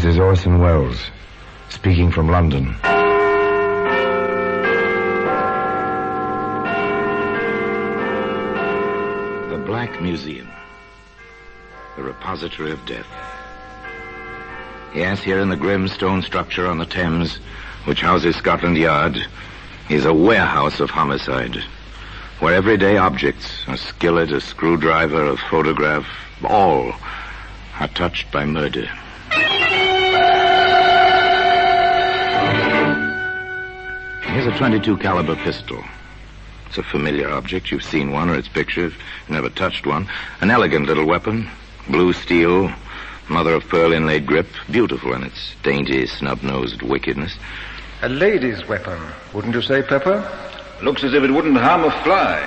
This is Orson Welles, speaking from London. The Black Museum. The repository of death. Yes, here in the grim stone structure on the Thames, which houses Scotland Yard, is a warehouse of homicide, where everyday objects, a skillet, a screwdriver, a photograph, all are touched by murder. Here's a .22 caliber pistol. It's a familiar object. You've seen one or its picture. You've never touched one. An elegant little weapon. Blue steel, mother of pearl inlaid grip. Beautiful in its dainty, snub-nosed wickedness. A lady's weapon, wouldn't you say, Pepper? Looks as if it wouldn't harm a fly.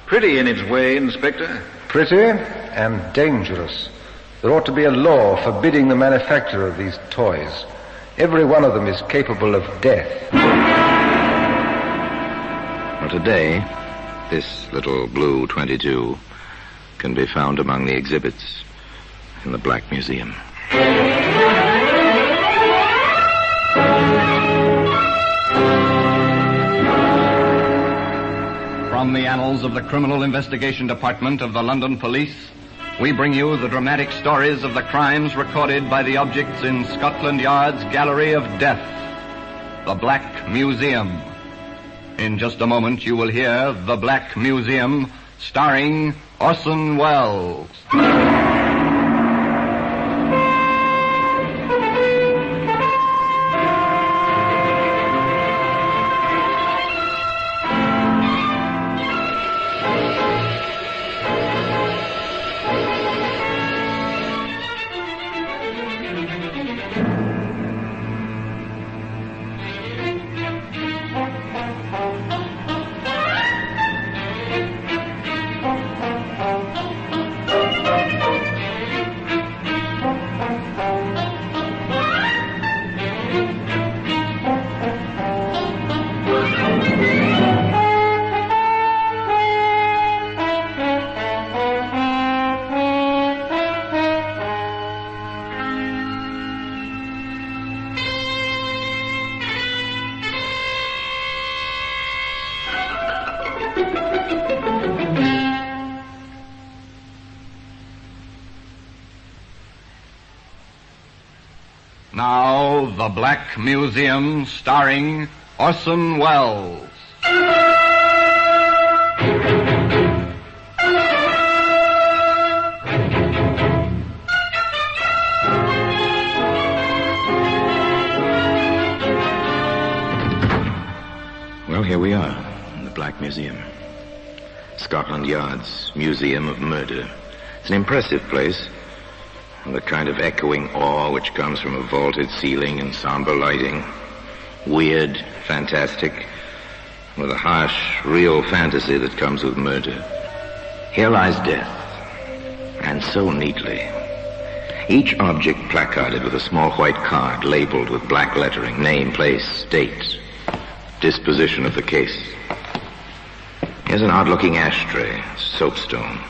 Pretty in its way, Inspector. Pretty and dangerous. There ought to be a law forbidding the manufacture of these toys. Every one of them is capable of death. Well, today, this little blue .22 can be found among the exhibits in the Black Museum. From the annals of the Criminal Investigation Department of the London Police, we bring you the dramatic stories of the crimes recorded by the objects in Scotland Yard's Gallery of Death, the Black Museum. In just a moment, you will hear The Black Museum, starring Orson Welles. Now, The Black Museum, starring Orson Welles. Well, here we are, in the Black Museum. Scotland Yard's Museum of Murder. It's an impressive place. The kind of echoing awe which comes from a vaulted ceiling and somber lighting. Weird, fantastic, with a harsh, real fantasy that comes with murder. Here lies death, and so neatly. Each object placarded with a small white card labeled with black lettering, name, place, date, disposition of the case. Here's an odd-looking ashtray, soapstone.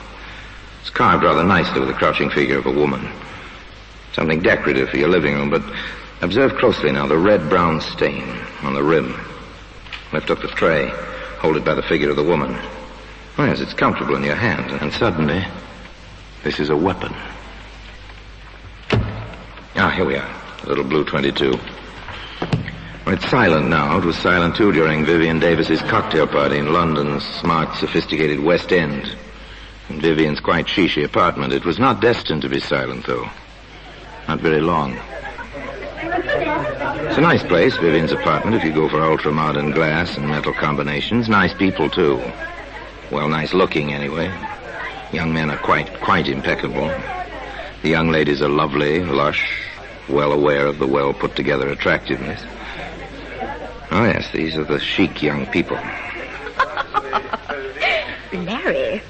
It's carved rather nicely with the crouching figure of a woman. Something decorative for your living room, but observe closely now the red-brown stain on the rim. Lift up the tray, hold it by the figure of the woman. Oh, yes, it's comfortable in your hand, and suddenly, this is a weapon. Ah, here we are, the little blue .22. Well, it's silent now. It was silent, too, during Vivian Davis's cocktail party in London's smart, sophisticated West End. In Vivian's quite chic apartment. It was not destined to be silent, though. Not very long. It's a nice place, Vivian's apartment, if you go for ultra-modern glass and metal combinations. Nice people, too. Well, nice looking, anyway. Young men are quite impeccable. The young ladies are lovely, lush, well aware of the well-put-together attractiveness. Oh, yes, these are the chic young people. Larry,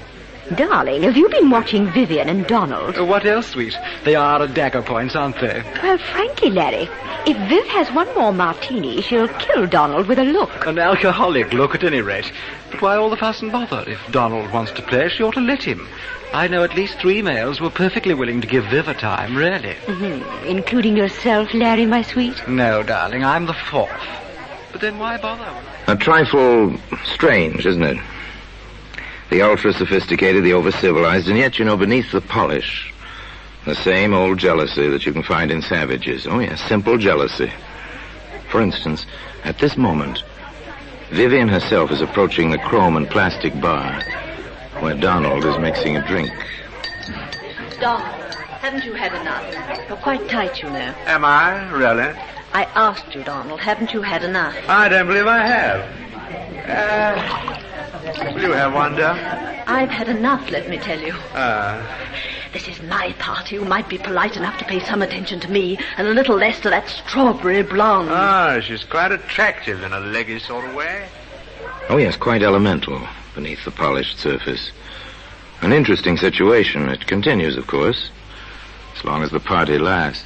Darling, have you been watching Vivian and Donald? What else, sweet? They are at dagger points, aren't they? Well, frankly, Larry, if Viv has one more martini, she'll kill Donald with a look. An alcoholic look, at any rate. But why all the fuss and bother? If Donald wants to play, she ought to let him. I know at least 3 males who are perfectly willing to give Viv a time, really. Mm-hmm. Including yourself, Larry, my sweet? No, darling, I'm the 4th. But then why bother? A trifle strange, isn't it? The ultra-sophisticated, the over-civilized, and yet, beneath the polish, the same old jealousy that you can find in savages. Oh, yes, simple jealousy. For instance, at this moment, Vivian herself is approaching the chrome and plastic bar where Donald is mixing a drink. Donald, haven't you had enough? You're quite tight, you know. Am I? Really? I asked you, Donald, haven't you had enough? I don't believe I have. Will you have one, dear? I've had enough, let me tell you. This is my party. You might be polite enough to pay some attention to me and a little less to that strawberry blonde. Ah, she's quite attractive in a leggy sort of way. Oh, yes, quite elemental beneath the polished surface. An interesting situation. It continues, of course, as long as the party lasts.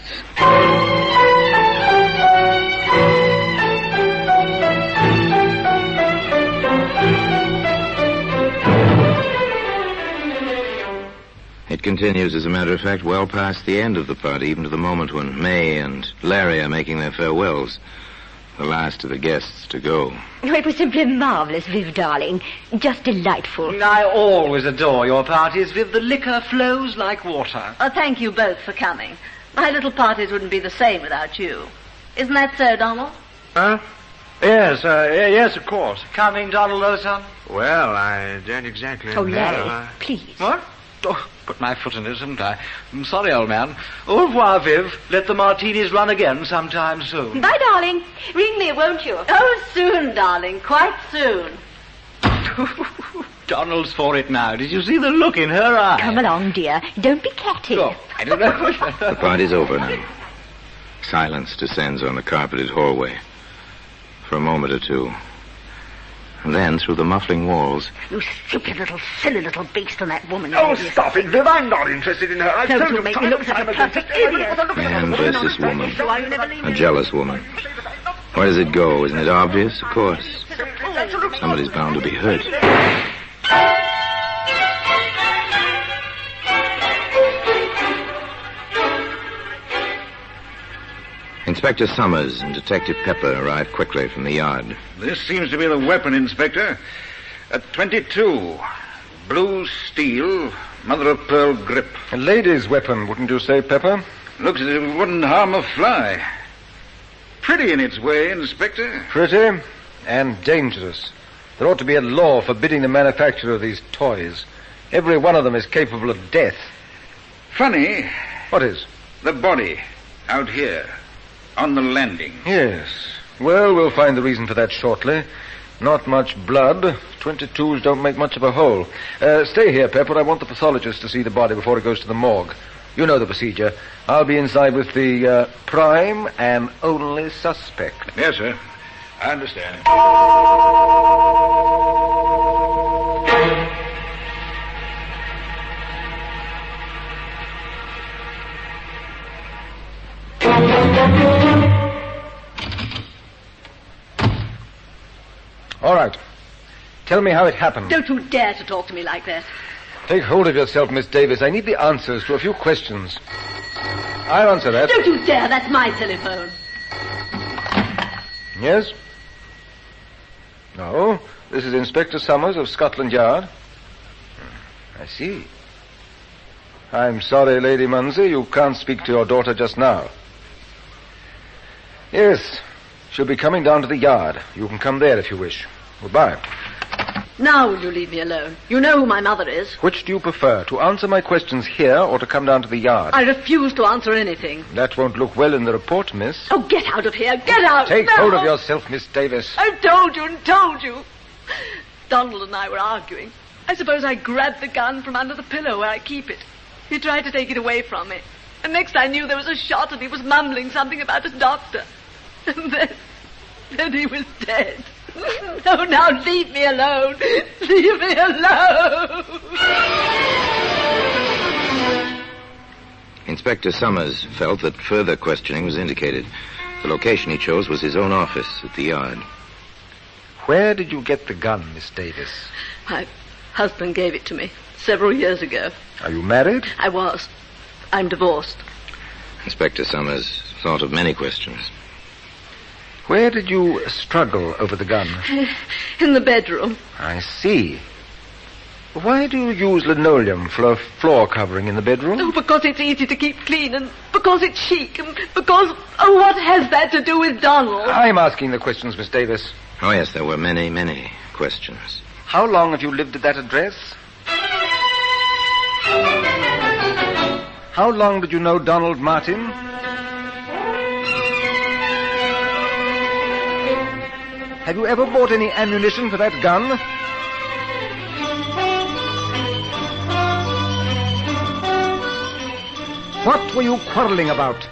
It continues, as a matter of fact, well past the end of the party, even to the moment when May and Larry are making their farewells. The last of the guests to go. Oh, it was simply marvelous, Viv, darling. Just delightful. I always adore your parties, Viv. The liquor flows like water. Oh, thank you both for coming. My little parties wouldn't be the same without you. Isn't that so, Donald? Huh? Yes, yes, of course. Coming, Donald, old son? Well, I don't exactly Oh, know. Larry, please. What? Oh, put my foot in it, haven't I? I'm sorry, old man. Au revoir, Viv. Let the martinis run again sometime soon. Bye, darling. Ring me, won't you? Oh, soon, darling. Quite soon. Donald's for it now. Did you see the look in her eye? Come along, dear. Don't be catty. Oh, I don't know. The party's over now. Silence descends on the carpeted hallway. For a moment or two. And then, through the muffling walls... You stupid little, silly little beast on that woman. Oh, stop it, Viv. I'm not interested in her. I Don't you make me look such a perfect idiot. Man versus woman. A jealous woman. Where does it go? Isn't it obvious? Of course. Somebody's bound to be hurt. Inspector Summers and Detective Pepper arrived quickly from the yard. This seems to be the weapon, Inspector. A .22. Blue steel, mother-of-pearl grip. A lady's weapon, wouldn't you say, Pepper? Looks as if it wouldn't harm a fly. Pretty in its way, Inspector. Pretty and dangerous. There ought to be a law forbidding the manufacture of these toys. Every one of them is capable of death. Funny, What is? the body out here on the landing. Yes. Well, we'll find the reason for that shortly. Not much blood. 22s don't make much of a hole. Stay here, Pepper. I want the pathologist to see the body before it goes to the morgue. You know the procedure. I'll be inside with the prime and only suspect. Yes, sir. I understand. All right. Tell me how it happened. Don't you dare to talk to me like that. Take hold of yourself, Miss Davis. I need the answers to a few questions. I'll answer that. Don't you dare. That's my telephone. Yes? No. This is Inspector Summers of Scotland Yard. I see. I'm sorry, Lady Munsey, you can't speak to your daughter just now. Yes, she'll be coming down to the yard. You can come there if you wish. Goodbye. Now will you leave me alone? You know who my mother is. Which do you prefer, to answer my questions here or to come down to the yard? I refuse to answer anything. That won't look well in the report, miss. Oh, get out of here. Get out. Take now. hold of yourself, Miss Davis. I've told you and told you. Donald and I were arguing. I suppose I grabbed the gun from under the pillow where I keep it. He tried to take it away from me. And next I knew there was a shot and he was mumbling something about his doctor. And then he was dead. No, now leave me alone. Leave me alone. Inspector Summers felt that further questioning was indicated. The location he chose was his own office at the yard. Where did you get the gun, Miss Davis? My husband gave it to me several years ago. Are you married? I was. I'm divorced. Inspector Summers thought of many questions. Where did you struggle over the gun? In the bedroom. I see. Why do you use linoleum for a floor covering in the bedroom? Oh, because it's easy to keep clean, and because it's chic, and because... Oh, what has that to do with Donald? I'm asking the questions, Miss Davis. Oh, yes, there were many, many questions. How long have you lived at that address? How long did you know Donald Martin? Have you ever bought any ammunition for that gun? What were you quarreling about?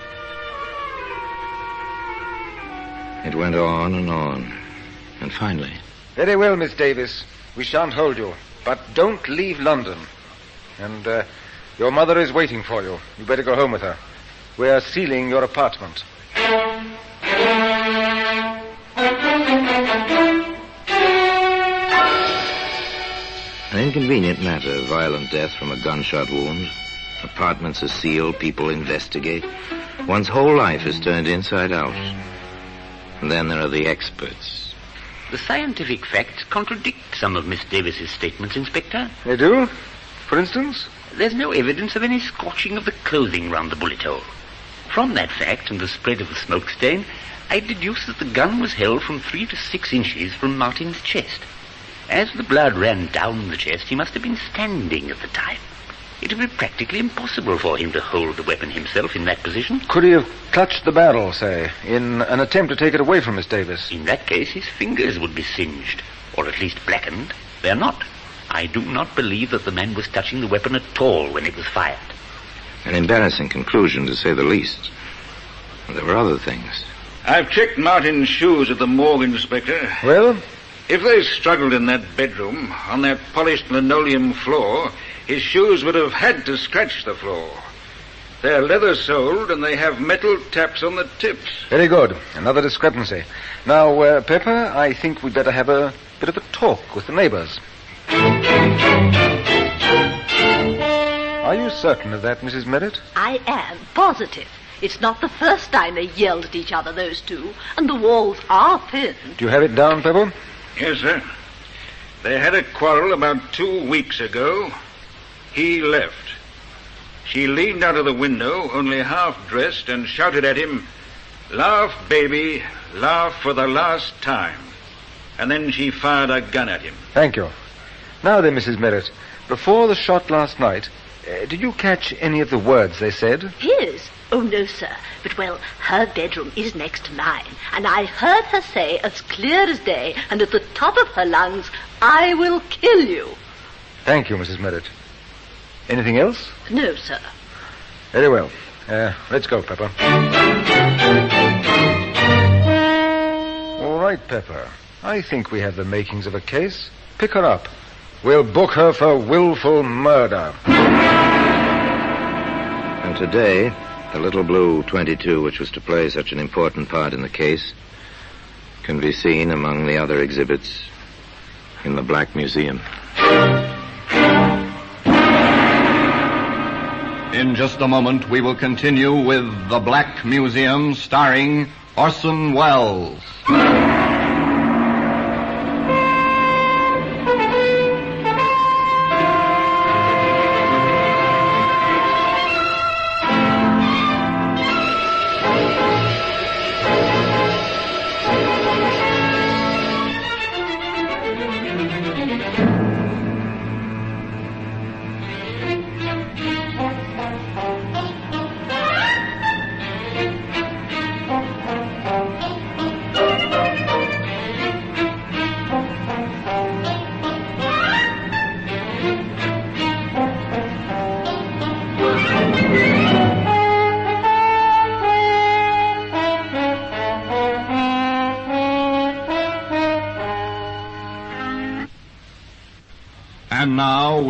It went on and on. And finally... Very well, Miss Davis. We shan't hold you. But don't leave London. And your mother is waiting for you. You better go home with her. We're sealing your apartment. An inconvenient matter, violent death from a gunshot wound. Apartments are sealed, people investigate. One's whole life is turned inside out. And then there are the experts. The scientific facts contradict some of Miss Davis's statements, Inspector. They do? For instance? There's no evidence of any scorching of the clothing round the bullet hole. From that fact and the spread of the smoke stain, I deduce that the gun was held from 3 to 6 inches from Martin's chest. As the blood ran down the chest, he must have been standing at the time. It would be practically impossible for him to hold the weapon himself in that position. Could he have clutched the barrel, say, in an attempt to take it away from Miss Davis? In that case, his fingers would be singed, or at least blackened. They're not. I do not believe that the man was touching the weapon at all when it was fired. An embarrassing conclusion, to say the least. There were other things. I've checked Martin's shoes at the morgue, Inspector. Well? If they struggled in that bedroom, on that polished linoleum floor, his shoes would have had to scratch the floor. They're leather-soled, and they have metal taps on the tips. Very good. Another discrepancy. Now, Pepper, I think we'd better have a bit of a talk with the neighbors. Are you certain of that, Mrs. Merritt? I am positive. It's not the first time they yelled at each other, those two, and the walls are thin. Do you have it down, Pepper? Yes, sir. They had a quarrel about 2 weeks ago. He left. She leaned out of the window, only half-dressed, and shouted at him, "Laugh, baby, laugh for the last time." And then she fired a gun at him. Thank you. Now then, Mrs. Merritt, before the shot last night, did you catch any of the words they said? His? Oh, no, sir. But, well, her bedroom is next to mine, and I heard her say, as clear as day, and at the top of her lungs, "I will kill you." Thank you, Mrs. Merritt. Anything else? No, sir. Very well. Let's go, Pepper. All right, Pepper. I think we have the makings of a case. Pick her up. We'll book her for willful murder. And today, the little blue 22, which was to play such an important part in the case, can be seen among the other exhibits in the Black Museum. In just a moment, we will continue with The Black Museum, starring Orson Welles.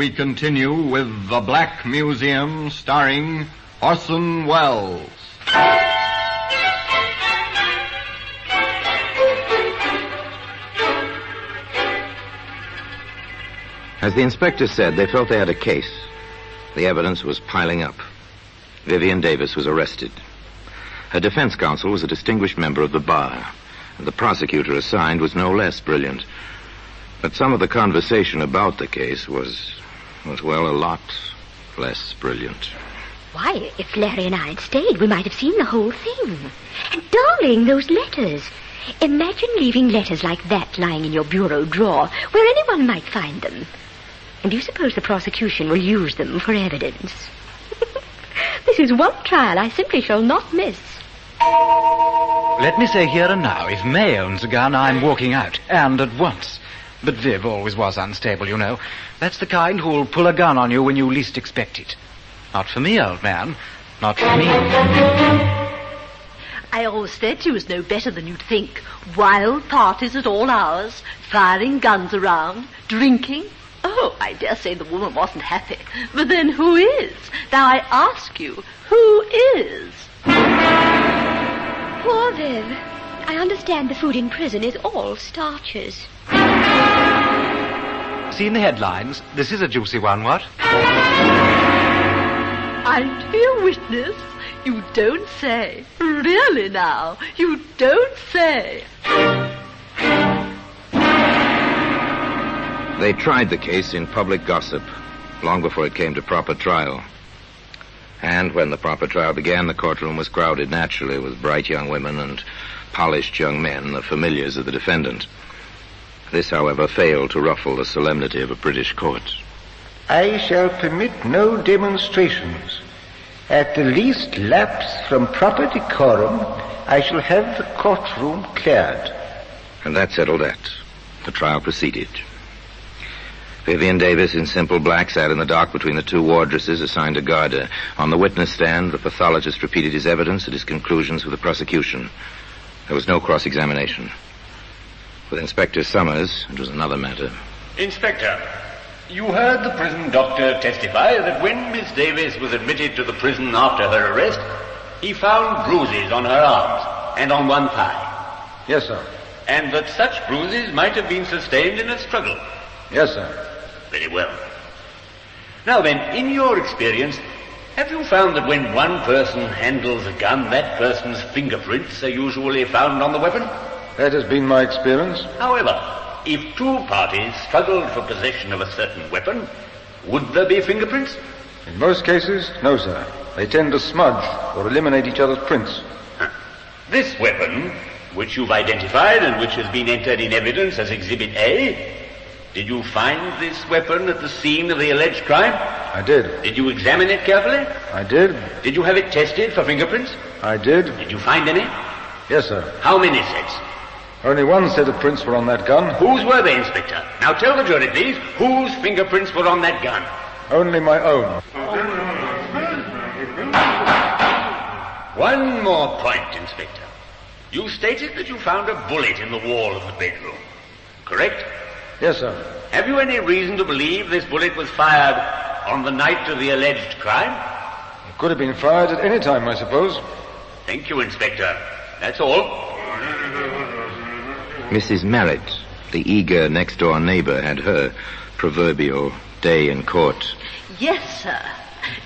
we continue with The Black Museum, starring Orson Welles. As the inspector said, they felt they had a case. The evidence was piling up. Vivian Davis was arrested. Her defense counsel was a distinguished member of the bar, and the prosecutor assigned was no less brilliant. But some of the conversation about the case was, well, a lot less brilliant. Why, if Larry and I had stayed, we might have seen the whole thing. And darling, those letters. Imagine leaving letters like that lying in your bureau drawer, where anyone might find them. And do you suppose the prosecution will use them for evidence? This is one trial I simply shall not miss. Let me say here and now, if May owns a gun, I'm walking out, and at once. But Viv always was unstable, you know. That's the kind who'll pull a gun on you when you least expect it. Not for me, old man. Not for me. I always said she was no better than you'd think. Wild parties at all hours, firing guns around, drinking. Oh, I dare say the woman wasn't happy. But then who is? Now I ask you, who is? Poor Viv. I understand the food in prison is all starches. Seen the headlines? This is a juicy one, what? I'm your witness. You don't say. Really now, you don't say. They tried the case in public gossip long before it came to proper trial. And when the proper trial began, the courtroom was crowded naturally with bright young women and polished young men, the familiars of the defendant. This, however, failed to ruffle the solemnity of a British court. I shall permit no demonstrations. At the least lapse from proper decorum, I shall have the courtroom cleared. And that settled that. The trial proceeded. Vivian Davis, in simple black, sat in the dock between the two wardresses assigned to guard her. On the witness stand, the pathologist repeated his evidence and his conclusions for the prosecution. There was no cross-examination. With Inspector Summers, it was another matter. Inspector, you heard the prison doctor testify that when Miss Davis was admitted to the prison after her arrest, he found bruises on her arms and on one thigh. Yes, sir. And that such bruises might have been sustained in a struggle. Yes, sir. Very well. Now then, in your experience, have you found that when one person handles a gun, that person's fingerprints are usually found on the weapon? That has been my experience. However, if two parties struggled for possession of a certain weapon, would there be fingerprints? In most cases, no, sir. They tend to smudge or eliminate each other's prints. This weapon, which you've identified and which has been entered in evidence as Exhibit A, did you find this weapon at the scene of the alleged crime? I did. Did you examine it carefully? I did. Did you have it tested for fingerprints? I did. Did you find any? Yes, sir. How many sets? Only one set of prints were on that gun. Whose were they, Inspector? Now tell the jury, please, whose fingerprints were on that gun? Only my own. One more point, Inspector. You stated that you found a bullet in the wall of the bedroom, correct? Yes, sir. Have you any reason to believe this bullet was fired on the night of the alleged crime? It could have been fired at any time, I suppose. Thank you, Inspector. That's all. Mrs. Merritt, the eager next-door neighbor, had her proverbial day in court. Yes, sir.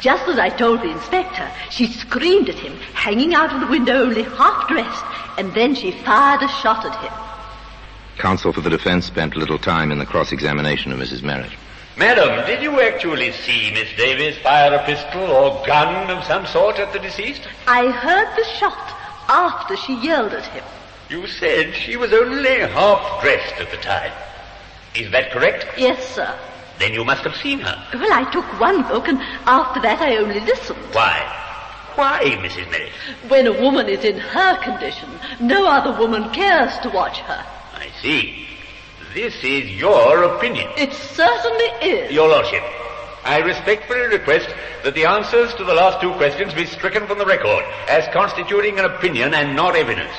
Just as I told the inspector, she screamed at him, hanging out of the window only half-dressed, and then she fired a shot at him. Counsel for the defense spent little time in the cross-examination of Mrs. Merritt. Madam, did you actually see Miss Davis fire a pistol or gun of some sort at the deceased? I heard the shot after she yelled at him. You said she was only half-dressed at the time. Is that correct? Yes, sir. Then you must have seen her. Well, I took one look, and after that I only listened. Why? Why, Mrs. Merritt? When a woman is in her condition, no other woman cares to watch her. I see. This is your opinion. It certainly is. Your Lordship, I respectfully request that the answers to the last two questions be stricken from the record as constituting an opinion and not evidence.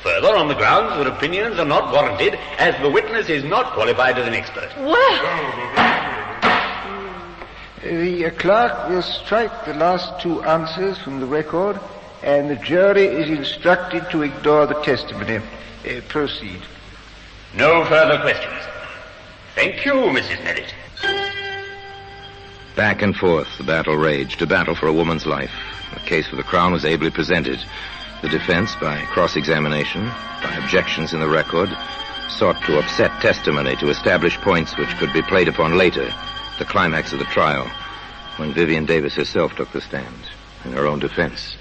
Further, on the grounds that opinions are not warranted, as the witness is not qualified as an expert. Well... The clerk will strike the last two answers from the record, and the jury is instructed to ignore the testimony. Proceed. No further questions. Thank you, Mrs. Merritt. Back and forth, the battle raged, a battle for a woman's life. The case for the Crown was ably presented. The defense, by cross-examination, by objections in the record, sought to upset testimony to establish points which could be played upon later, the climax of the trial, when Vivian Davis herself took the stand in her own defense.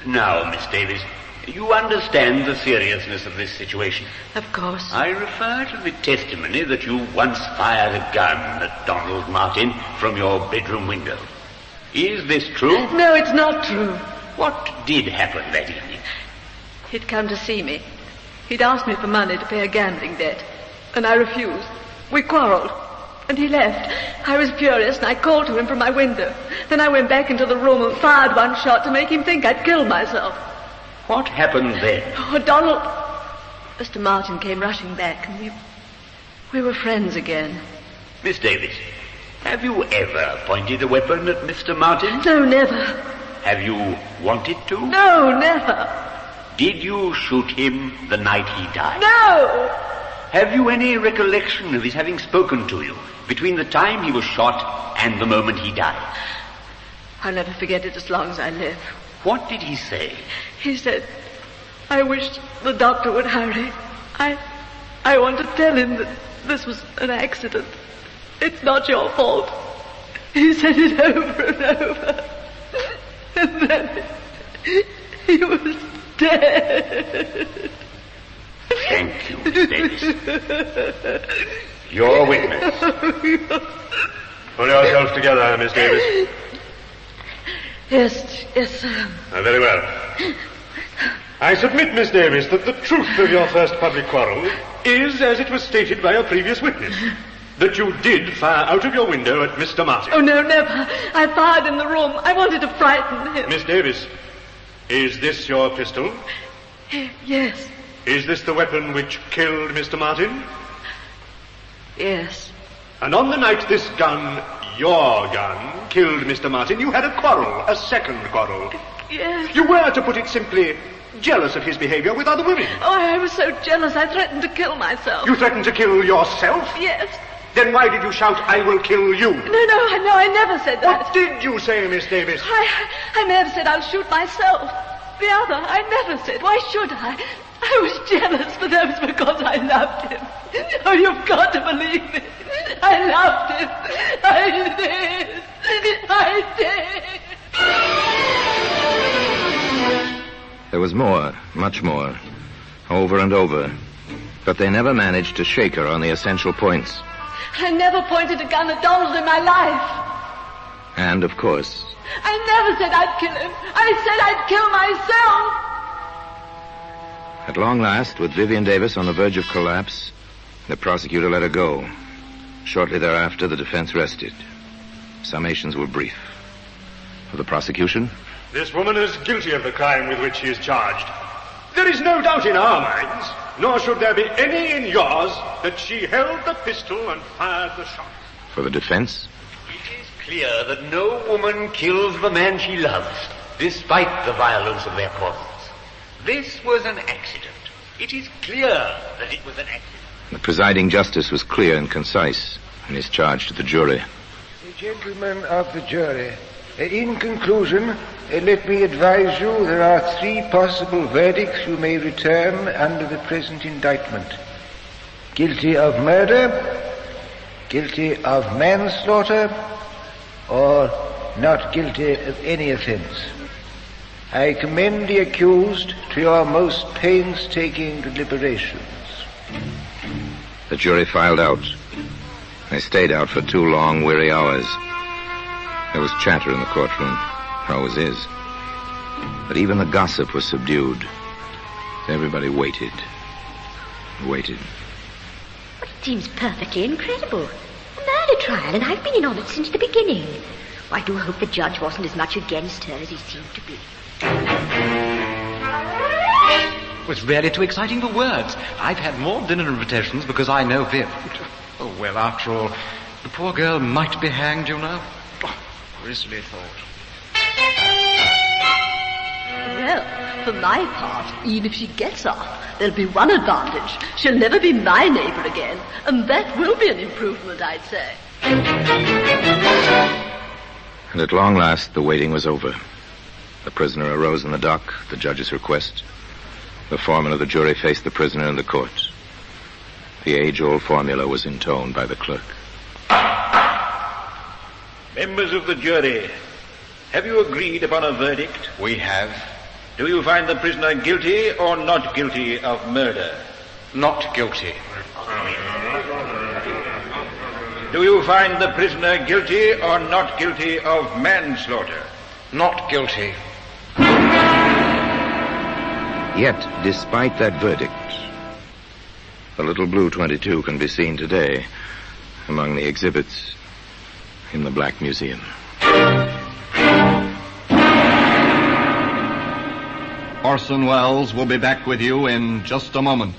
Now, Miss Davis, you understand the seriousness of this situation. Of course. I refer to the testimony that you once fired a gun at Donald Martin from your bedroom window. Is this true? No, it's not true. What did happen that evening? He'd come to see me. He'd asked me for money to pay a gambling debt, and I refused. We quarreled, and he left. I was furious, and I called to him from my window. Then I went back into the room and fired one shot to make him think I'd killed myself. What happened then? Oh, Donald... Mr. Martin came rushing back, and we were friends again. Miss Davis, have you ever pointed a weapon at Mr. Martin? No, never. Have you wanted to? No, never. Did you shoot him the night he died? No! Have you any recollection of his having spoken to you between the time he was shot and the moment he died? I'll never forget it as long as I live. What did he say? He said, I wished the doctor would hurry. I want to tell him that this was an accident. It's not your fault. He said it over and over. And then he was dead. Thank you, Miss Davis. Your witness. Pull yourself together, Miss Davis. Yes, sir. Very well. I submit, Miss Davis, that the truth of your first public quarrel is, as it was stated by a previous witness, that you did fire out of your window at Mr. Martin. Oh, no, never. I fired in the room. I wanted to frighten him. Miss Davis, is this your pistol? Yes. Is this the weapon which killed Mr. Martin? Yes. And on the night this gun, your gun, killed Mr. Martin, you had a quarrel, a second quarrel. Yes. You were, to put it simply, jealous of his behavior with other women. Oh, I was so jealous I threatened to kill myself. You threatened to kill yourself? Yes. Then why did you shout, I will kill you? No, I never said that. What did you say, Miss Davis? I may have said I'll shoot myself. The other, I never said. Why should I? I was jealous, but that was because I loved him. Oh, you've got to believe me. I loved him. I did. There was more, much more, over and over, but they never managed to shake her on the essential points. I never pointed a gun at Donald in my life. And, of course... I never said I'd kill him. I said I'd kill myself. At long last, with Vivian Davis on the verge of collapse, the prosecutor let her go. Shortly thereafter, the defense rested. Summations were brief. For the prosecution... This woman is guilty of the crime with which she is charged. There is no doubt in our minds, nor should there be any in yours, that she held the pistol and fired the shot. For the defense... It is clear that no woman kills the man she loves, despite the violence of their quarrels. This was an accident. It is clear that it was an accident. The presiding justice was clear and concise in his charge to the jury. The gentlemen of the jury, in conclusion, let me advise you there are 3 possible verdicts you may return under the present indictment. Guilty of murder, guilty of manslaughter, or not guilty of any offense. I commend the accused to your most painstaking deliberations. The jury filed out. They stayed out for 2 long, weary hours. There was chatter in the courtroom. Always is. But even the gossip was subdued. Everybody waited. Waited. Well, it seems perfectly incredible. A murder trial, and I've been in on it since the beginning. Well, I do hope the judge wasn't as much against her as he seemed to be. It was really too exciting for words. I've had more dinner invitations because I know Viv. Oh, well, after all, The poor girl might be hanged, you know. Oh, grisly thought. Well, for my part, even if she gets off, there'll be one advantage. She'll never be my neighbor again, and that will be an improvement, I'd say. And at long last, the waiting was over. The prisoner arose in the dock at the judge's request. The foreman of the jury faced the prisoner in the court. The age-old formula was intoned by the clerk. Members of the jury, have you agreed upon a verdict? We have. Do you find the prisoner guilty or not guilty of murder? Not guilty. Do you find the prisoner guilty or not guilty of manslaughter? Not guilty. Yet, despite that verdict, the little blue 22 can be seen today among the exhibits in the Black Museum. Orson Welles will be back with you in just a moment.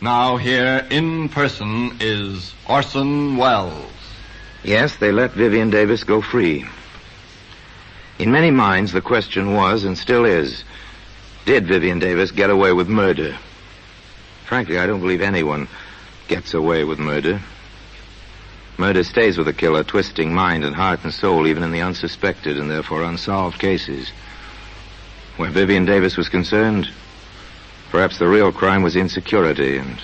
Now here in person is Orson Welles. Yes, they let Vivian Davis go free. In many minds, the question was, and still is, did Vivian Davis get away with murder? Frankly, I don't believe anyone gets away with murder. Murder stays with the killer, twisting mind and heart and soul, even in the unsuspected and therefore unsolved cases. Where Vivian Davis was concerned, perhaps the real crime was insecurity and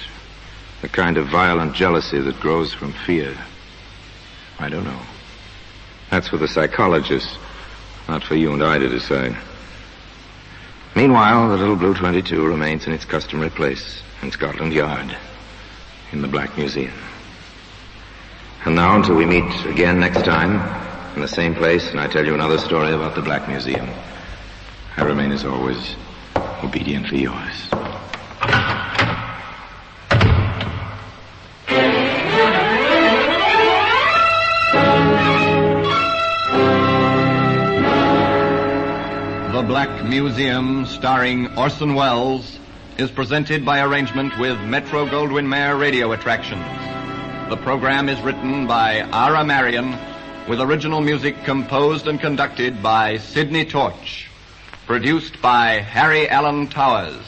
the kind of violent jealousy that grows from fear. I don't know. That's for the psychologists, not for you and I to decide. Meanwhile, the little blue 22 remains in its customary place in Scotland Yard, in the Black Museum. And now, until we meet again next time, in the same place, and I tell you another story about the Black Museum, I remain, as always, obediently yours. The Black Museum, starring Orson Welles, is presented by arrangement with Metro-Goldwyn-Mayer Radio Attractions. The program is written by Ara Marion, with original music composed and conducted by Sidney Torch. Produced by Harry Allen Towers.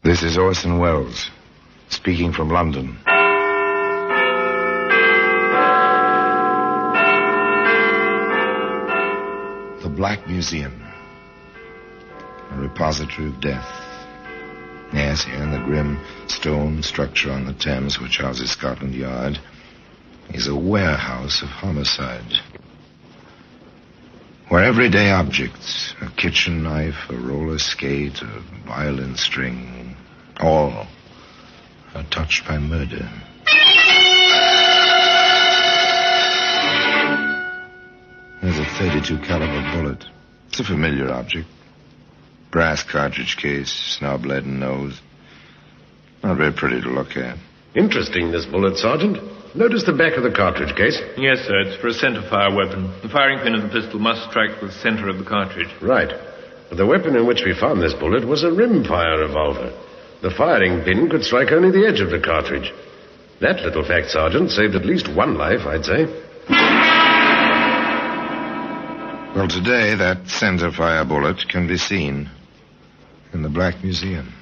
This is Orson Welles, speaking from London. The Black Museum, a repository of death. Yes, here in the grim stone structure on the Thames which houses Scotland Yard, is a warehouse of homicide, where everyday objects, a kitchen knife, a roller skate, a violin string, all are touched by murder. There's a .32 caliber bullet. It's a familiar object. Brass cartridge case, snub, lead and nose. Not very pretty to look at. Interesting, this bullet, Sergeant. Notice the back of the cartridge case. Yes, sir. It's for a centre-fire weapon. The firing pin of the pistol must strike the centre of the cartridge. Right. But the weapon in which we found this bullet was a rimfire revolver. The firing pin could strike only the edge of the cartridge. That little fact, Sergeant, saved at least one life, I'd say. Well, today, that center-fire bullet can be seen in the Black Museum.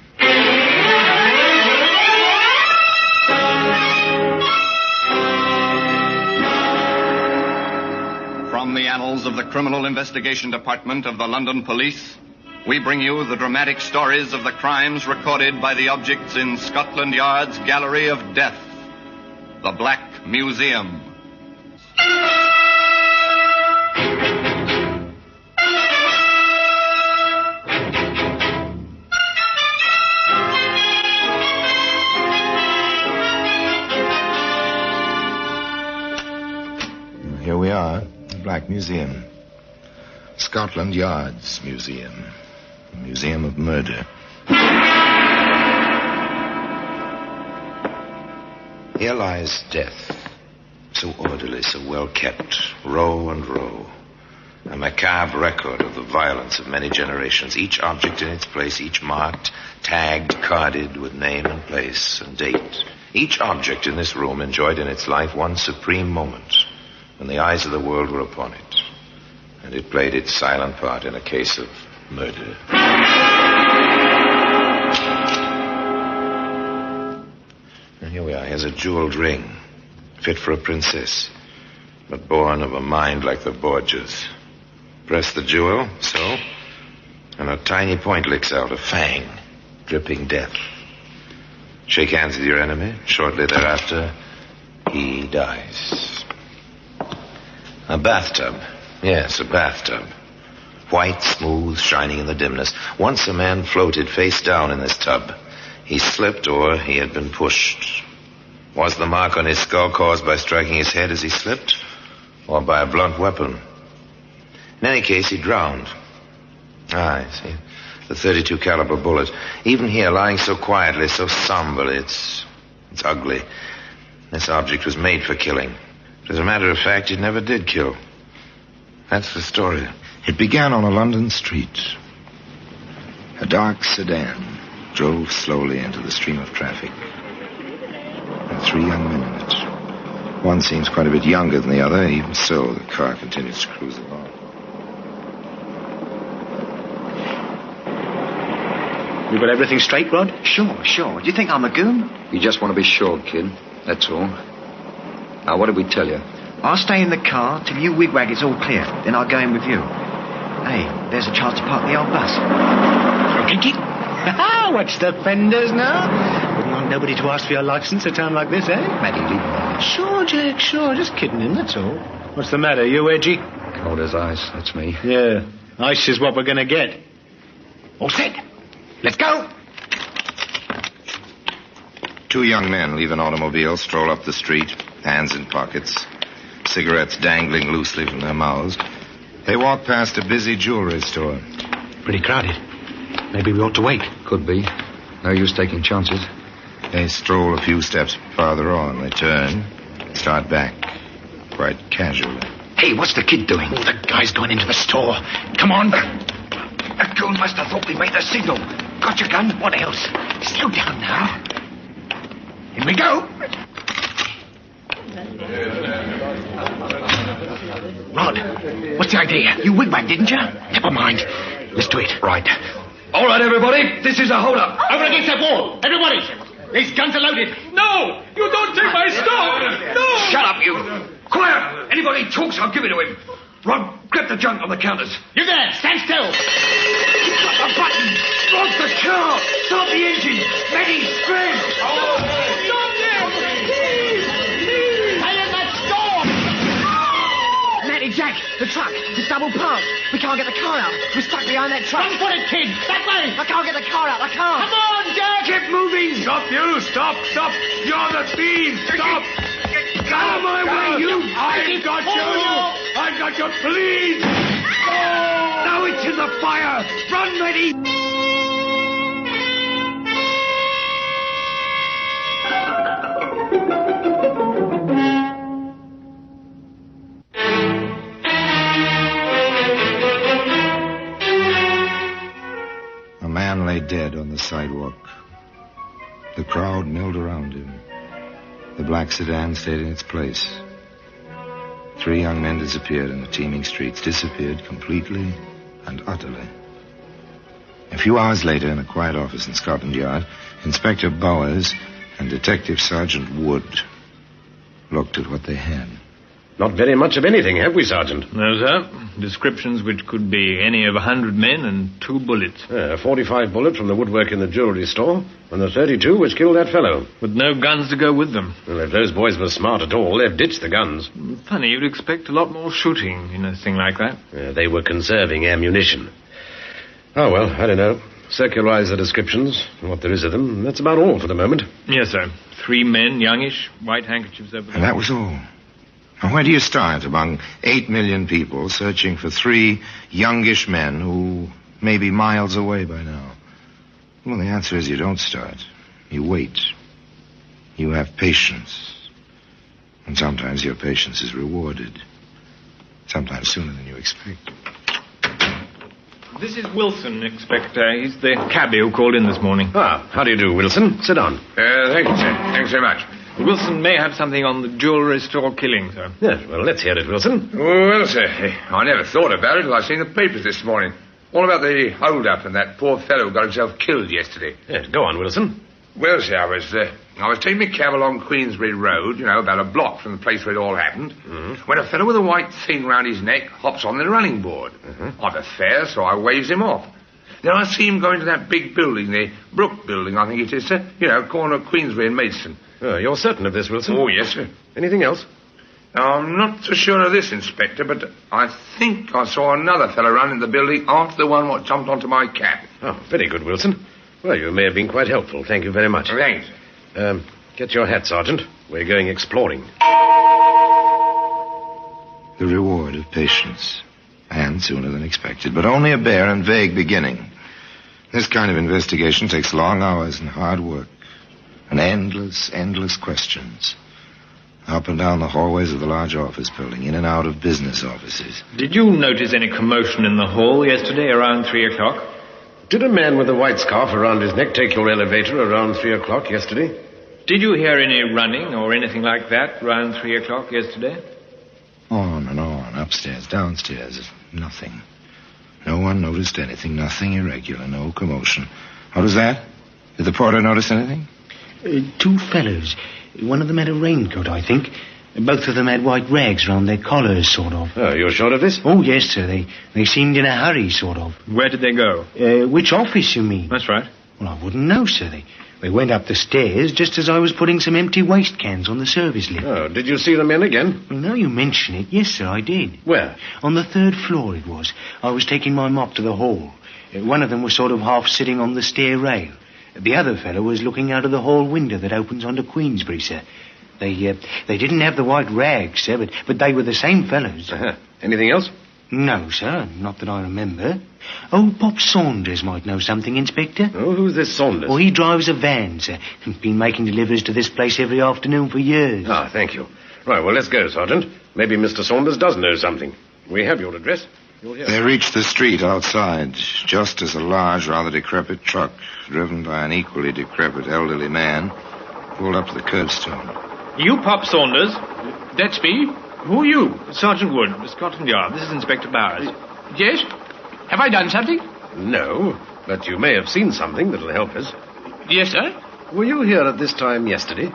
From the annals of the Criminal Investigation Department of the London Police, we bring you the dramatic stories of the crimes recorded by the objects in Scotland Yard's Gallery of Death, the Black Museum. Here we are, the Black Museum. Scotland Yard's Museum. A museum of murder. Here lies death. So orderly, so well kept. Row and row. A macabre record of the violence of many generations. Each object in its place, each marked, tagged, carded with name and place and date. Each object in this room enjoyed in its life one supreme moment when the eyes of the world were upon it, and it played its silent part in a case of murder. And here we are. Here's a jeweled ring, fit for a princess, but born of a mind like the Borgias. Press the jewel, so, and a tiny point licks out, a fang, dripping death. Shake hands with your enemy. Shortly thereafter, he dies. A bathtub. Yes, a bathtub. White, smooth, shining in the dimness. Once a man floated face down in this tub. He slipped or he had been pushed. Was the mark on his skull caused by striking his head as he slipped, or by a blunt weapon? In any case, he drowned. I see. The .32 caliber bullet. Even here, lying so quietly, so somberly, it's ugly. This object was made for killing. As a matter of fact, it never did kill. That's the story. It began on a London street. A dark sedan drove slowly into the stream of traffic. And 3 young men in it. One seems quite a bit younger than the other. Even so, the car continues to cruise along. You got everything straight, Rod? Sure. Do you think I'm a goon? You just want to be sure, kid. That's all. Now, what did we tell you? I'll stay in the car till you wigwag is all clear. Then I'll go in with you. Hey, there's a chance to park the old bus. Kinky? Watch the fenders now. Wouldn't want nobody to ask for your license at a time like this, eh? Matty, leave him alone. Sure, Jack, sure. Just kidding him, that's all. What's the matter? You edgy? Cold as ice, that's me. Yeah, ice is what we're going to get. All set. Let's go. 2 young men leave an automobile, stroll up the street, hands in pockets, cigarettes dangling loosely from their mouths. They walk past a busy jewelry store. Pretty crowded. Maybe we ought to wait. Could be. No use taking chances. They stroll a few steps farther on. They turn, start back, quite casually. Hey, what's the kid doing? Oh, the guy's going into the store. Come on. That goon must have thought we made the signal. Got your gun? What else? Slow down now. Here we go. Rod, what's the idea? You wigwag, didn't you? Never mind. Let's do it. Right. All right, everybody. This is a hold-up. Over against that wall. Everybody. These guns are loaded. No! You don't take my stuff! No! Shut up, you. Quiet. Anybody talks, I'll give it to him. Rod, grab the junk on the counters. You there. Stand still. Got the button. Rod, the car. Start the engine. Ready, straight. Stop there! Please! Please! Silence that Jack, the truck. It's double parked. We can't get the car out. We're stuck behind that truck. Run for it, kid. That way. I can't get the car out. I can't. Come on, Jack. Keep moving! Stop, you! Stop! Stop! You're the thief! Stop! Get out of my way, you! I've got you! I've got you! Please! Now it's in the fire! Run, ready! A man lay dead on the sidewalk. The crowd milled around him. The black sedan stayed in its place. 3 young men disappeared in the teeming streets, disappeared completely and utterly. A few hours later, in a quiet office in Scotland Yard, Inspector Bowers and Detective Sergeant Wood looked at what they had. Not very much of anything, have we, Sergeant? No, sir. Descriptions which could be any of 100 men and 2 bullets. A 45 bullet from the woodwork in the jewellery store, and the 32 which killed that fellow. With no guns to go with them. Well, if those boys were smart at all, they've ditched the guns. Funny, you'd expect a lot more shooting in a thing like that. They were conserving ammunition. Oh, well, I don't know. Circularize the descriptions, what there is of them. That's about all for the moment. Yes, sir. 3 men, youngish, white handkerchiefs over there. And that was all. Now, where do you start among 8 million people searching for 3 youngish men who may be miles away by now? Well, the answer is you don't start. You wait. You have patience. And sometimes your patience is rewarded. Sometimes sooner than you expect. This is Wilson, Inspector. He's the cabbie who called in this morning. Ah, how do you do, Wilson? Sit down. Thank you, sir. Thanks very much. Wilson may have something on the jewellery store killing, sir. Yes, well, let's hear it, Wilson. Well, sir, I never thought about it till I seen the papers this morning. All about the hold-up and that poor fellow who got himself killed yesterday. Yes, go on, Wilson. Well, sir, I was taking my cab along Queensbury Road, about a block from the place where it all happened, when a fellow with a white thing round his neck hops on the running board. I've a fare, so I waves him off. Then I see him go into that big building, the Brook Building, I think it is, sir. Corner of Queensbury and Maidstone. You're certain of this, Wilson? Oh, yes, sir. Anything else? I'm not so sure of this, Inspector, but I think I saw another fellow run in the building after the one what jumped onto my cab. Oh, very good, Wilson. Well, you may have been quite helpful. Thank you very much. Thanks. Get your hat, Sergeant. We're going exploring. The reward of patience. And sooner than expected, but only a bare and vague beginning. This kind of investigation takes long hours and hard work. And endless questions. Up and down the hallways of the large office building, in and out of business offices. Did you notice any commotion in the hall yesterday around 3 o'clock? Did a man with a white scarf around his neck take your elevator around 3 o'clock yesterday? Did you hear any running or anything like that around 3 o'clock yesterday? On and on, upstairs, downstairs, nothing. No one noticed anything, nothing irregular, no commotion. What was that? Did the porter notice anything? 2 fellows. One of them had a raincoat, I think. Both of them had white rags round their collars, sort of. Oh, you're sure of this? Oh, yes, sir. They seemed in a hurry, sort of. Where did they go? Which office, you mean? That's right. Well, I wouldn't know, sir. They went up the stairs just as I was putting some empty waste cans on the service lift. Oh, did you see the men again? Well, now you mention it, yes, sir, I did. Where? On the 3rd floor it was. I was taking my mop to the hall. One of them was sort of half sitting on the stair rail. The other fellow was looking out of the hall window that opens onto Queensbury, sir. They didn't have the white rags, sir, but they were the same fellows. Anything else? No, sir, not that I remember. Old Pop Saunders might know something, Inspector. Oh, who's this Saunders? Oh, he drives a van, sir. Been making deliveries to this place every afternoon for years. Ah, thank you. Right, well, let's go, Sergeant. Maybe Mr. Saunders does know something. We have your address. They reached the street outside, just as a large, rather decrepit truck, driven by an equally decrepit elderly man, pulled up to the curbstone. You, Pop Saunders? That's me. Who are you? Sergeant Wood, Scotland Yard. This is Inspector Bowers. Yes? Have I done something? No, but you may have seen something that'll help us. Yes, sir. Were you here at this time yesterday?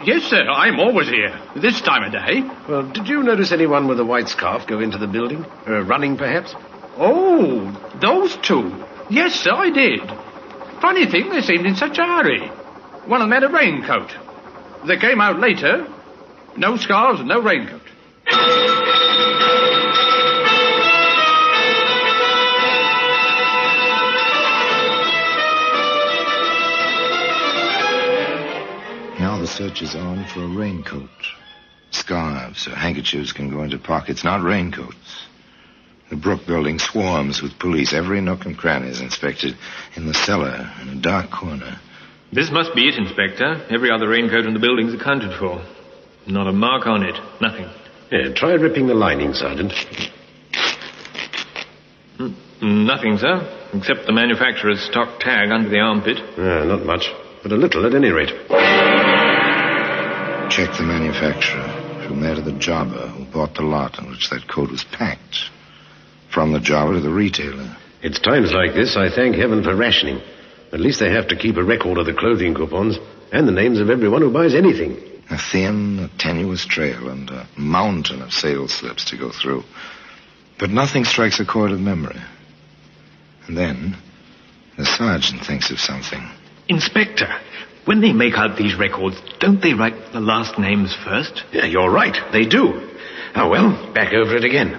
Yes, sir. I'm always here. This time of day. Well, did you notice anyone with a white scarf go into the building? Running, perhaps? Oh, those 2. Yes, sir, I did. Funny thing, they seemed in such a hurry. One of them had a raincoat. They came out later. No scarves and no raincoat. searches on for a raincoat. Scarves or handkerchiefs can go into pockets, not raincoats. The Brook building swarms with police. Every nook and cranny is inspected. In the cellar, in a dark corner. This must be it, Inspector. Every other raincoat in the building's accounted for. Not a mark on it. Nothing. Yeah, try ripping the lining, Sergeant. Nothing, sir, except the manufacturer's stock tag under the armpit. Not much, but a little at any rate. Check the manufacturer. From there to the jobber who bought the lot on which that coat was packed. From the jobber to the retailer. It's times like this I thank heaven for rationing. At least they have to keep a record of the clothing coupons and the names of everyone who buys anything. A thin, tenuous trail and a mountain of sales slips to go through. But nothing strikes a chord of memory. And then, the sergeant thinks of something. Inspector, when they make out these records, don't they write the last names first? Yeah, you're right. They do. Oh, well, back over it again.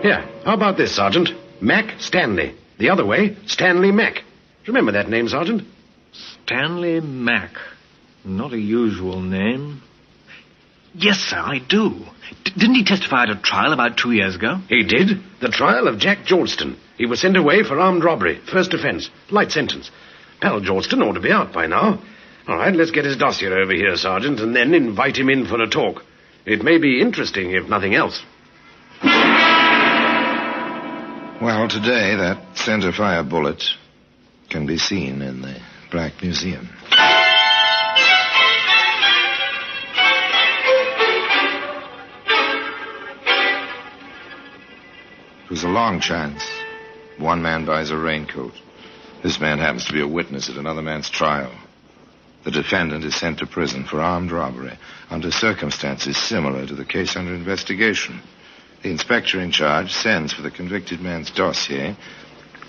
Here, how about this, Sergeant? Mac Stanley. The other way, Stanley Mac. Remember that name, Sergeant? Stanley Mac. Not a usual name. Yes, sir, I do. Didn't he testify at a trial about 2 years ago? He did. The trial of Jack Georgeston. He was sent away for armed robbery. First offence. Light sentence. Pal Georgeston ought to be out by now. All right, let's get his dossier over here, Sergeant, and then invite him in for a talk. It may be interesting, if nothing else. Well, today, that centerfire bullet can be seen in the Black Museum. It was a long chance. One man buys a raincoat. This man happens to be a witness at another man's trial. The defendant is sent to prison for armed robbery under circumstances similar to the case under investigation. The inspector in charge sends for the convicted man's dossier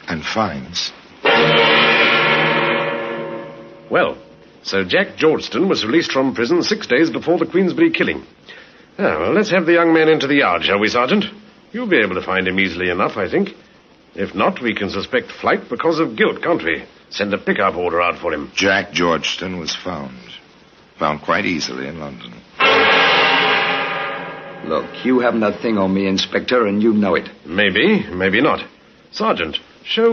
and finds. Well, so Jack Georgeston was released from prison 6 days before the Queensbury killing. Well, let's have the young man into the yard, shall we, Sergeant? You'll be able to find him easily enough, I think. If not, we can suspect flight because of guilt, can't we? Send a pickup order out for him. Jack Georgeston was found. Found quite easily in London. Look, you haven't that thing on me, Inspector, and you know it. Maybe, maybe not. Sergeant, show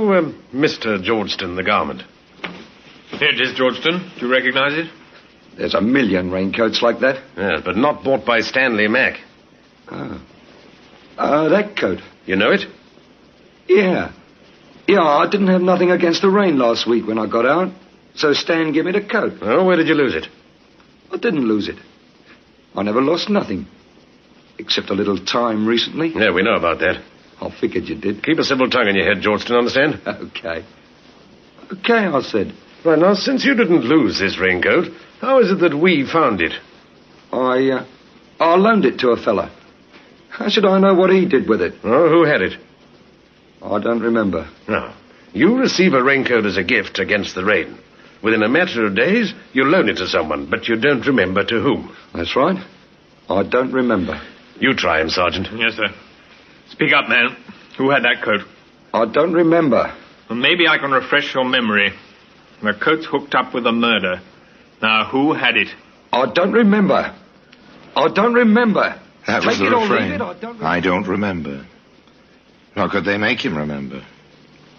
Mr. Georgeston the garment. Here it is, Georgeston. Do you recognize it? There's a million raincoats like that. Yes, but not bought by Stanley Mac. That coat. You know it? Yeah. Yeah, I didn't have nothing against the rain last week when I got out. So Stan gave me the coat. Oh, where did you lose it? I didn't lose it. I never lost nothing. Except a little time recently. Yeah, we know about that. I figured you did. Keep a civil tongue in your head, Georgeston, understand? Okay. Okay, I said. Right, now, since you didn't lose this raincoat, how is it that we found it? I loaned it to a fella. How should I know what he did with it? Oh, who had it? I don't remember. No. You receive a raincoat as a gift against the rain. Within a matter of days, you loan it to someone, but you don't remember to whom. That's right. I don't remember. You try him, Sergeant. Yes, sir. Speak up, man. Who had that coat? I don't remember. Well, maybe I can refresh your memory. The coat's hooked up with a murder. Now, who had it? I don't remember. I don't remember. That was Take the it or refrain. leave it, I don't remember. Nor could they make him remember.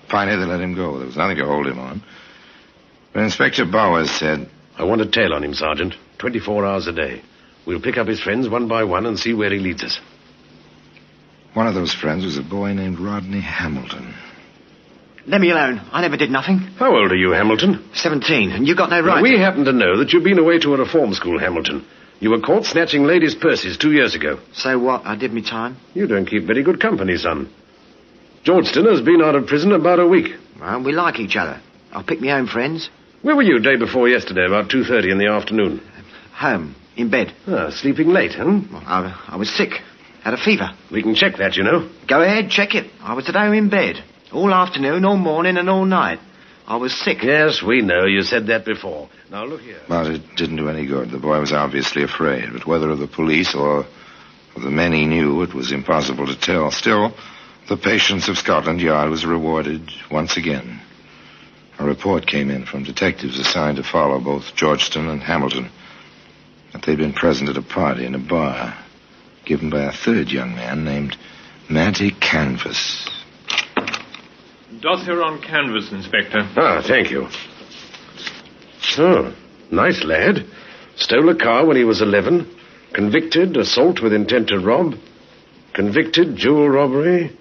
Finally, they let him go. There was nothing to hold him on. But Inspector Bowers said... I want a tail on him, Sergeant. 24 hours a day. We'll pick up his friends one by one and see where he leads us. One of those friends was a boy named Rodney Hamilton. Let me alone. I never did nothing. How old are you, Hamilton? 17, and you got no right. We happen to know that you've been away to a reform school, Hamilton. You were caught snatching ladies' purses 2 years ago. So what? I did me time. You don't keep very good company, son. Georgeston has been out of prison about a week. Well, we like each other. I'll pick my own friends. Where were you day before yesterday, about 2:30 in the afternoon? Home, in bed. Sleeping late, huh? Well, I was sick. Had a fever. We can check that, you know. Go ahead, check it. I was at home in bed. All afternoon, all morning, and all night. I was sick. Yes, we know. You said that before. Now, look here. But it didn't do any good. The boy was obviously afraid. But whether of the police or of the men he knew, it was impossible to tell. Still, the patience of Scotland Yard was rewarded once again. A report came in from detectives assigned to follow both Georgeston and Hamilton that they'd been present at a party in a bar given by a third young man named Matty Canvas. Dossier on Canvas, Inspector. Ah, thank you. Oh, nice lad. Stole a car when he was 11. Convicted, assault with intent to rob. Convicted, jewel robbery.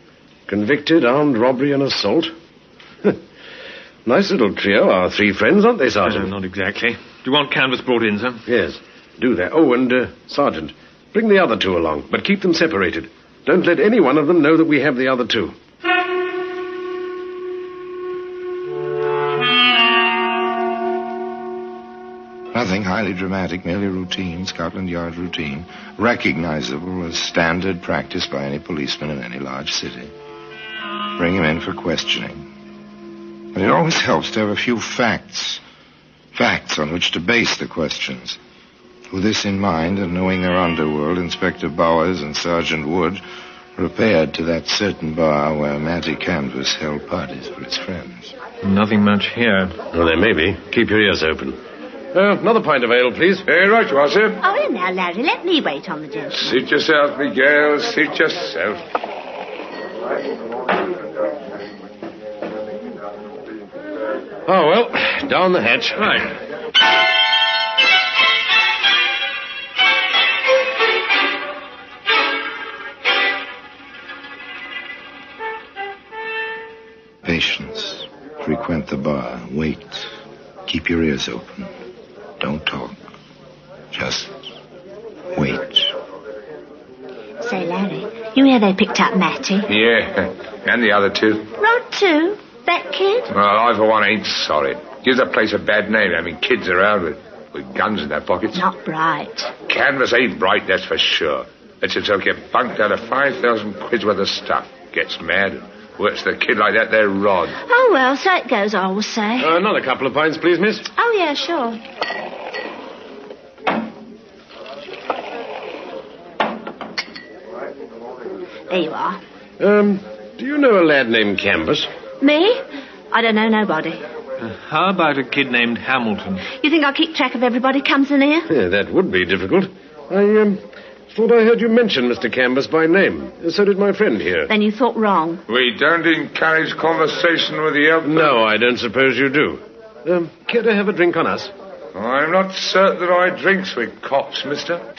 Convicted, armed robbery and assault. Nice little trio, our three friends, aren't they, Sergeant? Not exactly. Do you want Canvas brought in, sir? Yes, do that. Oh, and, Sergeant, bring the other two along, but keep them separated. Don't let any one of them know that we have the other two. Nothing highly dramatic, merely routine, Scotland Yard routine, recognizable as standard practice by any policeman in any large city. Bring him in for questioning. And it always helps to have a few facts on which to base the questions. With this in mind, and knowing their underworld, Inspector Bowers and Sergeant Wood repaired to that certain bar where Matty Canvas held parties for his friends. Nothing much here. Well, there may be. Keep your ears open. Another pint of ale, please. Right you are, sir. Oh, here now, Larry. Let me wait on the gentleman. Seat yourself, Miguel. Seat yourself. Oh, well, down the hatch. Right. Patience. Frequent the bar. Wait. Keep your ears open. Don't talk. Just wait. Say, Larry, you hear they picked up Matty? Yeah, and the other two. Rod, too? That kid? Well, I, for one, ain't sorry. Gives the place a bad name having kids around with guns in their pockets. Not bright. Canvas ain't bright, that's for sure. That's it, he'll get bunked out of 5,000 quid's worth of stuff. Gets mad and works the kid like that there, Rod. Oh, well, so it goes, I will say. Another couple of pints, please, miss. Oh, yeah, sure. There you are. Do you know a lad named Canvas? Me? I don't know nobody. How about a kid named Hamilton? You think I'll keep track of everybody comes in here? Yeah, that would be difficult. I thought I heard you mention Mr. Canvas by name. So did my friend here. Then you thought wrong. We don't encourage conversation with the elder. No, I don't suppose you do. Care to have a drink on us? I'm not certain that I drinks with cops, mister.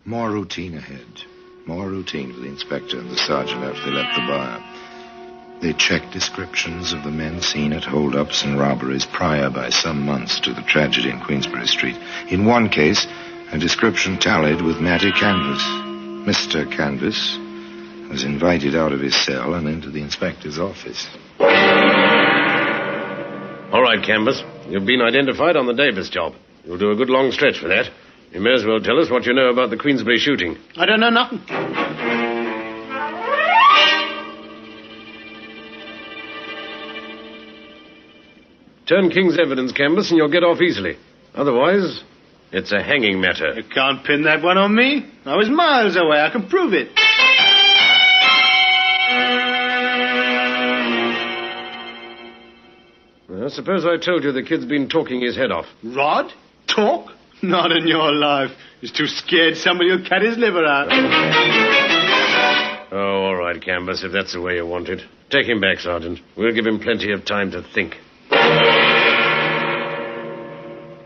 More routine ahead. More routine for the inspector and the sergeant after they left the bar. They checked descriptions of the men seen at holdups and robberies prior by some months to the tragedy in Queensbury Street. In one case, a description tallied with Matty Canvas. Mr. Canvas was invited out of his cell and into the inspector's office. All right, Canvas. You've been identified on the Davis job. You'll do a good long stretch for that. You may as well tell us what you know about the Queensbury shooting. I don't know nothing. Turn King's evidence, Canvas, and you'll get off easily. Otherwise, it's a hanging matter. You can't pin that one on me. I was miles away. I can prove it. I suppose I told you the kid's been talking his head off. Rod? Talk? Not in your life. He's too scared somebody will cut his liver out. Oh, all right, Canvas, if that's the way you want it. Take him back, Sergeant. We'll give him plenty of time to think.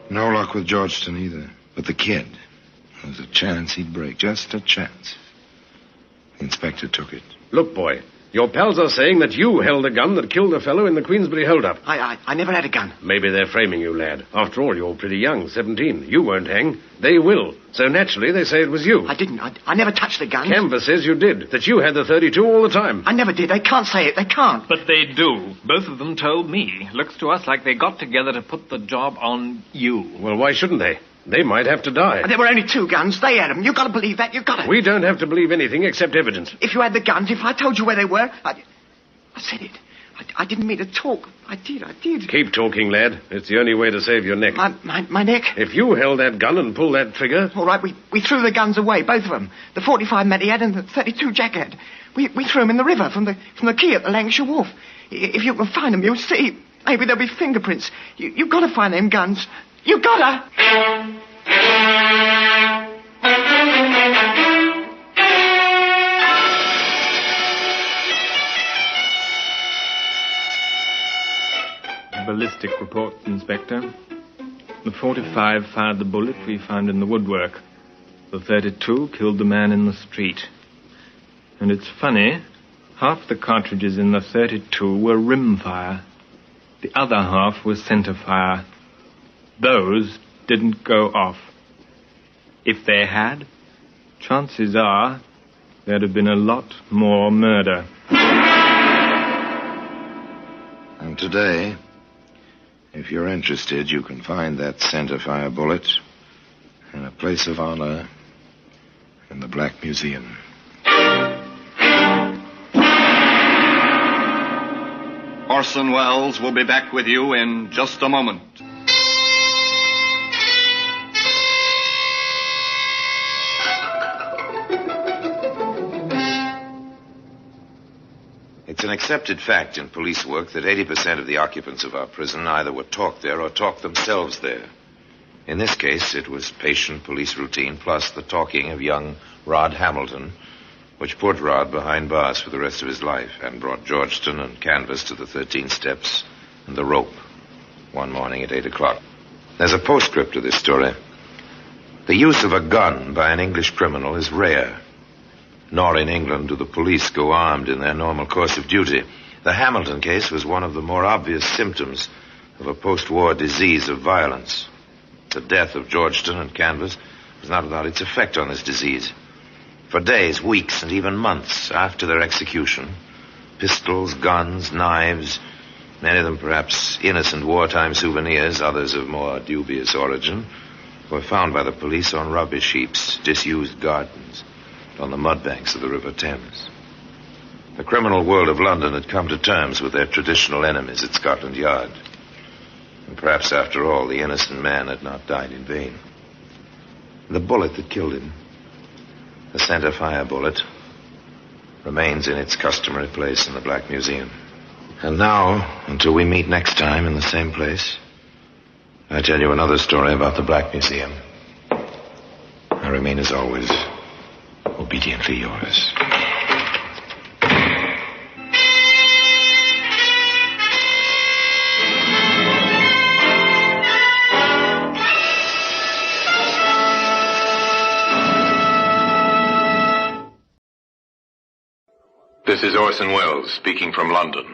No luck with Georgeston either. But the kid, there was a chance he'd break. Just a chance. The inspector took it. Look, boy, your pals are saying that you held a gun that killed a fellow in the Queensbury hold-up. I never had a gun. Maybe they're framing you, lad. After all, you're pretty young, 17. You won't hang. They will. So naturally, they say it was you. I didn't. I never touched the gun. Canvas says you did. That you had the .32 all the time. I never did. They can't say it. They can't. But they do. Both of them told me. Looks to us like they got together to put the job on you. Well, why shouldn't they? They might have to die. There were only 2 guns. They had them. You've got to believe that. You've got to. We don't have to believe anything except evidence. If you had the guns, if I told you where they were, I said it. I didn't mean to talk. I did. Keep talking, lad. It's the only way to save your neck. My neck? If you held that gun and pulled that trigger... All right, we threw the guns away, both of them. The 45 Matty had and the 32 Jack had. We threw them in the river from the quay at the Lancashire Wharf. If you can find them, you'll see. Maybe there'll be fingerprints. You've got to find them guns. You've got to... Ballistic report, Inspector. The 45 fired the bullet we found in the woodwork. The 32 killed the man in the street. And it's funny, half the cartridges in the 32 were rimfire. The other half was centerfire. Those didn't go off. If they had, chances are there'd have been a lot more murder. And today, if you're interested, you can find that centerfire bullet in a place of honor in the Black Museum. Orson Welles will be back with you in just a moment. It's an accepted fact in police work that 80% of the occupants of our prison either were taught there or talked themselves there. In this case, it was patient police routine plus the talking of young Rod Hamilton, which put Rod behind bars for the rest of his life and brought Georgetown and Canvas to the 13 steps and the rope one morning at 8 o'clock. There's a postscript to this story. The use of a gun by an English criminal is rare. Nor in England do the police go armed in their normal course of duty. The Hamilton case was one of the more obvious symptoms of a post-war disease of violence. The death of Georgetown and Canvas was not without its effect on this disease. For days, weeks, and even months after their execution, pistols, guns, knives, many of them perhaps innocent wartime souvenirs, others of more dubious origin, were found by the police on rubbish heaps, disused gardens, on the mudbanks of the River Thames. The criminal world of London had come to terms with their traditional enemies at Scotland Yard. And perhaps, after all, the innocent man had not died in vain. The bullet that killed him, the centerfire bullet, remains in its customary place in the Black Museum. And now, until we meet next time in the same place, I tell you another story about the Black Museum. I remain, as always, obediently yours. This is Orson Welles speaking from London.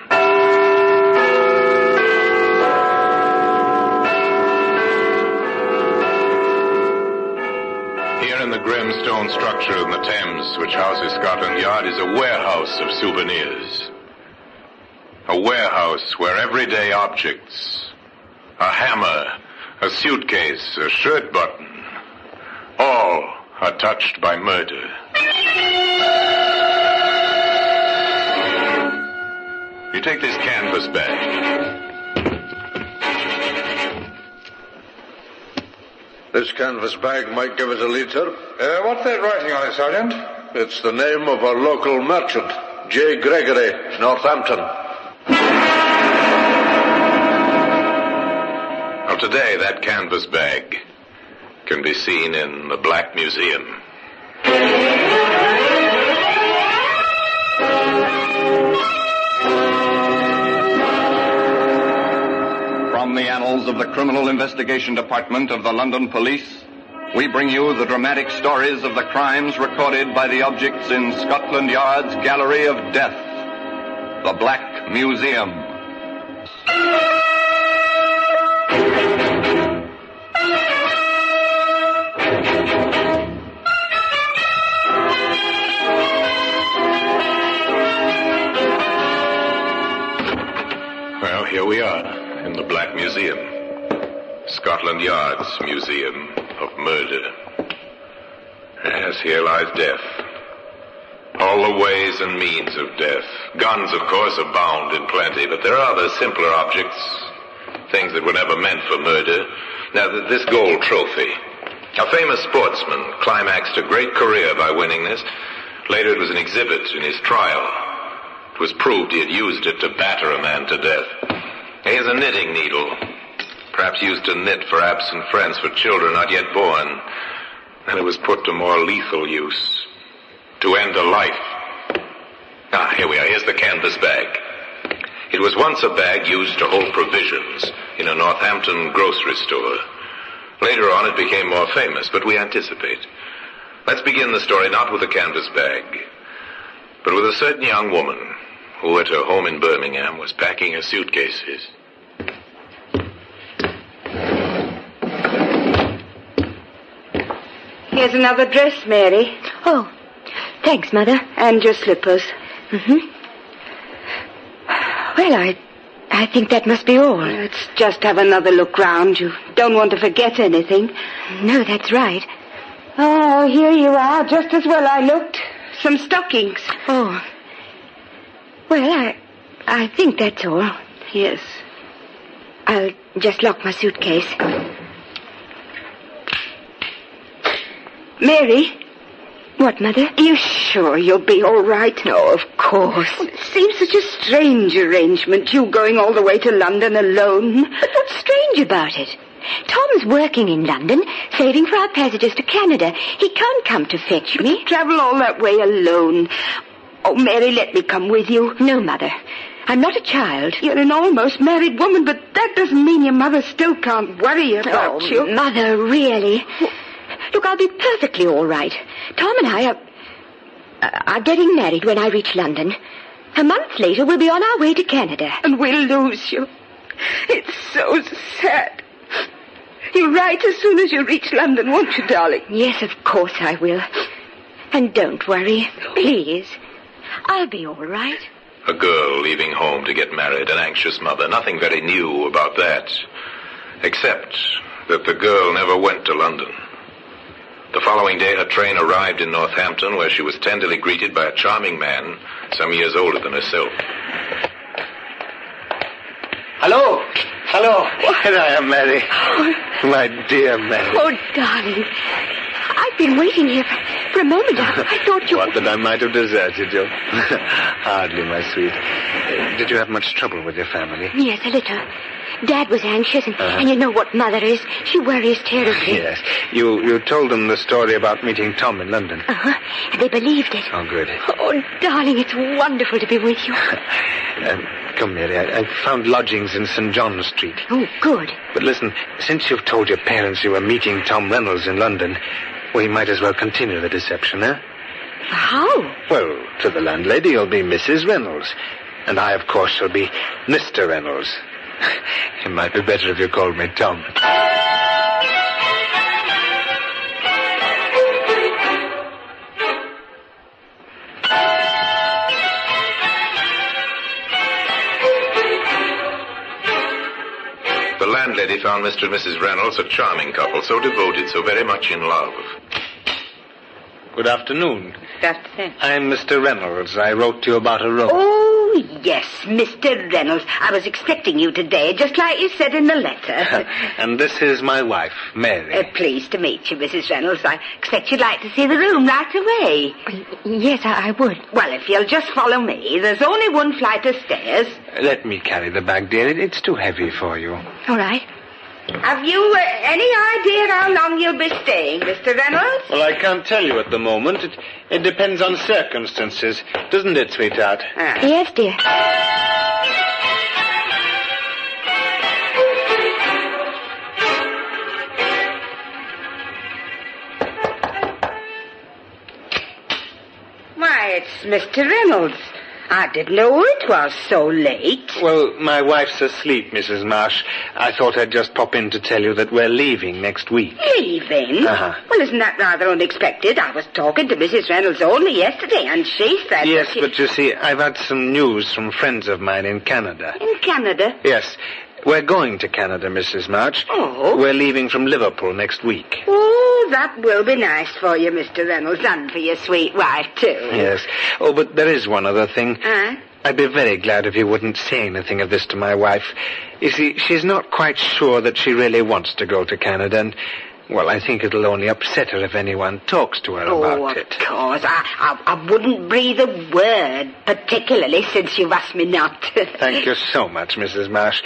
Here in the grim stone structure in the Thames, which houses Scotland Yard, is a warehouse of souvenirs. A warehouse where everyday objects, a hammer, a suitcase, a shirt button, all are touched by murder. You take this canvas bag. This canvas bag might give us a lead, sir. What's that writing on it, Sergeant? It's the name of a local merchant, J. Gregory, Northampton. Well, today that canvas bag can be seen in the Black Museum. From the annals of the Criminal Investigation Department of the London Police, we bring you the dramatic stories of the crimes recorded by the objects in Scotland Yard's Gallery of Death, the Black Museum. Well, here we are. In the Black Museum, Scotland Yard's Museum of Murder. Yes, here lies death. All the ways and means of death. Guns, of course, abound in plenty, but there are other simpler objects, things that were never meant for murder. Now, this gold trophy. A famous sportsman climaxed a great career by winning this. Later, it was an exhibit in his trial. It was proved he had used it to batter a man to death. Here's a knitting needle, perhaps used to knit for absent friends, for children not yet born. Then it was put to more lethal use, to end a life. Here we are. Here's the canvas bag. It was once a bag used to hold provisions in a Northampton grocery store. Later on, it became more famous, but we anticipate. Let's begin the story not with a canvas bag, but with a certain young woman who at her home in Birmingham was packing her suitcases. Here's another dress, Mary. Oh, thanks, Mother. And your slippers. Mm-hmm. Well, I think that must be all. Let's just have another look round. You don't want to forget anything. No, that's right. Oh, here you are, just as well I looked. Some stockings. Oh. Well, I think that's all. Yes. I'll just lock my suitcase. Mary? What, Mother? Are you sure you'll be all right? No, of course. Well, it seems such a strange arrangement, you going all the way to London alone. But what's strange about it? Tom's working in London, saving for our passages to Canada. He can't come to fetch me. Travel all that way alone. Oh, Mary, let me come with you. No, Mother. I'm not a child. You're an almost married woman, but that doesn't mean your mother still can't worry about you. Mother, really? Look, I'll be perfectly all right. Tom and I are getting married when I reach London. A month later, we'll be on our way to Canada. And we'll lose you. It's so sad. You'll write as soon as you reach London, won't you, darling? Yes, of course I will. And don't worry, please. I'll be all right. A girl leaving home to get married, an anxious mother. Nothing very new about that. Except that the girl never went to London. The following day, her train arrived in Northampton, where she was tenderly greeted by a charming man some years older than herself. Hello. Hello. Here I am, Mary. My dear Mary. Oh, darling. I've been waiting here for a moment. I thought you... What, that I might have deserted you? Hardly, my sweet. Did you have much trouble with your family? Yes, a little. Dad was anxious, and you know what Mother is. She worries terribly. Yes. You told them the story about meeting Tom in London. Uh-huh. And they believed it. Oh, good. Oh, darling, it's wonderful to be with you. Come, Mary. I found lodgings in St. John's Street. Oh, good. But listen, since you've told your parents you were meeting Tom Reynolds in London, we might as well continue the deception, eh? How? Well, to the landlady, you'll be Mrs. Reynolds. And I, of course, shall be Mr. Reynolds. It might be better if you called me Tom. The landlady found Mr. and Mrs. Reynolds a charming couple, so devoted, so very much in love. Good afternoon. Good afternoon. I'm Mr. Reynolds. I wrote to you about a room. Oh, yes, Mr. Reynolds. I was expecting you today, just like you said in the letter. And this is my wife, Mary. Pleased to meet you, Mrs. Reynolds. I expect you'd like to see the room right away. Yes, I would. Well, if you'll just follow me. There's only one flight of stairs. Let me carry the bag, dear. It's too heavy for you. All right. Have you any idea how long you'll be staying, Mr. Reynolds? Well, I can't tell you at the moment. It depends on circumstances, doesn't it, sweetheart? Yes, dear. Why, it's Mr. Reynolds. I didn't know it was so late. Well, my wife's asleep, Mrs. Marsh. I thought I'd just pop in to tell you that we're leaving next week. Leaving? Uh-huh. Well, isn't that rather unexpected? I was talking to Mrs. Reynolds only yesterday, and she said... Yes, but you see, I've had some news from friends of mine in Canada. In Canada? Yes. We're going to Canada, Mrs. March. Oh? We're leaving from Liverpool next week. Oh, that will be nice for you, Mr. Reynolds, and for your sweet wife, too. Yes. Oh, but there is one other thing. I'd be very glad if you wouldn't say anything of this to my wife. You see, she's not quite sure that she really wants to go to Canada, and, well, I think it'll only upset her if anyone talks to her about it. Of course. I wouldn't breathe a word, particularly since you've asked me not to. Thank you so much, Mrs. Marsh.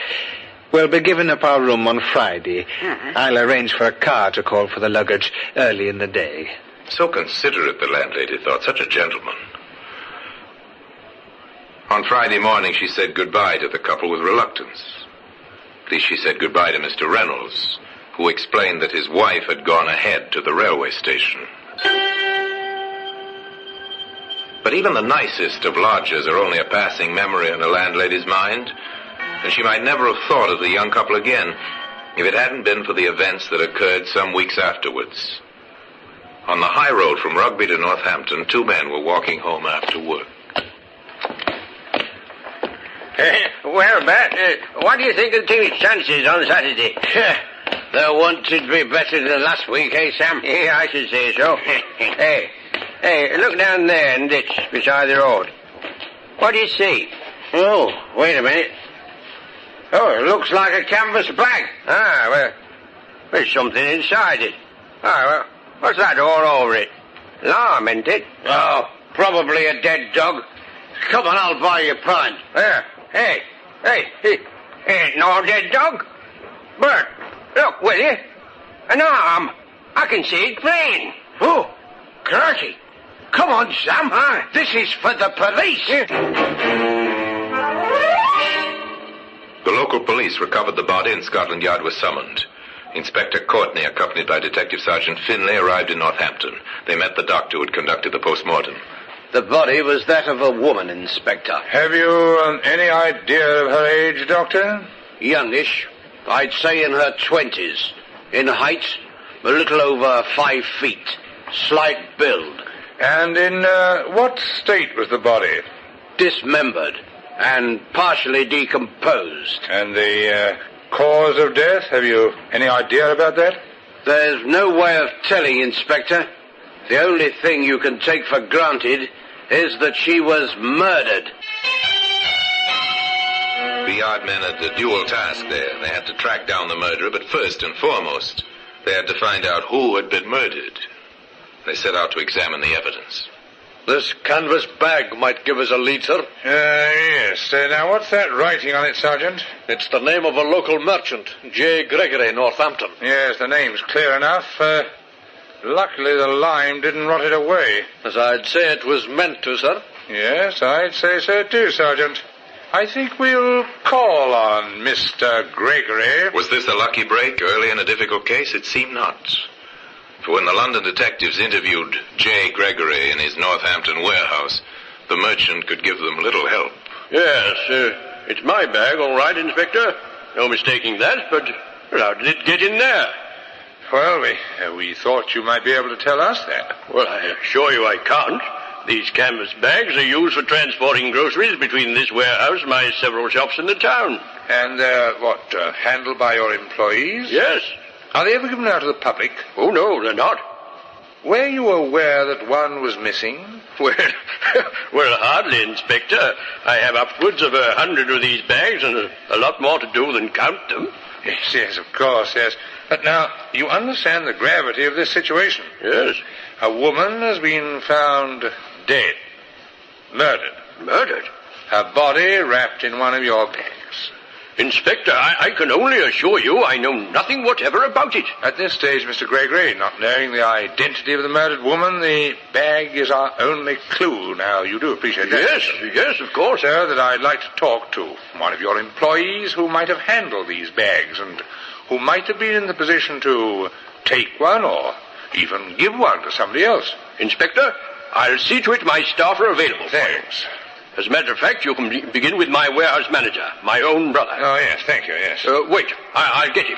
We'll be giving up our room on Friday. I'll arrange for a car to call for the luggage early in the day. So considerate, the landlady thought. Such a gentleman. On Friday morning, she said goodbye to the couple with reluctance. At least she said goodbye to Mr. Reynolds, who explained that his wife had gone ahead to the railway station. But even the nicest of lodgers are only a passing memory in a landlady's mind, and she might never have thought of the young couple again if it hadn't been for the events that occurred some weeks afterwards. On the high road from Rugby to Northampton, two men were walking home after work. Well, Bat, what do you think of the team's chances on Saturday? They'll want to be better than last week, eh, Sam? Yeah, I should say so. Hey, look down there in the ditch beside the road. What do you see? Oh, wait a minute. Oh, it looks like a canvas bag. Well, there's something inside it. Well, what's that all over it? Lime, isn't it? Oh, probably a dead dog. Come on, I'll buy you a pint. Hey, ain't no dead dog. Bert, look, will you? An arm. I can see it plain. Oh, crikey. Come on, Sam. This is for the police. The local police recovered the body and Scotland Yard was summoned. Inspector Courtney, accompanied by Detective Sergeant Finlay, arrived in Northampton. They met the doctor who had conducted the post-mortem. The body was that of a woman, Inspector. Have you any idea of her age, Doctor? Youngish. I'd say in her 20s. In height, a little over 5 feet. Slight build. And in what state was the body? Dismembered and partially decomposed. And the cause of death? Have you any idea about that? There's no way of telling, Inspector. The only thing you can take for granted is that she was murdered. The yard men had a dual task there. They had to track down the murderer, but first and foremost, they had to find out who had been murdered. They set out to examine the evidence. This canvas bag might give us a lead, sir. Yes. Now, what's that writing on it, Sergeant? It's the name of a local merchant, J. Gregory, Northampton. Yes, the name's clear enough. Luckily, the lime didn't rot it away. As I'd say it was meant to, sir. Yes, I'd say so too, Sergeant. I think we'll call on Mr. Gregory. Was this a lucky break early in a difficult case? It seemed not. For when the London detectives interviewed J. Gregory in his Northampton warehouse, the merchant could give them little help. Yes, it's my bag, all right, Inspector. No mistaking that, but how did it get in there? Well, we thought you might be able to tell us that. Well, I assure you I can't. These canvas bags are used for transporting groceries between this warehouse and my several shops in the town. And they're, handled by your employees? Yes. Are they ever given out to the public? Oh, no, they're not. Were you aware that one was missing? Well, hardly, Inspector. I have upwards of 100 of these bags and a lot more to do than count them. Yes, of course, yes. But now, you understand the gravity of this situation? Yes. A woman has been found dead. Murdered. Murdered? Her body wrapped in one of your bags. Inspector, I can only assure you I know nothing whatever about it. At this stage, Mr. Gregory, not knowing the identity of the murdered woman, the bag is our only clue. Now, you do appreciate that? Yes, of course. Sir, that I'd like to talk to one of your employees who might have handled these bags and who might have been in the position to take one or even give one to somebody else. Inspector, I'll see to it my staff are available. Thanks. As a matter of fact, you can begin with my warehouse manager, my own brother. Oh, yes, thank you, yes. Wait, I'll get him.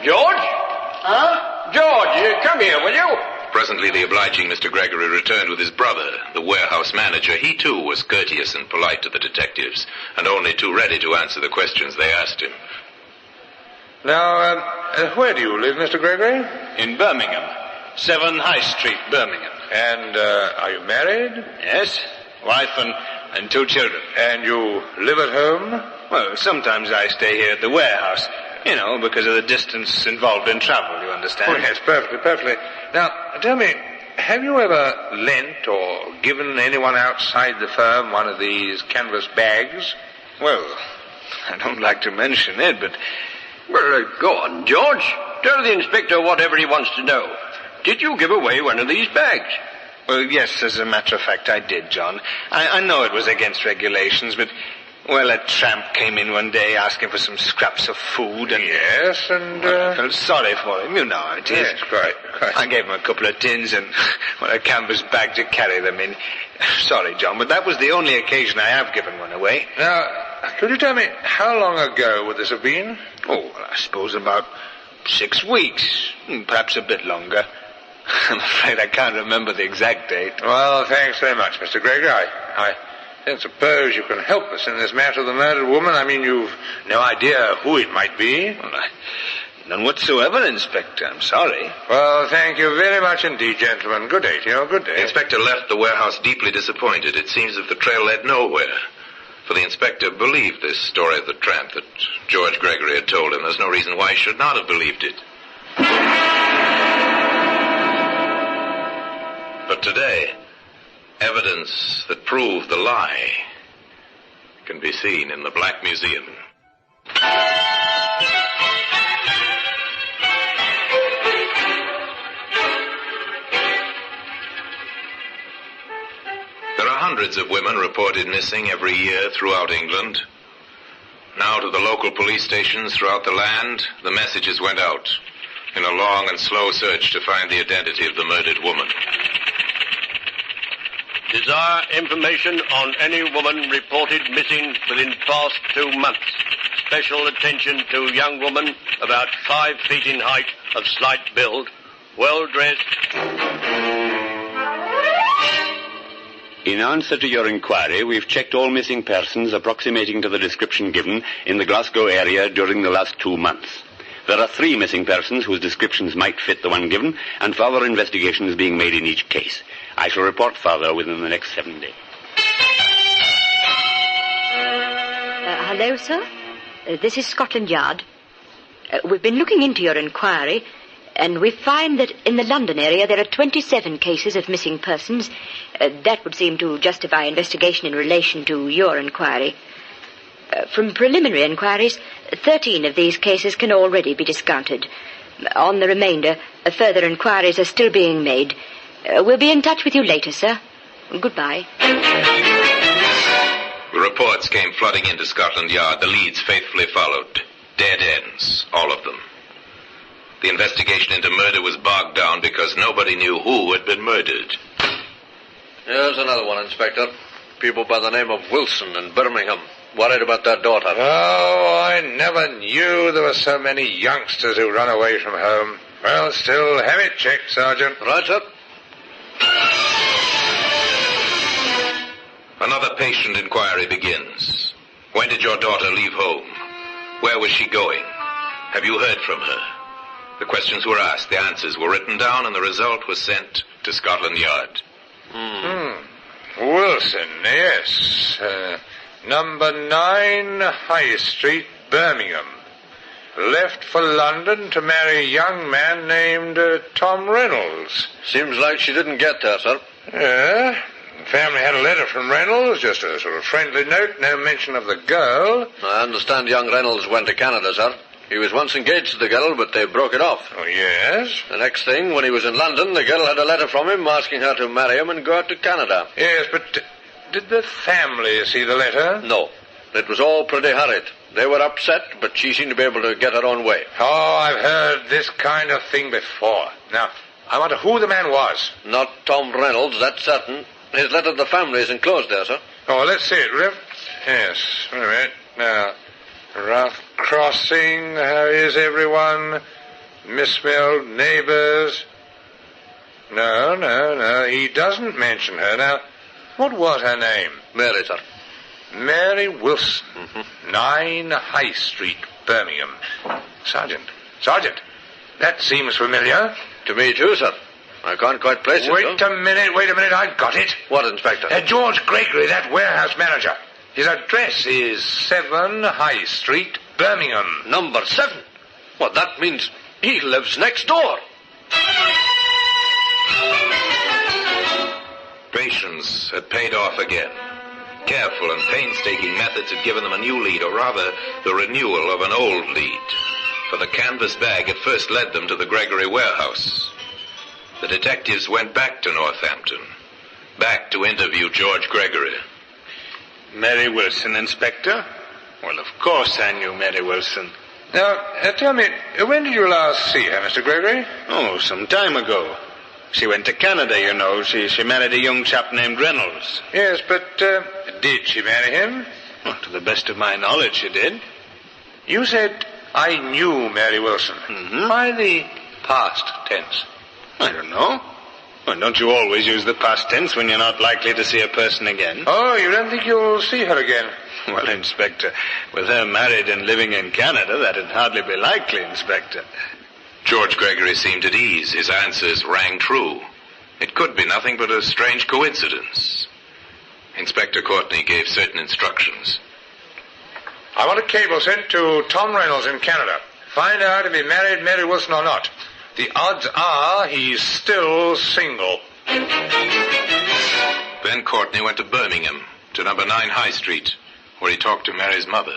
George? Huh? George, come here, will you? Presently, the obliging Mr. Gregory returned with his brother, the warehouse manager. He, too, was courteous and polite to the detectives, and only too ready to answer the questions they asked him. Now, where do you live, Mr. Gregory? In Birmingham. 7 High Street, Birmingham. And, are you married? Yes. wife and 2 children. And you live at home? Well, sometimes I stay here at the warehouse. You know, because of the distance involved in travel, you understand? Oh, yes, perfectly. Now, tell me, have you ever lent or given anyone outside the firm one of these canvas bags? Well, I don't like to mention it, but... Well, go on, George. Tell the inspector whatever he wants to know. Did you give away one of these bags? Well, yes, as a matter of fact, I did, John. I know it was against regulations, but... Well, a tramp came in one day asking for some scraps of food and... Yes, and... Well, I felt sorry for him. You know how it is. Yes, quite. I gave him a couple of tins and, well, a canvas bag to carry them in. Sorry, John, but that was the only occasion I have given one away. Now, could you tell me how long ago would this have been? Oh, well, I suppose about 6 weeks. Perhaps a bit longer. I'm afraid I can't remember the exact date. Well, thanks very much, Mr. Gregory. I don't suppose you can help us in this matter of the murdered woman. I mean, you've no idea who it might be. Well, none whatsoever, Inspector. I'm sorry. Well, thank you very much indeed, gentlemen. Good day to you. Good day. The inspector left the warehouse deeply disappointed. It seems that the trail led nowhere. For the inspector believed this story of the tramp that George Gregory had told him. There's no reason why he should not have believed it. But today, evidence that proved the lie can be seen in the Black Museum. There are hundreds of women reported missing every year throughout England. Now to the local police stations throughout the land, the messages went out in a long and slow search to find the identity of the murdered woman. Desire information on any woman reported missing within past 2 months. Special attention to young woman about 5 feet in height, of slight build, well dressed. In answer to your inquiry, we've checked all missing persons approximating to the description given in the Glasgow area during the last 2 months. There are 3 missing persons whose descriptions might fit the one given, and further investigation is being made in each case. I shall report further within the next 7 days. Hello, sir. This is Scotland Yard. We've been looking into your inquiry, and we find that in the London area there are 27 cases of missing persons. That would seem to justify investigation in relation to your inquiry. From preliminary inquiries, 13 of these cases can already be discounted. On the remainder, further inquiries are still being made. We'll be in touch with you later, sir. Goodbye. The reports came flooding into Scotland Yard. The leads faithfully followed. Dead ends, all of them. The investigation into murder was bogged down because nobody knew who had been murdered. Here's another one, Inspector. People by the name of Wilson in Birmingham. Worried about their daughter. Oh, I never knew there were so many youngsters who run away from home. Well, still, have it checked, Sergeant. Right, sir. Another patient inquiry begins. When did your daughter leave home? Where was she going? Have you heard from her? The questions were asked, the answers were written down, and the result was sent to Scotland Yard. Wilson, yes. Number 9 High Street, Birmingham. Left for London to marry a young man named Tom Reynolds. Seems like she didn't get there, sir. Yeah. The family had a letter from Reynolds, just a sort of friendly note, no mention of the girl. I understand young Reynolds went to Canada, sir. He was once engaged to the girl, but they broke it off. Oh, yes? The next thing, when he was in London, the girl had a letter from him asking her to marry him and go out to Canada. Yes, but did the family see the letter? No. It was all pretty hurried. They were upset, but she seemed to be able to get her own way. Oh, I've heard this kind of thing before. Now, I wonder who the man was. Not Tom Reynolds, that's certain. His letter to the family is enclosed there, sir. Oh, let's see it, Rev. Yes, wait a minute. Now, rough crossing, how is everyone? Misspelled neighbors. No, he doesn't mention her. Now, what was her name? Mary, sir. Mary Wilson, 9 High Street, Birmingham. Sergeant, that seems familiar. To me too, sir. I can't quite place it, Wait a minute, I've got it. What, Inspector? George Gregory, that warehouse manager. His address is 7 High Street, Birmingham. Number 7? Well, that means he lives next door. Patience had paid off again. Careful and painstaking methods had given them a new lead, or rather, the renewal of an old lead. For the canvas bag had first led them to the Gregory warehouse. The detectives went back to Northampton, back to interview George Gregory. Mary Wilson, Inspector? Well, of course I knew Mary Wilson. Now, tell me, when did you last see her, Mr. Gregory? Oh, some time ago. She went to Canada, you know. She married a young chap named Reynolds. Yes, but did she marry him? Well, to the best of my knowledge, she did. You said, I knew Mary Wilson. Mm-hmm. Why the past tense? I don't know. Well, don't you always use the past tense when you're not likely to see a person again? Oh, you don't think you'll see her again? Well, Inspector, with her married and living in Canada, that'd hardly be likely, Inspector. George Gregory seemed at ease. His answers rang true. It could be nothing but a strange coincidence. Inspector Courtney gave certain instructions. I want a cable sent to Tom Reynolds in Canada. Find out if he married Mary Wilson or not. The odds are he's still single. Then Courtney went to Birmingham, to number 9 High Street, where he talked to Mary's mother.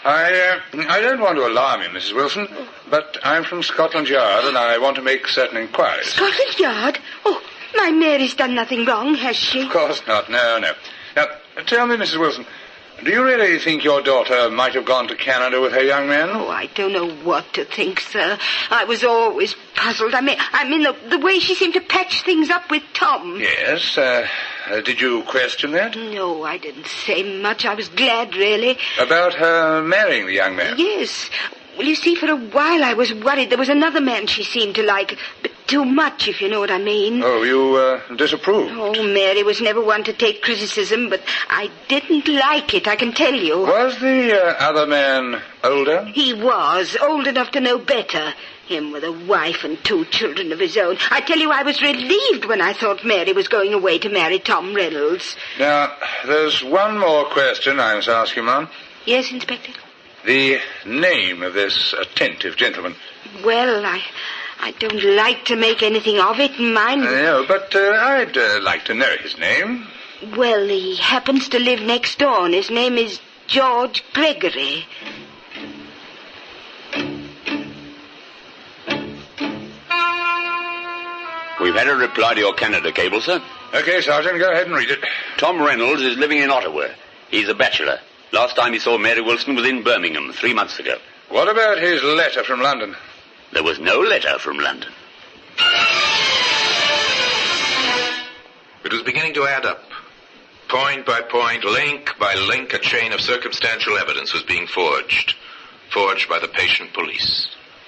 I don't want to alarm you, Mrs. Wilson, but I'm from Scotland Yard and I want to make certain inquiries. Scotland Yard? Oh, my Mary's done nothing wrong, has she? Of course not, no. Now, tell me, Mrs. Wilson, do you really think your daughter might have gone to Canada with her young man? Oh, I don't know what to think, sir. I was always puzzled. I mean the way she seemed to patch things up with Tom. Yes, did you question that? No, I didn't say much. I was glad, really. About her marrying the young man? Yes. Well, you see, for a while I was worried there was another man she seemed to like, but too much, if you know what I mean. Oh, you disapproved? Oh, Mary was never one to take criticism, but I didn't like it, I can tell you. Was the other man older? He was, old enough to know better. Him with a wife and 2 children of his own. I tell you, I was relieved when I thought Mary was going away to marry Tom Reynolds. Now, there's one more question I must ask you, Ma'am. Yes, Inspector? The name of this attentive gentleman. Well, I don't like to make anything of it, mind. No, but I'd like to know his name. Well, he happens to live next door, and his name is George Gregory. We've had a reply to your Canada cable, sir. Okay, Sergeant, go ahead and read it. Tom Reynolds is living in Ottawa. He's a bachelor. Last time he saw Mary Wilson was in Birmingham 3 months ago. What about his letter from London? There was no letter from London. It was beginning to add up. Point by point, link by link, a chain of circumstantial evidence was being forged. Forged by the patient police.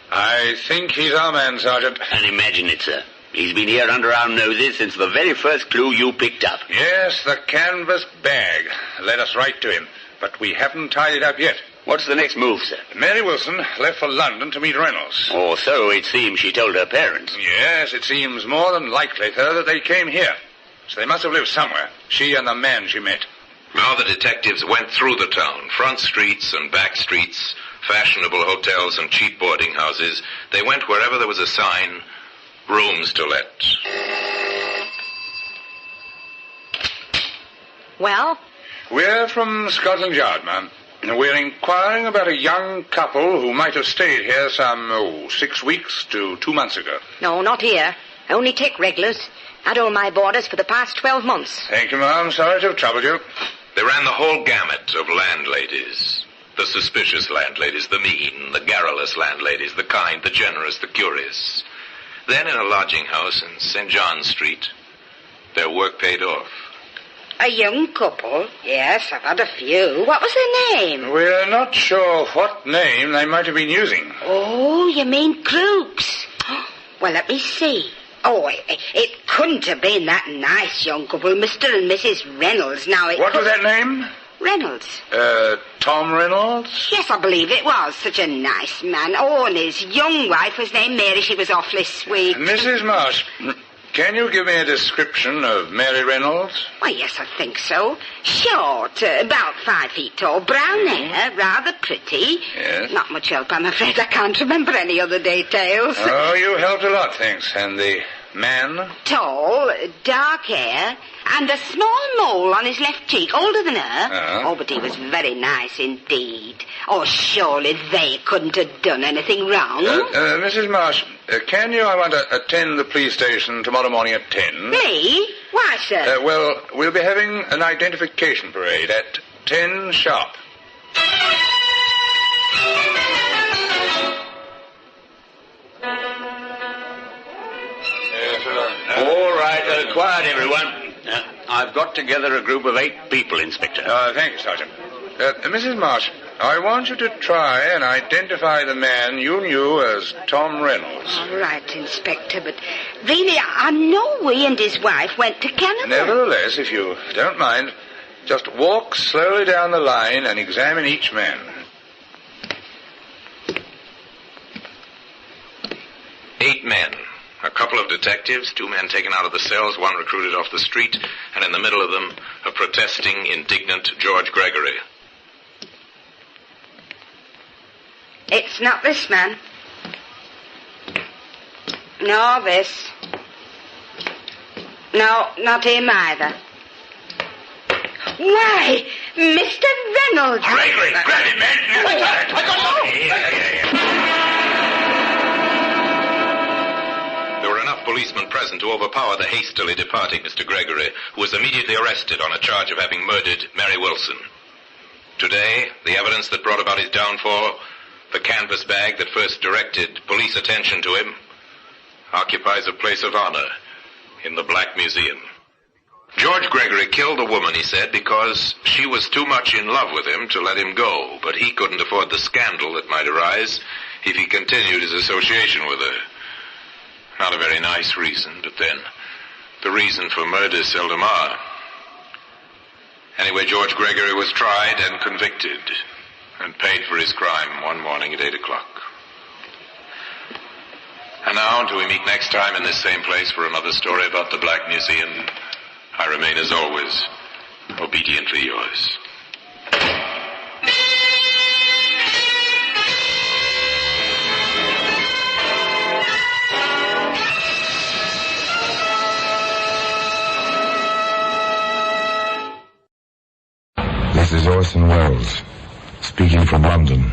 I think he's our man, Sergeant. And imagine it, sir. He's been here under our noses since the very first clue you picked up. Yes, the canvas bag. Led us right to him. But we haven't tied it up yet. What's the next move, sir? Mary Wilson left for London to meet Reynolds. Or so it seems she told her parents. Yes, it seems more than likely, sir, that they came here. So they must have lived somewhere, she and the man she met. Now the detectives went through the town, front streets and back streets, fashionable hotels and cheap boarding houses. They went wherever there was a sign, rooms to let. Well? We're from Scotland Yard, ma'am. We're inquiring about a young couple who might have stayed here some, 6 weeks to 2 months ago. No, not here. Only take regulars. Had all my boarders for the past 12 months. Thank you, ma'am. Sorry to have troubled you. They ran the whole gamut of landladies. The suspicious landladies, the mean, the garrulous landladies, the kind, the generous, the curious. Then in a lodging house in St. John's Street, their work paid off. A young couple? Yes, I've had a few. What was their name? We're not sure what name they might have been using. Oh, you mean Crooks? Well, let me see. Oh, it couldn't have been that nice young couple, Mr. and Mrs. Reynolds. Now, What was that name? Reynolds. Tom Reynolds? Yes, I believe it was. Such a nice man. Oh, and his young wife was named Mary. She was awfully sweet. Mrs. Marsh, can you give me a description of Mary Reynolds? Why, yes, I think so. Short, about 5 feet tall, brown hair, rather pretty. Yes. Not much help, I'm afraid. I can't remember any other details. Oh, you helped a lot, thanks. And the man? Tall, dark hair, and a small mole on his left cheek, older than her. Uh-huh. Oh, but he was very nice indeed. Oh, surely they couldn't have done anything wrong. Mrs. Marsh, can you, I want to attend the police station tomorrow morning at 10? Me? Why, sir? Well, we'll be having an identification parade at 10 sharp. All right, quiet, everyone. I've got together a group of 8 people, Inspector. Thank you, Sergeant. Mrs. Marsh, I want you to try and identify the man you knew as Tom Reynolds. All right, Inspector, but really, I know he and his wife went to Canada. Nevertheless, if you don't mind, just walk slowly down the line and examine each man. Eight men. A couple of detectives, 2 men taken out of the cells, 1 recruited off the street, and in the middle of them, a protesting, indignant George Gregory. It's not this man. Nor this. No, not him either. Why, Mr. Reynolds! Gregory, grab him, man! I got There were enough policemen present to overpower the hastily departing Mr. Gregory, who was immediately arrested on a charge of having murdered Mary Wilson. Today, the evidence that brought about his downfall, the canvas bag that first directed police attention to him, occupies a place of honor in the Black Museum. George Gregory killed a woman, he said, because she was too much in love with him to let him go, but he couldn't afford the scandal that might arise if he continued his association with her. Not a very nice reason, but then, the reason for murder seldom are. Anyway, George Gregory was tried and convicted, and paid for his crime one morning at 8 o'clock. And now, until we meet next time in this same place for another story about the Black Museum, I remain, as always, obediently yours. This is Orson Welles, speaking from London.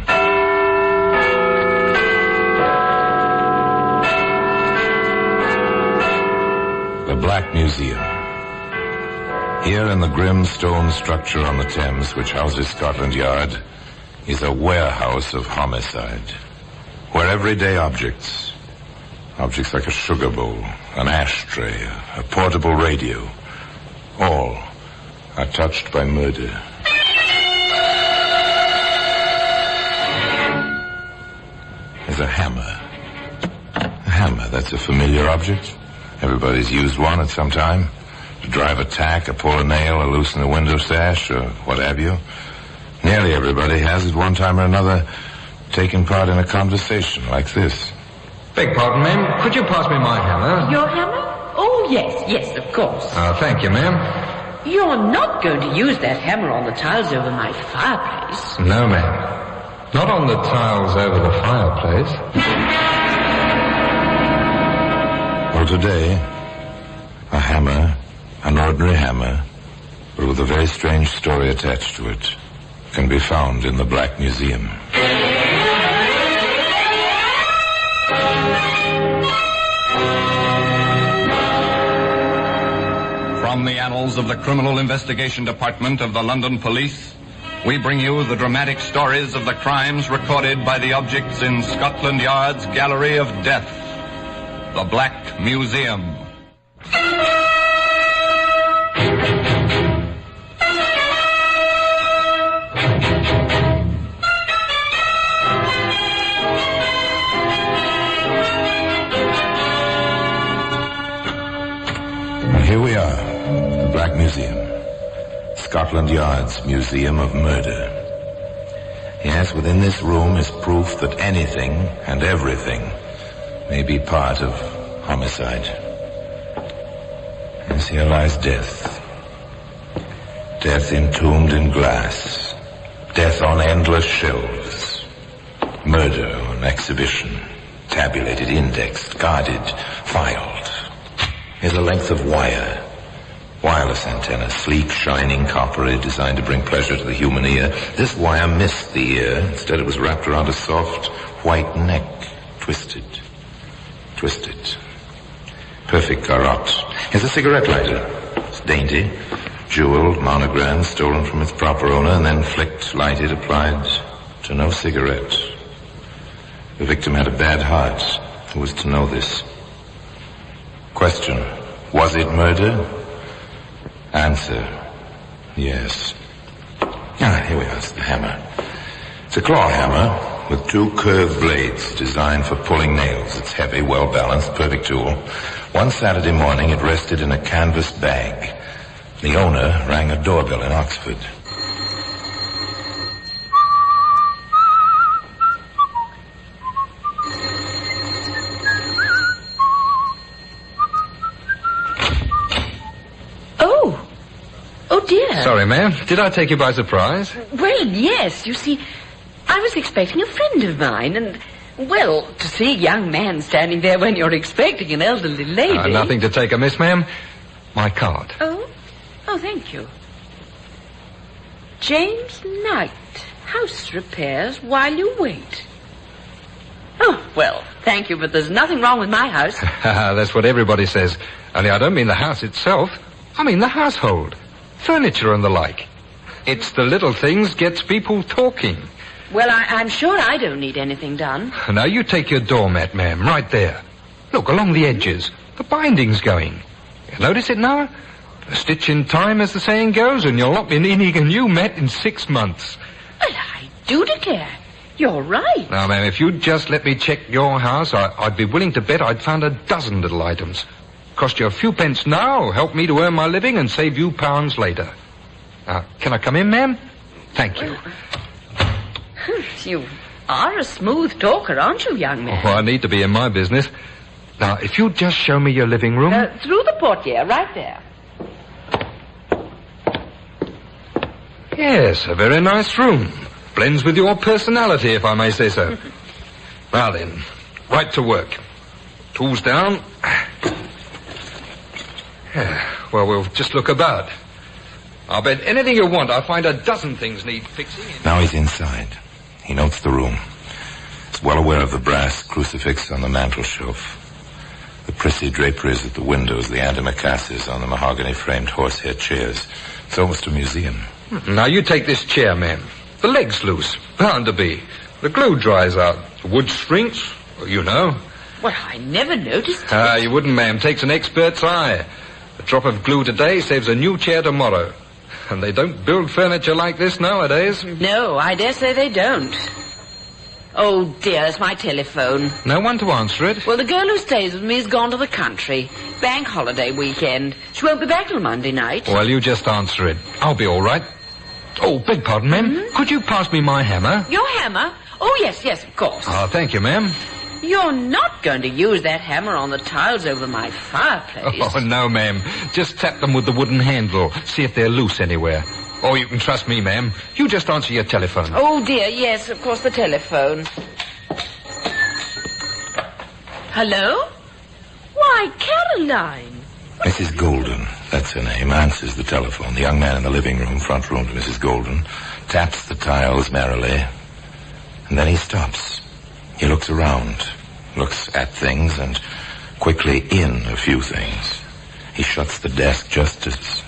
The Black Museum. Here in the grim stone structure on the Thames, which houses Scotland Yard, is a warehouse of homicide, where everyday objects like a sugar bowl, an ashtray, a portable radio, all are touched by murder. There's a hammer. A hammer, that's a familiar object. Everybody's used one at some time. To drive a tack, or pull a nail, or loosen a window sash, or what have you. Nearly everybody has, at one time or another, taken part in a conversation like this. Beg pardon, ma'am. Could you pass me my hammer? Your hammer? Oh, yes, of course. Thank you, ma'am. You're not going to use that hammer on the tiles over my fireplace. No, ma'am. Not on the tiles over the fireplace. Well, today, a hammer, an ordinary hammer, but with a very strange story attached to it, can be found in the Black Museum. From the annals of the Criminal Investigation Department of the London Police, we bring you the dramatic stories of the crimes recorded by the objects in Scotland Yard's Gallery of Death, the Black Museum. And here we are, the Black Museum. Scotland Yard's Museum of Murder. Yes, within this room is proof that anything and everything may be part of homicide. Yes, here lies death. Death entombed in glass. Death on endless shelves. Murder on exhibition. Tabulated, indexed, guarded, filed. Here's a length of wire. Wireless antenna, sleek, shining, coppery, designed to bring pleasure to the human ear. This wire missed the ear. Instead, it was wrapped around a soft, white neck. Twisted. Perfect garrote. Here's a cigarette lighter. It's dainty, jeweled, monogrammed, stolen from its proper owner, and then flicked, lighted, applied to no cigarette. The victim had a bad heart. Who was to know this? Question. Was it murder? Answer. Yes. Here we are. It's the hammer. It's a claw hammer with two curved blades designed for pulling nails. It's heavy, well balanced, perfect tool. One Saturday morning it rested in a canvas bag. The owner rang a doorbell in Oxford. Oh, dear. Sorry, ma'am. Did I take you by surprise? Well, yes. You see, I was expecting a friend of mine, and, well, to see a young man standing there when you're expecting an elderly lady... Nothing to take amiss, ma'am. My card. Oh, thank you. James Knight, house repairs while you wait. Oh, well, thank you, but there's nothing wrong with my house. That's what everybody says. Only I don't mean the house itself. I mean the household. Furniture and the like. It's the little things gets people talking. Well, I'm sure I don't need anything done. Now, you take your doormat, ma'am, right there. Look, along the edges. The binding's going. You notice it now? A stitch in time, as the saying goes, and you'll not be needing a new mat in 6 months. Well, I do declare. You're right. Now, ma'am, if you'd just let me check your house, I'd be willing to bet I'd found a dozen little items. Cost you a few pence now, help me to earn my living and save you pounds later. Now, can I come in, ma'am? Thank you. You are a smooth talker, aren't you, young man? Oh, I need to be in my business. Now, if you'd just show me your living room... Through the portiere, right there. Yes, a very nice room. Blends with your personality, if I may say so. Now then, right to work. Tools down. Well, we'll just look about. I'll bet anything you want, I'll find a dozen things need fixing. Now he's inside. He notes the room. He's well aware of the brass crucifix on the mantel shelf, the prissy draperies at the windows, the antimacassars on the mahogany-framed horsehair chairs. It's almost a museum. Now, you take this chair, ma'am. The leg's loose. Bound to be. The glue dries out. The wood shrinks. Well, you know. Well, I never noticed it. You wouldn't, ma'am. Takes an expert's eye. A drop of glue today saves a new chair tomorrow. And they don't build furniture like this nowadays. No, I dare say they don't. Oh, dear, it's my telephone. No one to answer it? Well, the girl who stays with me has gone to the country. Bank holiday weekend. She won't be back till Monday night. Well, you just answer it. I'll be all right. Oh, beg pardon, ma'am. Mm-hmm. Could you pass me my hammer? Your hammer? Oh, yes, of course. Oh, thank you, ma'am. You're not going to use that hammer on the tiles over my fireplace. Oh, no, ma'am. Just tap them with the wooden handle. See if they're loose anywhere. Oh, you can trust me, ma'am. You just answer your telephone. Oh, dear, yes, of course, the telephone. Hello? Why, Caroline. Mrs. Golden, that's her name, answers the telephone. The young man in the living room, front room to Mrs. Golden, taps the tiles merrily, and then he stops. He looks around, looks at things, and quickly in a few things. He shuts the desk just as...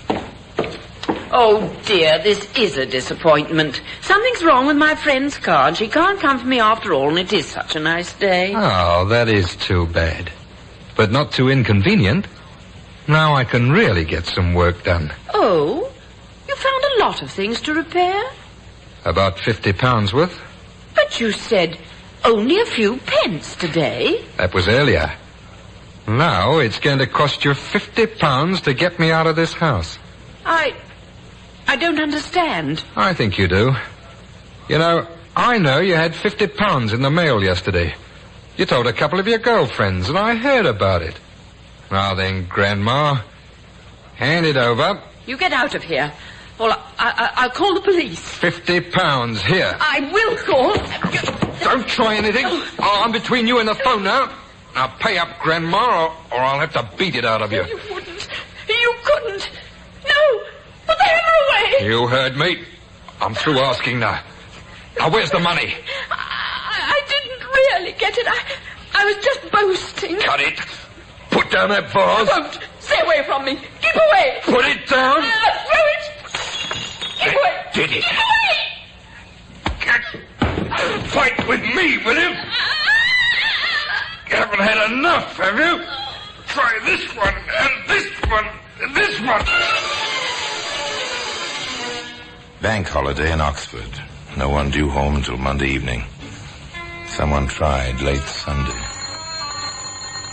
Oh, dear, this is a disappointment. Something's wrong with my friend's car, and she can't come for me after all, and it is such a nice day. Oh, that is too bad. But not too inconvenient. Now I can really get some work done. Oh? You found a lot of things to repair? About £50 worth. But you said only a few pence today. That was earlier. Now it's going to cost you £50 to get me out of this house. I don't understand. I think you do. You know, I know you had £50 in the mail yesterday. You told a couple of your girlfriends, and I heard about it. Now then, Grandma, hand it over. You get out of here. Well, I'll call the police. £50, here. I will call. Don't try anything. I'm between you and the phone now. Now pay up, Grandma, or I'll have to beat it out of you. You wouldn't. You couldn't. No. Put the hammer away. You heard me. I'm through asking now. Now, where's the money? I didn't really get it. I was just boasting. Cut it. Put down that vase. Don't. Stay away from me. Keep away. Put it down. Throw it. Keep away. Did it. Keep away. Fight with me, will you? You haven't had enough, have you? Try this one, and this one, and this one. Bank holiday in Oxford. No one due home until Monday evening. Someone tried late Sunday.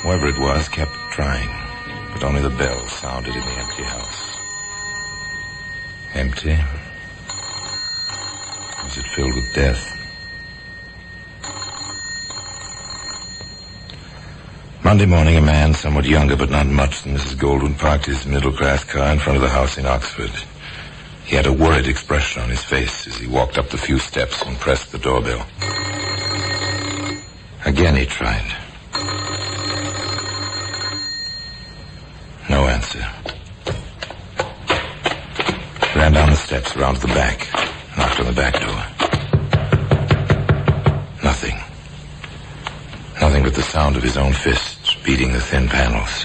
Whoever it was kept trying, but only the bell sounded in the empty house. Empty? Was it filled with death? Monday morning, a man somewhat younger but not much than Mrs. Goldwyn parked his middle-class car in front of the house in Oxford. He had a worried expression on his face as he walked up the few steps and pressed the doorbell. Again he tried. No answer. Ran down the steps, around to the back, knocked on the back door. Nothing. Nothing but the sound of his own fists beating the thin panels.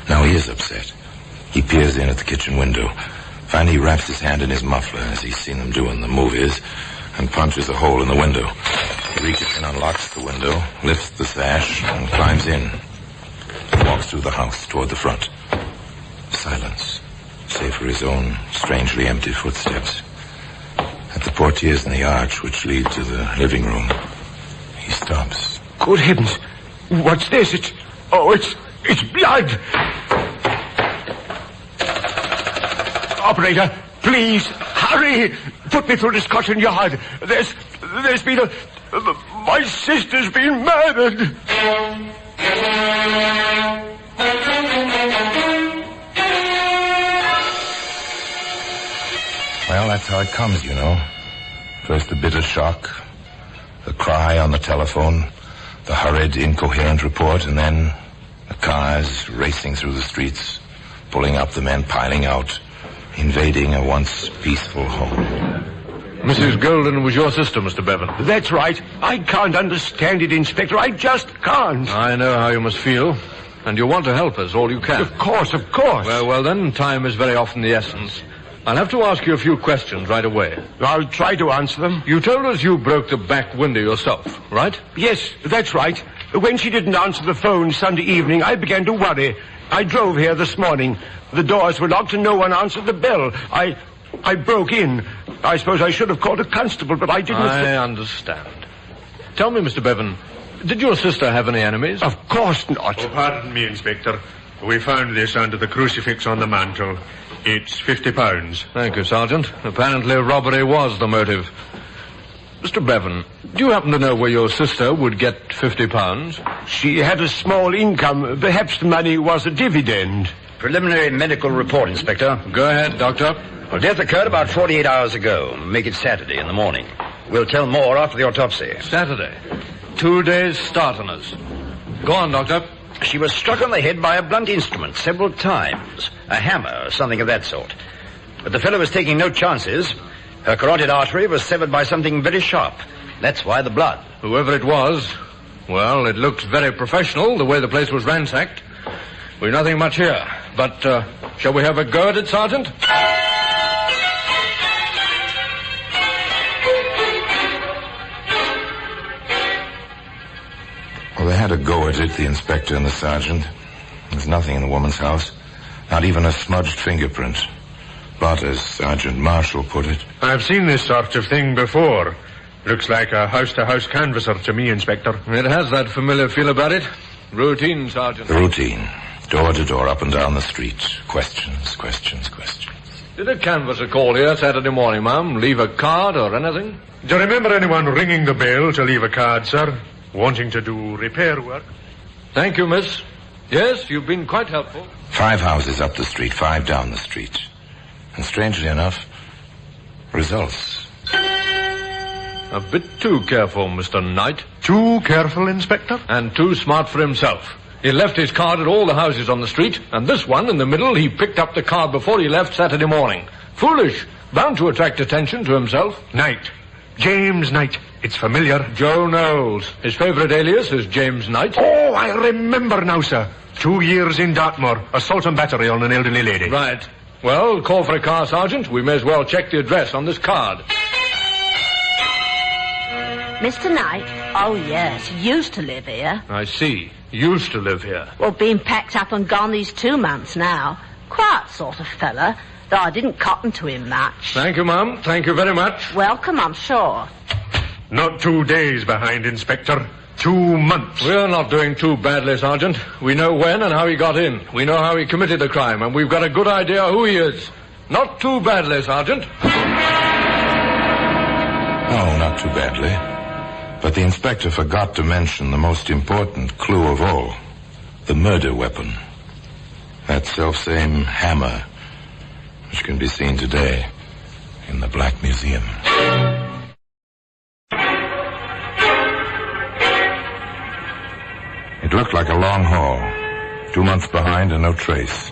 Now he is upset. He peers in at the kitchen window. Finally, he wraps his hand in his muffler, as he's seen them do in the movies, and punches a hole in the window. He reaches in, unlocks the window, lifts the sash, and climbs in. He walks through the house toward the front. Silence, save for his own strangely empty footsteps. At the portieres in the arch which lead to the living room, he stops. Good heavens! What's this? It's blood! Operator, please, hurry! Put me through to Scotland Yard. There's been my sister's been murdered! Well, that's how it comes, you know. First the bitter shock, the cry on the telephone, the hurried, incoherent report, and then the cars racing through the streets, pulling up, the men piling out, invading a once peaceful home. Mrs. Golden was your sister, Mr. Bevan. That's right. I can't understand it, Inspector. I just can't. I know how you must feel, and you want to help us all you can. Of course, of course. Well, then, time is very often the essence. I'll have to ask you a few questions right away. I'll try to answer them. You told us you broke the back window yourself, right? Yes, that's right. When she didn't answer the phone Sunday evening, I began to worry. I drove here this morning. The doors were locked and no one answered the bell. I broke in. I suppose I should have called a constable, but I didn't... I understand. Tell me, Mr. Bevan, did your sister have any enemies? Of course not. Oh, pardon me, Inspector. We found this under the crucifix on the mantel. It's £50. Thank you, Sergeant. Apparently robbery was the motive. Mr. Bevan, do you happen to know where your sister would get £50? She had a small income. Perhaps the money was a dividend. Preliminary medical report, Inspector. Go ahead, Doctor. Well, death occurred about 48 hours ago. Make it Saturday in the morning. We'll tell more after the autopsy. Saturday. 2 days start on us. Go on, Doctor. She was struck on the head by a blunt instrument several times. A hammer or something of that sort. But the fellow was taking no chances. Her carotid artery was severed by something very sharp. That's why the blood. Whoever it was, well, it looks very professional, the way the place was ransacked. We've nothing much here. But, shall we have a go at it, Sergeant? Well, they had a go at it, the inspector and the sergeant. There's nothing in the woman's house. Not even a smudged fingerprint. But, as Sergeant Marshall put it... I've seen this sort of thing before. Looks like a house-to-house canvasser to me, Inspector. It has that familiar feel about it. Routine, Sergeant. Routine. Door to door, up and down the street. Questions. Did a canvasser call here Saturday morning, ma'am? Leave a card or anything? Do you remember anyone ringing the bell to leave a card, sir? Wanting to do repair work? Thank you, miss. Yes, you've been quite helpful. 5 houses up the street, 5 down the street. And strangely enough, results. A bit too careful, Mr. Knight. Too careful, Inspector? And too smart for himself. He left his card at all the houses on the street, and this one in the middle, he picked up the card before he left Saturday morning. Foolish. Bound to attract attention to himself. Knight. James Knight. It's familiar. Joe Knowles. His favorite alias is James Knight. Oh, I remember now, sir. 2 years in Dartmoor. Assault and battery on an elderly lady. Right. Well, call for a car, Sergeant. We may as well check the address on this card. Mr. Knight? Oh, yes. He used to live here. I see. Used to live here. Well, been packed up and gone these 2 months now. Quiet sort of fella, though I didn't cotton to him much. Thank you, ma'am. Thank you very much. Welcome, I'm sure. Not 2 days behind, Inspector. 2 months. We're not doing too badly, Sergeant. We know when and how he got in. We know how he committed the crime, and we've got a good idea who he is. Not too badly, Sergeant. No, not too badly. But the inspector forgot to mention the most important clue of all. The murder weapon. That selfsame hammer, which can be seen today in the Black Museum. It looked like a long haul. 2 months behind and no trace.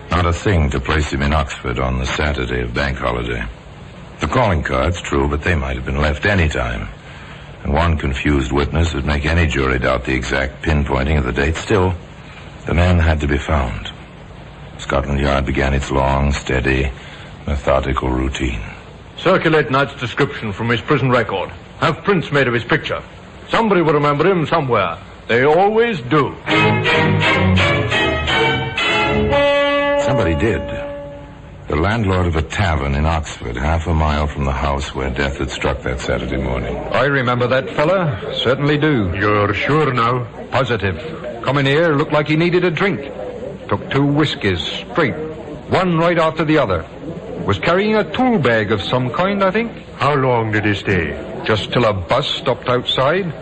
Not a thing to place him in Oxford on the Saturday of bank holiday. The calling cards, true, but they might have been left any time. And one confused witness would make any jury doubt the exact pinpointing of the date. Still, the man had to be found. Scotland Yard began its long, steady, methodical routine. Circulate Knight's description from his prison record. Have prints made of his picture. Somebody will remember him somewhere. They always do. Somebody did. The landlord of a tavern in Oxford, half a mile from the house where death had struck that Saturday morning. I remember that fella. Certainly do. You're sure now? Positive. Come in here, looked like he needed a drink. Took 2 whiskies, straight. One right after the other. Was carrying a tool bag of some kind, I think. How long did he stay? Just till a bus stopped outside.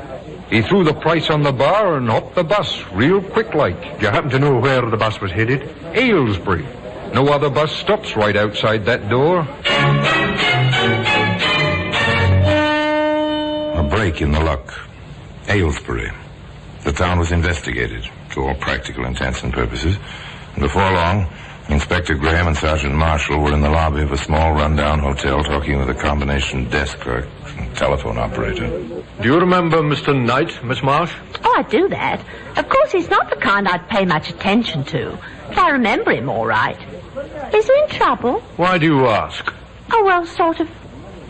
He threw the price on the bar and hopped the bus, real quick like. Do you happen to know where the bus was headed? Aylesbury. No other bus stops right outside that door. A break in the luck. Aylesbury. The town was investigated, to all practical intents and purposes. And before long, Inspector Graham and Sergeant Marshall were in the lobby of a small rundown hotel talking with a combination desk clerk and telephone operator. Do you remember Mr. Knight, Miss Marsh? Oh, I do that. Of course, he's not the kind I'd pay much attention to. But I remember him all right. Is he in trouble? Why do you ask? Oh, well, sort of.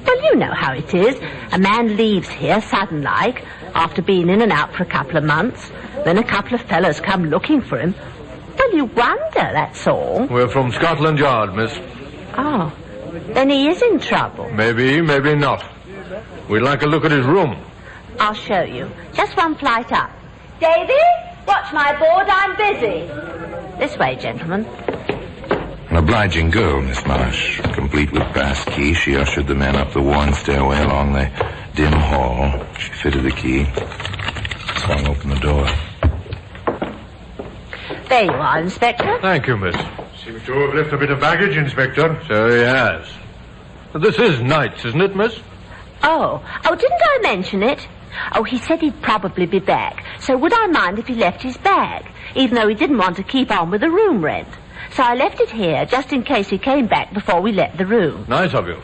Well, you know how it is. A man leaves here sudden-like, after being in and out for a couple of months. Then a couple of fellows come looking for him. Well, you wonder, that's all. We're from Scotland Yard, miss. Oh, then he is in trouble. Maybe, maybe not. We'd like a look at his room. I'll show you. Just one flight up. Davy, watch my board, I'm busy. This way, gentlemen. An obliging girl, Miss Marsh. Complete with pass key, she ushered the men up the worn stairway along the dim hall. She fitted the key, swung open the door. There you are, Inspector. Thank you, miss. Seems to have left a bit of baggage, Inspector. So he has. This is Knight's, isn't it, miss? Oh, didn't I mention it? Oh, he said he'd probably be back. So would I mind if he left his bag, even though he didn't want to keep on with the room rent? So I left it here, just in case he came back before we let the room. Nice of you.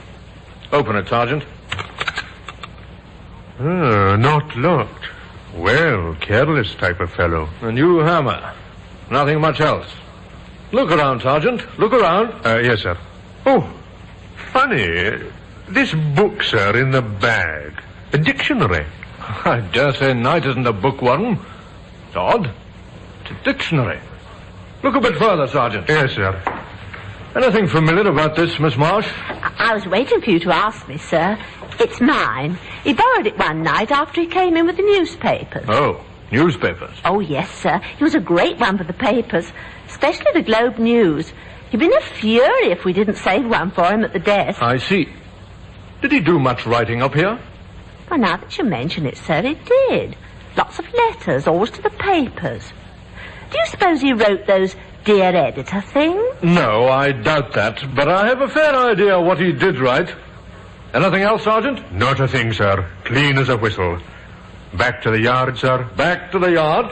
Open it, Sergeant. Not locked. Well, careless type of fellow. A new hammer. Nothing much else. Look around, Sergeant. Look around. Yes, sir. Oh, funny. This book, sir, in the bag. A dictionary. I dare say Knight isn't a bookworm. It's odd. It's a dictionary. Look a bit further, Sergeant. Yes, sir. Anything familiar about this, Miss Marsh? I was waiting for you to ask me, sir. It's mine. He borrowed it one night after he came in with the newspapers. Oh, newspapers? Oh, yes, sir. He was a great one for the papers, especially the Globe News. He'd been a fury if we didn't save one for him at the desk. I see. Did he do much writing up here? Well, now that you mention it, sir, he did. Lots of letters, always to the papers. Do you suppose he wrote those Dear Editor things? No, I doubt that, but I have a fair idea what he did write. Anything else, Sergeant? Not a thing, sir. Clean as a whistle. Back to the yard, sir. Back to the yard.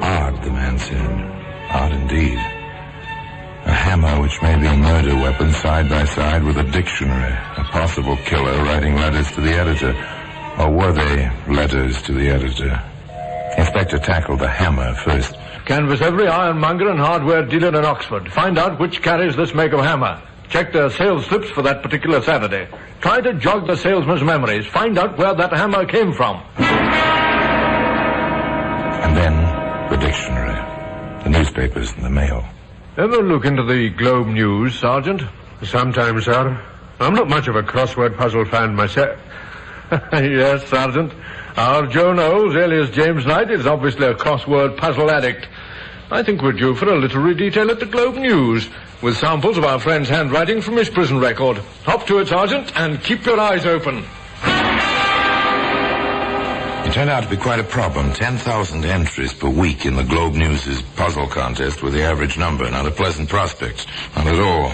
Odd, the man said. Odd indeed. A hammer which may be a murder weapon side by side with a dictionary. A possible killer writing letters to the editor. Or were they letters to the editor? Inspector tackled the hammer first. Canvass every ironmonger and hardware dealer in Oxford. Find out which carries this make of hammer. Check their sales slips for that particular Saturday. Try to jog the salesman's memories. Find out where that hammer came from. And then the dictionary, the newspapers and the mail. Ever look into the Globe News, Sergeant? Sometimes, sir. I'm not much of a crossword puzzle fan myself. Yes, Sergeant. Our Joe Knowles, alias James Knight, is obviously a crossword puzzle addict. I think we're due for a literary detail at the Globe News, with samples of our friend's handwriting from his prison record. Hop to it, Sergeant, and keep your eyes open. It turned out to be quite a problem. 10,000 entries per week in the Globe News' puzzle contest with the average number. Not a pleasant prospect. Not at all.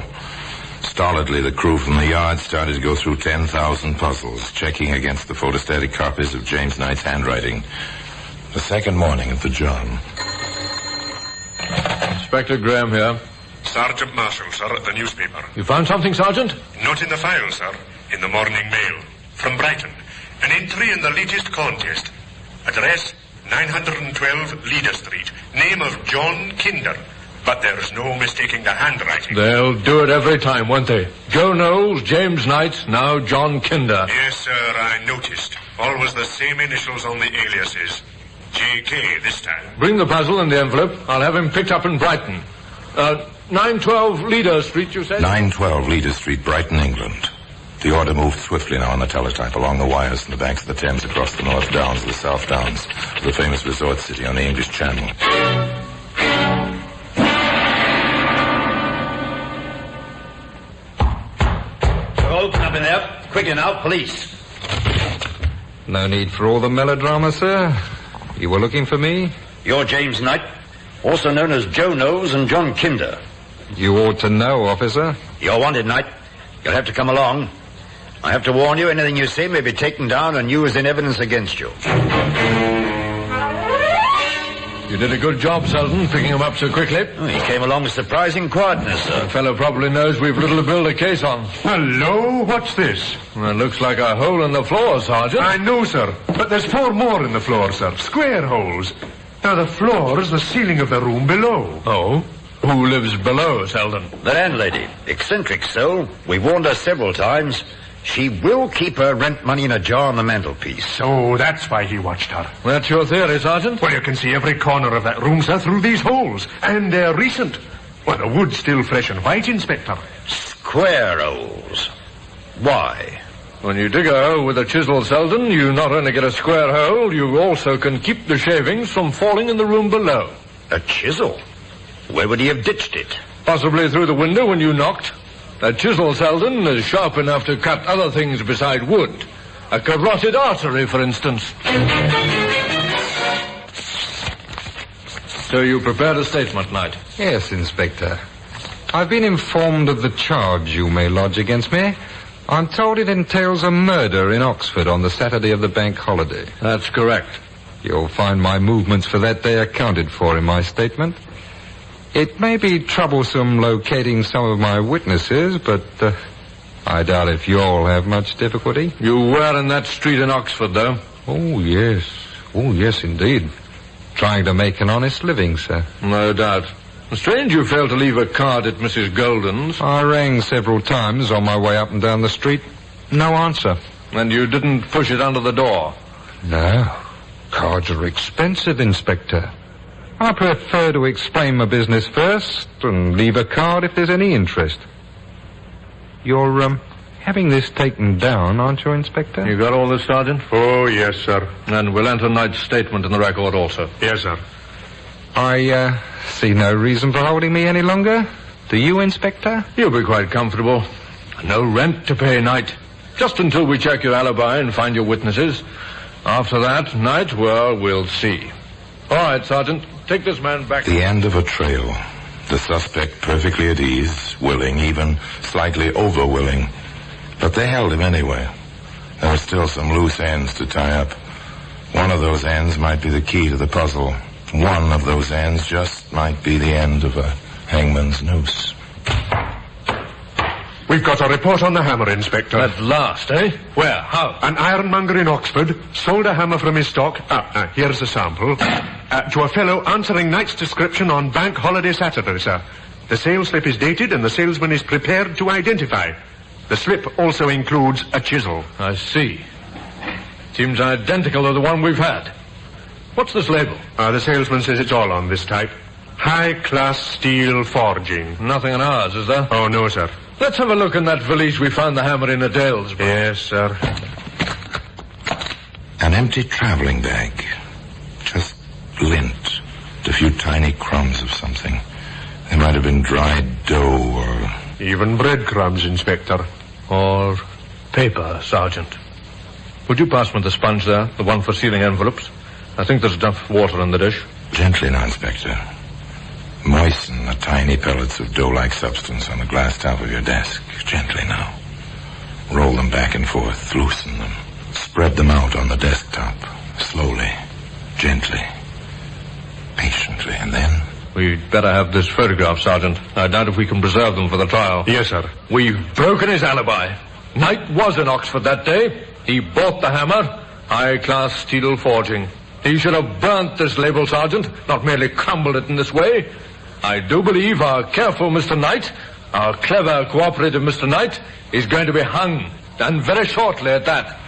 Stolidly, the crew from the yard started to go through 10,000 puzzles, checking against the photostatic copies of James Knight's handwriting. The second morning at the John. Inspector Graham here. Sergeant Marshall, sir, at the newspaper. You found something, Sergeant? Not in the file, sir. In the morning mail. From Brighton. An entry in the latest contest. Address 912 Leader Street. Name of John Kinder. But there's no mistaking the handwriting. They'll do it every time, won't they? Joe Knowles, James Knight, now John Kinder. Yes, sir, I noticed. Always the same initials on the aliases. J.K. this time. Bring the puzzle and the envelope. I'll have him picked up in Brighton. 912 Leader Street, you said? 912 Leader Street, Brighton, England. The order moved swiftly now on the teletype along the wires from the banks of the Thames across the North Downs to the South Downs, the famous resort city on the English Channel. Open up in there. Quickly now, police. No need for all the melodrama, sir. You were looking for me? You're James Knight, also known as Joe Knowles and John Kinder. You ought to know, officer. You're wanted, Knight. You'll have to come along. I have to warn you, anything you say may be taken down and used in evidence against you. You did a good job, Selden, picking him up so quickly. Oh, he came along with surprising quietness, sir. The fellow probably knows we've little to build a case on. Hello, what's this? Well, it looks like a hole in the floor, Sergeant. I know, sir, but there's 4 more in the floor, sir. Square holes. Now, the floor is the ceiling of the room below. Oh? Who lives below, Selden? The landlady. Eccentric soul. We've warned her several times. She will keep her rent money in a jar on the mantelpiece. So that's why he watched her. That's your theory, Sergeant? Well, you can see every corner of that room, sir, through these holes. And they're recent. Well, the wood's still fresh and white, Inspector. Square holes. Why? When you dig a hole with a chisel, Selden, you not only get a square hole, you also can keep the shavings from falling in the room below. A chisel? Where would he have ditched it? Possibly through the window when you knocked. A chisel, Selden, is sharp enough to cut other things beside wood. A carotid artery, for instance. So you prepared a statement, Knight? Yes, Inspector. I've been informed of the charge you may lodge against me. I'm told it entails a murder in Oxford on the Saturday of the bank holiday. That's correct. You'll find my movements for that day accounted for in my statement. It may be troublesome locating some of my witnesses, but I doubt if you'll have much difficulty. You were in that street in Oxford, though? Oh, yes. Oh, yes, indeed. Trying to make an honest living, sir. No doubt. Strange you failed to leave a card at Mrs. Golden's. I rang several times on my way up and down the street. No answer. And you didn't push it under the door? No. Cards are expensive, Inspector. I prefer to explain my business first and leave a card if there's any interest. You're having this taken down, aren't you, Inspector? You got all this, Sergeant? Oh, yes, sir. And we'll enter Knight's statement in the record also. Yes, sir. I see no reason for holding me any longer. Do you, Inspector? You'll be quite comfortable. No rent to pay, Knight. Just until we check your alibi and find your witnesses. After that, Knight, well, we'll see. All right, Sergeant. Take this man back. The end of a trail. The suspect perfectly at ease, willing, even slightly over-willing. But they held him anyway. There were still some loose ends to tie up. One of those ends might be the key to the puzzle. One of those ends just might be the end of a hangman's noose. We've got a report on the hammer, Inspector. At last, eh? Where? How? An ironmonger in Oxford sold a hammer from his stock. Here's a sample. To a fellow answering Knight's description on Bank Holiday Saturday, sir. The sales slip is dated and the salesman is prepared to identify. The slip also includes a chisel. I see. Seems identical to the one we've had. What's this label? The salesman says it's all on this type. High-class steel forging. Nothing on ours, is there? Oh, no, sir. Let's have a look in that valise we found the hammer in at Dale's. Yes, sir. An empty traveling bag. Just lint. A few tiny crumbs of something. They might have been dried dough or... Even breadcrumbs, Inspector. Or paper, Sergeant. Would you pass me the sponge there, the one for sealing envelopes? I think there's enough water in the dish. Gently now, Inspector. Moisten the tiny pellets of dough-like substance on the glass top of your desk. Gently now. Roll them back and forth. Loosen them. Spread them out on the desktop. Slowly. Gently. Patiently. And then... We'd better have this photograph, Sergeant. I doubt if we can preserve them for the trial. Yes, sir. We've broken his alibi. Knight was in Oxford that day. He bought the hammer. High-class steel forging. He should have burnt this label, Sergeant, not merely crumbled it in this way. I do believe our careful Mr. Knight, our clever, cooperative Mr. Knight, is going to be hung, and very shortly at that.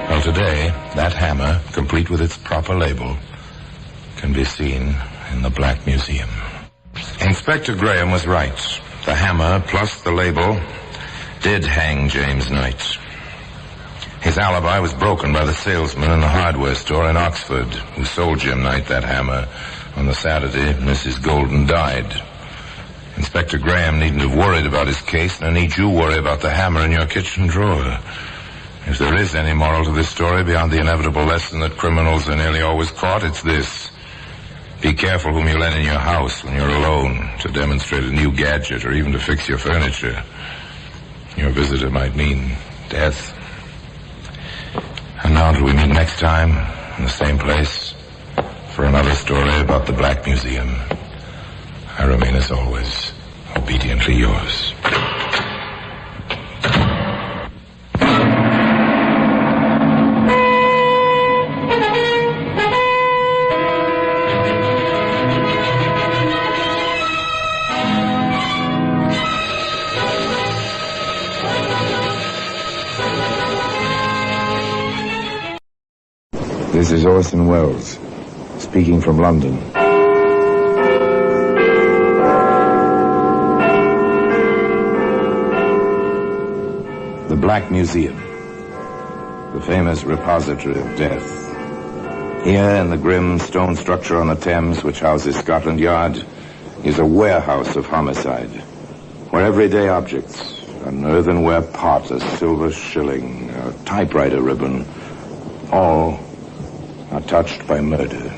Well, today, that hammer, complete with its proper label, can be seen in the Black Museum. Inspector Graham was right. The hammer, plus the label, did hang James Knight. His alibi was broken by the salesman in the hardware store in Oxford who sold Jim Knight that hammer on the Saturday Mrs. Golden died. Inspector Graham needn't have worried about his case, nor need you worry about the hammer in your kitchen drawer. If there is any moral to this story beyond the inevitable lesson that criminals are nearly always caught, it's this. Be careful whom you let in your house when you're alone to demonstrate a new gadget or even to fix your furniture. Your visitor might mean death. And now until we meet next time, in the same place, for another story about the Black Museum, I remain as always, obediently yours. This is Orson Welles, speaking from London. The Black Museum, the famous repository of death. Here in the grim stone structure on the Thames, which houses Scotland Yard, is a warehouse of homicide, where everyday objects, an earthenware pot, a silver shilling, a typewriter ribbon, all are touched by murder.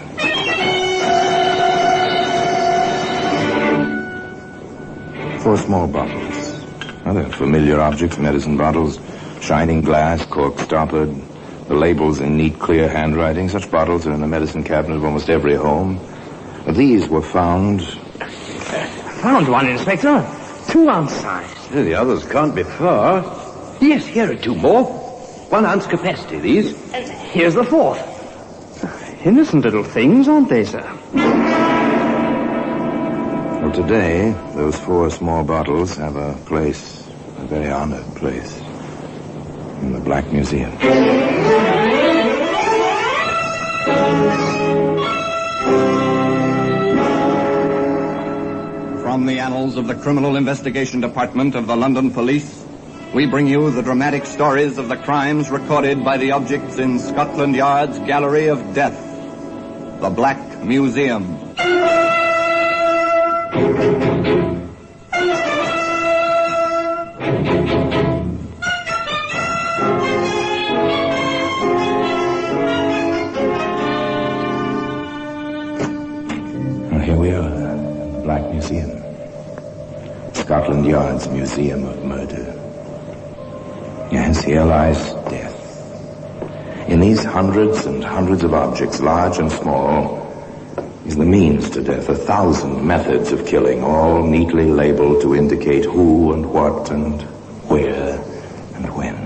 4 small bottles. Now, they're familiar objects, medicine bottles, shining glass, cork stoppered, the labels in neat, clear handwriting. Such bottles are in the medicine cabinet of almost every home. These were found... Found one, Inspector. 2-ounce size. Yeah, the others can't be far. Yes, here are 2 more. 1 ounce capacity, these. Here's the 4th. Innocent little things, aren't they, sir? Well, today, those 4 small bottles have a place, a very honored place, in the Black Museum. From From the annals of the Criminal Investigation Department of the London Police, we bring you the dramatic stories of the crimes recorded by the objects in Scotland Yard's Gallery of Death, the Black Museum. Here we are, the Black Museum. Scotland Yard's Museum of Murder. Yes, here lies death. In these hundreds and hundreds of objects, large and small, is the means to death, 1,000 methods of killing, all neatly labeled to indicate who and what and where and when.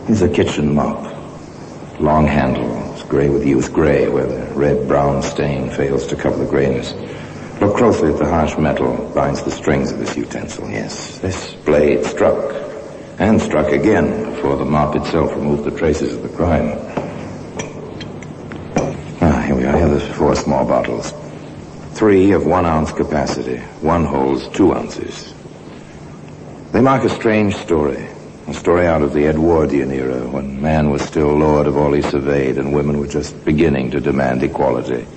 Here's a kitchen mop. Long handle. It's gray with use, gray where the red-brown stain fails to cover the grayness. Look closely at the harsh metal that binds the strings of this utensil. Yes, this blade struck, and struck again before the mop itself removed the traces of the crime. Here we are. Here are the 4 small bottles. 3 of 1 ounce capacity. One holds 2 ounces. They mark a strange story. A story out of the Edwardian era, when man was still lord of all he surveyed and women were just beginning to demand equality.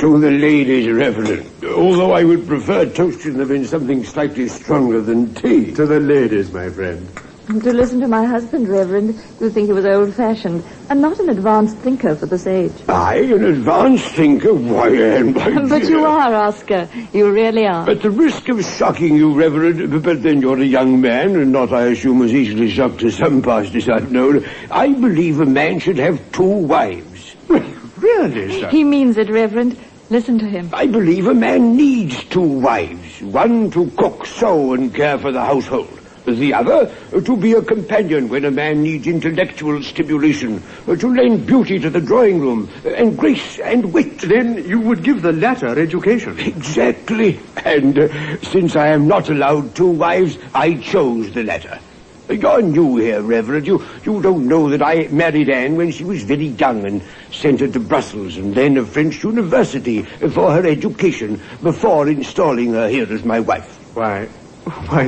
To the ladies, Reverend. Although I would prefer toasting them in something slightly stronger than tea. To the ladies, my friend. To listen to my husband, Reverend, you think he was old-fashioned and not an advanced thinker for this age. I, an advanced thinker? Why, Anne, my dear. But you are, Oscar. You really are. At the risk of shocking you, Reverend, but then you're a young man, and not, I assume, as easily shocked as some pastors I've known. I believe a man should have 2 wives. Really, sir? He means it, Reverend. Listen to him. I believe a man needs 2 wives. One to cook, sew, and care for the household. The other, to be a companion when a man needs intellectual stimulation, to lend beauty to the drawing room, and grace and wit. Then you would give the latter education. Exactly. And since I am not allowed 2 wives, I chose the latter. You're new here, Reverend. You don't know that I married Anne when she was very young and sent her to Brussels and then a French university for her education before installing her here as my wife. Why,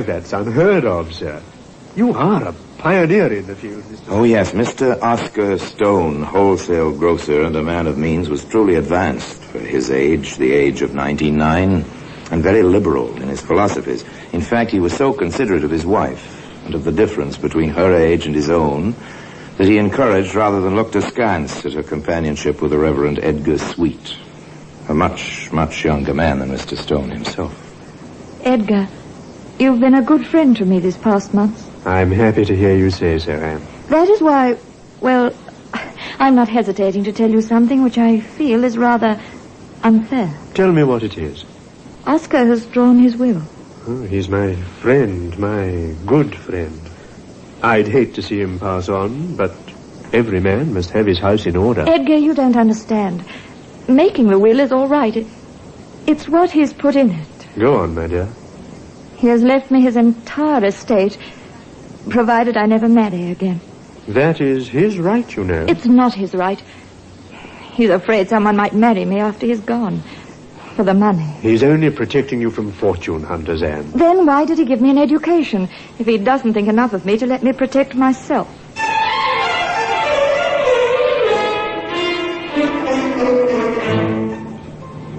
that's unheard of, sir. You are a pioneer in the field, Mr. Oh, yes, Mr. Oscar Stone, wholesale grocer and a man of means, was truly advanced for his age, the age of 99, and very liberal in his philosophies. In fact, he was so considerate of his wife and of the difference between her age and his own that he encouraged rather than looked askance at her companionship with the Reverend Edgar Sweet, a much, much younger man than Mr. Stone himself. Edgar, you've been a good friend to me these past months. I'm happy to hear you say so, Anne. That is why, well, I'm not hesitating to tell you something which I feel is rather unfair. Tell me what it is. Oscar has drawn his will. Oh, he's my friend, my good friend. I'd hate to see him pass on, but every man must have his house in order. Edgar, you don't understand. Making the will is all right. It's what he's put in it. Go on, my dear. He has left me his entire estate, provided I never marry again. That is his right, you know. It's not his right. He's afraid someone might marry me after he's gone. For the money. He's only protecting you from fortune hunters, Anne. Then why did he give me an education if he doesn't think enough of me to let me protect myself?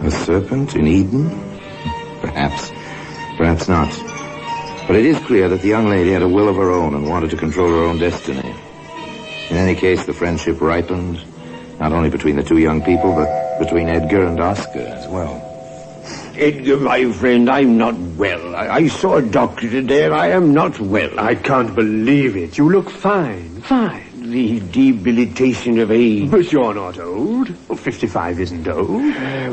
A serpent in Eden? Perhaps. Perhaps not. But it is clear that the young lady had a will of her own and wanted to control her own destiny. In any case, the friendship ripened, not only between the 2 young people, but between Edgar and Oscar as well. Edgar, my friend, I'm not well. I saw a doctor today and I am not well. I can't believe it. You look fine. Fine. The debilitation of age. But you're not old. Well, 55 isn't old.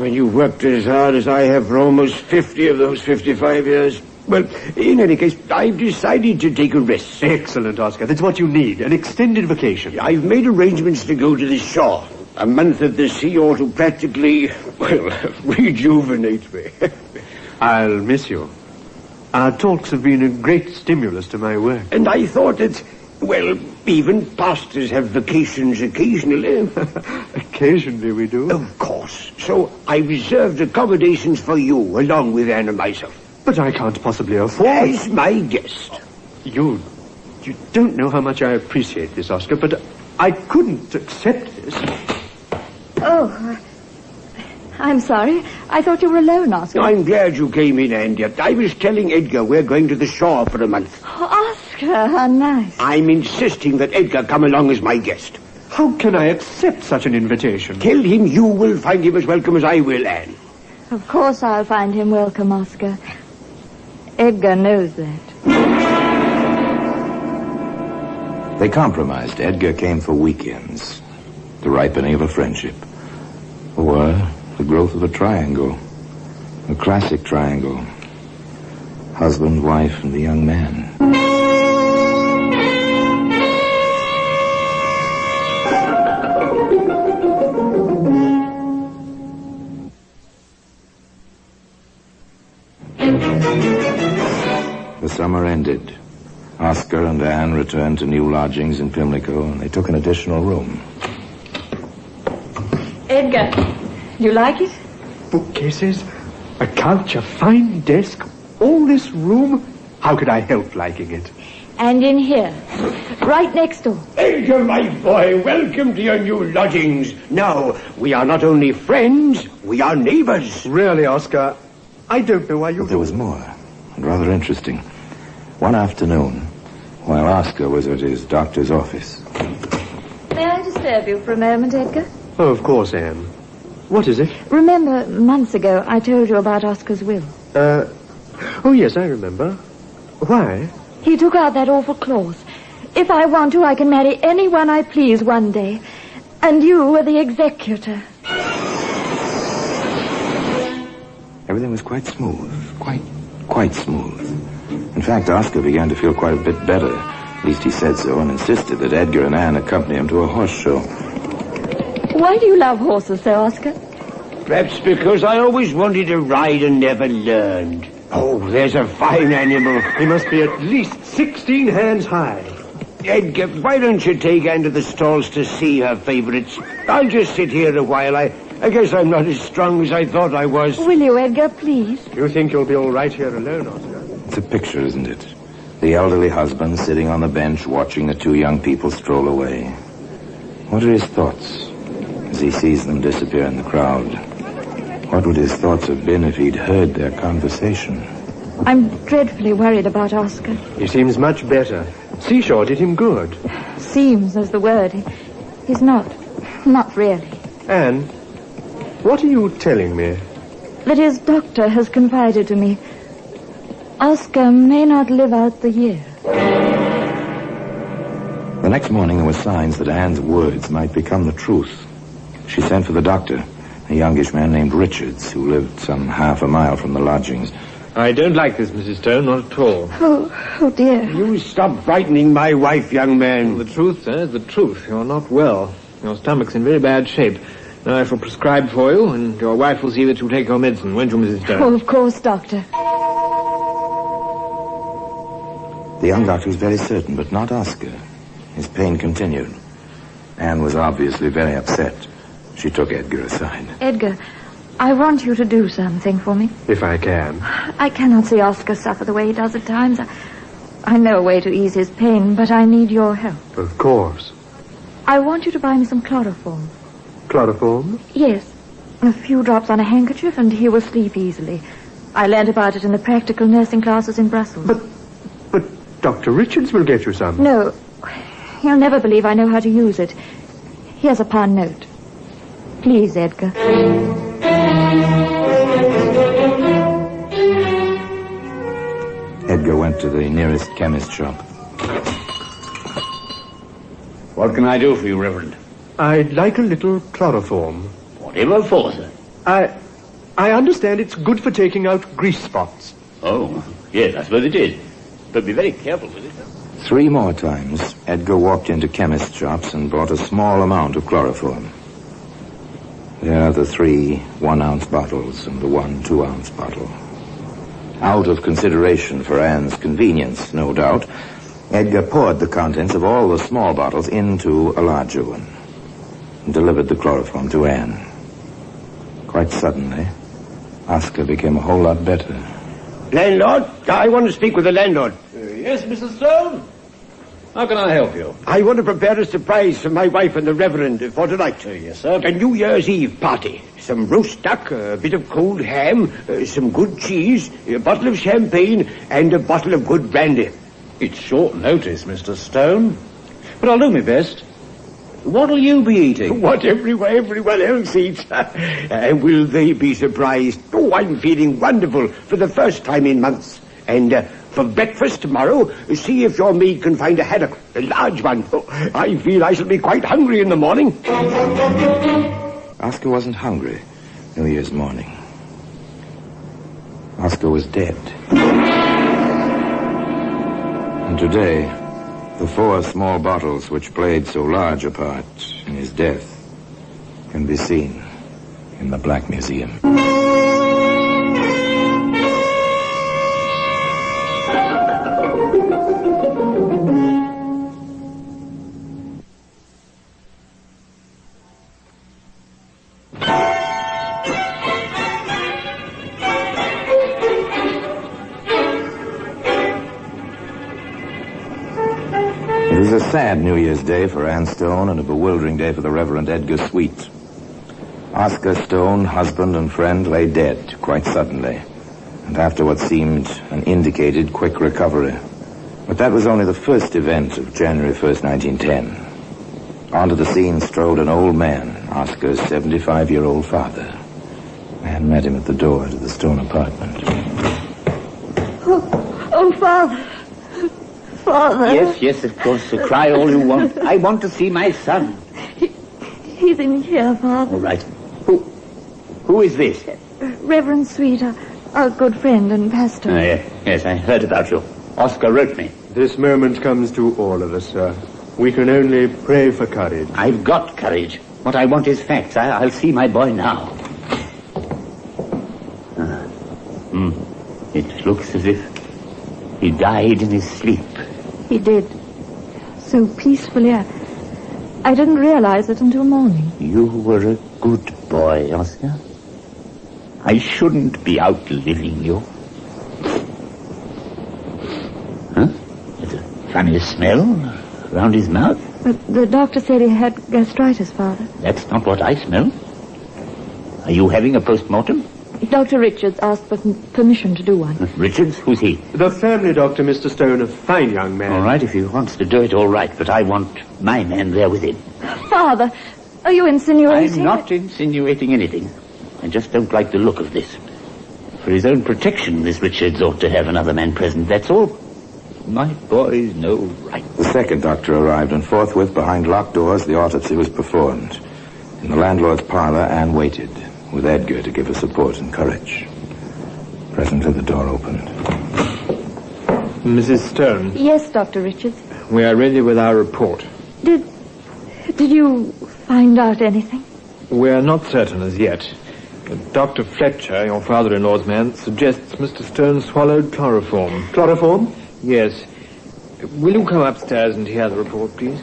When you've worked as hard as I have for almost 50 of those 55 years. Well, in any case, I've decided to take a rest. Excellent, Oscar. That's what you need. An extended vacation. I've made arrangements to go to the shore. A month at the sea ought to practically, well, rejuvenate me. I'll miss you. Our talks have been a great stimulus to my work. And I thought that Well, even pastors have vacations occasionally. Occasionally we do. Of course. So I reserved accommodations for you, along with Anne and myself. But I can't possibly afford... As my guest. You don't know how much I appreciate this, Oscar, but I couldn't accept this. Oh, I'm sorry. I thought you were alone, Oscar. I'm glad you came in, Anne. I was telling Edgar we're going to the shore for a month. Oh, Oscar, how nice. I'm insisting that Edgar come along as my guest. How can I accept such an invitation? Tell him you will find him as welcome as I will, Anne. Of course I'll find him welcome, Oscar. Edgar knows that. They compromised. Edgar came for weekends. The ripening of a friendship. Or the growth of a triangle. A classic triangle. Husband, wife, and the young man. The summer ended. Oscar and Anne returned to new lodgings in Pimlico, and they took an additional room. Edgar, do you like it? Bookcases, a couch, a fine desk, all this room. How could I help liking it? And in here, right next door. Edgar, my boy, welcome to your new lodgings. Now, we are not only friends, we are neighbors. Really, Oscar, I don't know why you... But there was more, and rather interesting. One afternoon, while Oscar was at his doctor's office. May I disturb you for a moment, Edgar? Oh, of course, Anne. What is it? Remember, months ago, I told you about Oscar's will. Oh, yes, I remember. Why? He took out that awful clause. If I want to, I can marry anyone I please one day. And you were the executor. Everything was quite smooth. Quite smooth. In fact, Oscar began to feel quite a bit better. At least he said so, and insisted that Edgar and Anne accompany him to a horse show. Why do you love horses so, Oscar? Perhaps because I always wanted to ride and never learned. Oh, there's a fine animal. He must be at least 16 hands high. Edgar, why don't you take Anne to the stalls to see her favorites? I'll just sit here a while. I guess I'm not as strong as I thought I was. Will you, Edgar, please? You think you'll be all right here alone, Oscar? It's a picture, isn't it? The elderly husband sitting on the bench watching the two young people stroll away. What are his thoughts as he sees them disappear in the crowd? What would his thoughts have been if he'd heard their conversation? I'm dreadfully worried about Oscar. He seems much better. Seashore did him good. Seems is the word. He's not really. Anne, what are you telling me? That his doctor has confided to me. Oscar may not live out the year. The next morning there were signs that Anne's words might become the truth. She sent for the doctor, a youngish man named Richards, who lived some half a mile from the lodgings. I don't like this, Mrs. Stone, not at all. Oh dear. You stop frightening my wife, young man. The truth, sir, is the truth. You're not well. Your stomach's in very bad shape. Now I shall prescribe for you, and your wife will see that you take your medicine, won't you, Mrs. Stone? Oh, of course, Doctor. The young doctor was very certain, but not Oscar. His pain continued. Anne was obviously very upset. She took Edgar aside. Edgar, I want you to do something for me. If I can. I cannot see Oscar suffer the way he does at times. I know a way to ease his pain, but I need your help. Of course. I want you to buy me some chloroform. Chloroform? Yes. A few drops on a handkerchief and he will sleep easily. I learned about it in the practical nursing classes in Brussels. But Dr. Richards will get you some. No. You'll never believe I know how to use it. Here's a pound note. Please, Edgar. Edgar went to the nearest chemist shop. What can I do for you, Reverend? I'd like a little chloroform. Whatever for, sir? I understand it's good for taking out grease spots. Oh, yes, I suppose it is. But be very careful with it. 3 more times, Edgar walked into chemist shops and bought a small amount of chloroform. There are the 3 1-ounce bottles and the 1 2-ounce bottle. Out of consideration for Anne's convenience, no doubt, Edgar poured the contents of all the small bottles into a larger one and delivered the chloroform to Anne. Quite suddenly, Oscar became a whole lot better. Landlord, I want to speak with the landlord. Yes, Mr. Stone? How can I help you? I want to prepare a surprise for my wife and the Reverend for tonight. Yes, sir. A New Year's Eve party. Some roast duck, a bit of cold ham, some good cheese, a bottle of champagne, and a bottle of good brandy. It's short notice, Mr. Stone. But I'll do my best. What'll you be eating? What everyone else eats. Will they be surprised? Oh, I'm feeling wonderful for the first time in months. And for breakfast tomorrow, see if your maid can find a haddock, a large one. Oh, I feel I shall be quite hungry in the morning. Oscar wasn't hungry New Year's morning. Oscar was dead. And today, the 4 small bottles which played so large a part in his death can be seen in the Black Museum. It was a sad New Year's Day for Anne Stone and a bewildering day for the Reverend Edgar Sweet. Oscar Stone, husband and friend, lay dead quite suddenly, and after what seemed an indicated quick recovery. But that was only the first event of January 1st, 1910. Onto the scene strode an old man, Oscar's 75-year-old father. Anne met him at the door to the Stone apartment. Oh, Father. Father. Yes, of course. So cry all you want. I want to see my son. He's in here, Father. All right. Who is this? Reverend Sweet, our good friend and pastor. Yes, I heard about you. Oscar wrote me. This moment comes to all of us, sir. We can only pray for courage. I've got courage. What I want is facts. I'll see my boy now. It looks as if he died in his sleep. He did. So peacefully. I didn't realize it until morning. You were a good boy, Oscar. I shouldn't be outliving you. Huh? There's a funny smell around his mouth. But the doctor said he had gastritis, Father. That's not what I smell. Are you having a post-mortem? Dr. Richards asked for permission to do one. Richards? Who's he? The family doctor, Mr. Stone, a fine young man. All right, if he wants to do it, all right. But I want my man there with him. Father, are you insinuating? I'm not insinuating anything. I just don't like the look of this. For his own protection, this Richards ought to have another man present, that's all. My boy's no right. The second doctor arrived, and forthwith, behind locked doors, the autopsy was performed. In the landlord's parlor, Anne waited, with Edgar to give her support and courage. Presently, the door opened. Mrs. Stone. Yes, Dr. Richards. We are ready with our report. Did you find out anything? We are not certain as yet. Dr. Fletcher, your father-in-law's man, suggests Mr. Stone swallowed chloroform. Chloroform? Yes. Will you come upstairs and hear the report, please?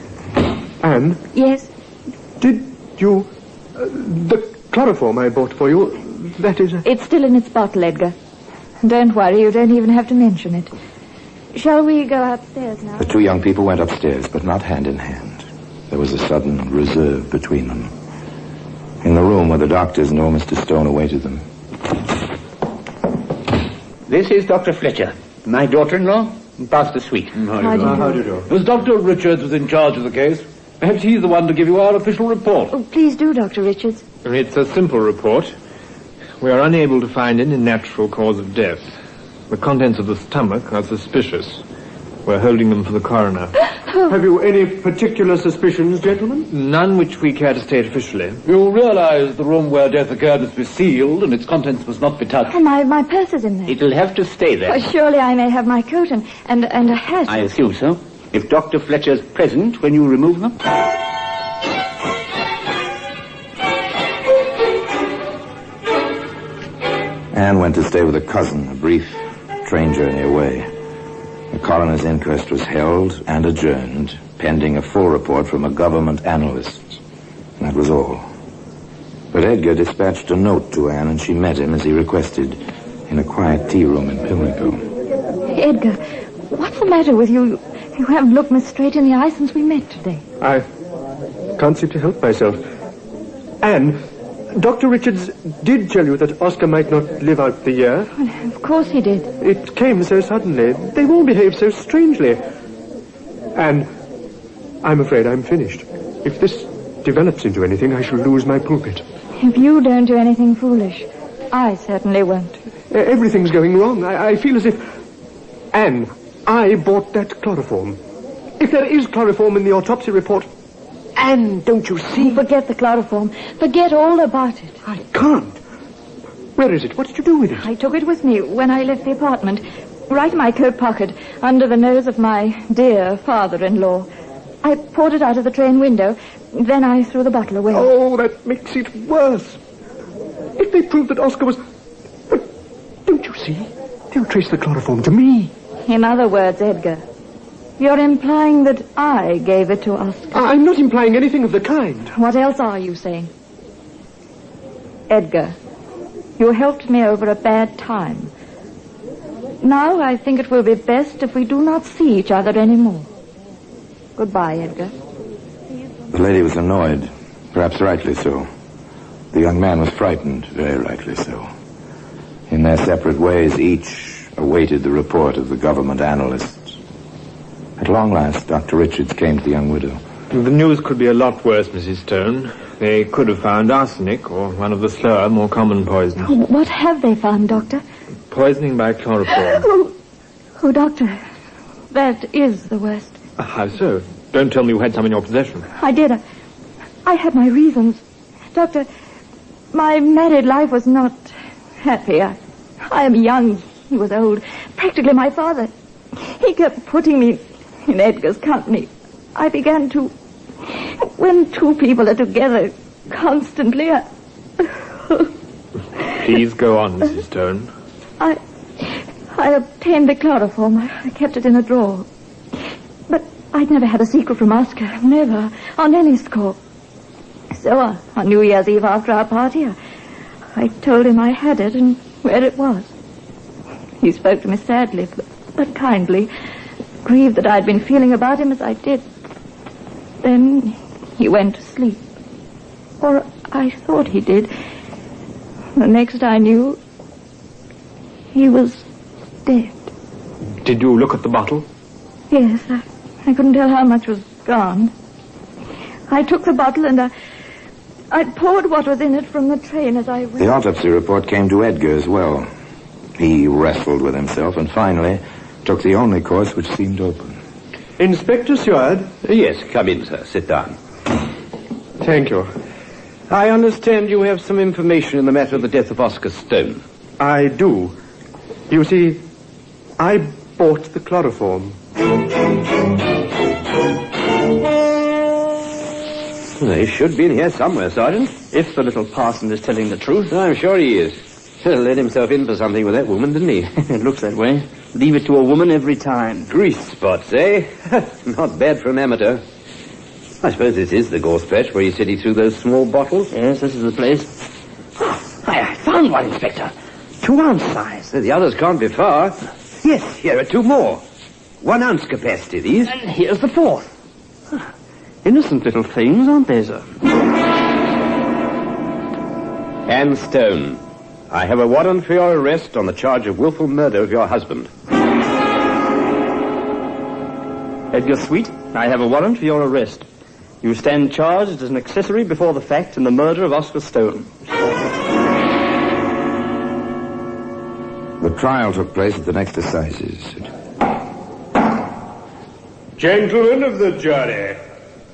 Anne? Yes? Did you... the chloroform I bought for you, that is... It's still in its bottle, Edgar. Don't worry, you don't even have to mention it. Shall we go upstairs now? The 2 young people went upstairs, but not hand in hand. There was a sudden reserve between them. In the room where the doctors and old Mr. Stone awaited them. This is Dr. Fletcher, my daughter-in-law, Pastor Sweet. How do you do? As Dr. Richards was in charge of the case, perhaps he's the one to give you our official report. Oh, please do, Dr. Richards. It's a simple report. We are unable to find any natural cause of death. The contents of the stomach are suspicious. We're holding them for the coroner. Have you any particular suspicions, gentlemen? None which we care to state officially. You realize the room where death occurred must be sealed and its contents must not be touched. Oh, my purse is in there. It'll have to stay there. Oh, surely I may have my coat and a hat. I assume so. If Dr. Fletcher's present when you remove them. Anne went to stay with a cousin, a brief train journey away. The coroner's inquest was held and adjourned, pending a full report from a government analyst. That was all. But Edgar dispatched a note to Anne, and she met him as he requested in a quiet tea room in Pimlico. Edgar, what's the matter with you? You haven't looked me straight in the eye since we met today. I can't seem to help myself. Anne, Dr. Richards did tell you that Oscar might not live out the year. Of course he did. It came so suddenly. They've all behaved so strangely. And I'm afraid I'm finished. If this develops into anything, I shall lose my pulpit. If you don't do anything foolish, I certainly won't. Everything's going wrong. I feel as if... Anne, I bought that chloroform. If there is chloroform in the autopsy report... Anne, don't you see? Forget the chloroform. Forget all about it. I can't. Where is it? What did you do with it? I took it with me when I left the apartment. Right in my coat pocket, under the nose of my dear father-in-law. I poured it out of the train window. Then I threw the bottle away. Oh, that makes it worse. If they prove that Oscar was... But don't you see? They'll trace the chloroform to me. In other words, Edgar, you're implying that I gave it to Oscar. I'm not implying anything of the kind. What else are you saying? Edgar, you helped me over a bad time. Now I think it will be best if we do not see each other anymore. Goodbye, Edgar. The lady was annoyed, perhaps rightly so. The young man was frightened, very rightly so. In their separate ways, each awaited the report of the government analyst. At long last, Dr. Richards came to the young widow. The news could be a lot worse, Mrs. Stone. They could have found arsenic or one of the slower, more common poisons. Oh, what have they found, Doctor? Poisoning by chloroform. Oh, Doctor, that is the worst. How so? Don't tell me you had some in your possession. I did. I had my reasons. Doctor, my married life was not happy. I am young. He was old. Practically my father. He kept putting me in Edgar's company. I began to... When two people are together constantly, Please go on, Mrs. Stone. I obtained the chloroform. I kept it in a drawer. But I'd never had a secret from Oscar. Never. On any score. So on New Year's Eve after our party, I told him I had it and where it was. He spoke to me sadly, but kindly, grieved that I'd been feeling about him as I did. Then he went to sleep. Or I thought he did. The next I knew, he was dead. Did you look at the bottle? Yes, I couldn't tell how much was gone. I took the bottle and I poured what was in it from the train as I went. The autopsy report came to Edgar as well. He wrestled with himself and finally took the only course which seemed open. Inspector Seward? Yes, come in, sir. Sit down. Thank you. I understand you have some information in the matter of the death of Oscar Stone. I do. You see, I bought the chloroform. They should be in here somewhere, Sergeant. If the little parson is telling the truth. I'm sure he is. Let himself in for something with that woman, didn't he? It looks that way. Leave it to a woman every time. Grease spots, eh? Not bad for an amateur. I suppose this is the gorse patch where you said he threw those small bottles? Yes, this is the place. I found one, Inspector. 2 ounce size. The others can't be far. Yes, here are 2 more. 1 ounce capacity, these. And here's the 4th. Innocent little things, aren't they, sir? Anne Stone, I have a warrant for your arrest on the charge of willful murder of your husband. Edgar Sweet, I have a warrant for your arrest. You stand charged as an accessory before the fact in the murder of Oscar Stone. The trial took place at the next assizes. Gentlemen of the jury,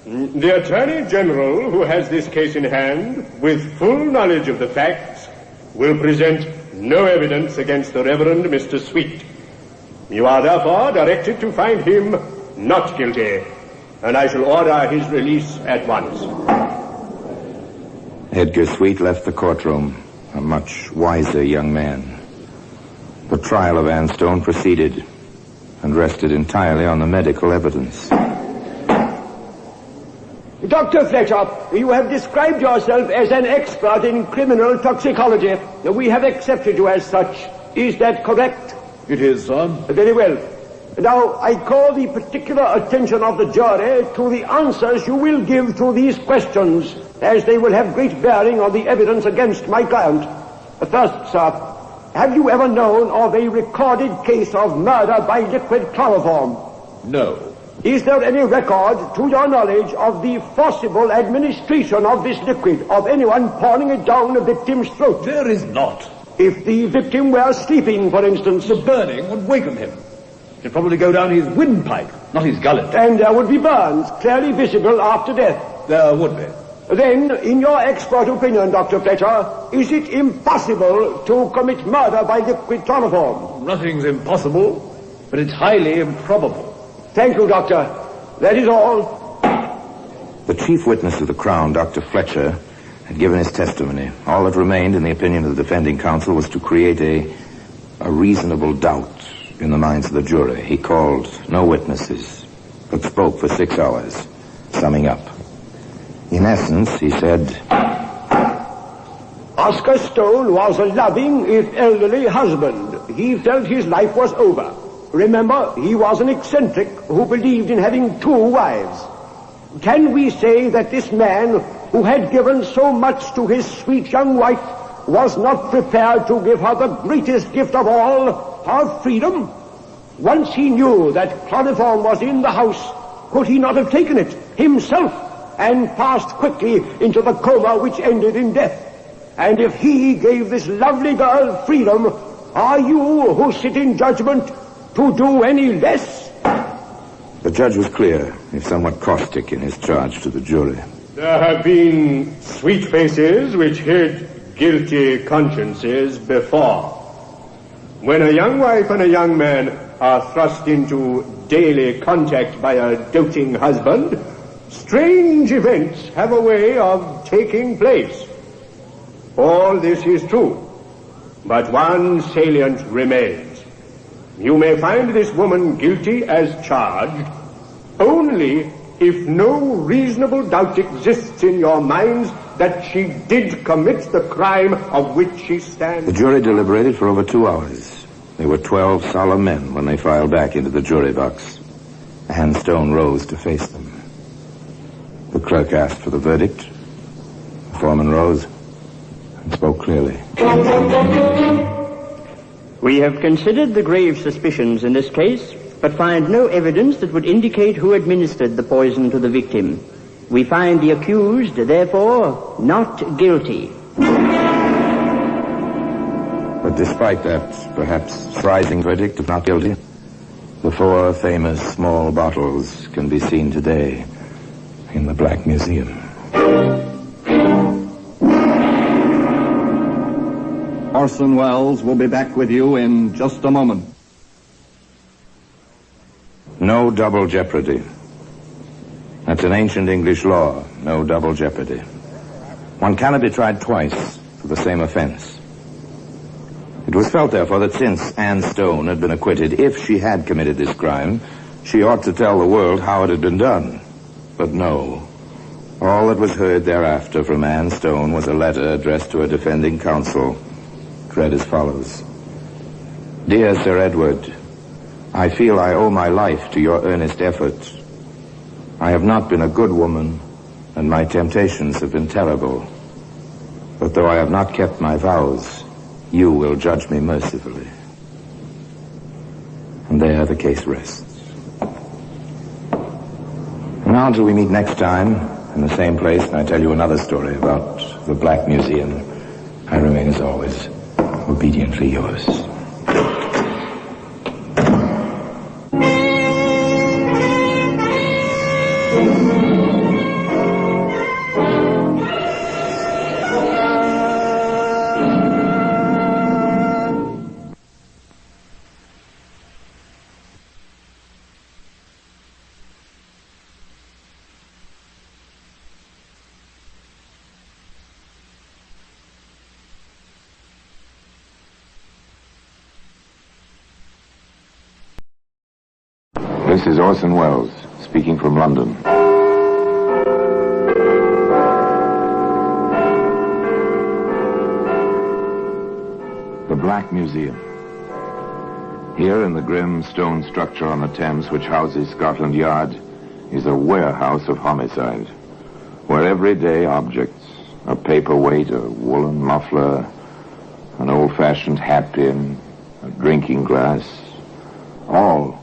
the Attorney General, who has this case in hand, with full knowledge of the facts, will present no evidence against the Reverend Mr. Sweet. You are therefore directed to find him not guilty, and I shall order his release at once. Edgar Sweet left the courtroom, a much wiser young man. The trial of Anne Stone proceeded. and rested entirely on the medical evidence. Dr. Fletcher, you have described yourself as an expert in criminal toxicology. We have accepted you as such. Is that correct? It is, sir. Very well. Now, I call the particular attention of the jury to the answers you will give to these questions, as they will have great bearing on the evidence against my client. First, sir, have you ever known of a recorded case of murder by liquid chloroform? No. Is there any record, to your knowledge, of the forcible administration of this liquid, of anyone pouring it down a victim's throat? There is not. If the victim were sleeping, for instance... The burning would waken him. It would probably go down his windpipe, not his gullet. And there would be burns, clearly visible after death. There would be. Then, in your expert opinion, Dr. Fletcher, is it impossible to commit murder by liquid chloroform? Nothing's impossible, but it's highly improbable. Thank you, Doctor. That is all. The chief witness of the Crown, Dr. Fletcher, had given his testimony. All that remained, in the opinion of the defending counsel, was to create a reasonable doubt in the minds of the jury. He called no witnesses, but spoke for 6 hours, summing up. In essence, he said, Oscar Stone was a loving, if elderly, husband. He felt his life was over. Remember, he was an eccentric who believed in having 2 wives. Can we say that this man, who had given so much to his sweet young wife, was not prepared to give her the greatest gift of all, her freedom? Once he knew that chloroform was in the house, could he not have taken it himself and passed quickly into the coma which ended in death? And if he gave this lovely girl freedom, are you, who sit in judgment, to do any less? The judge was clear, if somewhat caustic, in his charge to the jury. There have been sweet faces which hid guilty consciences before. When a young wife and a young man are thrust into daily contact by a doting husband, strange events have a way of taking place. All this is true, but one salient remains. You may find this woman guilty as charged only if no reasonable doubt exists in your minds that she did commit the crime of which she stands. The jury deliberated for over 2 hours. They were 12 solemn men when they filed back into the jury box. Anne Stone rose to face them. The clerk asked for the verdict. The foreman rose and spoke clearly. We have considered the grave suspicions in this case, but find no evidence that would indicate who administered the poison to the victim. We find the accused, therefore, not guilty. But despite that perhaps surprising verdict of not guilty, the 4 famous small bottles can be seen today in the Black Museum. Orson Welles will be back with you in just a moment. No double jeopardy. That's an ancient English law, no double jeopardy. One cannot be tried twice for the same offense. It was felt, therefore, that since Anne Stone had been acquitted, if she had committed this crime, she ought to tell the world how it had been done. But no. All that was heard thereafter from Anne Stone was a letter addressed to her defending counsel. It read as follows. Dear Sir Edward, I feel I owe my life to your earnest efforts. I have not been a good woman, and my temptations have been terrible. But though I have not kept my vows, you will judge me mercifully. And there the case rests. And now until we meet next time, in the same place, and I tell you another story about the Black Museum, I remain as always, obediently yours. This is Orson Welles, speaking from London. The Black Museum. Here in the grim stone structure on the Thames which houses Scotland Yard is a warehouse of homicide, where everyday objects, a paperweight, a woolen muffler, an old-fashioned hat pin, a drinking glass, all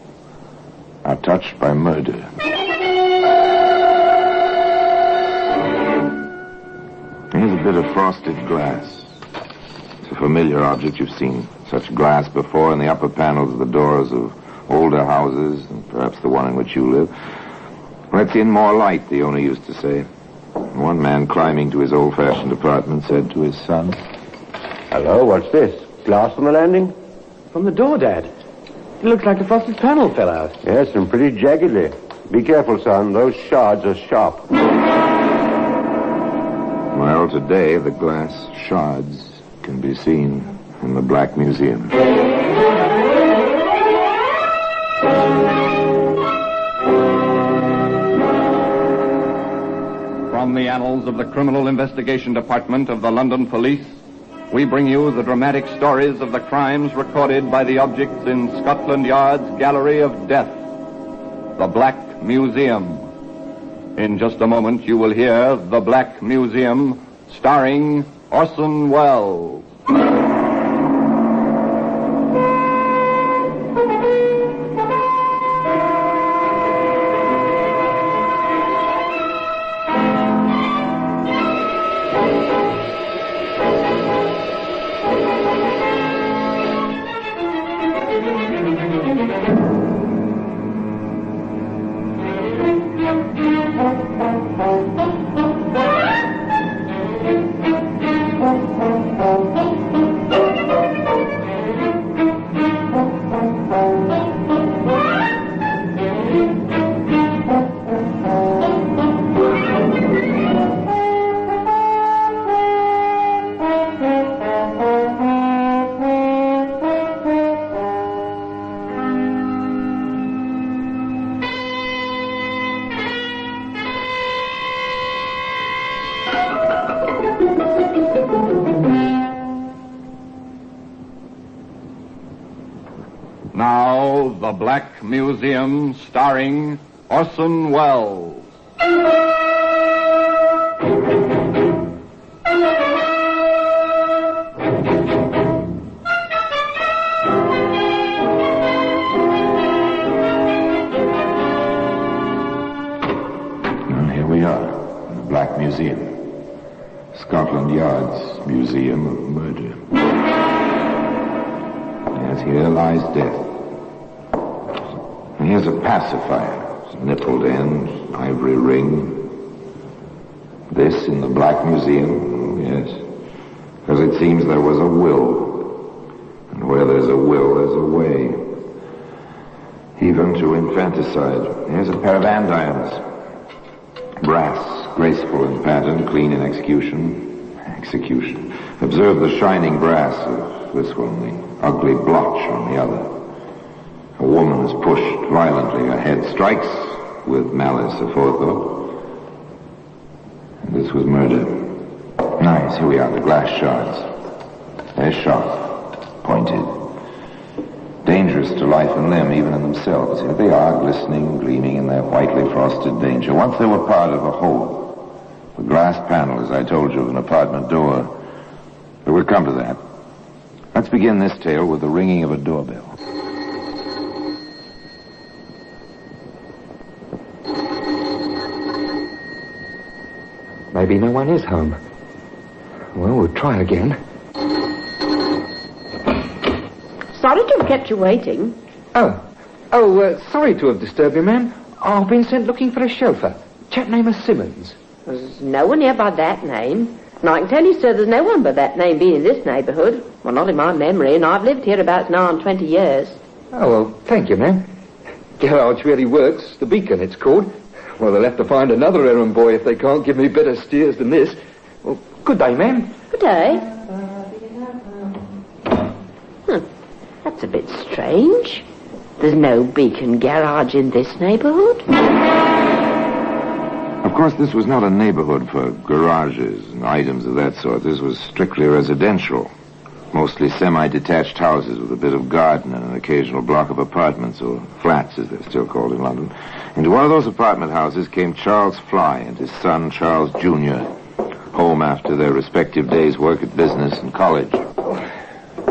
are touched by murder. Here's a bit of frosted glass. It's a familiar object. You've seen such glass before in the upper panels of the doors of older houses, and perhaps the one in which you live. Let's in more light, the owner used to say. One man climbing to his old-fashioned apartment said to his son, Hello, what's this? Glass on the landing? From the door, Dad. It looks like the frosted panel fell out. Yes, and pretty jaggedly. Be careful, son. Those shards are sharp. Well, today the glass shards can be seen in the Black Museum. From the annals of the Criminal Investigation Department of the London Police, we bring you the dramatic stories of the crimes recorded by the objects in Scotland Yard's Gallery of Death, the Black Museum. In just a moment, you will hear The Black Museum, starring Orson Welles. Now, The Black Museum, starring Orson Welles. And here we are, in the Black Museum. Scotland Yard's Museum of Murder. Yes, here lies death. And here's a pacifier. Nippled end, ivory ring. This in the Black Museum? Oh, yes. Because it seems there was a will. And where there's a will, there's a way. Even to infanticide. Here's a pair of andirons. Brass, graceful in pattern, clean in execution. Execution. Observe the shining brass of this one, the ugly blotch on the other. A woman is pushed violently. Her head strikes with malice aforethought. This was murder. Nice, here we are, the glass shards. They're sharp, pointed. Dangerous to life and limb, even in themselves. Here they are, glistening, gleaming in their whitely frosted danger. Once they were part of a whole. The glass panel, as I told you, of an apartment door. But we'll come to that. Let's begin this tale with the ringing of a doorbell. Maybe no one is home. Well, we'll try again. Sorry to have kept you waiting. Sorry to have disturbed you, ma'am. I've been sent looking for a chauffeur. Chap named Simmons. There's no one here by that name. And I can tell you, sir, there's no one by that name being in this neighbourhood. Well, not in my memory, and I've lived here about nigh on 20 years. Oh, well, thank you, ma'am. Garage really works. The Beacon, it's called. Well, they'll have to find another errand boy if they can't give me better steers than this. Well, good day, ma'am. Good day. That's a bit strange. There's no Beacon garage in this neighborhood. Of course, this was not a neighborhood for garages and items of that sort. This was strictly residential. Mostly semi-detached houses with a bit of garden and an occasional block of apartments, or flats as they're still called in London. Into one of those apartment houses came Charles Fly and his son Charles Jr., home after their respective days' work at business and college.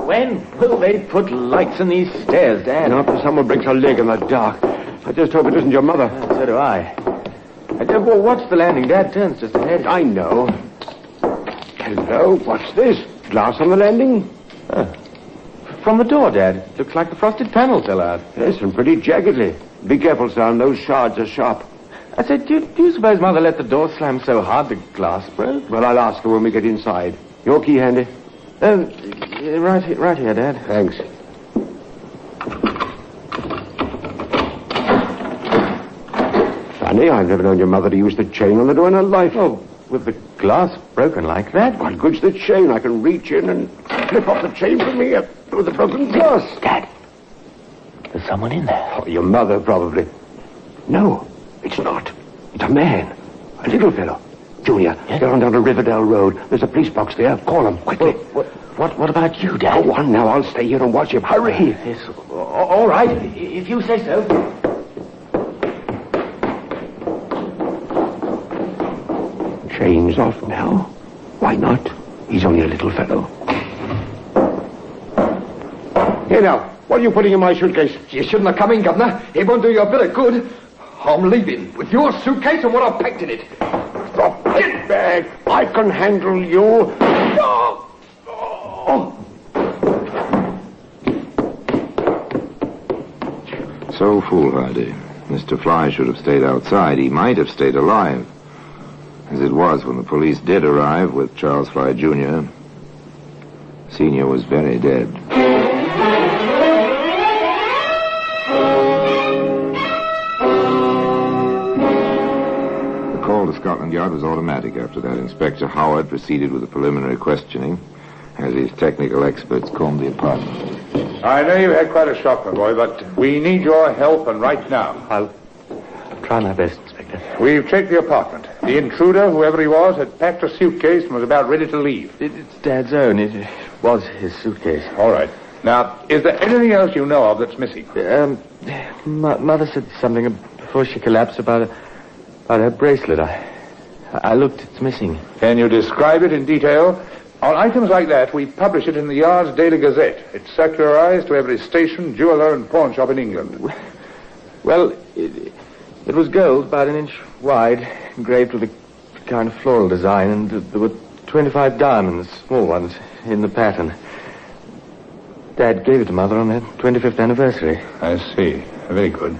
When will they put lights in these stairs, Dad? Not if someone breaks a leg in the dark. I just hope it isn't your mother. So do I. Well, watch the landing. Dad turns just ahead. I know. Hello, what's this? Glass on the landing? From the door, Dad. Looks like the frosted panel fell out. Yes, and pretty jaggedly. Be careful, son. Those shards are sharp. I said, do you suppose Mother let the door slam so hard the glass broke? Well, I'll ask her when we get inside. Your key handy? Right here, Dad. Thanks. Funny, I've never known your mother to use the chain on the door in her life. Oh, with the glass broken like that? What good's the chain? I can reach in and flip off the chain from me with the broken glass. Dad, there's someone in there. Oh, your mother, probably. No, it's not. It's a man. A little fellow. Junior, get on down to Riverdale Road. There's a police box there. Call him, quickly. What about you, Dad? Go on now. I'll stay here and watch him. Hurry. Yes, all right, if you say so. Chain's off now. Why not? He's only a little fellow. Here now, what are you putting in my suitcase? You shouldn't have come in, Governor. It won't do you a bit of good. I'm leaving with your suitcase and what I've packed in it. The pit bag. I can handle you. So foolhardy. Mr. Fly should have stayed outside. He might have stayed alive. As it was, when the police did arrive with Charles Fly Jr., Senior was very dead. The call to Scotland Yard was automatic after that. Inspector Howard proceeded with the preliminary questioning as his technical experts combed the apartment. I know you've had quite a shock, my boy, but we need your help, and right now. I'll try my best, Inspector. We've checked the apartment. The intruder, whoever he was, had packed a suitcase and was about ready to leave. It's Dad's own. It was his suitcase. All right. Now, is there anything else you know of that's missing? Mother said something before she collapsed about her bracelet. I looked. It's missing. Can you describe it in detail? On items like that, we publish it in the Yard's Daily Gazette. It's circularized to every station, jeweller, and pawn shop in England. Well, it was gold, about an inch wide, engraved with a kind of floral design, and there were 25 diamonds, small ones, in the pattern. Dad gave it to Mother on their 25th anniversary. I see. Very good.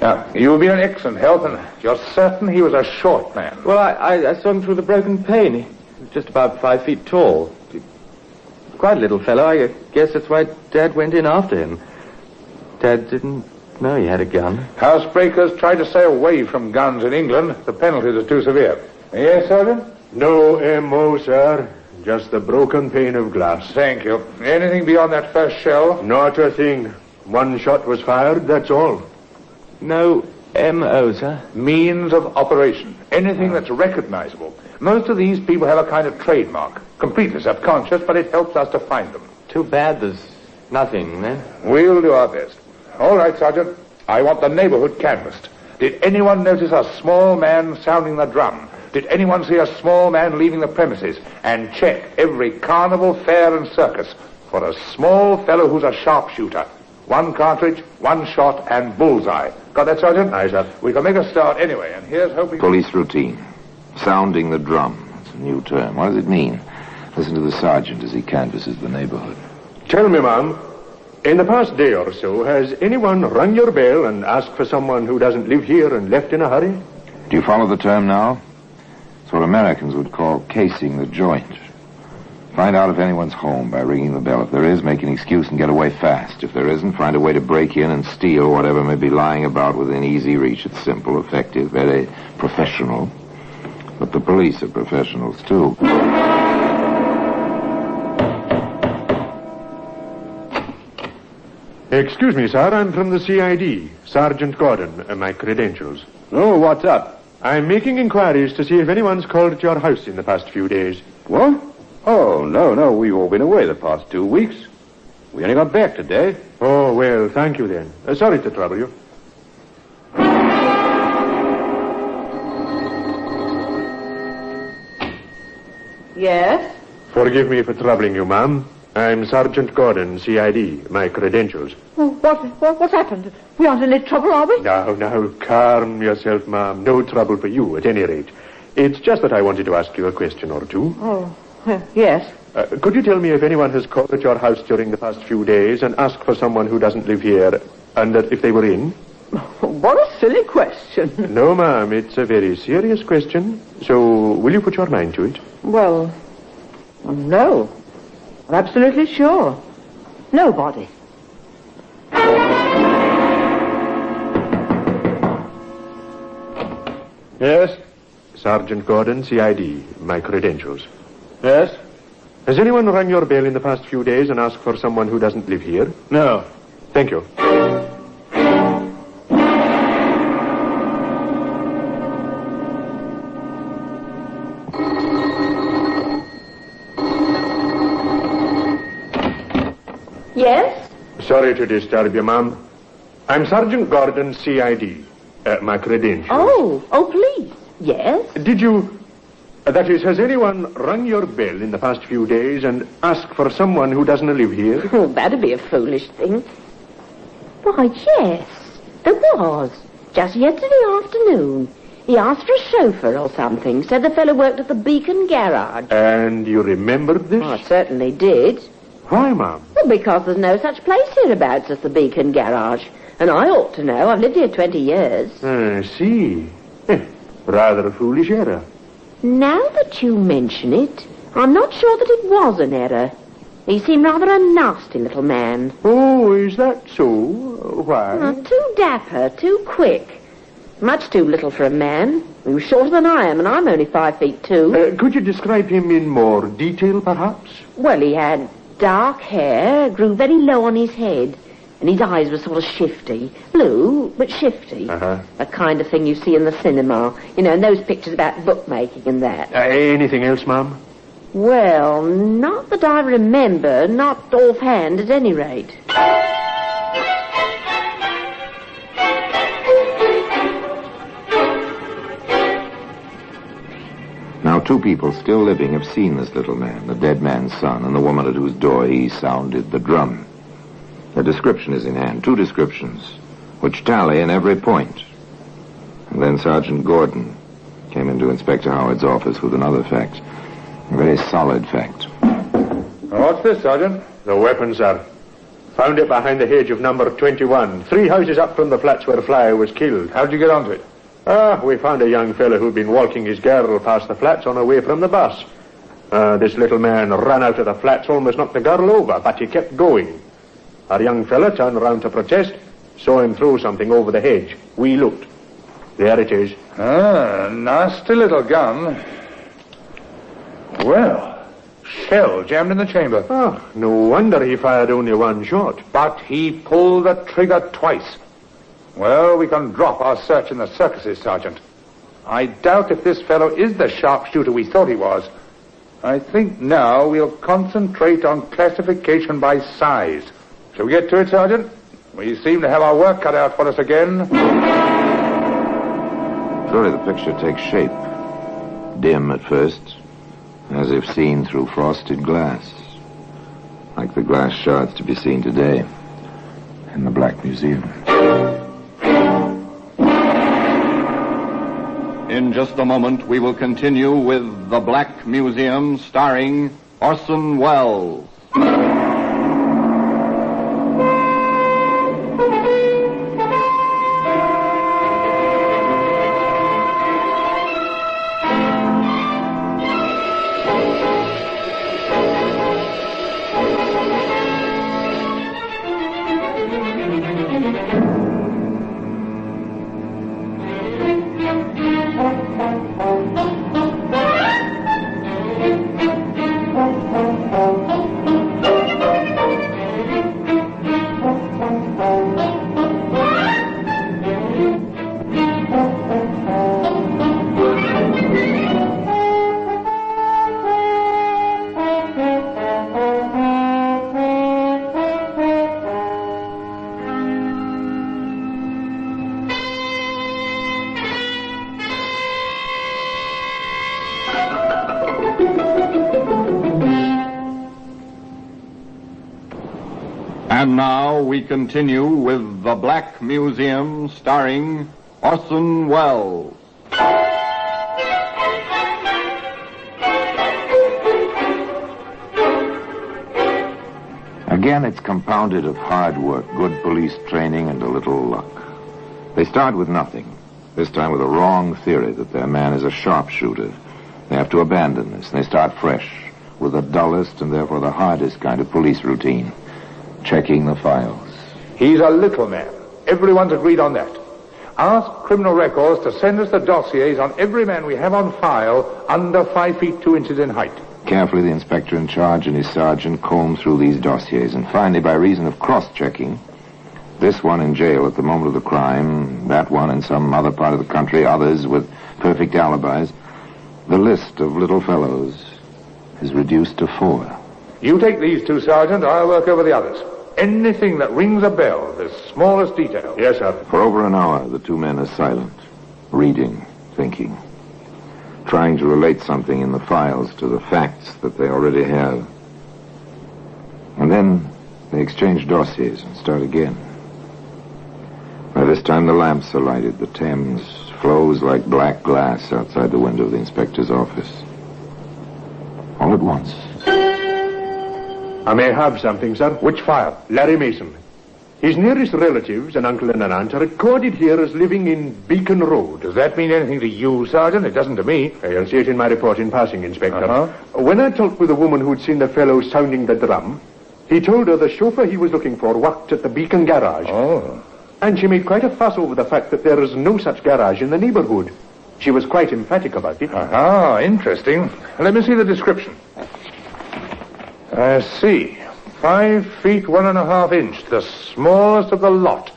Now, you've been an excellent help, and you're certain he was a short man. Well, I saw him through the broken pane. He was just about 5 feet tall. Quite a little fellow. I guess that's why Dad went in after him. Dad didn't know he had a gun. Housebreakers try to stay away from guns in England. The penalties are too severe. Yes, Sergeant? No M.O., sir. Just the broken pane of glass. Thank you. Anything beyond that first shell? Not a thing. One shot was fired, that's all. No M.O., sir? Means of operation. Anything that's recognizable. Most of these people have a kind of trademark. Completely subconscious, but it helps us to find them. Too bad there's nothing, then. We'll do our best. All right, Sergeant. I want the neighborhood canvassed. Did anyone notice a small man sounding the drum? Did anyone see a small man leaving the premises? And check every carnival, fair, and circus for a small fellow who's a sharpshooter. 1 cartridge, 1 shot, and bullseye. Got that, Sergeant? Aye, sir. We can make a start anyway, and here's hoping... Police routine. Sounding the drum. It's a new term. What does it mean? Listen to the sergeant as he canvasses the neighborhood. Tell me, ma'am, in the past day or so, has anyone rung your bell and asked for someone who doesn't live here and left in a hurry? Do you follow the term now? It's what Americans would call casing the joint. Find out if anyone's home by ringing the bell. If there is, make an excuse and get away fast. If there isn't, find a way to break in and steal whatever may be lying about within easy reach. It's simple, effective, very professional. But the police are professionals, too. Excuse me, sir. I'm from the CID. Sergeant Gordon. My credentials. Oh, what's up? I'm making inquiries to see if anyone's called at your house in the past few days. What? Oh, no. We've all been away the past 2 weeks. We only got back today. Oh, well, thank you then. Sorry to trouble you. Yes? Forgive me for troubling you, ma'am. I'm Sergeant Gordon, CID. My credentials. Oh, what's happened? We aren't in any trouble, are we? Now, calm yourself, ma'am. No trouble for you, at any rate. It's just that I wanted to ask you a question or two. Oh, yes. Could you tell me if anyone has called at your house during the past few days and asked for someone who doesn't live here, and if they were in? What a silly question. No, ma'am, it's a very serious question. So, will you put your mind to it? Well, no. I'm absolutely sure. Nobody. Yes? Sergeant Gordon, CID. My credentials. Yes? Has anyone rang your bell in the past few days and asked for someone who doesn't live here? No. Thank you. Yes? Sorry to disturb you, ma'am. I'm Sergeant Gordon, CID. My credentials. Oh, please. Yes? Did you... that is, has anyone rung your bell in the past few days and asked for someone who doesn't live here? Oh, that'd be a foolish thing. Why, yes. There was. Just yesterday afternoon. He asked for a chauffeur or something. Said the fellow worked at the Beacon Garage. And you remembered this? Oh, I certainly did. Why, ma'am? Well, because there's no such place hereabouts as the Beacon Garage. And I ought to know. I've lived here 20 years. I see. Rather a foolish error. Now that you mention it, I'm not sure that it was an error. He seemed rather a nasty little man. Oh, is that so? Why? Too dapper, too quick. Much too little for a man. He was shorter than I am, and I'm only 5'2". Could you describe him in more detail, perhaps? Well, he had dark hair, grew very low on his head, and his eyes were sort of shifty. Blue, but shifty. Uh-huh. The kind of thing you see in the cinema. You know, in those pictures about bookmaking and that. Anything else, ma'am? Well, not that I remember. Not offhand, at any rate. Now, 2 people still living have seen this little man, the dead man's son, and the woman at whose door he sounded the drum. A description is in hand, 2 descriptions, which tally in every point. And then Sergeant Gordon came into Inspector Howard's office with another fact, a very solid fact. What's this, Sergeant? The weapon, sir. Found it behind the hedge of number 21, 3 houses up from the flats where Flyer was killed. How'd you get onto it? We found a young fellow who'd been walking his girl past the flats on her way from the bus. This little man ran out of the flats, almost knocked the girl over, but he kept going. Our young fellow turned around to protest, saw him throw something over the hedge. We looked. There it is. Nasty little gun. Well, shell jammed in the chamber. Oh, no wonder he fired only 1 shot. But he pulled the trigger twice. Well, we can drop our search in the circuses, Sergeant. I doubt if this fellow is the sharpshooter we thought he was. I think now we'll concentrate on classification by size. Shall we get to it, Sergeant? We seem to have our work cut out for us again. Slowly the picture takes shape. Dim at first, as if seen through frosted glass. Like the glass shards to be seen today in the Black Museum. In just a moment, we will continue with The Black Museum, starring Orson Welles. And now we continue with The Black Museum, starring Orson Welles. Again, it's compounded of hard work, good police training, and a little luck. They start with nothing, this time with a wrong theory that their man is a sharpshooter. They have to abandon this, and they start fresh with the dullest and therefore the hardest kind of police routine, checking the files. He's a little man. Everyone's agreed on that. Ask Criminal Records to send us the dossiers on every man we have on file under 5 feet 2 inches in height. Carefully, the inspector in charge and his sergeant comb through these dossiers, and finally, by reason of cross-checking, this one in jail at the moment of the crime, that one in some other part of the country, others with perfect alibis, the list of little fellows is reduced to 4. You take these 2, Sergeant. I'll work over the others. Anything that rings a bell, the smallest detail. Yes, sir. For over an hour, the 2 men are silent, reading, thinking, trying to relate something in the files to the facts that they already have. And then they exchange dossiers and start again. By this time, the lamps are lighted. The Thames flows like black glass outside the window of the inspector's office. All at once. I may have something, sir. Which file? Larry Mason. His nearest relatives, an uncle and an aunt, are recorded here as living in Beacon Road. Does that mean anything to you, Sergeant? It doesn't to me. You'll see it in my report in passing, Inspector. Uh-huh. When I talked with a woman who'd seen the fellow sounding the drum, he told her the chauffeur he was looking for worked at the Beacon garage. Oh. And she made quite a fuss over the fact that there is no such garage in the neighborhood. She was quite emphatic about it. Ah, interesting. Let me see the description. I see. 5 feet 1.5 inches, the smallest of the lot.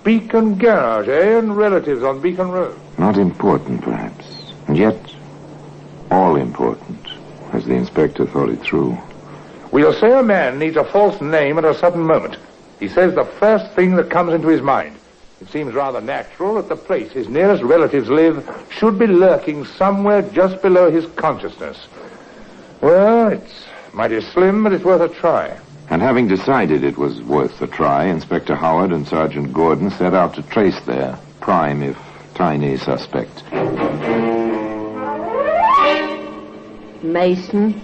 Beacon garage, eh? And relatives on Beacon Road. Not important, perhaps, and yet all important, as the inspector thought it through. We'll say a man needs a false name at a sudden moment. He says the first thing that comes into his mind. It seems rather natural that the place his nearest relatives live should be lurking somewhere just below his consciousness. Well, it's mighty slim, but it's worth a try. And having decided it was worth a try, Inspector Howard and Sergeant Gordon set out to trace their prime, if tiny, suspect. Mason?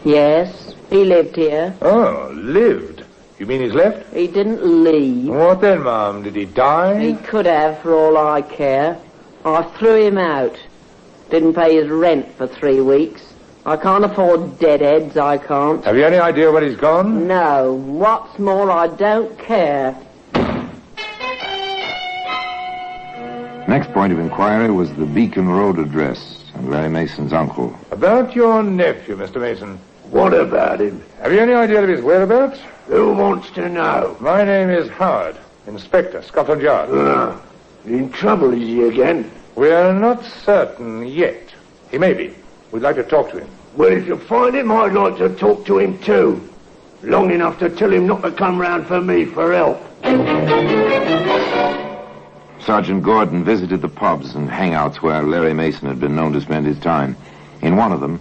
Yes, he lived here. Oh, lived? You mean he's left? He didn't leave. What then, Mum? Did he die? He could have, for all I care. I threw him out. Didn't pay his rent for 3 weeks. I can't afford deadheads, I can't. Have you any idea where he's gone? No. What's more, I don't care. Next point of inquiry was the Beacon Road address and Larry Mason's uncle. About your nephew, Mr. Mason. What about him? Have you any idea of his whereabouts? Who wants to know? My name is Howard, Inspector, Scotland Yard. In trouble, is he again? We're not certain yet. He may be. We'd like to talk to him. Well, if you find him, I'd like to talk to him too. Long enough to tell him not to come round for me for help. Sergeant Gordon visited the pubs and hangouts where Larry Mason had been known to spend his time. In one of them,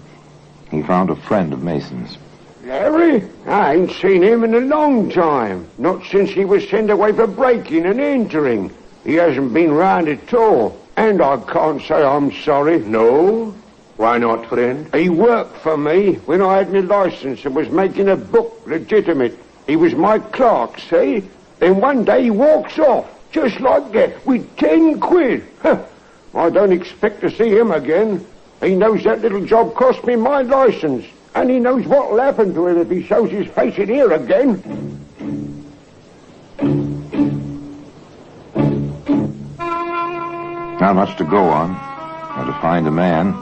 he found a friend of Mason's. Larry? I ain't seen him in a long time. Not since he was sent away for breaking and entering. He hasn't been round at all. And I can't say I'm sorry. No? Why not, friend? He worked for me when I had my license and was making a book legitimate. He was my clerk, see? Then one day he walks off, just like that, with 10 quid. I don't expect to see him again. He knows that little job cost me my license. And he knows what'll happen to him if he shows his face in here again. Not much to go on, or to find a man,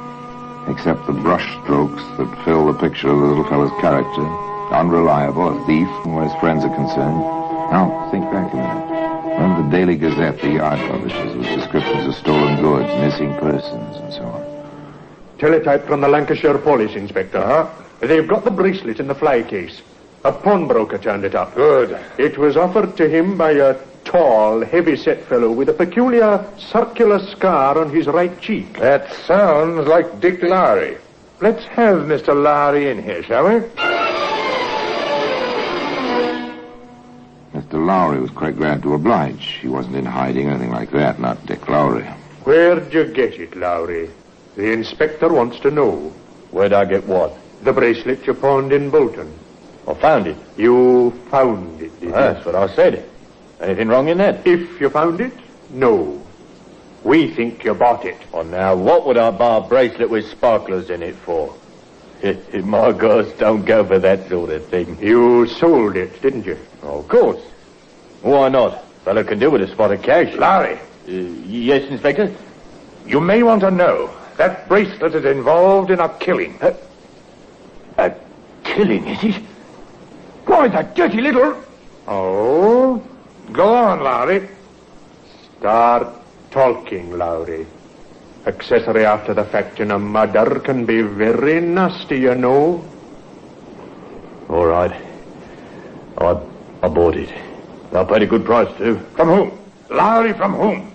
except the brush strokes that fill the picture of the little fellow's character. Unreliable, a thief, where his friends are concerned. Now, think back a minute. Remember the Daily Gazette, the Yard publishes, with descriptions of stolen goods, missing persons, and so on. Teletype from the Lancashire Police, Inspector. They've got the bracelet in the fly case. A pawnbroker turned it up. Good. It was offered to him by a tall, heavy-set fellow with a peculiar circular scar on his right cheek. That sounds like Dick Lowry. Let's have Mr. Lowry in here, shall we? Lowry was quite glad to oblige. He wasn't in hiding or anything like that, not Dick Lowry. Where'd you get it, Lowry? The inspector wants to know. Where'd I get what? The bracelet you pawned in Bolton. I found it. You found it, did you? That's what I said. Anything wrong in that? If you found it, no. We think you bought it. Oh, now, what would I buy a bracelet with sparklers in it for? My girls don't go for that sort of thing. You sold it, didn't you? Oh, of course. Why not? Fellow can do with a spot of cash. Lowry. Yes, Inspector? You may want to know that bracelet is involved in a killing. A killing, is it? Why, that dirty little... Oh? Go on, Lowry. Start talking, Lowry. Accessory after the fact in a murder can be very nasty, you know. All right. I bought it. I paid a good price, too. From whom? Lowry, from whom?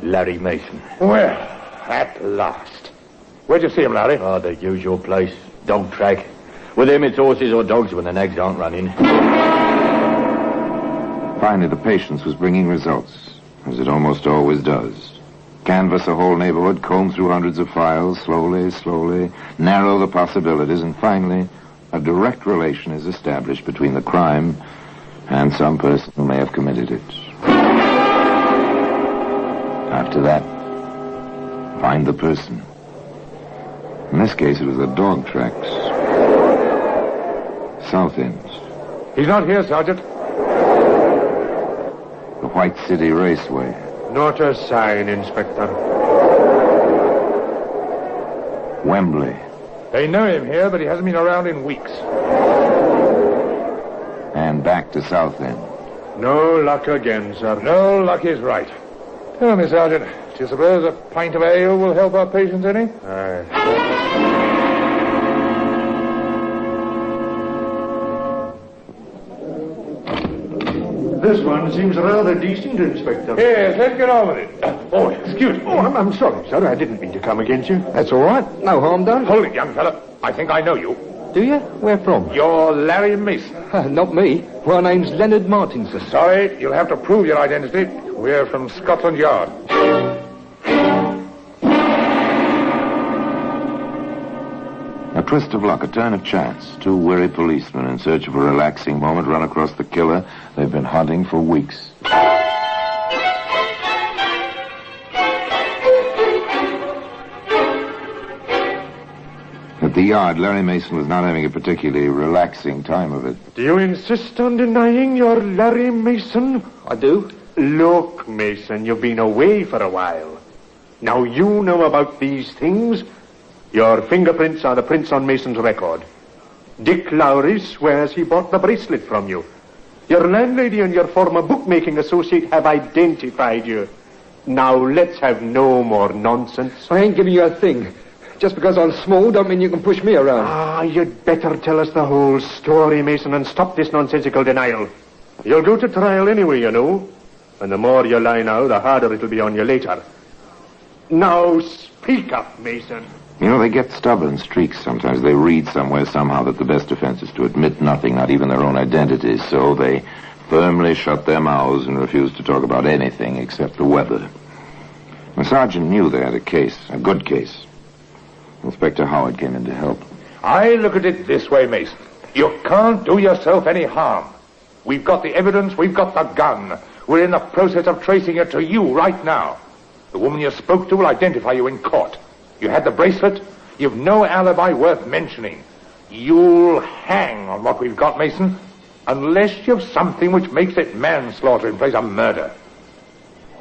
Larry Mason. Well, at last. Where'd you see him, Larry? Oh, the usual place. Dog track. With him, it's horses or dogs when the nags aren't running. Finally, the patience was bringing results, as it almost always does. Canvass a whole neighborhood, comb through hundreds of files, slowly, narrow the possibilities, and finally, a direct relation is established between the crime and some person who may have committed it. After that, find the person. In this case, it was the dog tracks. South End. He's not here, Sergeant. The White City Raceway. Not a sign, Inspector. Wembley. They know him here, but he hasn't been around in weeks. And back to South End. No luck again, sir. No luck is right. Tell me, Sergeant, do you suppose a pint of ale will help our patients any? Aye. This one seems rather decent, Inspector. Yes, let's get on with it. Oh, excuse me. Oh, I'm sorry, sir. I didn't mean to come against you. That's all right. No harm done. Hold it, young fella. I think I know you. Do you? Where from? You're Larry Mason. Not me. My name's Leonard Martinson. Sorry, you'll have to prove your identity. We're from Scotland Yard. A twist of luck, a turn of chance. Two weary policemen in search of a relaxing moment run across the killer they've been hunting for weeks. At the yard, Larry Mason was not having a particularly relaxing time of it. Do you insist on denying you're Larry Mason? I do. Look, Mason, you've been away for a while. Now you know about these things. Your fingerprints are the prints on Mason's record. Dick Lowry swears he bought the bracelet from you. Your landlady and your former bookmaking associate have identified you. Now let's have no more nonsense. I ain't giving you a thing. Just because I'm small don't mean you can push me around. Ah, you'd better tell us the whole story, Mason, and stop this nonsensical denial. You'll go to trial anyway, you know. And the more you lie now, the harder it'll be on you later. Now speak up, Mason. You know, they get stubborn streaks sometimes. They read somewhere somehow that the best defense is to admit nothing, not even their own identities. So they firmly shut their mouths and refuse to talk about anything except the weather. The sergeant knew they had a case, a good case. Inspector Howard came in to help. I look at it this way, Mason. You can't do yourself any harm. We've got the evidence, we've got the gun. We're in the process of tracing it to you right now. The woman you spoke to will identify you in court. You had the bracelet. You've no alibi worth mentioning. You'll hang on what we've got, Mason, unless you've something which makes it manslaughter in place of murder.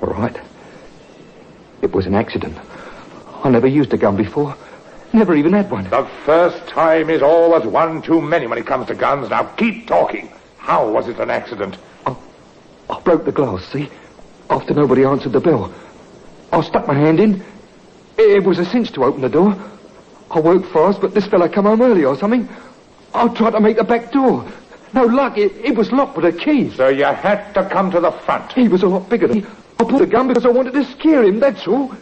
All right. It was an accident. I never used a gun before. Never even had one. The first time is always one too many when it comes to guns. Now keep talking. How was it an accident? I broke the glass, see? After nobody answered the bell. I stuck my hand in. It was a cinch to open the door. I worked fast, but this fella come home early or something. I tried to make the back door. No luck. It was locked with a key. So you had to come to the front. He was a lot bigger than me. I pulled the gun because I wanted to scare him, that's all.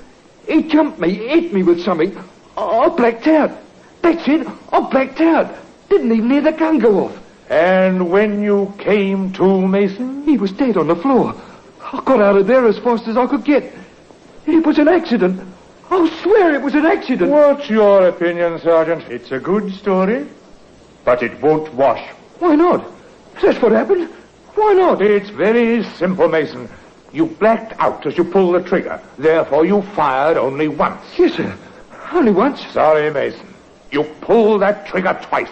He jumped me, hit me with something. I blacked out. That's it. I blacked out. Didn't even hear the gun go off. And when you came to, Mason? He was dead on the floor. I got out of there as fast as I could get. It was an accident. I'll swear it was an accident. What's your opinion, Sergeant? It's a good story, but it won't wash. Why not? That's what happened. Why not? It's very simple, Mason. You blacked out as you pulled the trigger. Therefore, you fired only once. Yes, sir. Only once. Sorry, Mason. You pulled that trigger twice.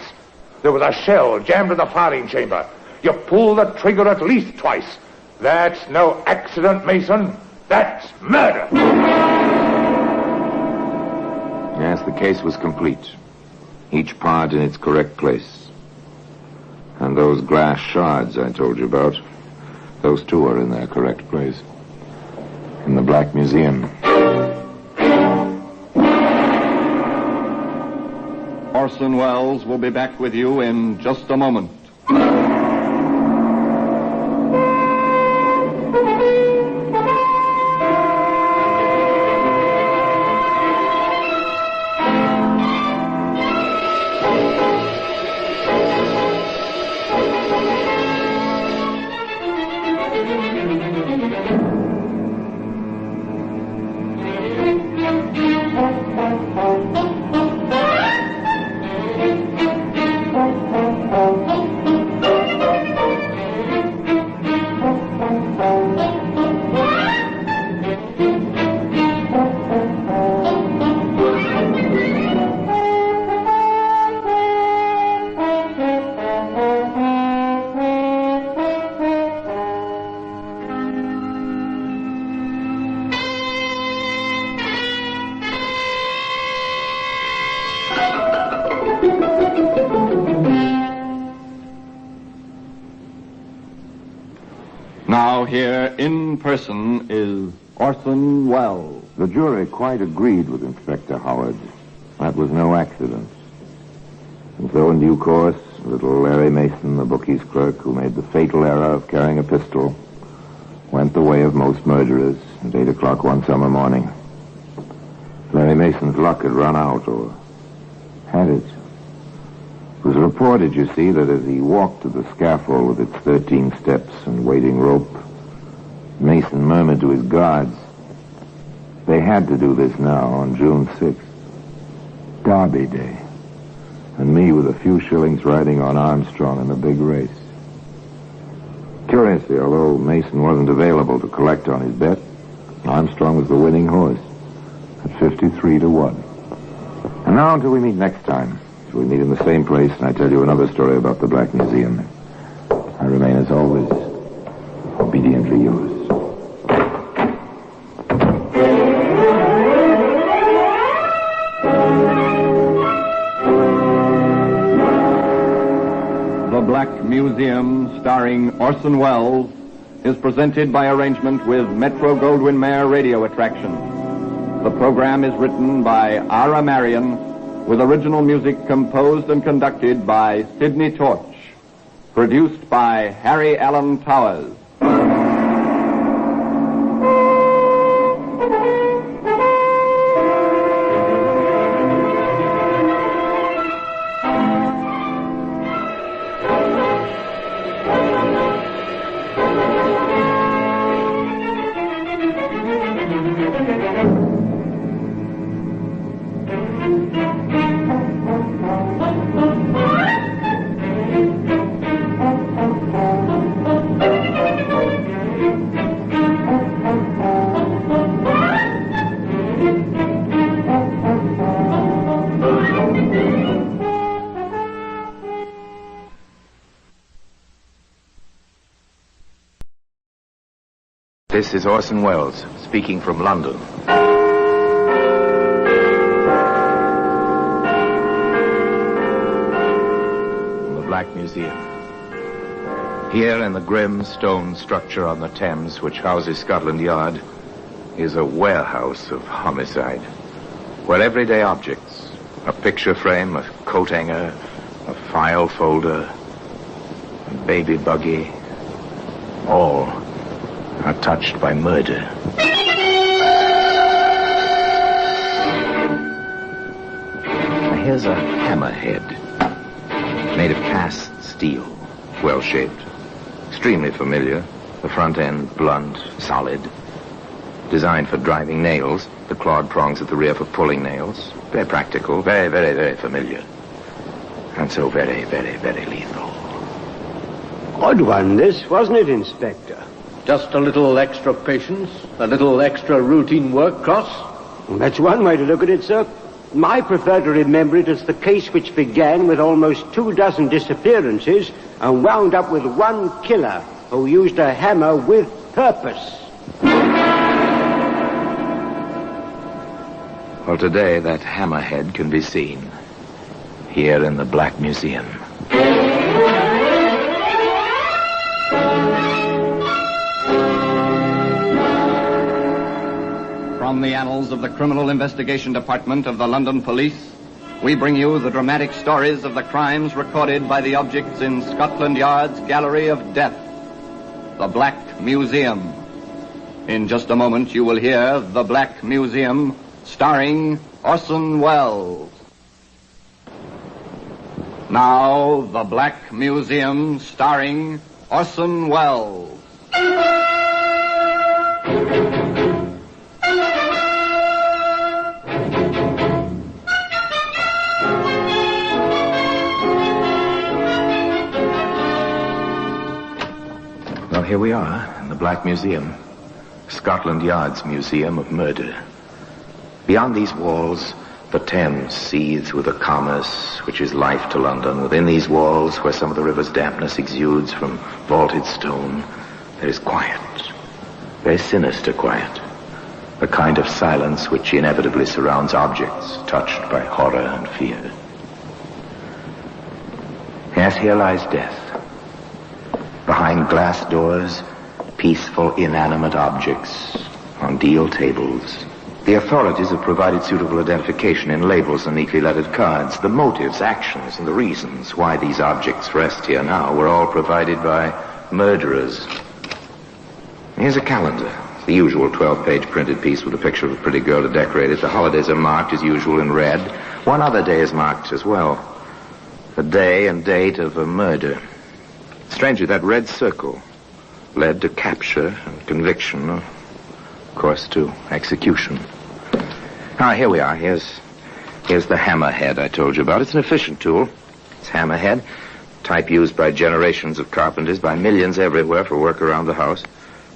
There was a shell jammed in the firing chamber. You pulled the trigger at least twice. That's no accident, Mason. That's murder. Yes, the case was complete. Each part in its correct place. And those glass shards I told you about, those two are in their correct place. In the Black Museum. Orson Welles will be back with you in just a moment. Now here in person is Orson Welles. The jury quite agreed with Inspector Howard. That was no accident. And so in due course, little Larry Mason, the bookie's clerk who made the fatal error of carrying a pistol, went the way of most murderers at 8 o'clock one summer morning. Larry Mason's luck had run out, or had it? It was reported, you see, that as he walked to the scaffold with its 13 steps and waiting rope, Mason murmured to his guards, they had to do this now on June 6th. Derby Day. And me with a few shillings riding on Armstrong in the big race. Curiously, although Mason wasn't available to collect on his bet, Armstrong was the winning horse at 53-1. And now until we meet next time. We'll meet in the same place, and I tell you another story about the Black Museum. I remain, as always, obediently yours. The Black Museum, starring Orson Welles, is presented by arrangement with Metro-Goldwyn-Mayer Radio Attraction. The program is written by Ara Marion, with original music composed and conducted by Sidney Torch. Produced by Harry Allen Towers. This is Orson Welles, speaking from London. From the Black Museum. Here in the grim stone structure on the Thames, which houses Scotland Yard, is a warehouse of homicide, where everyday objects, a picture frame, a coat hanger, a file folder, a baby buggy, all are touched by murder. Here's a hammerhead made of cast steel. well-shaped, extremely familiar. The front end blunt, solid, designed for driving nails. The clawed prongs at the rear for pulling nails. Very practical, very, very, very familiar. And so very, very, very lethal. Odd one, this, wasn't it, Inspector? Just a little extra patience, a little extra routine work, Cross? Well, that's one way to look at it, sir. I prefer to remember it as the case which began with almost 24 disappearances and wound up with one killer who used a hammer with purpose. Well, today that hammerhead can be seen here in the Black Museum. From the annals of the Criminal Investigation Department of the London Police, we bring you the dramatic stories of the crimes recorded by the objects in Scotland Yard's Gallery of Death, the Black Museum. In just a moment, you will hear The Black Museum, starring Orson Welles. Now, The Black Museum, starring Orson Welles. Well, here we are in the Black Museum, Scotland Yard's Museum of Murder. Beyond these walls, the Thames seethes with a commerce which is life to London. Within these walls, where some of the river's dampness exudes from vaulted stone, there is quiet, very sinister quiet, a kind of silence which inevitably surrounds objects touched by horror and fear. Yes, here lies death. Behind glass doors, peaceful, inanimate objects on deal tables. The authorities have provided suitable identification in labels and neatly lettered cards. The motives, actions, and the reasons why these objects rest here now were all provided by murderers. Here's a calendar, the usual 12-page printed piece with a picture of a pretty girl to decorate it. The holidays are marked as usual in red. One other day is marked as well. The day and date of a murder. Strangely, that red circle led to capture and conviction, of course, to execution. Ah, here we are. Here's the hammerhead I told you about. It's an efficient tool. It's hammerhead, type used by generations of carpenters, by millions everywhere for work around the house.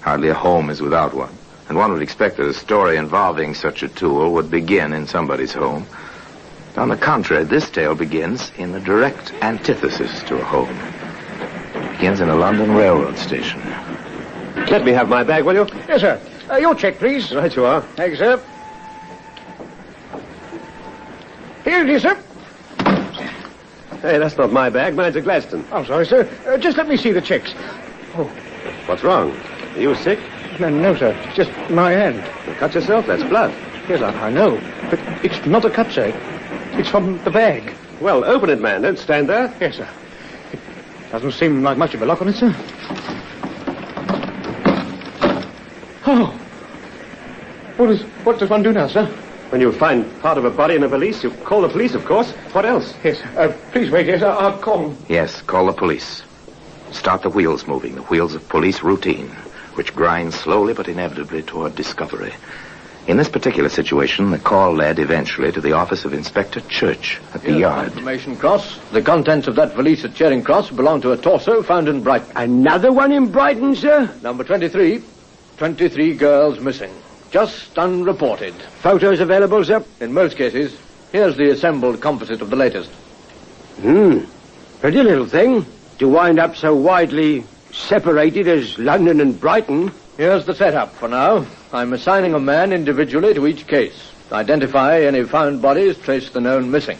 Hardly a home is without one. And one would expect that a story involving such a tool would begin in somebody's home. On the contrary, this tale begins in the direct antithesis to a home. It begins in a London railroad station. Let me have my bag, will you? Yes, sir. Your check, please. Right you are. Thank you, sir. Here it is, sir. Hey, that's not my bag. Mine's a Gladstone. I'm sorry, sir. Just let me see the checks. Oh. What's wrong? Are you sick? No, sir. It's just my hand. You cut yourself? That's blood. Yes, I know. But it's not a cut, sir. It's from the bag. Well, open it, man. Don't stand there. Yes, sir. It doesn't seem like much of a lock on it, sir. Oh. What does one do now, sir? When you find part of a body in a valise, you call the police, of course. What else? Yes, please wait, yes, I'll call them. Yes, call the police. Start the wheels moving, the wheels of police routine, which grind slowly but inevitably toward discovery. In this particular situation, the call led eventually to the office of Inspector Church at the yard. Information, Cross. The contents of that valise at Charing Cross belong to a torso found in Brighton. Another one in Brighton, sir? Number 23. 23 girls missing. Just unreported. Photos available, sir? In most cases. Here's the assembled composite of the latest. Pretty little thing. To wind up so widely separated as London and Brighton. Here's the setup for now. I'm assigning a man individually to each case. Identify any found bodies, trace the known missing.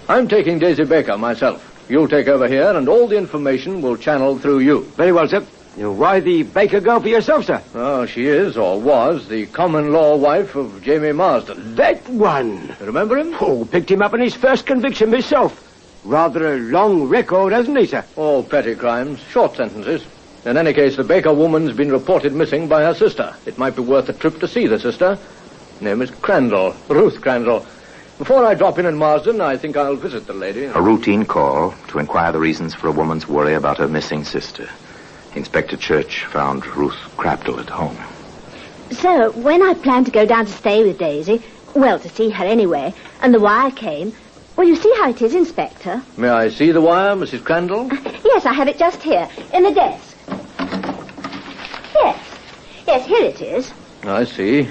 I'm taking Daisy Baker myself. You'll take over here, and all the information will channel through you. Very well, sir. Why the Baker girl for yourself, sir? Oh, she is, or was, the common-law wife of Jamie Marsden. That one! Remember him? Oh, picked him up in his first conviction myself. Rather a long record, hasn't he, sir? All petty crimes, short sentences. In any case, the Baker woman's been reported missing by her sister. It might be worth a trip to see the sister. Name is Crandall, Ruth Crandall. Before I drop in at Marsden, I think I'll visit the lady. A routine call to inquire the reasons for a woman's worry about her missing sister. Inspector Church found Ruth Crapdell at home. So, when I planned to go down to stay with Daisy, well, to see her anyway, and the wire came, well, you see how it is, Inspector. May I see the wire, Mrs. Crandall? Yes, I have it just here, in the desk. Yes, here it is. I see.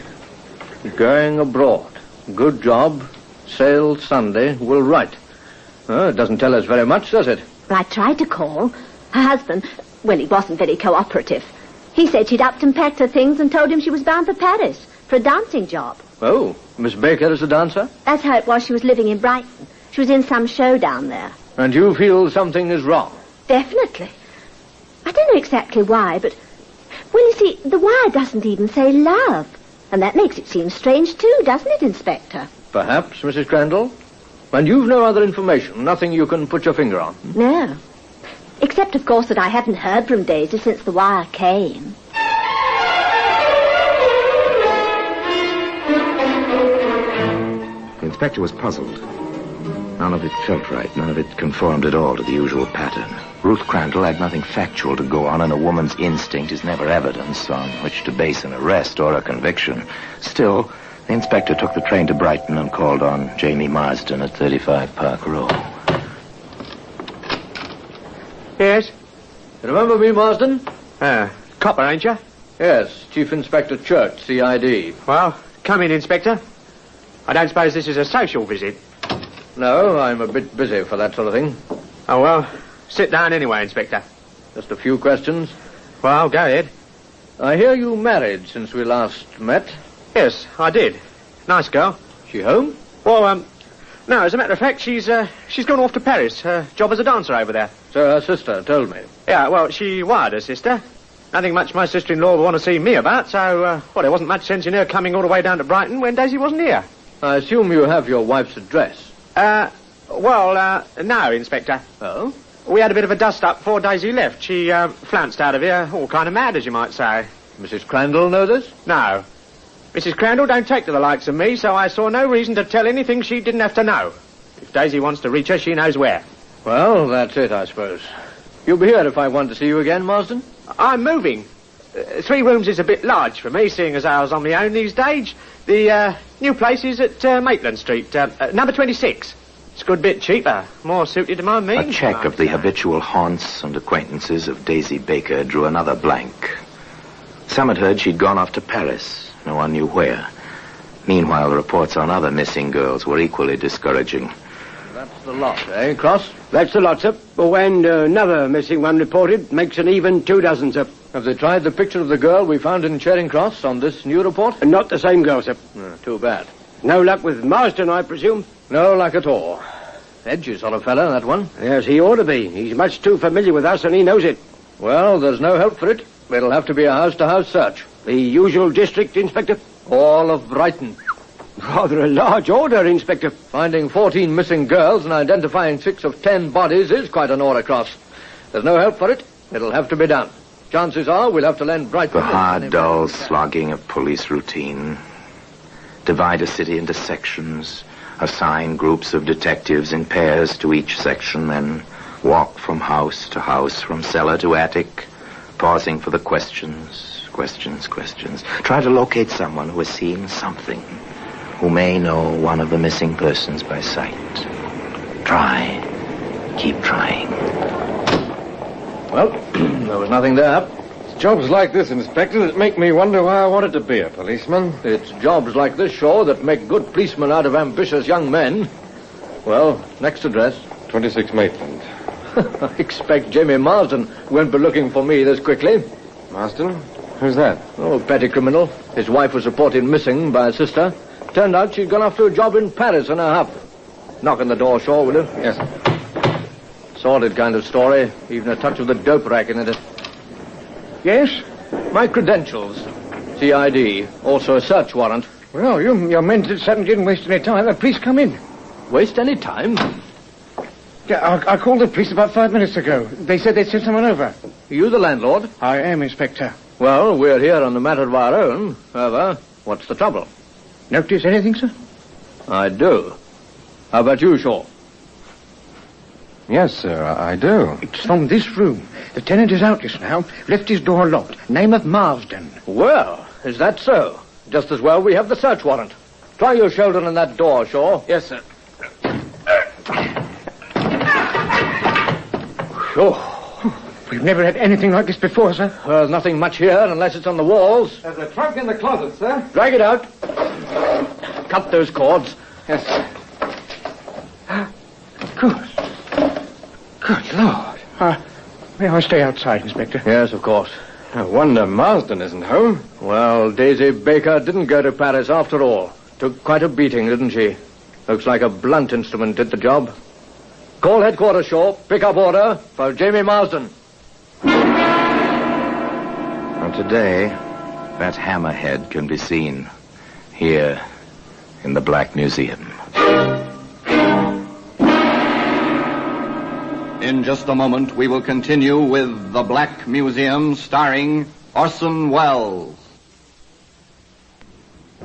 Going abroad. Good job. Sail Sunday. Will write. It doesn't tell us very much, does it? I tried to call. Her husband, well, he wasn't very cooperative. He said she'd upped and packed her things and told him she was bound for Paris for a dancing job. Oh, Miss Baker is a dancer? That's how it was. She was living in Brighton. She was in some show down there. And you feel something is wrong? Definitely. I don't know exactly why, but... Well, you see, the wire doesn't even say love. And that makes it seem strange, too, doesn't it, Inspector? Perhaps, Mrs. Crandall. And you've no other information, nothing you can put your finger on? No. Except, of course, that I haven't heard from Daisy since the wire came. The inspector was puzzled. None of it felt right. None of it conformed at all to the usual pattern. Ruth Crandall had nothing factual to go on, and a woman's instinct is never evidence on which to base an arrest or a conviction. Still, the inspector took the train to Brighton and called on Jamie Marsden at 35 Park Row. Yes? You remember me, Marsden? Copper, ain't you? Yes, Chief Inspector Church, CID. Well, come in, Inspector. I don't suppose this is a social visit. No, I'm a bit busy for that sort of thing. Oh, well, sit down anyway, Inspector. Just a few questions. Well, go ahead. I hear you married since we last met. Yes, I did. Nice girl. She home? Well, no, as a matter of fact, she's gone off to Paris. Her job as a dancer over there. So her sister told me. Yeah, well, she wired her sister. Nothing much my sister-in-law would want to see me about, so, well, there wasn't much sense in her coming all the way down to Brighton when Daisy wasn't here. I assume you have your wife's address. No, Inspector. Oh? We had a bit of a dust-up before Daisy left. She, flounced out of here, all kind of mad, as you might say. Mrs. Crandall know this? No. Mrs. Crandall don't take to the likes of me, so I saw no reason to tell anything she didn't have to know. If Daisy wants to reach her, she knows where. Well, that's it, I suppose. You'll be here if I want to see you again, Marsden? I'm moving. 3 rooms is a bit large for me, seeing as I was on my own these days. The new place is at Maitland Street, number 26. It's a good bit cheaper, more suited to my means. A check of the habitual haunts and acquaintances of Daisy Baker drew another blank. Some had heard she'd gone off to Paris. No one knew where. Meanwhile, the reports on other missing girls were equally discouraging. That's the lot, eh, Cross? That's the lot, sir. And another missing one reported makes an even 24, sir. Have they tried the picture of the girl we found in Charing Cross on this new report? Not the same girl, sir. Too bad. No luck with Marsden, I presume? No luck at all. Edgy sort of fellow, that one. Yes, he ought to be. He's much too familiar with us, and he knows it. Well, there's no help for it. It'll have to be a house-to-house search. The usual district, Inspector? All of Brighton. Rather a large order, Inspector. Finding 14 missing girls and identifying 6 of 10 bodies is quite an order, Cross. There's no help for it. It'll have to be done. Chances are we'll have to lend Brighton... The hard, dull slogging of police routine. Divide a city into sections. Assign groups of detectives in pairs to each section, then walk from house to house, from cellar to attic, pausing for the questions. Try to locate someone who has seen something, who may know one of the missing persons by sight. Try. Keep trying. Well, there was nothing there. It's jobs like this, Inspector, that make me wonder why I wanted to be a policeman. It's jobs like this, Shaw, that make good policemen out of ambitious young men. Well, next address. 26 Maitland. I expect Jamie Marsden won't be looking for me this quickly. Marsden? Who's that? Oh, petty criminal. His wife was reported missing by a sister. Turned out she'd gone off to a job in Paris in a huff. Knock on the door, Shaw, will you? Yes, sir. Sordid kind of story. Even a touch of the dope racket in it. Yes? My credentials. CID. Also a search warrant. Well, your men certainly didn't waste any time. The police come in. Waste any time? Yeah, I called the police about 5 minutes ago. They said they'd send someone over. Are you the landlord? I am, Inspector. Well, we're here on a matter of our own. However, what's the trouble? Notice anything, sir? I do. How about you, Shaw? Yes, sir, I do. It's from this room. The tenant is out just now. Left his door locked. Name of Marsden. Well, is that so? Just as well we have the search warrant. Try your shoulder on that door, Shaw. Yes, sir. We've never had anything like this before, sir. There's nothing much here unless it's on the walls. There's a trunk in the closet, sir. Drag it out. Cut those cords. Yes, sir. Good Lord. May I stay outside, Inspector? Yes, of course. I wonder Marsden isn't home. Well, Daisy Baker didn't go to Paris after all. Took quite a beating, didn't she? Looks like a blunt instrument did the job. Call headquarters, Shaw. Pick up order for Jamie Marsden. Well, today, that hammerhead can be seen here in the Black Museum. In just a moment, we will continue with The Black Museum, starring Orson Welles.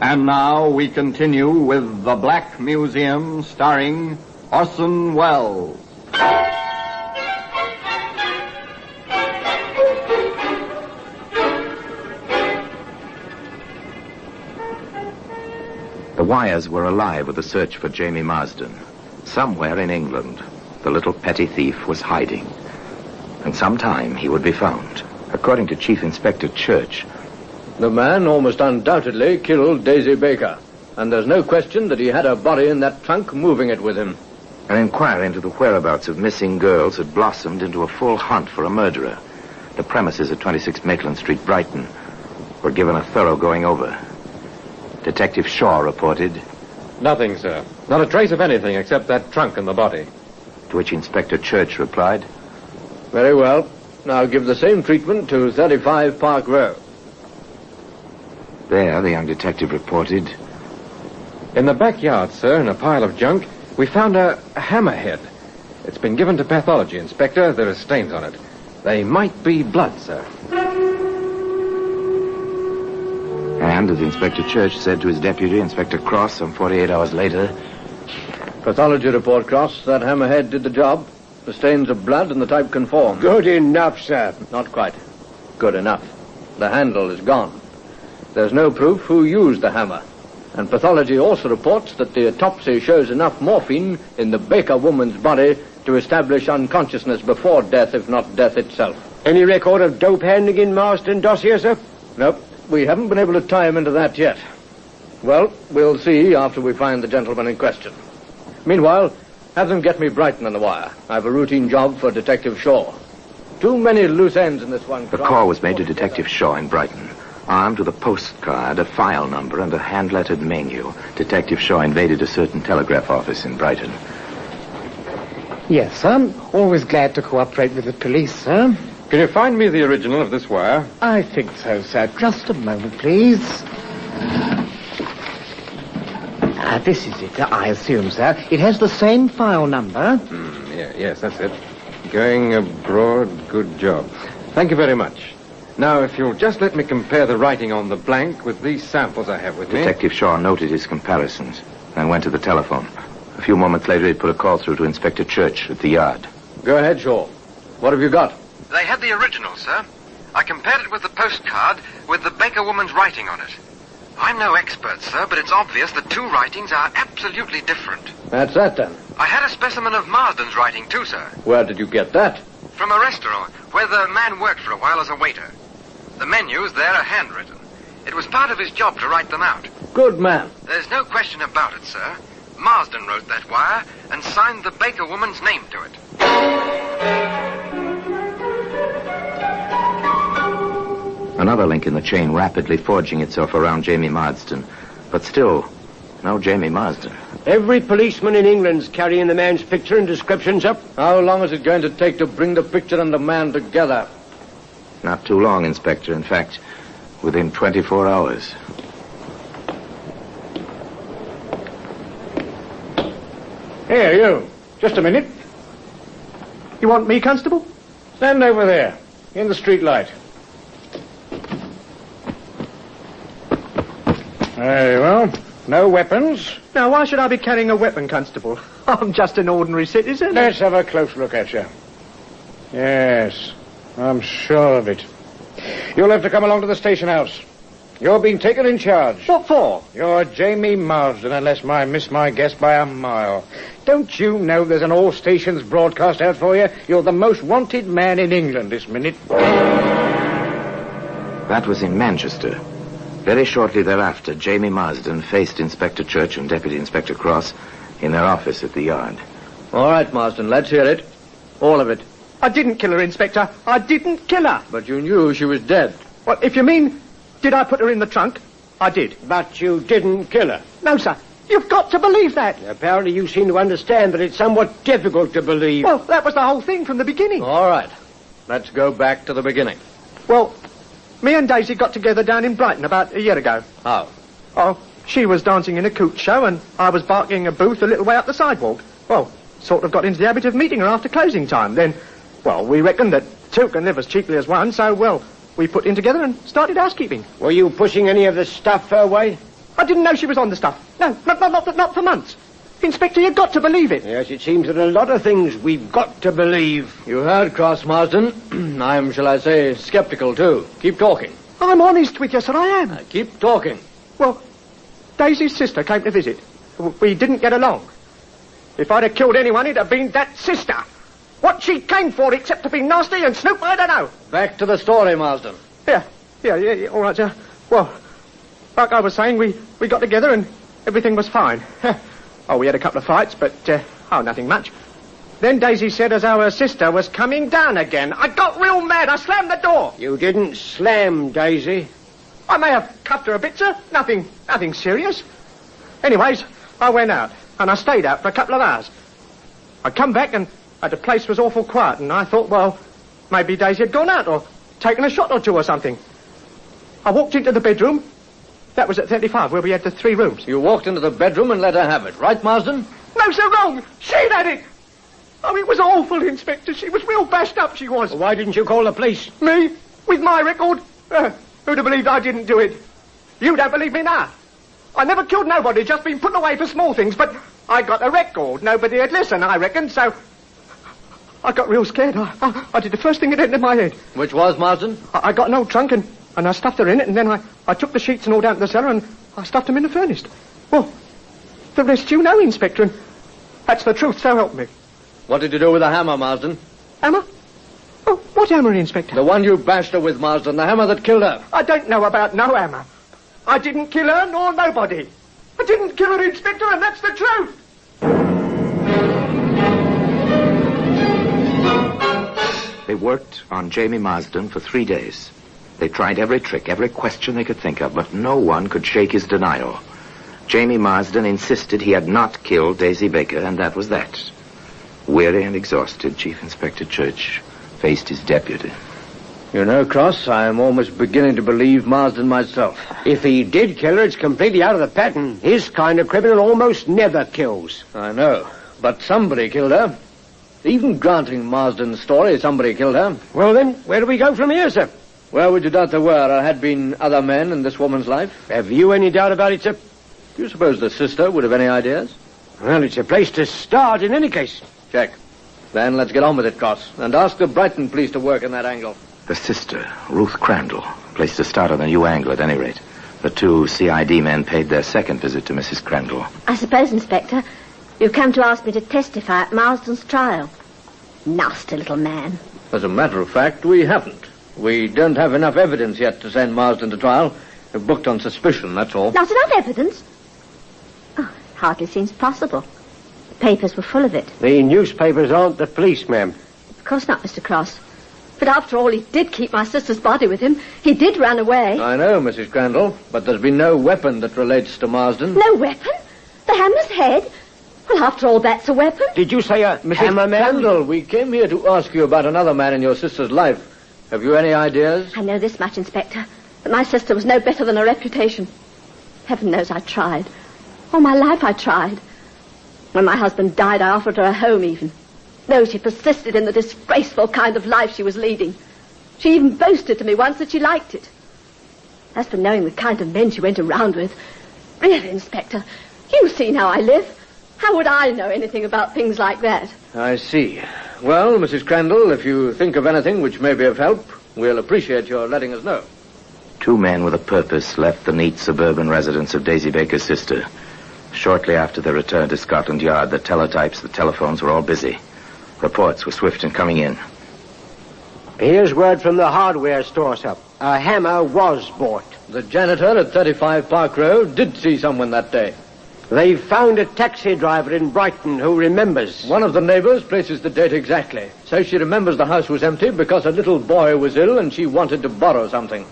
And now we continue with The Black Museum, starring Orson Welles. The wires were alive with the search for Jamie Marsden. Somewhere in England, the little petty thief was hiding. And sometime he would be found. According to Chief Inspector Church, the man almost undoubtedly killed Daisy Baker. And there's no question that he had her body in that trunk, moving it with him. An inquiry into the whereabouts of missing girls had blossomed into a full hunt for a murderer. The premises at 26 Maitland Street, Brighton, were given a thorough going over. Detective Shaw reported, Nothing, sir. Not a trace of anything except that trunk and the body. To which Inspector Church replied, Very well. Now give the same treatment to 35 Park Row. There, the young detective reported, In the backyard, sir, in a pile of junk, we found a hammerhead. It's been given to pathology, Inspector. There are stains on it. They might be blood, sir. And, as Inspector Church said to his deputy, Inspector Cross, some 48 hours later, Pathology report, Cross. That hammerhead did the job. The stains of blood and the type conform. Good enough, sir. Not quite. Good enough. The handle is gone. There's no proof who used the hammer. And pathology also reports that the autopsy shows enough morphine in the Baker woman's body to establish unconsciousness before death, if not death itself. Any record of dope handling in Marsden dossier, sir? Nope. We haven't been able to tie him into that yet. Well, we'll see after we find the gentleman in question. Meanwhile, have them get me Brighton on the wire. I have a routine job for Detective Shaw. Too many loose ends in this one. The call was made to Detective Shaw in Brighton. Armed with a postcard, a file number, and a hand-lettered menu, Detective Shaw invaded a certain telegraph office in Brighton. Yes, I'm always glad to cooperate with the police, sir. Can you find me the original of this wire? I think so, sir. Just a moment, please. This is it, I assume, sir. It has the same file number. Yes, that's it. Going abroad, good job. Thank you very much. Now, if you'll just let me compare the writing on the blank with these samples I have with me. Detective Shaw noted his comparisons and went to the telephone. A few moments later, he put a call through to Inspector Church at the yard. Go ahead, Shaw. What have you got? They had the original, sir. I compared it with the postcard with the Baker woman's writing on it. I'm no expert, sir, but it's obvious the two writings are absolutely different. That's that, then. I had a specimen of Marsden's writing, too, sir. Where did you get that? From a restaurant where the man worked for a while as a waiter. The menus there are handwritten. It was part of his job to write them out. Good man. There's no question about it, sir. Marsden wrote that wire and signed the Baker woman's name to it. Another link in the chain rapidly forging itself around Jamie Marsden. But still, no Jamie Marsden. Every policeman in England's carrying the man's picture and descriptions up. How long is it going to take to bring the picture and the man together? Not too long, Inspector. In fact, within 24 hours. Here, you. Just a minute. You want me, Constable? Stand over there, in the street light. Very well. No weapons? Now, why should I be carrying a weapon, Constable? I'm just an ordinary citizen. Let's have a close look at you. Yes, I'm sure of it. You'll have to come along to the station house. You're being taken in charge. What for? You're Jamie Marsden, unless I miss my guess by a mile. Don't you know there's an all stations broadcast out for you? You're the most wanted man in England this minute. That was in Manchester. Very shortly thereafter, Jamie Marsden faced Inspector Church and Deputy Inspector Cross in their office at the Yard. All right, Marsden, let's hear it. All of it. I didn't kill her, Inspector. I didn't kill her. But you knew she was dead. Well, if you mean, did I put her in the trunk? I did. But you didn't kill her. No, sir. You've got to believe that. Apparently you seem to understand that it's somewhat difficult to believe. Well, that was the whole thing from the beginning. All right. Let's go back to the beginning. Well, me and Daisy got together down in Brighton about a year ago. How? Oh, she was dancing in a coot show and I was barking a booth a little way up the sidewalk. Well, sort of got into the habit of meeting her after closing time. Then, well, we reckoned that two can live as cheaply as one, so, well, we put in together and started housekeeping. Were you pushing any of the stuff her way? I didn't know she was on the stuff. No, not for months. Inspector, you've got to believe it. Yes, it seems that a lot of things we've got to believe. You heard, Cross, Marsden. I'm, shall I say, sceptical, too. Keep talking. I'm honest with you, sir, I am. Keep talking. Well, Daisy's sister came to visit. We didn't get along. If I'd have killed anyone, it'd have been that sister. What she came for, except to be nasty and snoop, I don't know. Back to the story, Marsden. Yeah, all right, sir. Well, like I was saying, we got together and everything was fine. Oh, we had a couple of fights, but, nothing much. Then Daisy said as our sister was coming down again. I got real mad. I slammed the door. You didn't slam Daisy. I may have cuffed her a bit, sir. Nothing serious. Anyways, I went out, and I stayed out for a couple of hours. I come back, and the place was awful quiet, and I thought, well, maybe Daisy had gone out or taken a shot or two or something. I walked into the bedroom. That was at 35, where we had the 3 rooms. You walked into the bedroom and let her have it, right, Marsden? No, sir, wrong. She'd had it. Oh, it was awful, Inspector. She was real bashed up, she was. Well, why didn't you call the police? Me? With my record? Who'd have believed I didn't do it? You don't believe me now. I never killed nobody, just been put away for small things, but I got a record. Nobody had listened, I reckon, so I got real scared. I did the first thing that entered my head. Which was, Marsden? I got an old trunk and I stuffed her in it, and then I took the sheets and all down to the cellar and I stuffed them in the furnace. Well, the rest you know, Inspector, and that's the truth, so help me. What did you do with the hammer, Marsden? Hammer? Oh, what hammer, Inspector? The one you bashed her with, Marsden, the hammer that killed her. I don't know about no hammer. I didn't kill her, nor nobody. I didn't kill her, Inspector, and that's the truth. They worked on Jamie Marsden for 3 days. They tried every trick, every question they could think of, but no one could shake his denial. Jamie Marsden insisted he had not killed Daisy Baker, and that was that. Weary and exhausted, Chief Inspector Church faced his deputy. You know, Cross, I'm almost beginning to believe Marsden myself. If he did kill her, it's completely out of the pattern. His kind of criminal almost never kills. I know, but somebody killed her. Even granting Marsden's story, somebody killed her. Well, then, where do we go from here, sir? Where would you doubt there were? There had been other men in this woman's life. Have you any doubt about it, sir? Do you suppose the sister would have any ideas? Well, it's a place to start in any case. Check. Then let's get on with it, Cross, and ask the Brighton police to work in that angle. The sister, Ruth Crandall, place to start on a new angle at any rate. The 2 CID men paid their second visit to Mrs. Crandall. I suppose, Inspector, you've come to ask me to testify at Marsden's trial. Nasty little man. As a matter of fact, we haven't. We don't have enough evidence yet to send Marsden to trial. We're booked on suspicion, that's all. Not enough evidence? Oh, hardly seems possible. The papers were full of it. The newspapers aren't the police, ma'am. Of course not, Mr. Cross. But after all, he did keep my sister's body with him. He did run away. I know, Mrs. Crandall, but there's been no weapon that relates to Marsden. No weapon? The hammer's head? Well, after all, that's a weapon. Did you say a Mrs. hammer, ma'am? Crandall, we came here to ask you about another man in your sister's life. Have you any ideas? I know this much, Inspector, that my sister was no better than her reputation. Heaven knows I tried. All my life I tried. When my husband died, I offered her a home even. No, she persisted in the disgraceful kind of life she was leading. She even boasted to me once that she liked it. As for knowing the kind of men she went around with, Really, Inspector, you've seen how I live. How would I know anything about things like that? I see. Well, Mrs. Crandall, if you think of anything which may be of help, we'll appreciate your letting us know. 2 men with a purpose left the neat suburban residence of Daisy Baker's sister. Shortly after their return to Scotland Yard, the teletypes, the telephones were all busy. Reports were swift in coming in. Here's word from the hardware store, sir. A hammer was bought. The janitor at 35 Park Road did see someone that day. They found a taxi driver in Brighton who remembers. One of the neighbors places the date exactly. Says she remembers the house was empty because a little boy was ill and she wanted to borrow something.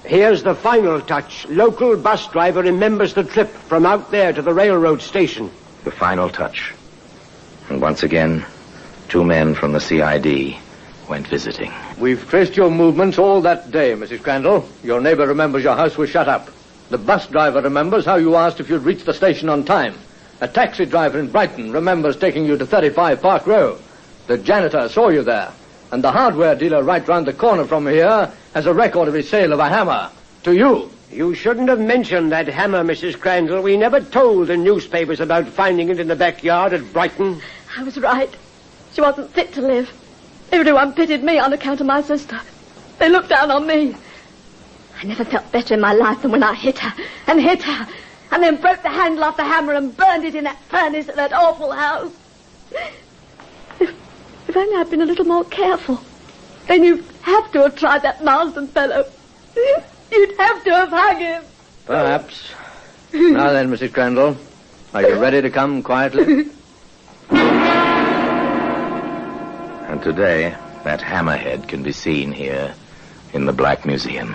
Here's the final touch. Local bus driver remembers the trip from out there to the railroad station. The final touch. And once again, 2 men from the CID went visiting. We've traced your movements all that day, Mrs. Crandall. Your neighbor remembers your house was shut up. The bus driver remembers how you asked if you'd reach the station on time. A taxi driver in Brighton remembers taking you to 35 Park Row. The janitor saw you there. And the hardware dealer right round the corner from here has a record of his sale of a hammer. To you. You shouldn't have mentioned that hammer, Mrs. Crandall. We never told the newspapers about finding it in the backyard at Brighton. I was right. She wasn't fit to live. Everyone pitied me on account of my sister. They looked down on me. I never felt better in my life than when I hit her, and then broke the handle off the hammer and burned it in that furnace at that awful house. If only I'd been a little more careful. Then you'd have to have tried that Marsden fellow. You'd have to have hung him. Perhaps. Now then, Mrs. Crandall, are you ready to come quietly? And today, that hammerhead can be seen here in the Black Museum.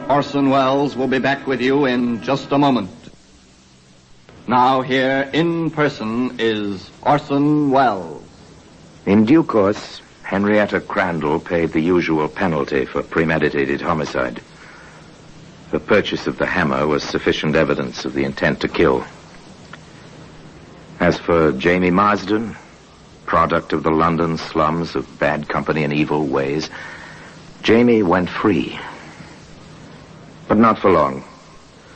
Orson Welles will be back with you in just a moment. Now here in person is Orson Welles. In due course, Henrietta Crandall paid the usual penalty for premeditated homicide. The purchase of the hammer was sufficient evidence of the intent to kill. As for Jamie Marsden, product of the London slums of bad company and evil ways, Jamie went free. But not for long.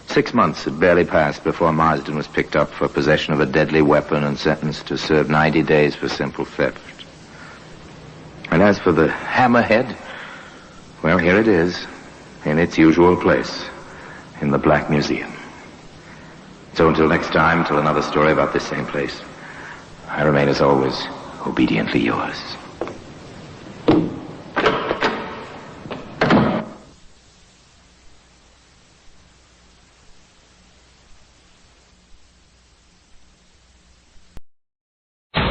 6 months had barely passed before Marsden was picked up for possession of a deadly weapon and sentenced to serve 90 days for simple theft. And as for the hammerhead, well, here it is, in its usual place, in the Black Museum. So until next time, till another story about this same place, I remain as always, obediently yours.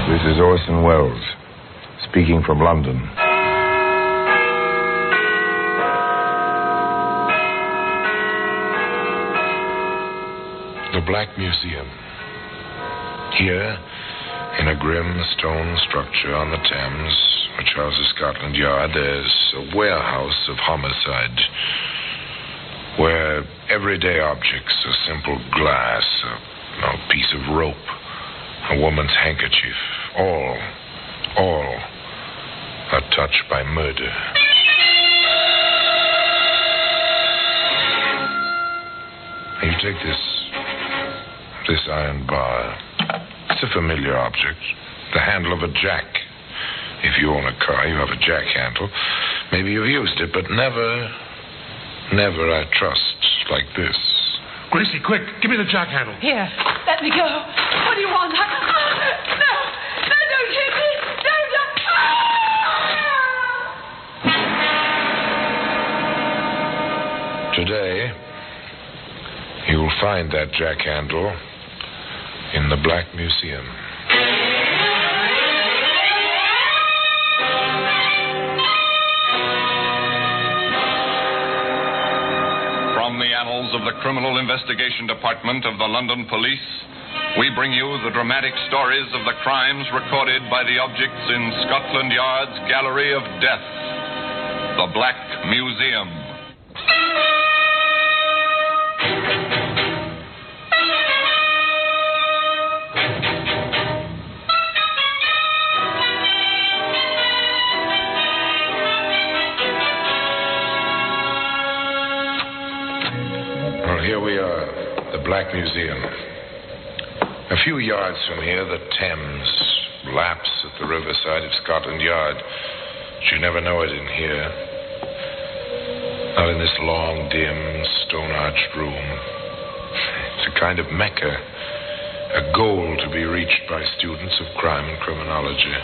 This is Orson Welles, speaking from London. The Black Museum. Here, in a grim stone structure on the Thames, which houses Scotland Yard, there's a warehouse of homicide, where everyday objects, a simple glass, a piece of rope, a woman's handkerchief, all are touched by murder. You take this iron bar. It's a familiar object. The handle of a jack. If you own a car, you have a jack handle. Maybe you've used it, but never, I trust, like this. Gracie, quick, give me the jack handle. Here, let me go. What do you want? No, don't hit me. Today, you'll find that jack handle in the Black Museum. From the annals of the Criminal Investigation Department of the London Police, we bring you the dramatic stories of the crimes recorded by the objects in Scotland Yard's Gallery of Death, the Black Museum. here we are, the Black Museum. A few yards from here, the Thames laps at the riverside of Scotland Yard. But you never know it in here. Not in this long, dim, stone-arched room. It's a kind of Mecca, a goal to be reached by students of crime and criminology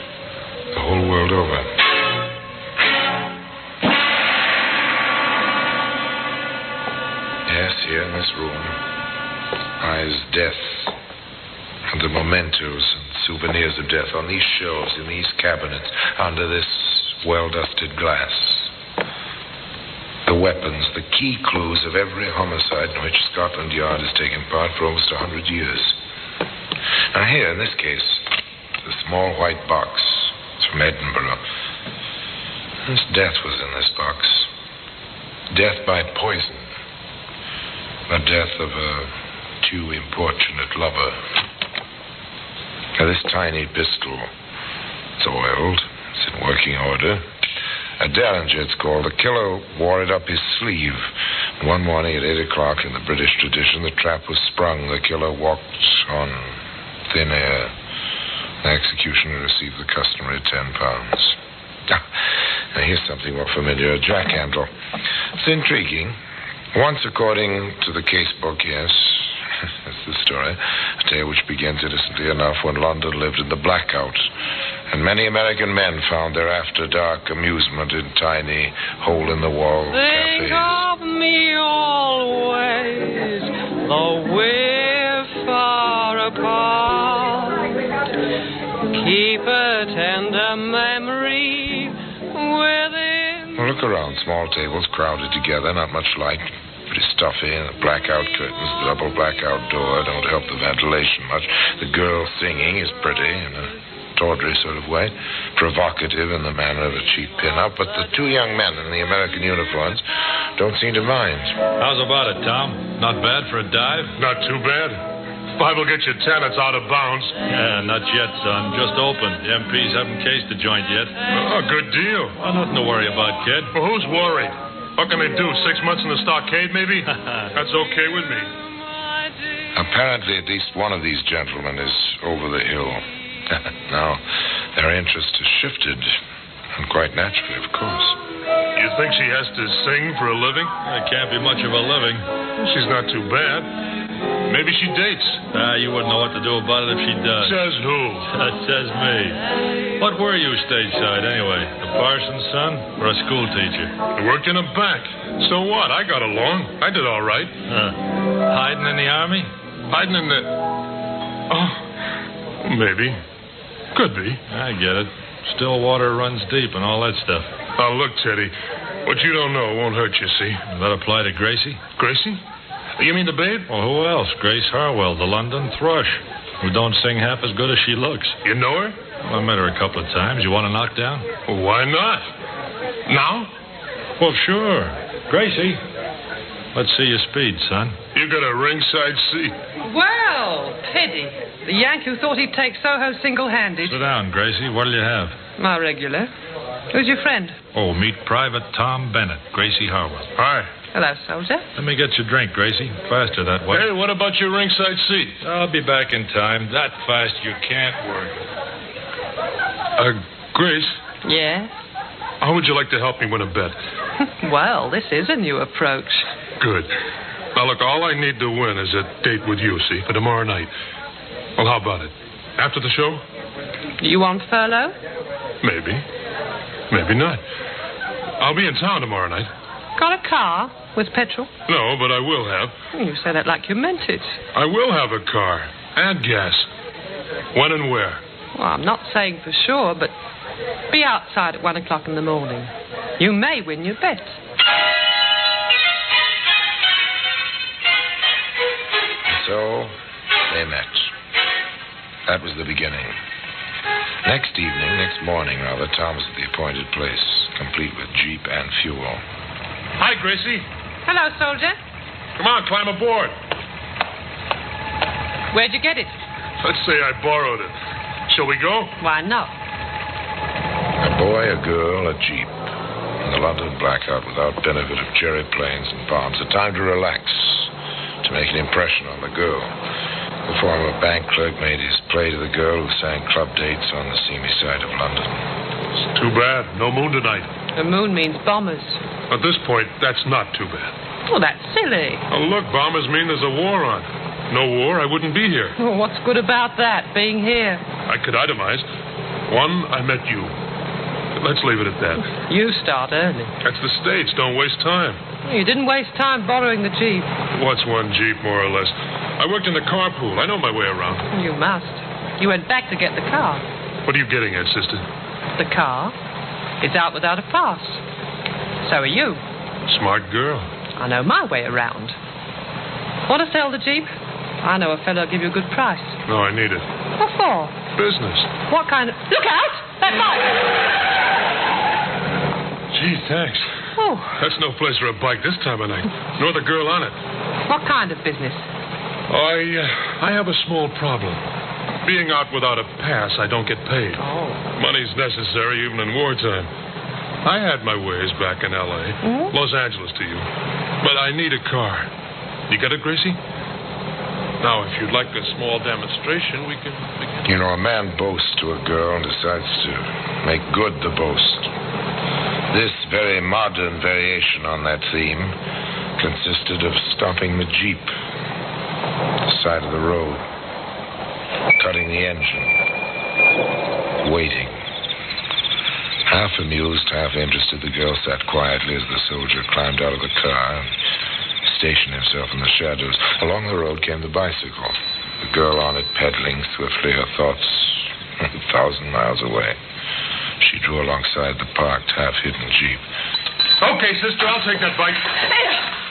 the whole world over. Yes, here in this room lies death and the mementos and souvenirs of death on these shelves, in these cabinets, under this well-dusted glass. The weapons, the key clues of every homicide in which Scotland Yard has taken part for almost 100 years. Now here, in this case, the small white box. It's from Edinburgh. This death was in this box. Death by poison. The death of a too importunate lover. Now, this tiny pistol, it's oiled. It's in working order. A Derringer, it's called. The killer wore it up his sleeve. One morning at 8 o'clock, in the British tradition, the trap was sprung. The killer walked on thin air. The executioner received the customary £10. Now, here's something more familiar. A jack-handle. It's intriguing. Once, according to the case book, yes, that's the story, a tale which begins innocently enough when London lived in the blackout, and many American men found their after-dark amusement in tiny, hole-in-the-wall cafes. Think of me always, though we're far apart. Keep a tender memory within. Well, look around. Small tables crowded together, not much light. Pretty stuffy. The blackout curtains, the double blackout door don't help the ventilation much. The girl singing is pretty in a tawdry sort of way, provocative in the manner of a cheap pin-up, but the two young men in the American uniforms don't seem to mind. How's about it, Tom? Not bad for a dive? Not too bad. 5 will get you 10. It's out of bounds. Yeah, not yet, son. Just opened. The MPs haven't cased the joint yet. Oh, good deal. Well, nothing to worry about, kid. Well, who's worried? What can they do? 6 months in the stockade, maybe? That's okay with me. Apparently, at least one of these gentlemen is over the hill. Now, their interest has shifted, and quite naturally, of course. You think she has to sing for a living? It can't be much of a living. She's not too bad. Maybe she dates. You wouldn't know what to do about it if she does. Says who? Says me. What were you stateside, anyway? A parson's son or a school teacher? I worked in a bank. So what? I got along. I did all right. Hiding in the army? Hiding in the... Oh, maybe. Could be. I get it. Still water runs deep and all that stuff. Now, look, Teddy. What you don't know won't hurt you, see? That apply to Gracie? Gracie? You mean the babe? Well, who else? Grace Harwell, the London thrush, who don't sing half as good as she looks. You know her? Well, I met her a couple of times. You want to knock down? Well, why not? Now? Well, sure. Gracie, let's see your speed, son. You got a ringside seat. Well, pity. The Yank who thought he'd take Soho single-handed. Sit down, Gracie. What'll you have? My regular. Who's your friend? Oh, meet Private Tom Bennett, Gracie Harwell. Hi. Hello, soldier. Let me get your drink, Gracie. Faster that way. Hey, what about your ringside seat? I'll be back in time. That fast you can't work. Grace? Yeah? How would you like to help me win a bet? Well, this is a new approach. Good. Now, look, all I need to win is a date with you, see, for tomorrow night. Well, how about it? After the show? You on furlough? Maybe. Maybe not. I'll be in town tomorrow night. Got a car with petrol? No, but I will have. You say that like you meant it. I will have a car and gas. When and where? Well, I'm not saying for sure, but be outside at 1 o'clock in the morning. You may win your bet. So, they met. That was the beginning. Next morning, Tom was at the appointed place, complete with jeep and fuel. Hi, Gracie. Hello, soldier. Come on, climb aboard. Where'd you get it? Let's say I borrowed it. Shall we go? Why not? A boy, a girl, a jeep. In the London blackout without benefit of cherry planes and bombs. A time to relax. to make an impression on the girl. The former bank clerk made his play to the girl who sang club dates on the seamy side of London. It's too bad. No moon tonight. The moon means bombers. At this point, that's not too bad. Well, that's silly. Oh, look, bombers mean there's a war on. No war, I wouldn't be here. Well, what's good about that, being here? I could itemize. One, I met you. Let's leave it at that. You start early. That's the States. Don't waste time. You didn't waste time borrowing the Jeep. What's one Jeep, more or less? I worked in the carpool. I know my way around. You must. You went back to get the car. What are you getting at, sister? The car? It's out without a pass. So are you. Smart girl. I know my way around. Want to sell the Jeep? I know a fellow will give you a good price. No, I need it. What for? Business. What kind of... Look out! That bike! Gee, thanks. Oh. That's no place for a bike this time of night. Nor the girl on it. What kind of business? I have a small problem. Being out without a pass, I don't get paid. Oh. Money's necessary even in wartime. I had my ways back in L.A. Mm-hmm. Los Angeles to you. But I need a car. You get it, Gracie? Now, if you'd like a small demonstration, we can begin. You know, a man boasts to a girl and decides to make good the boast. This very modern variation on that theme consisted of stopping the Jeep at the side of the road, cutting the engine, waiting. Half amused, half interested, the girl sat quietly as the soldier climbed out of the car and stationed himself in the shadows. Along the road came the bicycle, the girl on it pedaling swiftly, her thoughts 1,000 miles away. She drew alongside the parked, half-hidden Jeep. Okay, sister, I'll take that bike. Hey,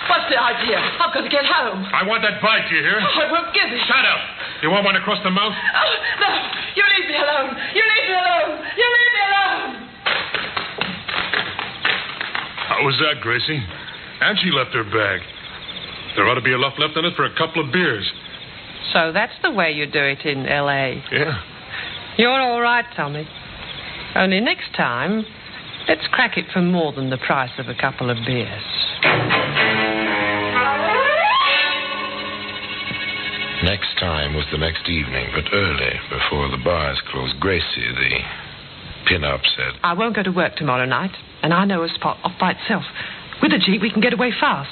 what's the idea? I'm going to get home. I want that bike, you hear? Oh, I won't give it. Shut up. You want one across the mouth? Oh, no. You leave me alone. You leave me alone. You leave me alone. How was that, Gracie? And she left her bag. There ought to be enough left in it for a couple of beers. So that's the way you do it in L.A. Yeah. You're all right, Tommy. Only next time, let's crack it for more than the price of a couple of beers. Next time was the next evening, but early, before the bars closed. Gracie, the pin-up, said, I won't go to work tomorrow night, and I know a spot off by itself. With a Jeep, we can get away fast,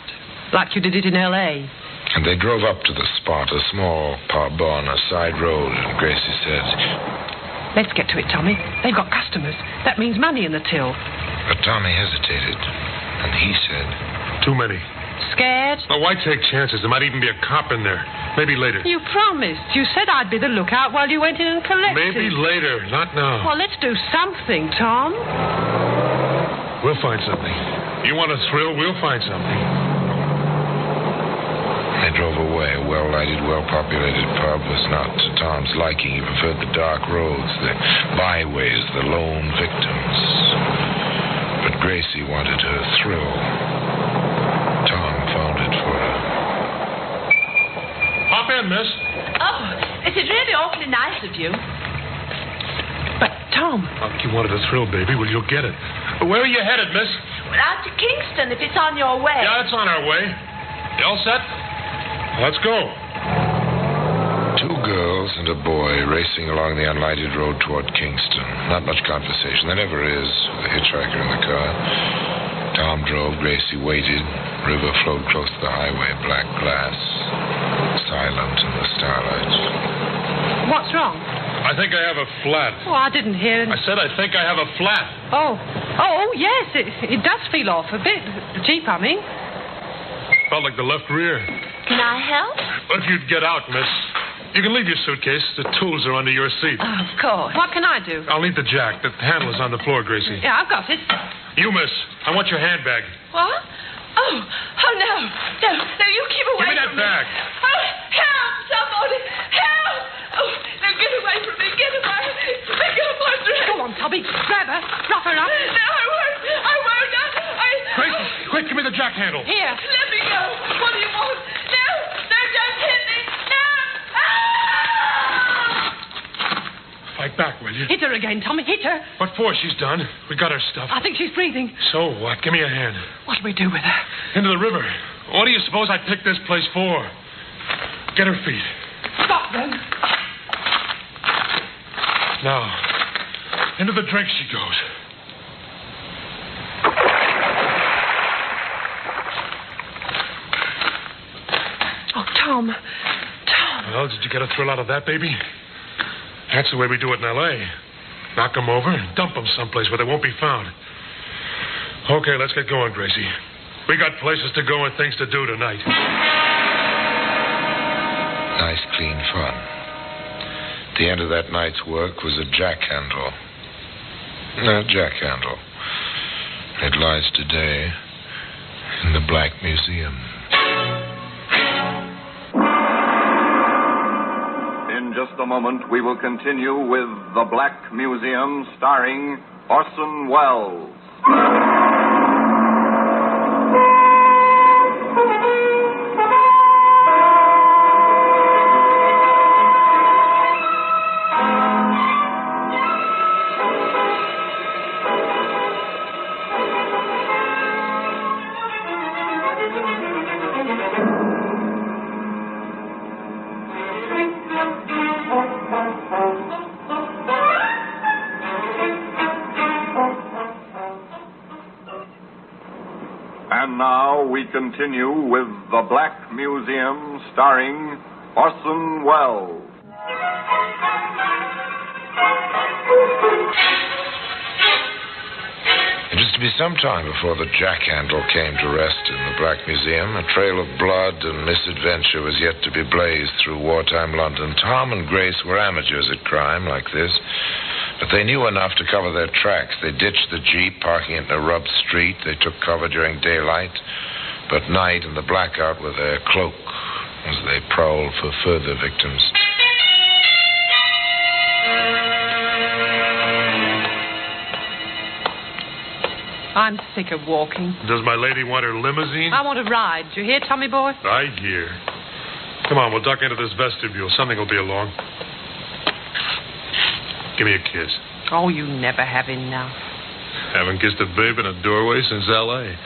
like you did it in L.A. And they drove up to the spot, a small pub on a side road, and Gracie said, Let's get to it, Tommy. They've got customers. That means money in the till. But Tommy hesitated, and he said, Too many. Scared? Oh, why take chances? There might even be a cop in there. Maybe later. You promised. You said I'd be the lookout while you went in and collected. Maybe later, not now. Well, let's do something, Tom. We'll find something. You want a thrill, we'll find something. They drove away. A well-lighted, well-populated pub was not to Tom's liking. He preferred the dark roads, the byways, the lone victims. But Gracie wanted her thrill. Tom found it for her. Hop in, miss. Oh, it is really awfully nice of you. But, Tom... You wanted a thrill, baby. Well, you'll get it. Where are you headed, miss? Well, out to Kingston, if it's on your way. Yeah, it's on our way. You all set? Let's go. Two girls and a boy racing along the unlighted road toward Kingston. Not much conversation. There never is, with a hitchhiker in the car. Tom drove, Gracie waited. River flowed close to the highway, black glass, silent in the starlight. What's wrong? I think I have a flat. Oh, I didn't hear it. I said I think I have a flat. Oh, yes, it does feel off a bit. The Jeep, I mean. Felt like the left rear. Can I help? If you'd get out, miss. You can leave your suitcase. The tools are under your seat. Oh, of course. What can I do? I'll need the jack. The handle is on the floor, Gracie. Yeah, I've got it. You, miss. I want your handbag. What? Oh, no. No, you keep away from me. Give me that bag. Oh, help, somebody. Help. Oh, no, get away from me. Get away. Pick up my dress. Go on, Tubby. Grab her. Rough her up. No, I won't. Gracie, quick, give me the jack handle. Here. Let me go. What do you want? No, don't hit me. No. Ah! Fight back, will you? Hit her again, Tommy. Hit her. What for? She's done. We got her stuff. I think she's breathing. So what? Give me a hand. What do we do with her? Into the river. What do you suppose I picked this place for? Get her feet. Stop them. Now, into the drink she goes. Oh, Tom. Well, did you get a thrill out of that, baby? That's the way we do it in L.A. Knock them over and dump them someplace where they won't be found. Okay, let's get going, Gracie. We got places to go and things to do tonight. Nice, clean fun. The end of that night's work was a jack-handle. A jack-handle. It lies today in the Black Museum. In just a moment, we will continue with The Black Museum, starring Orson Welles. And now we continue with The Black Museum, starring Orson Welles. It was to be some time before the jack-handle came to rest in the Black Museum. A trail of blood and misadventure was yet to be blazed through wartime London. Tom and Grace were amateurs at crime like this, but they knew enough to cover their tracks. They ditched the Jeep, parking it in a rubbed street. They took cover during daylight, but night and the blackout were their cloak as they prowled for further victims. I'm sick of walking. Does my lady want her limousine? I want a ride. Do you hear, Tommy boy? I hear. Come on, we'll duck into this vestibule. Something will be along. Give me a kiss. Oh, you never have enough. Haven't kissed a babe in a doorway since L.A.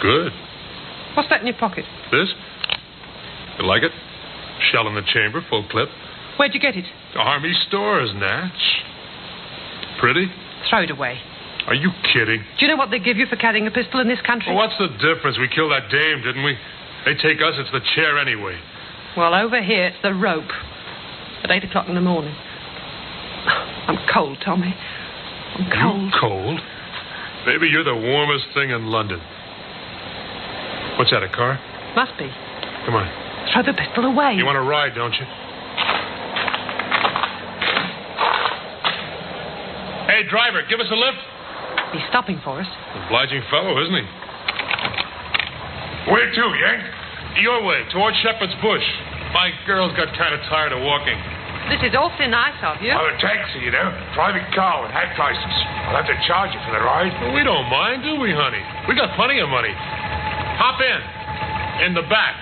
Good. What's that in your pocket? This? You like it? Shell in the chamber, full clip. Where'd you get it? Army stores, Natch. Pretty? Throw it away. Are you kidding? Do you know what they give you for carrying a pistol in this country? Well, what's the difference? We killed that dame, didn't we? They take us, it's the chair anyway. Well, over here, it's the rope. At 8 o'clock in the morning. I'm cold, Tommy. I'm cold. You cold? Maybe you're the warmest thing in London. What's that, a car? Must be. Come on. Throw the pistol away. You want to ride, don't you? Hey, driver, give us a lift. He's stopping for us. Obliging fellow, isn't he? Where to, Yank? Your way, towards Shepherd's Bush. My girl's got kind of tired of walking. This is awfully nice of you. I'm a taxi, you know. Private car with hack license. I'll have to charge you for the ride. Well, we don't mind, do we, honey? We got plenty of money. Hop in. In the back.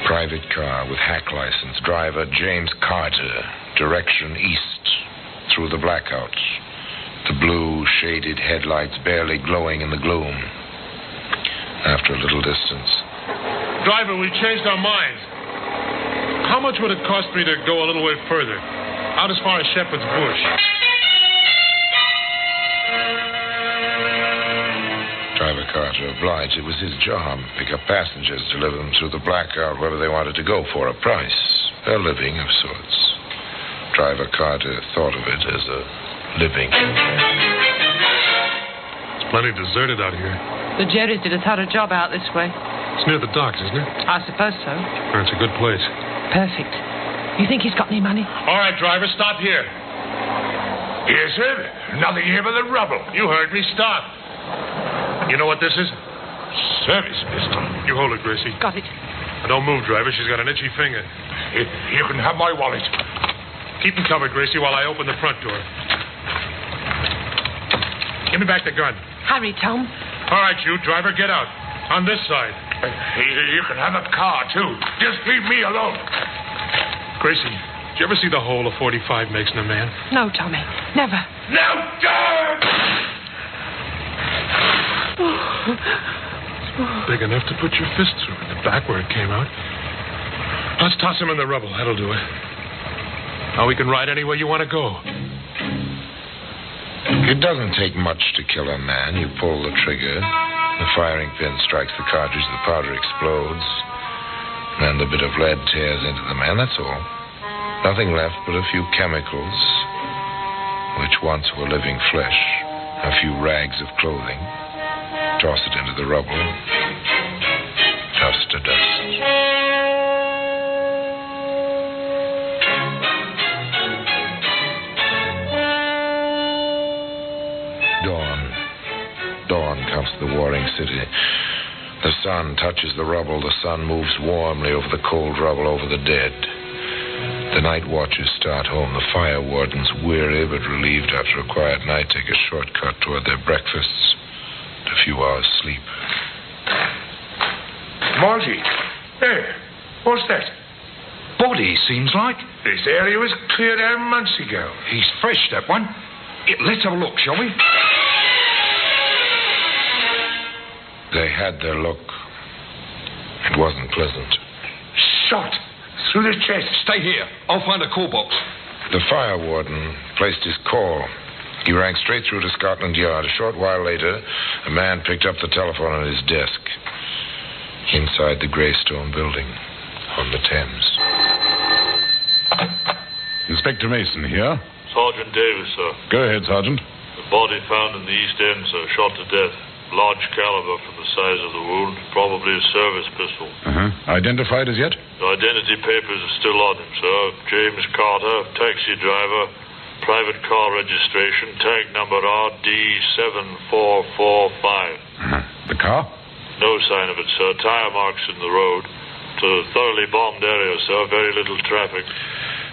Private car with hack license. Driver James Carter. Direction east. Through the blackouts. The blue, shaded headlights barely glowing in the gloom. After a little distance. Driver, we changed our minds. How much would it cost me to go a little way further? Out as far as Shepherd's Bush. Driver Carter obliged. It was his job. Pick up passengers, deliver them through the blackout wherever they wanted to go for a price. A living of sorts. Driver Carter thought of it as a living. It's plenty deserted out here. The Jerrys did a thorough job out this way. It's near the docks, isn't it? I suppose so. It's a good place. Perfect. You think he's got any money? All right, driver, stop here. Yes, sir. Nothing here but the rubble. You heard me. Stop. You know what this is? Service pistol. You hold it, Gracie. Got it. Don't move, driver. She's got an itchy finger. You can have my wallet. Keep him covered, Gracie, while I open the front door. Give me back the gun. Hurry, Tom. All right, you, driver, get out. On this side. You can have a car, too. Just leave me alone. Gracie, did you ever see the hole a 45 makes in a man? No, Tommy. Never. No, don't! Big enough to put your fist through at the back where it came out. Let's toss him in the rubble. That'll do it. Now we can ride anywhere you want to go. It doesn't take much to kill a man. You pull the trigger, the firing pin strikes the cartridge, the powder explodes, and the bit of lead tears into the man, that's all. Nothing left but a few chemicals, which once were living flesh, a few rags of clothing. Toss it into the rubble. Dust to dust. Dawn comes to the warring city. The sun touches the rubble. The sun moves warmly over the cold rubble, over the dead. The night watchers start home. The fire wardens, weary but relieved after a quiet night, take a shortcut toward their breakfasts. A few hours sleep. Margie, there. What's that? Body, seems like. This area was cleared out months ago. He's fresh, that one. Let's have a look, shall we? They had their look. It wasn't pleasant. Shot through the chest. Stay here. I'll find a call box. The fire warden placed his call. He rang straight through to Scotland Yard. A short while later, a man picked up the telephone on his desk. Inside the Greystone building on the Thames. Inspector Mason here. Sergeant Davis, sir. Go ahead, Sergeant. The body found in the East End, sir, shot to death. Large caliber from the size of the wound. Probably a service pistol. Identified as yet? The identity papers are still on him, sir. James Carter, taxi driver, private car registration, tag number RD7445. The car? No sign of it, sir. Tire marks in the road. It's a thoroughly bombed area, sir. Very little traffic.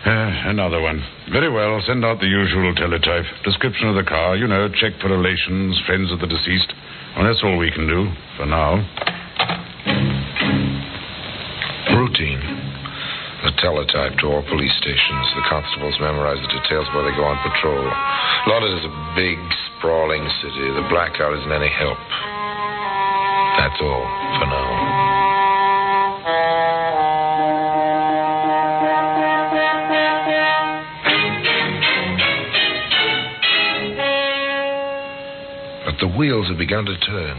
Another one. Very well. Send out the usual teletype. Description of the car. You know, check for relations, friends of the deceased. Well, that's all we can do for now. Routine. The teletype to all police stations. The constables memorize the details while they go on patrol. London is a big, sprawling city. The blackout isn't any help. That's all for now. But the wheels have begun to turn.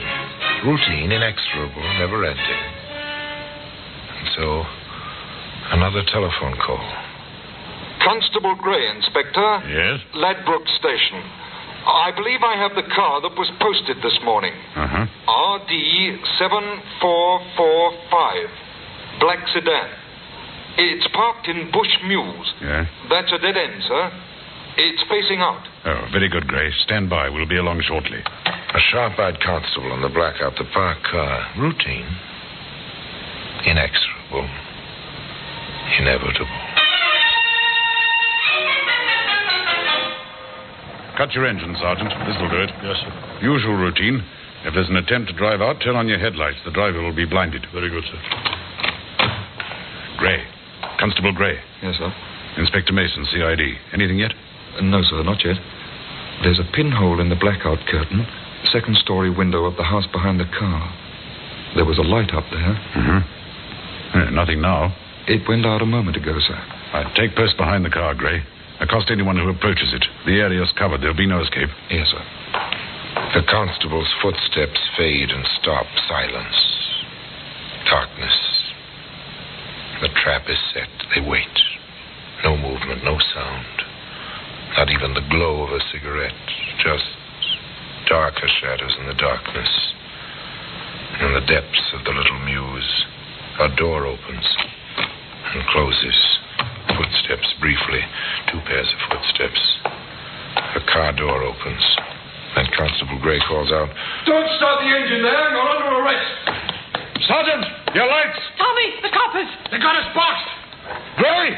Routine, inexorable, never-ending. And so, another telephone call. Constable Gray, Inspector. Yes? Ladbroke Station. I believe I have the car that was posted this morning. RD7445. Black sedan. It's parked in Bush Mews. Yeah? That's a dead end, sir. It's facing out. Oh, very good, Gray. Stand by. We'll be along shortly. A sharp-eyed constable in the blackout, the parked car. Routine. Inexorable. Inevitable. Cut your engine, Sergeant. This'll do it. Yes, sir. Usual routine. If there's an attempt to drive out, turn on your headlights. The driver will be blinded. Very good, sir. Gray. Constable Gray. Yes, sir. Inspector Mason, CID. Anything yet? No, sir, not yet. There's a pinhole in the blackout curtain, second-story window of the house behind the car. There was a light up there. Nothing now. It went out a moment ago, sir. I'd take post behind the car, Gray. Accost anyone who approaches it. The area's covered. There'll be no escape. Yes, sir. The constable's footsteps fade and stop. Silence. Darkness. The trap is set. They wait. No movement, no sound. Not even the glow of a cigarette. Just darker shadows in the darkness. In the depths of the little mews, a door opens and closes. Footsteps, briefly. 2 pairs of footsteps. A car door opens. Then Constable Gray calls out, Don't start the engine there. You're under arrest. Sergeant, your lights. Tommy, the coppers. They got us boxed. Gray,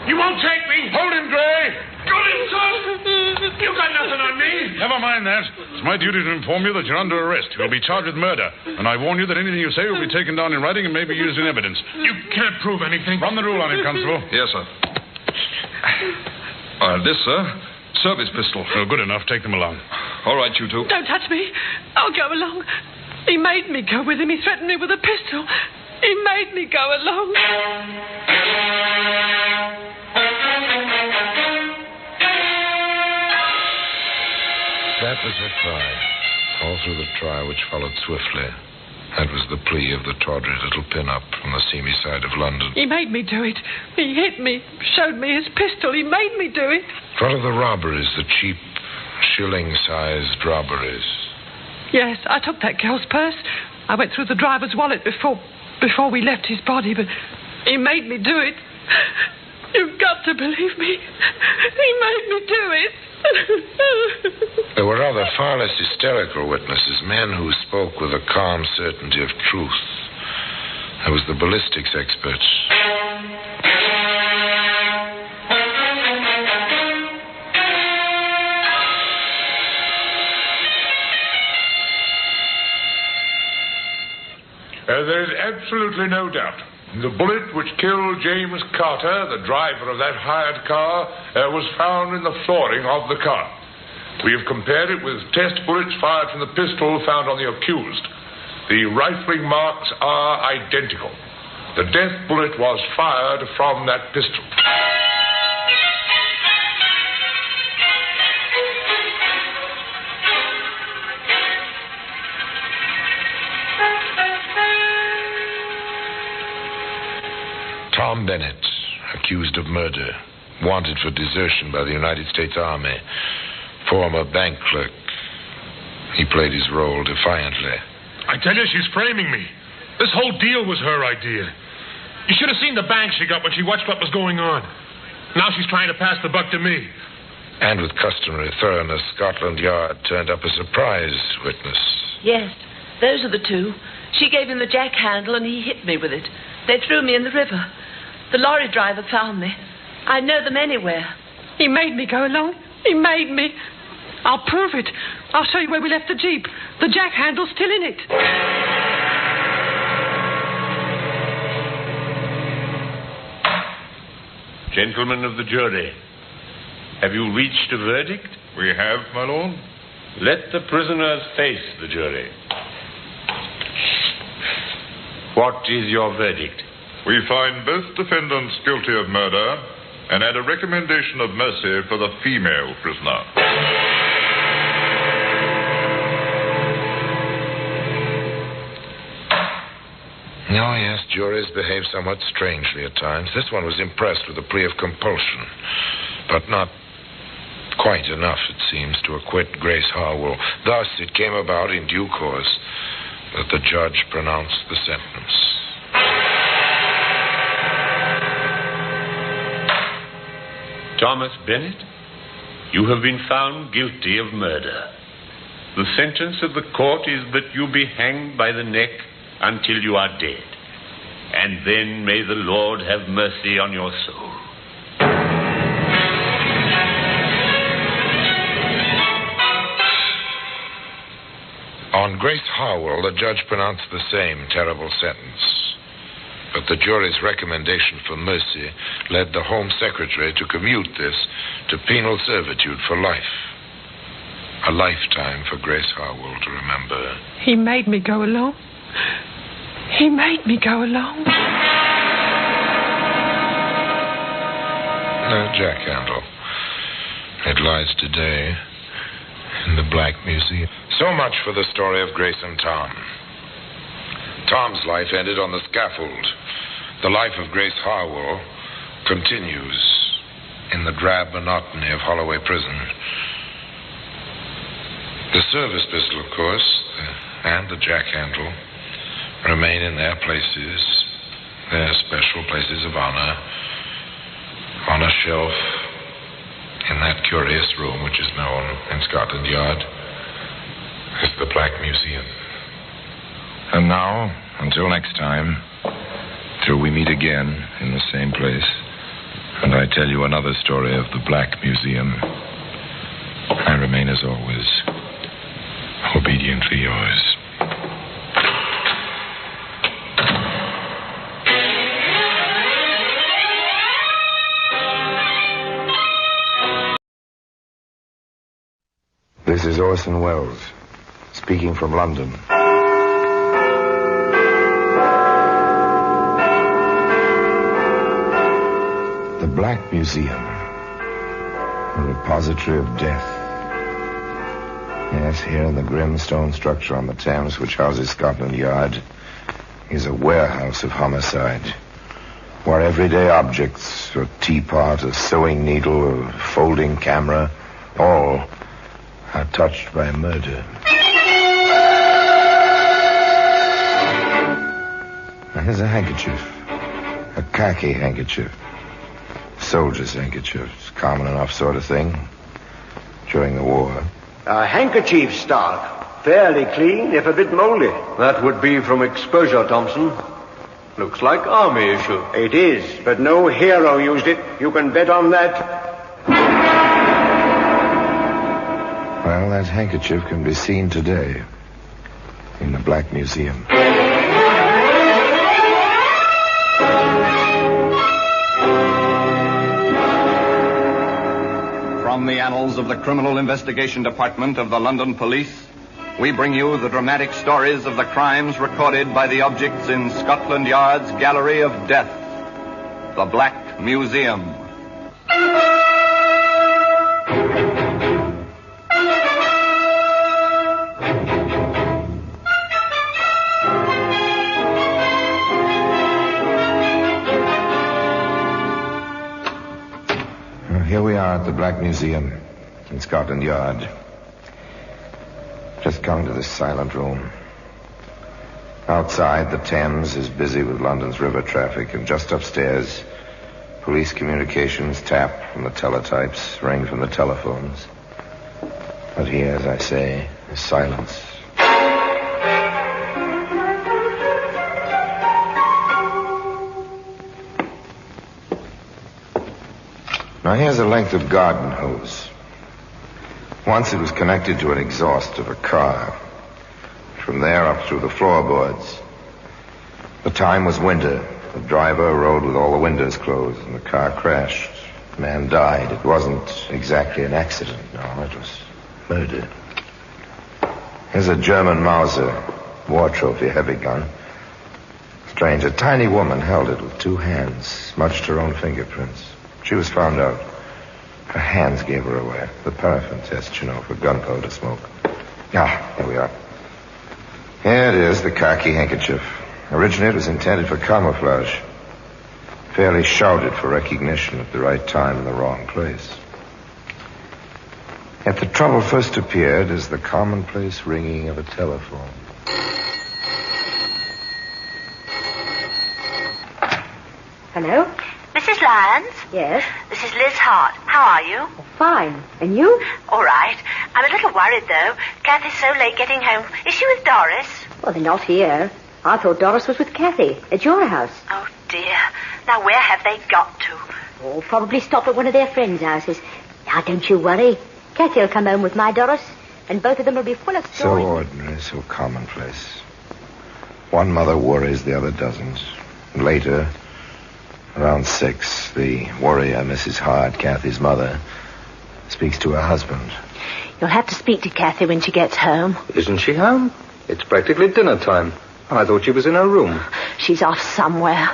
you won't take me. Hold him, Gray. Got him, sir. You got nothing on me. Never mind that. It's my duty to inform you that you're under arrest. You'll be charged with murder. And I warn you that anything you say will be taken down in writing and may be used in evidence. You can't prove anything. Run the rule on him, Constable. Yes, sir. This, sir. Service pistol. Oh, good enough. Take them along. All right, you two. Don't touch me. I'll go along. He made me go with him. He threatened me with a pistol. He made me go along. That was her cry. All through the trial, which followed swiftly. That was the plea of the tawdry little pin-up from the seamy side of London. He made me do it. He hit me, showed me his pistol. He made me do it. In front of the robberies, the cheap, shilling-sized robberies. Yes, I took that girl's purse. I went through the driver's wallet before we left his body, but he made me do it. You've got to believe me. He made me do it. There were other, far less hysterical witnesses, men who spoke with a calm certainty of truth. There was the ballistics expert. There is absolutely no doubt. The bullet which killed James Carter, the driver of that hired car, was found in the flooring of the car. We have compared it with test bullets fired from the pistol found on the accused. The rifling marks are identical. The death bullet was fired from that pistol. Tom Bennett, accused of murder, wanted for desertion by the United States Army, former bank clerk. He played his role defiantly. I tell you, she's framing me. This whole deal was her idea. You should have seen the bang she got when she watched what was going on. Now she's trying to pass the buck to me. And with customary thoroughness, Scotland Yard turned up a surprise witness. Yes, those are the two. She gave him the jack handle and he hit me with it. They threw me in the river. The lorry driver found me. I know them anywhere. He made me go along. He made me. I'll prove it. I'll show you where we left the jeep. The jack handle's still in it. Gentlemen of the jury, have you reached a verdict? We have, my lord. Let the prisoners face the jury. What is your verdict? We find both defendants guilty of murder and add a recommendation of mercy for the female prisoner. Oh, yes, juries behave somewhat strangely at times. This one was impressed with a plea of compulsion, but not quite enough, it seems, to acquit Grace Harwell. Thus, it came about in due course that the judge pronounced the sentence. Thomas Bennett, you have been found guilty of murder. The sentence of the court is that you be hanged by the neck until you are dead. And then may the Lord have mercy on your soul. On Grace Harwell, the judge pronounced the same terrible sentence. But the jury's recommendation for mercy led the Home Secretary to commute this to penal servitude for life. A lifetime for Grace Harwell to remember. He made me go along. He made me go along. No jack handle. It lies today in the Black Museum. So much for the story of Grace and Tom. Tom's life ended on the scaffold. The life of Grace Harwell continues in the drab monotony of Holloway Prison. The service pistol, of course, and the jack handle remain in their places, their special places of honor, on a shelf in that curious room which is known in Scotland Yard as the Black Museum. And now, until next time, till we meet again in the same place, and I tell you another story of the Black Museum, I remain, as always, obediently yours. This is Orson Welles, speaking from London. Black Museum. A repository of death. Yes, here in the grim stone structure on the Thames which houses Scotland Yard is a warehouse of homicide, where everyday objects, a teapot, a sewing needle, a folding camera, all are touched by murder. Now, here's a handkerchief. A khaki handkerchief. Soldier's handkerchief. It's a common enough sort of thing during the war. A handkerchief, Stark. Fairly clean, if a bit moldy. That would be from exposure, Thompson. Looks like army issue. It is, but no hero used it. You can bet on that. Well, that handkerchief can be seen today in the Black Museum. From the annals of the Criminal Investigation Department of the London Police, we bring you the dramatic stories of the crimes recorded by the objects in Scotland Yard's Gallery of Death, the Black Museum. Here we are at the Black Museum in Scotland Yard. Just come to this silent room. Outside, the Thames is busy with London's river traffic, and just upstairs, police communications tap from the teletypes, ring from the telephones. But here, as I say, is silence. Now, here's a length of garden hose. Once it was connected to an exhaust of a car. From there up through the floorboards. The time was winter. The driver rode with all the windows closed, and the car crashed. The man died. It wasn't exactly an accident, no, it was murder. Here's a German Mauser, war trophy heavy gun. Strange, a tiny woman held it with two hands, smudged her own fingerprints. She was found out. Her hands gave her away. The paraffin test, you know, for gunpowder smoke. Ah, here we are. Here it is, the khaki handkerchief. Originally, it was intended for camouflage. Fairly shouted for recognition at the right time in the wrong place. Yet the trouble first appeared as the commonplace ringing of a telephone. Hello? Mrs. Lyons? Yes? This is Liz Hart. How are you? Fine. And you? All right. I'm a little worried, though. Kathy's so late getting home. Is she with Doris? Well, they're not here. I thought Doris was with Kathy at your house. Oh, dear. Now, where have they got to? Oh, probably stopped at one of their friends' houses. Now, don't you worry. Kathy will come home with my Doris, and both of them will be full of stories. So ordinary, so commonplace. One mother worries, the other doesn't. Later, around 6, the worrier, Mrs. Hart, Kathy's mother, speaks to her husband. You'll have to speak to Kathy when she gets home. Isn't she home? It's practically dinner time. I thought she was in her room. She's off somewhere.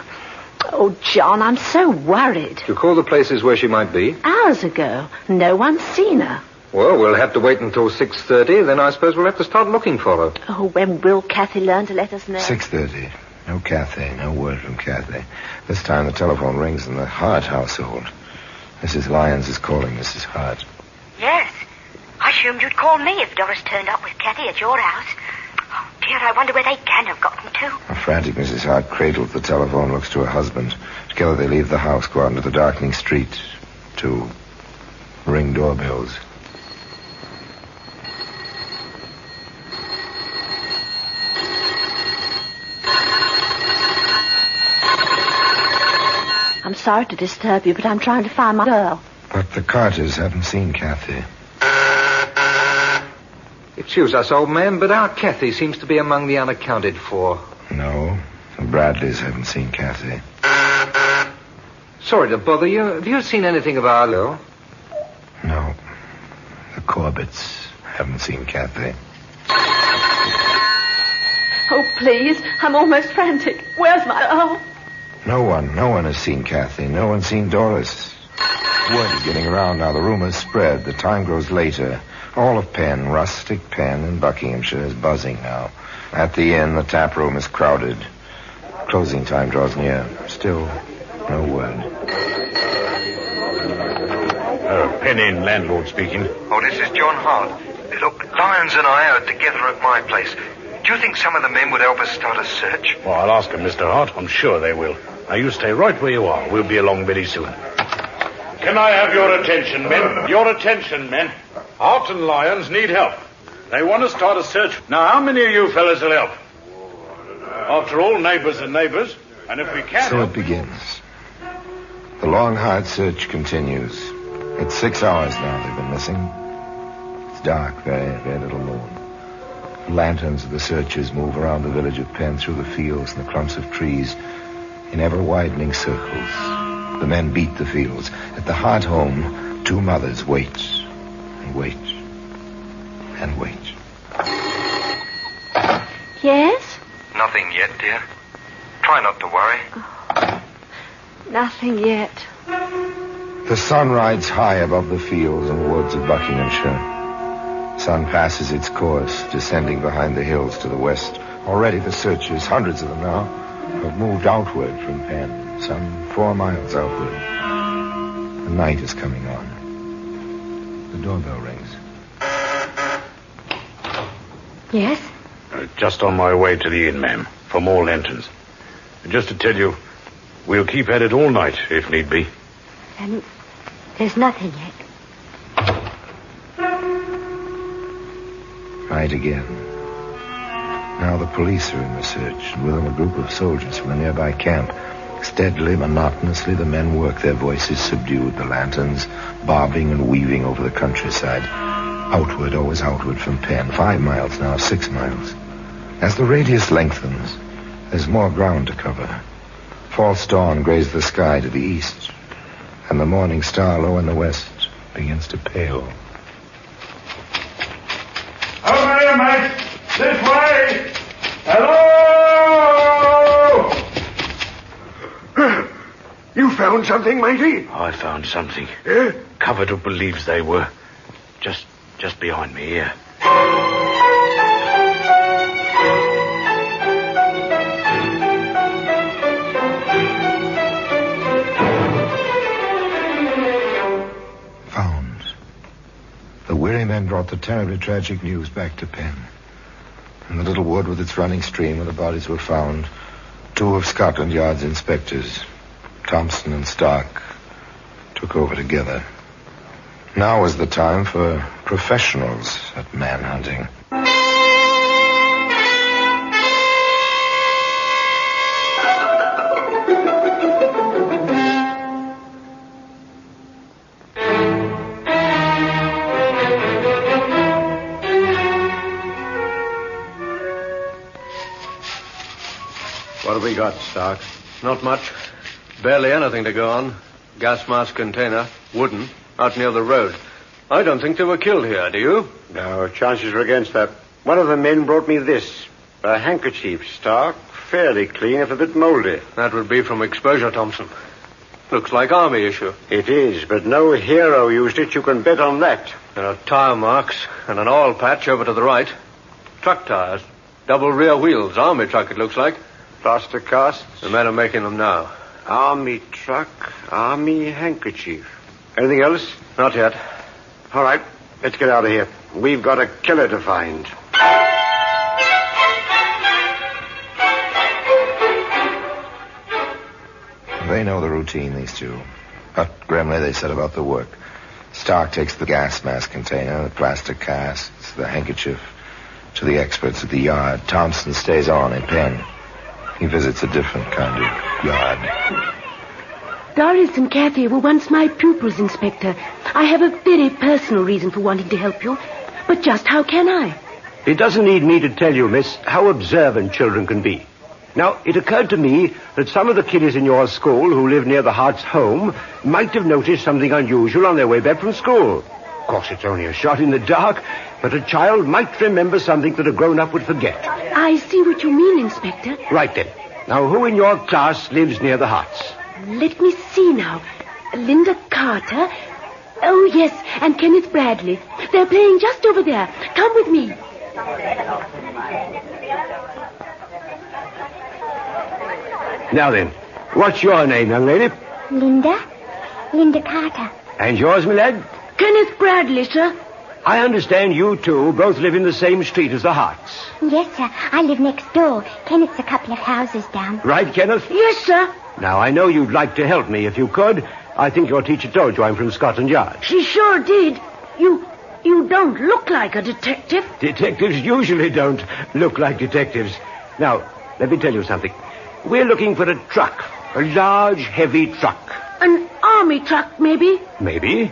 Oh, John, I'm so worried. You call the places where she might be? Hours ago. No one's seen her. Well, we'll have to wait until 6:30. Then I suppose we'll have to start looking for her. Oh, when will Kathy learn to let us know? 6:30. No Kathy, no word from Kathy. This time the telephone rings in the Hart household. Mrs. Lyons is calling Mrs. Hart. Yes. I assumed you'd call me if Doris turned up with Kathy at your house. Oh, dear, I wonder where they can have gotten to. A frantic Mrs. Hart cradles the telephone, looks to her husband. Together they leave the house, go out into the darkening street to ring doorbells. I'm sorry to disturb you, but I'm trying to find my girl. But the Carters haven't seen Kathy. Excuse us, old man, but our Kathy seems to be among the unaccounted for. No, the Bradleys haven't seen Kathy. Sorry to bother you. Have you seen anything of our girl? No. The Corbetts haven't seen Kathy. Oh, please. I'm almost frantic. Where's my... Oh. No one has seen Kathy. No one's seen Doris. Word is getting around now. The rumors spread. The time grows later. All of Penn, rustic Penn in Buckinghamshire, is buzzing now. At the inn, the tap room is crowded. Closing time draws near. Still, no word. Penn Inn, landlord speaking. Oh, this is John Hart. Look, Lyons and I are together at my place. Do you think some of the men would help us start a search? Well, I'll ask them, Mr. Hart. I'm sure they will. Now, you stay right where you are. We'll be along very soon. Can I have your attention, men? Your attention, men. Hart and Lyons need help. They want to start a search. Now, how many of you fellas will help? After all, neighbors are neighbors. And if we can... So it begins. The long, hard search continues. It's 6 hours now they've been missing. It's dark, very, very little moon. The lanterns of the searchers move around the village of Penn through the fields and the clumps of trees in ever-widening circles. The men beat the fields. At the Hart home, 2 mothers wait and wait and wait. Yes? Nothing yet, dear. Try not to worry. Nothing yet. The sun rides high above the fields and woods of Buckinghamshire. Sun passes its course, descending behind the hills to the west. Already the searchers, hundreds of them now, have moved outward from Penn, some 4 miles outward. The night is coming on. The doorbell rings. Yes? Just on my way to the inn, ma'am, for more lanterns. Just to tell you, we'll keep at it all night, if need be. And there's nothing yet. Night again. Now the police are in the search, and with them a group of soldiers from a nearby camp. Steadily, monotonously, the men work, their voices subdued, the lanterns bobbing and weaving over the countryside. Outward, always outward from Penn. 5 miles now, 6 miles. As the radius lengthens, there's more ground to cover. False dawn grays the sky to the east, and the morning star low in the west begins to pale. Over here, mate! This way! Hello! You found something, matey? I found something. Yeah? Covered up with leaves they were. Just behind me here. Found. The weary men brought the terribly tragic news back to Penn. In the little wood with its running stream where the bodies were found, 2 of Scotland Yard's inspectors, Thompson and Stark, took over together. Now was the time for professionals at manhunting. What have we got, Stark? Not much. Barely anything to go on. Gas mask container, wooden, out near the road. I don't think they were killed here, do you? No, chances are against that. One of the men brought me this. A handkerchief, Stark. Fairly clean, if a bit mouldy. That would be from exposure, Thompson. Looks like army issue. It is, but no hero used it. You can bet on that. There are tire marks and an oil patch over to the right. Truck tires. Double rear wheels. Army truck, it looks like. Plaster casts. The men are making them now. Army truck, army handkerchief. Anything else? Not yet. All right, let's get out of here. We've got a killer to find. They know the routine, these 2. But grimly they set about the work. Stark takes the gas mask container, the plastic casts, the handkerchief to the experts at the yard. Thompson stays on in Penn. He visits a different kind of yard. Doris and Kathy were once my pupils, Inspector. I have a very personal reason for wanting to help you. But just how can I? It doesn't need me to tell you, miss, how observant children can be. Now, it occurred to me that some of the kiddies in your school who live near the Hart's home might have noticed something unusual on their way back from school. Of course, it's only a shot in the dark, but a child might remember something that a grown-up would forget. I see what you mean, Inspector. Right then. Now, who in your class lives near the huts? Let me see now. Linda Carter. Oh, yes, and Kenneth Bradley. They're playing just over there. Come with me. Now then, what's your name, young lady? Linda Carter. And yours, my lad? Kenneth Bradley, sir. I understand you two both live in the same street as the Harts. Yes, sir. I live next door. Kenneth's a couple of houses down. Right, Kenneth? Yes, sir. Now, I know you'd like to help me if you could. I think your teacher told you I'm from Scotland Yard. She sure did. You don't look like a detective. Detectives usually don't look like detectives. Now, let me tell you something. We're looking for a truck. A large, heavy truck. An army truck, maybe? Maybe.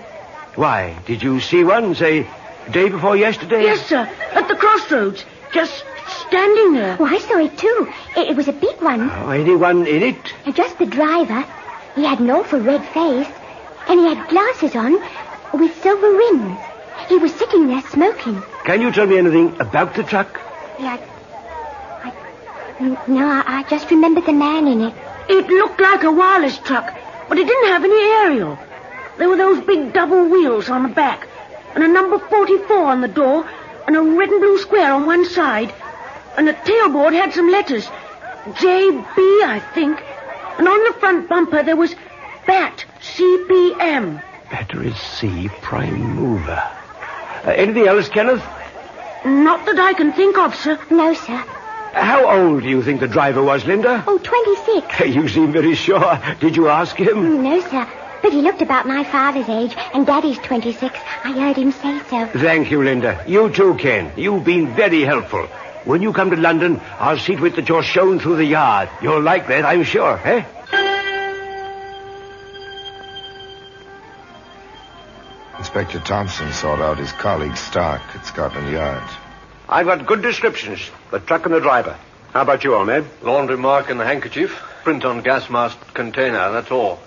Why, did you see one, say, day before yesterday? Yes, sir. At the crossroads. Just standing there. Oh, I saw it, too. It was a big one. Oh, anyone in it? Just the driver. He had an awful red face, and he had glasses on with silver rims. He was sitting there smoking. Can you tell me anything about the truck? Yeah, I just remember the man in it. It looked like a wireless truck, but it didn't have any aerial. There were those big double wheels on the back, and a number 44 on the door, and a red and blue square on one side. And the tailboard had some letters. JB, I think. And on the front bumper there was BAT, CPM. Battery C prime mover. Anything else, Kenneth? Not that I can think of, sir. No, sir. How old do you think the driver was, Linda? Oh, 26. You seem very sure. Did you ask him? No, sir. But he looked about my father's age, and Daddy's 26. I heard him say so. Thank you, Linda. You too, Ken. You've been very helpful. When you come to London, I'll see to it that you're shown through the yard. You'll like that, I'm sure, eh? Inspector Thompson sought out his colleague Stark at Scotland Yard. I've got good descriptions. The truck and the driver. How about you, old man? Laundry mark and the handkerchief. Print on gas mask container, that's all.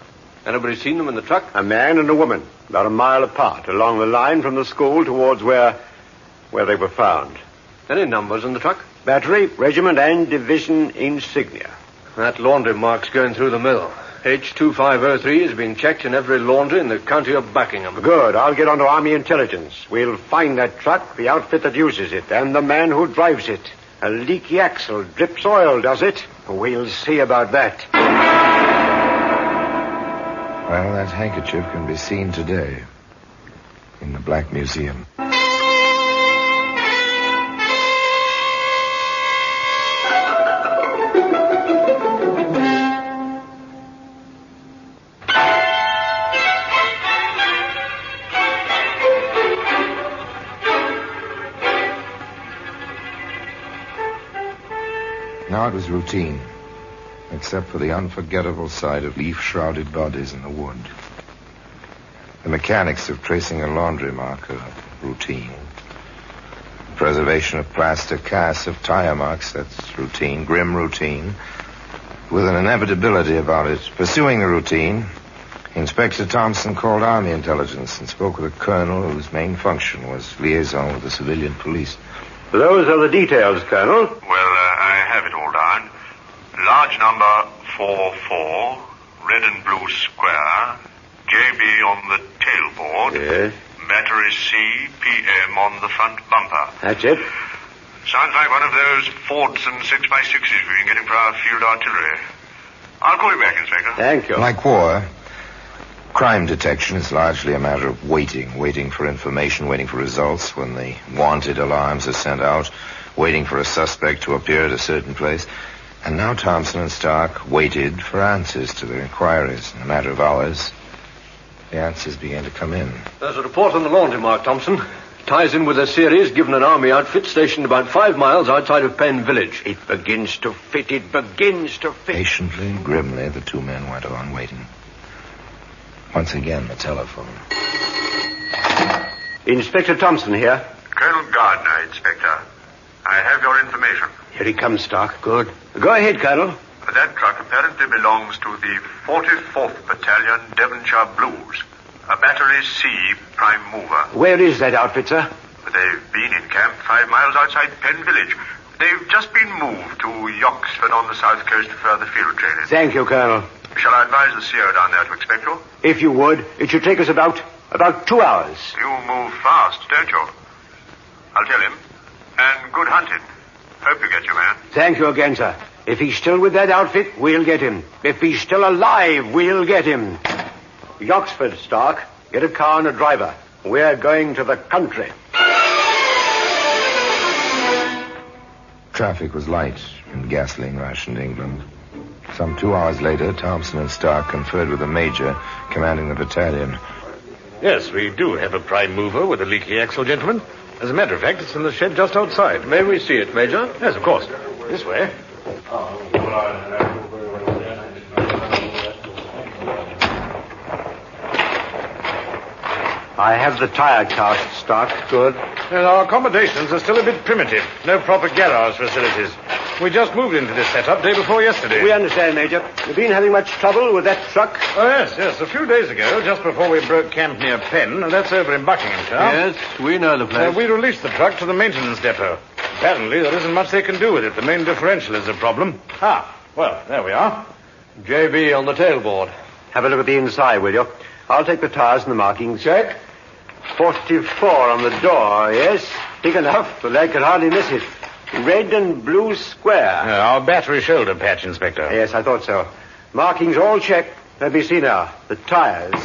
Anybody seen them in the truck? A man and a woman, about a mile apart, along the line from the school towards where they were found. Any numbers in the truck? Battery, regiment, and division insignia. That laundry mark's going through the mill. H2503 has been checked in every laundry in the county of Buckingham. Good. I'll get on to Army Intelligence. We'll find that truck, the outfit that uses it, and the man who drives it. A leaky axle drips oil, does it? We'll see about that. Well, that handkerchief can be seen today in the Black Museum. Now it was routine, except for the unforgettable sight of leaf-shrouded bodies in the wood. The mechanics of tracing a laundry mark are routine. Preservation of plaster casts of tire marks, that's routine, grim routine, with an inevitability about it. Pursuing the routine, Inspector Thompson called Army Intelligence and spoke with a colonel whose main function was liaison with the civilian police. Those are the details, Colonel. Well, I have it all down. Large number 44, red and blue square, JB on the tailboard. Yes. Battery C, PM on the front bumper. That's it. Sounds like one of those Fords and 6x6s we've been getting for our field artillery. I'll call you back, Inspector. Thank you. Like war, crime detection is largely a matter of waiting for information, waiting for results when the wanted alarms are sent out, waiting for a suspect to appear at a certain place. And now Thompson and Stark waited for answers to their inquiries. In a matter of hours, the answers began to come in. There's a report on the laundry mark, Thompson. Ties in with a series given an army outfit stationed about 5 miles outside of Penn Village. It begins to fit. Patiently, grimly, the two men went on waiting. Once again, the telephone. Inspector Thompson here. Colonel Gardner, Inspector. I have your information. Here he comes, Stark. Good. Go ahead, Colonel. That truck apparently belongs to the 44th Battalion Devonshire Blues. A Battery C prime mover. Where is that outfit, sir? They've been in camp 5 miles outside Penn Village. They've just been moved to Yoxford on the south coast for further field training. Thank you, Colonel. Shall I advise the CO down there to expect you? If you would, it should take us about 2 hours. You move fast, don't you? I'll tell him. And good hunting. Hope you get your man. Thank you again, sir. If he's still with that outfit, we'll get him. If he's still alive, we'll get him. Yoxford, Stark. Get a car and a driver. We're going to the country. Traffic was light and gasoline rationed England. Some 2 hours later, Thompson and Stark conferred with the major commanding the battalion. Yes, we do have a prime mover with a leaky axle, gentlemen. As a matter of fact, it's in the shed just outside. May we see it, Major? Yes, of course. This way. I have the tire cast, Stark. Good. Well, our accommodations are still a bit primitive. No proper garage facilities. We just moved into this setup day before yesterday. We understand, Major. You've been having much trouble with that truck? Oh, yes. A few days ago, just before we broke camp near Penn, and that's over in Buckinghamshire. Yes, we know the place. We released the truck to the maintenance depot. Apparently, there isn't much they can do with it. The main differential is a problem. Well, there we are. JB on the tailboard. Have a look at the inside, will you? I'll take the tires and the markings. Check. 44 on the door, yes. Big enough. The lad could hardly miss it. Red and blue square. Our battery shoulder patch, Inspector. Yes, I thought so. Markings all checked. Let me see now. The tires.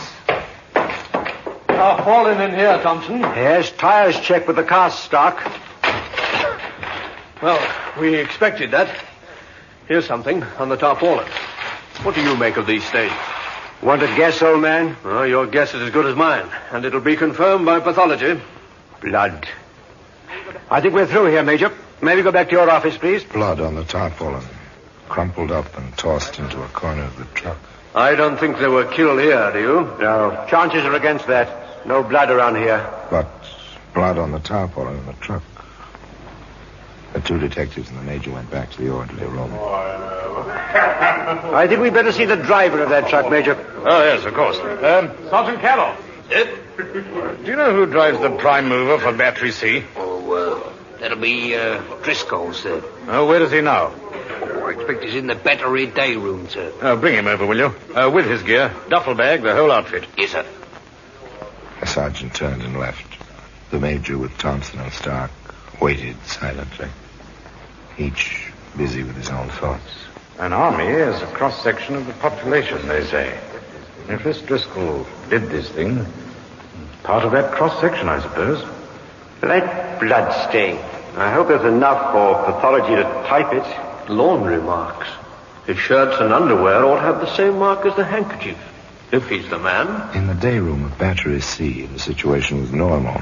Fallen in here, Thompson. Yes, tires checked with the cast stock. Well, we expected that. Here's something on the tarpaulin. What do you make of these stains? Want to guess, old man? Well, your guess is as good as mine, and it'll be confirmed by pathology. Blood. I think we're through here, Major. Maybe go back to your office, please. Blood on the tarpaulin, crumpled up and tossed into a corner of the truck. I don't think they were killed here, do you? No. Chances are against that. No blood around here. But blood on the tarpaulin in the truck. The two detectives and the major went back to the orderly room. I think we'd better see the driver of that truck, Major. Oh, yes, of course. Sergeant Carroll. Do you know who drives the prime mover for Battery C? That'll be Driscoll, sir. Oh, where is he now? I expect he's in the battery day room, sir. Oh, bring him over, will you? With his gear, duffel bag, the whole outfit. Yes, sir. The sergeant turned and left. The major, with Thompson and Stark, waited silently, each busy with his own thoughts. An army is a cross-section of the population, they say. If this Driscoll did this thing, part of that cross-section, I suppose. That blood stain. I hope there's enough for pathology to type it. Laundry marks. His shirts and underwear ought to have the same mark as the handkerchief, if he's the man. In the day room of Battery C, the situation was normal.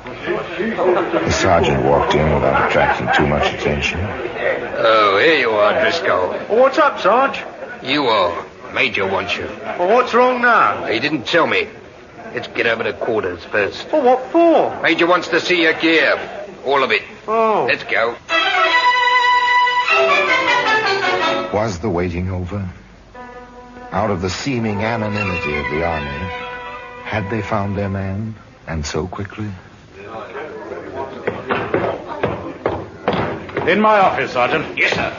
The sergeant walked in without attracting too much attention. Oh, here you are, Driscoll. What's up, Sarge? You are. Major wants you. Well, what's wrong now? He didn't tell me. Let's get over to quarters first. Well, what for? Major wants to see your gear. All of it. Oh. Let's go. Was the waiting over? Out of the seeming anonymity of the army, had they found their man, and so quickly? In my office, Sergeant. Yes, sir.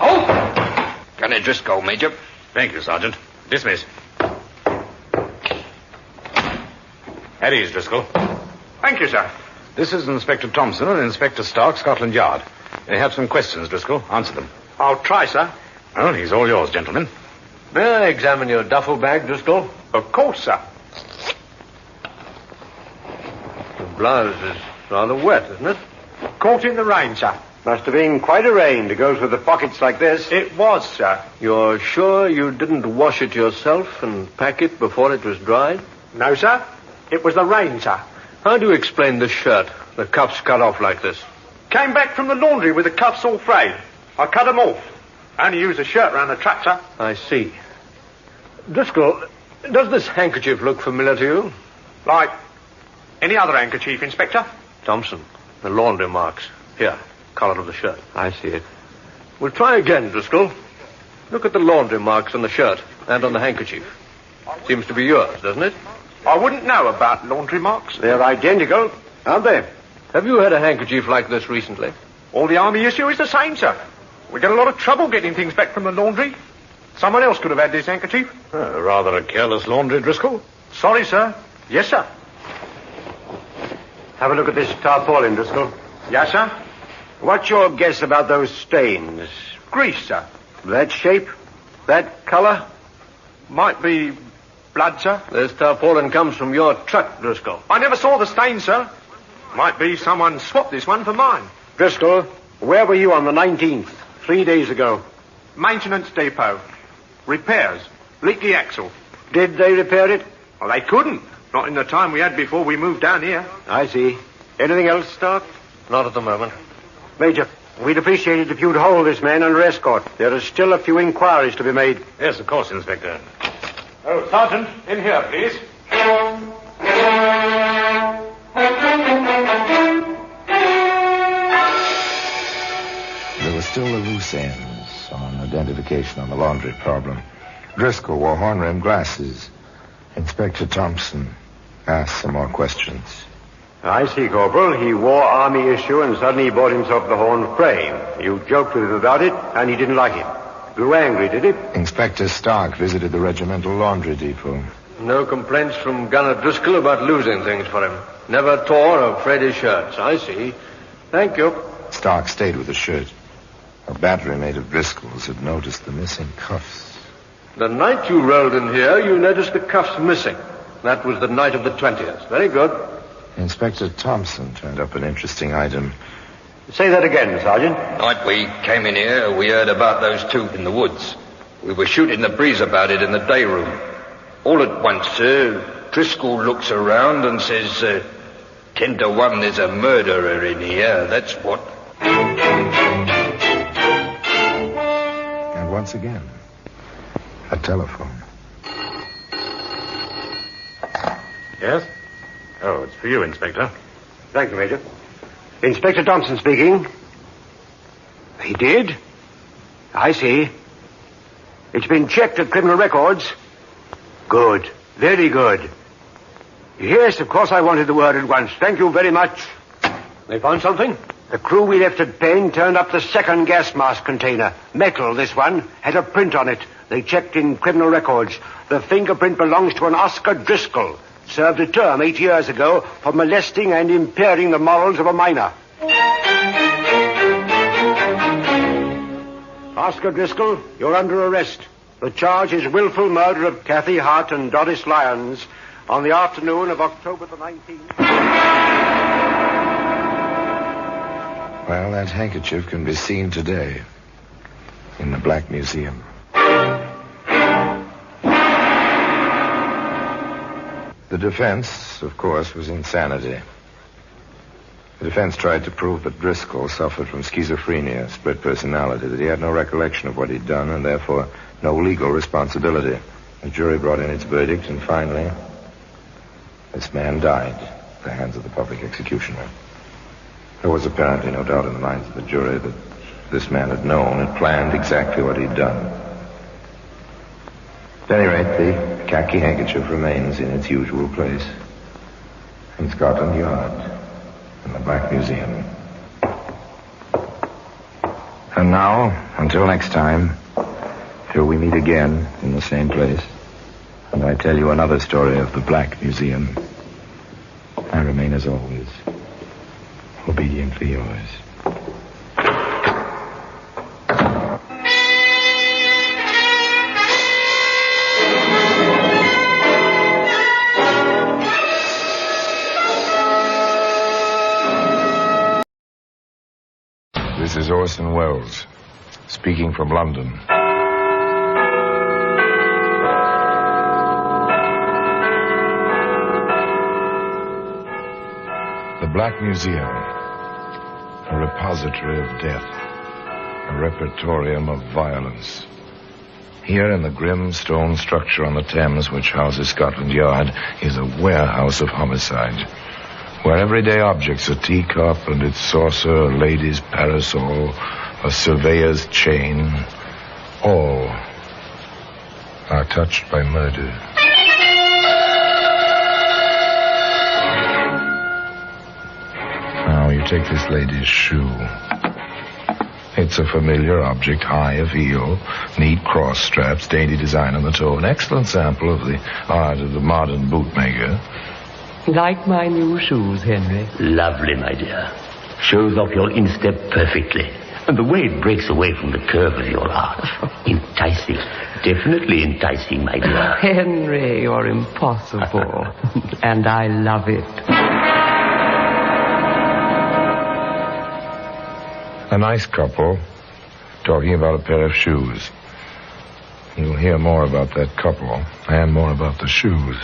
Oh! Colonel Driscoll, Major. Thank you, Sergeant. Dismiss. At ease, Driscoll. Thank you, sir. This is Inspector Thompson and Inspector Stark, Scotland Yard. They have some questions, Driscoll. Answer them. I'll try, sir. Well, he's all yours, gentlemen. May I examine your duffel bag, Driscoll? Of course, sir. The blouse is rather wet, isn't it? Caught in the rain, sir. Must have been quite a rain to go through the pockets like this. It was, sir. You're sure you didn't wash it yourself and pack it before it was dried? No, sir. It was the rain, sir. How do you explain the shirt? The cuffs cut off like this. Came back from the laundry with the cuffs all frayed. I cut them off. Only used a shirt round the trap, sir. I see. Driscoll, does this handkerchief look familiar to you? Like any other handkerchief, Inspector? Thompson, the laundry marks. Here, collar of the shirt. I see it. We'll try again, Driscoll. Look at the laundry marks on the shirt and on the handkerchief. Seems to be yours, doesn't it? I wouldn't know about laundry marks. They're identical, aren't they? Have you had a handkerchief like this recently? All the army issue is the same, sir. We get a lot of trouble getting things back from the laundry. Someone else could have had this handkerchief. Rather a careless laundry, Driscoll. Sorry, sir. Yes, sir. Have a look at this tarpaulin, Driscoll. Yes, sir. What's your guess about those stains? Grease, sir. That shape? That color? Might be blood, sir. This tarpaulin comes from your truck, Driscoll. I never saw the stain, sir. Might be someone swapped this one for mine. Driscoll, where were you on the 19th? 3 days ago. Maintenance depot. Repairs. Leaky axle. Did they repair it? Well, they couldn't. Not in the time we had before we moved down here. I see. Anything else, Stark? Not at the moment. Major, we'd appreciate it if you'd hold this man under escort. There are still a few inquiries to be made. Yes, of course, Inspector. Oh, Sergeant, in here, please. There were still the loose ends on identification on the laundry problem. Driscoll wore horn-rimmed glasses. Inspector Thompson asked some more questions. I see, Corporal. He wore army issue and suddenly he bought himself the horn frame. You joked with him about it, and he didn't like it. Grew angry, did he? Inspector Stark visited the regimental laundry depot. No complaints from Gunner Driscoll about losing things for him. Never tore or frayed his shirts. I see. Thank you. Stark stayed with the shirt. A battery mate of Driscoll's had noticed the missing cuffs. The night you rolled in here, you noticed the cuffs missing. That was the night of the 20th. Very good. Inspector Thompson turned up an interesting item. Say that again, Sergeant. Night we came in here, we heard about those two in the woods. We were shooting the breeze about it in the day room. All at once, Driscoll looks around and says, 10 to 1, there's a murderer in here, that's what. And once again, a telephone. Yes? Oh, it's for you, Inspector. Thank you, Major. Inspector Thompson speaking. He did? I see. It's been checked at criminal records. Good. Very good. Yes, of course I wanted the word at once. Thank you very much. They found something? The crew we left at Payne turned up the second gas mask container. Metal, this one. Had a print on it. They checked in criminal records. The fingerprint belongs to an Oscar Driscoll. Served a term 8 years ago for molesting and impairing the morals of a minor. Oscar Driscoll, you're under arrest. The charge is willful murder of Kathy Hart and Doris Lyons on the afternoon of October the 19th. Well, that handkerchief can be seen today in the Black Museum. The defense, of course, was insanity. The defense tried to prove that Driscoll suffered from schizophrenia, split personality, that he had no recollection of what he'd done and therefore no legal responsibility. The jury brought in its verdict, and finally, this man died at the hands of the public executioner. There was apparently no doubt in the minds of the jury that this man had known and planned exactly what he'd done. At any rate, the khaki handkerchief remains in its usual place in Scotland Yard in the Black Museum. And now, until next time, till we meet again in the same place, and I tell you another story of the Black Museum, I remain as always obediently yours. This is Orson Welles, speaking from London. The Black Museum, a repository of death, a repertorium of violence. Here in the grim stone structure on the Thames, which houses Scotland Yard, is a warehouse of homicide, where everyday objects, a teacup and its saucer, a lady's parasol, a surveyor's chain, all are touched by murder. Now take this lady's shoe. It's a familiar object, high of heel, neat cross straps, dainty design on the toe. An excellent sample of the art of the modern bootmaker. Like my new shoes, Henry. Lovely, my dear. Shows off your instep perfectly. And the way it breaks away from the curve of your arch. Enticing. Definitely enticing, my dear. Henry, you're impossible. And I love it. A nice couple talking about a pair of shoes. You'll hear more about that couple and more about the shoes.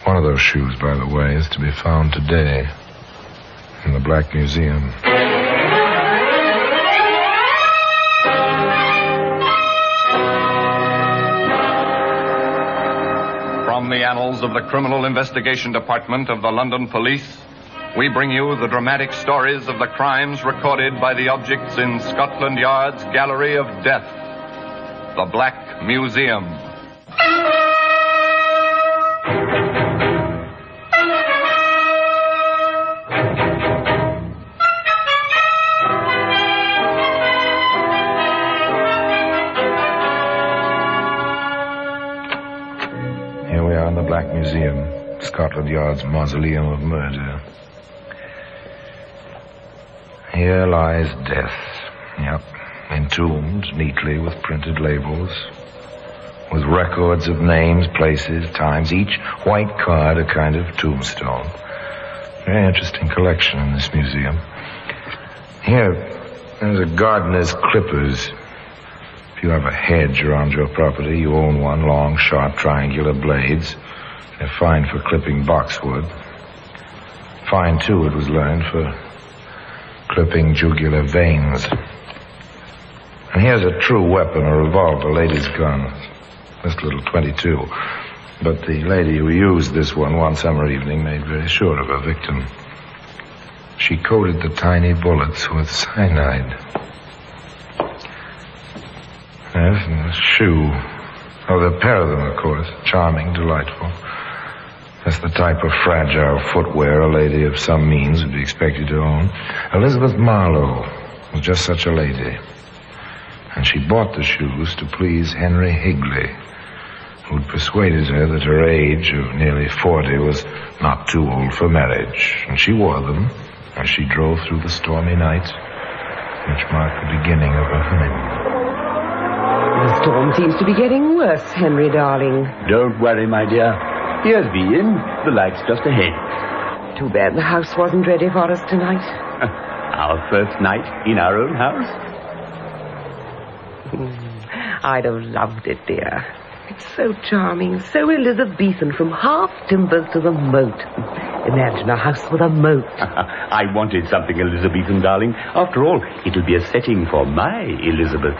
One of those shoes, by the way, is to be found today in the Black Museum. From the annals of the Criminal Investigation Department of the London Police, we bring you the dramatic stories of the crimes recorded by the objects in Scotland Yard's Gallery of Death, the Black Museum. Here we are in the Black Museum, Scotland Yard's mausoleum of murder. Here lies death. Yep. Entombed neatly with printed labels, with records of names, places, times, each white card a kind of tombstone. Very interesting collection in this museum. Here, there's a gardener's clippers. If you have a hedge around your property, you own one, long, sharp, triangular blades. They're fine for clipping boxwood. Fine, too, it was learned, for clipping jugular veins. And here's a true weapon, a revolver, lady's gun. This little .22. But the lady who used this one summer evening made very sure of her victim. She coated the tiny bullets with cyanide. Yes, and the shoe. Oh, there are a pair of them, of course. Charming, delightful. That's the type of fragile footwear a lady of some means would be expected to own. Elizabeth Marlowe was just such a lady. And she bought the shoes to please Henry Higley, who'd persuaded her that her age of nearly 40 was not too old for marriage. And she wore them as she drove through the stormy night, which marked the beginning of her honeymoon. The storm seems to be getting worse, Henry, darling. Don't worry, my dear. Here's the inn. The light's just ahead. Too bad the house wasn't ready for us tonight. Our first night in our own house. I'd have loved it, dear. It's so charming, so Elizabethan, from half timbers to the moat. Imagine a house with a moat. I wanted something Elizabethan, darling. After all, it'll be a setting for my Elizabeth.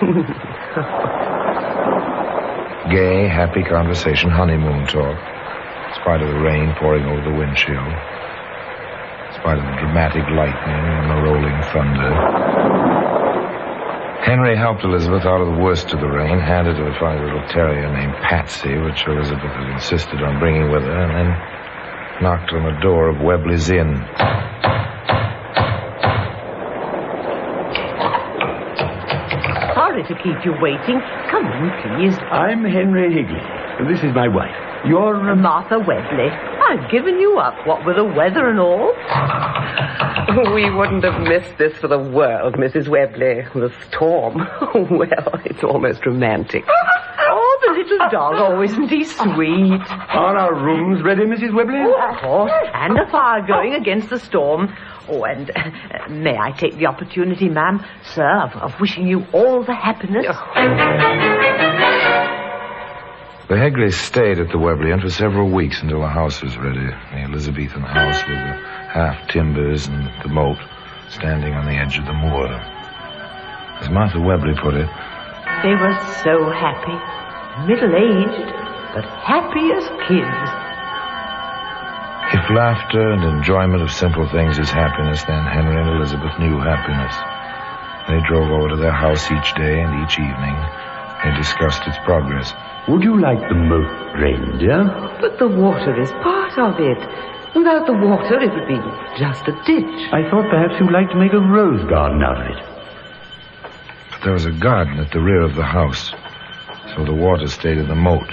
Gay, happy conversation, honeymoon talk. In spite of the rain pouring over the windshield. In spite of the dramatic lightning and the rolling thunder. Henry helped Elizabeth out of the worst of the rain, handed her a funny little terrier named Patsy, which Elizabeth had insisted on bringing with her, and then knocked on the door of Webley's Inn. Sorry to keep you waiting. Come in, please. I'm Henry Higley, and this is my wife. You're... Martha Webley. I've given you up, what with the weather and all. We wouldn't have missed this for the world, Mrs. Webley. The storm. Well, it's almost romantic. Oh, the little dog. Oh, isn't he sweet? Are our rooms ready, Mrs. Webley? Oh, of course. And a fire going against the storm. Oh, and may I take the opportunity, ma'am, sir, of wishing you all the happiness? The Hegleys stayed at the Webley Inn for several weeks until the house was ready. The Elizabethan house with the half timbers and the moat standing on the edge of the moor. As Martha Webley put it, they were so happy. Middle-aged, but happy as kids. If laughter and enjoyment of simple things is happiness, then Henry and Elizabeth knew happiness. They drove over to their house each day and each evening. They discussed its progress. Would you like the moat drained, dear? But the water is part of it. Without the water, it would be just a ditch. I thought perhaps you'd like to make a rose garden out of it. But there was a garden at the rear of the house, so the water stayed in the moat.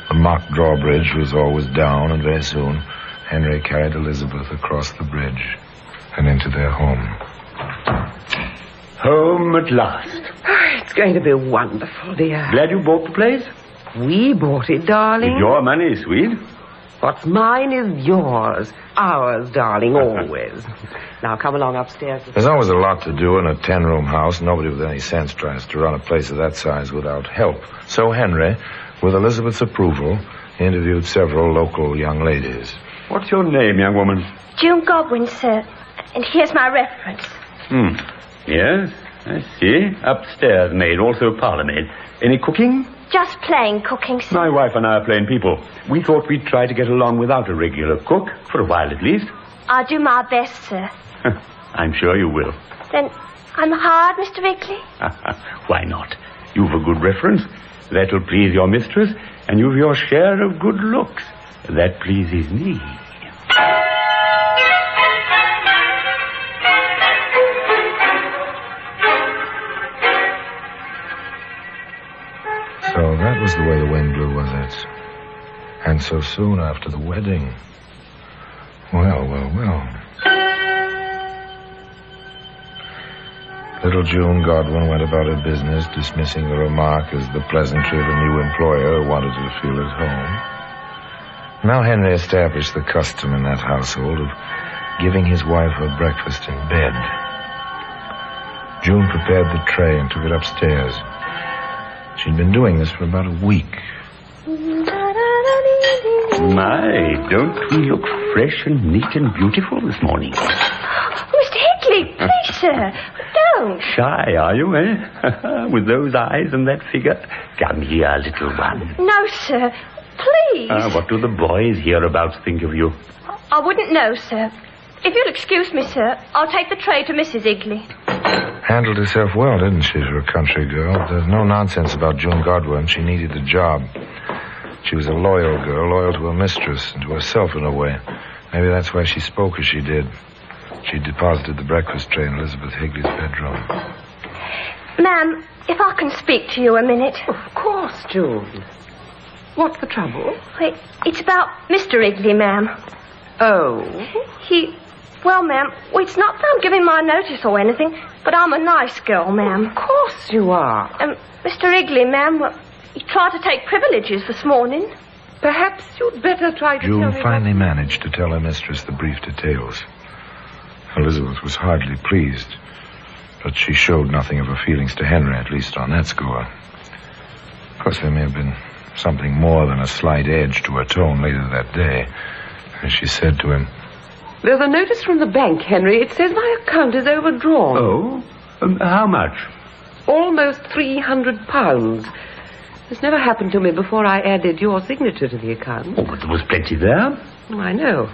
The mock drawbridge was always down, and very soon Henry carried Elizabeth across the bridge and into their home. Home at last. It's going to be wonderful, dear. Glad you bought the place? We bought it, darling. With your money, sweet. What's mine is yours. Ours, darling, always. Now, come along upstairs. There's always a lot to do in a 10-room house. Nobody with any sense tries to run a place of that size without help. So Henry, with Elizabeth's approval, interviewed several local young ladies. What's your name, young woman? June Godwin, sir. And here's my reference. Yes, I see. Upstairs maid, also parlour maid. Any cooking? Just plain cooking, sir. My wife and I are plain people. We thought we'd try to get along without a regular cook, for a while at least. I'll do my best, sir. I'm sure you will. Then I'm hard, Mr. Wrigley? Why not? You've a good reference. That'll please your mistress, and you've your share of good looks. That pleases me. So that was the way the wind blew, was it? And so soon after the wedding. Well. Little June Godwin went about her business, dismissing the remark as the pleasantry of a new employer who wanted her to feel at home. Now Henry established the custom in that household of giving his wife her breakfast in bed. June prepared the tray and took it upstairs. She'd been doing this for about a week. My, don't we look fresh and neat and beautiful this morning? Mr. Hickley, please, sir. Don't. Shy, are you, eh? With those eyes and that figure? Come here, little one. No, sir. Please. What do the boys hereabouts think of you? I wouldn't know, sir. If you'll excuse me, sir, I'll take the tray to Mrs. Higley. Handled herself well, didn't she, for a country girl? There's no nonsense about June Godwin. She needed the job. She was a loyal girl, loyal to her mistress and to herself in a way. Maybe that's why she spoke as she did. She deposited the breakfast tray in Elizabeth Higley's bedroom. Ma'am, if I can speak to you a minute. Of course, June. What's the trouble? It's about Mr. Higley, ma'am. Oh? Well, ma'am, it's not that I'm giving my notice or anything, but I'm a nice girl, ma'am. Of course you are. Mr. Higley, ma'am, he tried to take privileges this morning. Perhaps you'd better try to June tell me finally managed to tell her mistress the brief details. Elizabeth was hardly pleased, but she showed nothing of her feelings to Henry, at least on that score. Of course, there may have been something more than a slight edge to her tone later that day, as she said to him, There's a notice from the bank, Henry. It says my account is overdrawn. Oh? How much? Almost £300. This never happened to me before I added your signature to the account. Oh, but there was plenty there. Oh, I know.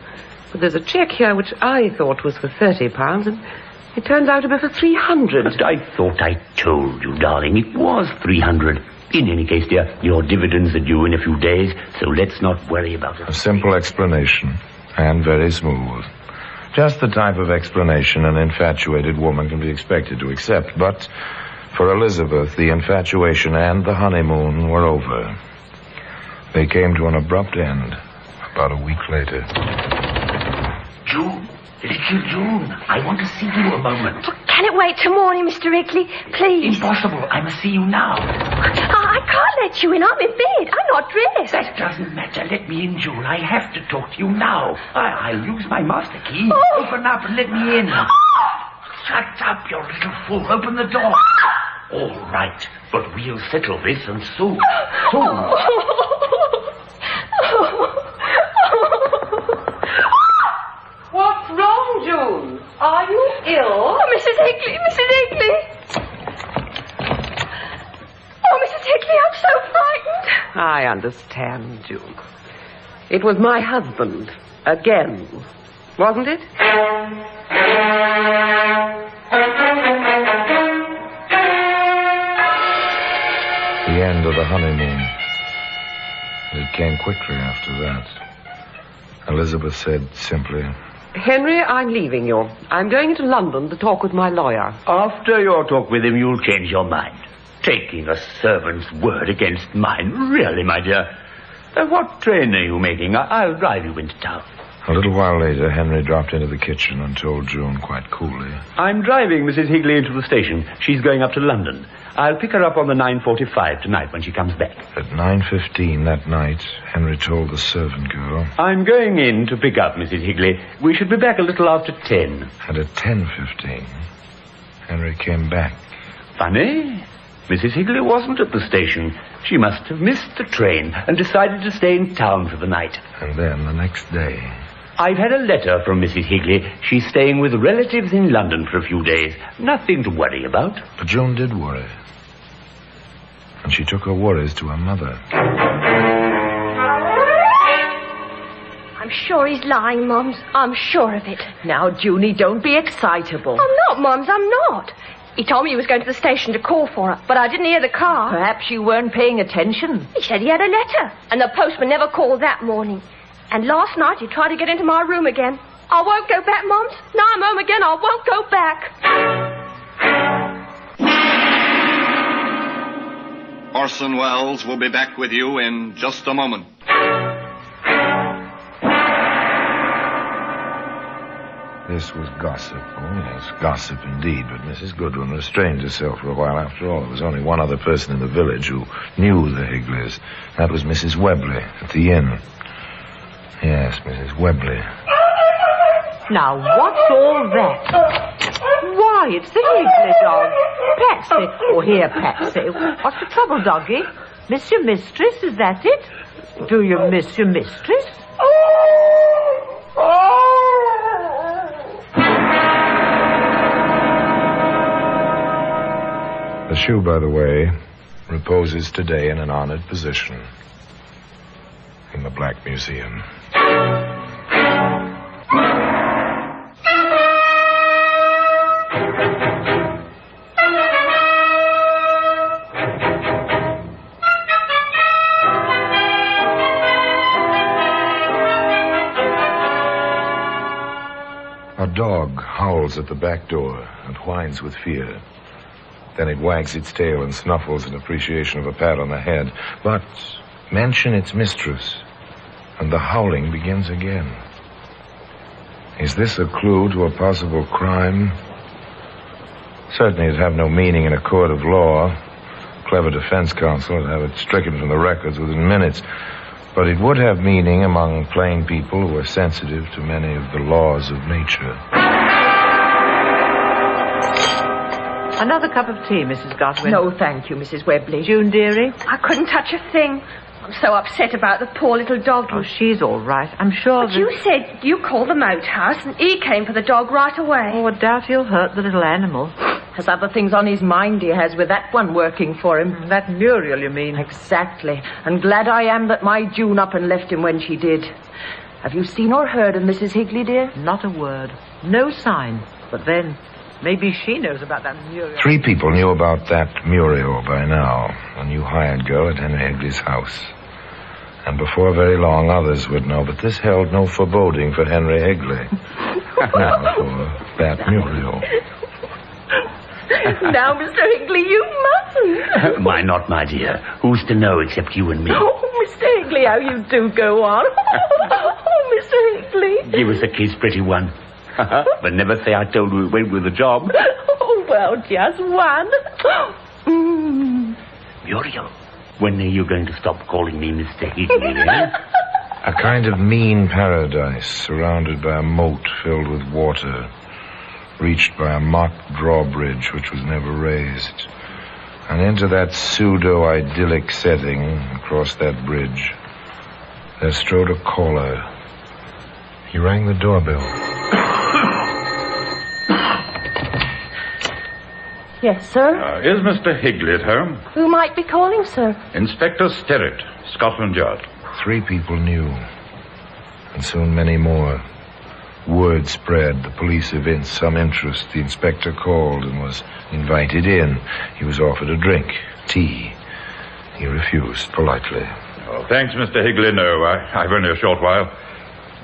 But there's a cheque here which I thought was for £30, and it turns out to be for £300. But I thought I told you, darling. It was £300. In any case, dear, your dividends are due in a few days, so let's not worry about it. A simple explanation, and very smooth. Just the type of explanation an infatuated woman can be expected to accept. But for Elizabeth, the infatuation and the honeymoon were over. They came to an abrupt end about a week later. June, little June, I want to see you a moment. Can it wait till morning, Mr. Higley? Please. Impossible. I must see you now. I can't let you in. I'm in bed. I'm not dressed. That doesn't matter. Let me in, June. I have to talk to you now. I'll use my master key. Open up and let me in. Shut up, you little fool. Open the door. All right, but we'll settle this, and soon. What's wrong, June? Are you ill? Oh, Mrs. Higley, Mrs. Higley. Oh, Mrs. Higley, I'm so frightened. I understand, June. It was my husband. Again. Wasn't it? The end of the honeymoon. It came quickly after that. Elizabeth said simply. Henry, I'm leaving you. I'm going into London to talk with my lawyer. After your talk with him, you'll change your mind. Taking a servant's word against mine. Really, my dear. What train are you making? I'll drive you into town. A little while later, Henry dropped into the kitchen and told June quite coolly. I'm driving Mrs. Higley into the station. She's going up to London. I'll pick her up on the 9:45 tonight when she comes back. At 9:15 that night, Henry told the servant girl. I'm going in to pick up Mrs. Higley. We should be back a little after 10. And at 10:15, Henry came back. Funny. Mrs. Higley wasn't at the station. She must have missed the train and decided to stay in town for the night. And then, the next day... I've had a letter from Mrs. Higley. She's staying with relatives in London for a few days. Nothing to worry about. But June did worry. And she took her worries to her mother. I'm sure he's lying, Mums. I'm sure of it. Now, Junie, don't be excitable. I'm not, Mums. I'm not. He told me he was going to the station to call for her, but I didn't hear the car. Perhaps you weren't paying attention. He said he had a letter, and the postman never called that morning. And last night he tried to get into my room again. I won't go back, Mums. Now I'm home again, I won't go back. Orson Welles will be back with you in just a moment. This was gossip. Oh, yes, gossip indeed. But Mrs. Goodwin restrained herself for a while. After all, there was only one other person in the village who knew the Higleys. That was Mrs. Webley at the inn. Yes, Mrs. Webley. Now, what's all that? Why, it's the Higley dog. Patsy. Oh, here, Patsy. What's the trouble, doggy? Miss your mistress, is that it? Do you miss your mistress? The shoe, by the way, reposes today in an honored position in the Black Museum. A dog howls at the back door and whines with fear. Then it wags its tail and snuffles in appreciation of a pat on the head. But mention its mistress, and the howling begins again. Is this a clue to a possible crime? Certainly it'd have no meaning in a court of law. Clever defense counsel would have it stricken from the records within minutes. But it would have meaning among plain people who are sensitive to many of the laws of nature. Another cup of tea, Mrs. Godwin. No, thank you, Mrs. Webley. June, dearie? I couldn't touch a thing. I'm so upset about the poor little dog. Oh, she's all right. I'm sure But you said you called the moat house and he came for the dog right away. Oh, I doubt he'll hurt the little animal. Has other things on his mind he has with that one working for him. That Muriel, you mean? Exactly. And glad I am that my June up and left him when she did. Have you seen or heard of Mrs. Higley, dear? Not a word. No sign. But then... maybe she knows about that Muriel. 3 people knew about that Muriel by now. A new hired girl at Henry Higley's house. And before very long, others would know. But this held no foreboding for Henry Higley. Now for that Muriel. Now, Mr. Higley, you mustn't. Why not, my dear? Who's to know except you and me? Oh, Mr. Higley, how you do go on. Oh, Mr. Higley. Give us a kiss, pretty one. But never say I told you it went with the job. Oh, well, just one. Muriel, when are you going to stop calling me Mr. Higley, eh? A kind of mean paradise surrounded by a moat filled with water, reached by a mock drawbridge which was never raised. And into that pseudo-idyllic setting, across that bridge, there strode a caller. He rang the doorbell. Yes, sir? Is Mr. Higley at home? Who might be calling, sir? Inspector Sterrett, Scotland Yard. 3 people knew, and soon many more. Word spread. The police evinced some interest. The inspector called and was invited in. He was offered a drink, tea. He refused politely. Oh, thanks, Mr. Higley. No, I've only a short while.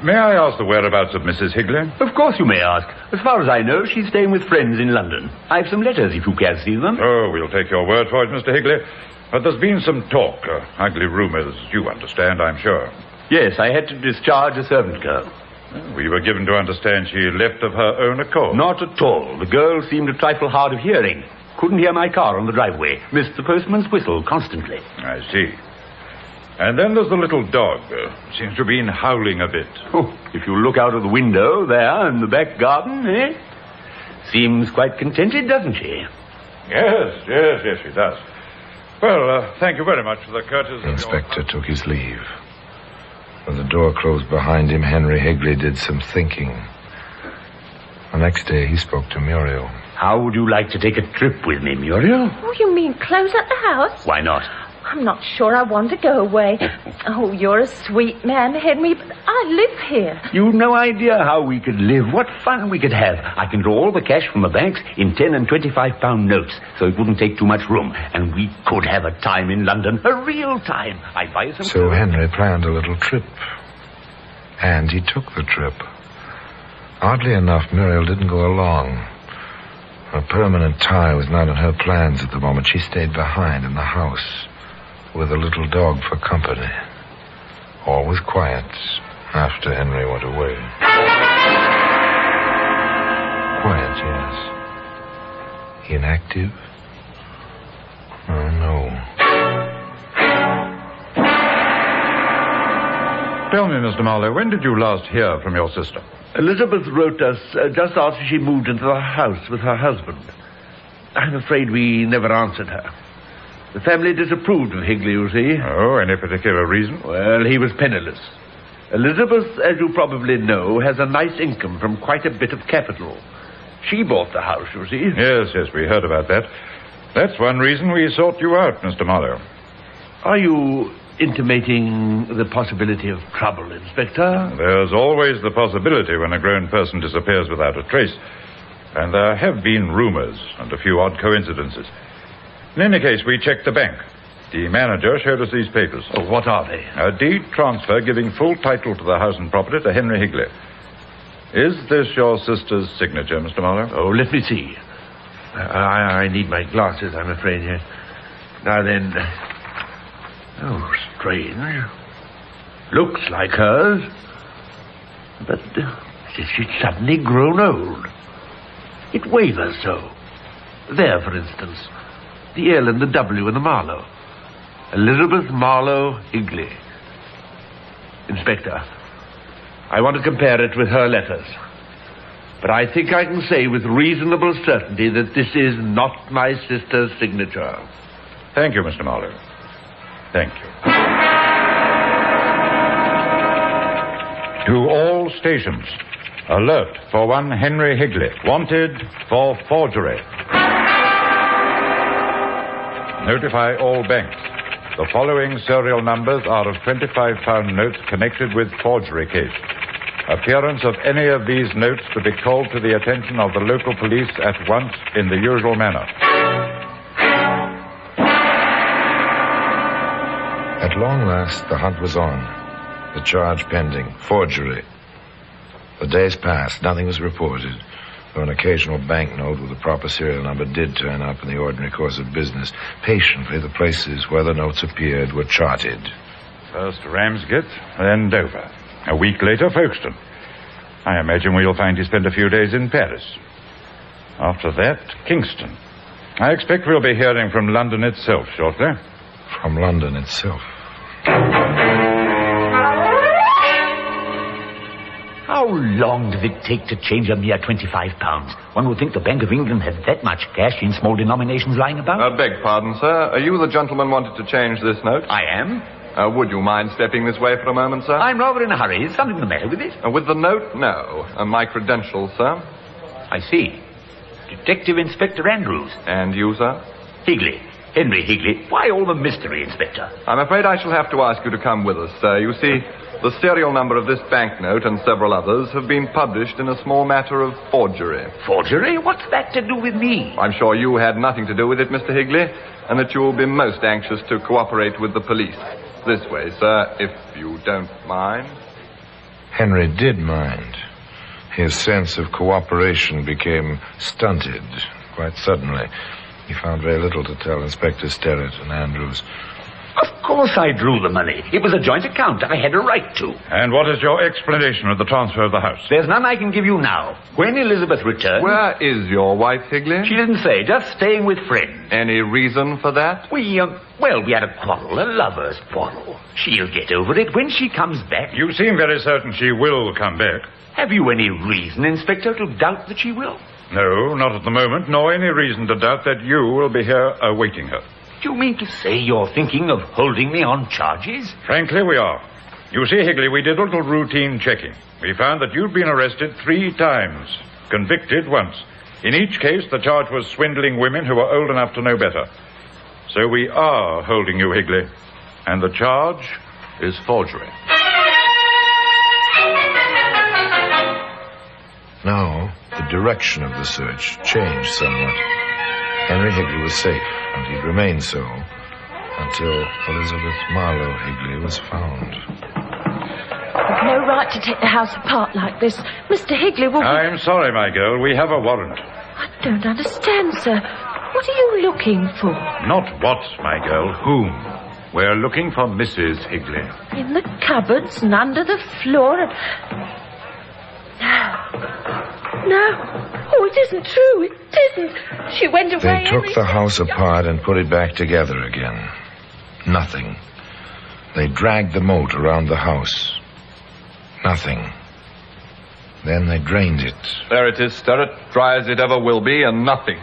May I ask the whereabouts of Mrs. Higley? Of course you may ask. As far as I know, she's staying with friends in London. I've some letters if you can see them. Oh, we'll take your word for it, Mr. Higley. But there's been some talk, ugly rumours, you understand, I'm sure. Yes, I had to discharge a servant girl. We were given to understand she left of her own accord. Not at all. The girl seemed a trifle hard of hearing. Couldn't hear my car on the driveway. Missed the postman's whistle constantly. I see. And then there's the little dog. Seems to have been howling a bit. Oh, if you look out of the window there in the back garden, Seems quite contented, doesn't she? Yes, she does. Well, thank you very much for the courtesy. The inspector took his leave. When the door closed behind him, Henry Higley did some thinking. The next day, he spoke to Muriel. How would you like to take a trip with me, Muriel? Oh, you mean close at the house? Why not? I'm not sure I want to go away. Oh, you're a sweet man, Henry, but I live here. You've no idea how we could live, what fun we could have. I can draw all the cash from the banks in 10 and 25-pound notes, so it wouldn't take too much room. And we could have a time in London, a real time. I'd buy some... So Henry planned a little trip. And he took the trip. Oddly enough, Muriel didn't go along. A permanent tie was not in her plans at the moment. She stayed behind in the house with a little dog for company. All was quiet after Henry went away. Quiet, yes. Inactive? Oh, no. Tell me, Mr. Marlowe, when did you last hear from your sister? Elizabeth wrote us just after she moved into the house with her husband. I'm afraid we never answered her. The family disapproved of Higley, you see. Oh, any particular reason? Well, he was penniless. Elizabeth, as you probably know, has a nice income from quite a bit of capital. She bought the house, you see. Yes, we heard about that. That's one reason we sought you out, Mr. Marlowe. Are you intimating the possibility of trouble, Inspector? There's always the possibility when a grown person disappears without a trace. And there have been rumors and a few odd coincidences. In any case, we checked the bank. The manager showed us these papers. Oh, what are they? A deed transfer giving full title to the house and property to Henry Higley. Is this your sister's signature, Mr. Marlowe? Oh, let me see. I need my glasses, I'm afraid. Now then... Oh, strange. Looks like hers. But she's suddenly grown old. It wavers so. There, for instance. The L and the W and the Marlowe. Elizabeth Marlowe Higley. Inspector, I want to compare it with her letters. But I think I can say with reasonable certainty that this is not my sister's signature. Thank you, Mr. Marlowe. Thank you. To all stations, alert for one Henry Higley, wanted for forgery. Notify all banks. The following serial numbers are of 25-pound notes connected with forgery case. Appearance of any of these notes to be called to the attention of the local police at once in the usual manner. At long last, the hunt was on. The charge pending. Forgery. The days passed. Nothing was reported. Though an occasional banknote with a proper serial number did turn up in the ordinary course of business. Patiently, the places where the notes appeared were charted. First Ramsgate, then Dover. A week later, Folkestone. I imagine we'll find he spent a few days in Paris. After that, Kingston. I expect we'll be hearing from London itself shortly. From London itself. How long does it take to change a mere 25 pounds? One would think the Bank of England had that much cash in small denominations lying about. Beg pardon, sir. Are you the gentleman wanted to change this note? I am. Would you mind stepping this way for a moment, sir? I'm rather in a hurry. Is something the matter with it? With the note? No. My credentials, sir. I see. Detective Inspector Andrews. And you, sir? Higley. Henry Higley. Why all the mystery, Inspector? I'm afraid I shall have to ask you to come with us, sir. You see, the serial number of this banknote and several others have been published in a small matter of forgery. Forgery? What's that to do with me? I'm sure you had nothing to do with it, Mr. Higley, and that you will be most anxious to cooperate with the police. This way, sir, if you don't mind. Henry did mind. His sense of cooperation became stunted quite suddenly. He found very little to tell Inspector Sterrett and Andrews. Of course I drew the money. It was a joint account. I had a right to. And what is your explanation of the transfer of the house? There's none I can give you now. When Elizabeth returns... Where is your wife, Higley? She didn't say. Just staying with friends. Any reason for that? We had a quarrel. A lover's quarrel. She'll get over it when she comes back. You seem very certain she will come back. Have you any reason, Inspector, to doubt that she will? No, not at the moment, nor any reason to doubt that you will be here awaiting her. Do you mean to say you're thinking of holding me on charges? Frankly, we are. You see, Higley, we did a little routine checking. We found that you'd been arrested 3 times, convicted once. In each case, the charge was swindling women who were old enough to know better. So we are holding you, Higley. And the charge is forgery. Now, the direction of the search changed somewhat. Henry Higley was safe, and he'd remained so until Elizabeth Marlowe Higley was found. You've no right to take the house apart like this. Mr. Higley will... I'm sorry, my girl. We have a warrant. I don't understand, sir. What are you looking for? Not what, my girl. Whom? We're looking for Mrs. Higley. In the cupboards and under the floor and... No. Oh, it isn't true. It isn't. She went away. They took the house apart and put it back together again. Nothing. They dragged the moat around the house. Nothing. Then they drained it. There it is, Sterrett. Dry as it ever will be, and nothing.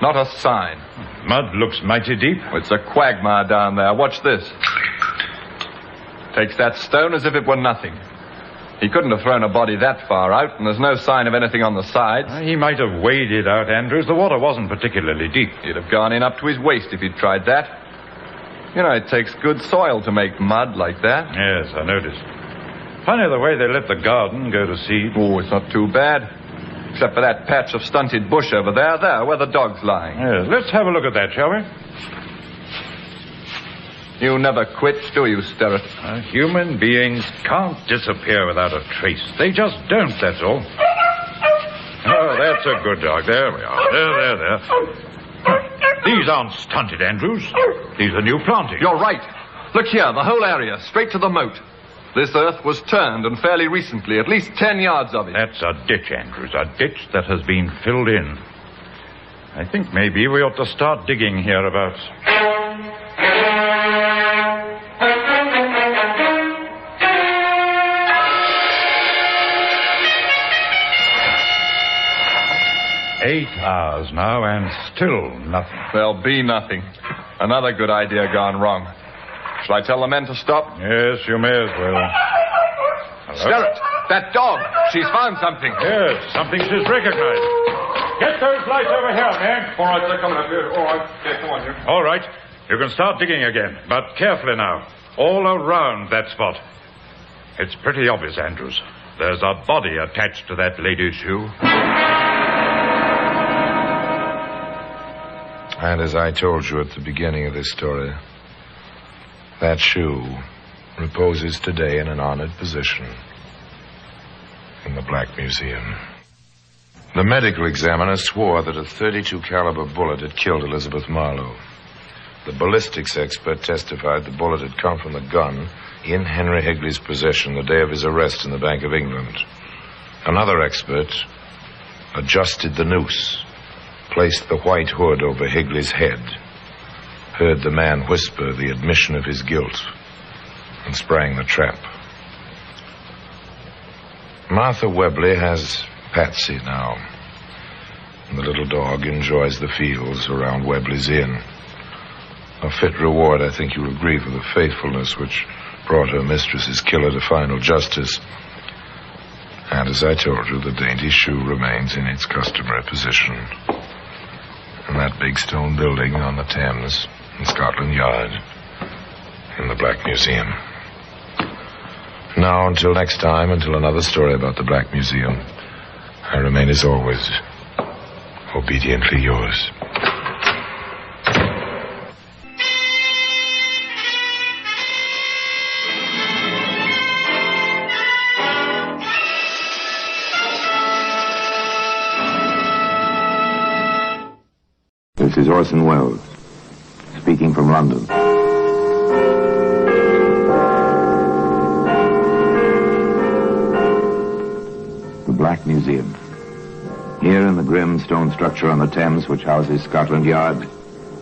Not a sign. Mud looks mighty deep. It's a quagmire down there. Watch this. Takes that stone as if it were nothing. He couldn't have thrown a body that far out, and there's no sign of anything on the sides. He might have waded out, Andrews. The water wasn't particularly deep. He'd have gone in up to his waist if he'd tried that. You know, it takes good soil to make mud like that. Yes, I noticed. Funny the way they let the garden go to seed. Oh, it's not too bad. Except for that patch of stunted bush over there, where the dog's lying. Yes, let's have a look at that, shall we? You never quit, do you, Sterrett? Human beings can't disappear without a trace. They just don't, that's all. Oh, that's a good dog. There we are. There. These aren't stunted, Andrews. These are new plantings. You're right. Look here, the whole area, straight to the moat. This earth was turned, and fairly recently, at least 10 yards of it. That's a ditch, Andrews, a ditch that has been filled in. I think maybe we ought to start digging hereabouts. Eight hours now, and still nothing. There'll be nothing. Another good idea gone wrong. Shall I tell the men to stop? Yes, you may as well. Hello? Sterrett, that dog. She's found something. Yes, something she's recognized. Get those lights over here, man. All right, they're coming up here. All right, get come on here. All right, you can start digging again, but carefully now. All around that spot. It's pretty obvious, Andrews. There's a body attached to that lady's shoe. And as I told you at the beginning of this story, that shoe reposes today in an honored position in the Black Museum. The medical examiner swore that a .32 caliber bullet had killed Elizabeth Marlowe. The ballistics expert testified the bullet had come from the gun in Henry Higley's possession the day of his arrest in the Bank of England. Another expert adjusted the noose, placed the white hood over Higley's head, heard the man whisper the admission of his guilt, and sprang the trap. Martha Webley has Patsy now, and the little dog enjoys the fields around Webley's Inn. A fit reward, I think you'll agree, for the faithfulness which brought her mistress's killer to final justice. And as I told you, the dainty shoe remains in its customary position in that big stone building on the Thames in Scotland Yard in the Black Museum. Now, until next time, until another story about the Black Museum, I remain as always, obediently yours. This is Orson Welles, speaking from London. The Black Museum. Here in the grim stone structure on the Thames, which houses Scotland Yard,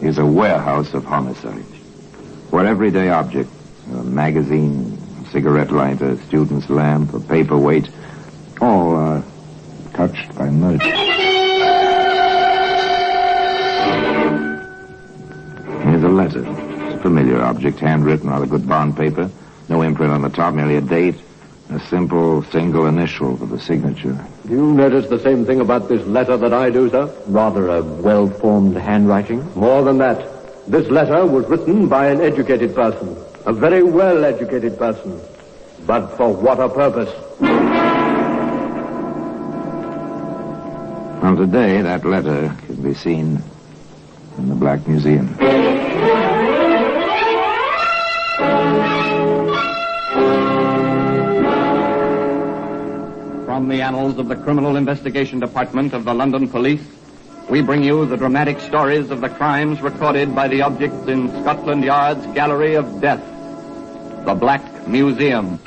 is a warehouse of homicide, where everyday objects, a magazine, a cigarette lighter, a student's lamp, a paperweight, all are touched by murder. Here's a letter. It's a familiar object, handwritten on a good bond paper. No imprint on the top, merely a date. A simple single initial for the signature. Do you notice the same thing about this letter that I do, sir? Rather a well-formed handwriting. More than that. This letter was written by an educated person. A very well-educated person. But for what a purpose? Well, today, that letter can be seen in the Black Museum. From the annals of the Criminal Investigation Department of the London Police, we bring you the dramatic stories of the crimes recorded by the objects in Scotland Yard's Gallery of Death, the Black Museum.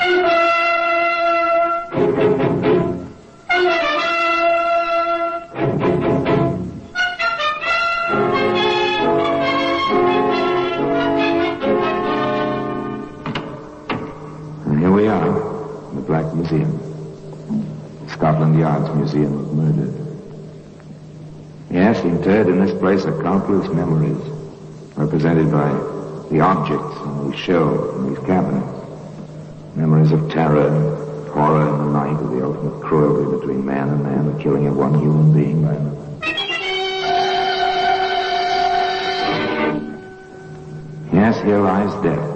And here we are, the Black Museum. Scotland Yard's Museum of Murder. Yes, interred in this place are countless memories, represented by the objects on these shelves and these cabinets. Memories of terror, horror in the night, of the ultimate cruelty between man and man, the killing of one human being by another. Yes, here lies death.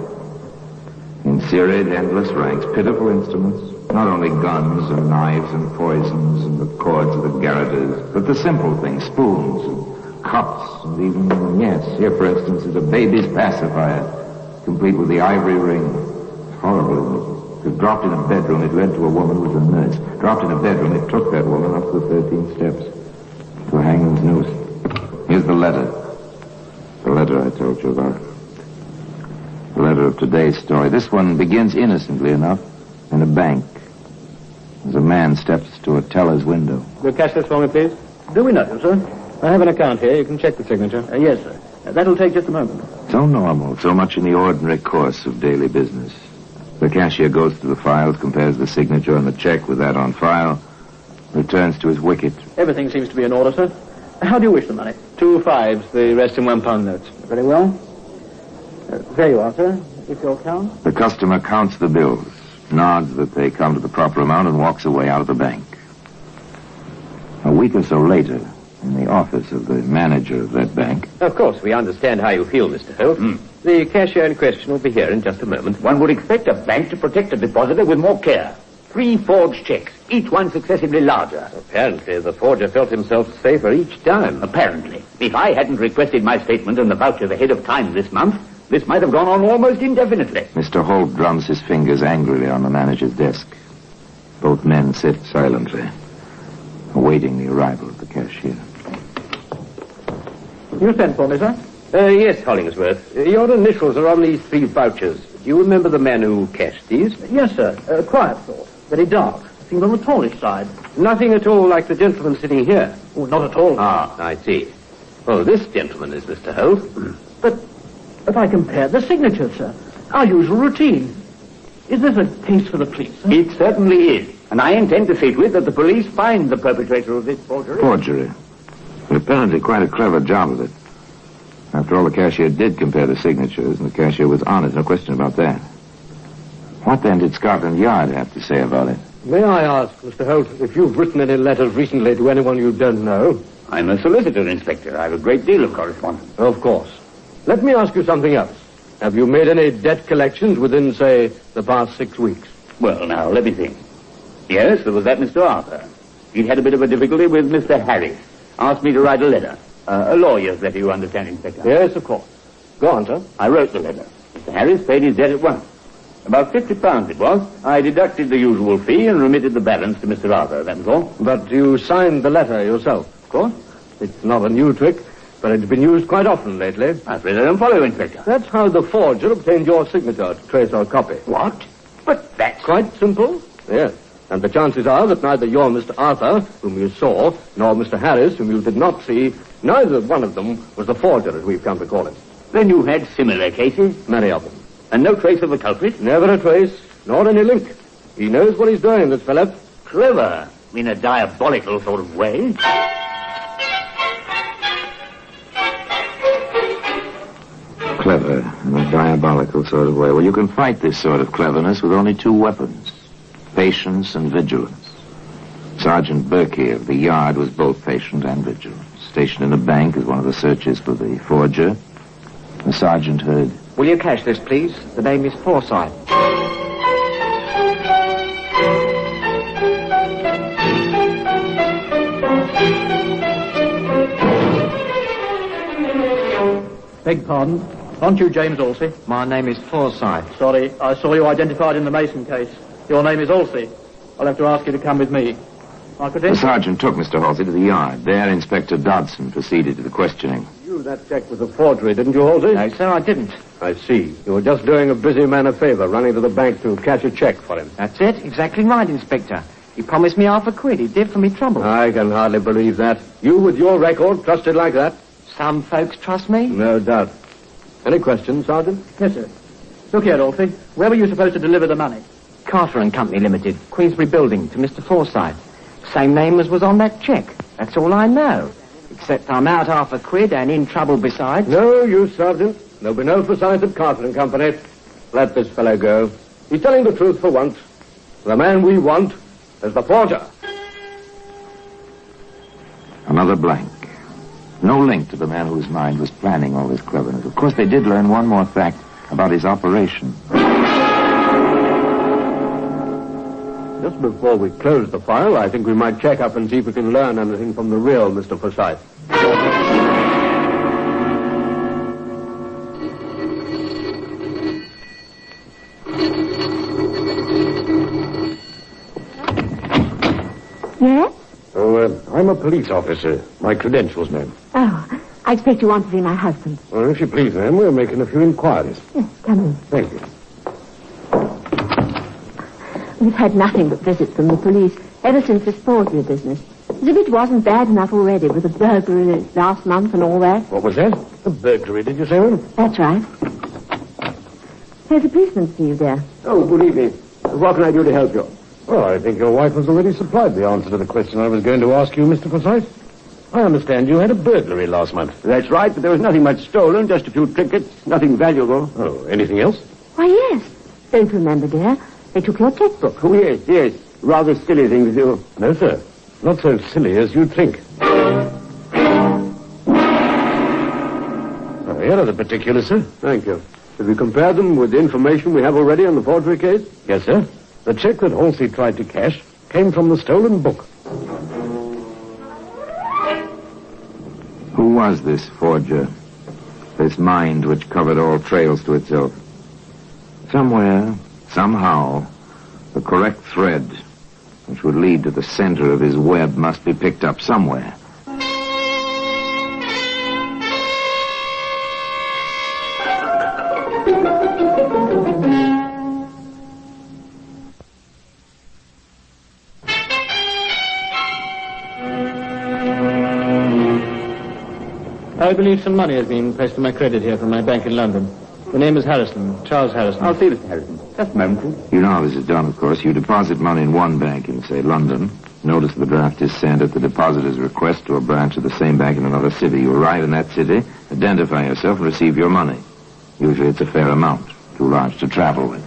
In serried, endless ranks, pitiful instruments, not only guns and knives and poisons and the cords of the garroters, but the simple things, spoons and cups and even, yes, here for instance is a baby's pacifier, complete with the ivory ring. It's horrible. It was dropped in a bedroom. It led to a woman who was a nurse. Dropped in a bedroom. It took that woman up the 13 steps to a hangman's noose. Here's the letter. The letter I told you about. The letter of today's story. This one begins innocently enough in a bank. As a man steps to a teller's window. Will you cash this for me, please? Do we know you, sir? I have an account here. You can check the signature. Yes, sir. That'll take just a moment. So normal, so much in the ordinary course of daily business. The cashier goes to the files, compares the signature on the check with that on file, returns to his wicket. Everything seems to be in order, sir. How do you wish the money? 2 5s, the rest in £1 notes. Very well. There you are, sir. It's your account. The customer counts the bills, nods that they come to the proper amount, and walks away out of the bank. A week or so later, in the office of the manager of that bank. Of course, we understand how you feel, Mr. Holt. The cashier in question will be here in just a moment. One would expect a bank to protect a depositor with more care. 3 forged checks, each one successively larger. Apparently, the forger felt himself safer each time. Apparently. If I hadn't requested my statement and the voucher ahead of time this month, this might have gone on almost indefinitely. Mr. Holt drums his fingers angrily on the manager's desk. Both men sit silently, awaiting the arrival of the cashier. You sent for me, sir? Yes, Hollingsworth. Your initials are on these 3 vouchers. Do you remember the man who cashed these? Yes, sir. Quiet sort. Very dark. Seemed on the tallish side. Nothing at all like the gentleman sitting here. Oh, not at all. Ah, I see. Well, this gentleman is Mr. Holt. But I compared the signatures, sir. Our usual routine. Is this a case for the police, sir? It certainly is. And I intend to see to it that the police find the perpetrator of this forgery. Forgery. But apparently quite a clever job of it. After all, the cashier did compare the signatures, and the cashier was honest, no question about that. What then did Scotland Yard have to say about it? May I ask, Mr. Holt, if you've written any letters recently to anyone you don't know? I'm a solicitor, Inspector. I have a great deal of correspondence. Of course. Let me ask you something else. Have you made any debt collections within, say, the past 6 weeks? Well, now, let me think. Yes, there was that Mr. Arthur. He'd had a bit of a difficulty with Mr. Harris. Asked me to write a letter. A lawyer's letter, you understand, Inspector. Yes, of course. Go on, sir. I wrote the letter. Mr. Harris paid his debt at once. About £50 it was. I deducted the usual fee and remitted the balance to Mr. Arthur, that was all. But you signed the letter yourself? Of course. It's not a new trick. But it's been used quite often lately. That's where they don't follow, Inspector. That's how the forger obtained your signature to trace our copy. What? But that's... Quite simple. Yes. And the chances are that neither your Mr. Arthur, whom you saw, nor Mr. Harris, whom you did not see, neither one of them was the forger, as we've come to call him. Then you had similar cases? Many of them. And no trace of the culprit? Never a trace, nor any link. He knows what he's doing, this fellow. Clever, in a diabolical sort of way. Clever in a diabolical sort of way. Well, you can fight this sort of cleverness with only two weapons. Patience and vigilance. Sergeant Berkey of the Yard was both patient and vigilant. Stationed in a bank as one of the searchers for the forger. The sergeant heard... Will you cash this, please? The name is Forsyth. Beg pardon. Aren't you James Olsey? My name is Forsyth. Sorry, I saw you identified in the Mason case. Your name is Olsey. I'll have to ask you to come with me. The sergeant took Mr. Halsey to the Yard. There, Inspector Dodson proceeded to the questioning. You, that check was a forgery, didn't you, Halsey? No, sir, I didn't. I see. You were just doing a busy man a favor, running to the bank to cash a check for him. That's it. Exactly right, Inspector. He promised me £1/4. He did for me trouble. I can hardly believe that. You, with your record, trusted like that? Some folks trust me. No doubt. Any questions, Sergeant? Yes, sir. Look here, Olsey. Where were you supposed to deliver the money? Carter and Company Limited, Queensbury Building, to Mr. Forsyth. Same name as was on that cheque. That's all I know. Except I'm out £1/4 and in trouble besides. No use, Sergeant. There'll be no Forsyth at Carter and Company. Let this fellow go. He's telling the truth for once. The man we want is the forger. Another blank. No link to the man whose mind was planning all this cleverness. Of course, they did learn one more fact about his operation. Just before we close the file, I think we might check up and see if we can learn anything from the real Mr. Forsyth. Yes? Oh, I'm a police officer. My credentials, ma'am. Oh, I expect you want to see my husband. Well, if you please, ma'am, we're making a few inquiries. Yes, come in. Thank you. We've had nothing but visits from the police ever since this forgery business. As if it wasn't bad enough already with the burglary last month and all that. What was that? A burglary, did you say, ma'am? That's right. There's a policeman for you there. Oh, good evening. What can I do to help you? Well, I think your wife has already supplied the answer to the question I was going to ask you, Mr. Forsyth. I understand you had a burglary last month. That's right, but there was nothing much stolen, just a few trinkets, nothing valuable. Oh, anything else? Why, yes. Don't you remember, dear? They took your checkbook. Oh, yes. Rather silly thing to do. No, sir. Not so silly as you'd think. Oh, here are the particulars, sir. Thank you. Have you compared them with the information we have already on the forgery case? Yes, sir. The check that Halsey tried to cash came from the stolen book. Who was this forger? This mind which covered all trails to itself? Somewhere, somehow, the correct thread which would lead to the center of his web must be picked up somewhere. I believe some money has been placed on my credit here from my bank in London. The name is Harrison, Charles Harrison. I'll see Mr. Harrison. Just a moment, please. You know how this is done, of course. You deposit money in one bank in, say, London. Notice the draft is sent at the depositor's request to a branch of the same bank in another city. You arrive in that city, identify yourself, and receive your money. Usually it's a fair amount, too large to travel with.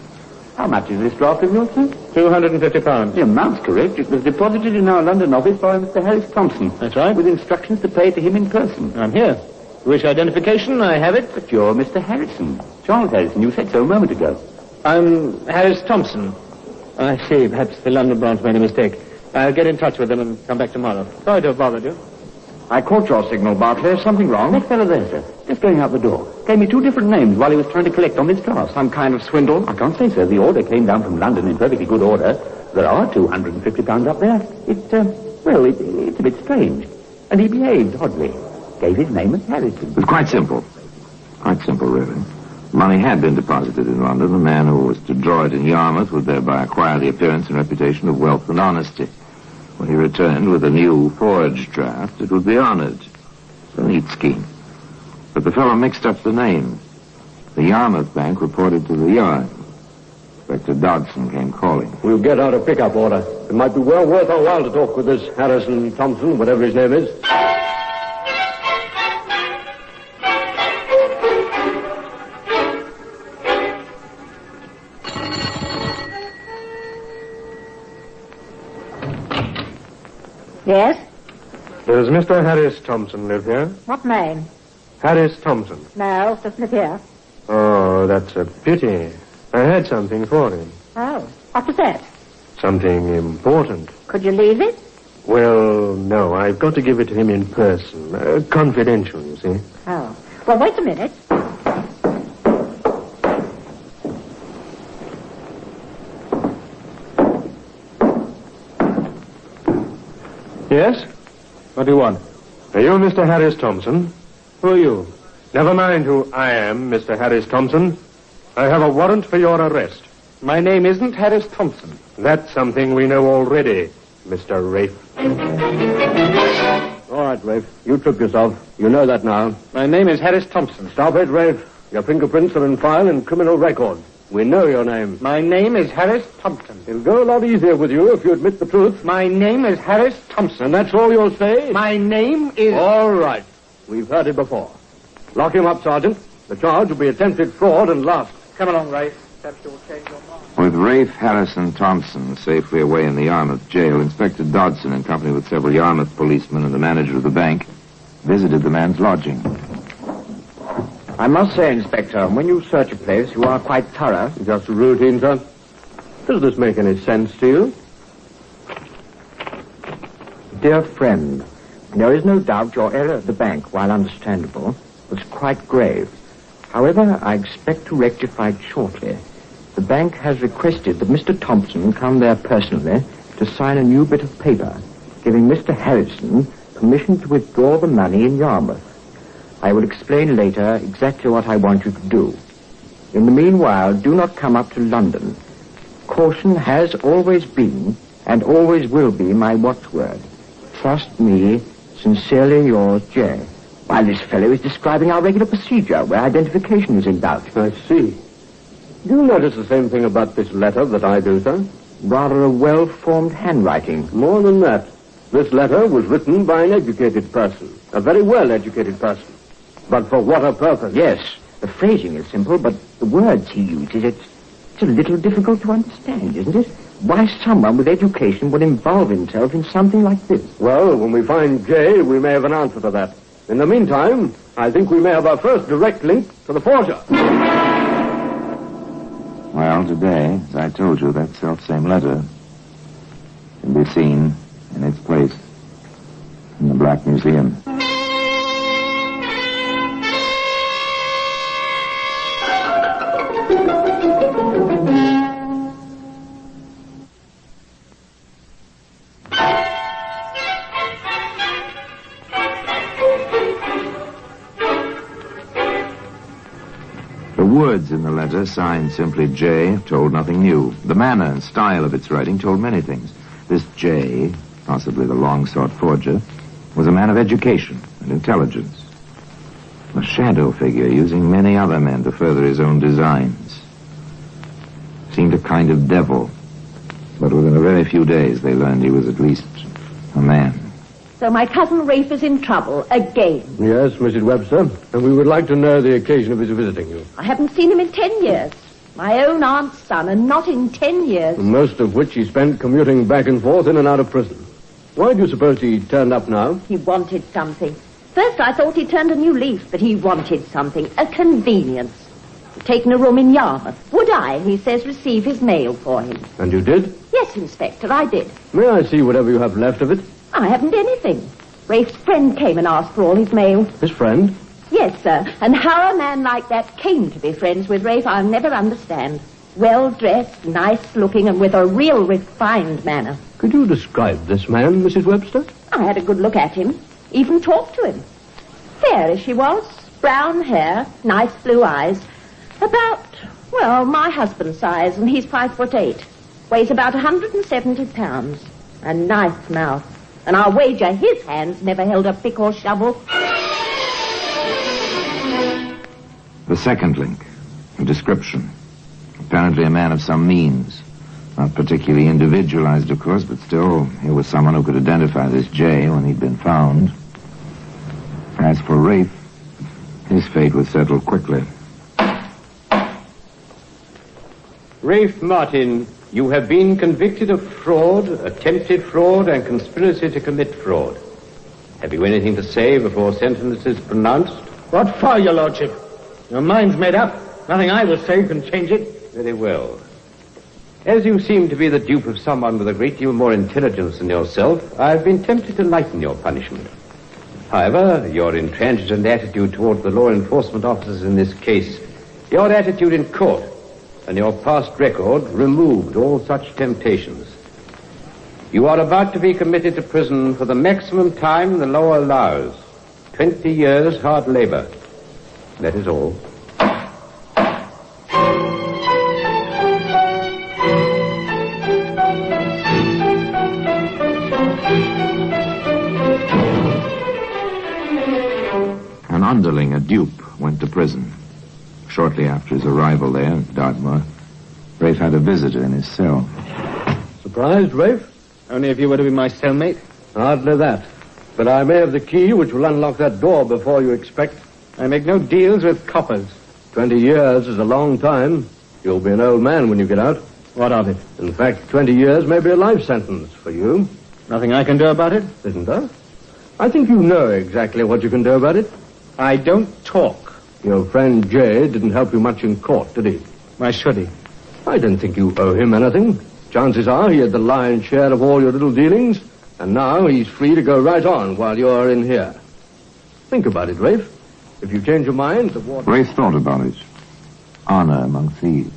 How much is this draft of yours, sir? £250. The amount's correct. It was deposited in our London office by Mr. Harris Thompson. That's right. With instructions to pay to him in person. I'm here. Wish identification? I have it. But you're Mr. Harrison. Charles Harrison. You said so a moment ago. I'm Harris Thompson. I see. Perhaps the London branch made a mistake. I'll get in touch with them and come back tomorrow. Sorry to have bothered you. I caught your signal, Barclay. Something wrong? That fellow there, sir. Just going out the door. Gave me two different names while he was trying to collect on this draft. Some kind of swindle? I can't say, sir. The order came down from London in perfectly good order. There are £250 up there. It's a bit strange. And he behaved oddly. gave his name as Harrison? It was quite simple. Quite simple, really. Money had been deposited in London. The man who was to draw it in Yarmouth would thereby acquire the appearance and reputation of wealth and honesty. When he returned with a new forged draft, it would be honored. A neat scheme. But the fellow mixed up the names. The Yarmouth Bank reported to the Yard. Inspector Dodson came calling. We'll get out a pickup order. It might be well worth our while to talk with this Harrison Thompson, whatever his name is. Yes? Does Mr. Harris Thompson live here? What name? Harris Thompson. No, doesn't live here. Oh, that's a pity. I had something for him. Oh, what was that? Something important. Could you leave it? Well, no, I've got to give it to him in person. Confidential, you see. Oh. Well, wait a minute. Yes? What do you want? Are you Mr. Harris Thompson? Who are you? Never mind who I am, Mr. Harris Thompson. I have a warrant for your arrest. My name isn't Harris Thompson. That's something we know already, Mr. Rafe. All right, Rafe. You took yourself. You know that now. My name is Harris Thompson. Stop it, Rafe. Your fingerprints are in file in criminal records. We know your name. My name is Harris Thompson. It'll go a lot easier with you if you admit the truth. My name is Harris Thompson. And that's all you'll say? My name is... All right. We've heard it before. Lock him up, Sergeant. The charge will be attempted fraud and lost. Come along, Rafe. Perhaps you'll change your mind. With Rafe Harrison Thompson safely away in the Yarmouth jail, Inspector Dodson, in company with several Yarmouth policemen and the manager of the bank, visited the man's lodging. I must say, Inspector, when you search a place, you are quite thorough. Just routine, sir. Does this make any sense to you? Dear friend, there is no doubt your error at the bank, while understandable, was quite grave. However, I expect to rectify it shortly. The bank has requested that Mr. Thompson come there personally to sign a new bit of paper, giving Mr. Harrison permission to withdraw the money in Yarmouth. I will explain later exactly what I want you to do. In the meanwhile, do not come up to London. Caution has always been and always will be my watchword. Trust me, sincerely yours, J. While this fellow is describing our regular procedure where identification is in doubt. I see. Do you notice the same thing about this letter that I do, sir? Rather a well-formed handwriting. More than that. This letter was written by an educated person. A very well-educated person. But for what a purpose? Yes, the phrasing is simple, but the words he uses, it's a little difficult to understand, isn't it? Why someone with education would involve himself in something like this? Well, when we find Jay, we may have an answer to that. In the meantime, I think we may have our first direct link to the forger. Well, today, as I told you, that self-same letter can be seen in its place in the Black Museum. The words in the letter, signed simply J, told nothing new. The manner and style of its writing told many things. This J, possibly the long-sought forger, was a man of education and intelligence. A shadow figure using many other men to further his own designs. Seemed a kind of devil. But within a very few days, they learned he was at least a man. So my cousin Rafe is in trouble again. Yes, Mrs. Webster, and we would like to know the occasion of his visiting you. I haven't seen him in 10 years. My own aunt's son, and not in 10 years. Most of which he spent commuting back and forth in and out of prison. Why do you suppose he turned up now? He wanted something. First I thought he turned a new leaf, but he wanted something. A convenience. He'd taken a room in Yarmouth. Would I, he says, receive his mail for him? And you did? Yes, Inspector, I did. May I see whatever you have left of it? I haven't anything. Rafe's friend came and asked for all his mail. His friend? Yes, sir. And how a man like that came to be friends with Rafe, I'll never understand. Well-dressed, nice-looking, and with a real refined manner. Could you describe this man, Mrs. Webster? I had a good look at him. Even talked to him. Scary she was. Brown hair, nice blue eyes. About, well, my husband's size, and he's 5'8". Weighs about 170 pounds. A nice mouth. And I'll wager his hands never held a pick or shovel. The second link, a description. Apparently a man of some means. Not particularly individualized, of course, but still, here was someone who could identify this J when he'd been found. As for Rafe, his fate was settled quickly. Rafe Martin, you have been convicted of fraud, attempted fraud, and conspiracy to commit fraud. Have you anything to say before sentence is pronounced? What for, your lordship? Your mind's made up. Nothing I will say can change it. Very well. As you seem to be the dupe of someone with a great deal more intelligence than yourself, I've been tempted to lighten your punishment. However, your intransigent attitude toward the law enforcement officers in this case, your attitude in court, and your past record removed all such temptations. You are about to be committed to prison for the maximum time the law allows. 20 years hard labor. That is all. An underling, a dupe, went to prison. Shortly after his arrival there, Dartmoor, Rafe had a visitor in his cell. Surprised, Rafe? Only if you were to be my cellmate. Hardly that. But I may have the key which will unlock that door before you expect. I make no deals with coppers. 20 years is a long time. You'll be an old man when you get out. What of it? In fact, 20 years may be a life sentence for you. Nothing I can do about it? Isn't there? I think you know exactly what you can do about it. I don't talk. Your friend Jay didn't help you much in court, did he? Why should he? I don't think you owe him anything. Chances are he had the lion's share of all your little dealings, and now he's free to go right on while you're in here. Think about it, Rafe. If you change your mind, the water... Rafe thought about it. Honor among thieves.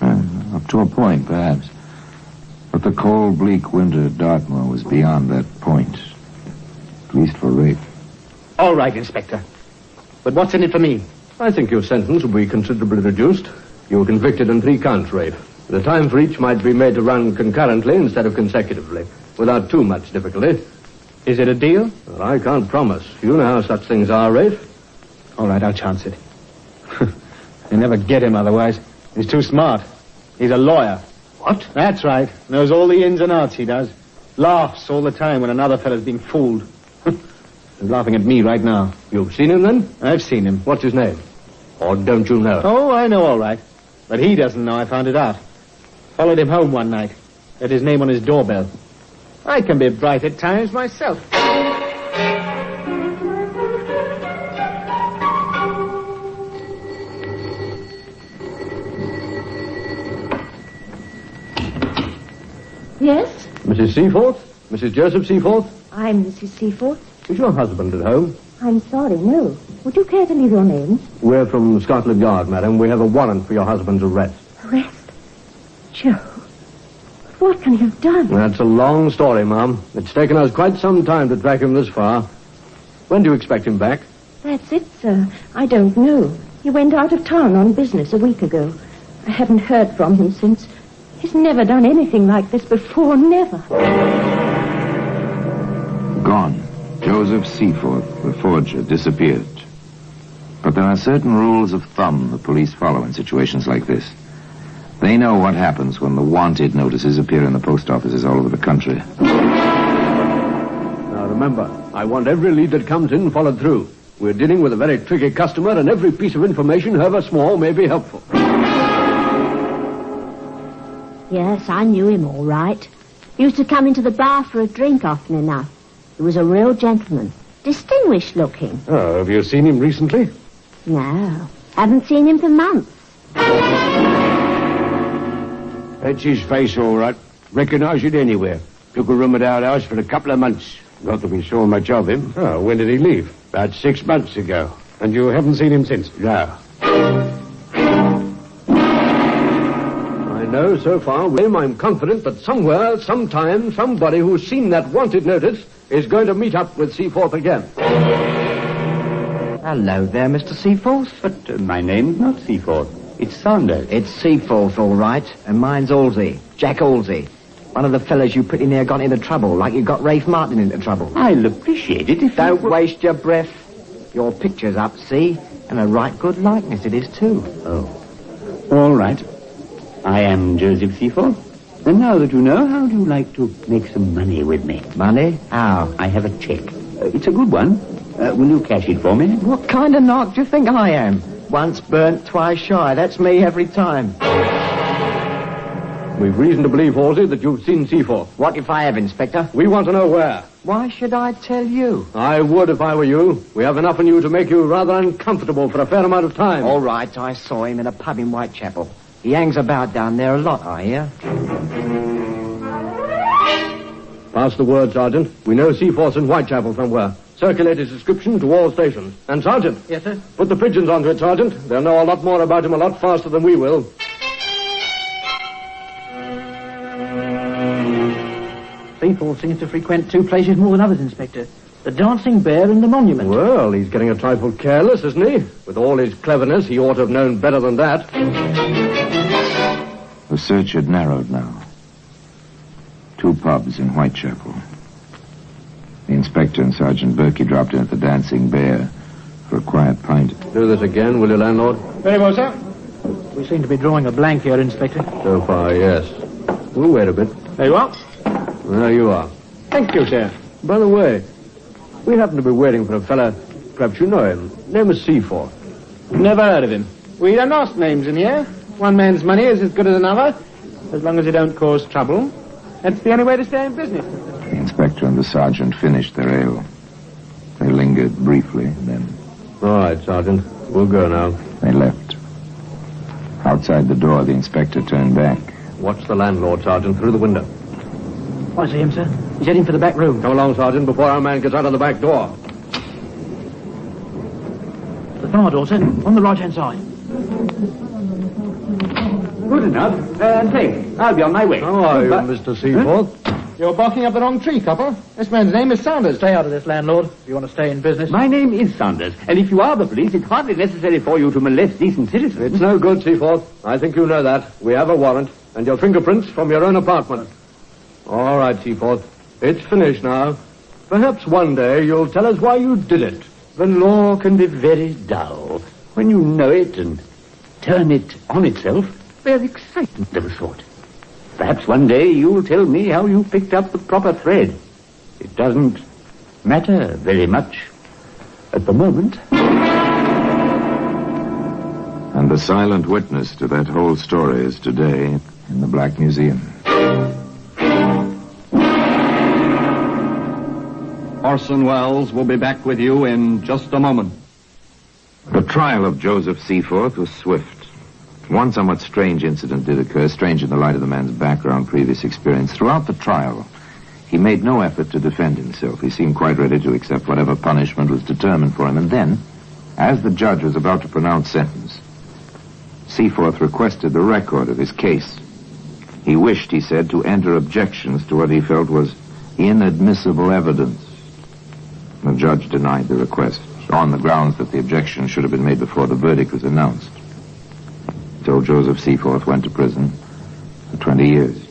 Up to a point, perhaps. But the cold, bleak winter at Dartmoor was beyond that point. At least for Rafe. All right, Inspector. But what's in it for me? I think your sentence will be considerably reduced. You were convicted in 3 counts, Rafe. The time for each might be made to run concurrently instead of consecutively, without too much difficulty. Is it a deal? Well, I can't promise. You know how such things are, Rafe. All right, I'll chance it. They never get him otherwise. He's too smart. He's a lawyer. What? That's right. Knows all the ins and outs, he does. Laughs all the time when another fellow's being fooled. He's laughing at me right now. You've seen him, then? I've seen him. What's his name? Or don't you know? Oh, I know all right. But he doesn't know I found it out. Followed him home one night. Had his name on his doorbell. I can be bright at times myself. Yes? Mrs. Seaforth? Mrs. Joseph Seaforth? I'm Mrs. Seaforth. Is your husband at home? I'm sorry, no. Would you care to leave your name? We're from Scotland Yard, madam. We have a warrant for your husband's arrest. Arrest? Joe, what can he have done? That's a long story, Ma'am. It's taken us quite some time to track him this far. When do you expect him back? That's it, sir. I don't know. He went out of town on business a week ago. I haven't heard from him since. He's never done anything like this before, never. Gone. Joseph Seaforth, the forger, disappeared. But there are certain rules of thumb the police follow in situations like this. They know what happens when the wanted notices appear in the post offices all over the country. Now remember, I want every lead that comes in followed through. We're dealing with a very tricky customer, and every piece of information, however small, may be helpful. Yes, I knew him all right. He used to come into the bar for a drink often enough. He was a real gentleman. Distinguished looking. Oh, have you seen him recently? No, haven't seen him for months. That's his face, all right. Recognize it anywhere. Took a room at our house for a couple of months. Not that we saw much of him. Oh, when did he leave? About 6 months ago. And you haven't seen him since? No. I know so far, William, I'm confident that somewhere, sometime, somebody who's seen that wanted notice is going to meet up with Seaforth again. Hello there, Mr. Seaforth. But my name's not Seaforth. It's Saunders. It's Seaforth, all right. And mine's Halsey. Jack Halsey. One of the fellas you put in there got into trouble, like you got Rafe Martin into trouble. I'll appreciate it if Don't waste your breath. Your picture's up, see? And a right good likeness it is, too. Oh. All right. I am Joseph Seaforth. And now that you know, how do you like to make some money with me? Money? How? I have a check. It's a good one. Will you cash it for me? What kind of knock do you think I am? Once burnt, twice shy. That's me every time. We've reason to believe, Halsey, that you've seen Seaforth. What if I have, Inspector? We want to know where. Why should I tell you? I would if I were you. We have enough in you to make you rather uncomfortable for a fair amount of time. All right, I saw him in a pub in Whitechapel. He hangs about down there a lot, I hear. Pass the word, Sergeant. We know Seaforth's in Whitechapel somewhere. Circulate his description to all stations. And, Sergeant. Yes, sir? Put the pigeons onto it, Sergeant. They'll know a lot more about him a lot faster than we will. Seaforth seems to frequent two places more than others, Inspector. The Dancing Bear and the Monument. Well, he's getting a trifle careless, isn't he? With all his cleverness, he ought to have known better than that. The search had narrowed now. 2 pubs in Whitechapel. The inspector and Sergeant Berkey dropped in at the Dancing Bear for a quiet pint. Do this again, will you, landlord? Very well, sir. We seem to be drawing a blank here, Inspector. So far, yes. We'll wait a bit. There you are. There you are. Thank you, sir. By the way, we happen to be waiting for a fella, perhaps you know him. Name is Seaforth. Never heard of him. We don't ask names in here. One man's money is as good as another, as long as it don't cause trouble. That's the only way to stay in business. The inspector and the sergeant finished their ale. They lingered briefly, then... All right, Sergeant. We'll go now. They left. Outside the door, the inspector turned back. Watch the landlord, Sergeant, through the window. I see him, sir. He's heading for the back room. Come along, Sergeant, before our man gets out of the back door. The far door, sir. On the right-hand side. Good enough. Thanks. I'll be on my way. How are you, Mr. Seaforth? You're barking up the wrong tree, copper. This man's name is Saunders. Stay out of this, landlord, if you want to stay in business. My name is Saunders, and if you are the police, it's hardly necessary for you to molest decent citizens. It's no good, Seaforth. I think you know that. We have a warrant, and your fingerprints from your own apartment. All right, Seaforth. It's finished now. Perhaps one day you'll tell us why you did it. The law can be very dull. When you know it and turn it on itself, there's excitement of a sort. Perhaps one day you'll tell me how you picked up the proper thread. It doesn't matter very much at the moment. And the silent witness to that whole story is today in the Black Museum. Orson Welles will be back with you in just a moment. The trial of Joseph Seaforth was swift. One somewhat strange incident did occur, strange in the light of the man's background, previous experience. Throughout the trial, he made no effort to defend himself. He seemed quite ready to accept whatever punishment was determined for him. And then, as the judge was about to pronounce sentence, Seaforth requested the record of his case. He wished, he said, to enter objections to what he felt was inadmissible evidence. The judge denied the request on the grounds that the objection should have been made before the verdict was announced. So Joseph Seaforth went to prison for 20 years.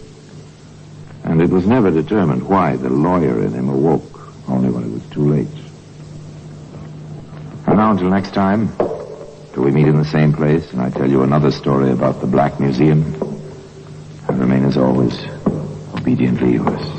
And it was never determined why the lawyer in him awoke, only when it was too late. And now until next time, till we meet in the same place and I tell you another story about the Black Museum, I remain as always obediently yours.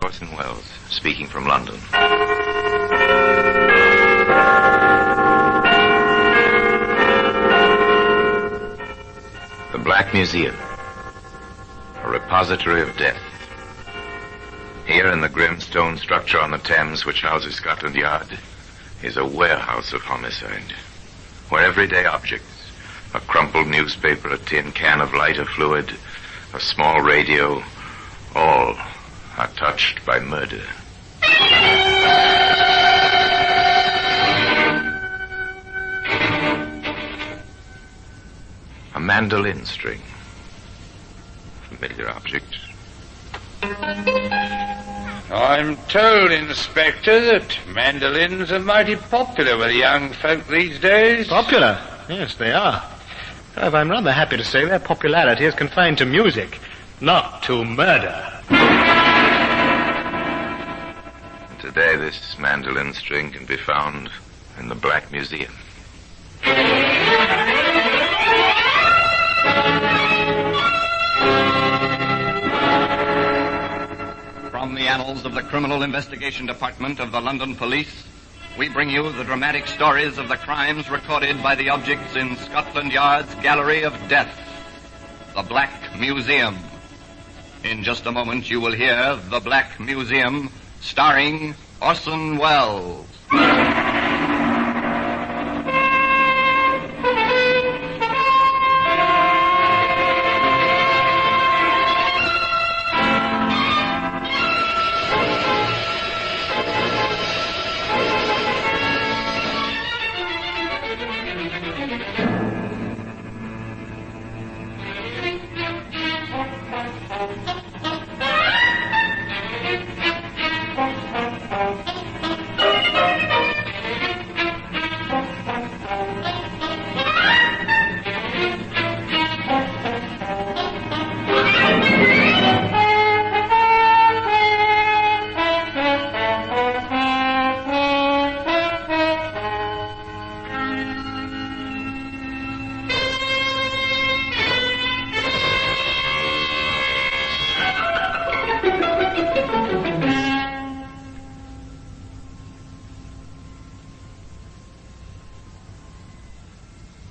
Orson Welles, speaking from London. The Black Museum, a repository of death. Here in the grim stone structure on the Thames which houses Scotland Yard is a warehouse of homicide, where everyday objects, a crumpled newspaper, a tin can of lighter fluid, a small radio, All are touched by murder. A mandolin string. Familiar object. I'm told, Inspector, that mandolins are mighty popular with young folk these days. Popular? Yes, they are. However, I'm rather happy to say their popularity is confined to music, not to murder. Today, this mandolin string can be found in the Black Museum. From the annals of the Criminal Investigation Department of the London Police, we bring you the dramatic stories of the crimes recorded by the objects in Scotland Yard's Gallery of Death, the Black Museum. In just a moment, you will hear The Black Museum, starring Orson Welles.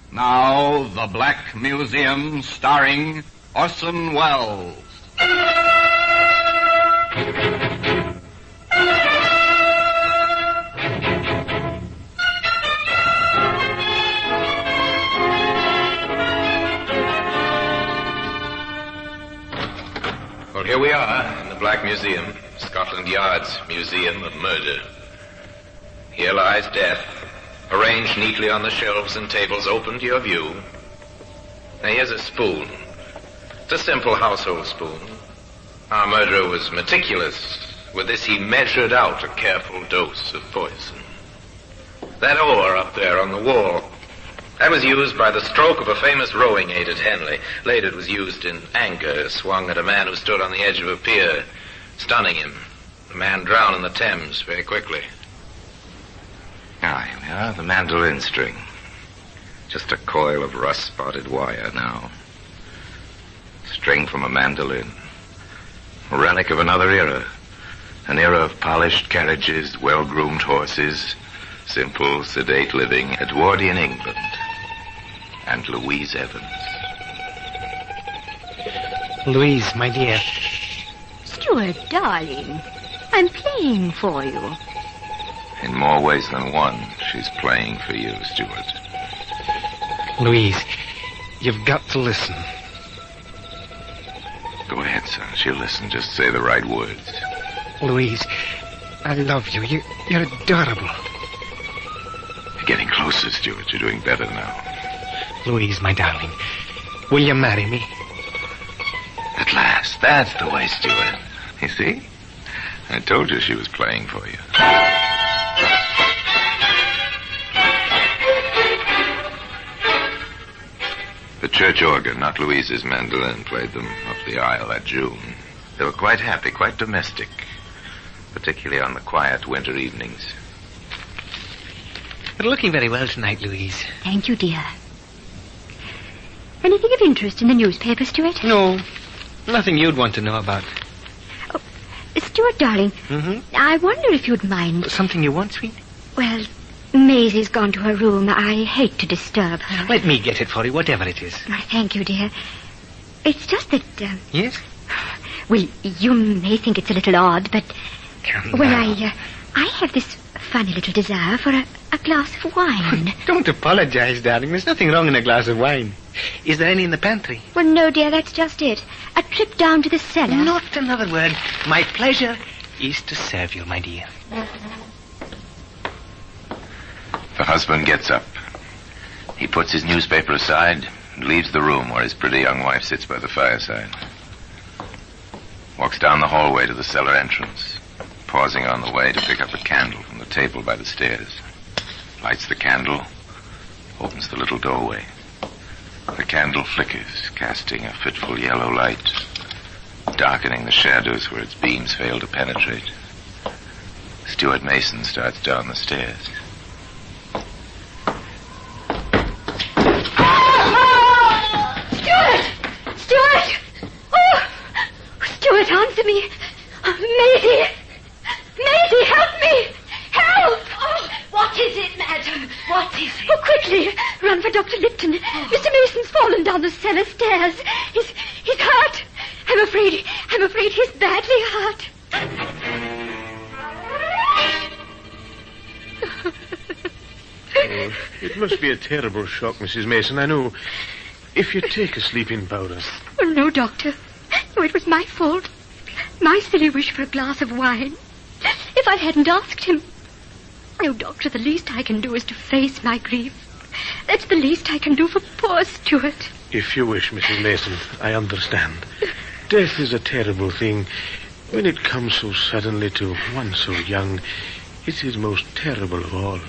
Now, The Black Museum, starring Orson Welles. Well, here we are in the Black Museum, Scotland Yard's Museum of Murder. Here lies death, arranged neatly on the shelves and tables open to your view. Now, here's a spoon. It's a simple household spoon. Our murderer was meticulous. With this, he measured out a careful dose of poison. That oar up there on the wall, that was used by the stroke of a famous rowing aid at Henley. Later, it was used in anger, swung at a man who stood on the edge of a pier, stunning him. The man drowned in the Thames very quickly. Ah, here we are, the mandolin string. Just a coil of rust-spotted wire now. String from a mandolin. A relic of another era. An era of polished carriages, well-groomed horses, simple, sedate living, Edwardian England. And Louise Evans. Louise, my dear. Stuart, darling, I'm playing for you. In more ways than one, she's playing for you, Stuart. Louise, you've got to listen. Go ahead, son. She'll listen. Just say the right words. Louise, I love you. You're adorable. You're getting closer, Stuart. You're doing better now. Louise, my darling, will you marry me? At last. That's the way, Stuart. You see? I told you she was playing for you. The church organ, not Louise's mandolin, played them up the aisle that June. They were quite happy, quite domestic, particularly on the quiet winter evenings. You're looking very well tonight, Louise. Thank you, dear. Anything of interest in the newspaper, Stuart? No, nothing you'd want to know about. Oh, Stuart, darling, I wonder if you'd mind... Something you want, sweet? Well, Maisie's gone to her room. I hate to disturb her. Let me get it for you, whatever it is. Thank you, dear. It's just that... Yes? Well, you may think it's a little odd, but... Come well, now. I have this funny little desire for a glass of wine. Don't apologize, darling. There's nothing wrong in a glass of wine. Is there any in the pantry? Well, no, dear, that's just it. A trip down to the cellar. Not another word. My pleasure is to serve you, my dear. The husband gets up. He puts his newspaper aside and leaves the room where his pretty young wife sits by the fireside. Walks down the hallway to the cellar entrance, pausing on the way to pick up a candle from the table by the stairs. Lights the candle, opens the little doorway. The candle flickers, casting a fitful yellow light, darkening the shadows where its beams fail to penetrate. Stuart Mason starts down the stairs. Stuart! Oh! Stuart, answer me! Maisie! Maisie, help me! Help! Oh, what is it, madam? What is it? Oh, quickly! Run for Dr. Lipton. Mr. Mason's fallen down the cellar stairs. He's hurt. I'm afraid he's badly hurt. Oh, it must be a terrible shock, Mrs. Mason, I know. If you take a sleeping powder. Oh, no, Doctor. No, it was my fault. My silly wish for a glass of wine. If I hadn't asked him. Oh, Doctor, the least I can do is to face my grief. That's the least I can do for poor Stuart. If you wish, Mrs. Mason, I understand. Death is a terrible thing. When it comes so suddenly to one so young, it is most terrible of all.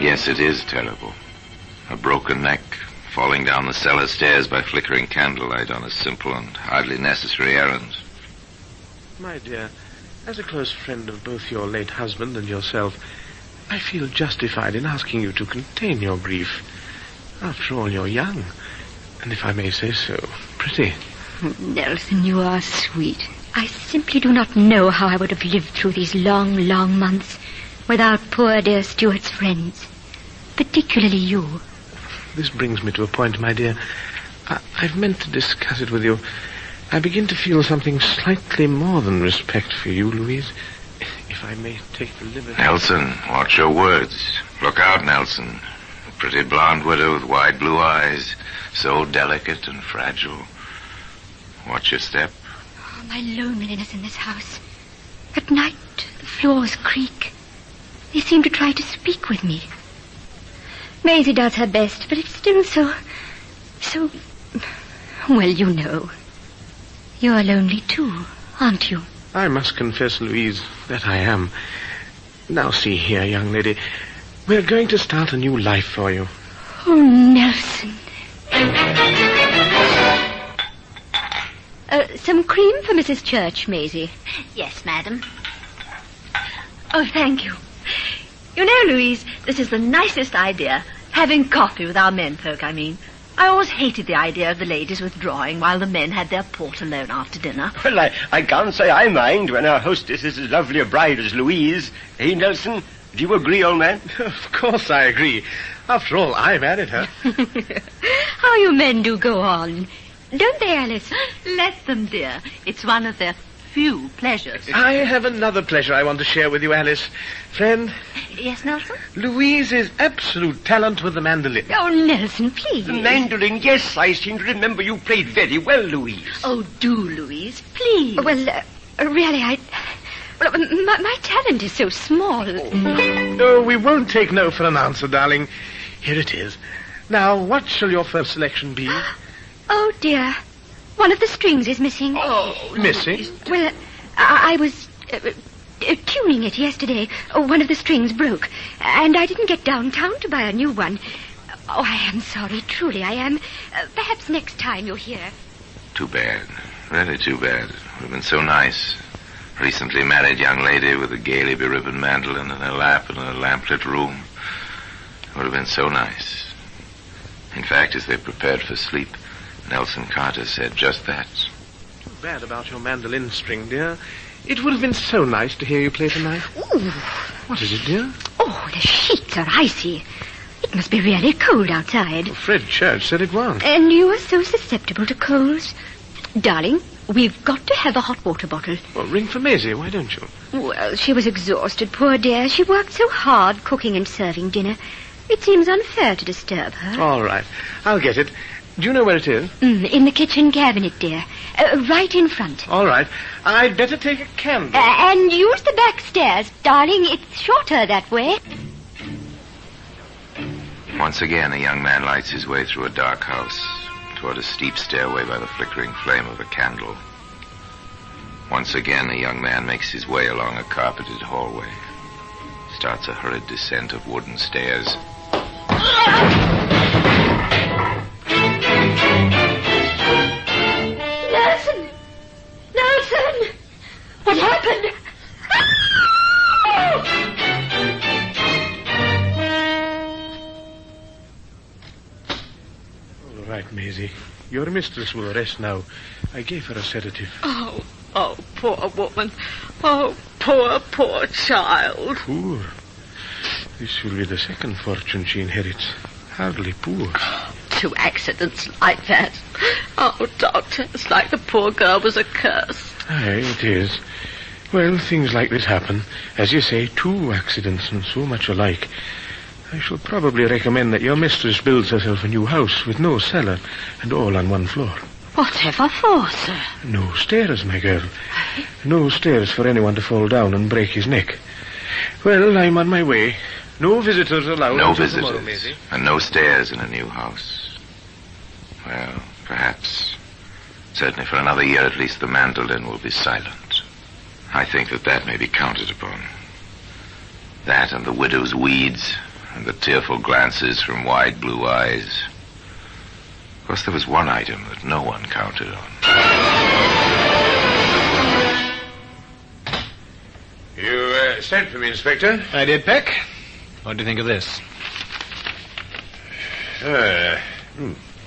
Yes, it is terrible. A broken neck, falling down the cellar stairs by flickering candlelight on a simple and hardly necessary errand. My dear, as a close friend of both your late husband and yourself, I feel justified in asking you to contain your grief. After all, you're young, and if I may say so, pretty. Nelson, you are sweet. I simply do not know how I would have lived through these long, long months without poor dear Stuart's friends. Particularly you. This brings me to a point, my dear. I've meant to discuss it with you. I begin to feel something slightly more than respect for you, Louise. If I may take the liberty... Nelson, watch your words. Look out, Nelson. A pretty blonde widow with wide blue eyes, so delicate and fragile. Watch your step. Oh, my loneliness in this house. At night, the floors creak. They seem to try to speak with me. Maisie does her best, but it's still so... Well, you know. You're lonely too, aren't you? I must confess, Louise, that I am. Now see here, young lady. We're going to start a new life for you. Oh, Nelson. Some cream for Mrs. Church, Maisie. Yes, madam. Oh, thank you. You know, Louise, this is the nicest idea. Having coffee with our menfolk, I mean. I always hated the idea of the ladies withdrawing while the men had their port alone after dinner. Well, I can't say I mind when our hostess is as lovely a bride as Louise. Hey, Nelson, do you agree, old man? Of course I agree. After all, I married her. How you men do go on. Don't they, Alice? Let them, dear. It's one of their few pleasures. I have another pleasure I want to share with you, Alice. Friend? Yes, Nelson? Louise is absolute talent with the mandolin. Oh, Nelson, please. The mandolin, yes, I seem to remember you played very well, Louise. Oh, do, Louise, please. Well, really, my talent is so small. Oh, we won't take no for an answer, darling. Here it is. Now, what shall your first selection be? Oh, dear. One of the strings is missing. Oh, missing? Well, I was tuning it yesterday. One of the strings broke, and I didn't get downtown to buy a new one. Oh, I am sorry. Truly, I am. Perhaps next time you'll hear. Too bad. Really too bad. It would have been so nice. Recently married young lady with a gaily beribboned mandolin in her lap in a lamplit room. It would have been so nice. In fact, as they prepared for sleep, Nelson Carter said just that. Too bad about your mandolin string, dear. It would have been so nice to hear you play tonight. Ooh. What is it, dear? Oh, the sheets are icy. It must be really cold outside. Well, Fred Church said it was. And you are so susceptible to colds. Darling, we've got to have a hot water bottle. Well, ring for Maisie, why don't you? Well, she was exhausted, poor dear. She worked so hard cooking and serving dinner. It seems unfair to disturb her. All right. I'll get it. Do you know where it is? In the kitchen cabinet, dear. Right in front. All right. I'd better take a candle. And use the back stairs, darling. It's shorter that way. Once again, a young man lights his way through a dark house toward a steep stairway by the flickering flame of a candle. Once again, a young man makes his way along a carpeted hallway, starts a hurried descent of wooden stairs. Nelson! Nelson! What happened? All right, Maisie. Your mistress will rest now. I gave her a sedative. Oh, poor woman. Oh, poor child. Poor? This will be the second fortune she inherits. Hardly poor. 2 accidents like that. Oh, doctor, it's like the poor girl was a curse. Aye, it is. Well, things like this happen. As you say, 2 accidents and so much alike. I shall probably recommend that your mistress builds herself a new house with no cellar and all on 1 floor. Whatever for, sir? No stairs, my girl. No stairs for anyone to fall down and break his neck. Well, I'm on my way. No visitors allowed. No until visitors. tomorrow, Maisie. And no stairs in a new house. Well, perhaps. Certainly for another year at least the mandolin will be silent. I think that may be counted upon. That and the widow's weeds and the tearful glances from wide blue eyes. Of course, there was one item that no one counted on. You sent for me, Inspector? I did, Peck. What do you think of this?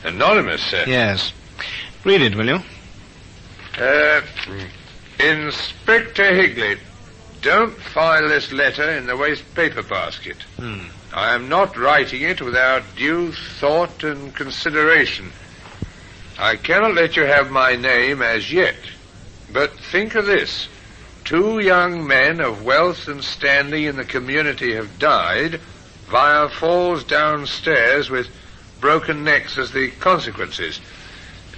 Anonymous, sir. Yes. Read it, will you? Inspector Higley, don't file this letter in the waste paper basket. I am not writing it without due thought and consideration. I cannot let you have my name as yet. But think of this. 2 young men of wealth and standing in the community have died via falls downstairs with broken necks as the consequences.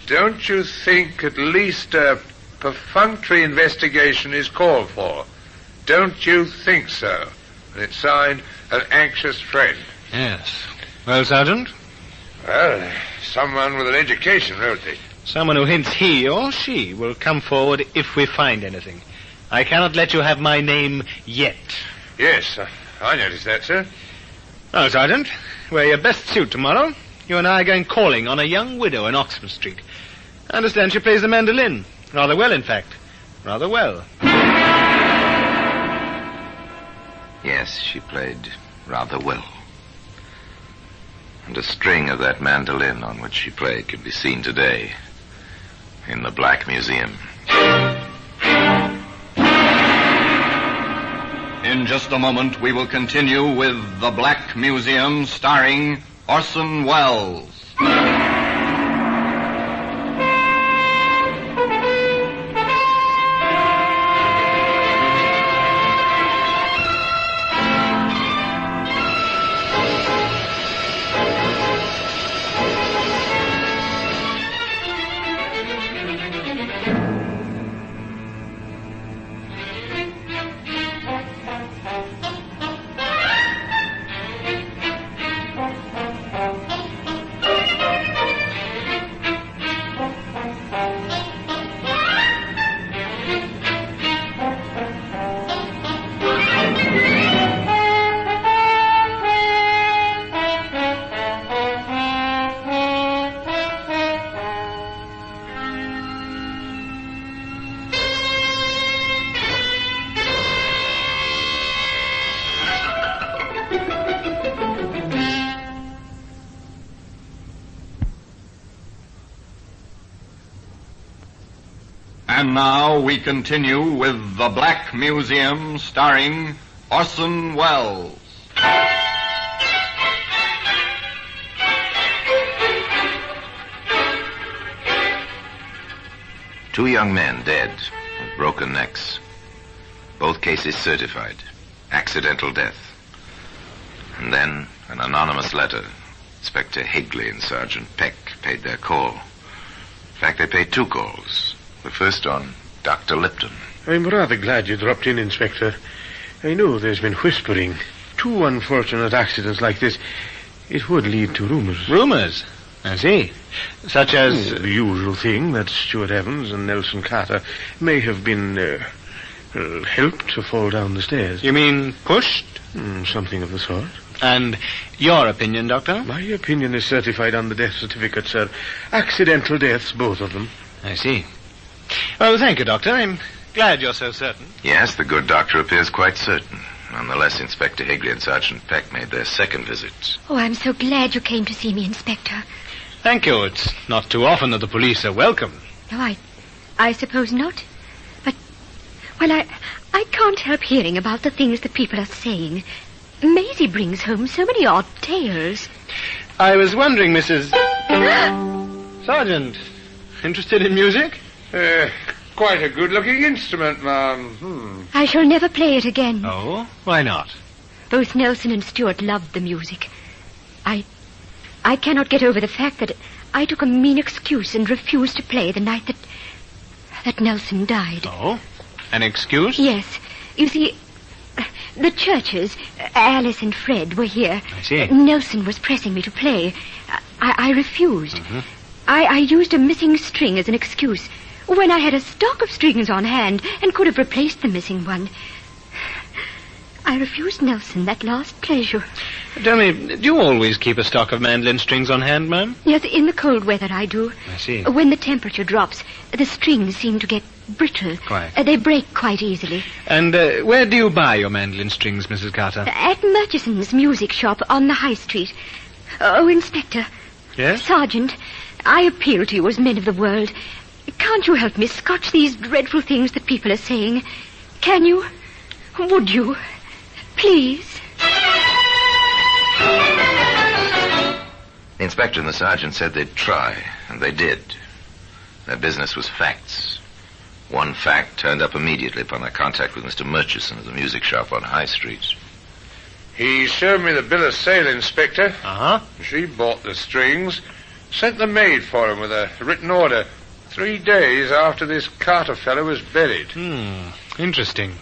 Don't you think at least a perfunctory investigation is called for? Don't you think so? And it's signed An Anxious Friend. Yes. Well, Sergeant? Well, someone with an education, wrote it. Someone who hints he or she will come forward if we find anything. I cannot let you have my name yet. Yes, I noticed that, sir. Well, Sergeant, wear your best suit tomorrow. You and I are going calling on a young widow in Oxford Street. I understand she plays the mandolin. Rather well, in fact. Rather well. Yes, she played rather well. And a string of that mandolin on which she played can be seen today in the Black Museum. In just a moment, we will continue with The Black Museum, starring Orson Welles. And now we continue with The Black Museum, starring Orson Welles. Two young men dead with broken necks. Both cases certified. Accidental death. And then An anonymous letter. Inspector Higley and Sergeant Peck paid their call. In fact, they paid 2 calls. The first on Dr. Lipton. I'm rather glad you dropped in, Inspector. I know there's been whispering. 2 unfortunate accidents like this, it would lead to rumors. Rumors? I see. Such as... the usual thing that Stuart Evans and Nelson Carter may have been, helped to fall down the stairs. You mean pushed? Something of the sort. And your opinion, Doctor? My opinion is certified on the death certificate, sir. Accidental deaths, both of them. I see. Well, thank you, Doctor. I'm glad you're so certain. Yes, the good doctor appears quite certain. Nonetheless, Inspector Higley and Sergeant Peck made their second visit. Oh, I'm so glad you came to see me, Inspector. Thank you. It's not too often that the police are welcome. No, I suppose not. But, well, I can't help hearing about the things that people are saying. Maisie brings home so many odd tales. I was wondering, Mrs... Sergeant, interested in music? Quite a good-looking instrument, ma'am. I shall never play it again. Oh? Why not? Both Nelson and Stuart loved the music. I cannot get over the fact that I took a mean excuse and refused to play the night that Nelson died. Oh? An excuse? Yes. You see, the Churches, Alice and Fred, were here. I see. Nelson was pressing me to play. I refused. Mm-hmm. I used a missing string as an excuse when I had a stock of strings on hand and could have replaced the missing one. I refused Nelson that last pleasure. Tell me, do you always keep a stock of mandolin strings on hand, ma'am? Yes, in the cold weather I do. I see. When the temperature drops, the strings seem to get brittle. Quite. They break quite easily. And where do you buy your mandolin strings, Mrs. Carter? At Murchison's music shop on the High Street. Oh, Inspector. Yes? Sergeant, I appeal to you as men of the world. Can't you help me scotch these dreadful things that people are saying? Can you? Would you? Please. The inspector and the sergeant said they'd try, and they did. Their business was facts. One fact turned up immediately upon their contact with Mr. Murchison at the music shop on High Street. He showed me the bill of sale, Inspector. Uh-huh. She bought the strings, sent the maid for him with a written order 3 days after this Carter fellow was buried. Interesting.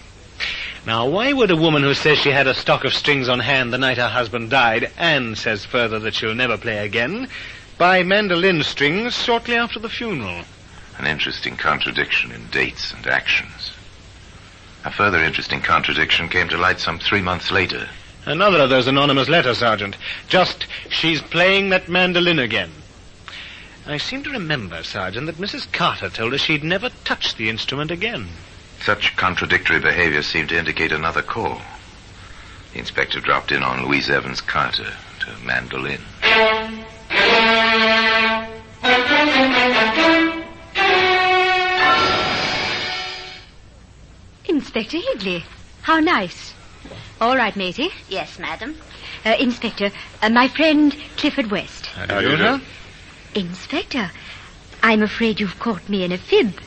Now, why would a woman who says she had a stock of strings on hand the night her husband died, and says further that she'll never play again, buy mandolin strings shortly after the funeral? An interesting contradiction in dates and actions. A further interesting contradiction came to light some 3 months later. Another of those anonymous letters, Sergeant. Just, she's playing that mandolin again. I seem to remember, Sergeant, that Mrs. Carter told us she'd never touch the instrument again. Such contradictory behavior seemed to indicate another call. The inspector dropped in on Louise Evans Carter to mandolin. Inspector Higley. How nice. All right, Maisie. Yes, madam. Inspector, my friend Clifford West. How do you do? Inspector, I'm afraid you've caught me in a fib.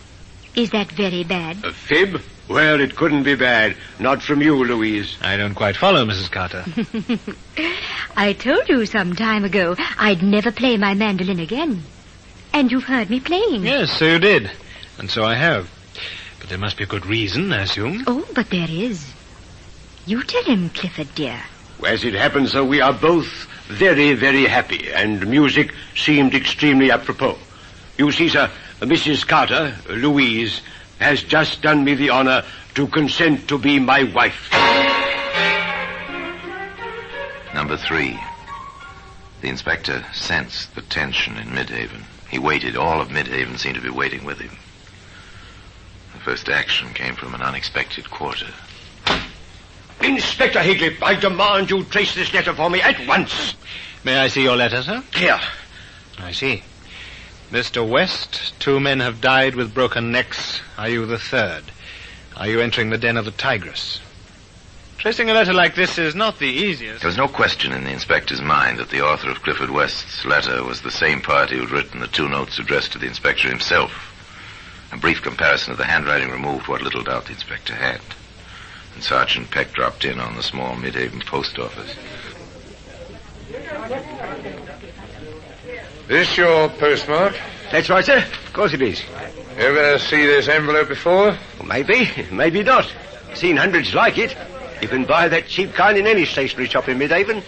Is that very bad? A fib? Well, it couldn't be bad. Not from you, Louise. I don't quite follow, Mrs. Carter. I told you some time ago I'd never play my mandolin again. And you've heard me playing. Yes, so you did. And so I have. But there must be a good reason, I assume. Oh, but there is. You tell him, Clifford, dear. As it happens, though, we are both very, very happy, and music seemed extremely apropos. You see, sir, Mrs. Carter, Louise, has just done me the honor to consent to be my wife. Number 3. The inspector sensed the tension in Midhaven. He waited. All of Midhaven seemed to be waiting with him. The first action came from an unexpected quarter. Inspector Higley, I demand you trace this letter for me at once. May I see your letter, sir? Here. I see. Mr. West, 2 men have died with broken necks. Are you the 3rd? Are you entering the den of the tigress? Tracing a letter like this is not the easiest. There was no question in the inspector's mind that the author of Clifford West's letter was the same party who'd written the 2 notes addressed to the inspector himself. A brief comparison of the handwriting removed what little doubt the inspector had. And Sergeant Peck dropped in on the small Midhaven post office. This your postmark? That's right, sir. Of course it is. You ever see this envelope before? Well, maybe not. Seen hundreds like it. You can buy that cheap kind in any stationery shop in Midhaven.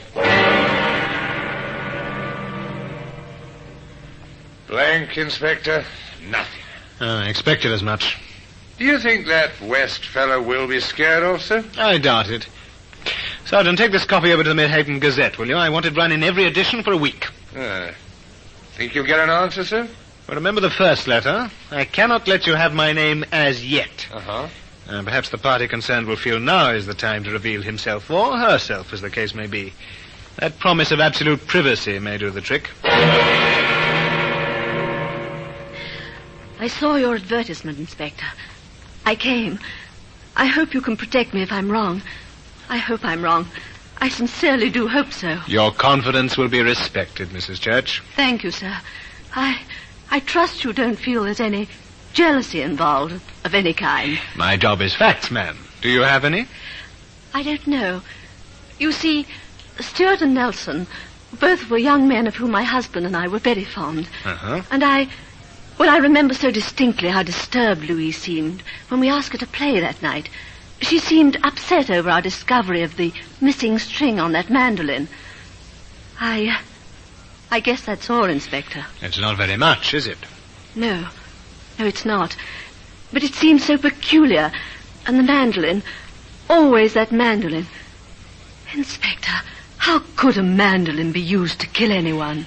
Blank, Inspector. Nothing. I expected as much. Do you think that West fellow will be scared off, sir? I doubt it. Sergeant, take this copy over to the Midhaven Gazette, will you? I want it run in every edition for a week. Think you'll get an answer, sir? Well, remember the first letter. I cannot let you have my name as yet. Uh-huh. Perhaps the party concerned will feel now is the time to reveal himself, or herself, as the case may be. That promise of absolute privacy may do the trick. I saw your advertisement, Inspector. I came. I hope you can protect me if I'm wrong. I hope I'm wrong. I sincerely do hope so. Your confidence will be respected, Mrs. Church. Thank you, sir. I trust you don't feel there's any jealousy involved of any kind. My job is facts, ma'am. Do you have any? I don't know. You see, Stuart and Nelson both were young men of whom my husband and I were very fond. Uh-huh. And I remember so distinctly how disturbed Louise seemed when we asked her to play that night. She seemed upset over our discovery of the missing string on that mandolin. I guess that's all, Inspector. It's not very much, is it? No, it's not. But it seemed so peculiar. And the mandolin, always that mandolin. Inspector, how could a mandolin be used to kill anyone?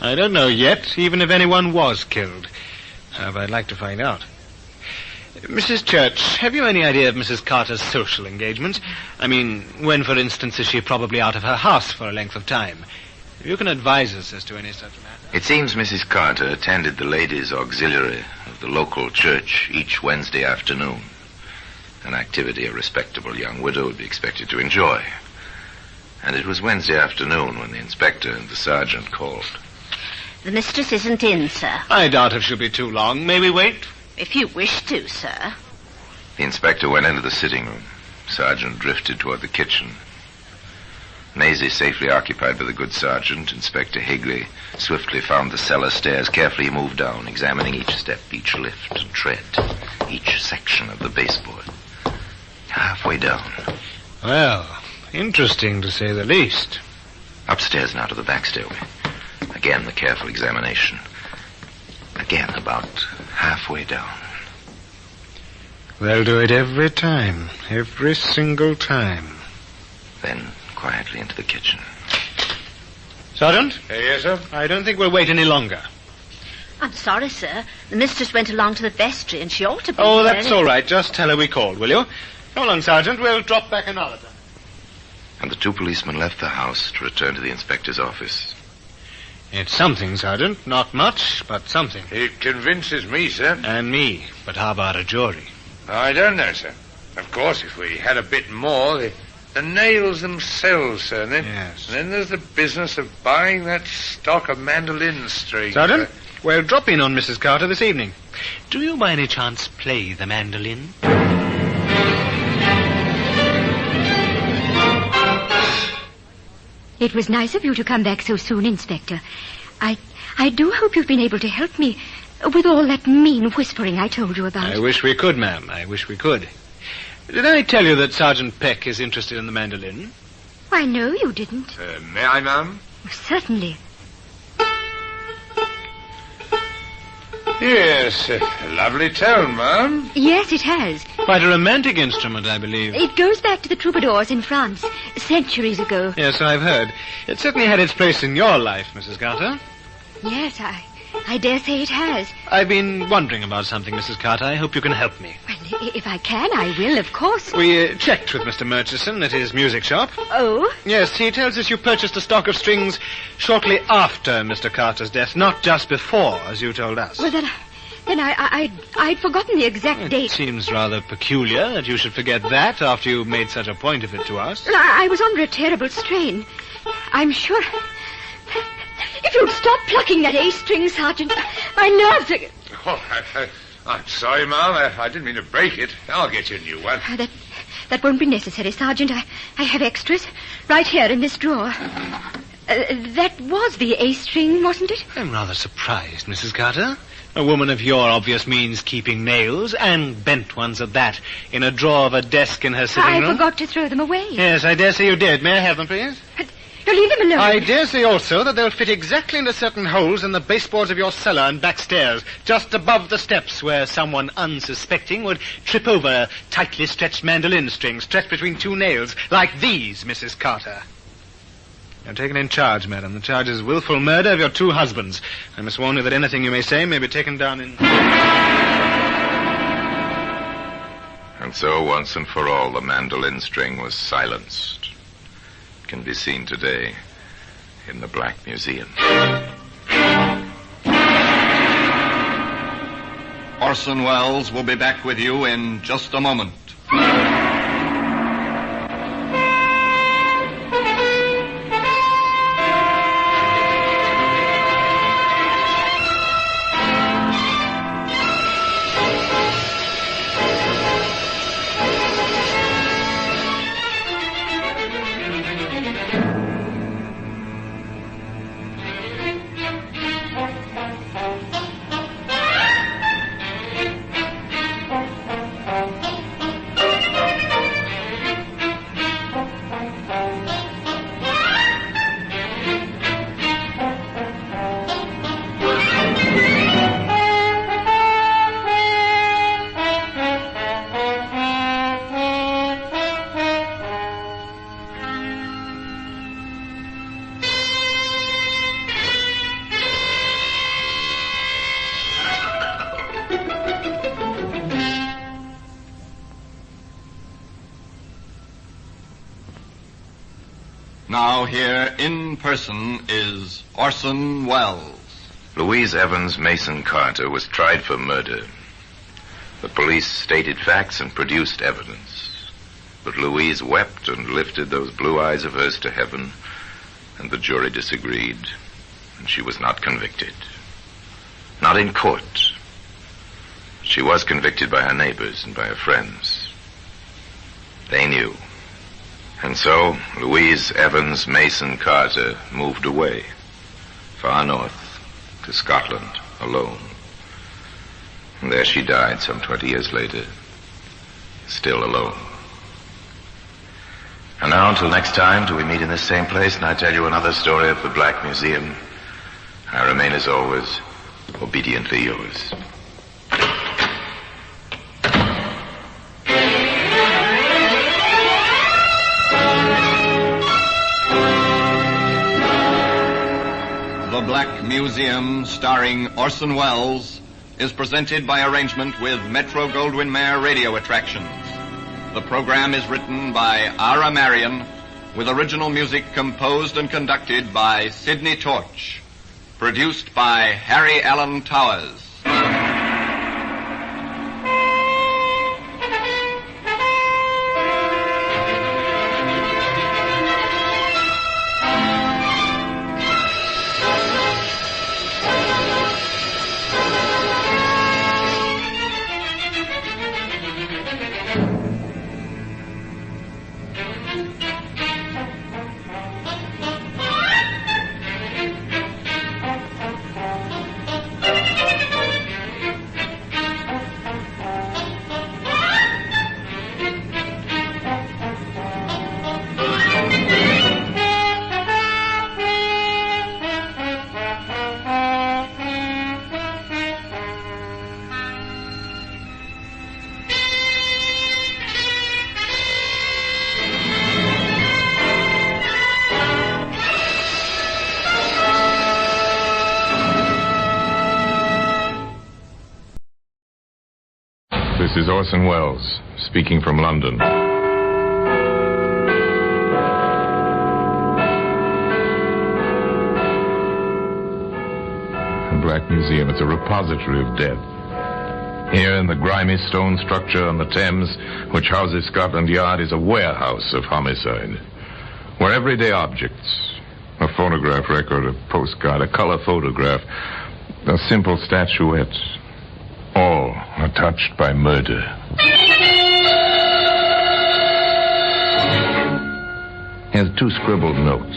I don't know yet, even if anyone was killed. But I'd like to find out. Mrs. Church, have you any idea of Mrs. Carter's social engagements? I mean, when, for instance, is she probably out of her house for a length of time? If you can advise us as to any such matter. It seems Mrs. Carter attended the ladies' auxiliary of the local church each Wednesday afternoon. An activity a respectable young widow would be expected to enjoy. And it was Wednesday afternoon when the inspector and the sergeant called. The mistress isn't in, sir. I doubt if she'll be too long. May we wait? If you wish to, sir. The inspector went into the sitting room. Sergeant drifted toward the kitchen. Maisie safely occupied by the good sergeant, Inspector Higley swiftly found the cellar stairs. Carefully he moved down, examining each step, each lift and tread, each section of the baseboard. Halfway down. Well, interesting to say the least. Upstairs now to the back stairway. Again the careful examination. Again about halfway down. They'll do it every time. Every single time. Then quietly into the kitchen. Sergeant? Yes, sir? I don't think we'll wait any longer. I'm sorry, sir. The mistress went along to the vestry and she ought to be Oh, here that's all right. Just tell her we called, will you? Come along, Sergeant. We'll drop back another time. And the two policemen left the house to return to the inspector's office. It's something, Sergeant. Not much, but something. It convinces me, sir. And me. But how about a jury? I don't know, sir. Of course, if we had a bit more, the nails themselves, sir. And then there's the business of buying that stock of mandolin strings. Sergeant, we'll drop in on Mrs. Carter this evening. Do you by any chance play the mandolin? It was nice of you to come back so soon, Inspector. I do hope you've been able to help me with all that mean whispering I told you about. I wish we could, ma'am. I wish we could. Did I tell you that Sergeant Peck is interested in the mandolin? Why, no, you didn't. May I, ma'am? Certainly. Yes, a lovely tone, ma'am. Yes, it has. Quite a romantic instrument, I believe. It goes back to the troubadours in France, centuries ago. Yes, I've heard. It certainly had its place in your life, Mrs. Carter. Yes, I dare say it has. I've been wondering about something, Mrs. Carter. I hope you can help me. Well, if I can, I will, of course. We checked with Mr. Murchison at his music shop. Oh? Yes, he tells us you purchased a stock of strings shortly after Mr. Carter's death, not just before, as you told us. Well, then I'd forgotten the exact date. It seems rather peculiar that you should forget that after you made such a point of it to us. Well, I was under a terrible strain. I'm sure... If you'd stop plucking that A string, Sergeant, my nerves are... Oh, I'm sorry, ma'am. I didn't mean to break it. I'll get you a new one. That won't be necessary, Sergeant. I have extras right here in this drawer. That was the A string, wasn't it? I'm rather surprised, Mrs. Carter. A woman of your obvious means keeping nails, and bent ones at that, in a drawer of a desk in her sitting room. I forgot to throw them away. Yes, I dare say you did. May I have them, please? No, leave them alone. I dare say also that they'll fit exactly into certain holes in the baseboards of your cellar and backstairs, just above the steps where someone unsuspecting would trip over a tightly stretched mandolin string stretched between two nails, like these, Mrs. Carter. You're taken in charge, madam. The charge is willful murder of your two husbands. I must warn you that anything you may say may be taken down in... And so, once and for all, the mandolin string was silenced. It can be seen today in the Black Museum. Orson Welles will be back with you in just a moment. Now here in person is Orson Welles. Louise Evans Mason Carter was tried for murder. The police stated facts and produced evidence. But Louise wept and lifted those blue eyes of hers to heaven, and the jury disagreed, and she was not convicted. Not in court. She was convicted by her neighbors and by her friends. They knew. And so, Louise Evans Mason Carter moved away, far north, to Scotland, alone. And there she died some 20 years later, still alone. And now, until next time, till we meet in this same place and I tell you another story of the Black Museum, I remain, as always, obediently yours. The Black Museum, starring Orson Welles, is presented by arrangement with Metro-Goldwyn-Mayer Radio Attractions. The program is written by Ara Marion, with original music composed and conducted by Sidney Torch. Produced by Harry Allen Towers. This is Orson Welles, speaking from London. The Black Museum, it's a repository of death. Here in the grimy stone structure on the Thames, which houses Scotland Yard, is a warehouse of homicide, where everyday objects, a phonograph record, a postcard, a color photograph, a simple statuette, all are touched by murder. He has 2 scribbled notes,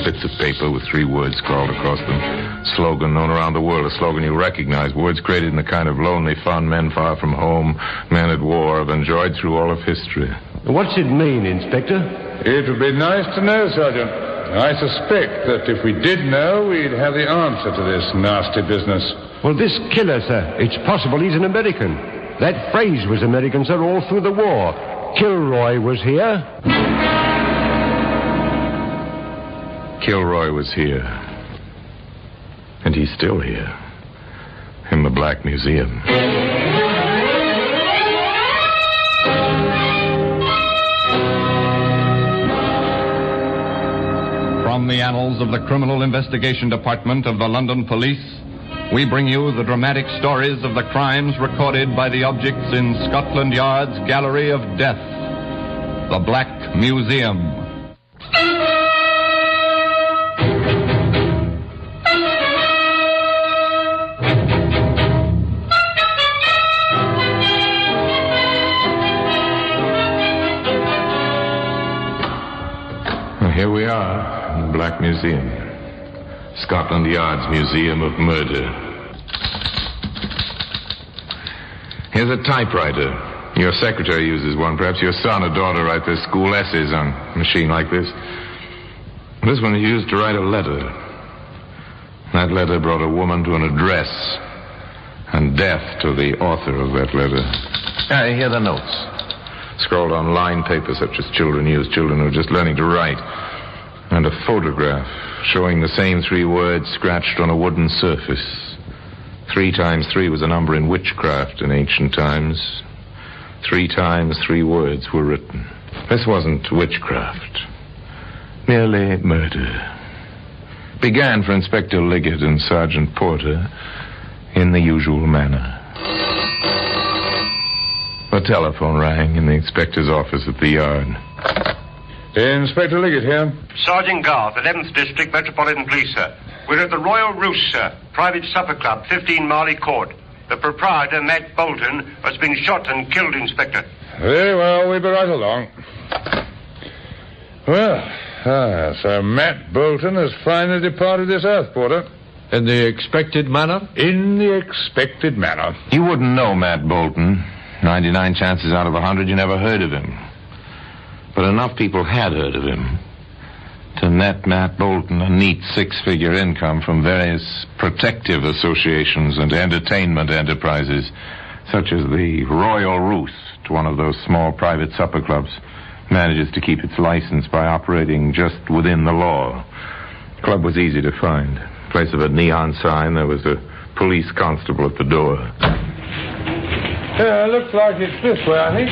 bits of paper with 3 words scrawled across them. Slogan known around the world, a slogan you recognize. Words created in the kind of lonely fun men far from home, men at war, have enjoyed through all of history. What's it mean, Inspector? It would be nice to know, Sergeant. I suspect that if we did know, we'd have the answer to this nasty business. Well, this killer, sir, it's possible he's an American. That phrase was American, sir, all through the war. Kilroy was here. Kilroy was here. And he's still here. In the Black Museum. From the annals of the Criminal Investigation Department of the London Police, we bring you the dramatic stories of the crimes recorded by the objects in Scotland Yard's Gallery of Death, the Black Museum. Here we are in the Black Museum. Scotland Yard's Museum of Murder. Here's a typewriter. Your secretary uses one. Perhaps your son or daughter write their school essays on a machine like this. This one is used to write a letter. That letter brought a woman to an address and death to the author of that letter. Here are the notes. Scrawled on lined paper such as children use, children who are just learning to write. And a photograph showing the same 3 words scratched on a wooden surface. 3 times 3 was a number in witchcraft in ancient times. 3 times 3 words were written. This wasn't witchcraft. Merely murder. Began for Inspector Liggett and Sergeant Porter in the usual manner. The telephone rang in the inspector's office at the yard. Inspector Liggett here. Sergeant Garth, 11th District Metropolitan Police, sir. We're at the Royal Roost, sir. Private supper club, 15 Marley Court. The proprietor, Matt Bolton, has been shot and killed, Inspector. Very well, we'll be right along. Well, so Matt Bolton has finally departed this earth, Porter. In the expected manner? In the expected manner. You wouldn't know Matt Bolton. 99 chances out of 100 you never heard of him. But enough people had heard of him to net Matt Bolton a neat 6-figure income from various protective associations and entertainment enterprises, such as the Royal Roost, one of those small private supper clubs, manages to keep its license by operating just within the law. The club was easy to find. In place of a neon sign, there was a police constable at the door. Yeah, looks like it's this way, I think.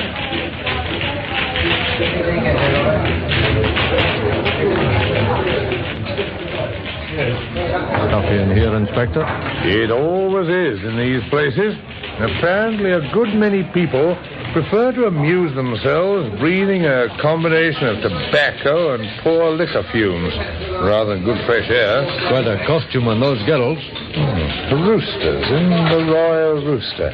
Coffee in here, Inspector? It always is in these places. Apparently a good many people prefer to amuse themselves breathing a combination of tobacco and poor liquor fumes rather than good fresh air. Quite a costume on those girls. Roosters in the Royal Rooster.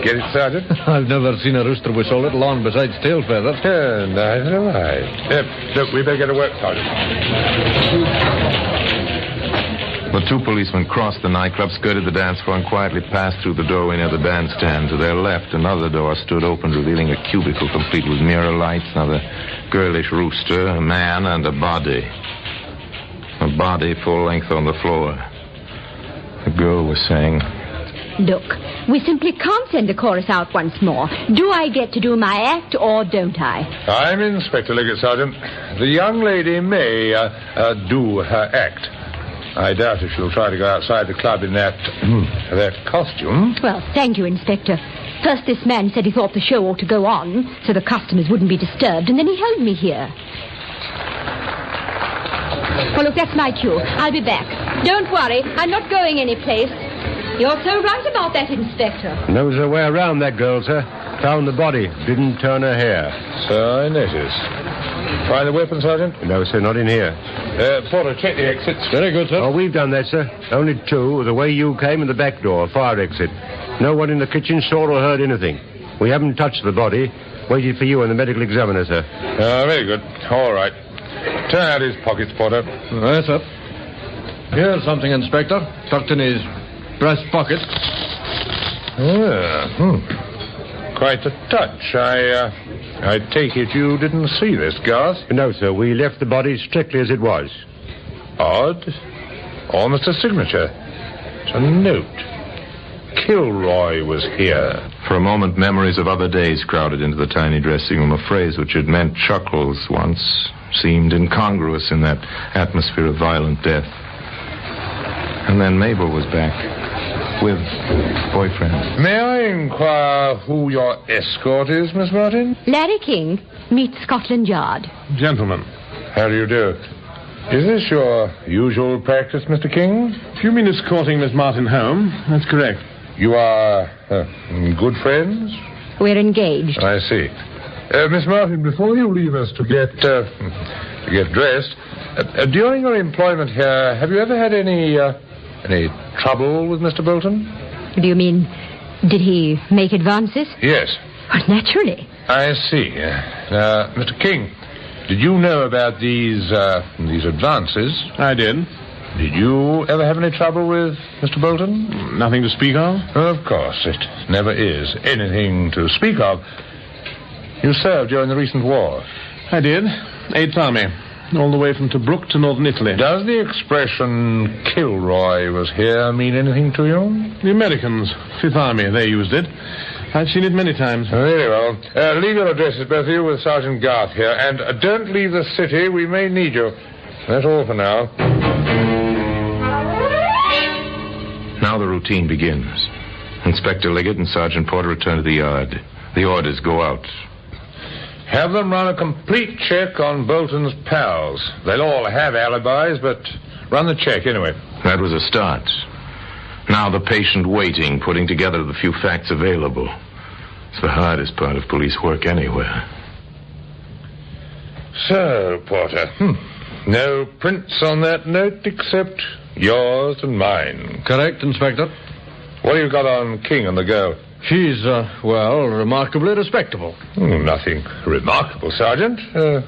Get it, Sergeant? I've never seen a rooster with so little on besides tail feathers. Neither have I. Look, we better get to work, Sergeant. The 2 policemen crossed the nightclub, skirted the dance floor, and quietly passed through the doorway near the bandstand. To their left, another door stood open, revealing a cubicle complete with mirror lights, another girlish rooster, a man, and a body. A body full length on the floor. The girl was saying, Look, we simply can't send the chorus out once more. Do I get to do my act or don't I? I'm Inspector Liggett, Sergeant. The young lady may do her act. I doubt if she'll try to go outside the club in that costume. Well, thank you, Inspector. First, this man said he thought the show ought to go on so the customers wouldn't be disturbed, and then he held me here. Well, look, that's my cue. I'll be back. Don't worry, I'm not going anyplace. You're so right about that, Inspector. Knows her way around, that girl, sir. Found the body. Didn't turn her hair. So I noticed. Find the weapon, Sergeant? No, sir, not in here. Porter, check the exits. Very good, sir. Oh, we've done that, sir. Only 2, the way you came and the back door, fire exit. No one in the kitchen saw or heard anything. We haven't touched the body. Waited for you and the medical examiner, sir. Very good. All right. Turn out his pockets, Porter. Yes, sir. Here's something, Inspector. Tucked in his breast pocket. Quite a touch. I take it you didn't see this, Garth? No, sir. We left the body strictly as it was. Odd. Almost a signature. It's a note. Kilroy was here. For a moment, memories of other days crowded into the tiny dressing room. A phrase which had meant chuckles once seemed incongruous in that atmosphere of violent death. And then Mabel was back with boyfriend. May I inquire who your escort is, Miss Martin? Larry King, meet Scotland Yard. Gentlemen. How do you do? Is this your usual practice, Mr. King? If you mean escorting Miss Martin home, that's correct. You are good friends? We're engaged. I see. Miss Martin, before you leave us to get dressed, during your employment here, have you ever had any trouble with Mr. Bolton? Do you mean, did he make advances? Yes. Well, naturally. I see. Mr. King, did you know about these advances? I did. Did you ever have any trouble with Mr. Bolton? Nothing to speak of? Of course, it never is anything to speak of. You served during the recent war. I did. 8th Army. All the way from Tobruk to northern Italy. Does the expression Kilroy was here mean anything to you? The Americans, 5th Army, they used it. I've seen it many times. Very well. Leave your addresses, both of you, with Sergeant Garth here. And don't leave the city. We may need you. That's all for now. Now the routine begins. Inspector Liggett and Sergeant Porter return to the yard. The orders go out. Have them run a complete check on Bolton's pals. They'll all have alibis, but run the check anyway. That was a start. Now the patient waiting, putting together the few facts available. It's the hardest part of police work anywhere. So, Porter, no prints on that note except yours and mine. Correct, Inspector. What have you got on King and the girl? She's, remarkably respectable. Nothing remarkable, Sergeant.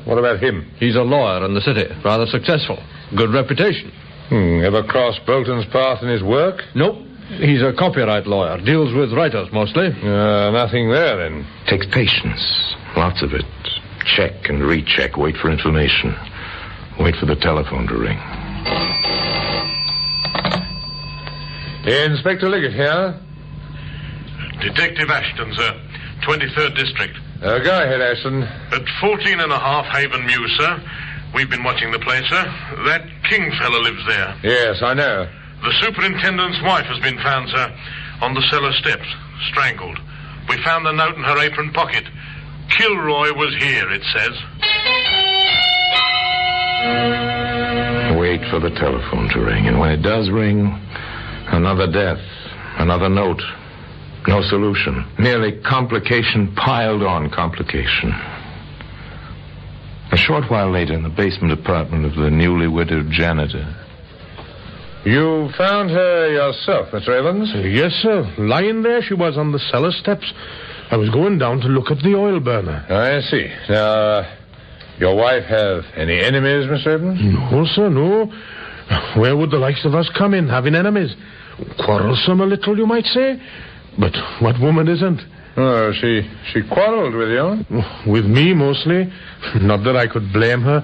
What about him? He's a lawyer in the city, rather successful. Good reputation. Ever cross Bolton's path in his work? Nope. He's a copyright lawyer. Deals with writers, mostly. Nothing there, then. Takes patience. Lots of it. Check and recheck. Wait for information. Wait for the telephone to ring. Inspector Liggett here. Detective Ashton, sir. 23rd District. Go ahead, Ashton. At 14.5 Haven Mews, sir. We've been watching the place, sir. That King fella lives there. Yes, I know. The superintendent's wife has been found, sir, on the cellar steps, strangled. We found the note in her apron pocket. Kilroy was here, it says. Wait for the telephone to ring, and when it does ring, another death, another note. No solution. Merely complication piled on complication. A short while later, in the basement apartment of the newly widowed janitor. You found her yourself, Mr. Evans? Yes, sir. Lying there she was on the cellar steps. I was going down to look at the oil burner. I see. Now, your wife have any enemies, Mr. Evans? No, sir, no. Where would the likes of us come in, having enemies? Quarrelsome a little, you might say. But what woman isn't? Oh, she quarreled with you? With me, mostly. Not that I could blame her.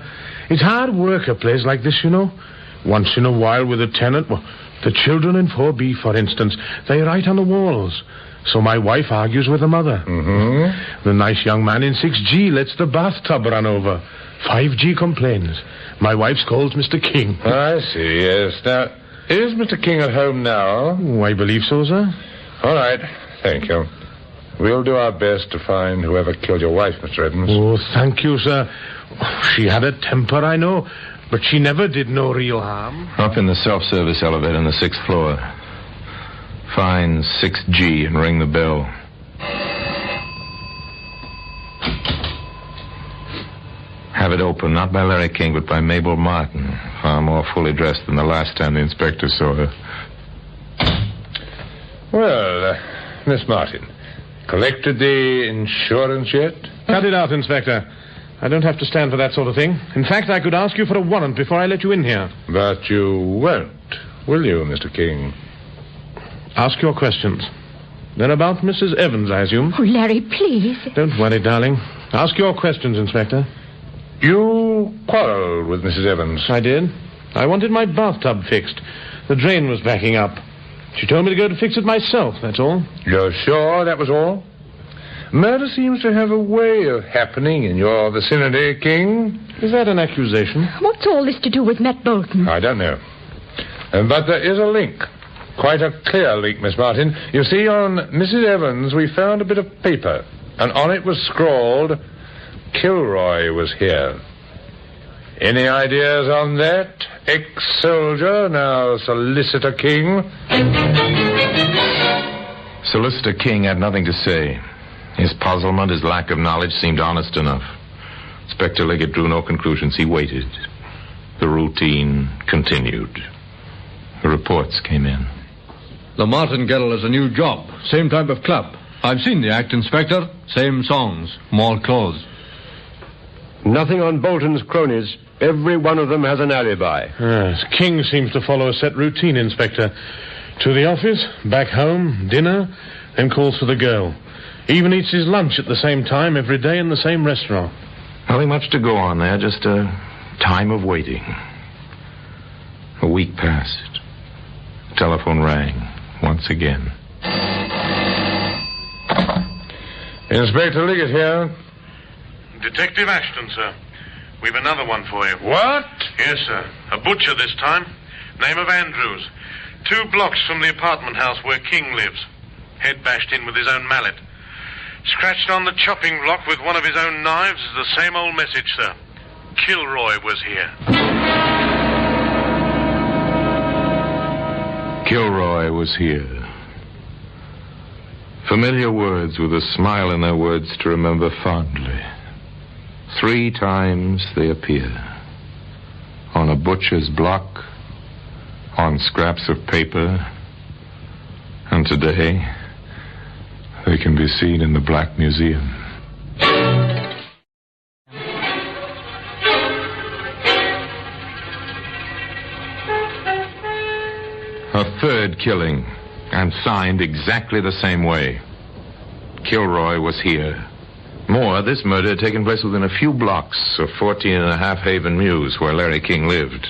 It's hard work, a place like this, you know. Once in a while with a tenant. Well, the children in 4B, for instance, they write on the walls. So my wife argues with the mother. Mm-hmm. The nice young man in 6G lets the bathtub run over. 5G complains. My wife scolds Mr. King. I see, yes. Now, is Mr. King at home now? Oh, I believe so, sir. All right. Thank you. We'll do our best to find whoever killed your wife, Mr. Evans. Oh, thank you, sir. She had a temper, I know, but she never did no real harm. Up in the self-service elevator on the 6th floor. Find 6G and ring the bell. Have it opened, not by Larry King, but by Mabel Martin. Far more fully dressed than the last time the inspector saw her. Well, Miss Martin, collected the insurance yet? Cut it out, Inspector. I don't have to stand for that sort of thing. In fact, I could ask you for a warrant before I let you in here. But you won't, will you, Mr. King? Ask your questions. They're about Mrs. Evans, I assume. Oh, Larry, please. Don't worry, darling. Ask your questions, Inspector. You quarreled with Mrs. Evans. I did. I wanted my bathtub fixed. The drain was backing up. She told me to go to fix it myself, that's all. You're sure that was all? Murder seems to have a way of happening in your vicinity, King. Is that an accusation? What's all this to do with Matt Bolton? I don't know. But there is a link. Quite a clear link, Miss Martin. You see, on Mrs. Evans, we found a bit of paper, and on it was scrawled, Kilroy was here. Any ideas on that, ex-soldier, now Solicitor King? Solicitor King had nothing to say. His puzzlement, his lack of knowledge seemed honest enough. Inspector Liggett drew no conclusions. He waited. The routine continued. The reports came in. The Martingale is a new job. Same type of club. I've seen the act, Inspector. Same songs. More clothes. Nothing on Bolton's cronies. Every one of them has an alibi. Yes, King seems to follow a set routine, Inspector. To the office, back home, dinner, then calls for the girl. Even eats his lunch at the same time every day in the same restaurant. Nothing much to go on there, just a time of waiting. A week passed. The telephone rang once again. Inspector Liggett here. Detective Ashton, sir. We've another one for you. What? Yes, sir. A butcher this time. Name of Andrews. 2 blocks from the apartment house where King lives. Head bashed in with his own mallet. Scratched on the chopping block with one of his own knives is the same old message, sir. Kilroy was here. Kilroy was here. Familiar words with a smile in their words to remember fondly. 3 times they appear. On a butcher's block, on scraps of paper, and today they can be seen in the Black Museum. A 3rd killing, and signed exactly the same way. Kilroy was here. More, this murder had taken place within a few blocks of 14.5 Haven Mews, where Larry King lived.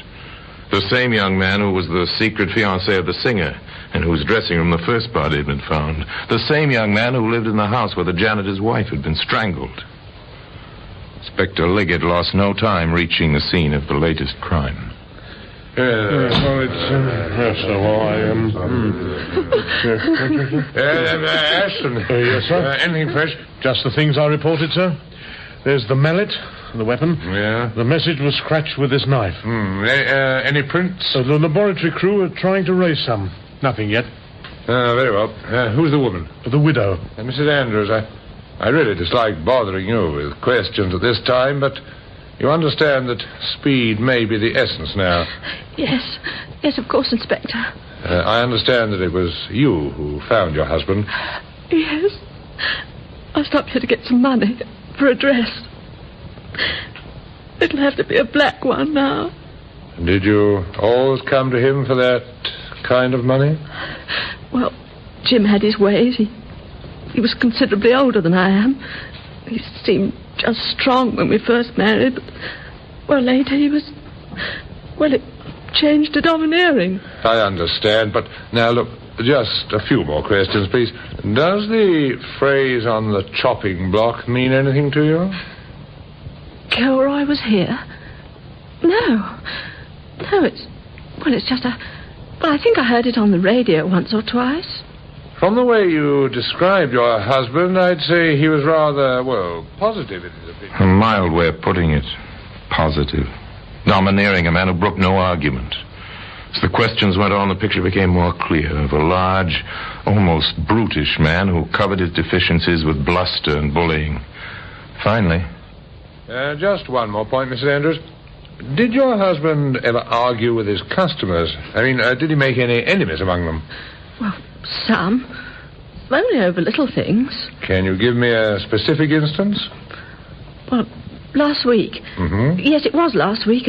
The same young man who was the secret fiancé of the singer, and whose dressing room the first body had been found. The same young man who lived in the house where the janitor's wife had been strangled. Inspector Liggett lost no time reaching the scene of the latest crime. Well, it's... yes, sir, well, I am... Ashton. Yes, sir? Anything fresh? Just the things I reported, sir. There's the mallet, the weapon. Yeah. The message was scratched with this knife. Any prints? The laboratory crew are trying to raise some. Nothing yet. Very well. Who's the woman? The widow. Mrs. Andrews, I really dislike bothering you with questions at this time, but you understand that speed may be the essence now. Yes. Yes, of course, Inspector. I understand that it was you who found your husband. Yes. I stopped here to get some money for a dress. It'll have to be a black one now. Did you always come to him for that kind of money? Well, Jim had his ways. He was considerably older than I am. He seemed just strong when we first married, but, well, later he was... Well, it changed to domineering. I understand, but now, look, just a few more questions, please. Does the phrase on the chopping block mean anything to you? Kilroy was here? No. No, it's... Well, it's just a... Well, I think I heard it on the radio once or twice. From the way you described your husband, I'd say he was rather, well, positive in his opinion. A mild way of putting it. Positive. Domineering, a man who brooked no argument. As the questions went on, the picture became more clear of a large, almost brutish man who covered his deficiencies with bluster and bullying. Finally... just one more point, Mrs. Andrews. Did your husband ever argue with his customers? I mean, did he make any enemies among them? Well, some. Only over little things. Can you give me a specific instance? Well, last week. Mm-hmm. Yes, it was last week.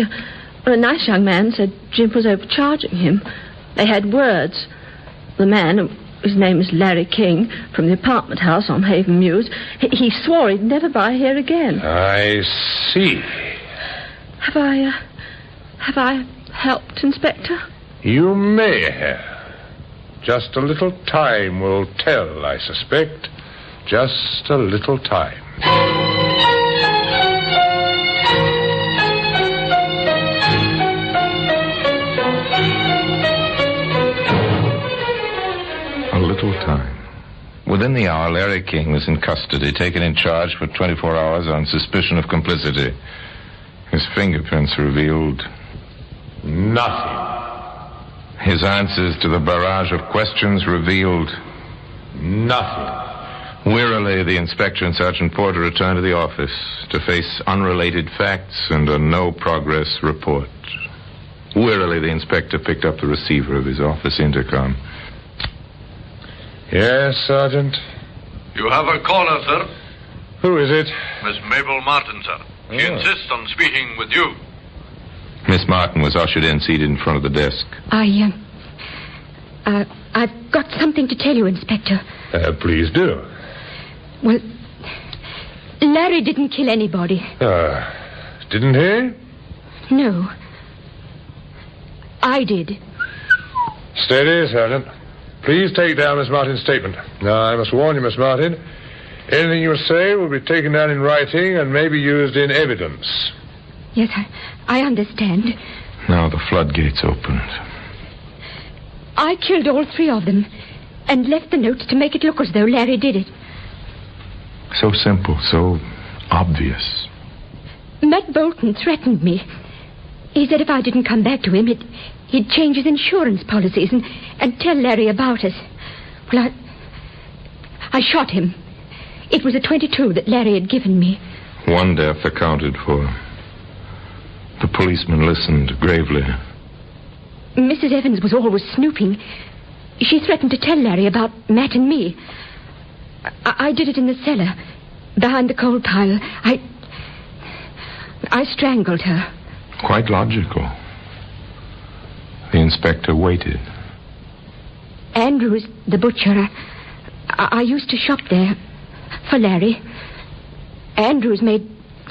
A nice young man said Jim was overcharging him. They had words. The man, his name is Larry King, from the apartment house on Haven Mews, he swore he'd never buy here again. I see. Have I helped, Inspector? You may have. Just a little time will tell, I suspect. Just a little time. A little time. Within the hour, Larry King was in custody, taken in charge for 24 hours on suspicion of complicity. His fingerprints revealed nothing. His answers to the barrage of questions revealed nothing. Wearily, the inspector and Sergeant Porter returned to the office to face unrelated facts and a no-progress report. Wearily, the inspector picked up the receiver of his office intercom. Yes, Sergeant? You have a caller, sir. Who is it? Miss Mabel Martin, sir. She insists on speaking with you. Miss Martin was ushered in, seated in front of the desk. I've got something to tell you, Inspector. Please do. Well, Larry didn't kill anybody. Didn't he? No. I did. Steady, Sergeant. Please take down Miss Martin's statement. Now, I must warn you, Miss Martin, anything you say will be taken down in writing and may be used in evidence. Yes, I understand. Now the floodgates opened. I killed all three of them and left the notes to make it look as though Larry did it. So simple, so obvious. Matt Bolton threatened me. He said if I didn't come back to him, he'd change his insurance policies and tell Larry about us. Well, I shot him. It was a .22 that Larry had given me. One death accounted for. The policeman listened gravely. Mrs. Evans was always snooping. She threatened to tell Larry about Matt and me. I did it in the cellar, behind the coal pile. I strangled her. Quite logical. The inspector waited. Andrews, the butcher, I used to shop there for Larry. Andrews made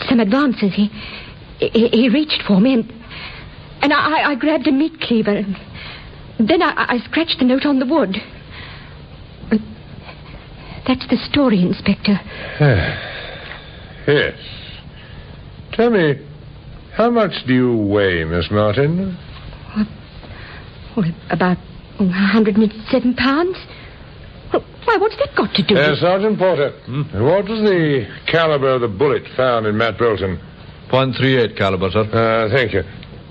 some advances. He reached for me and I grabbed a meat cleaver. Then I scratched the note on the wood. That's the story, Inspector. Yes. Tell me, how much do you weigh, Miss Martin? Well, about 107 pounds. Why, what's that got to do with... Sergeant Porter, what was the caliber of the bullet found in Matt Bolton? .38 caliber, sir. Thank you.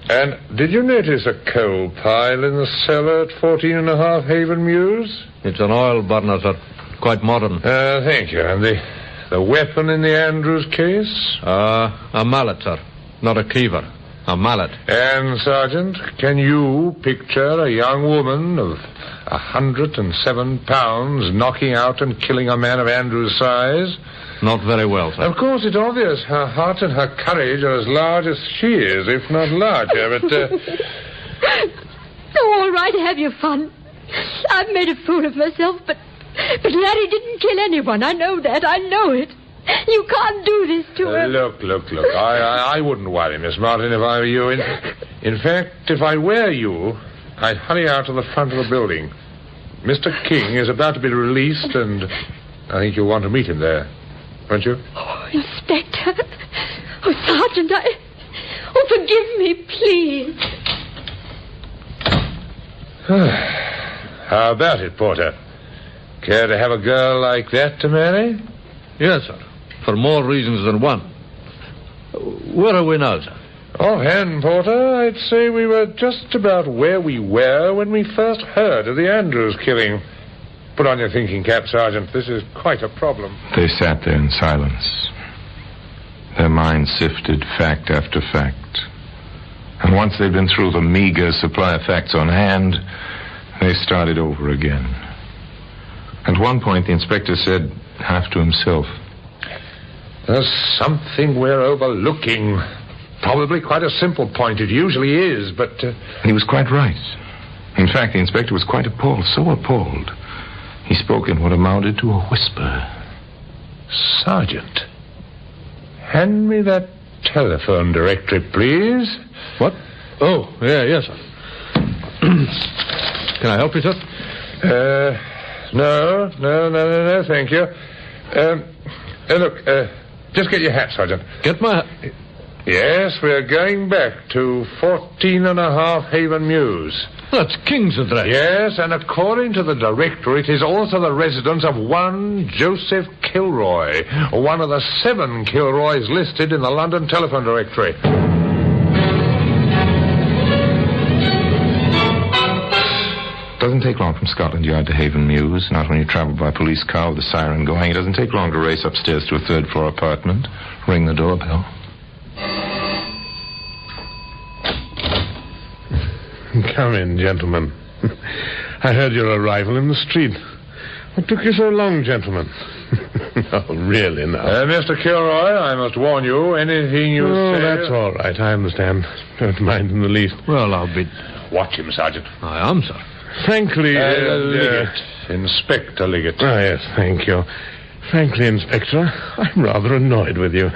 And did you notice a coal pile in the cellar at 14.5 Haven Mews? It's an oil burner, sir. Quite modern. Thank you. And the weapon in the Andrews case? A mallet, sir. Not a cleaver. A mallet. And, Sergeant, can you picture a young woman of 107 pounds knocking out and killing a man of Andrews' size? Not very well, sir. Of course, it's obvious. Her heart and her courage are as large as she is, if not larger, but... Oh, all right, have your fun. I've made a fool of myself, but Larry didn't kill anyone. I know that. I know it. You can't do this to him. Look. I wouldn't worry, Miss Martin, if I were you. In fact, if I were you, I'd hurry out to the front of the building. Mr. King is about to be released, and I think you'll want to meet him there, won't you? Oh, Inspector. Oh, Sergeant, Oh, forgive me, please. How about it, Porter? Care to have a girl like that to marry? Yes, sir. For more reasons than one. Where are we now, sir? Offhand, Porter, I'd say we were just about where we were when we first heard of the Andrews killing. Put on your thinking cap, Sergeant. This is quite a problem. They sat there in silence. Their minds sifted fact after fact. And once they'd been through the meager supply of facts on hand, they started over again. At one point, the inspector said, half to himself, There's something we're overlooking. Probably quite a simple point. It usually is, but... He was quite right. In fact, the inspector was quite appalled, so appalled. He spoke in what amounted to a whisper. Sergeant, hand me that telephone directory, please. What? Oh, yes, sir. Can I help you, sir? No, thank you. Look, just get your hat, Sergeant. Get my hat? Yes, we're going back to 14.5 Haven Mews. That's King's address. Yes, and according to the directory, it is also the residence of one Joseph Kilroy, one of the 7 Kilroys listed in the London telephone directory. Doesn't take long from Scotland Yard to Haven Mews, not when you travel by police car with a siren going. It doesn't take long to race upstairs to a 3rd-floor apartment, ring the doorbell. Come in, gentlemen. I heard your arrival in the street. What took you so long, gentlemen? Oh, really, now. Mr. Kilroy, I must warn you, anything you say... Oh, that's all right. I understand. Don't mind in the least. Well, I'll be... Watch him, Sergeant. I am, sir. Frankly... Liggett. Inspector Liggett. Oh, yes, thank you. Frankly, Inspector, I'm rather annoyed with you.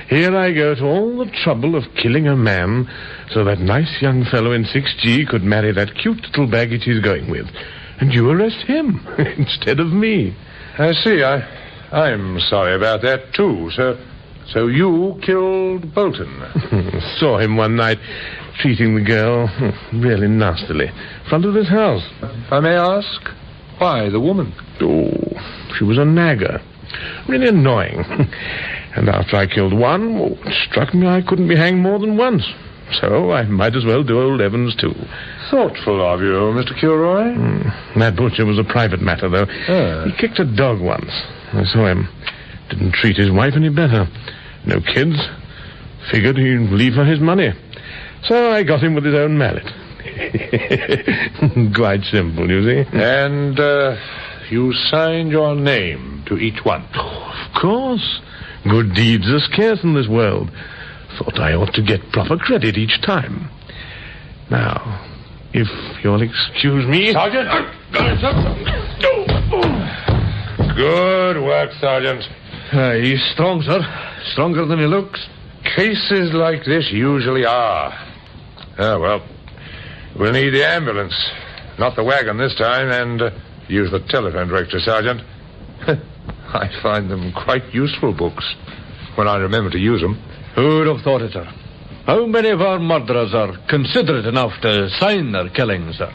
Here I go to all the trouble of killing a man so that nice young fellow in 6G could marry that cute little baggage he's going with. And you arrest him instead of me. I see. I'm sorry about that, too. So you killed Bolton? Saw him one night treating the girl really nastily in front of this house. If I may ask, why the woman? Oh, she was a nagger. Really annoying. And after I killed one, it struck me I couldn't be hanged more than once. So I might as well do old Evans, too. Thoughtful of you, Mr. Kilroy. That butcher was a private matter, though. He kicked a dog once. I saw him. Didn't treat his wife any better. No kids. Figured he'd leave her his money. So I got him with his own mallet. Quite simple, you see. And, you signed your name to each one? Oh, of course. Good deeds are scarce in this world. Thought I ought to get proper credit each time. Now, if you'll excuse me... Sergeant! Good work, Sergeant. He's strong, sir. Stronger than he looks. Cases like this usually are. Well, we'll need the ambulance. Not the wagon this time, and use the telephone directory, Sergeant. I find them quite useful books when I remember to use them. Who'd have thought it, sir? How many of our murderers are considerate enough to sign their killings, sir?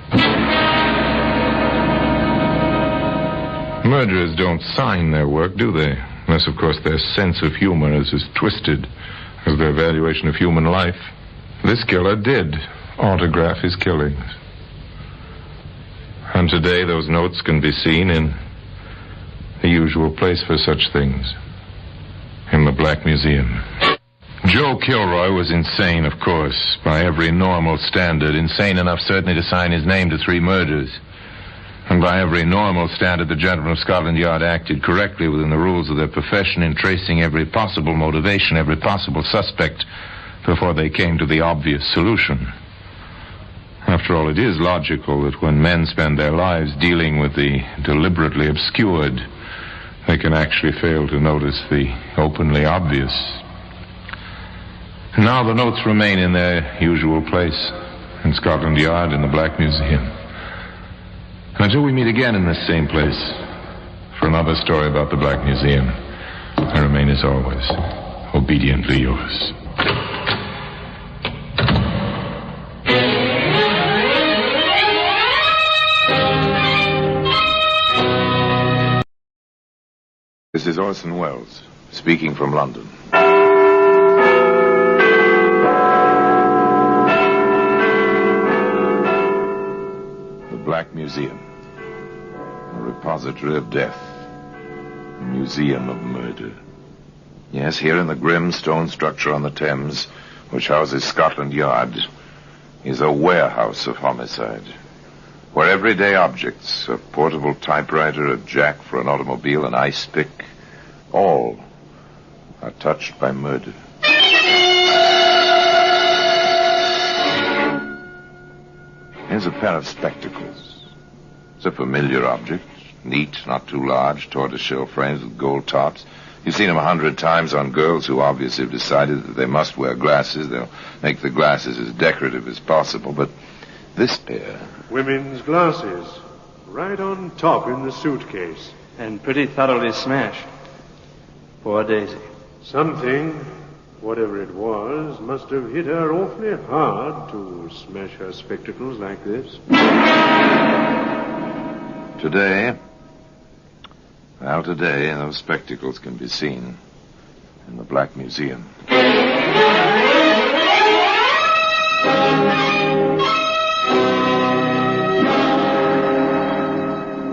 Murderers don't sign their work, do they? Unless, of course, their sense of humor is as twisted as their valuation of human life. This killer did autograph his killings. And today those notes can be seen in the usual place for such things, in the Black Museum. Joe Kilroy was insane, of course, by every normal standard. Insane enough, certainly, to sign his name to 3 murders. And by every normal standard, the gentlemen of Scotland Yard acted correctly within the rules of their profession in tracing every possible motivation, every possible suspect, before they came to the obvious solution. After all, it is logical that when men spend their lives dealing with the deliberately obscured, they can actually fail to notice the openly obvious. Now the notes remain in their usual place, in Scotland Yard, in the Black Museum. Until we meet again in this same place for another story about the Black Museum, I remain, as always, obediently yours. This is Orson Welles, speaking from London. Black Museum, a repository of death, a museum of murder. Yes, here in the grim stone structure on the Thames, which houses Scotland Yard, is a warehouse of homicide, where everyday objects, a portable typewriter, a jack for an automobile, an ice pick, all touched by murder. Here's a pair of spectacles. It's a familiar object. Neat, not too large, tortoiseshell frames with gold tops. You've seen them 100 times on girls who obviously have decided that they must wear glasses. They'll make the glasses as decorative as possible, but this pair... Women's glasses. Right on top in the suitcase. And pretty thoroughly smashed. Poor Daisy. Something, whatever it was, must have hit her awfully hard to smash her spectacles like this. Today, those spectacles can be seen in the Black Museum.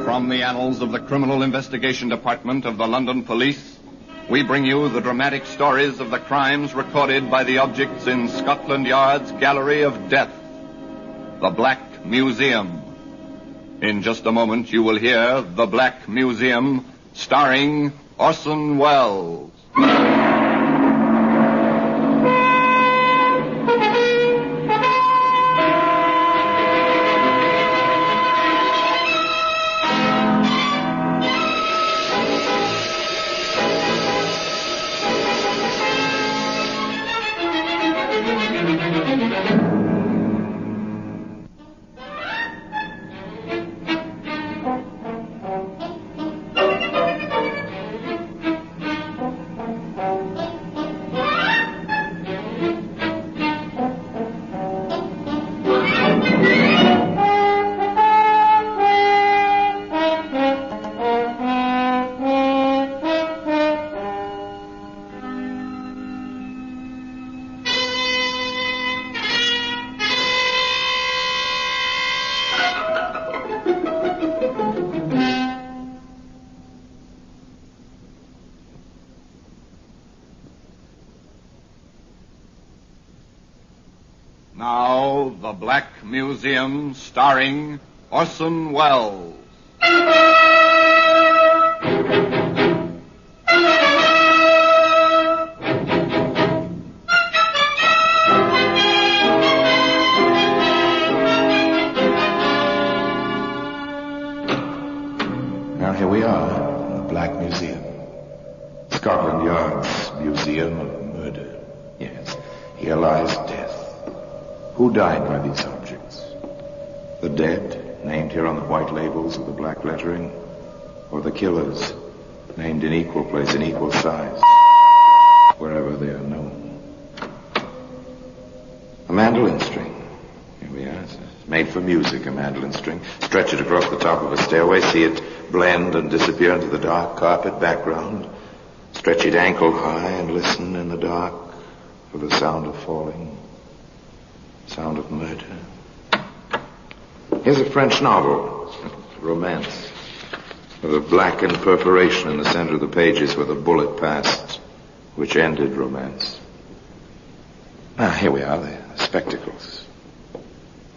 From the annals of the Criminal Investigation Department of the London Police, we bring you the dramatic stories of the crimes recorded by the objects in Scotland Yard's Gallery of Death, the Black Museum. In just a moment, you will hear The Black Museum, starring Orson Welles. Now, The Black Museum, starring Orson Welles. Now, here we are in the Black Museum. Scotland Yard's Museum of Murder. Yes, here lies death. Who died by these objects? The dead, named here on the white labels with the black lettering, or the killers, named in equal place, in equal size, wherever they are known. A mandolin string. Here we are. It's made for music, a mandolin string. Stretch it across the top of a stairway, see it blend and disappear into the dark carpet background. Stretch it ankle high and listen in the dark for the sound of falling. Sound of murder. Here's a French novel, romance, with a blackened perforation in the center of the pages where the bullet passed, which ended romance. Here we are, the spectacles.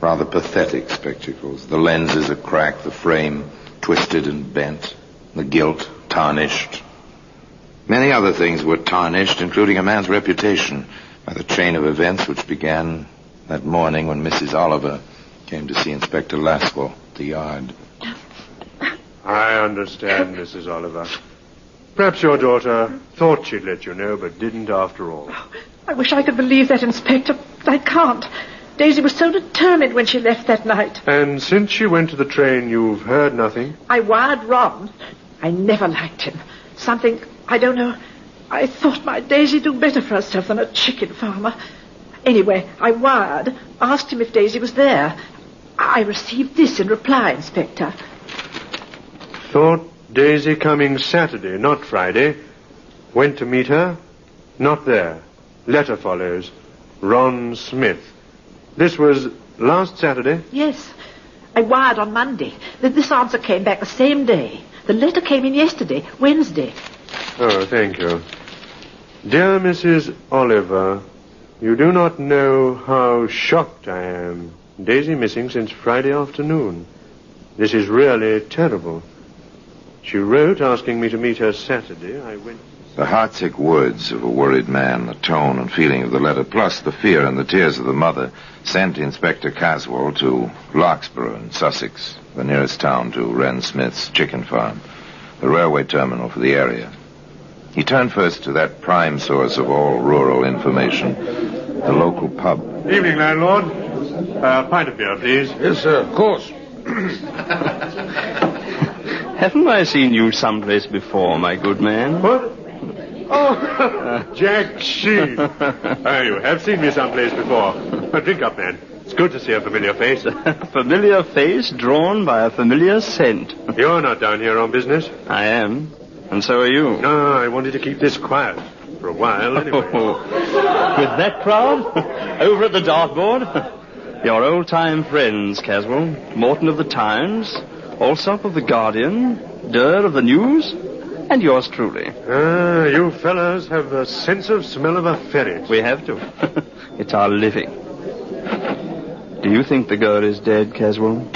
Rather pathetic spectacles. The lenses are cracked, the frame twisted and bent, the gilt tarnished. Many other things were tarnished, including a man's reputation, by the chain of events which began that morning when Mrs. Oliver came to see Inspector Laswell at the yard. I understand, Mrs. Oliver. Perhaps your daughter thought she'd let you know, but didn't after all. I wish I could believe that, Inspector. I can't. Daisy was so determined when she left that night. And since she went to the train, you've heard nothing? I wired Ron. I never liked him. Something, I don't know. I thought my Daisy do better for herself than a chicken farmer. Anyway, I wired, asked him if Daisy was there. I received this in reply, Inspector. Thought Daisy coming Saturday, not Friday. Went to meet her. Not there. Letter follows. Ron Smith. This was last Saturday? Yes. I wired on Monday. This answer came back the same day. The letter came in yesterday, Wednesday. Oh, thank you. Dear Mrs. Oliver, you do not know how shocked I am. Daisy missing since Friday afternoon. This is really terrible. She wrote asking me to meet her Saturday. I went to The heartsick words of a worried man, the tone and feeling of the letter, plus the fear and the tears of the mother, sent Inspector Caswell to Larkspur in Sussex, the nearest town to Wren Smith's chicken farm, the railway terminal for the area. He turned first to that prime source of all rural information, the local pub. Evening, landlord. Pint of beer, please. Yes, sir, of course. Haven't I seen you someplace before, my good man? What? Oh, Jack Sheen. You have seen me someplace before. Drink up, man. It's good to see a familiar face. A familiar face drawn by a familiar scent. You're not down here on business? I am. And so are you. No, I wanted to keep this quiet. For a while, anyway. With that crowd? Over at the dartboard? Your old-time friends, Caswell. Morton of the Times, Alsop of the Guardian, Durr of the News, and yours truly. You fellas have the sense of smell of a ferret. We have to. It's our living. Do you think the girl is dead, Caswell?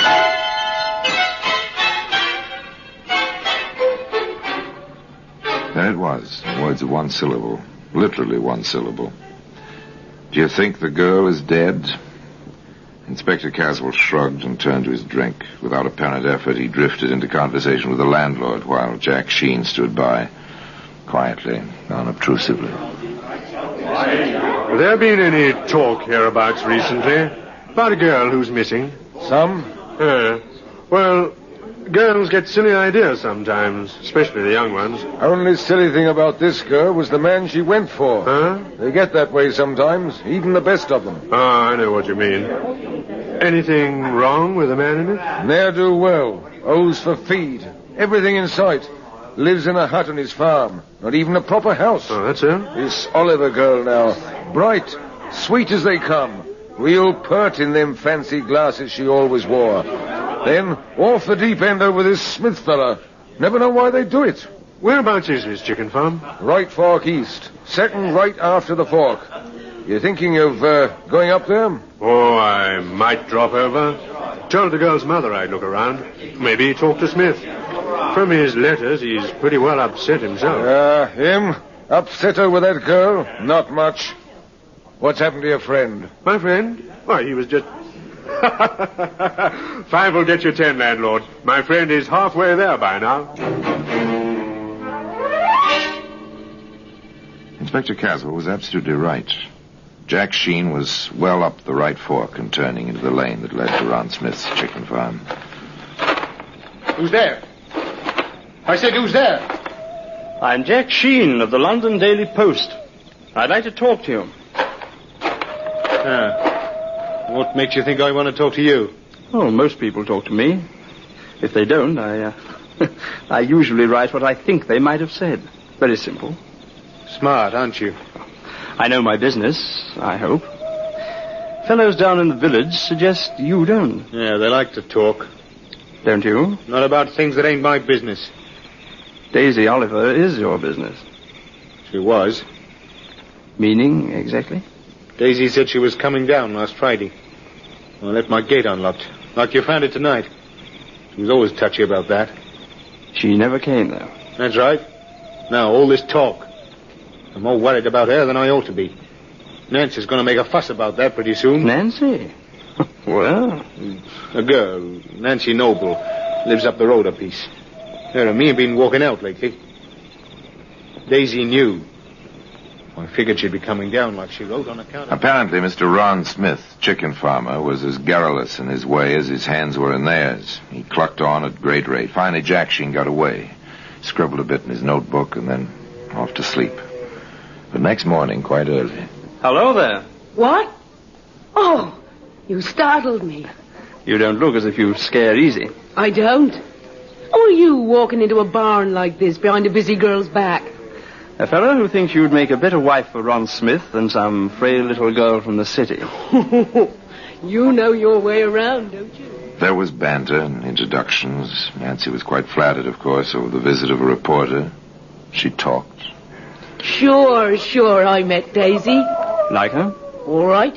There it was, words of one syllable, literally one syllable. Do you think the girl is dead? Inspector Caswell shrugged and turned to his drink. Without apparent effort, he drifted into conversation with the landlord while Jack Sheen stood by, quietly, unobtrusively. Have there been any talk hereabouts recently about a girl who's missing? Some? Well, girls get silly ideas sometimes, especially the young ones. Only silly thing about this girl was the man she went for. Huh? They get that way sometimes, even the best of them. Oh, I know what you mean. Anything wrong with the man in it? Ne'er-do-well. Owes for feed. Everything in sight. Lives in a hut on his farm. Not even a proper house. Oh, that's her? This Oliver girl now. Bright. Sweet as they come. Real pert in them fancy glasses she always wore. Then, off the deep end over this Smith fella. Never know why they do it. Whereabouts is this chicken farm? Right fork east. Second right after the fork. You thinking of going up there? Oh, I might drop over. Told the girl's mother I'd look around. Maybe talk to Smith. From his letters, he's pretty well upset himself. Him? Upset over that girl? Not much. What's happened to your friend? My friend? Why, he was just... 5 will get you 10, landlord. My friend is halfway there by now. Inspector Caswell was absolutely right. Jack Sheen was well up the right fork and turning into the lane that led to Ron Smith's chicken farm. Who's there? I said, who's there? I'm Jack Sheen of the London Daily Post. I'd like to talk to you. What makes you think I want to talk to you? Oh, most people talk to me. If they don't, I usually write what I think they might have said. Very simple. Smart, aren't you? I know my business, I hope. Fellows down in the village suggest you don't. Yeah, they like to talk. Don't you? Not about things that ain't my business. Daisy Oliver is your business. She was. Meaning, exactly? Daisy said she was coming down last Friday. I left my gate unlocked, like you found it tonight. She was always touchy about that. She never came, though. That's right. Now, all this talk. I'm more worried about her than I ought to be. Nancy's going to make a fuss about that pretty soon. Nancy? Well? A girl, Nancy Noble, lives up the road a piece. Her and me have been walking out lately. Daisy knew. I figured she'd be coming down like she wrote on account of... Apparently, Mr. Ron Smith, chicken farmer, was as garrulous in his way as his hands were in theirs. He clucked on at great rate. Finally, Jack Sheen got away, scribbled a bit in his notebook, and then off to sleep. But next morning, quite early... Hello there. What? Oh, you startled me. You don't look as if you scare easy. I don't. Who are you walking into a barn like this behind a busy girl's back? A fellow who thinks you'd make a better wife for Ron Smith than some frail little girl from the city. You know your way around, don't you? There was banter and introductions. Nancy was quite flattered, of course, over the visit of a reporter. She talked. Sure, I met Daisy. Like her? All right.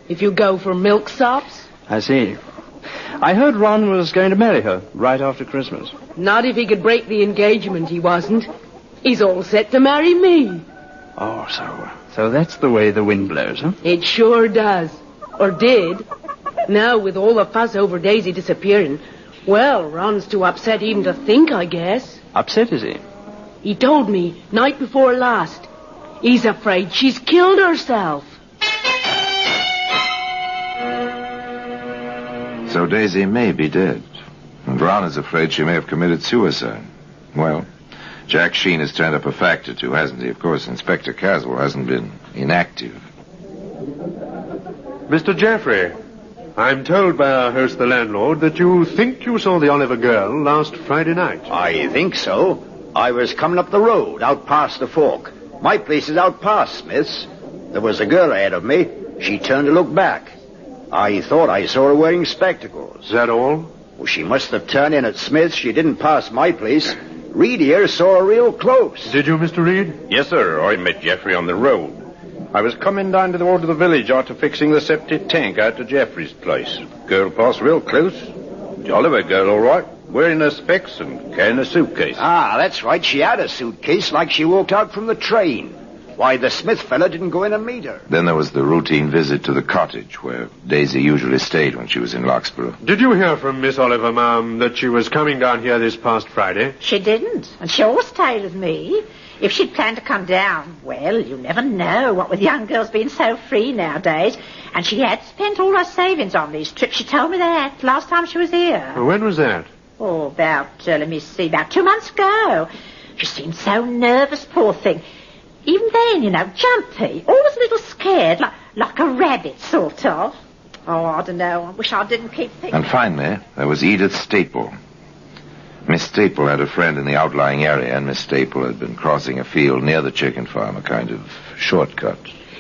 If you go for milksops. I see. I heard Ron was going to marry her right after Christmas. Not if he could break the engagement, he wasn't. He's all set to marry me. Oh, so that's the way the wind blows, huh? It sure does. Or did. Now, with all the fuss over Daisy disappearing, well, Ron's too upset even to think, I guess. Upset, is he? He told me, night before last. He's afraid she's killed herself. So Daisy may be dead. And Ron is afraid she may have committed suicide. Well, Jack Sheen has turned up a fact or two, hasn't he? Of course, Inspector Caswell hasn't been inactive. Mr. Jeffrey, I'm told by our host, the landlord, that you think you saw the Oliver girl last Friday night. I think so. I was coming up the road, out past the fork. My place is out past Smith's. There was a girl ahead of me. She turned to look back. I thought I saw her wearing spectacles. Is that all? Well, she must have turned in at Smith's. She didn't pass my place. Reed here saw her real close. Did you, Mr. Reed? Yes, sir. I met Jeffrey on the road. I was coming down to the village after fixing the septic tank out to Jeffrey's place. Girl passed real close. The Oliver girl, all right, wearing her specs and carrying a suitcase. Ah, that's right. She had a suitcase like she walked out from the train. Why, the Smith fella didn't go in and meet her. Then there was the routine visit to the cottage where Daisy usually stayed when she was in Locksborough. Did you hear from Miss Oliver, ma'am, that she was coming down here this past Friday? She didn't, and she always stayed with me. If she'd planned to come down, well, you never know, what with young girls being so free nowadays. And she had spent all her savings on these trips. She told me that last time she was here. When was that? Oh, about 2 months ago. She seemed so nervous, poor thing. Even then, jumpy, always a little scared, like a rabbit, sort of. Oh, I don't know. I wish I didn't keep thinking. And finally, there was Edith Staple. Miss Staple had a friend in the outlying area, and Miss Staple had been crossing a field near the chicken farm, a kind of shortcut.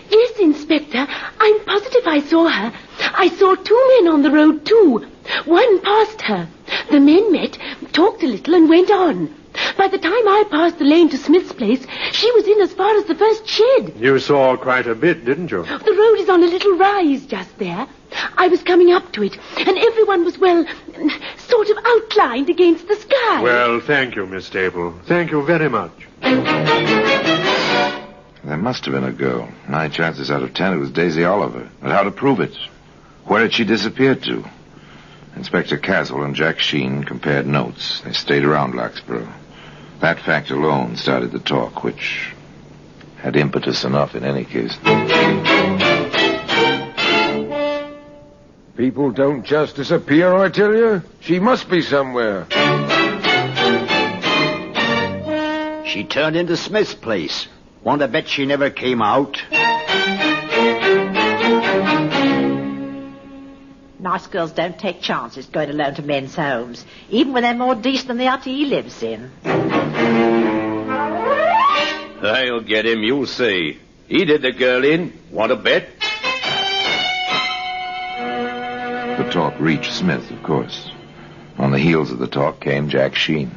Yes, Inspector. I'm positive I saw her. I saw 2 men on the road, too. One passed her. The men met, talked a little, and went on. By the time I passed the lane to Smith's place, she was in as far as the first shed. You saw quite a bit, didn't you? The road is on a little rise just there. I was coming up to it, and everyone was, well, sort of outlined against the sky. Well, thank you, Miss Staple. Thank you very much. There must have been a girl. 9 chances out of 10 it was Daisy Oliver. But how to prove it? Where had she disappeared to? Inspector Caswell and Jack Sheen compared notes. They stayed around Locksborough. That fact alone started the talk, which had impetus enough in any case. People don't just disappear, I tell you. She must be somewhere. She turned into Smith's place. Want to bet she never came out? Nice girls don't take chances going alone to men's homes, even when they're more decent than the hut he lives in. They'll get him, you'll see. He did the girl in. Want to bet? The talk reached Smith, of course. On the heels of the talk came Jack Sheen.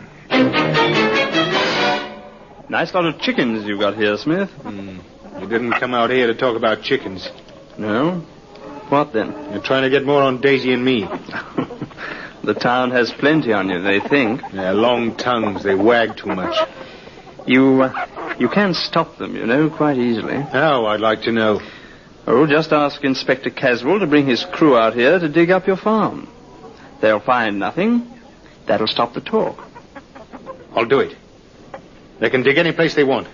Nice lot of chickens you've got here, Smith. You didn't come out here to talk about chickens. No? What then? You're trying to get more on Daisy and me. The town has plenty on you, they think. Yeah, long tongues. They wag too much. You can stop them, quite easily. How, I'd like to know? Oh, just ask Inspector Caswell to bring his crew out here to dig up your farm. They'll find nothing. That'll stop the talk. I'll do it. They can dig any place they want.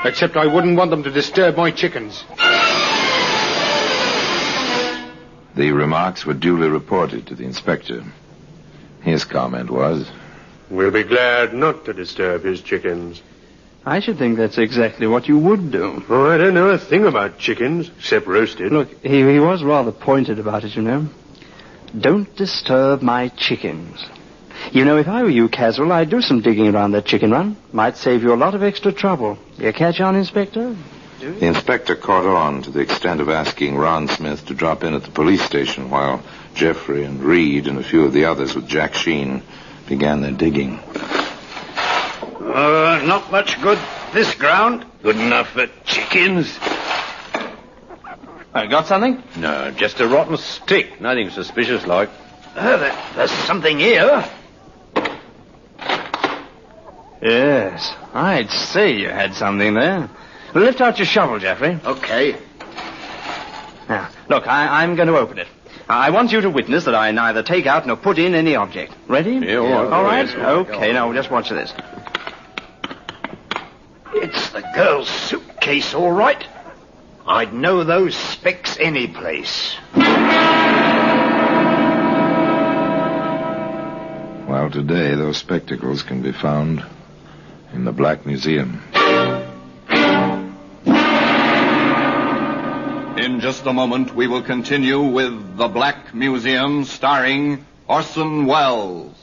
Except I wouldn't want them to disturb my chickens. The remarks were duly reported to the inspector. His comment was, "We'll be glad not to disturb his chickens." I should think that's exactly what you would do. Oh, I don't know a thing about chickens, except roasted. Look, he was rather pointed about it, Don't disturb my chickens. If I were you, Caswell, I'd do some digging around that chicken run. Might save you a lot of extra trouble. You catch on, Inspector? The inspector caught on to the extent of asking Ron Smith to drop in at the police station while Jeffrey and Reed and a few of the others with Jack Sheen began their digging. Not much good this ground. Good enough for chickens. I got something? No, just a rotten stick. Nothing suspicious like. There's something here. Yes, I'd say you had something there. Lift out your shovel, Geoffrey. Okay. Now, look, I'm going to open it. I want you to witness that I neither take out nor put in any object. Ready? Yeah, all right. Okay, now just watch this. It's the girl's suitcase, all right. I'd know those specs any place. Well, today those spectacles can be found in the Black Museum. In just a moment, we will continue with The Black Museum, starring Orson Welles.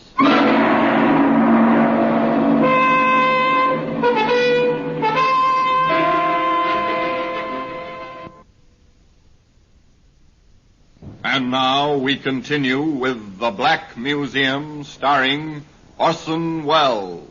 And now we continue with The Black Museum, starring Orson Welles.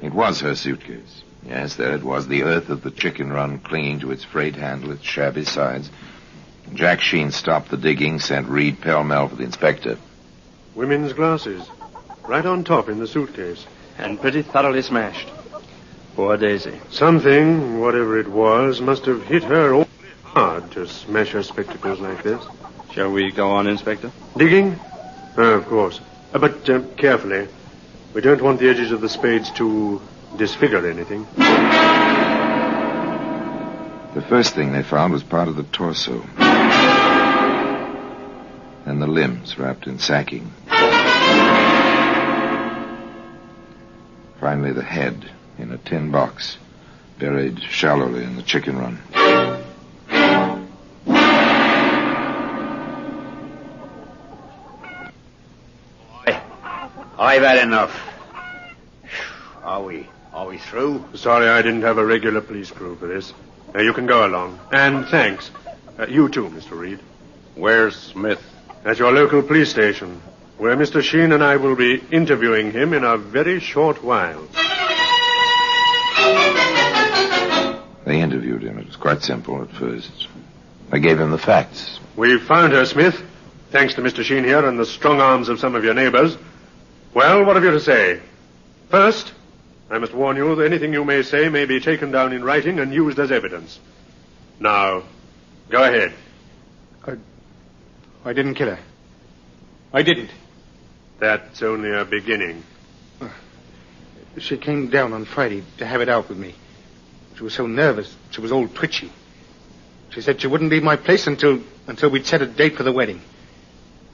It was her suitcase. Yes, there it was, the earth of the chicken run clinging to its frayed handle, its shabby sides. Jack Sheen stopped the digging, sent Reed pell-mell for the inspector. Women's glasses. Right on top in the suitcase. And pretty thoroughly smashed. Poor Daisy. Something, whatever it was, must have hit her awfully hard to smash her spectacles like this. Shall we go on, Inspector? Digging? Oh, of course. But carefully. We don't want the edges of the spades to disfigure anything. The first thing they found was part of the torso. And the limbs wrapped in sacking. Finally, the head in a tin box, buried shallowly in the chicken run. I've had enough. Are we through? Sorry I didn't have a regular police crew for this. You can go along. And thanks. You too, Mr. Reed. Where's Smith? At your local police station, where Mr. Sheen and I will be interviewing him in a very short while. They interviewed him. It was quite simple at first. I gave him the facts. We've found her, Smith, thanks to Mr. Sheen here and the strong arms of some of your neighbors. Well, what have you to say? First, I must warn you that anything you may say may be taken down in writing and used as evidence. Now, go ahead. I didn't kill her. I didn't. That's only a beginning. She came down on Friday to have it out with me. She was so nervous. She was all twitchy. She said she wouldn't leave my place until we'd set a date for the wedding.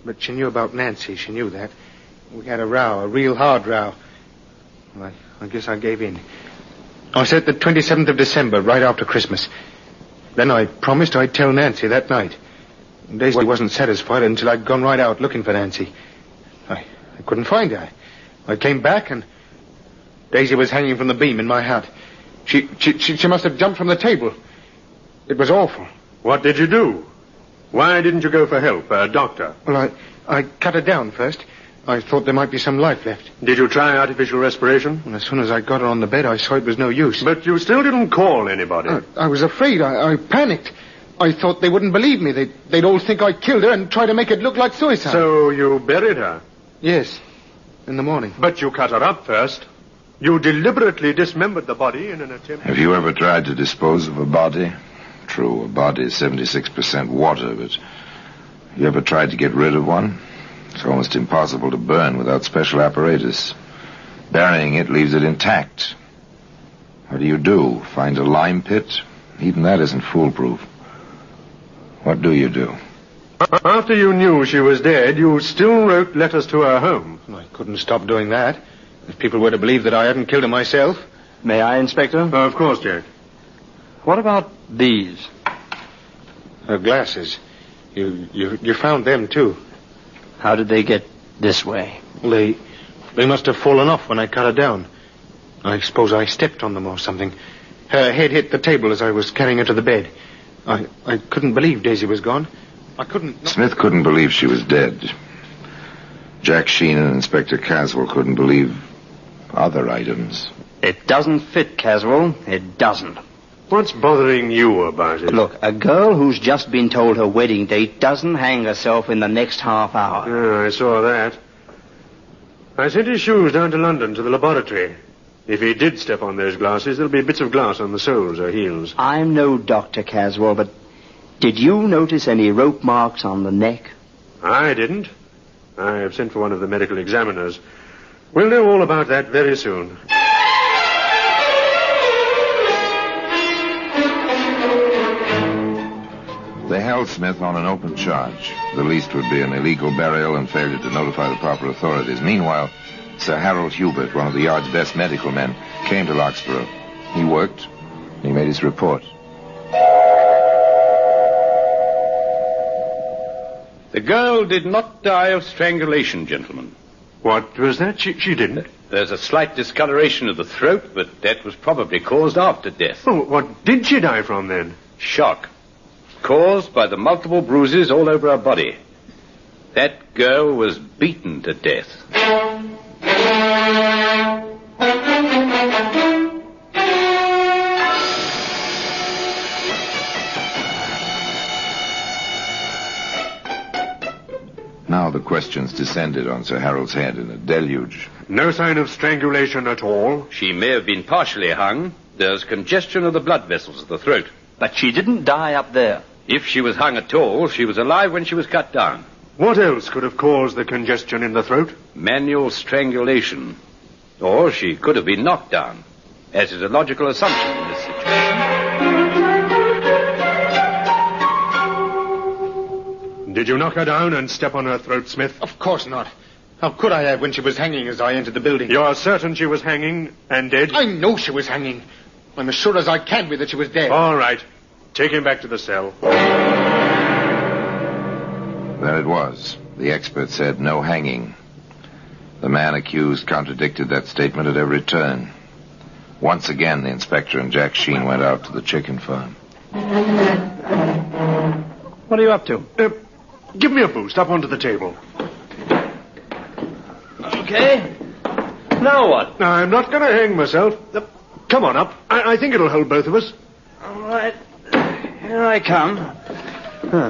But she knew about Nancy. She knew that. We had a row, a real hard row. Well, I guess I gave in. I said the 27th of December, right after Christmas. Then I promised I'd tell Nancy that night. Daisy wasn't satisfied until I'd gone right out looking for Nancy. I couldn't find her. I came back and Daisy was hanging from the beam in my hut. She must have jumped from the table. It was awful. What did you do? Why didn't you go for help, a doctor? Well, I cut her down first. I thought there might be some life left. Did you try artificial respiration? Well, as soon as I got her on the bed, I saw it was no use. But you still didn't call anybody. I was afraid. I panicked. I thought they wouldn't believe me. They'd all think I killed her and try to make it look like suicide. So you buried her? Yes, in the morning. But you cut her up first. You deliberately dismembered the body in an attempt... Have you ever tried to dispose of a body? True, a body is 76% water, but have you ever tried to get rid of one? It's almost impossible to burn without special apparatus. Burying it leaves it intact. What do? Find a lime pit? Even that isn't foolproof. What do you do? After you knew she was dead, you still wrote letters to her home. I couldn't stop doing that. If people were to believe that I hadn't killed her myself. May I, Inspector? Of course, Jack. What about these? Her glasses. You found them, too. How did they get this way? They must have fallen off when I cut her down. I suppose I stepped on them or something. Her head hit the table as I was carrying her to the bed. I couldn't believe Daisy was gone. Smith couldn't believe she was dead. Jack Sheen and Inspector Caswell couldn't believe other items. It doesn't fit, Caswell. It doesn't. What's bothering you about it? Look, a girl who's just been told her wedding date doesn't hang herself in the next half hour. Yeah, I saw that. I sent his shoes down to London to the laboratory. If he did step on those glasses, there'll be bits of glass on the soles or heels. I'm no doctor, Caswell, but did you notice any rope marks on the neck? I didn't. I have sent for one of the medical examiners. We'll know all about that very soon. They held Smith on an open charge. The least would be an illegal burial and failure to notify the proper authorities. Meanwhile, Sir Harold Hubert, one of the Yard's best medical men, came to Loxborough. He worked. He made his report. The girl did not die of strangulation, gentlemen. What was that? She didn't? There's a slight discoloration of the throat, but that was probably caused after death. Oh, what did she die from then? Shock. Caused by the multiple bruises all over her body. That girl was beaten to death. Now the questions descended on Sir Harold's head in a deluge. No sign of strangulation at all? She may have been partially hung. There's congestion of the blood vessels of the throat. But she didn't die up there. If she was hung at all, she was alive when she was cut down. What else could have caused the congestion in the throat? Manual strangulation. Or she could have been knocked down, as is a logical assumption in this situation. Did you knock her down and step on her throat, Smith? Of course not. How could I have when she was hanging as I entered the building? You're certain she was hanging and dead? I know she was hanging. I'm as sure as I can be that she was dead. All right. Take him back to the cell. There it was. The expert said no hanging. The man accused contradicted that statement at every turn. Once again, the inspector and Jack Sheen went out to the chicken farm. What are you up to? Give me a boost up onto the table. Okay. Now what? I'm not going to hang myself. Come on up. I think it'll hold both of us. All right. Here I come. Huh.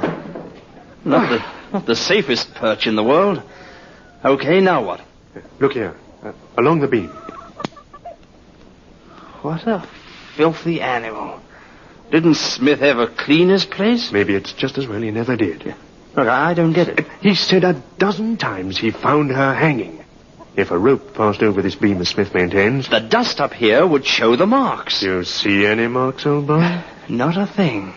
Not the safest perch in the world. Okay, now what? Look here. Along the beam. What a filthy animal. Didn't Smith ever clean his place? Maybe it's just as well he never did. Look, I don't get it. He said a dozen times he found her hanging. If a rope passed over this beam, as Smith maintains... The dust up here would show the marks. You see any marks, old boy? Not a thing.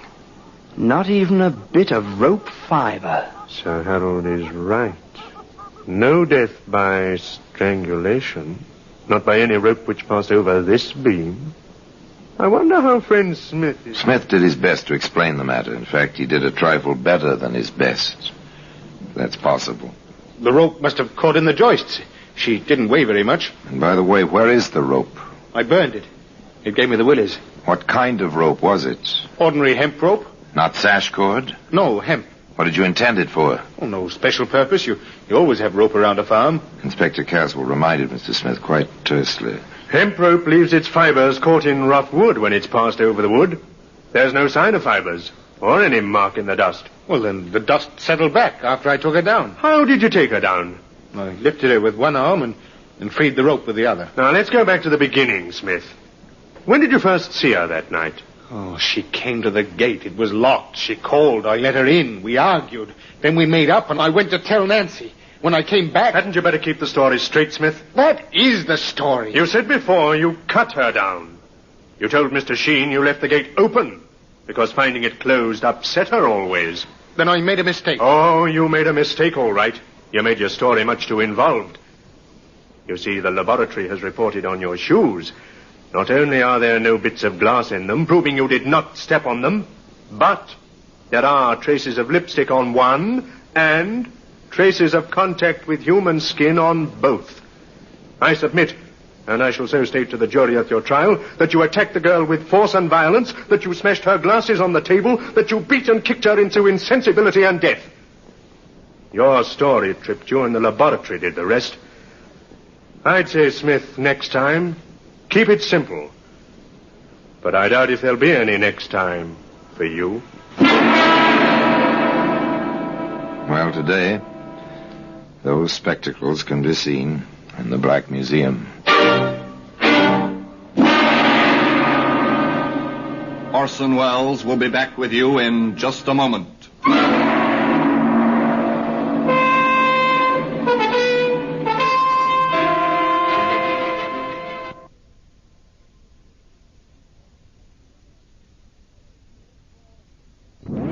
Not even a bit of rope fiber. Sir Harold is right. No death by strangulation. Not by any rope which passed over this beam. I wonder how friend Smith is... Smith did his best to explain the matter. In fact, he did a trifle better than his best. That's possible. The rope must have caught in the joists. She didn't weigh very much. And by the way, where is the rope? I burned it. It gave me the willies. What kind of rope was it? Ordinary hemp rope. Not sash cord? No, hemp. What did you intend it for? Oh, no special purpose. You always have rope around a farm. Inspector Caswell reminded Mr. Smith quite tersely. Hemp rope leaves its fibers caught in rough wood when it's passed over the wood. There's no sign of fibers, or any mark in the dust. Well, then the dust settled back after I took her down. How did you take her down? I lifted her with one arm and freed the rope with the other. Now, let's go back to the beginning, Smith. When did you first see her that night? Oh, she came to the gate. It was locked. She called. I let her in. We argued. Then we made up, and I went to tell Nancy. When I came back... Hadn't you better keep the story straight, Smith? That is the story. You said before you cut her down. You told Mr. Sheen you left the gate open because finding it closed upset her always. Then I made a mistake. Oh, you made a mistake, all right. You made your story much too involved. You see, the laboratory has reported on your shoes. Not only are there no bits of glass in them, proving you did not step on them, but there are traces of lipstick on one and traces of contact with human skin on both. I submit, and I shall so state to the jury at your trial, that you attacked the girl with force and violence, that you smashed her glasses on the table, that you beat and kicked her into insensibility and death. Your story tripped you, and the laboratory did the rest. I'd say, Smith, next time, keep it simple. But I doubt if there'll be any next time for you. Well, today, those spectacles can be seen in the Black Museum. Orson Welles will be back with you in just a moment.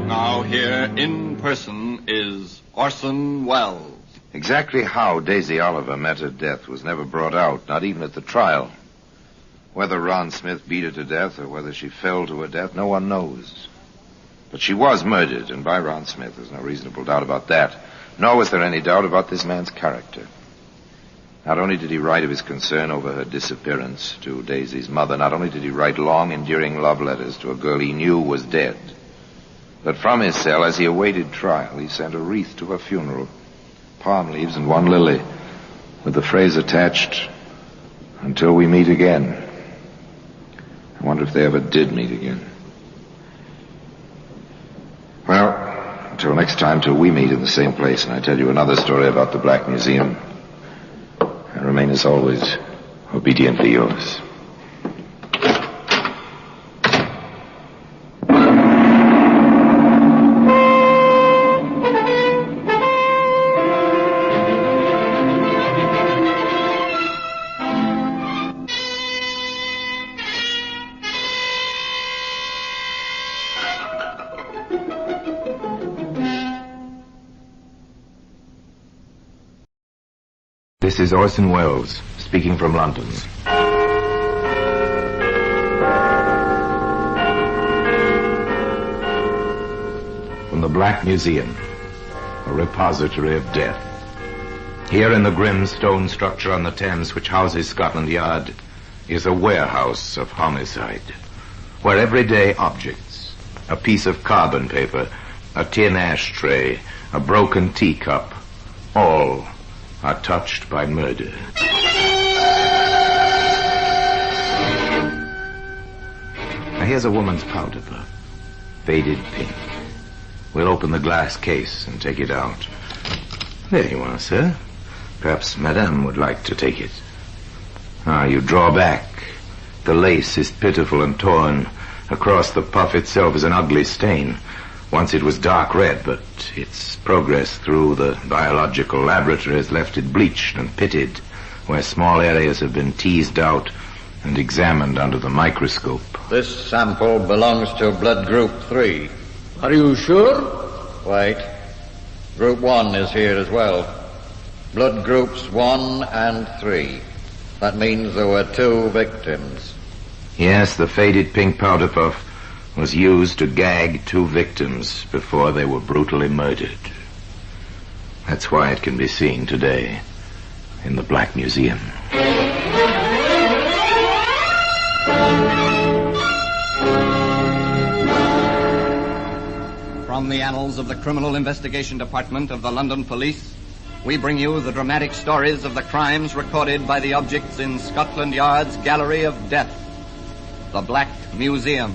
Now here in person is Orson Welles. Exactly how Daisy Oliver met her death was never brought out, not even at the trial. Whether Ron Smith beat her to death or whether she fell to her death, no one knows. But she was murdered, and by Ron Smith. There's no reasonable doubt about that. Nor was there any doubt about this man's character. Not only did he write of his concern over her disappearance to Daisy's mother, not only did he write long, endearing love letters to a girl he knew was dead, but from his cell, as he awaited trial, he sent a wreath to her funeral, palm leaves and one lily, with the phrase attached, "Until we meet again." I wonder if they ever did meet again. Well, until next time, till we meet in the same place, and I tell you another story about the Black Museum, I remain as always obediently yours. This is Orson Welles, speaking from London. From the Black Museum, a repository of death. Here in the grim stone structure on the Thames which houses Scotland Yard is a warehouse of homicide, where everyday objects, a piece of carbon paper, a tin ashtray, a broken teacup, all are touched by murder. Now here's a woman's powder puff, faded pink. We'll open the glass case and take it out. There you are, sir. Perhaps Madame would like to take it. You draw back. The lace is pitiful and torn. Across the puff itself is an ugly stain. Once it was dark red, but its progress through the biological laboratory has left it bleached and pitted, where small areas have been teased out and examined under the microscope. This sample belongs to blood group 3. Are you sure? Wait. Group 1 is here as well. Blood groups 1 and 3. That means there were 2 victims. Yes, the faded pink powder puff was used to gag 2 victims before they were brutally murdered. That's why it can be seen today in the Black Museum. From the annals of the Criminal Investigation Department of the London Police, we bring you the dramatic stories of the crimes recorded by the objects in Scotland Yard's Gallery of Death, the Black Museum.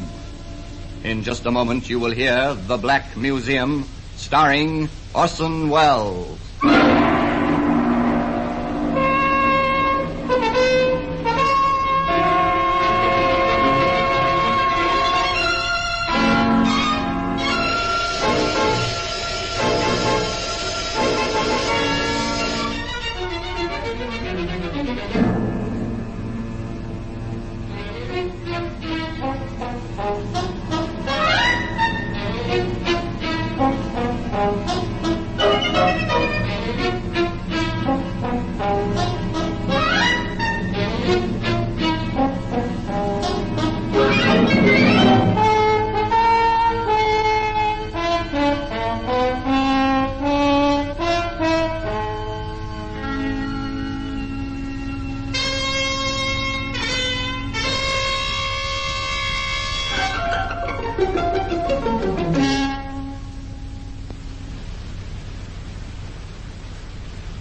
In just a moment, you will hear The Black Museum, starring Orson Welles.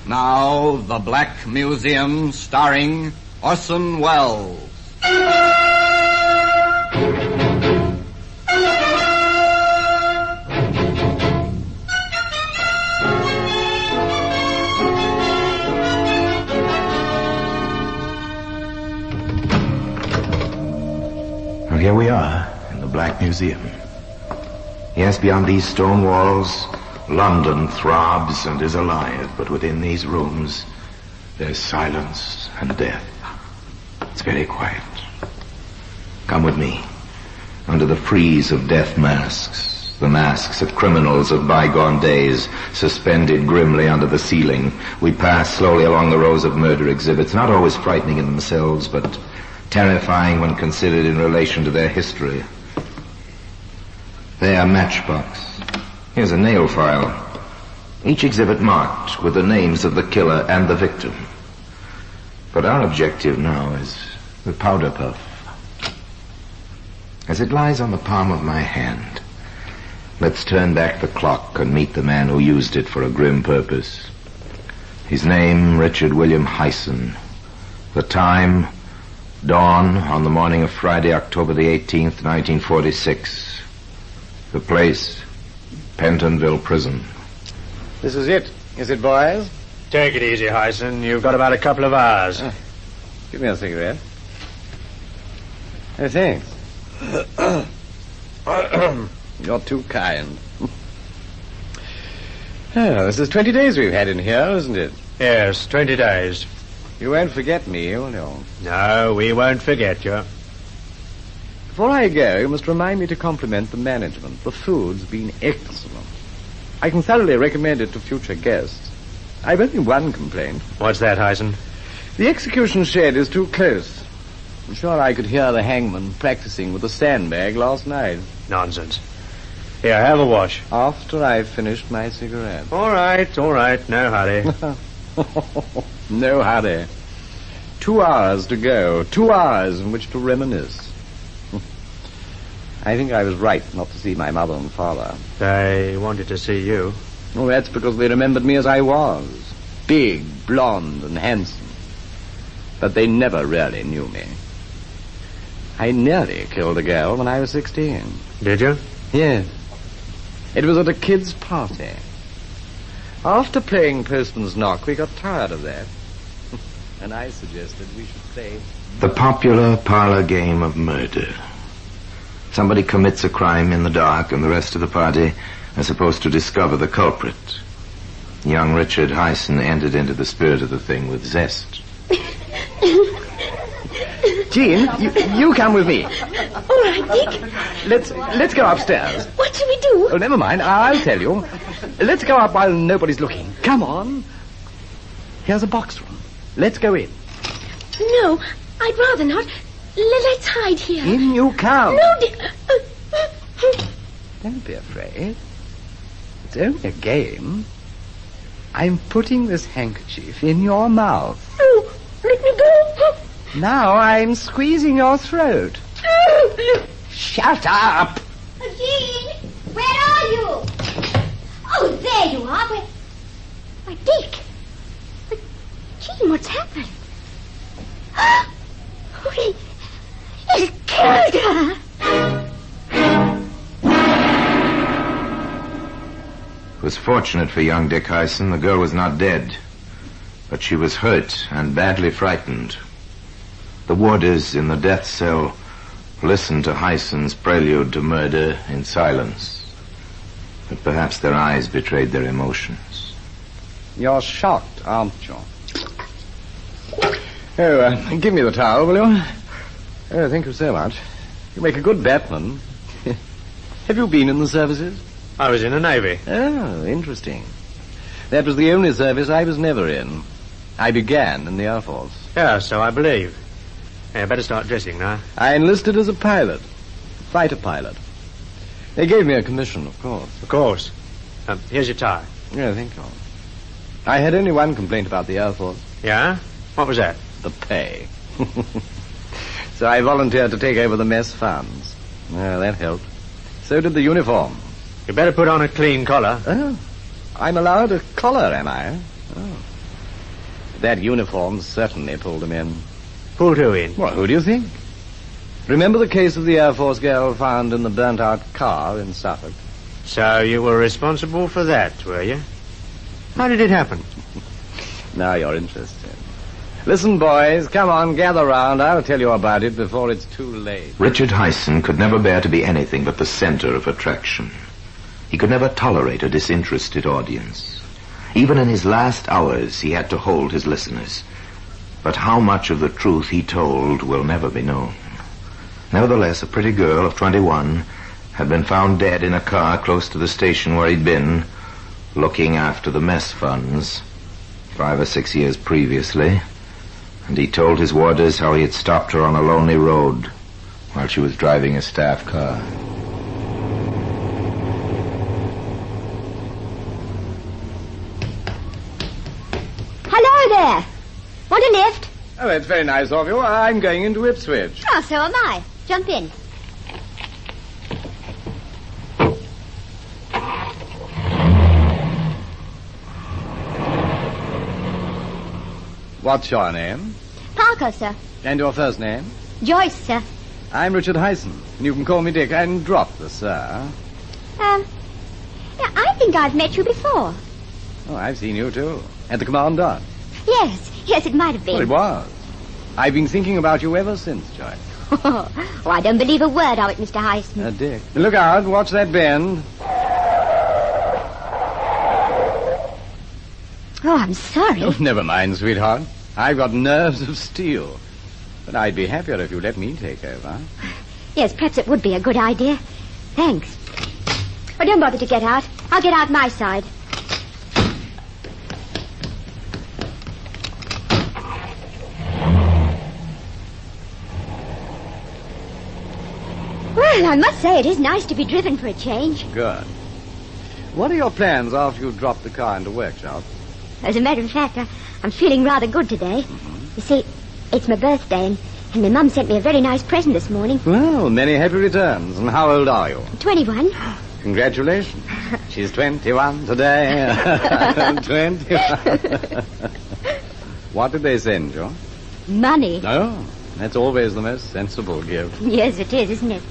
Now, The Black Museum, starring Orson Welles. here we are, in the Black Museum. Yes, beyond these stone walls, London throbs and is alive, but within these rooms, there's silence and death. It's very quiet. Come with me. Under the frieze of death masks, the masks of criminals of bygone days, suspended grimly under the ceiling, we pass slowly along the rows of murder exhibits, not always frightening in themselves, but terrifying when considered in relation to their history. There, matchbox. Here's a nail file. Each exhibit marked with the names of the killer and the victim. But our objective now is the powder puff. As it lies on the palm of my hand, let's turn back the clock and meet the man who used it for a grim purpose. His name, Richard William Hyson. The time, dawn on the morning of Friday, October the 18th, 1946. The place, Pentonville Prison. This is it boys? Take it easy, Hyson. You've got about a couple of hours. Give me a cigarette. Oh, thanks. You're too kind. Oh, this is 20 days we've had in here, isn't it? Yes, 20 days. You won't forget me, will you? No, we won't forget you. Before I go, you must remind me to compliment the management. The food's been excellent. I can thoroughly recommend it to future guests. I've only one complaint. What's that, Hyson? The execution shed is too close. I'm sure I could hear the hangman practicing with a sandbag last night. Nonsense. Here, have a wash. After I've finished my cigarette. All right. No hurry. No hurry. 2 hours to go. 2 hours in which to reminisce. I think I was right not to see my mother and father. They wanted to see you. Oh, that's because they remembered me as I was. Big, blonde, and handsome. But they never really knew me. I nearly killed a girl when I was 16. Did you? Yes. It was at a kid's party. After playing Postman's Knock, we got tired of that. And I suggested we should play The popular parlor game of murder. Somebody commits a crime in the dark, and the rest of the party are supposed to discover the culprit. Young Richard Hyson entered into the spirit of the thing with zest. Jean, you come with me. All right, Dick. Let's go upstairs. What shall we do? Oh, never mind. I'll tell you. Let's go up while nobody's looking. Come on. Here's a box room. Let's go in. No, I'd rather not. Let's hide here. In you come. No, Dick. Don't be afraid. It's only a game. I'm putting this handkerchief in your mouth. Oh, let me go. Now I'm squeezing your throat. Shut up! Jean, where are you? Oh, there you are. Why, Dick. But, Jean, what's happened? Oh, he killed her. It was fortunate for young Dick Hyson the girl was not dead, but she was hurt and badly frightened. The warders in the death cell listened to Hyson's prelude to murder in silence, but perhaps their eyes betrayed their emotions. You're shocked, aren't you? Oh, give me the towel, will you? Oh, thank you so much. You make a good batman. Have you been in the services? I was in the Navy. Oh, interesting. That was the only service I was never in. I began in the Air Force. Yeah, so I believe. Yeah, better start dressing now. I enlisted as a pilot. Fighter pilot. They gave me a commission, of course. Of course. Here's your tie. Yeah, thank you. I had only one complaint about the Air Force. Yeah? What was that? The pay. So I volunteered to take over the mess funds. Well, that helped. So did the uniform. You better put on a clean collar. Oh, I'm allowed a collar, am I? Oh. That uniform certainly pulled them in. Pulled who in? Well, who do you think? Remember the case of the Air Force girl found in the burnt-out car in Suffolk? So you were responsible for that, were you? How did it happen? Now you're interested. Listen, boys, come on, gather round. I'll tell you about it before it's too late. Richard Hyson could never bear to be anything but the center of attraction. He could never tolerate a disinterested audience. Even in his last hours, he had to hold his listeners. But how much of the truth he told will never be known. Nevertheless, a pretty girl of 21 had been found dead in a car close to the station where he'd been, looking after the mess funds 5 or 6 years previously. And he told his warders how he had stopped her on a lonely road while she was driving a staff car. Hello there. Want a lift? Oh, that's very nice of you. I'm going into Ipswich. Oh, so am I. Jump in. What's your name? Parker, sir. And your first name? Joyce, sir. I'm Richard Hyson. You can call me Dick and drop the sir. Yeah, I think I've met you before. Oh, I've seen you too. At the Commandant. Yes, it might have been. Well, it was. I've been thinking about you ever since, Joyce. Oh, I don't believe a word of it, Mr. Hyson. Dick. Look out, watch that bend. Oh, I'm sorry. Oh, never mind, sweetheart. I've got nerves of steel. But I'd be happier if you let me take over. Yes, perhaps it would be a good idea. Thanks. Oh, don't bother to get out. I'll get out my side. Well, I must say it is nice to be driven for a change. Good. What are your plans after you drop the car into workshop? As a matter of fact, I'm feeling rather good today. You see, it's my birthday, and my mum sent me a very nice present this morning. Well, many happy returns. And how old are you? 21. Congratulations. She's 21 today. 21. What did they send you? Money. Oh, that's always the most sensible gift. Yes, it is, isn't it?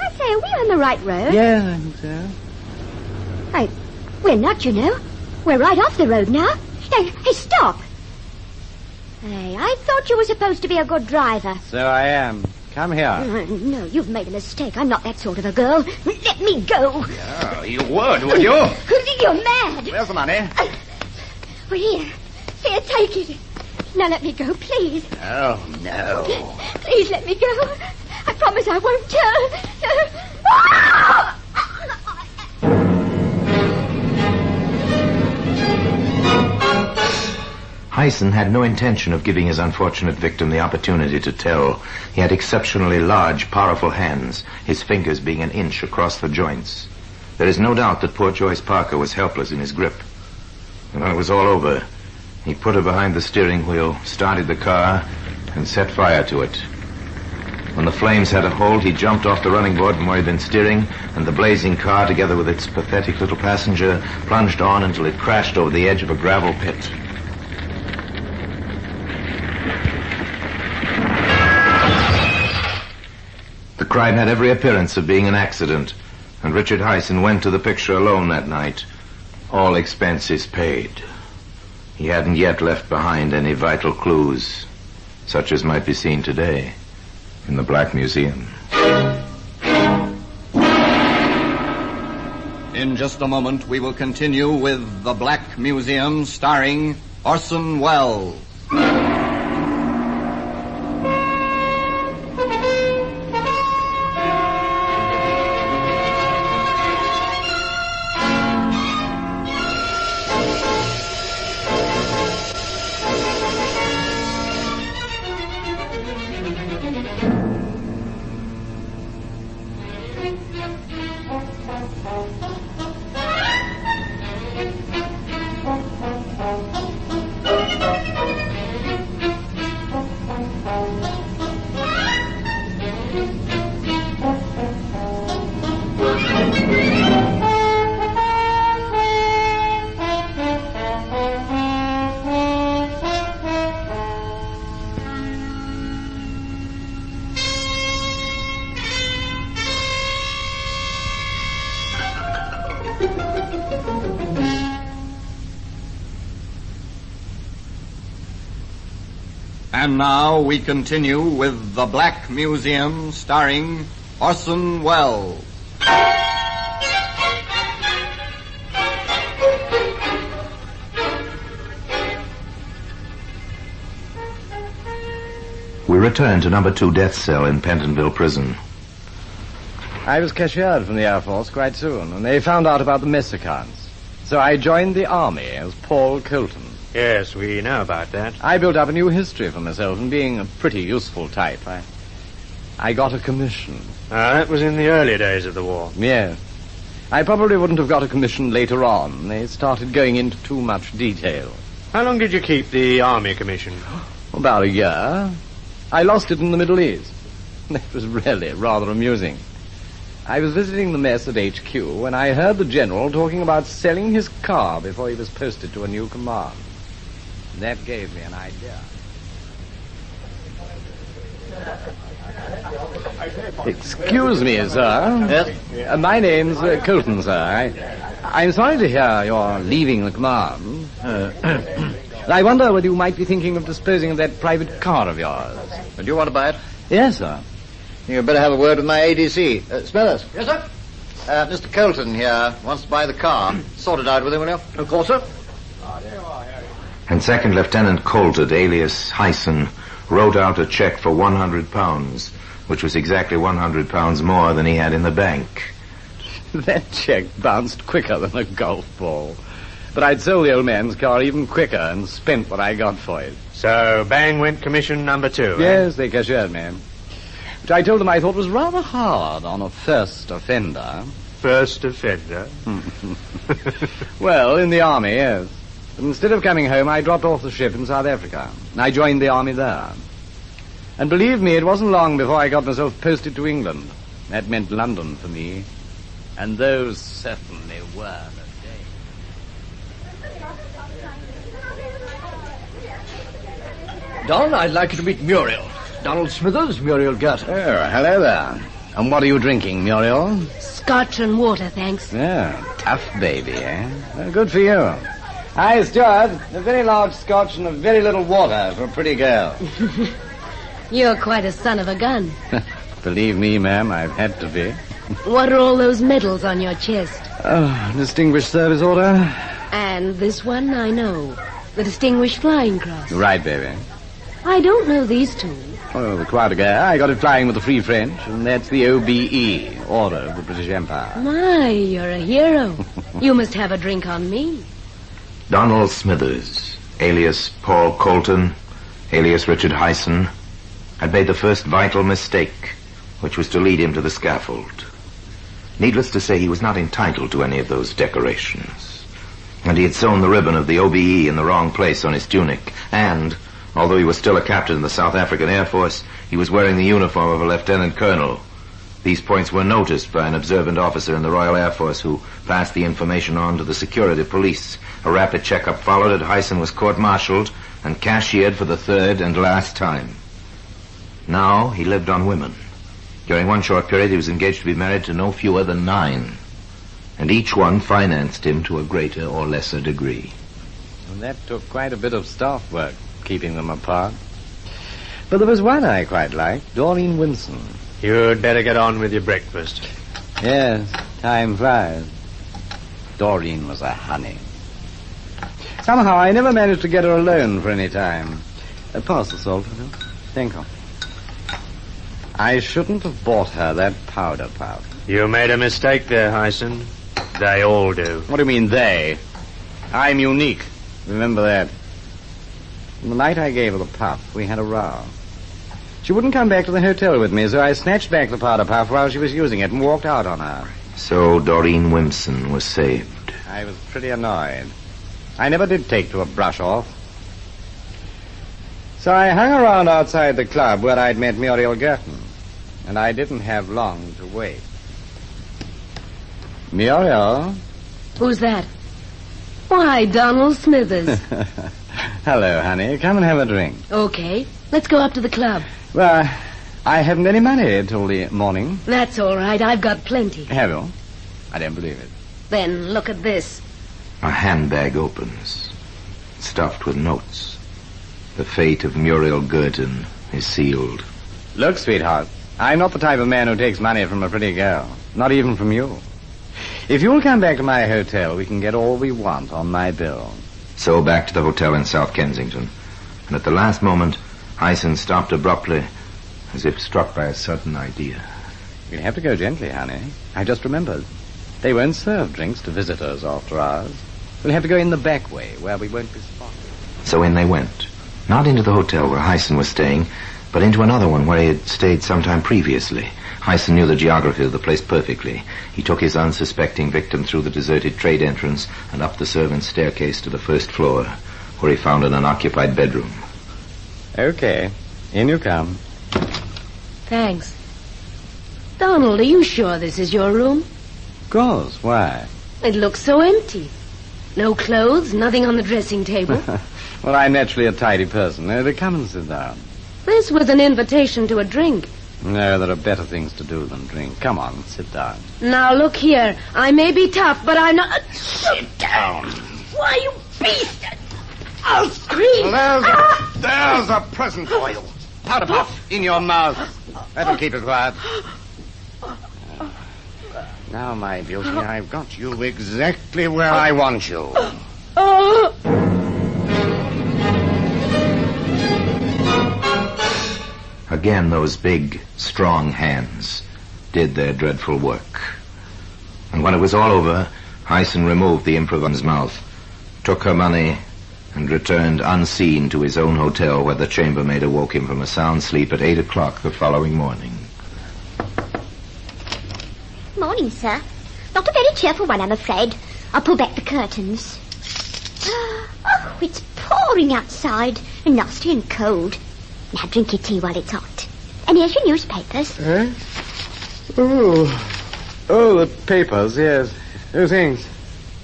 I say, are we on the right road? Yeah, I think so. We're not, you know. We're right off the road now. Hey, stop. Hey, I thought you were supposed to be a good driver. So I am. Come here. No, you've made a mistake. I'm not that sort of a girl. Let me go. Oh, you would you? You're mad. Where's the money? Well, here, take it. Now let me go, please. Oh, no. Please let me go. I promise I won't tell. Ah! Hyson had no intention of giving his unfortunate victim the opportunity to tell. He had exceptionally large, powerful hands, his fingers being an inch across the joints. There is no doubt that poor Joyce Parker was helpless in his grip. And when it was all over, he put her behind the steering wheel, started the car, and set fire to it. When the flames had a hold, he jumped off the running board from where he'd been steering, and the blazing car, together with its pathetic little passenger, plunged on until it crashed over the edge of a gravel pit. The crime had every appearance of being an accident, and Richard Hyson went to the picture alone that night, all expenses paid. He hadn't yet left behind any vital clues, such as might be seen today in the Black Museum. In just a moment, we will continue with The Black Museum, starring Orson Welles. And now we continue with The Black Museum, starring Orson Welles. We return to number 2 death cell in Pentonville Prison. I was cashiered from the Air Force quite soon, and they found out about the mess accounts. So I joined the Army as Paul Colton. Yes, we know about that. I built up a new history for myself, and being a pretty useful type, I got a commission. That was in the early days of the war. Yes. I probably wouldn't have got a commission later on. They started going into too much detail. How long did you keep the Army commission? About a year. I lost it in the Middle East. That was really rather amusing. I was visiting the mess at HQ when I heard the general talking about selling his car before he was posted to a new command. That gave me an idea. Excuse me, sir. Yes? My name's Colton, sir. I'm sorry to hear you're leaving the command. I wonder whether you might be thinking of disposing of that private car of yours. Do you want to buy it? Yes, sir. You'd better have a word with my ADC. Smithers. Yes, sir? Mr. Colton here wants to buy the car. Sort it out with him, will you? Of course, sir. And Second Lieutenant Colton, alias Hyson, wrote out a check for £100, which was exactly £100 more than he had in the bank. That check bounced quicker than a golf ball. But I'd sold the old man's car even quicker and spent what I got for it. So, bang went commission number 2, Yes, they cashiered me. Which I told them I thought was rather hard on a first offender. First offender? Well, in the Army, yes. But instead of coming home, I dropped off the ship in South Africa. I joined the Army there. And believe me, it wasn't long before I got myself posted to England. That meant London for me. And those certainly were the days. Don, I'd like you to meet Muriel. Donald Smithers, Muriel Gerton. Oh, hello there. And what are you drinking, Muriel? Scotch and water, thanks. Yeah, tough baby, eh? Well, good for you. Hi, Stuart. A very large scotch and a very little water for a pretty girl. You're quite a son of a gun. Believe me, ma'am, I've had to be. What are all those medals on your chest? Oh, Distinguished Service Order. And this one, I know. The Distinguished Flying Cross. Right, baby. I don't know these two. Oh, the Croix de Guerre. I got it flying with the Free French, and that's the OBE, Order of the British Empire. My, you're a hero. You must have a drink on me. Donald Smithers, alias Paul Colton, alias Richard Hyson, had made the first vital mistake, which was to lead him to the scaffold. Needless to say, he was not entitled to any of those decorations. And he had sewn the ribbon of the OBE in the wrong place on his tunic, and although he was still a captain in the South African Air Force, he was wearing the uniform of a lieutenant colonel. These points were noticed by an observant officer in the Royal Air Force who passed the information on to the security police. A rapid checkup followed, and Hyson was court-martialed and cashiered for the third and last time. Now he lived on women. During one short period, he was engaged to be married to no fewer than 9. And each one financed him to a greater or lesser degree. And that took quite a bit of staff work, keeping them apart. But there was one I quite liked, Doreen Winson. You'd better get on with your breakfast. Yes, time flies. Doreen was a honey. Somehow I never managed to get her alone for any time. Pass the salt, will you? Thank you. I shouldn't have bought her that powder puff. You made a mistake there, Hyson. They all do. What do you mean, they? I'm unique. Remember that. The night I gave her the puff, we had a row. She wouldn't come back to the hotel with me, so I snatched back the powder puff while she was using it and walked out on her. So Doreen Wimpson was saved. I was pretty annoyed. I never did take to a brush-off. So I hung around outside the club where I'd met Muriel Gerton, and I didn't have long to wait. Muriel? Who's that? Why, Donald Smithers. Hello, honey. Come and have a drink. Okay. Let's go up to the club. Well, I haven't any money till the morning. That's all right. I've got plenty. Have you? I don't believe it. Then look at this. A handbag opens, stuffed with notes. The fate of Muriel Girton is sealed. Look, sweetheart, I'm not the type of man who takes money from a pretty girl. Not even from you. If you'll come back to my hotel, we can get all we want on my bill. So back to the hotel in South Kensington. And at the last moment, Hyson stopped abruptly, as if struck by a sudden idea. You'll have to go gently, honey. I just remembered. They won't serve drinks to visitors after hours. We'll have to go in the back way, where we won't be spotted. So in they went. Not into the hotel where Hyson was staying, but into another one where he had stayed some time previously. Hyson knew the geography of the place perfectly. He took his unsuspecting victim through the deserted trade entrance and up the servants' staircase to the first floor, where he found an unoccupied bedroom. Okay, in you come. Thanks. Donald, are you sure this is your room? Of course, why? It looks so empty. No clothes, nothing on the dressing table. Well, I'm naturally a tidy person. Come and sit down. This was an invitation to a drink. No, there are better things to do than drink. Come on, sit down. Now, look here. I may be tough, but I'm not... Sit down. Why, you beast! I'll scream! Well, there's a present for you. Powder puff in your mouth. That'll keep it quiet. Now, my beauty, I've got you exactly where I want you. Again, those big, strong hands did their dreadful work. And when it was all over, Hyson removed the improviser's mouth, took her money, and returned unseen to his own hotel, where the chambermaid awoke him from a sound sleep at 8 o'clock the following morning. Morning, sir. Not a very cheerful one, I'm afraid. I'll pull back the curtains. Oh, it's pouring outside, and nasty and cold. Now drink your tea while it's hot. And here's your newspapers. Eh? Oh, the papers, yes. Oh, thanks.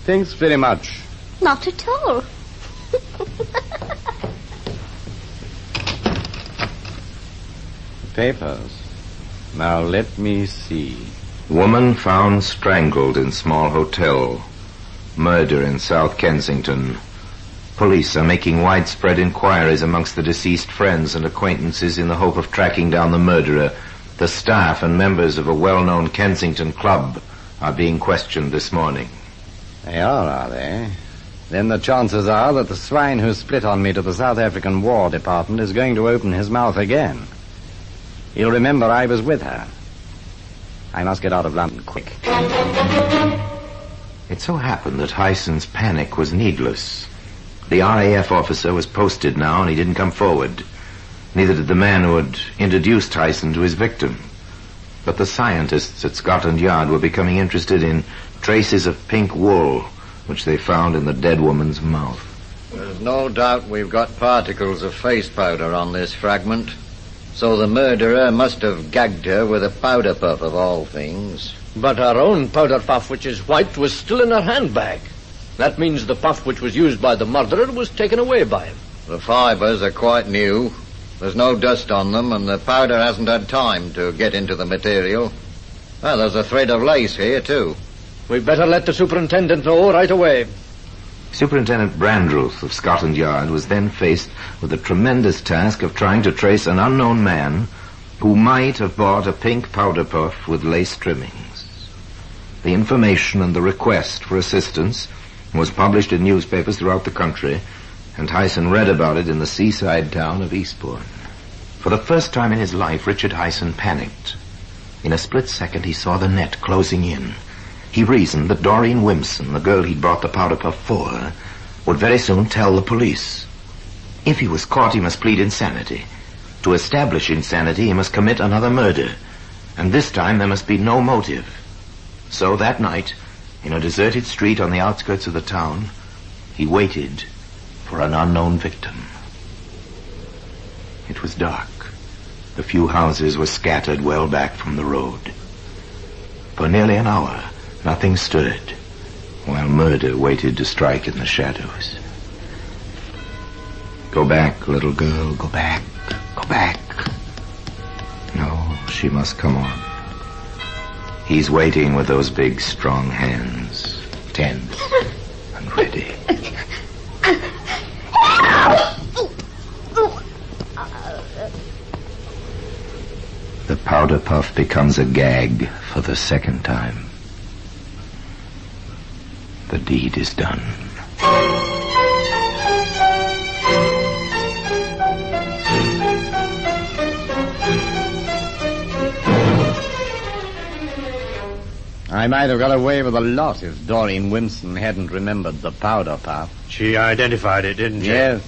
Thanks very much. Not at all. Papers. Now let me see. Woman found strangled in small hotel. Murder in South Kensington. Police are making widespread inquiries amongst the deceased friends and acquaintances in the hope of tracking down the murderer. The staff and members of a well-known Kensington club are being questioned this morning. They are they? Then the chances are that the swine who split on me to the South African War Department is going to open his mouth again. He'll remember I was with her. I must get out of London quick. It so happened that Hyson's panic was needless. The RAF officer was posted now, and he didn't come forward. Neither did the man who had introduced Hyson to his victim. But the scientists at Scotland Yard were becoming interested in traces of pink wool, which they found in the dead woman's mouth. There's no doubt we've got particles of face powder on this fragment. So the murderer must have gagged her with a powder puff of all things. But her own powder puff, which is white, was still in her handbag. That means the puff which was used by the murderer was taken away by him. The fibers are quite new. There's no dust on them, and the powder hasn't had time to get into the material. Well, there's a thread of lace here, too. We'd better let the superintendent know right away. Superintendent Brandruth of Scotland Yard was then faced with the tremendous task of trying to trace an unknown man who might have bought a pink powder puff with lace trimmings. The information and the request for assistance was published in newspapers throughout the country, and Hyson read about it in the seaside town of Eastbourne. For the first time in his life, Richard Hyson panicked. In a split second, he saw the net closing in. He reasoned that Doreen Wimpson, the girl he'd brought the powder puff for, would very soon tell the police. If he was caught, he must plead insanity. To establish insanity, he must commit another murder. And this time, there must be no motive. So that night, in a deserted street on the outskirts of the town, he waited for an unknown victim. It was dark. The few houses were scattered well back from the road. For nearly an hour, nothing stirred, while murder waited to strike in the shadows. Go back, little girl, go back, go back. No, she must come on. He's waiting with those big, strong hands, tense and ready. puff becomes a gag for the second time. The deed is done. I might have got away with a lot if Doreen Winston hadn't remembered the powder puff. She identified it, didn't she? Yes.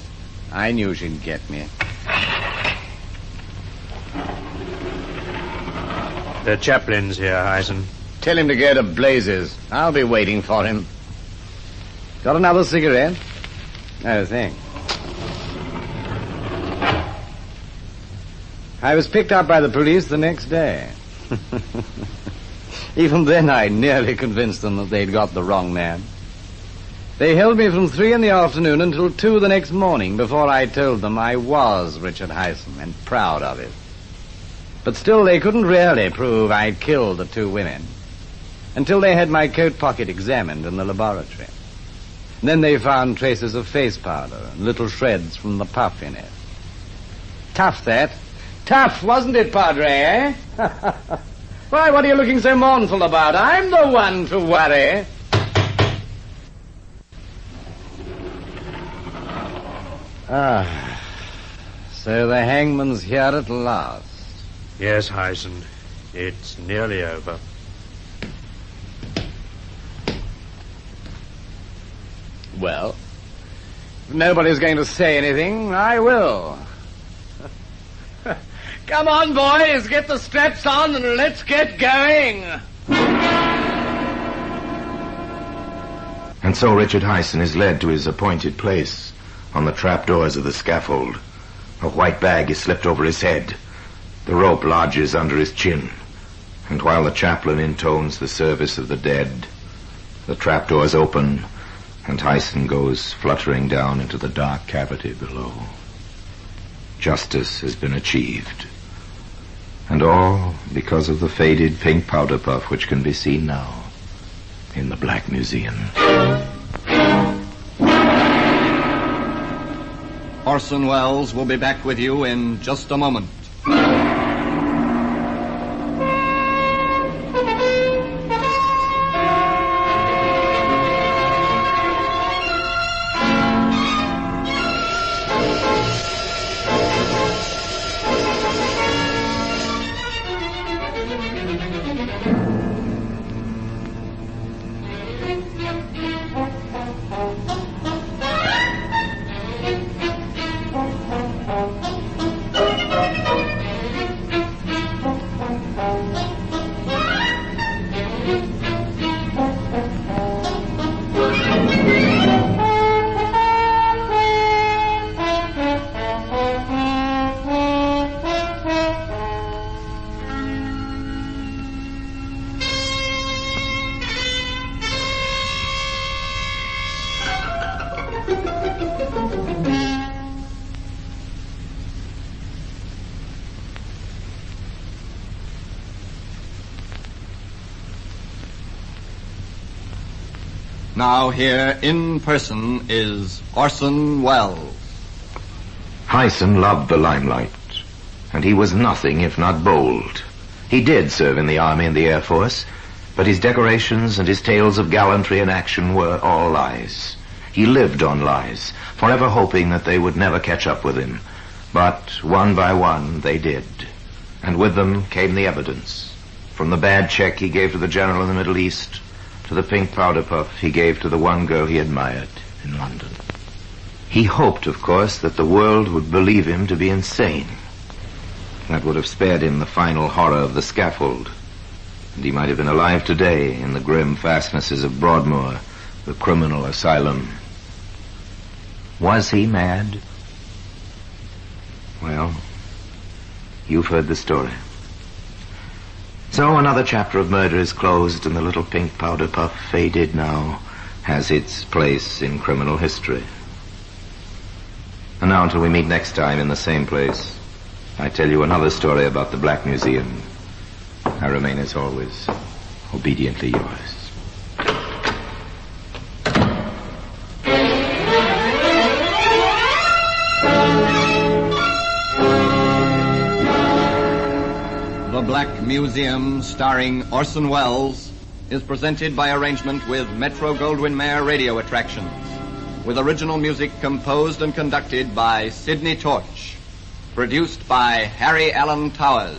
I knew she'd get me. The chaplain's here, Hyson. Tell him to go to blazes. I'll be waiting for him. Got another cigarette? No, thanks. I was picked up by the police the next day. Even then, I nearly convinced them that they'd got the wrong man. They held me from 3 p.m. until 2 the next morning before I told them I was Richard Hyson and proud of it. But still, they couldn't really prove I'd killed the 2 women until they had my coat pocket examined in the laboratory. And then they found traces of face powder and little shreds from the puff in it. Tough, that. Tough, wasn't it, Padre, eh? Why, what are you looking so mournful about? I'm the one to worry. So the hangman's here at last. Yes, Hyson. It's nearly over. Well, if nobody's going to say anything, I will. Come on, boys, get the straps on and let's get going. And so Richard Hyson is led to his appointed place on the trapdoors of the scaffold. A white bag is slipped over his head. The rope lodges under his chin. And while the chaplain intones the service of the dead, the trapdoors open and Hyson goes fluttering down into the dark cavity below. Justice has been achieved. And all because of the faded pink powder puff which can be seen now in the Black Museum. Orson Welles will be back with you in just a moment. Now here in person is Orson Welles. Hyson loved the limelight, and he was nothing if not bold. He did serve in the Army and the Air Force, but his decorations and his tales of gallantry and action were all lies. He lived on lies, forever hoping that they would never catch up with him. But one by one they did, and with them came the evidence. From the bad check he gave to the general in the Middle East, to the pink powder puff he gave to the one girl he admired in London. He hoped, of course, that the world would believe him to be insane. That would have spared him the final horror of the scaffold, and he might have been alive today in the grim fastnesses of Broadmoor, the criminal asylum. Was he mad? Well, you've heard the story. So another chapter of murder is closed, and the little pink powder puff, faded now, has its place in criminal history. And now, until we meet next time in the same place, I tell you another story about the Black Museum. I remain, as always, obediently yours. The Black Museum, starring Orson Welles, is presented by arrangement with Metro-Goldwyn-Mayer Radio Attractions, with original music composed and conducted by Sidney Torch, produced by Harry Allen Towers.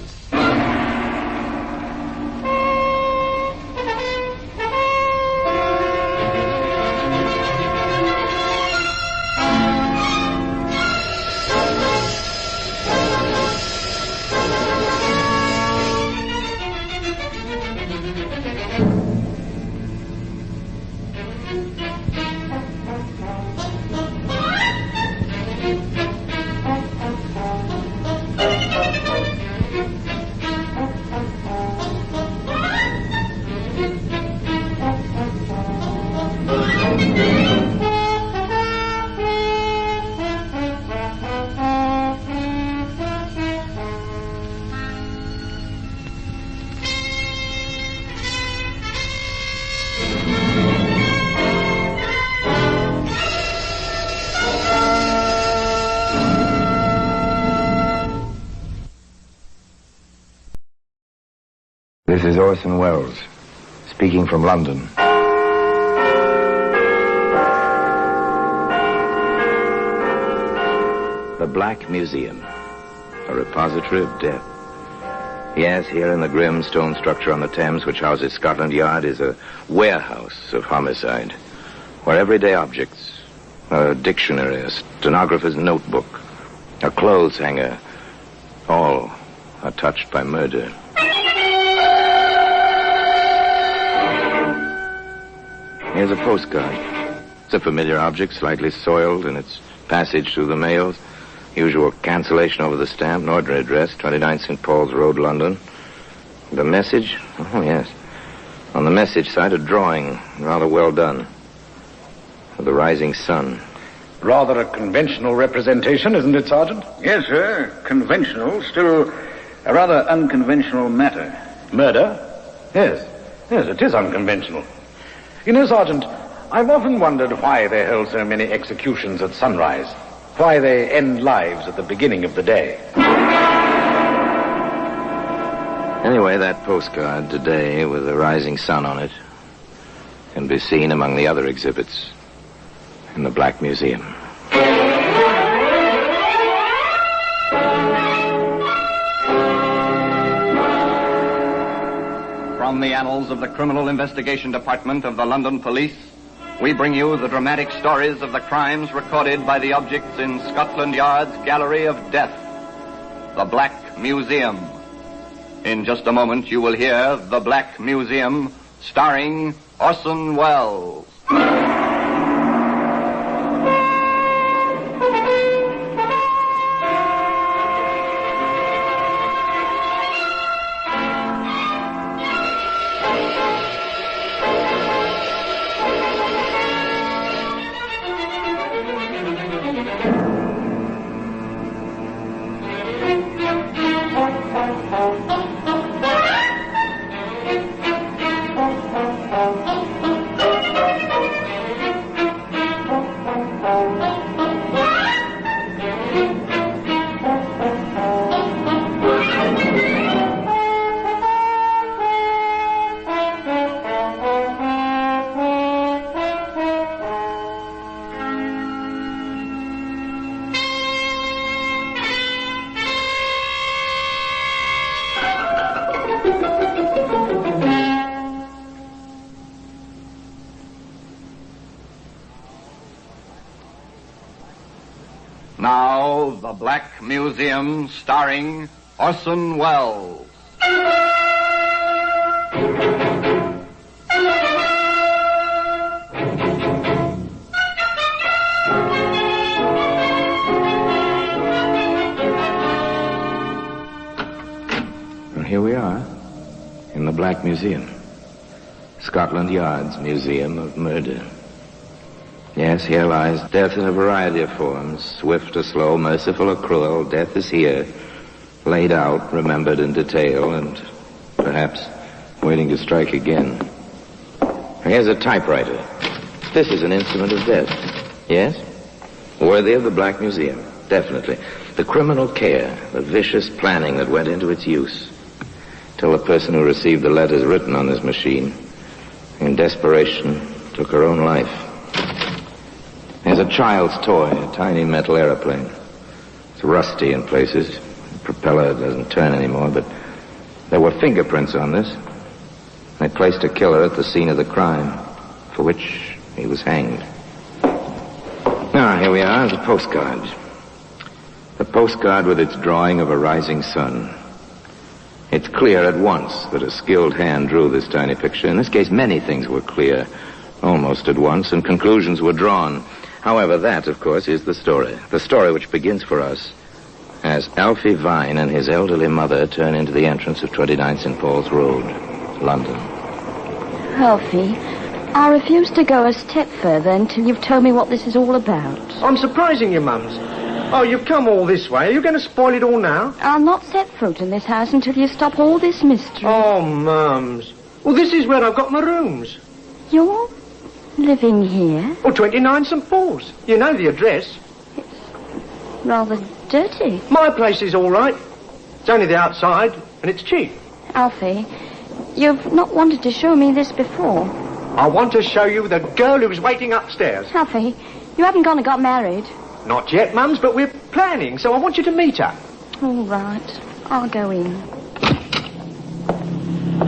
This is Orson Welles, speaking from London. The Black Museum, a repository of death. Yes, here in the grim stone structure on the Thames, which houses Scotland Yard, is a warehouse of homicide, where everyday objects, a dictionary, a stenographer's notebook, a clothes hanger, all are touched by murder. Here's a postcard. It's a familiar object, slightly soiled in its passage through the mails. Usual cancellation over the stamp, an ordinary address, 29 St. Paul's Road, London. The message? Oh, yes. On the message side, a drawing, rather well done, of the rising sun. Rather a conventional representation, isn't it, Sergeant? Yes, sir. Conventional, still a rather unconventional matter. Murder? Yes. Yes, it is unconventional. You know, Sergeant, I've often wondered why they hold so many executions at sunrise. Why they end lives at the beginning of the day. Anyway, that postcard today with the rising sun on it can be seen among the other exhibits in the Black Museum. From the annals of the Criminal Investigation Department of the London Police, we bring you the dramatic stories of the crimes recorded by the objects in Scotland Yard's Gallery of Death, the Black Museum. In just a moment, you will hear The Black Museum, starring Orson Welles. Now, The Black Museum, starring Orson Welles. And here we are, in the Black Museum. Scotland Yard's Museum of Murder. Yes, here lies death in a variety of forms, swift or slow, merciful or cruel. Death is here, laid out, remembered in detail, and perhaps waiting to strike again. Here's a typewriter. This is an instrument of death. Yes? Worthy of the Black till the person who received the letters written on this machine, in desperation, took her own life. There's a child's toy, a tiny metal aeroplane. It's rusty in places. The propeller doesn't turn anymore, but there were fingerprints on this. They placed a killer at the scene of the crime, for which he was hanged. Now, here we are, the postcard. The postcard with its drawing of a rising sun. It's clear at once that a skilled hand drew this tiny picture. In this case, many things were clear, almost at once, and conclusions were drawn. However, that, of course, is the story. The story which begins for us as Alfie Vine and his elderly mother turn into the entrance of 29 St. Paul's Road, London. Alfie, I refuse to go a step further until you've told me what this is all about. I'm surprising you, Mums. Oh, you've come all this way. Are you going to spoil it all now? I'll not set foot in this house until you stop all this mystery. Oh, Mums. Well, this is where I've got my rooms. You're living here? Oh, 29 St. Paul's. You know the address. Rather dirty. My place is all right. It's only the outside, and it's cheap. Alfie, you've not wanted to show me this before. I want to show you the girl who's waiting upstairs. Alfie, you haven't gone and got married. Not yet, Mums, but we're planning, so I want you to meet her. All right. I'll go in.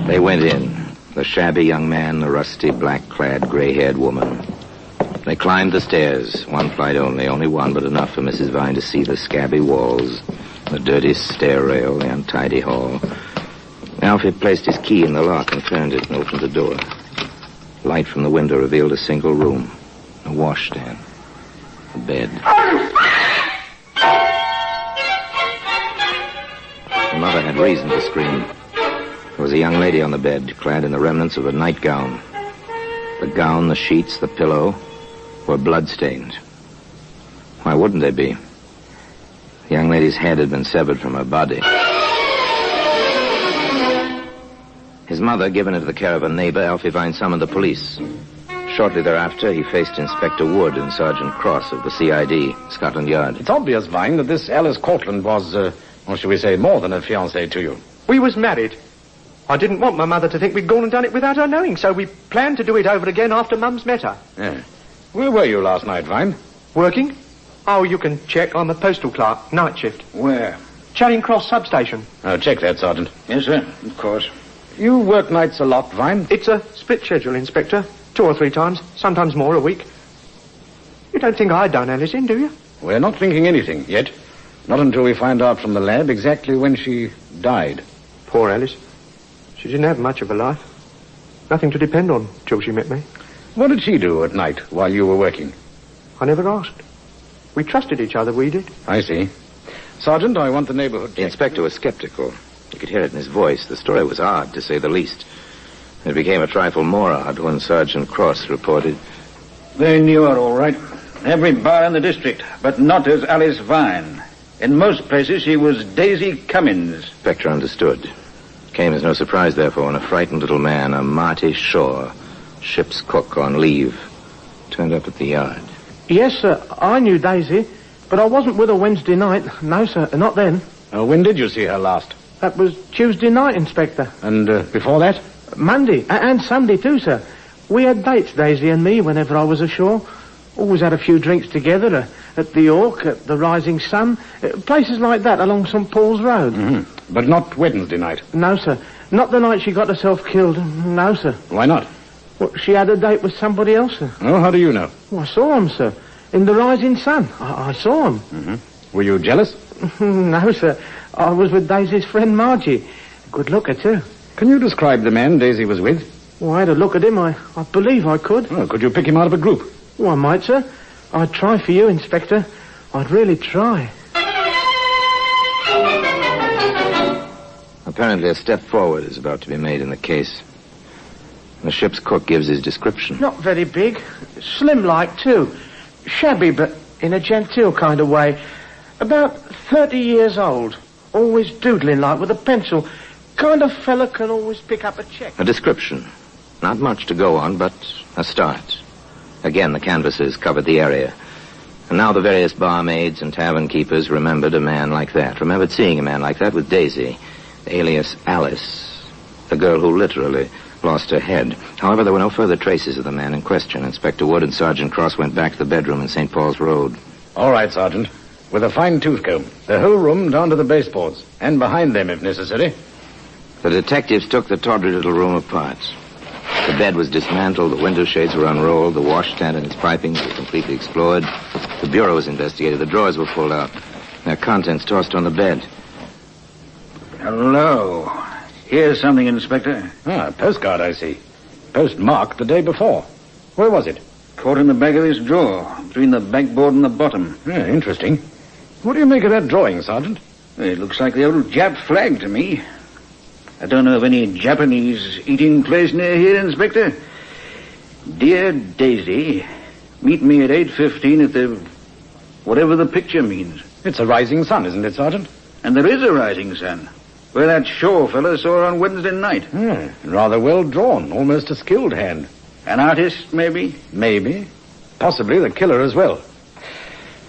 They went in. The shabby young man, the rusty, black-clad, gray-haired woman. They climbed the stairs, one flight only one, but enough for Mrs. Vine to see the scabby walls, the dirty stair rail, the untidy hall. Alfie placed his key in the lock and turned it and opened the door. Light from the window revealed a single room, a washstand, a bed. The mother had reason to scream. There was a young lady on the bed, clad in the remnants of a nightgown. The gown, the sheets, the pillow were blood-stained. Why wouldn't they be? The young lady's head had been severed from her body. His mother, given into the care of a neighbor, Alfie Vine summoned the police. Shortly thereafter, he faced Inspector Wood and Sergeant Cross of the CID, Scotland Yard. It's obvious, Vine, that this Alice Cortland was, or should we say, more than a fiancée to you. We was married. I didn't want my mother to think we'd gone and done it without her knowing, so we planned to do it over again after Mum's met her. Yeah. Where were you last night, Vine? Working? Oh, you can check. I'm a postal clerk, night shift. Where? Charing Cross substation. Check that, Sergeant. Yes, sir, of course. You work nights a lot, Vine? It's a split schedule, Inspector. 2 or 3 times, sometimes more a week. You don't think I done Alice in, do you? We're not thinking anything yet. Not until we find out from the lab exactly when she died. Poor Alice. She didn't have much of a life. Nothing to depend on till she met me. What did she do at night while you were working? I never asked. We trusted each other, we did. I see. Sergeant, I want the neighborhood... The inspector was skeptical. You could hear it in his voice. The story was odd, to say the least. It became a trifle more odd when Sergeant Cross reported... They knew her all right. Every bar in the district, but not as Alice Vine. In most places, she was Daisy Cummins. Inspector understood. Came as no surprise, therefore, when a frightened little man, a Marty Shaw, ship's cook on leave, turned up at the yard. Yes, sir. I knew Daisy, but I wasn't with her Wednesday night. No, sir, not then. When did you see her last? That was Tuesday night, Inspector. And before that? Monday, and Sunday too, sir. We had dates, Daisy and me, whenever I was ashore. Always had a few drinks together, at the Ork, at the Rising Sun, places like that along St. Paul's Road. Mm-hmm. But not Wednesday night? No, sir. Not the night she got herself killed. No, sir. Why not? Well, she had a date with somebody else, sir. Oh, how do you know? Well, I saw him, sir. In the Rising Sun. I saw him. Mm-hmm. Were you jealous? No, sir. I was with Daisy's friend Margie. Good looker, too. Can you describe the man Daisy was with? Well, I had a look at him. I believe I could. Oh, could you pick him out of a group? Well, I might, sir. I'd try for you, Inspector. I'd really try. Apparently a step forward is about to be made in the case. The ship's cook gives his description. Not very big. Slim-like, too. Shabby, but in a genteel kind of way. About 30 years old. Always doodling-like with a pencil. Kind of fella can always pick up a check. A description. Not much to go on, but a start. Again, the canvassers covered the area. And now the various barmaids and tavern keepers remembered a man like that. Remembered seeing a man like that with Daisy, alias Alice, The girl who literally lost her head. However, there were no further traces of the man in question. Inspector Wood and Sergeant Cross went back to the bedroom in St. Paul's Road. All right, Sergeant. With a fine tooth comb. The whole room down to the baseboards. And behind them, if necessary. The detectives took the tawdry little room apart. The bed was dismantled, the window shades were unrolled, the washstand and its pipings were completely explored. The bureau was investigated, the drawers were pulled out, their contents tossed on the bed. Hello. Here's something, Inspector. A postcard, I see. Postmarked the day before. Where was it? Caught in the back of this drawer, between the backboard and the bottom. Interesting. What do you make of that drawing, Sergeant? It looks like the old Jap flag to me. I don't know of any Japanese eating place near here, Inspector. Dear Daisy, meet me at 8:15 at the... whatever the picture means. It's a rising sun, isn't it, Sergeant? And there is a rising sun. Where that Shaw fellow saw her on Wednesday night. Rather well drawn, almost a skilled hand. An artist, maybe? Maybe. Possibly the killer as well.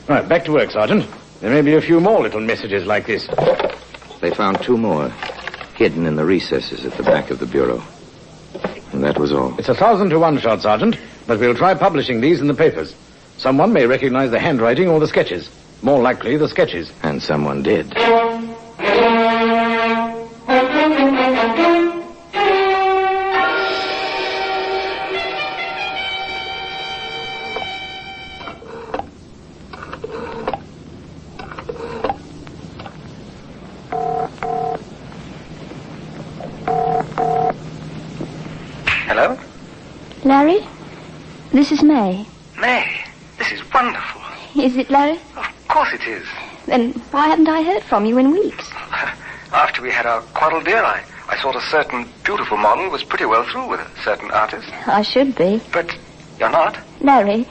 Right, back to work, Sergeant. There may be a few more little messages like this. They found 2 more, hidden in the recesses at the back of the bureau. And that was all. It's 1,000 to 1 shot, Sergeant, but we'll try publishing these in the papers. Someone may recognize the handwriting or the sketches. More likely, the sketches. And someone did. Hello? Larry? This is May. May, this is wonderful. Is it, Larry? Of course it is. Then why haven't I heard from you in weeks? After we had our quarrel, dear, I thought a certain beautiful model was pretty well through with a certain artist. I should be. But you're not? Larry,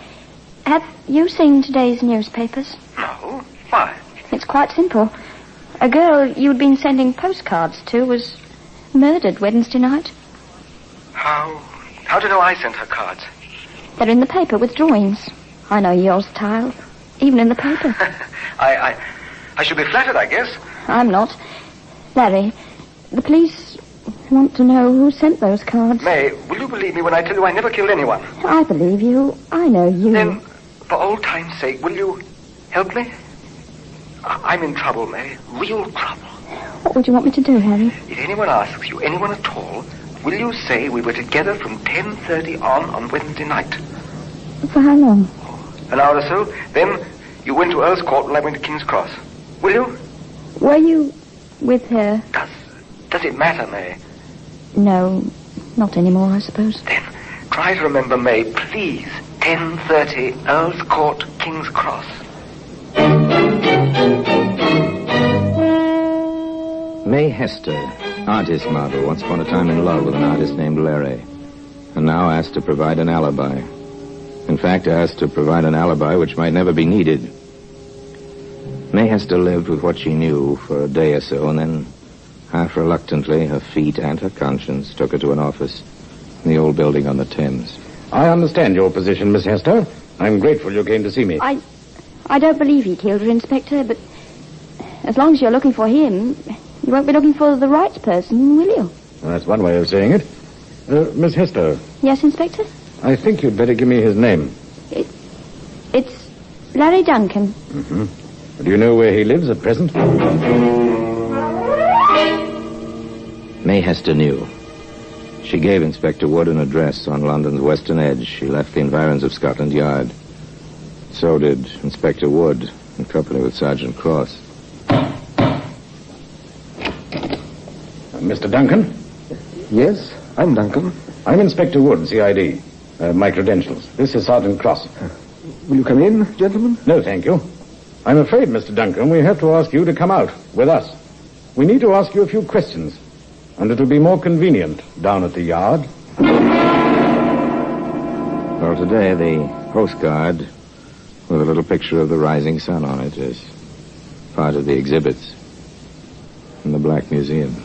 have you seen today's newspapers? No. Why? It's quite simple. A girl you'd been sending postcards to was murdered Wednesday night. How do you know I sent her cards? They're in the paper with drawings. I know yours, Tile. Even in the paper. I should be flattered, I guess. I'm not. Larry, the police want to know who sent those cards. May, will you believe me when I tell you I never killed anyone? I believe you. I know you. Then, for old time's sake, will you help me? I'm in trouble, May. Real trouble. What would you want me to do, Harry? If anyone asks you, anyone at all, will you say we were together from 10:30 on Wednesday night? For how long? An hour or so. Then you went to Earl's Court and I went to King's Cross. Will you? Were you with her? Does it matter, May? No, not anymore, I suppose. Then try to remember, May, please. 10:30, Earl's Court, King's Cross. May Hester, artist model, once upon a time in love with an artist named Larry, and now asked to provide an alibi. In fact, asked to provide an alibi which might never be needed. May Hester lived with what she knew for a day or so, and then, half reluctantly, her feet and her conscience took her to an office in the old building on the Thames. I understand your position, Miss Hester. I'm grateful you came to see me. I don't believe he killed her, Inspector, but as long as you're looking for him, you won't be looking for the right person, will you? Well, that's one way of saying it. Miss Hester. Yes, Inspector? I think you'd better give me his name. It's Larry Duncan. Mm-hmm. Do you know where he lives at present? May Hester knew. She gave Inspector Wood an address on London's western edge. She left the environs of Scotland Yard. So did Inspector Wood, in company with Sergeant Cross. Mr. Duncan? Yes, I'm Duncan. I'm Inspector Wood, CID. My credentials. This is Sergeant Cross. Will you come in, gentlemen? No, thank you. I'm afraid, Mr. Duncan, we have to ask you to come out with us. We need to ask you a few questions, and it'll be more convenient down at the yard. Well, today, the postcard with a little picture of the rising sun on it is part of the exhibits in the Black Museum.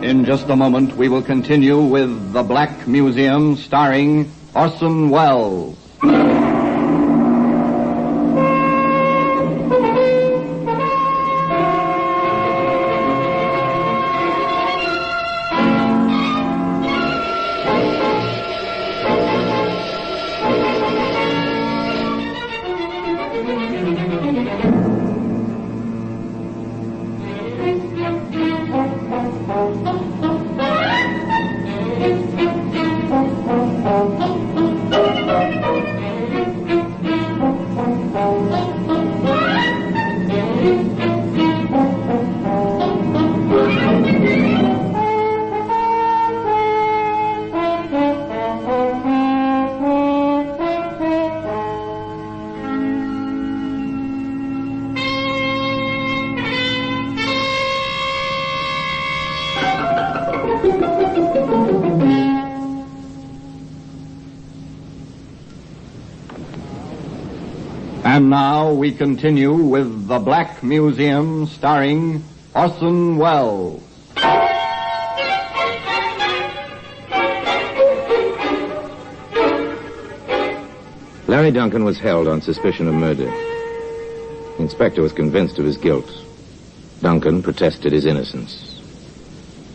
In just a moment, we will continue with The Black Museum, starring Orson Welles. And now we continue with The Black Museum, starring Orson Welles. Larry Duncan was held on suspicion of murder. The inspector was convinced of his guilt. Duncan protested his innocence.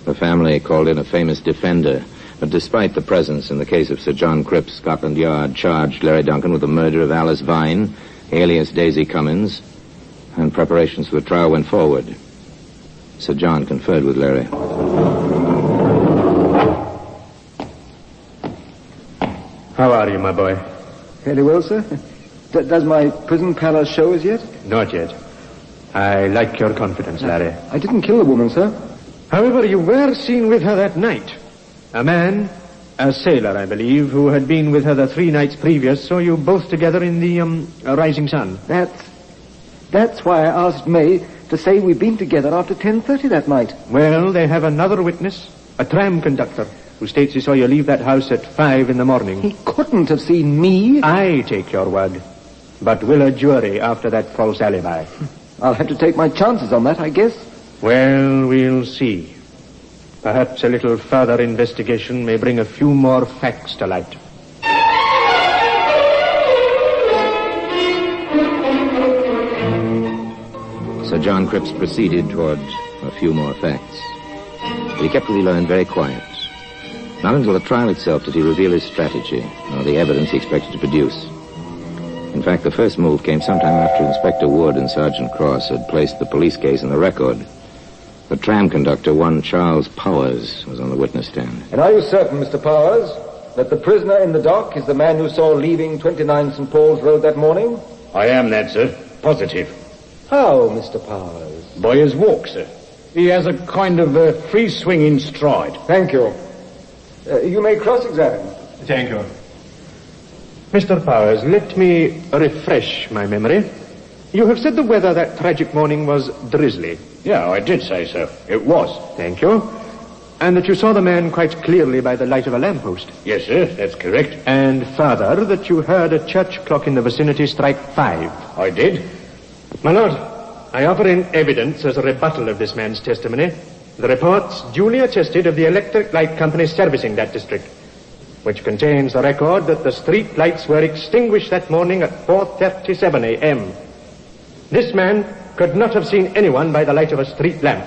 The family called in a famous defender, but despite the presence in the case of Sir John Cripps, Scotland Yard charged Larry Duncan with the murder of Alice Vine, alias Daisy Cummins, and preparations for the trial went forward. Sir John conferred with Larry. How are you, my boy? Fairly well, sir. Does my prison palace show as yet? Not yet. I like your confidence, Larry. I didn't kill the woman, sir. However, you were seen with her that night. A man, a sailor, I believe, who had been with her the 3 nights previous, saw you both together in the, Rising Sun. That's why I asked May to say we'd been together after 10:30 that night. Well, they have another witness, a tram conductor, who states he saw you leave that house at 5 in the morning. He couldn't have seen me. I take your word, but will a jury after that false alibi? I'll have to take my chances on that, I guess. Well, we'll see. Perhaps a little further investigation may bring a few more facts to light. Sir John Cripps proceeded toward a few more facts. But he kept what he learned very quiet. Not until the trial itself did he reveal his strategy, or the evidence he expected to produce. In fact, the first move came sometime after Inspector Wood and Sergeant Cross had placed the police case in the record. The tram conductor, one Charles Powers, was on the witness stand. And are you certain, Mr. Powers, that the prisoner in the dock is the man you saw leaving 29 St. Paul's Road that morning? I am that, sir. Positive. How, Mr. Powers? By his walk, sir. He has a kind of free-swinging stride. Thank you. You may cross-examine. Thank you. Mr. Powers, let me refresh my memory. You have said the weather that tragic morning was drizzly. Yeah, I did say so. It was. Thank you. And that you saw the man quite clearly by the light of a lamppost. Yes, sir, that's correct. And further, that you heard a church clock in the vicinity strike 5. I did. My lord, I offer in evidence as a rebuttal of this man's testimony the reports duly attested of the Electric Light Company servicing that district, which contains the record that the street lights were extinguished that morning at 4:37 a.m. This man could not have seen anyone by the light of a street lamp.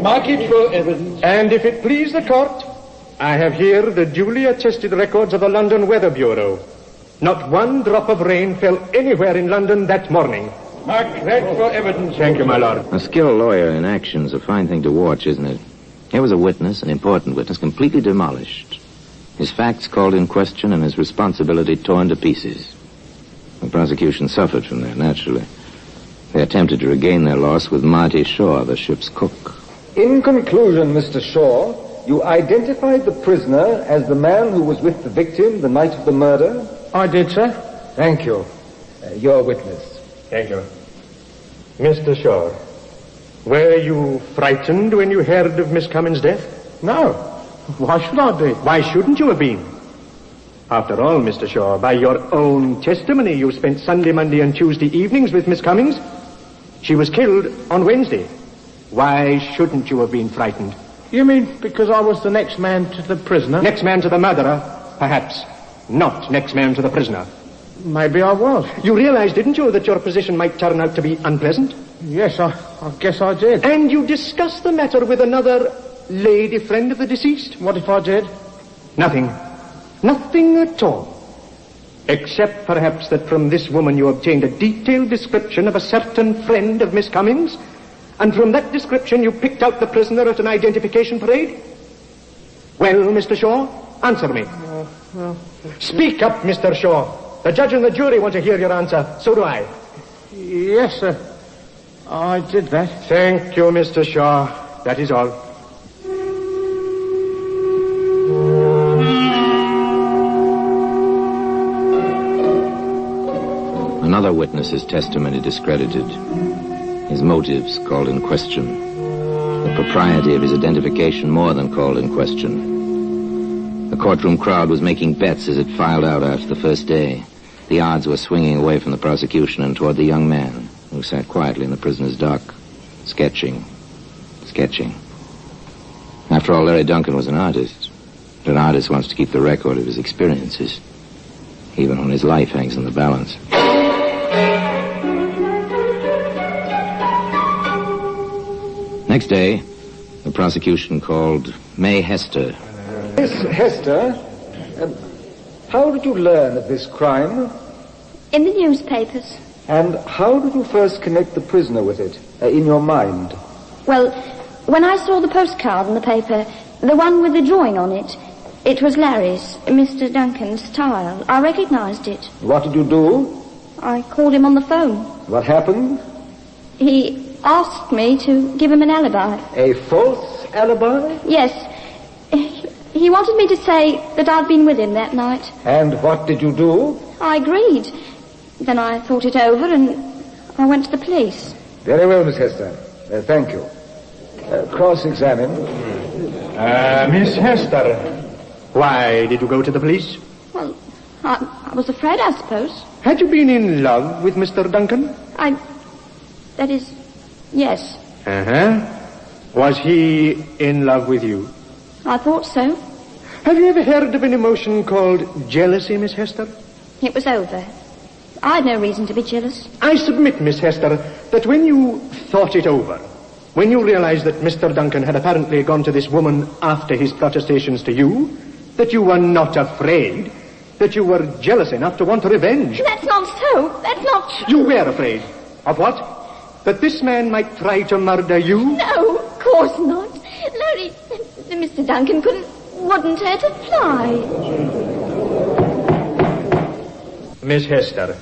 Mark it for evidence. And if it please the court, I have here the duly attested records of the London Weather Bureau. Not one drop of rain fell anywhere in London that morning. Mark that for evidence. Thank you, my lord. A skilled lawyer in action is a fine thing to watch, isn't it? Here was a witness, an important witness, completely demolished. His facts called in question and his responsibility torn to pieces. The prosecution suffered from that, naturally. They attempted to regain their loss with Marty Shaw, the ship's cook. In conclusion, Mr. Shaw, you identified the prisoner as the man who was with the victim the night of the murder? I did, sir. Thank you. Your witness. Thank you. Mr. Shaw, were you frightened when you heard of Miss Cummins' death? No. Why should I be? Why shouldn't you have been? After all, Mr. Shaw, by your own testimony, you spent Sunday, Monday, and Tuesday evenings with Miss Cummins. She was killed on Wednesday. Why shouldn't you have been frightened? You mean because I was the next man to the prisoner? Next man to the murderer, perhaps. Not next man to the prisoner. Maybe I was. You realized, didn't you, that your position might turn out to be unpleasant? Yes, I guess I did. And you discussed the matter with another lady friend of the deceased? What if I did? Nothing. Nothing at all. Except perhaps that from this woman you obtained a detailed description of a certain friend of Miss Cummins, and from that description you picked out the prisoner at an identification parade? Well, Mr. Shaw, answer me. Speak up, Mr. Shaw. The judge and the jury want to hear your answer. So do I. Yes, sir. I did that. Thank you, Mr. Shaw. That is all. Another witness's testimony discredited. His motives called in question. The propriety of his identification more than called in question. The courtroom crowd was making bets as it filed out after the first day. The odds were swinging away from the prosecution and toward the young man who sat quietly in the prisoner's dock, sketching. After all, Larry Duncan was an artist. But an artist wants to keep the record of his experiences, even when his life hangs in the balance. Next day, the prosecution called May Hester. Miss Hester, how did you learn of this crime? In the newspapers. And how did you first connect the prisoner with it, in your mind? Well, when I saw the postcard in the paper, the one with the drawing on it, it was Larry's, Mr. Duncan's style. I recognized it. What did you do? I called him on the phone. What happened? He asked me to give him an alibi. A false alibi? Yes. He wanted me to say that I'd been with him that night. And what did you do? I agreed. Then I thought it over and I went to the police. Very well, Miss Hester. Thank you. Cross-examine. Miss Hester, why did you go to the police? Well, I was afraid, I suppose. Had you been in love with Mr. Duncan? That is, yes. Was he in love with you? I thought so. Have you ever heard of an emotion called jealousy, Miss Hester? It was over. I had no reason to be jealous. I submit, Miss Hester, that when you thought it over, when you realized that Mr. Duncan had apparently gone to this woman after his protestations to you, that you were not afraid, that you were jealous enough to want revenge. That's not so. That's not true. You were afraid. Of what? That this man might try to murder you? No, of course not. Larry, Mr. Duncan wouldn't hurt a fly. Miss Hester,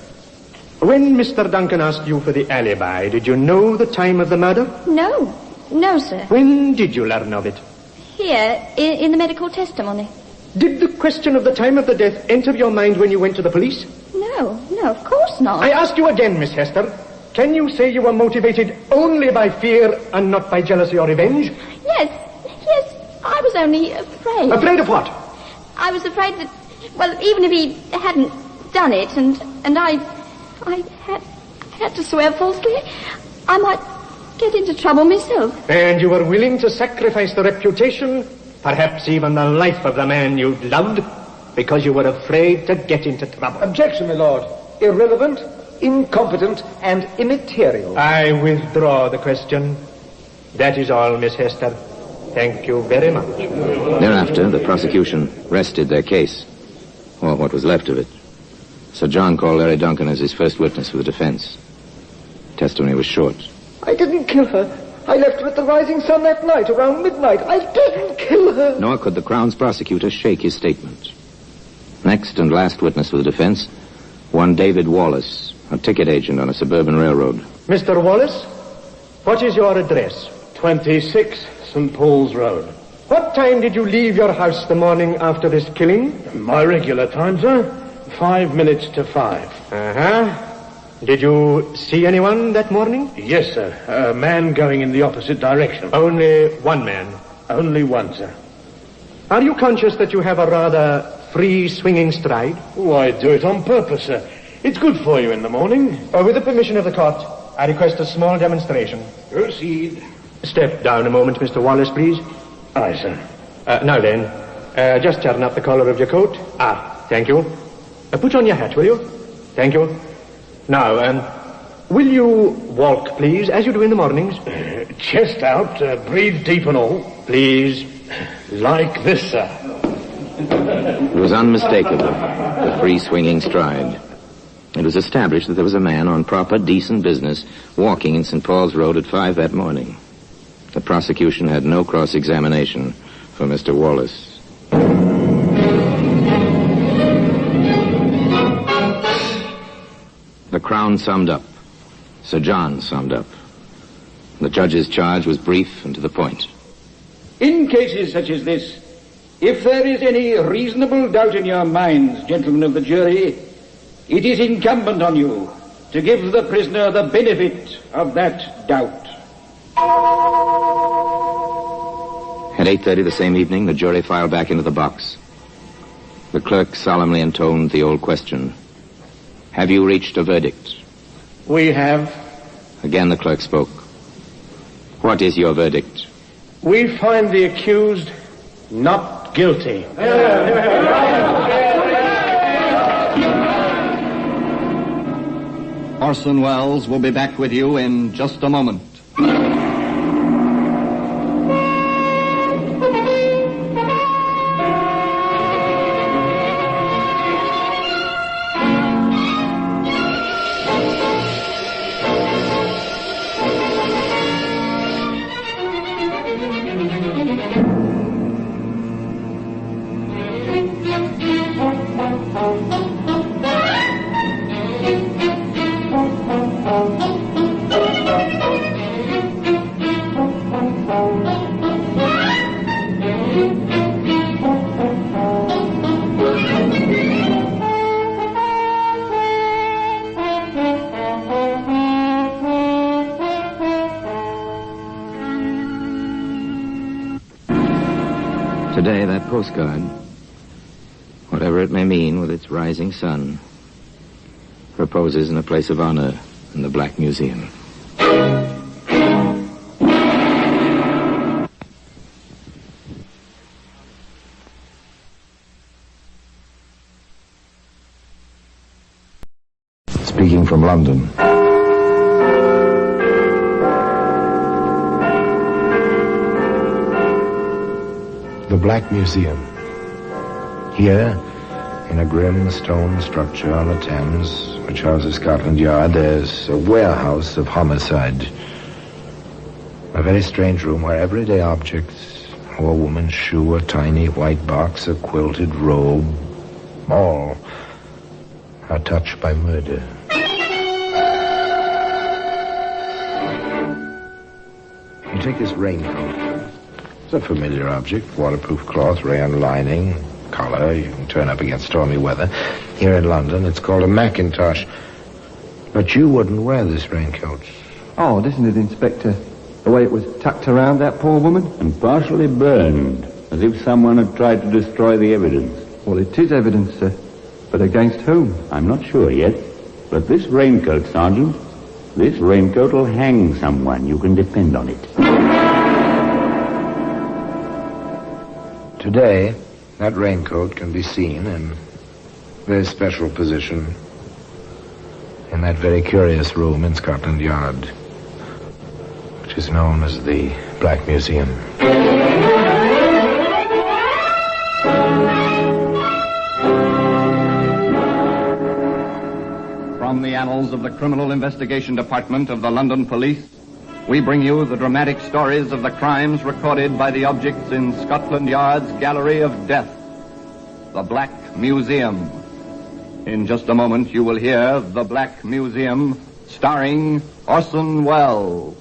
when Mr. Duncan asked you for the alibi, did you know the time of the murder? No. No, sir. When did you learn of it? Here, in the medical testimony. Did the question of the time of the death enter your mind when you went to the police? No, of course not. I ask you again, Miss Hester, can you say you were motivated only by fear and not by jealousy or revenge? Yes, I was only afraid. Afraid of what? I was afraid that, well, even if he hadn't done it, and I had to swear falsely, I might get into trouble myself. And you were willing to sacrifice the reputation, perhaps even the life of the man you loved, because you were afraid to get into trouble. Objection, my lord. Irrelevant, incompetent, and immaterial. I withdraw the question. That is all, Miss Hester. Thank you very much. Thereafter, the prosecution rested their case, or what was left of it. Sir John called Larry Duncan as his first witness for the defense. Testimony was short. I didn't kill her. I left her at the rising sun that night, around midnight. I didn't kill her. Nor could the Crown's prosecutor shake his statement. Next and last witness for the defense, one David Wallace, a ticket agent on a suburban railroad. Mr. Wallace, what is your address? 26 St. Paul's Road. What time did you leave your house the morning after this killing? My regular time, sir. 5 minutes to 5. Did you see anyone that morning? Yes, sir. A man going in the opposite direction. Only one man? Only one, sir. Are you conscious that you have a rather free-swinging stride? Oh, I do it on purpose, sir. It's good for you in the morning. With the permission of the court, I request a small demonstration. Proceed. Step down a moment, Mr. Wallace, please. Aye, sir. Now then, just turn up the collar of your coat. Thank you. Put on your hat, will you? Thank you. Now, will you walk, please, as you do in the mornings? Chest out, breathe deep and all. Please. Like this, sir. It was unmistakable, the free-swinging stride. It was established that there was a man on proper, decent business walking in St. Paul's Road at 5 that morning. The prosecution had no cross-examination for Mr. Wallace. The Crown summed up. Sir John summed up. The judge's charge was brief and to the point. In cases such as this, if there is any reasonable doubt in your minds, gentlemen of the jury, it is incumbent on you to give the prisoner the benefit of that doubt. At 8:30 the same evening, the jury filed back into the box. The clerk solemnly intoned the old question. Have you reached a verdict? We have. Again the clerk spoke. What is your verdict? We find the accused not guilty. Orson Welles will be back with you in just a moment. Today, that postcard, whatever it may mean with its rising sun, reposes in a place of honor in the Black Museum. Speaking from London. The Black Museum. Here, in a grim stone structure on the Thames, which houses Scotland Yard, there's a warehouse of homicide. A very strange room where everyday objects, a woman's shoe, a tiny white box, a quilted robe, all are touched by murder. You take this raincoat. It's a familiar object, waterproof cloth, rayon lining, collar. You can turn up against stormy weather. Here in London, it's called a Macintosh. But you wouldn't wear this raincoat. Odd, isn't it, Inspector? The way it was tucked around that poor woman? And partially burned, as if someone had tried to destroy the evidence. Well, it is evidence, sir. But against whom? I'm not sure yet. But this raincoat, Sergeant, this raincoat will hang someone. You can depend on it. Today, that raincoat can be seen in a very special position in that very curious room in Scotland Yard, which is known as the Black Museum. From the annals of the Criminal Investigation Department of the London Police, we bring you the dramatic stories of the crimes recorded by the objects in Scotland Yard's Gallery of Death, the Black Museum. In just a moment, you will hear The Black Museum, starring Orson Welles.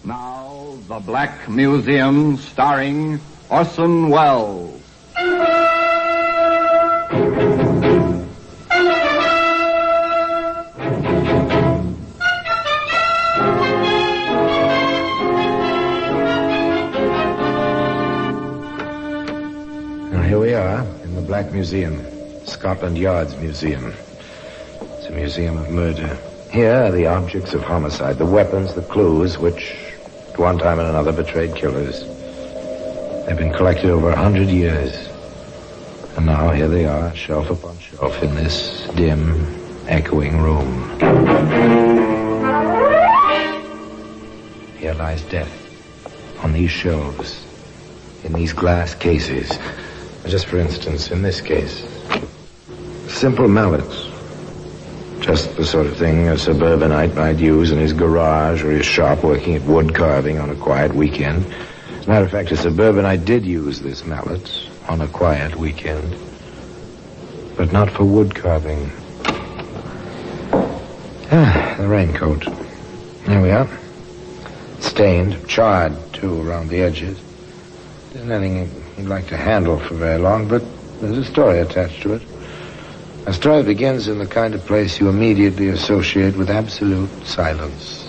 Now, The Black Museum, starring Orson Welles. Now, here we are in the Black Museum, Scotland Yard's museum. It's a museum of murder. Here are the objects of homicide, the weapons, the clues, which at one time and another betrayed killers. They've been collected over 100 years. And now here they are, shelf upon shelf, in this dim, echoing room. Here lies death. On these shelves. In these glass cases. Just for instance, in this case. Simple mallets. Just the sort of thing a suburbanite might use in his garage or his shop working at wood carving on a quiet weekend. As a matter of fact, a suburbanite did use this mallet on a quiet weekend. But not for wood carving. The raincoat. There we are. Stained, charred, too, around the edges. Isn't anything you'd like to handle for very long, but there's a story attached to it. A story begins in the kind of place you immediately associate with absolute silence.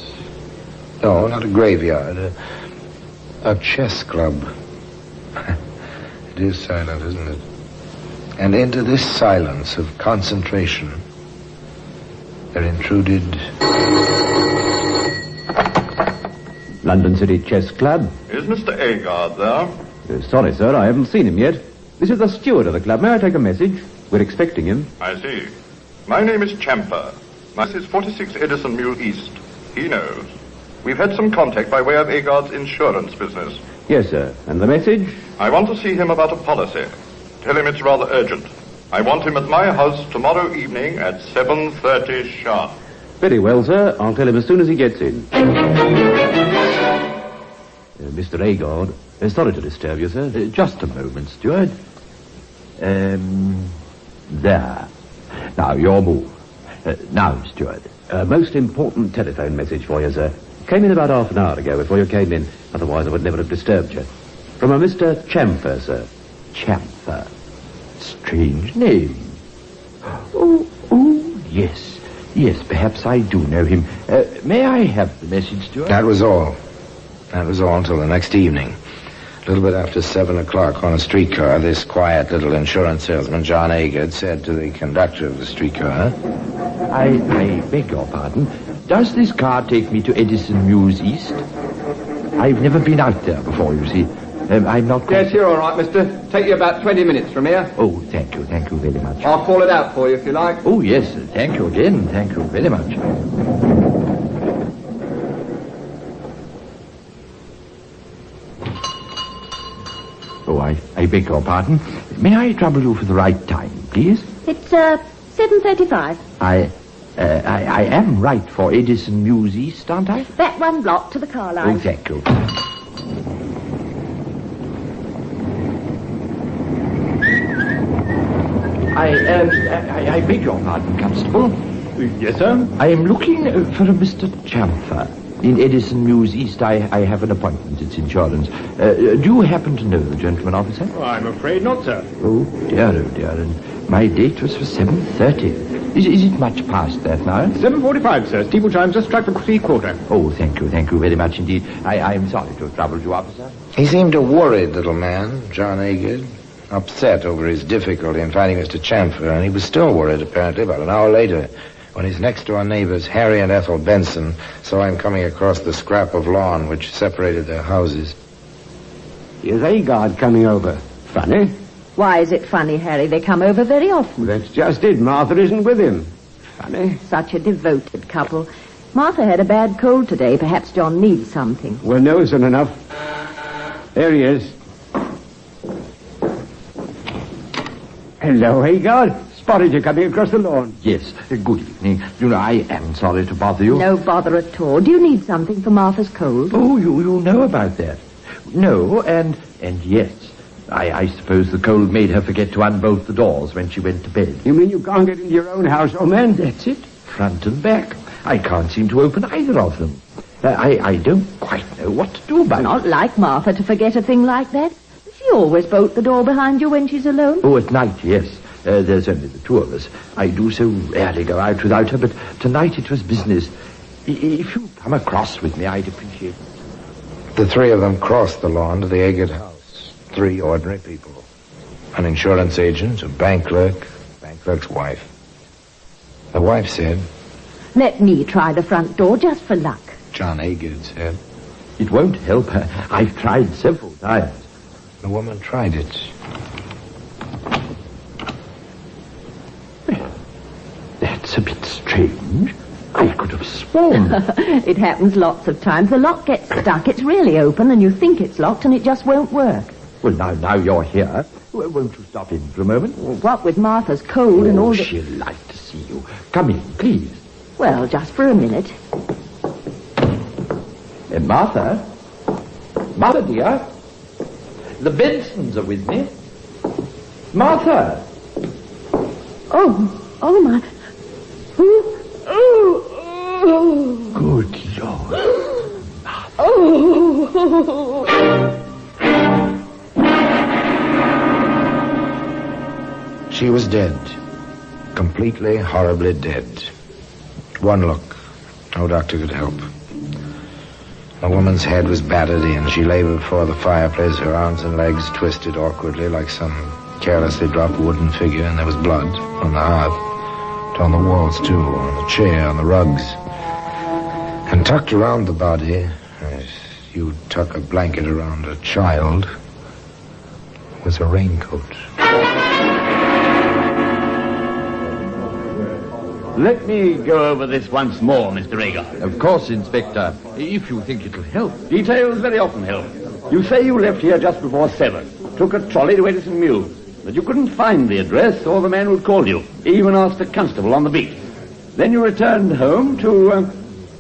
No, not a graveyard. A chess club. It is silent, isn't it? And into this silence of concentration, there intruded... London City Chess Club. Is Mr. Agard there? Sorry, sir, I haven't seen him yet. This is the steward of the club. May I take a message? We're expecting him. I see. My name is Champer. This is 46 Edison Mule East. He knows. We've had some contact by way of Agard's insurance business. Yes, sir. And the message? I want to see him about a policy. Tell him it's rather urgent. I want him at my house tomorrow evening at 7:30 sharp. Very well, sir. I'll tell him as soon as he gets in. Mr. Agard, sorry to disturb you, sir. Just a moment, steward. There. Now, your move. Now, steward, a most important telephone message for you, sir. Came in about half an hour ago before you came in. Otherwise, I would never have disturbed you. From a Mr. Chamfer, sir. Chamfer. Strange name. Oh, yes. Yes, perhaps I do know him. May I have the message, steward? That was all. That was all until the next evening. A little bit after 7 o'clock on a streetcar, this quiet little insurance salesman, John Agard, said to the conductor of the streetcar... I beg your pardon. Does this car take me to Edison Mews East? I've never been out there before, you see. I'm not... Yes, you're all right, mister. Take you about 20 minutes from here. Oh, thank you very much. I'll call it out for you if you like. Oh, yes, thank you again. Thank you very much. Oh, I beg your pardon. May I trouble you for the right time, please? It's 7:35. I am right for Edison Mews East, aren't I? That one block to the car line. Oh, thank you. I beg your pardon, Constable. Yes, sir? I am looking for a Mr. Chamfer. In Edison Mews East, I have an appointment. It's insurance. Do you happen to know the gentleman, officer? Oh, I'm afraid not, sir. Oh, dear. And my date was for 7:30. Is it much past that now? 7:45, sir. Steeple chimes just struck the 3/4. Oh, thank you very much indeed. I'm sorry to have troubled you, officer. He seemed a worried little man, John Agard, upset over his difficulty in finding Mr. Chamfer, and he was still worried, apparently, about an hour later, when his next-door neighbors, Harry and Ethel Benson, saw him coming across the scrap of lawn which separated their houses. Here's Agard coming over. Funny. Why is it funny, Harry? They come over very often. That's just it. Martha isn't with him. Funny. Such a devoted couple. Martha had a bad cold today. Perhaps John needs something. Well, no isn't enough. There he is. Hello, Agard. Spotted you coming across the lawn. Yes, good evening. You know, I am sorry to bother you. No bother at all. Do you need something for Martha's cold? Oh, you know about that. No, and yes. I suppose the cold made her forget to unbolt the doors when she went to bed. You mean you can't get into your own house, old man? That's it. Front and back. I can't seem to open either of them. I don't quite know what to do about it. Not like Martha to forget a thing like that. She always bolt the door behind you when she's alone. Oh, at night, yes. There's only the two of us. I do so rarely go out without her, but tonight it was business. If you come across with me, I'd appreciate it. The three of them crossed the lawn to the Agard house. 3 ordinary people. An insurance agent, a bank clerk wife. The wife said... Let me try the front door just for luck. John Agard said... It won't help her. I've tried several times. The woman tried it. That's That's a bit strange. I could have sworn. It happens lots of times. The lock gets stuck. It's really open, and you think it's locked, and it just won't work. Well, now you're here. Won't you stop in for a moment? Well, what with Martha's cold and all the... she'll like to see you. Come in, please. Well, just for a minute. Martha? Martha, dear? The Bensons are with me. Martha! Oh, my... Good Lord. She was dead. Completely, horribly dead. One look. No doctor could help. The woman's head was battered in. She lay before the fireplace, her arms and legs twisted awkwardly like some carelessly dropped wooden figure, and there was blood on the hearth, on the walls, too, on the chair, on the rugs. And tucked around the body, as you tuck a blanket around a child, was a raincoat. Let me go over this once more, Mr. Agar. Of course, Inspector, if you think it'll help. Details very often help. You say you left here just before 7, took a trolley to Edison Mews, but you couldn't find the address or the man who'd called you, even asked a constable on the beat. Then you returned home to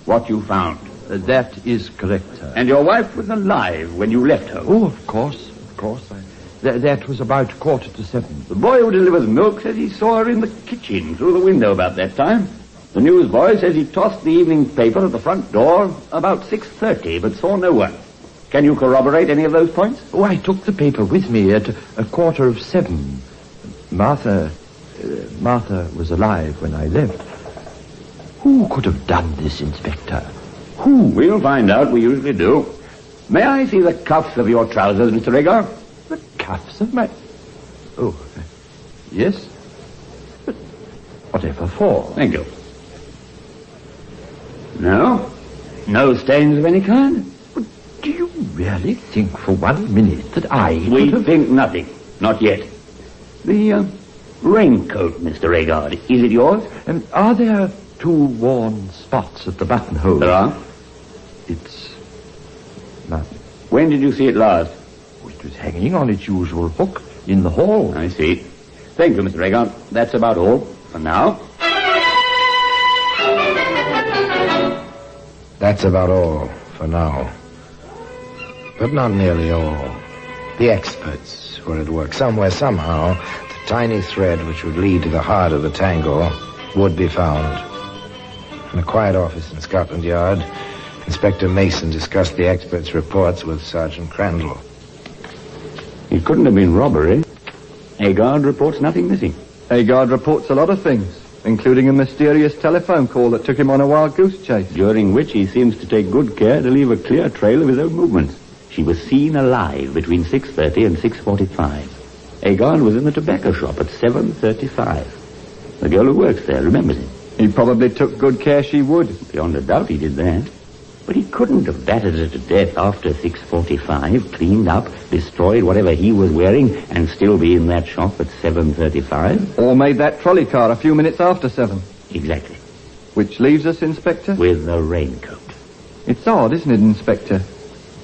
what you found. That is correct, sir. And your wife was alive when you left home. Oh, of course. That was about 7:15. The boy who delivers milk says he saw her in the kitchen through the window about that time. The newsboy says he tossed the evening paper at the front door about 6:30, but saw no one. Can you corroborate any of those points? Oh, I took the paper with me at 7:15. Martha was alive when I left. Who could have done this, Inspector? Who? We'll find out. We usually do. May I see the cuffs of your trousers, Mr. Agar? The cuffs of my... Oh, yes? But whatever for? Thank you. No? No stains of any kind? But do you really think for 1 minute that I We could have... think nothing. Not yet. The raincoat, Mr. Agar, is it yours? And are there 2 worn spots at the buttonhole? There are. It's nothing. When did you see it last? It was hanging on its usual hook in the hall. I see. Thank you, Mr. Agar. That's about all for now. That's about all for now. But not nearly all. The experts were at work. Somewhere, somehow, the tiny thread which would lead to the heart of the tango would be found. In a quiet office in Scotland Yard, Inspector Mason discussed the experts' reports with Sergeant Crandall. It couldn't have been robbery. Agard reports nothing missing. Agard reports a lot of things, including a mysterious telephone call that took him on a wild goose chase. During which he seems to take good care to leave a clear trail of his own movements. She was seen alive between 6:30 and 6:45. Agard was in the tobacco shop at 7:35. The girl who works there remembers him. He probably took good care she would. Beyond a doubt he did that. But he couldn't have battered her to death after 6:45, cleaned up, destroyed whatever he was wearing, and still be in that shop at 7:35. Or made that trolley car a few minutes after 7. Exactly. Which leaves us, Inspector? With a raincoat. It's odd, isn't it, Inspector?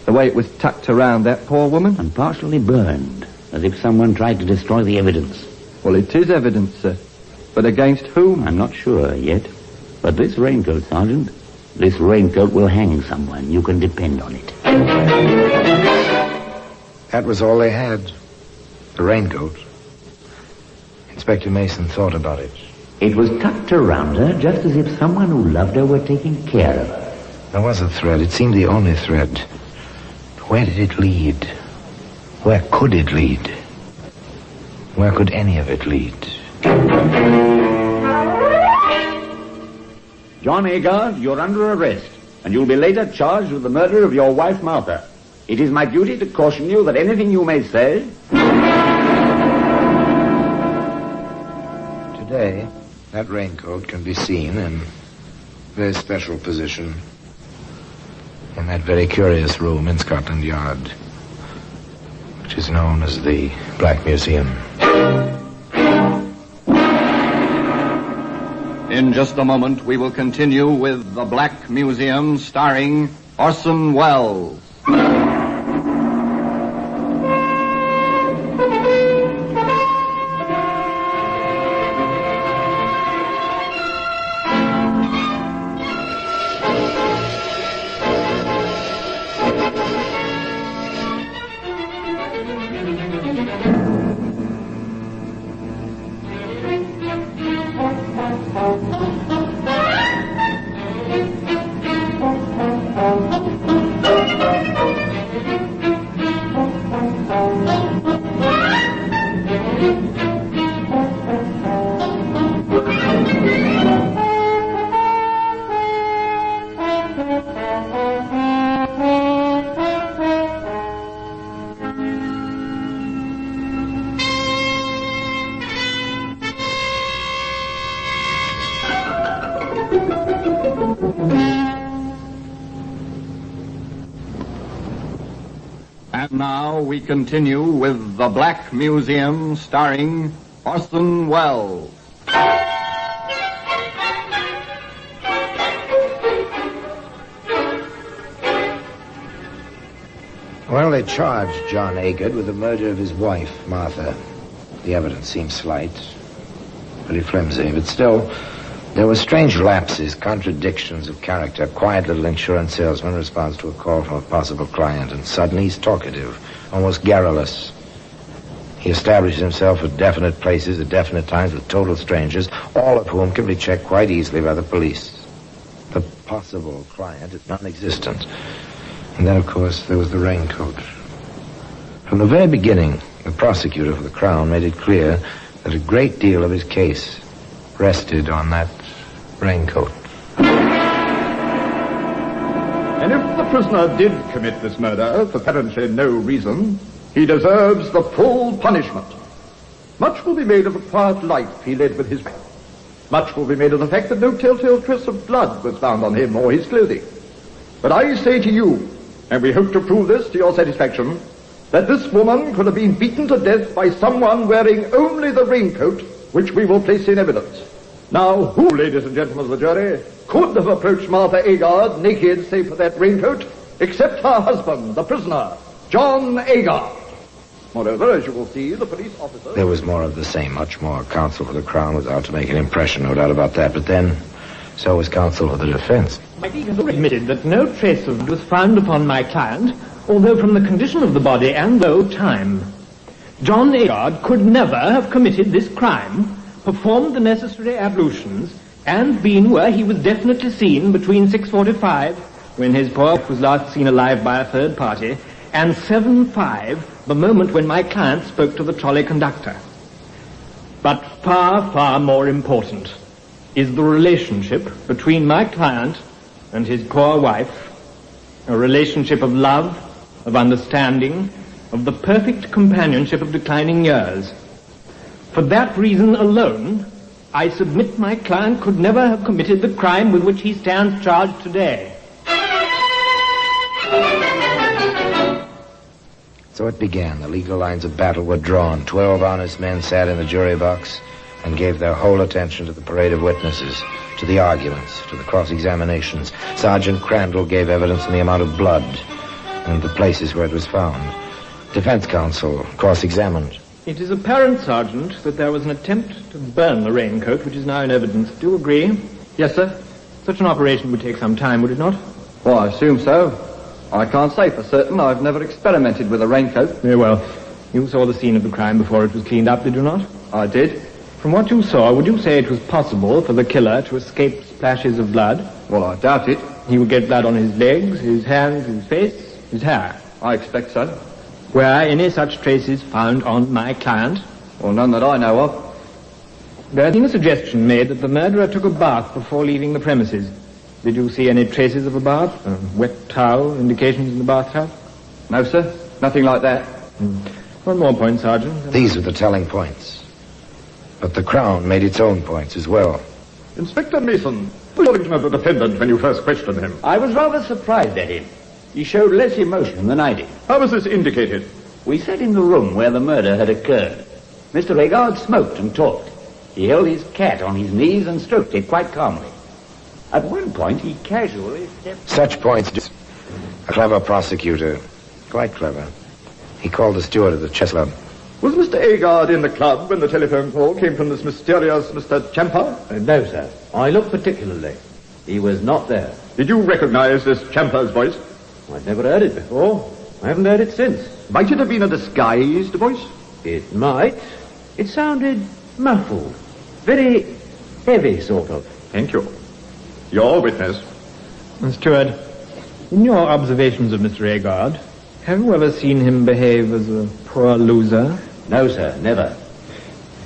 The way it was tucked around that poor woman. And partially burned, as if someone tried to destroy the evidence. Well, it is evidence, sir. But against whom? I'm not sure yet. But this raincoat, Sergeant... This raincoat will hang someone. You can depend on it. That was all they had. The raincoat. Inspector Mason thought about it. It was tucked around her just as if someone who loved her were taking care of her. There was a thread. It seemed the only thread. Where did it lead? Where could it lead? Where could any of it lead? John Agard, you're under arrest, and you'll be later charged with the murder of your wife, Martha. It is my duty to caution you that anything you may say... Today, that raincoat can be seen in a very special position in that very curious room in Scotland Yard, which is known as the Black Museum. In just a moment, we will continue with The Black Museum, starring Orson Welles. And now we continue with The Black Museum, starring Orson Welles. Well, they charged John Agard with the murder of his wife, Martha. The evidence seems slight, pretty flimsy, but still, there were strange lapses, contradictions of character. Quiet little insurance salesman responds to a call from a possible client, and suddenly he's talkative, almost garrulous. He establishes himself at definite places at definite times with total strangers, all of whom can be checked quite easily by the police. The possible client is non-existent. And then, of course, there was the raincoat. From the very beginning, the prosecutor for the Crown made it clear that a great deal of his case rested on that raincoat. And if the prisoner did commit this murder for apparently no reason, he deserves the full punishment. Much will be made of the quiet life he led with his wife. Much will be made of the fact that no telltale trace of blood was found on him or his clothing. But I say to you, and we hope to prove this to your satisfaction, that this woman could have been beaten to death by someone wearing only the raincoat which we will place in evidence. Now, who, ladies and gentlemen of the jury, could have approached Martha Agard naked save for that raincoat, except her husband, the prisoner, John Agard? Moreover, as you will see, the police officer... There was more of the same, much more. Counsel for the Crown was out to make an impression, no doubt about that, but then, so was counsel for the defense. My client has admitted that no trace of blood was found upon my client, although from the condition of the body and though time. John Agard could never have committed this crime, performed the necessary ablutions, and been where he was definitely seen between 6:45, when his poor wife was last seen alive by a third party, and 7:05, the moment when my client spoke to the trolley conductor. But far, far more important is the relationship between my client and his poor wife, a relationship of love, of understanding, of the perfect companionship of declining years. For that reason alone, I submit my client could never have committed the crime with which he stands charged today. So it began. The legal lines of battle were drawn. 12 honest men sat in the jury box and gave their whole attention to the parade of witnesses, to the arguments, to the cross-examinations. Sergeant Crandall gave evidence on the amount of blood and the places where it was found. Defense counsel cross-examined. It is apparent, Sergeant, that there was an attempt to burn the raincoat, which is now in evidence. Do you agree? Yes, sir. Such an operation would take some time, would it not? Well, I assume so. I can't say for certain. I've never experimented with a raincoat. Very well. You saw the scene of the crime before it was cleaned up, did you not? I did. From what you saw, would you say it was possible for the killer to escape splashes of blood? Well, I doubt it. He would get blood on his legs, his hands, his face, his hair. I expect so. Were any such traces found on my client? Well, none that I know of. There has been a suggestion made that the murderer took a bath before leaving the premises. Did you see any traces of a bath? A wet towel, indications in the bathtub? No, sir. Nothing like that. One more point, Sergeant. These were the telling points. But the Crown made its own points as well. Inspector Mason, what was your of the defendant when you first questioned him? I was rather surprised at him. He showed less emotion than I did. How was this indicated? We sat in the room where the murder had occurred. Mr. Agard smoked and talked. He held his cat on his knees and stroked it quite calmly. At one point, he casually stepped... Such points... A clever prosecutor. Quite clever. He called the steward of the chess club. Was Mr. Agard in the club when the telephone call came from this mysterious Mr. Champa? No, sir. I looked particularly. He was not there. Did you recognize this Champa's voice? I'd never heard it before. I haven't heard it since. Might it have been a disguised voice? It might. It sounded muffled. Very heavy, sort of. Thank you. Your witness. Steward, in your observations of Mr. Agard, have you ever seen him behave as a poor loser? No, sir, never.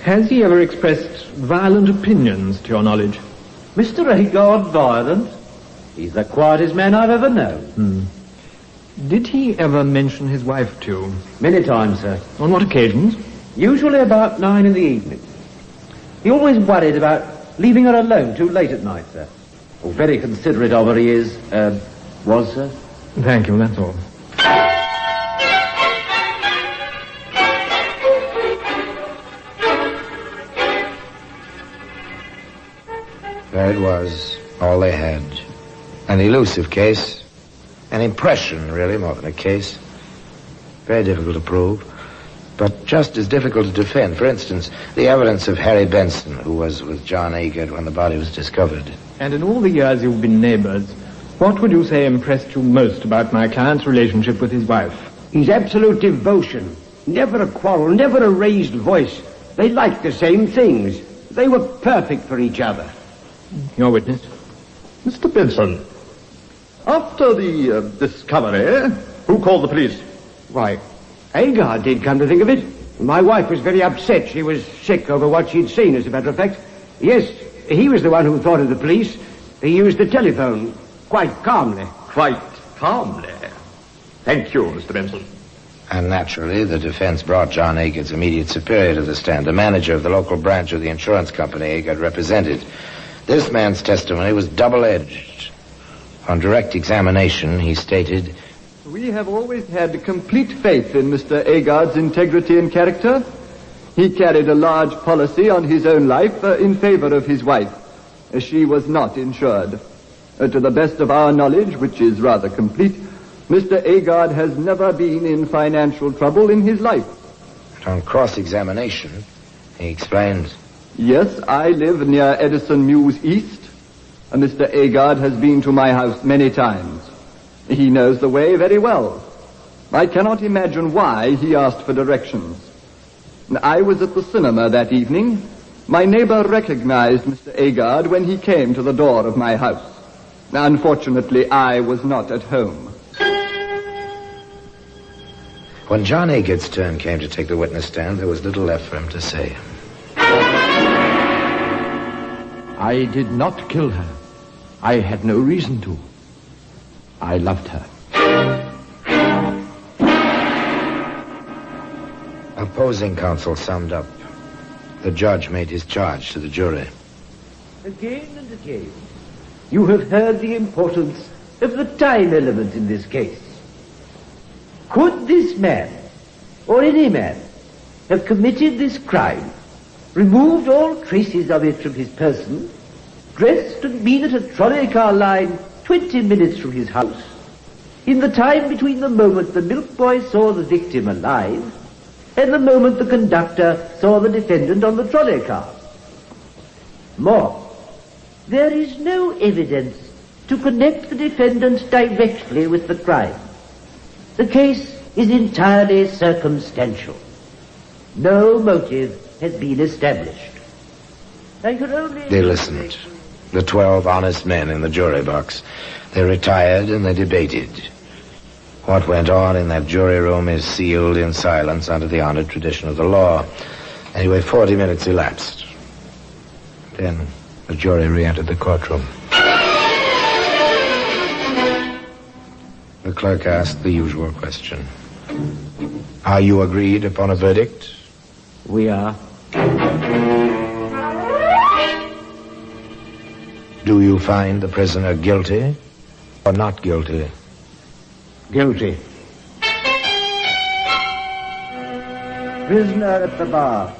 Has he ever expressed violent opinions, to your knowledge? Mr. Agard violent? He's the quietest man I've ever known. Did he ever mention his wife to you? Many times, sir. On what occasions? Usually about 9 in the evening. He always worried about leaving her alone too late at night, sir. Oh, very considerate of her he is, was, sir. Thank you, that's all. There it was, all they had. An elusive case. An impression, really, more than a case. Very difficult to prove, but just as difficult to defend. For instance, the evidence of Harry Benson, who was with John Agard when the body was discovered. And in all the years you've been neighbors, what would you say impressed you most about my client's relationship with his wife? His absolute devotion. Never a quarrel, never a raised voice. They liked the same things. They were perfect for each other. Your witness? Mr. Benson, after the discovery, who called the police? Why, Agard did, come to think of it. My wife was very upset. She was sick over what she'd seen, as a matter of fact. Yes, he was the one who thought of the police. He used the telephone quite calmly. Quite calmly? Thank you, Mr. Benson. And naturally, the defense brought John Agard's immediate superior to the stand, the manager of the local branch of the insurance company Agard represented. This man's testimony was double-edged. On direct examination, he stated, "We have always had complete faith in Mr. Agard's integrity and character. He carried a large policy on his own life in favor of his wife. She was not insured. To the best of our knowledge, which is rather complete, Mr. Agard has never been in financial trouble in his life." On cross-examination, he explained, "Yes, I live near Edison Mews East. Mr. Agard has been to my house many times. He knows the way very well. I cannot imagine why he asked for directions. I was at the cinema that evening. My neighbor recognized Mr. Agard when he came to the door of my house. Unfortunately, I was not at home." When John Agard's turn came to take the witness stand, there was little left for him to say. I did not kill her. I had no reason to. I loved her. Opposing counsel summed up. The judge made his charge to the jury. Again and again, you have heard the importance of the time element in this case. Could this man, or any man, have committed this crime, removed all traces of it from his person, dressed and been at a trolley car line 20 minutes from his house, in the time between the moment the milk boy saw the victim alive and the moment the conductor saw the defendant on the trolley car? More, there is no evidence to connect the defendant directly with the crime. The case is entirely circumstantial. No motive has been established. I could only... They listened. The 12 honest men in the jury box. They retired and they debated. What went on in that jury room is sealed in silence under the honored tradition of the law. Anyway, 40 minutes elapsed. Then the jury re-entered the courtroom. The clerk asked the usual question. Are you agreed upon a verdict? We are. Do you find the prisoner guilty or not guilty? Guilty. Prisoner at the bar.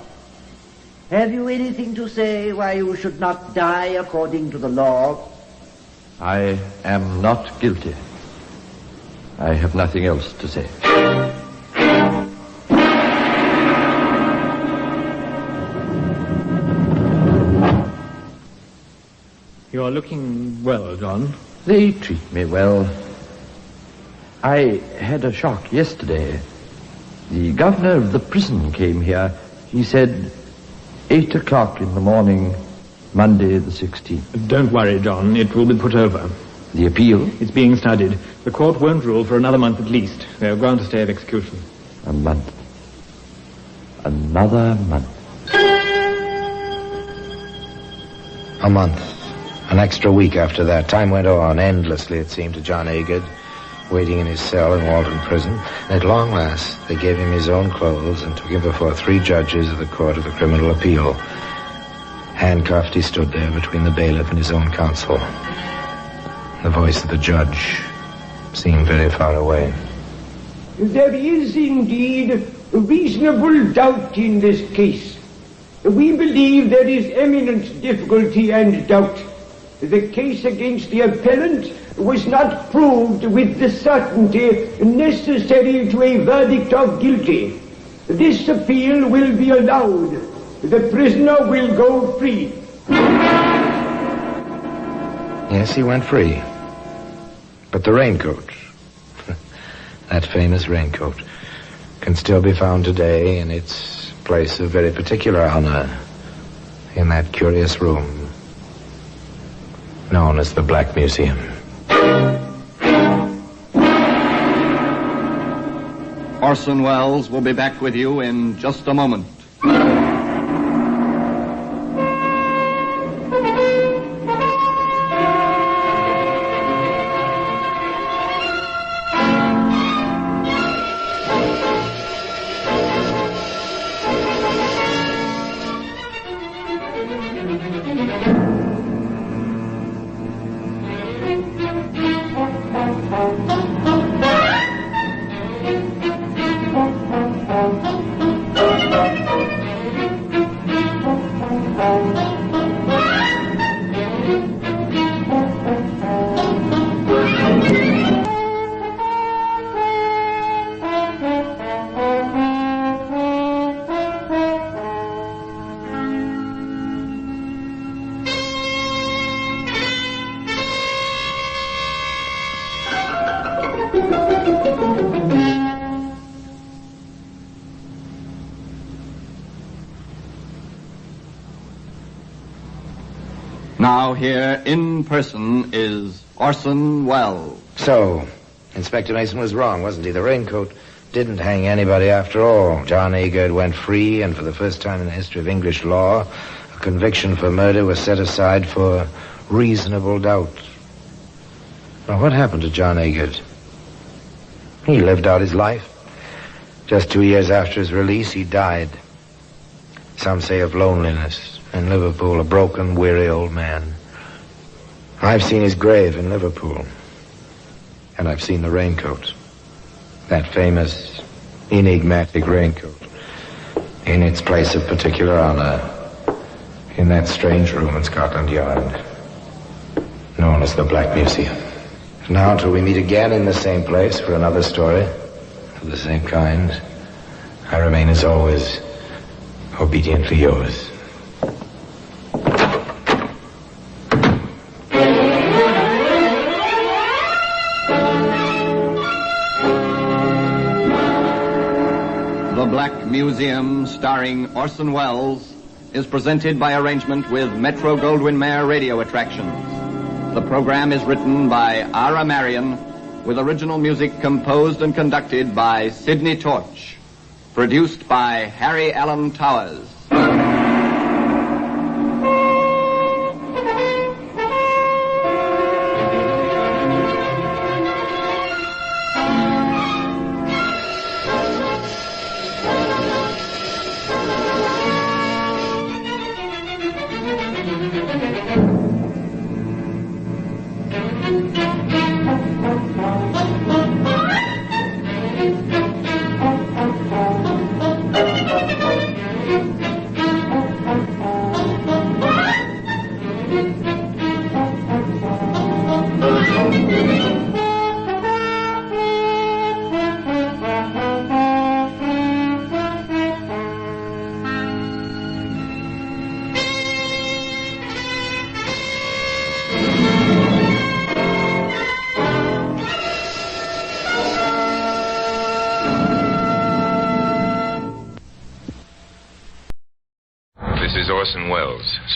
Have you anything to say why you should not die according to the law? I am not guilty. I have nothing else to say. You're looking well, John. They treat me well. I had a shock yesterday. The governor of the prison came here. He said 8 o'clock in the morning, Monday the 16th. Don't worry, John. It will be put over. The appeal? It's being studied. The court won't rule for another month at least. They'll grant a stay of execution. A month. Another month. A month. An extra week after that. Time went on endlessly, it seemed, to John Agard, waiting in his cell in Walton Prison. And at long last, they gave him his own clothes and took him before 3 judges of the Court of the Criminal Appeal. Handcuffed, he stood there between the bailiff and his own counsel. The voice of the judge seemed very far away. There is indeed a reasonable doubt in this case. We believe there is eminent difficulty and doubt. The case against the appellant was not proved with the certainty necessary to a verdict of guilty. This appeal will be allowed. The prisoner will go free. Yes, he went free. But the raincoat, that famous raincoat, can still be found today in its place of very particular honor in that curious room known as the Black Museum. Orson Welles will be back with you in just a moment. Now here in person is Orson Welles. So, Inspector Mason was wrong, wasn't he? The raincoat didn't hang anybody after all. John Agard went free, and for the first time in the history of English law, a conviction for murder was set aside for reasonable doubt. Now, what happened to John Agard? He lived out his life. Just 2 years after his release, he died. Some say of loneliness. In Liverpool, a broken, weary old man. I've seen his grave in Liverpool. And I've seen the raincoat. That famous, enigmatic raincoat. In its place of particular honor. In that strange room in Scotland Yard. Known as the Black Museum. Now, until we meet again in the same place for another story of the same kind, I remain as always, obediently yours. The Black Museum, starring Orson Welles, is presented by arrangement with Metro-Goldwyn-Mayer Radio Attractions. The program is written by Ara Marion, with original music composed and conducted by Sidney Torch. Produced by Harry Allen Towers.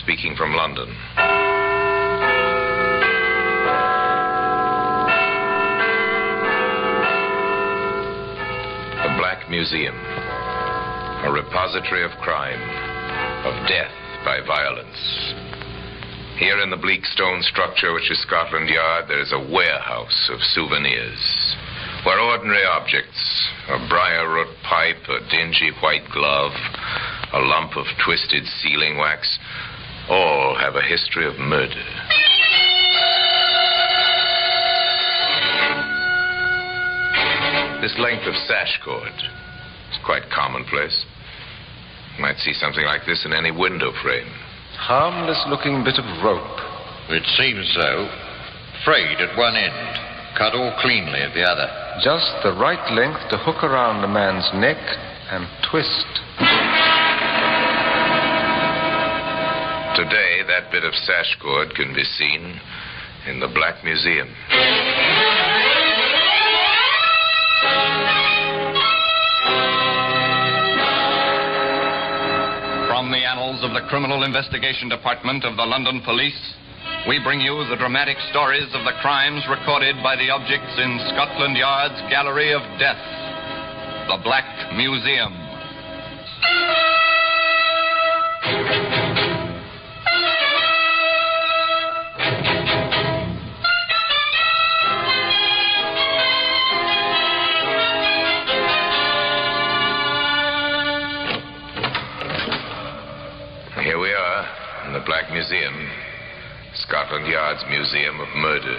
speaking from London. The Black Museum, a repository of crime, of death by violence. Here in the bleak stone structure which is Scotland Yard, there is a warehouse of souvenirs, where ordinary objects, a briar-root pipe, a dingy white glove, a lump of twisted sealing wax, all have a history of murder. This length of sash cord is quite commonplace. You might see something like this in any window frame. Harmless-looking bit of rope. It seems so. Frayed at one end, cut all cleanly at the other. Just the right length to hook around a man's neck and twist. Today, that bit of sash cord can be seen in the Black Museum. From the annals of the Criminal Investigation Department of the London Police, we bring you the dramatic stories of the crimes recorded by the objects in Scotland Yard's Gallery of Death, the Black Museum. Here we are in the Black Museum, Scotland Yard's Museum of Murder.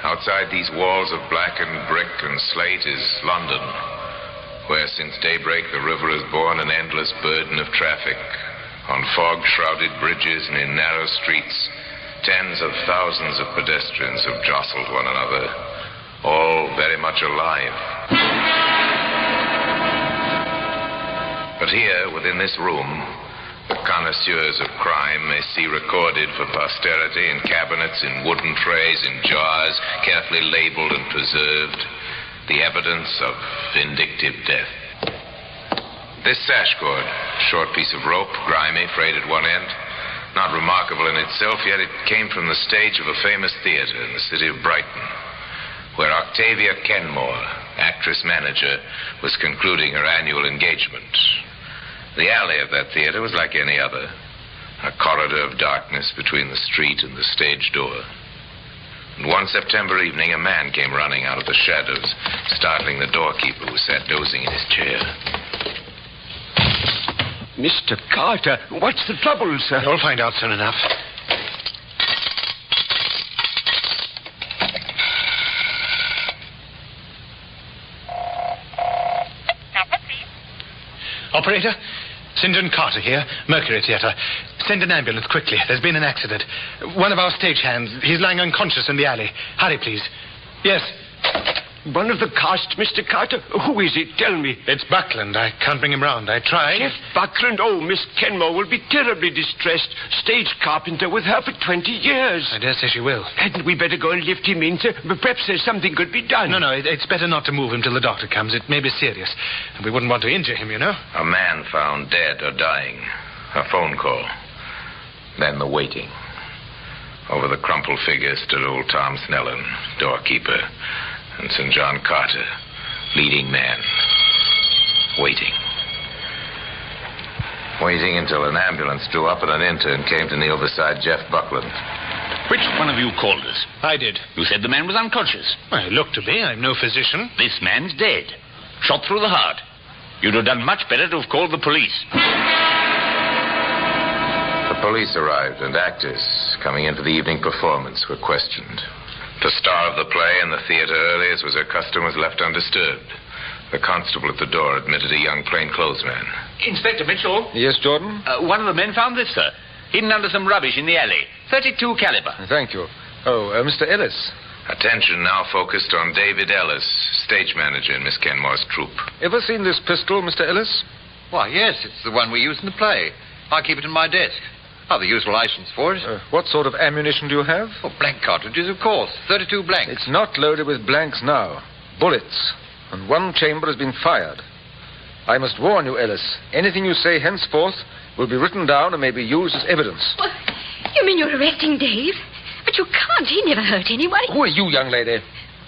Outside these walls of blackened brick and slate is London, where since daybreak the river has borne an endless burden of traffic. On fog-shrouded bridges and in narrow streets, tens of thousands of pedestrians have jostled one another, all very much alive. But here, within this room, the connoisseurs of crime may see recorded for posterity in cabinets, in wooden trays, in jars, carefully labeled and preserved, the evidence of vindictive death. This sash cord, a short piece of rope, grimy, frayed at one end, not remarkable in itself, yet it came from the stage of a famous theater in the city of Brighton, where Octavia Kenmore, actress-manager, was concluding her annual engagement. The alley of that theater was like any other, a corridor of darkness between the street and the stage door. And one September evening, a man came running out of the shadows, startling the doorkeeper who sat dozing in his chair. Mr. Carter, what's the trouble, sir? You'll find out soon enough. Operator, St. John Carter here, Mercury Theatre. Send an ambulance quickly. There's been an accident. One of our stagehands, he's lying unconscious in the alley. Hurry, please. Yes. One of the cast, Mr. Carter? Who is it? Tell me. It's Buckland. I can't bring him round. I tried. Jeff Buckland? Oh, Miss Kenmore will be terribly distressed. Stage carpenter with her for 20 years. I dare say she will. Hadn't we better go and lift him in, sir? Perhaps there's something could be done. No, it's better not to move him till the doctor comes. It may be serious. And we wouldn't want to injure him, you know. A man found dead or dying. A phone call. Then the waiting. Over the crumpled figure stood old Tom Snellen, doorkeeper, and St. John Carter, leading man, waiting. Waiting until an ambulance drew up and an intern came to kneel beside Jeff Buckland. Which one of you called us? I did. You said the man was unconscious. Well, he looked to be. I'm no physician. This man's dead. Shot through the heart. You'd have done much better to have called the police. The police arrived, and actors coming into the evening performance were questioned. The star of the play in the theater early, as was her custom, was left undisturbed. The constable at the door admitted a young plainclothesman. Inspector Mitchell? Yes, Jordan? One of the men found this, sir. Hidden under some rubbish in the alley. .32 caliber. Thank you. Oh, Mr. Ellis. Attention now focused on David Ellis, stage manager in Miss Kenmore's troupe. Ever seen this pistol, Mr. Ellis? Why, yes, it's the one we used in the play. I keep it in my desk. I've the usual license for it. What sort of ammunition do you have? Oh, blank cartridges, of course. 32 blanks. It's not loaded with blanks now. Bullets. And one chamber has been fired. I must warn you, Ellis. Anything you say henceforth will be written down and may be used as evidence. Well, you mean you're arresting Dave? But you can't. He never hurt anyone. Who are you, young lady?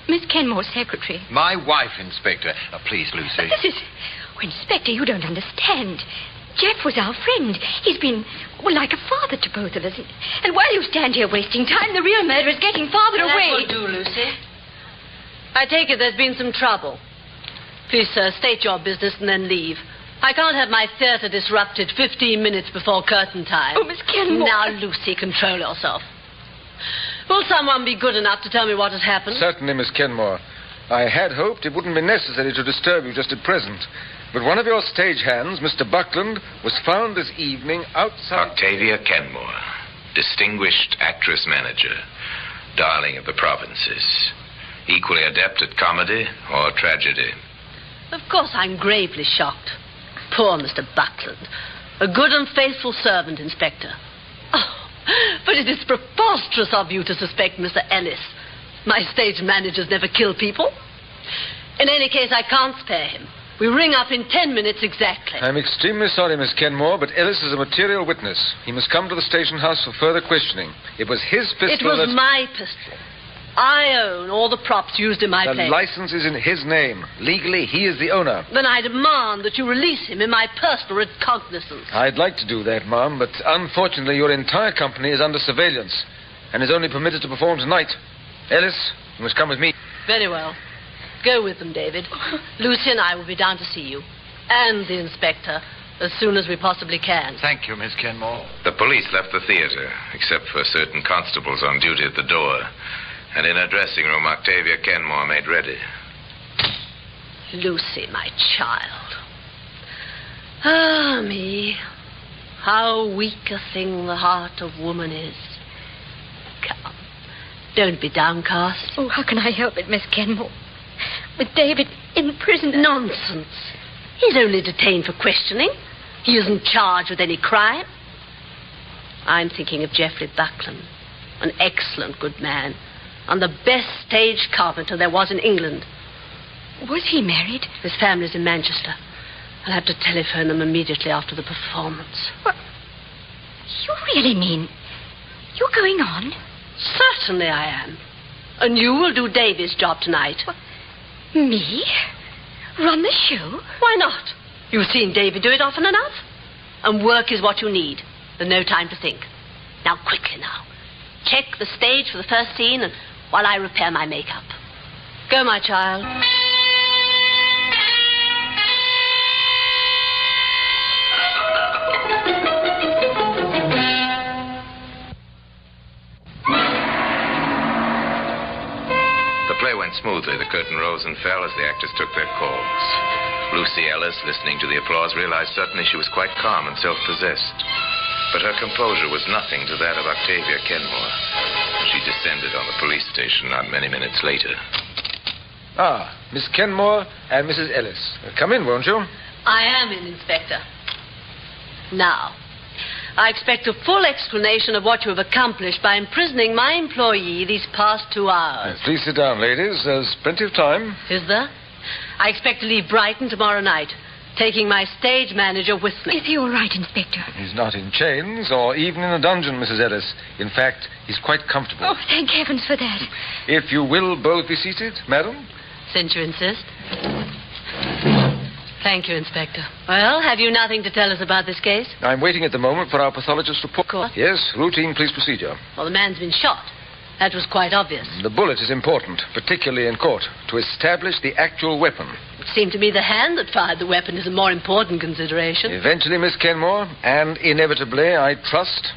Miss Kenmore's secretary. My wife, Inspector. Please, Lucy. But this is... Oh, Inspector, you don't understand. Jeff was our friend. He's been, well, like a father to both of us. And while you stand here wasting time, the real murderer's getting farther away. That will do, Lucy. I take it there's been some trouble. Please, sir, state your business and then leave. I can't have my theatre disrupted 15 minutes before curtain time. Oh, Miss Kenmore. Now, Lucy, control yourself. Will someone be good enough to tell me what has happened? Certainly, Miss Kenmore. I had hoped it wouldn't be necessary to disturb you just at present. But one of your stagehands, Mr. Buckland, was found this evening outside... Octavia Kenmore, distinguished actress-manager, darling of the provinces. Equally adept at comedy or tragedy. Of course, I'm gravely shocked. Poor Mr. Buckland. A good and faithful servant, Inspector. Oh, but it is preposterous of you to suspect Mr. Ellis. My stage managers never kill people. In any case, I can't spare him. We ring up in 10 minutes exactly. I'm extremely sorry, Miss Kenmore, but Ellis is a material witness. He must come to the station house for further questioning. It was his pistol. It was my pistol. I own all the props used in my play. The license is in his name. Legally, he is the owner. Then I demand that you release him in my personal recognizance. I'd like to do that, ma'am, but unfortunately your entire company is under surveillance and is only permitted to perform tonight. Ellis, you must come with me. Very well. Go with them, David. Lucy and I will be down to see you. And the inspector, as soon as we possibly can. Thank you, Miss Kenmore. The police left the theater, except for certain constables on duty at the door. And in her dressing room, Octavia Kenmore made ready. Lucy, my child. Ah, me. How weak a thing the heart of woman is. Come. Don't be downcast. Oh, how can I help it, Miss Kenmore? With David in prison. Nonsense. He's only detained for questioning. He isn't charged with any crime. I'm thinking of Geoffrey Buckland, an excellent good man, and the best stage carpenter there was in England. Was he married? His family's in Manchester. I'll have to telephone them immediately after the performance. What? You really mean you're going on? Certainly I am. And you will do Davy's job tonight. What? Me? Run the show? Why not? You've seen Davy do it often enough. And work is what you need. There's no time to think. Now, quickly now. Check the stage for the first scene and while I repair my makeup. Go, my child. The play went smoothly. The curtain rose and fell as the actors took their calls. Lucy Ellis, listening to the applause, realized suddenly she was quite calm and self-possessed. But her composure was nothing to that of Octavia Kenmore. She descended on the police station not many minutes later. Ah, Miss Kenmore and Mrs. Ellis. Come in, won't you? I am in, Inspector. Now, I expect a full explanation of what you have accomplished by imprisoning my employee these past 2 hours. Please sit down, ladies. There's plenty of time. Is there? I expect to leave Brighton tomorrow night, taking my stage manager with me. Is he all right, Inspector? He's not in chains or even in a dungeon, Mrs. Ellis. In fact, he's quite comfortable. Oh, thank heavens for that. If you will both be seated, madam. Since you insist. Thank you, Inspector. Well, have you nothing to tell us about this case? I'm waiting at the moment for our pathologist's report. Court? Yes, routine police procedure. Well, the man's been shot. That was quite obvious. The bullet is important, particularly in court, to establish the actual weapon. It seemed to me the hand that fired the weapon is a more important consideration. Eventually, Miss Kenmore, and inevitably, I trust,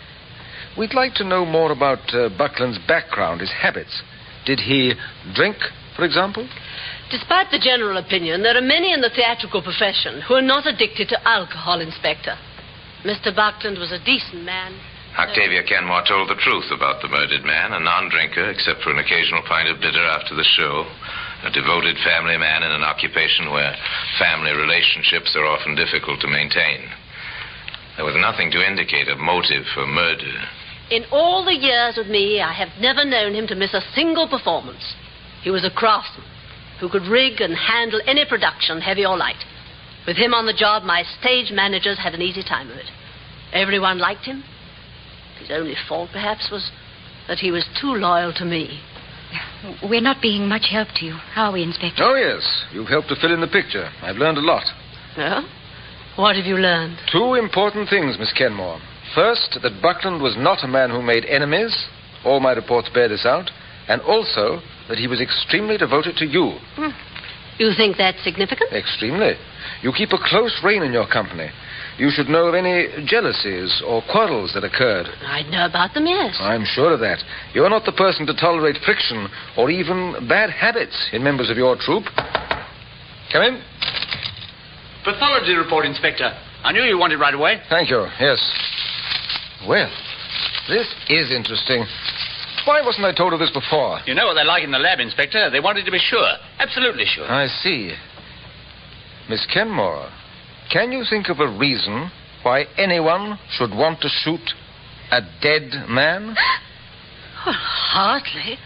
we'd like to know more about Buckland's background, his habits. Did he drink, for example? Despite the general opinion, there are many in the theatrical profession who are not addicted to alcohol, Inspector. Mr. Buckland was a decent man. Octavia Kenmore told the truth about the murdered man, a non-drinker, except for an occasional pint of bitter after the show, a devoted family man in an occupation where family relationships are often difficult to maintain. There was nothing to indicate a motive for murder. In all the years with me, I have never known him to miss a single performance. He was a craftsman who could rig and handle any production, heavy or light. With him on the job, my stage managers had an easy time of it. Everyone liked him. His only fault, perhaps, was that he was too loyal to me. We're not being much help to you, are we, Inspector? Oh, yes. You've helped to fill in the picture. I've learned a lot. Oh? What have you learned? 2 important things, Miss Kenmore. First, that Buckland was not a man who made enemies. All my reports bear this out. And also that he was extremely devoted to you. You think that's significant? Extremely. You keep a close rein in your company. You should know of any jealousies or quarrels that occurred. I'd know about them, yes. I'm sure of that. You're not the person to tolerate friction or even bad habits in members of your troop. Come in. Pathology report, Inspector. I knew you wanted right away. Thank you, yes. Well, this is interesting. Why wasn't I told of this before? You know what they're like in the lab, Inspector. They wanted to be sure. Absolutely sure. I see. Miss Kenmore, can you think of a reason why anyone should want to shoot a dead man? Well, hardly.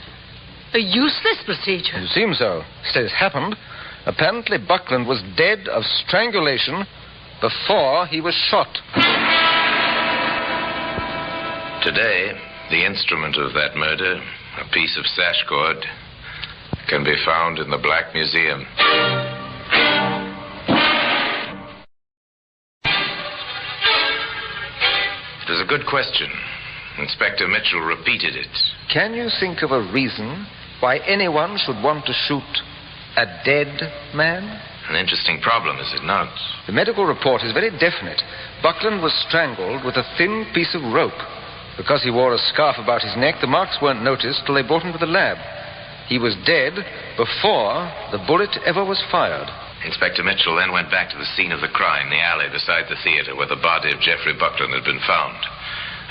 A useless procedure. It seems so. Instead, it happened. Apparently, Buckland was dead of strangulation before he was shot. Today, the instrument of that murder, a piece of sash cord, can be found in the Black Museum. It was a good question. Inspector Mitchell repeated it. Can you think of a reason why anyone should want to shoot a dead man? An interesting problem, is it not? The medical report is very definite. Buckland was strangled with a thin piece of rope. Because he wore a scarf about his neck, the marks weren't noticed till they brought him to the lab. He was dead before the bullet ever was fired. Inspector Mitchell then went back to the scene of the crime, the alley beside the theater where the body of Geoffrey Buckland had been found.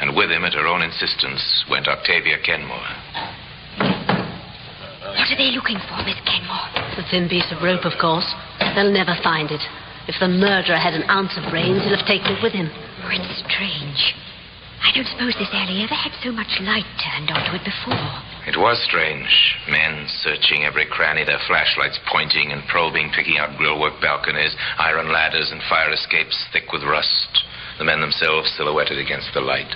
And with him, at her own insistence, went Octavia Kenmore. What are they looking for, Miss Kenmore? The thin piece of rope, of course. They'll never find it. If the murderer had an ounce of brains, he'll have taken it with him. Oh, it's strange. I don't suppose this alley ever had so much light turned onto it before. It was strange. Men searching every cranny, their flashlights pointing and probing, picking out grillwork balconies, iron ladders and fire escapes thick with rust. The men themselves silhouetted against the light.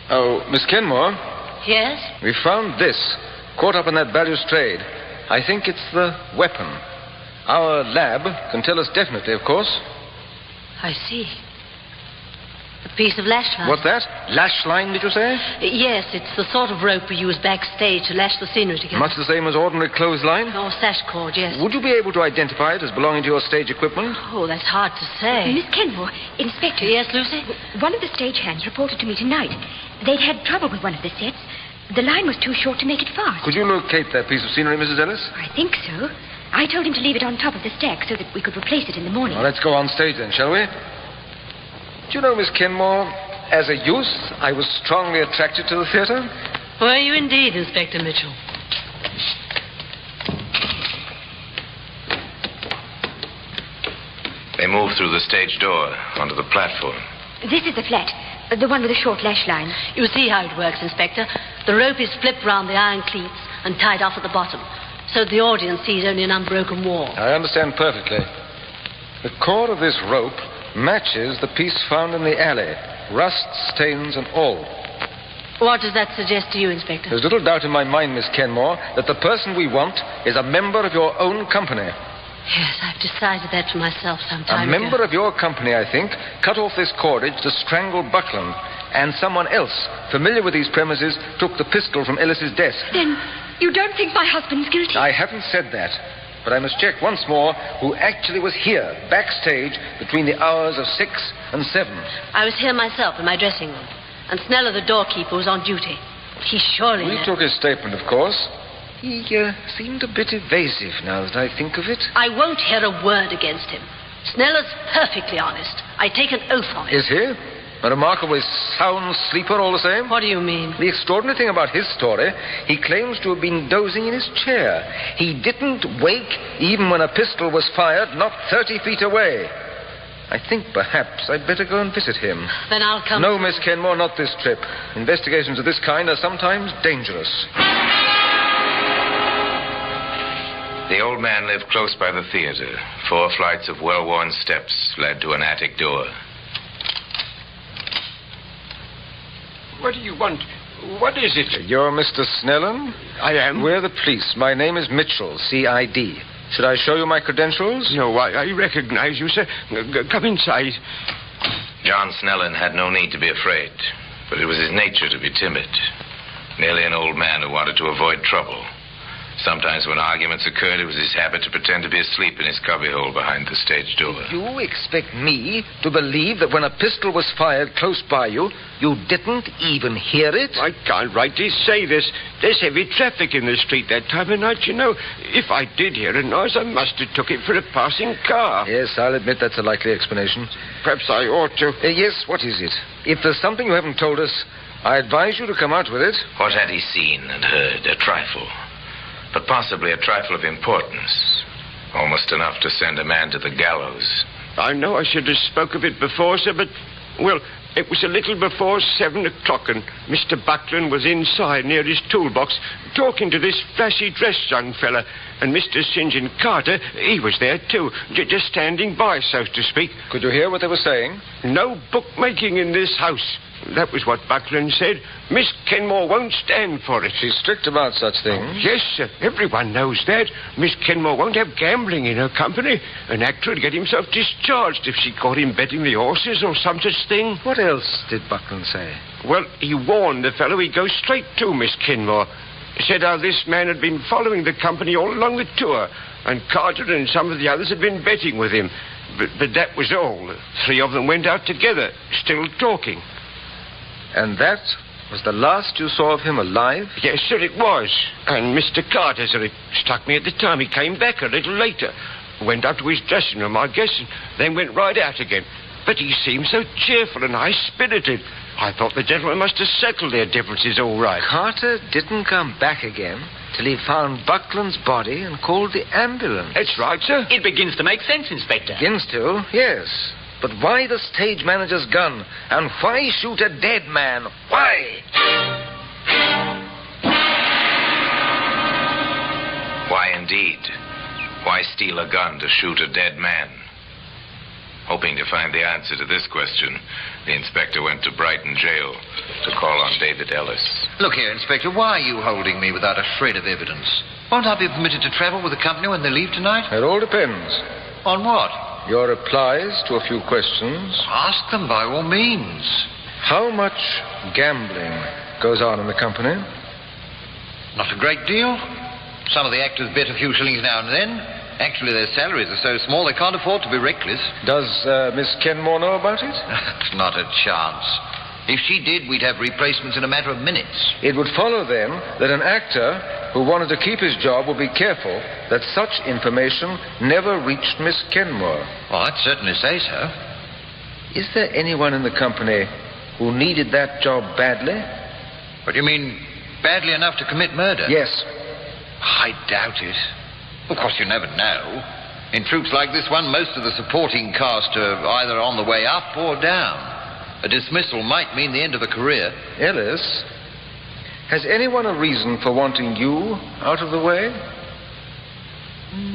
Oh, Miss Kenmore? Yes? We found this, caught up in that balustrade. I think it's the weapon. Our lab can tell us definitely, of course. I see. A piece of lash line. What's that? Lash line, did you say? Yes, it's the sort of rope we use backstage to lash the scenery together. Much the same as ordinary clothesline? Or sash cord, yes. Would you be able to identify it as belonging to your stage equipment? Oh, that's hard to say. Miss Kenmore, Inspector. Yes, Lucy? One of the stagehands reported to me tonight. They'd had trouble with one of the sets. The line was too short to make it fast. Could you locate that piece of scenery, Mrs. Ellis? I think so. I told him to leave it on top of the stack so that we could replace it in the morning. Well, let's go on stage then, shall we? Do you know, Miss Kenmore, as a youth, I was strongly attracted to the theater. Were you indeed, Inspector Mitchell? They moved through the stage door onto the platform. This is the flat, the one with the short lash line. You see how it works, Inspector. The rope is flipped round the iron cleats and tied off at the bottom, so the audience sees only an unbroken wall. I understand perfectly. The cord of this rope matches the piece found in the alley, rust, stains, and all. What does that suggest to you, Inspector? There's little doubt in my mind, Miss Kenmore, that the person we want is a member of your own company. Yes, I've decided that for myself some time ago. A member of your company, I think, cut off this cordage to strangle Buckland, and someone else, familiar with these premises, took the pistol from Ellis's desk. Then you don't think my husband's guilty? I haven't said that. But I must check once more who actually was here, backstage, between the hours of 6 and 7. I was here myself in my dressing room. And Sneller, the doorkeeper, was on duty. He surely... We took his statement, of course. He seemed a bit evasive now that I think of it. I won't hear a word against him. Sneller's perfectly honest. I take an oath on it. Is he? A remarkably sound sleeper all the same? What do you mean? The extraordinary thing about his story, he claims to have been dozing in his chair. He didn't wake even when a pistol was fired not 30 feet away. I think perhaps I'd better go and visit him. Then I'll come... No, Miss Kenmore, not this trip. Investigations of this kind are sometimes dangerous. The old man lived close by the theater. 4 flights of well-worn steps led to an attic door. What do you want? What is it? You're Mr. Snellen? I am. We're the police. My name is Mitchell, C.I.D. Should I show you my credentials? No, I recognize you, sir. Come inside. John Snellen had no need to be afraid, but it was his nature to be timid. Merely an old man who wanted to avoid trouble. Sometimes when arguments occurred, it was his habit to pretend to be asleep in his cubbyhole behind the stage door. You expect me to believe that when a pistol was fired close by you, you didn't even hear it? I can't rightly say this. There's heavy traffic in the street that time of night, you know. If I did hear a noise, I must have took it for a passing car. Yes, I'll admit that's a likely explanation. Perhaps I ought to. Yes, what is it? If there's something you haven't told us, I advise you to come out with it. What had he seen and heard? A trifle. But possibly a trifle of importance. Almost enough to send a man to the gallows. I know I should have spoke of it before, sir, but, well, it was a little before 7 o'clock, and Mr. Buckland was inside near his toolbox talking to this flashy-dressed young fella. And Mr. St. John Carter, he was there, too, just standing by, so to speak. Could you hear what they were saying? No bookmaking in this house. That was what Buckland said. Miss Kenmore won't stand for it. She's strict about such things. Yes, sir. Everyone knows that. Miss Kenmore won't have gambling in her company. An actor would get himself discharged if she caught him betting the horses or some such thing. What else did Buckland say? Well, he warned the fellow he'd go straight to Miss Kenmore. Said how this man had been following the company all along the tour, and Carter and some of the others had been betting with him. But that was all. The 3 of them went out together, still talking. And that was the last you saw of him alive? Yes, sir, it was. And Mr. Carter, sir, it struck me at the time. He came back a little later. Went up to his dressing room, I guess, and then went right out again. But he seemed so cheerful and high-spirited. I thought the gentlemen must have settled their differences all right. Carter didn't come back again till he found Buckland's body and called the ambulance. That's right, sir. It begins to make sense, Inspector. Begins to, yes. But why the stage manager's gun? And why shoot a dead man? Why? Why indeed? Why steal a gun to shoot a dead man? Hoping to find the answer to this question, the inspector went to Brighton jail to call on David Ellis. Look here, Inspector, why are you holding me without a shred of evidence? Won't I be permitted to travel with the company when they leave tonight? It all depends. On what? Your replies to a few questions. Ask them by all means. How much gambling goes on in the company? Not a great deal. Some of the actors bet a few shillings now and then. Actually, their salaries are so small they can't afford to be reckless. Does Miss Kenmore know about it? Not a chance. If she did, we'd have replacements in a matter of minutes. It would follow, then, that an actor who wanted to keep his job would be careful that such information never reached Miss Kenmore. Well, I'd certainly say so. Is there anyone in the company who needed that job badly? What do you mean, badly enough to commit murder? Yes. I doubt it. Of course, you never know. In troops like this one, most of the supporting cast are either on the way up or down. A dismissal might mean the end of a career. Ellis, has anyone a reason for wanting you out of the way?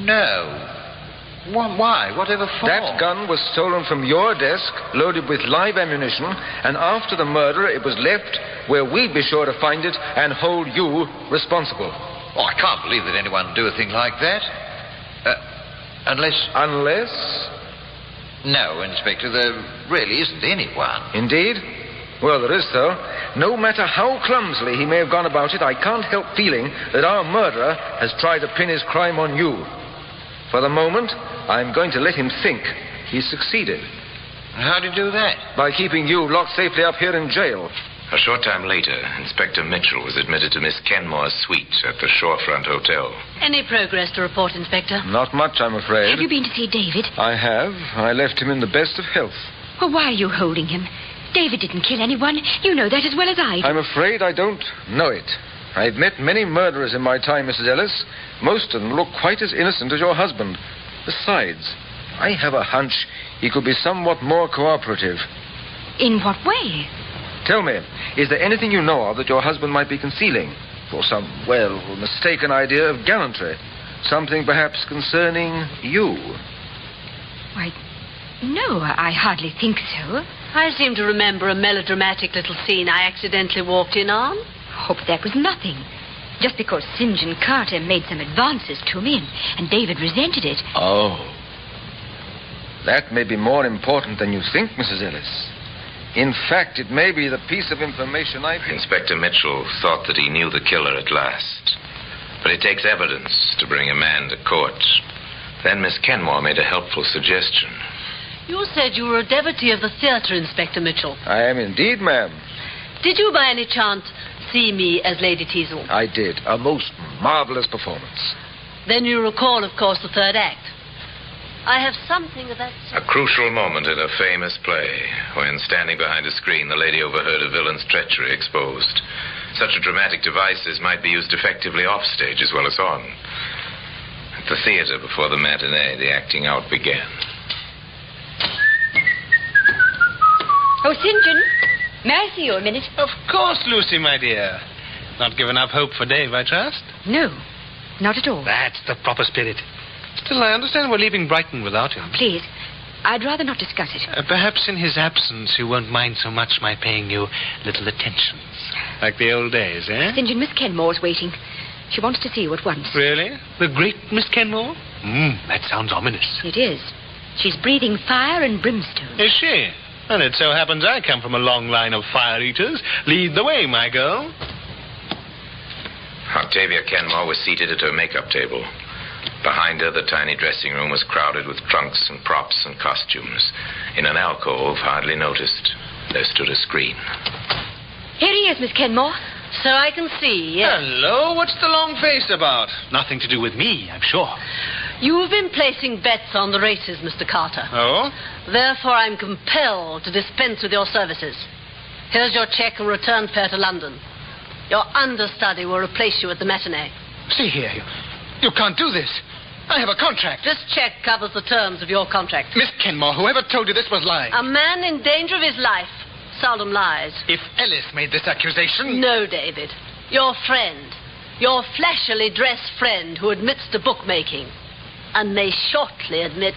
No. Why? Whatever for? That gun was stolen from your desk, loaded with live ammunition, and after the murder, it was left where we'd be sure to find it and hold you responsible. Oh, I can't believe that anyone would do a thing like that. Unless... Unless? No, Inspector, there really isn't anyone. Indeed? Well, there is, though. No matter how clumsily he may have gone about it, I can't help feeling that our murderer has tried to pin his crime on you. For the moment, I'm going to let him think he's succeeded. How did he do that? By keeping you locked safely up here in jail. A short time later, Inspector Mitchell was admitted to Miss Kenmore's suite at the Shorefront Hotel. Any progress to report, Inspector? Not much, I'm afraid. Have you been to see David? I have. I left him in the best of health. Well, why are you holding him? David didn't kill anyone. You know that as well as I do. I'm afraid I don't know it. I've met many murderers in my time, Mrs. Ellis. Most of them look quite as innocent as your husband. Besides, I have a hunch he could be somewhat more cooperative. In what way? Tell me, is there anything you know of that your husband might be concealing? For some, well, mistaken idea of gallantry? Something perhaps concerning you? Why, No, I hardly think so. I seem to remember a melodramatic little scene I accidentally walked in on. Hope that was nothing. Just because St. John Carter made some advances to me, and David resented it. Oh. That may be more important than you think, Mrs. Ellis. In fact, it may be the piece of information Inspector Mitchell thought that he knew the killer at last. But it takes evidence to bring a man to court. Then Miss Kenmore made a helpful suggestion. You said you were a devotee of the theatre, Inspector Mitchell. I am indeed, ma'am. Did you by any chance see me as Lady Teazle? I did. A most marvelous performance. Then you recall, of course, the third act. I have something of that sort. A crucial moment in a famous play, when standing behind a screen, the lady overheard a villain's treachery exposed. Such a dramatic device as might be used effectively off stage as well as on. At the theater before the matinee, the acting out began. Oh, St. John, may I see you a minute? Of course, Lucy, my dear. Not given up hope for Dave, I trust? No, not at all. That's the proper spirit. Still, I understand we're leaving Brighton without him. Please, I'd rather not discuss it. Perhaps in his absence you won't mind so much my paying you little attentions. Like the old days, eh? St. John, Miss Kenmore's waiting. She wants to see you at once. Really? The great Miss Kenmore? That sounds ominous. It is. She's breathing fire and brimstone. Is she? And it so happens I come from a long line of fire-eaters. Lead the way, my girl. Octavia Kenmore was seated at her makeup table. Behind her, the tiny dressing room was crowded with trunks and props and costumes. In an alcove, hardly noticed, there stood a screen. Here he is, Miss Kenmore. So I can see, yes. Hello, what's the long face about? Nothing to do with me, I'm sure. You've been placing bets on the races, Mr. Carter. Oh? Therefore, I'm compelled to dispense with your services. Here's your check and return fare to London. Your understudy will replace you at the matinee. See here, you can't do this. I have a contract. This check covers the terms of your contract. Miss Kenmore, whoever told you this was lying? A man in danger of his life seldom lies. If Ellis made this accusation... No, David. Your friend. Your flashily dressed friend who admits to bookmaking. And may shortly admit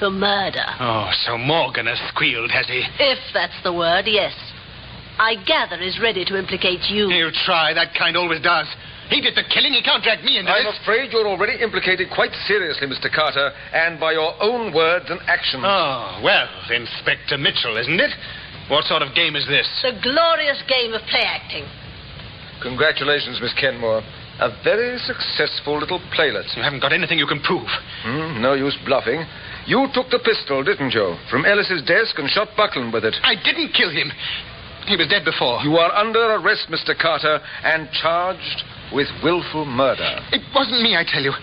to murder. Oh, so Morgan has squealed, has he? If that's the word, yes. I gather he's ready to implicate you. You try. That kind always does. He did the killing. He can't drag me into this. I'm afraid you're already implicated quite seriously, Mr. Carter, and by your own words and actions. Oh, well, Inspector Mitchell, isn't it? What sort of game is this? The glorious game of play acting. Congratulations, Miss Kenmore. A very successful little playlet. You haven't got anything you can prove. No use bluffing. You took the pistol, didn't you, from Ellis's desk and shot Buckland with it. I didn't kill him. He was dead before. You are under arrest, Mr. Carter, and charged with willful murder. It wasn't me, I tell you.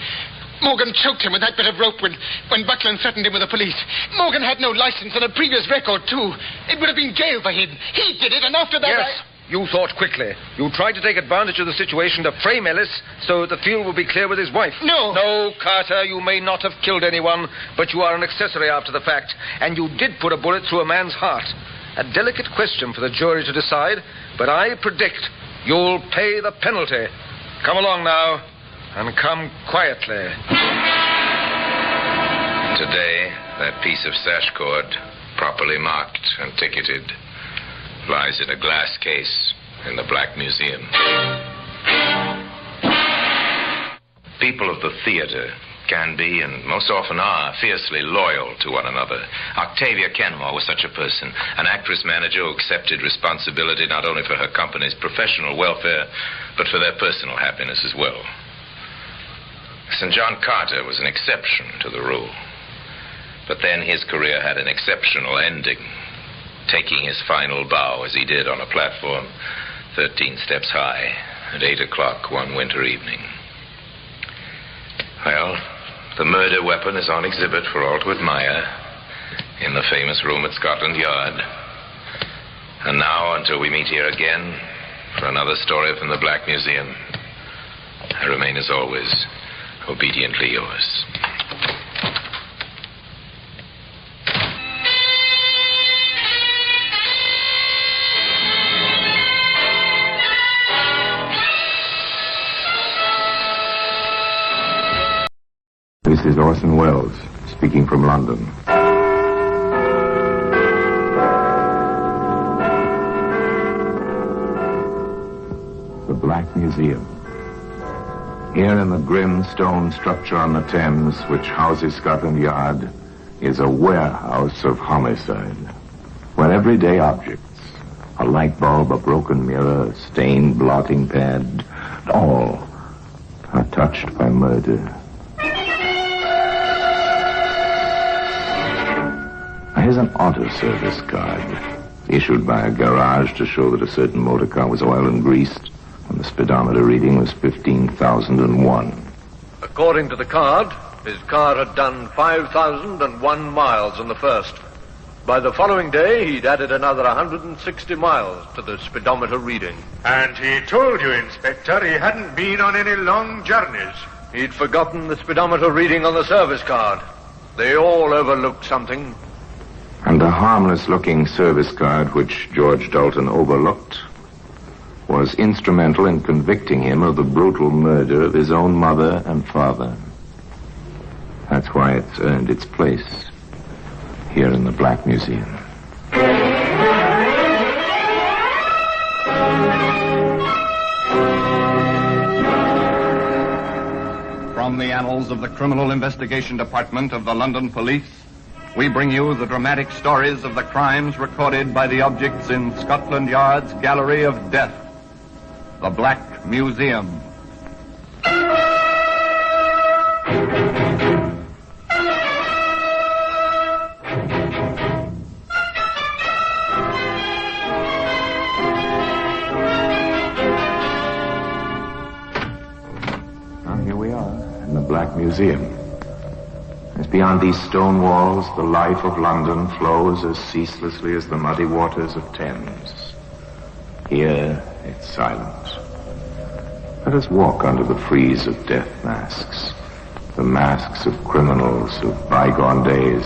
Morgan choked him with that bit of rope when Buckland threatened him with the police. Morgan had no license and a previous record, too. It would have been jail for him. He did it, and after that... Yes, you thought quickly. You tried to take advantage of the situation to frame Ellis so that the field would be clear with his wife. No. No, Carter, you may not have killed anyone, but you are an accessory after the fact, and you did put a bullet through a man's heart. A delicate question for the jury to decide, but I predict you'll pay the penalty. Come along now, and come quietly. Today, that piece of sash cord, properly marked and ticketed, lies in a glass case in the Black Museum. People of the theater can be, and most often are, fiercely loyal to one another. Octavia Kenmore was such a person, an actress-manager who accepted responsibility not only for her company's professional welfare, but for their personal happiness as well. St. John Carter was an exception to the rule. But then his career had an exceptional ending, taking his final bow as he did on a platform 13 steps high at 8 o'clock one winter evening. Well, the murder weapon is on exhibit for all to admire in the famous room at Scotland Yard. And now, until we meet here again for another story from the Black Museum, I remain as always, obediently yours. This is Orson Welles, speaking from London. Black Museum. Here in the grim stone structure on the Thames, which houses Scotland Yard, is a warehouse of homicide, where everyday objects, a light bulb, a broken mirror, a stained blotting pad, all are touched by murder. Here's an auto service card, issued by a garage to show that a certain motor car was oiled and greased, and the speedometer reading was 15,001. According to the card, his car had done 5,001 miles on the first. By the following day, he'd added another 160 miles to the speedometer reading. And he told you, Inspector, he hadn't been on any long journeys. He'd forgotten the speedometer reading on the service card. They all overlooked something. And the harmless-looking service card which George Dalton overlooked was instrumental in convicting him of the brutal murder of his own mother and father. That's why it's earned its place here in the Black Museum. From the annals of the Criminal Investigation Department of the London Police, we bring you the dramatic stories of the crimes recorded by the objects in Scotland Yard's Gallery of Death, the Black Museum. Here we are in the Black Museum. As beyond these stone walls, the life of London flows as ceaselessly as the muddy waters of Thames. Here, it's silent. Let us walk under the frieze of death masks, the masks of criminals of bygone days,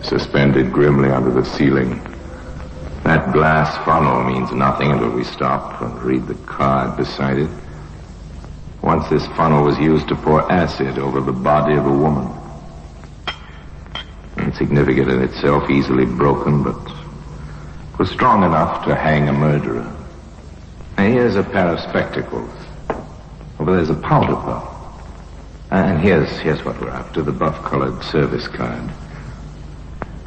suspended grimly under the ceiling. That glass funnel means nothing until we stop and read the card beside it. Once this funnel was used to pour acid over the body of a woman. Insignificant in itself, easily broken, but it was strong enough to hang a murderer. And here's a pair of spectacles. Over there's a powder puff. And here's what we're after, the buff-colored service card.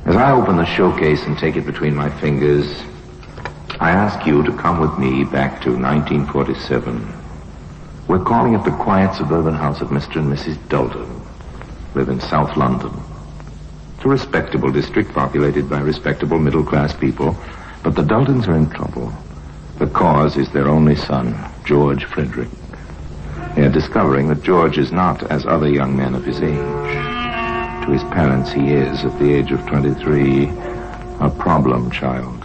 As I open the showcase and take it between my fingers, I ask you to come with me back to 1947. We're calling at the quiet suburban house of Mr. and Mrs. Dalton, live in South London. It's a respectable district populated by respectable middle-class people, but the Daltons are in trouble. The cause is their only son, George Frederick. They are discovering that George is not as other young men of his age. To his parents, he is, at the age of 23, a problem child.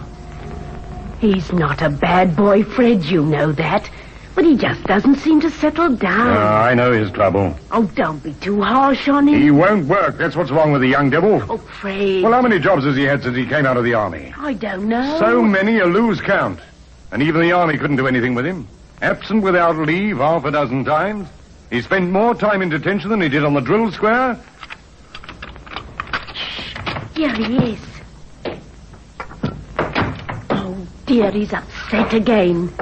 He's not a bad boy, Fred, you know that. But he just doesn't seem to settle down. I know his trouble. Oh, don't be too harsh on him. He won't work. That's what's wrong with the young devil. Oh, Fred. Well, how many jobs has he had since he came out of the army? I don't know. So many you lose count. And even the army couldn't do anything with him. Absent without leave half a dozen times. He spent more time in detention than he did on the drill square. Here he is. Oh, dear, he's upset again.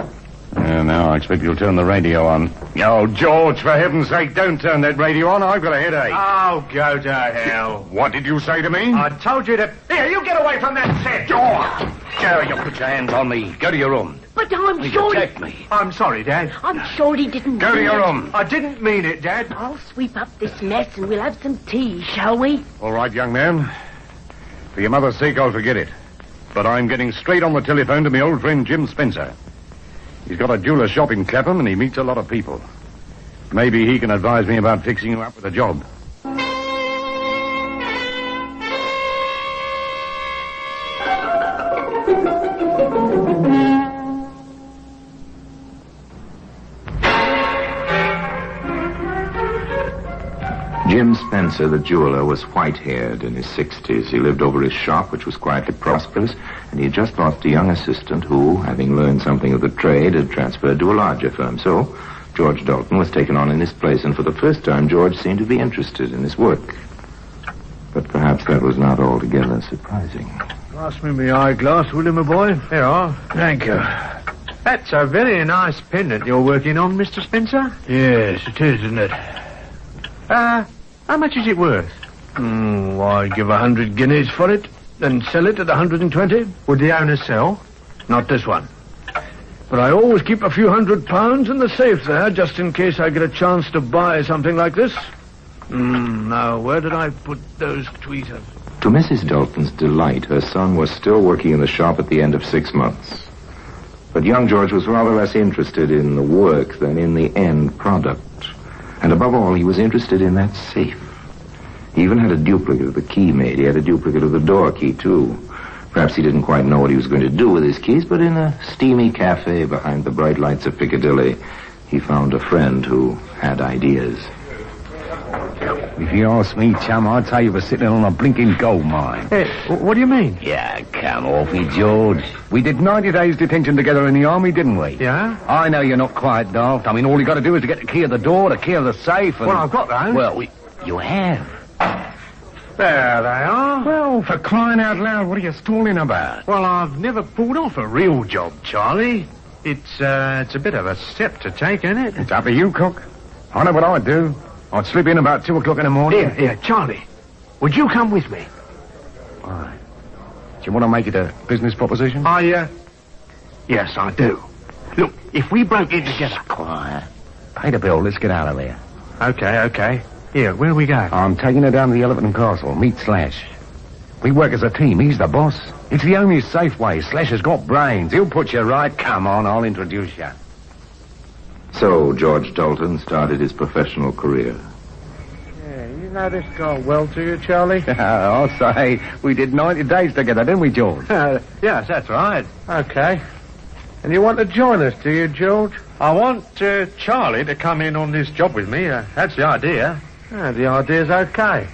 Now I expect you'll turn the radio on. Oh, George, for heaven's sake, don't turn that radio on. I've got a headache. Oh, go to hell. What did you say to me? I told you to... Here, you get away from that set. George! Joe, you put your hands on me. Go to your room. But I'm sure... Protect me. I'm sorry, Dad. I'm sure he didn't Go to your room. I didn't mean it, Dad. I'll sweep up this mess and we'll have some tea, shall we? All right, young man. For your mother's sake, I'll forget it. But I'm getting straight on the telephone to my old friend Jim Spencer. He's got a jeweler's shop in Clapham, and he meets a lot of people. Maybe he can advise me about fixing you up with a job. Jim Spencer, the jeweler, was white-haired in his 60s. He lived over his shop, which was quietly prosperous, and he had just lost a young assistant who, having learned something of the trade, had transferred to a larger firm. So, George Dalton was taken on in his place, and for the first time, George seemed to be interested in his work. But perhaps that was not altogether surprising. Pass me my eyeglass, will you, my boy? Here you are. Thank you. That's a very nice pendant you're working on, Mr. Spencer. Yes, it is, isn't it? How much is it worth? I'd give 100 guineas for it, and sell it at 120. Would the owner sell? Not this one. But I always keep a few £100 in the safe there, just in case I get a chance to buy something like this. Now, where did I put those tweezers? To Mrs. Dalton's delight, her son was still working in the shop at the end of 6 months. But young George was rather less interested in the work than in the end product. And above all, he was interested in that safe. He even had a duplicate of the key made. He had a duplicate of the door key, too. Perhaps he didn't quite know what he was going to do with his keys, but in a steamy cafe behind the bright lights of Piccadilly, he found a friend who had ideas. If you ask me, chum, I'd say you were sitting on a blinking gold mine. Hey, what do you mean? Yeah, come off it, George. We did 90 days detention together in the army, didn't we? Yeah? I know you're not quite daft. I mean, all you got to do is to get the key of the door, the key of the safe, and... Well, I've got those. Well, you have. There they are. Well, for crying out loud, what are you stalling about? Well, I've never pulled off a real job, Charlie. It's a bit of a step to take, isn't it? It's up to you, Cook. I know what I'd do. I'd slip in about 2 o'clock in the morning. Here, Charlie. Would you come with me? Why? Do you want to make it a business proposition? Yes, I do. Look, if we broke in together... Quiet. Pay the bill. Let's get out of there. Okay. Here, where do we go? I'm taking her down to the Elephant and Castle. Meet Slash. We work as a team. He's the boss. It's the only safe way. Slash has got brains. He'll put you right. Come on, I'll introduce you. So George Dalton started his professional career. Yeah, you know this guy well, do you, Charlie? I'll say we did 90 days together, didn't we, George? Yes, that's right. Okay. And you want to join us, do you, George? I want Charlie to come in on this job with me. That's the idea. Yeah, the idea's okay.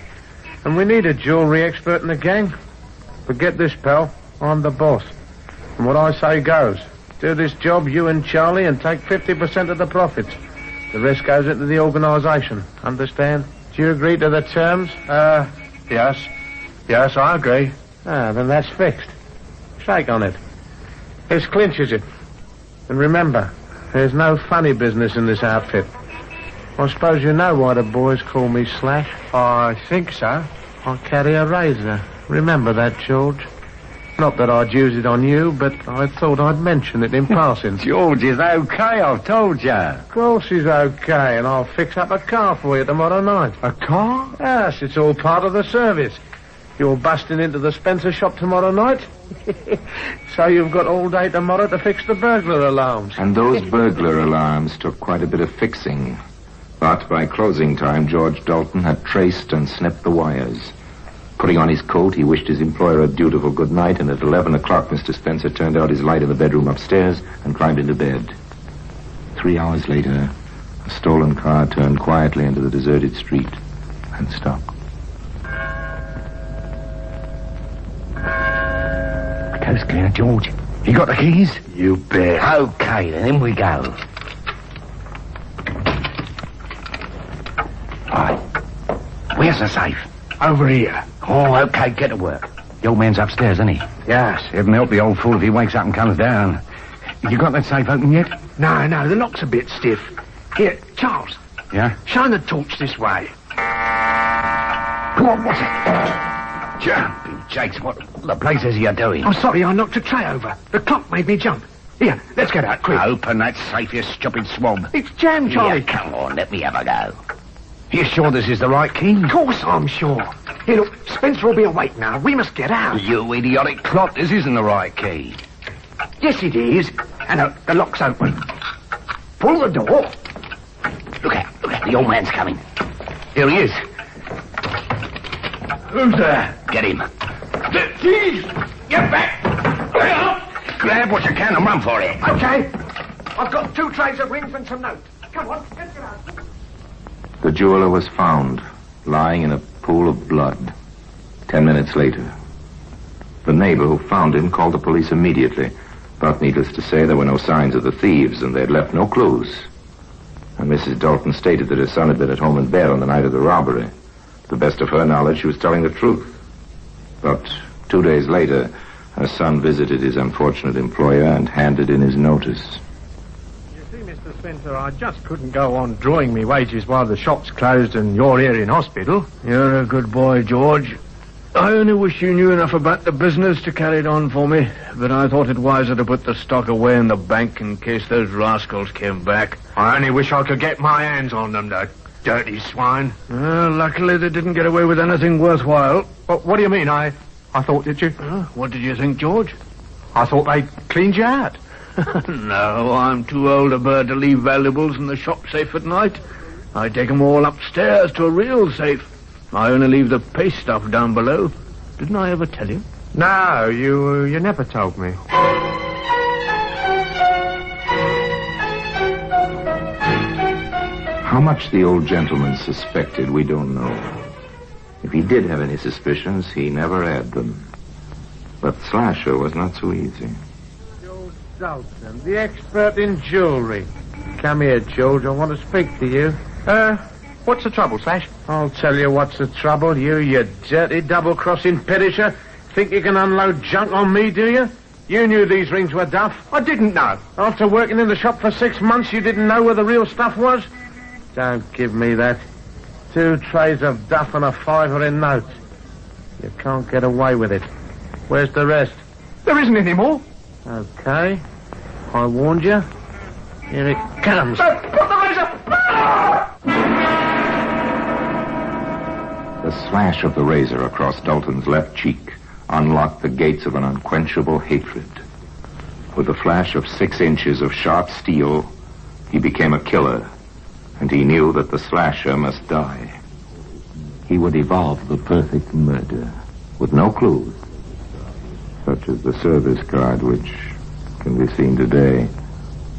And we need a jewellery expert in the gang. But get this, pal. I'm the boss. And what I say goes. Do this job, you and Charlie, and take 50% of the profits. The rest goes into the organisation. Understand? Do you agree to the terms? Yes. Yes, I agree. Then that's fixed. Shake on it. This clinches it. And remember, there's no funny business in this outfit. I suppose you know why the boys call me Slash? I think so. I carry a razor. Remember that, George? Not that I'd use it on you, but I thought I'd mention it in passing. George is okay, I've told you. Of course he's okay, and I'll fix up a car for you tomorrow night. A car? Yes, it's all part of the service. You're busting into the Spencer shop tomorrow night. So you've got all day tomorrow to fix the burglar alarms. And those burglar alarms took quite a bit of fixing. But by closing time, George Dalton had traced and snipped the wires. Putting on his coat, he wished his employer a dutiful good night, and at 11 o'clock, Mr. Spencer turned out his light in the bedroom upstairs and climbed into bed. 3 hours later, a stolen car turned quietly into the deserted street and stopped. The coast clear, George. You got the keys? You bet. Okay, then in we go. Right. Where's the safe? Over here. Oh, okay, get to work. The old man's upstairs, isn't he? Yes. Heaven help the old fool if he wakes up and comes down. You got that safe open yet? No, the lock's a bit stiff. Here, Charles. Yeah? Shine the torch this way. Come on, what's it? Jumping jakes, what the blazes are you doing? Oh, sorry, I knocked a tray over. The clock made me jump. Here, let's get out, quick. Open that safe, you stupid swab. It's jammed, Charlie. Yeah, come on, let me have a go. You sure this is the right key? Of course I'm sure. Here, look, Spencer will be awake now. We must get out. You idiotic clot, this isn't the right key. Yes, it is. And the lock's open. Pull the door. Look out, the old man's coming. Here he is. Who's there? Get him. The keys! Get back! Grab what you can and run for it. Okay. I've got 2 trays of rings and some notes. Come on, let's get out. The jeweler was found, lying in a pool of blood. 10 minutes later. The neighbor who found him called the police immediately. But needless to say, there were no signs of the thieves, and they had left no clues. And Mrs. Dalton stated that her son had been at home in bed on the night of the robbery. To the best of her knowledge, she was telling the truth. But 2 days later, Her son visited his unfortunate employer and handed in his notice. You see, Mr. Spencer, I just couldn't go on drawing me wages while the shop's closed and you're here in hospital. You're a good boy, George. I only wish you knew enough about the business to carry it on for me, but I thought it wiser to put the stock away in the bank in case those rascals came back. I only wish I could get my hands on them, the dirty swine. Luckily they didn't get away with anything worthwhile. What do you mean? I thought that you... What did you think, George? I thought they cleaned you out. No, I'm too old a bird to leave valuables in the shop safe at night. I take 'em all upstairs to a real safe. I only leave the paste stuff down below. Didn't I ever tell you? No, you never told me. How much the old gentleman suspected, we don't know. If he did have any suspicions, he never had them. But Slasher was not so easy. George Dalton, the expert in jewellery. Come here, George. I want to speak to you. What's the trouble, Slash? I'll tell you what's the trouble. You dirty double-crossing perisher. Think you can unload junk on me, do you? You knew these rings were duff. I didn't know. After working in the shop for 6 months, you didn't know where the real stuff was? Don't give me that. 2 trays of duff and a $5 in notes. You can't get away with it. Where's the rest? There isn't any more. Okay. I warned you. Here it comes. Put the razor! The slash of the razor across Dalton's left cheek unlocked the gates of an unquenchable hatred. With a flash of 6 inches of sharp steel, he became a killer, and he knew that the slasher must die. He would evolve the perfect murder, with no clues, such as the service card which can be seen today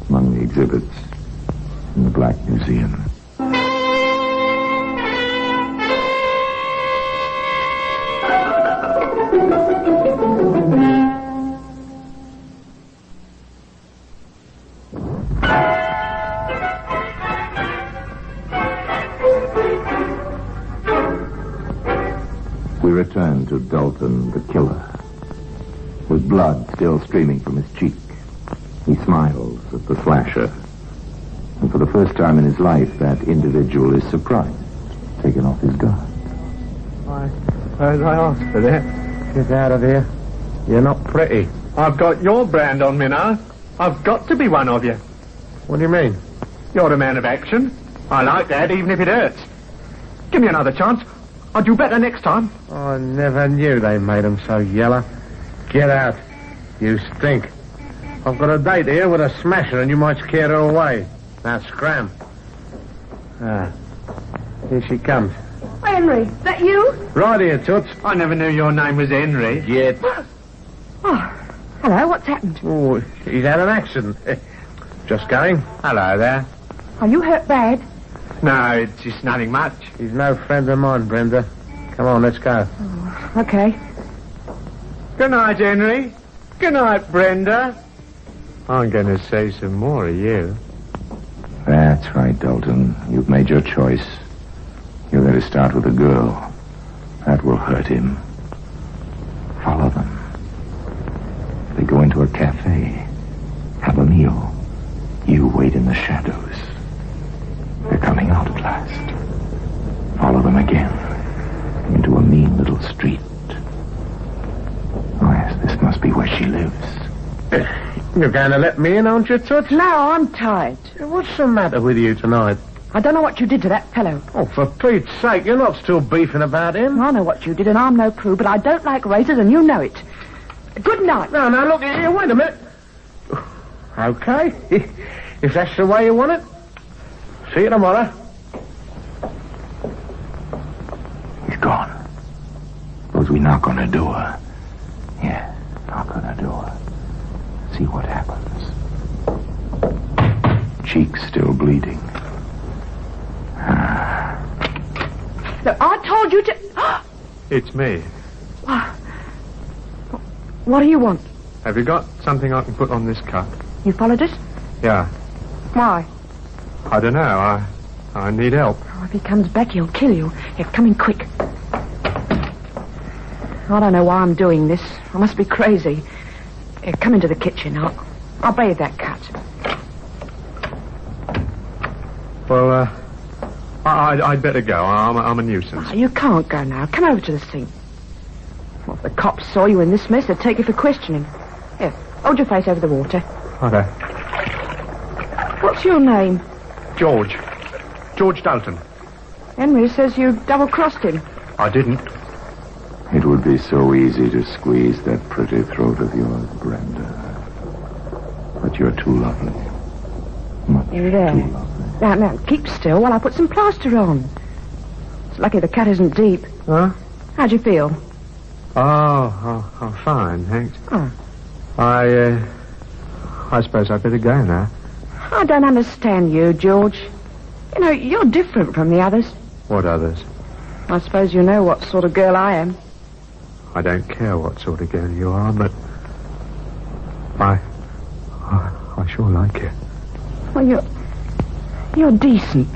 among the exhibits in the Black Museum. We return to Dalton, the killer. With blood still streaming from his cheek, he smiles at the slasher. And for the first time in his life, that individual is surprised, taken off his guard. I suppose I asked for that. Get out of here. You're not pretty. I've got your brand on me now. I've got to be one of you. What do you mean? You're a man of action. I like that, even if it hurts. Give me another chance. I'll do better next time. I never knew they made them so yellow. Get out. You stink. I've got a date here with a smasher and you might scare her away. Now scram. Here she comes. Henry, that you? Right here, Toots. I never knew your name was Henry. Yet. Oh, hello, what's happened? Oh, he's had an accident. Just going. Hello there. Are you hurt bad? No, it's just nothing much. He's no friend of mine, Brenda. Come on, let's go. Oh, okay. Good night, Henry. Good night, Brenda. I'm going to say some more of you. That's right, Dalton. You've made your choice. You're going to start with a girl. That will hurt him. Follow them. They go into a cafe. Have a meal. You wait in the shadows. They're coming out at last. Follow them again. Into a mean little street. Oh, yes, this must be where she lives. You're going to let me in, aren't you, Toots? No, I'm tired. What's the matter with you tonight? I don't know what you did to that fellow. Oh, for Pete's sake, you're not still beefing about him. I know what you did, and I'm no prude, but I don't like razors, and you know it. Good night. No, look here, wait a minute. Okay, if that's the way you want it. See you tomorrow. He's gone. Suppose we knock on her door. Yeah, knock on her door. See what happens. Cheeks still bleeding. Look, I told you to... It's me. What do you want? Have you got something I can put on this cut? You followed us? Yeah. Why? I don't know. I need help. Oh, if he comes back, he'll kill you. Here, come in quick. I don't know why I'm doing this. I must be crazy. Here, come into the kitchen. I'll bathe that cut. Well, I'd better go. I'm a nuisance. Oh, you can't go now. Come over to the sink. Well, if the cops saw you in this mess, they'd take you for questioning. Here, hold your face over the water. Okay. What's your name? George Dalton. Henry says you double-crossed him. I didn't. It would be so easy to squeeze that pretty throat of yours, Brenda. But you're too lovely. Much In there. too lovely. Now, keep still while I put some plaster on. It's lucky the cut isn't deep. Huh? How'd you feel? Oh, fine, thanks. Oh. I suppose I'd better go now. I don't understand you, George. You know, you're different from the others. What others? I suppose you know what sort of girl I am. I don't care what sort of girl you are, but I sure like you. Well, you're decent.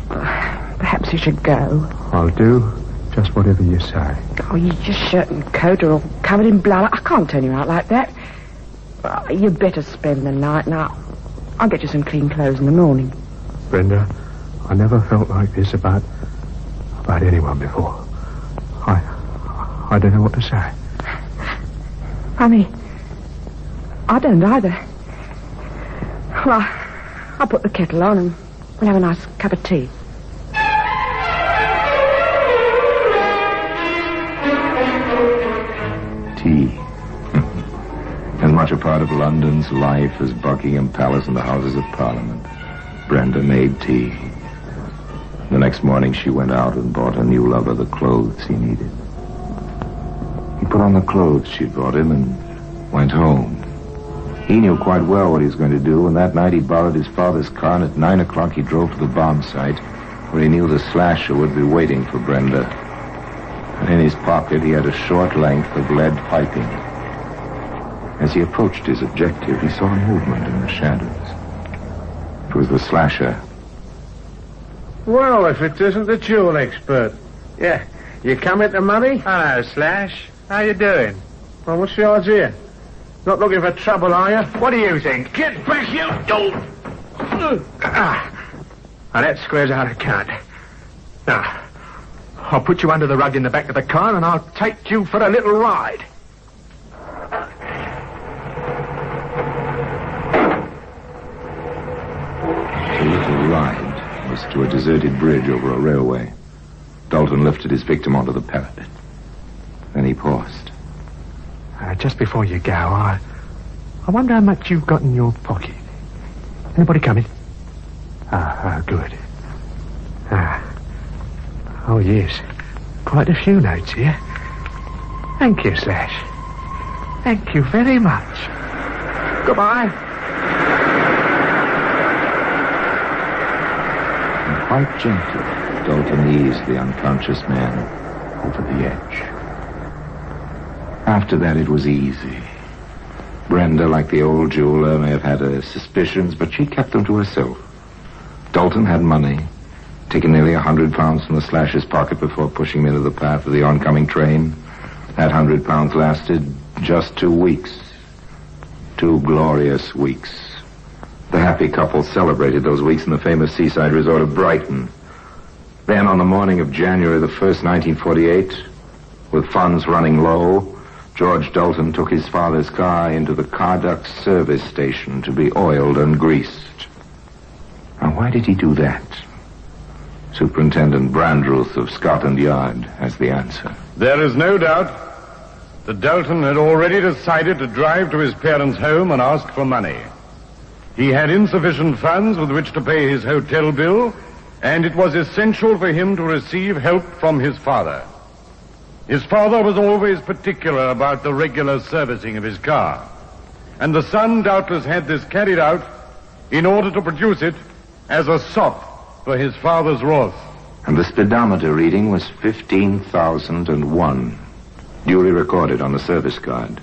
Perhaps you should go. I'll do just whatever you say. Oh, your shirt and coat are all covered in blood. I can't turn you out like that. You better spend the night now. I'll get you some clean clothes in the morning. Brenda, I never felt like this about anyone before. I don't know what to say. Honey, I don't either. Well, I'll put the kettle on and we'll have a nice cup of tea. Tea. As much a part of London's life as Buckingham Palace and the Houses of Parliament. Brenda made tea. The next morning she went out and bought her new lover the clothes he needed. He put on the clothes she'd brought him and went home. He knew quite well what he was going to do, and that night he borrowed his father's car, and at 9 o'clock he drove to the bomb site, where he knew the slasher would be waiting for Brenda. And in his pocket he had a short length of lead piping. As he approached his objective, he saw a movement in the shadows. It was the slasher. Well, if it isn't the jewel expert. Yeah. You come into money? Hello, Slash. How you doing? Well, what's the idea? Not looking for trouble, are you? What do you think? Get back, you dolt! Now, that squares out a count. Now, I'll put you under the rug in the back of the car and I'll take you for a little ride. The little ride was to a deserted bridge over a railway. Dalton lifted his victim onto the parapet. Then he paused. Just before you go, I wonder how much you've got in your pocket. Anybody coming? Good. Oh, yes. Quite a few notes here. Thank you, Slash. Thank you very much. Goodbye. And quite gently, Dalton eased the unconscious man over the edge. After that, it was easy. Brenda, like the old jeweler, may have had her suspicions, but she kept them to herself. Dalton had money, taken nearly £100 from the slasher's pocket before pushing him into the path of the oncoming train. That £100 lasted just 2 weeks. 2 glorious weeks. The happy couple celebrated those weeks in the famous seaside resort of Brighton. Then, on the morning of January the 1st, 1948, with funds running low, George Dalton took his father's car into the Carduck service station to be oiled and greased. Now, why did he do that? Superintendent Brandruth of Scotland Yard has the answer. There is no doubt that Dalton had already decided to drive to his parents' home and ask for money. He had insufficient funds with which to pay his hotel bill, and it was essential for him to receive help from his father. His father was always particular about the regular servicing of his car, and the son doubtless had this carried out in order to produce it as a sop for his father's wrath. And the speedometer reading was 15,001, duly recorded on the service card.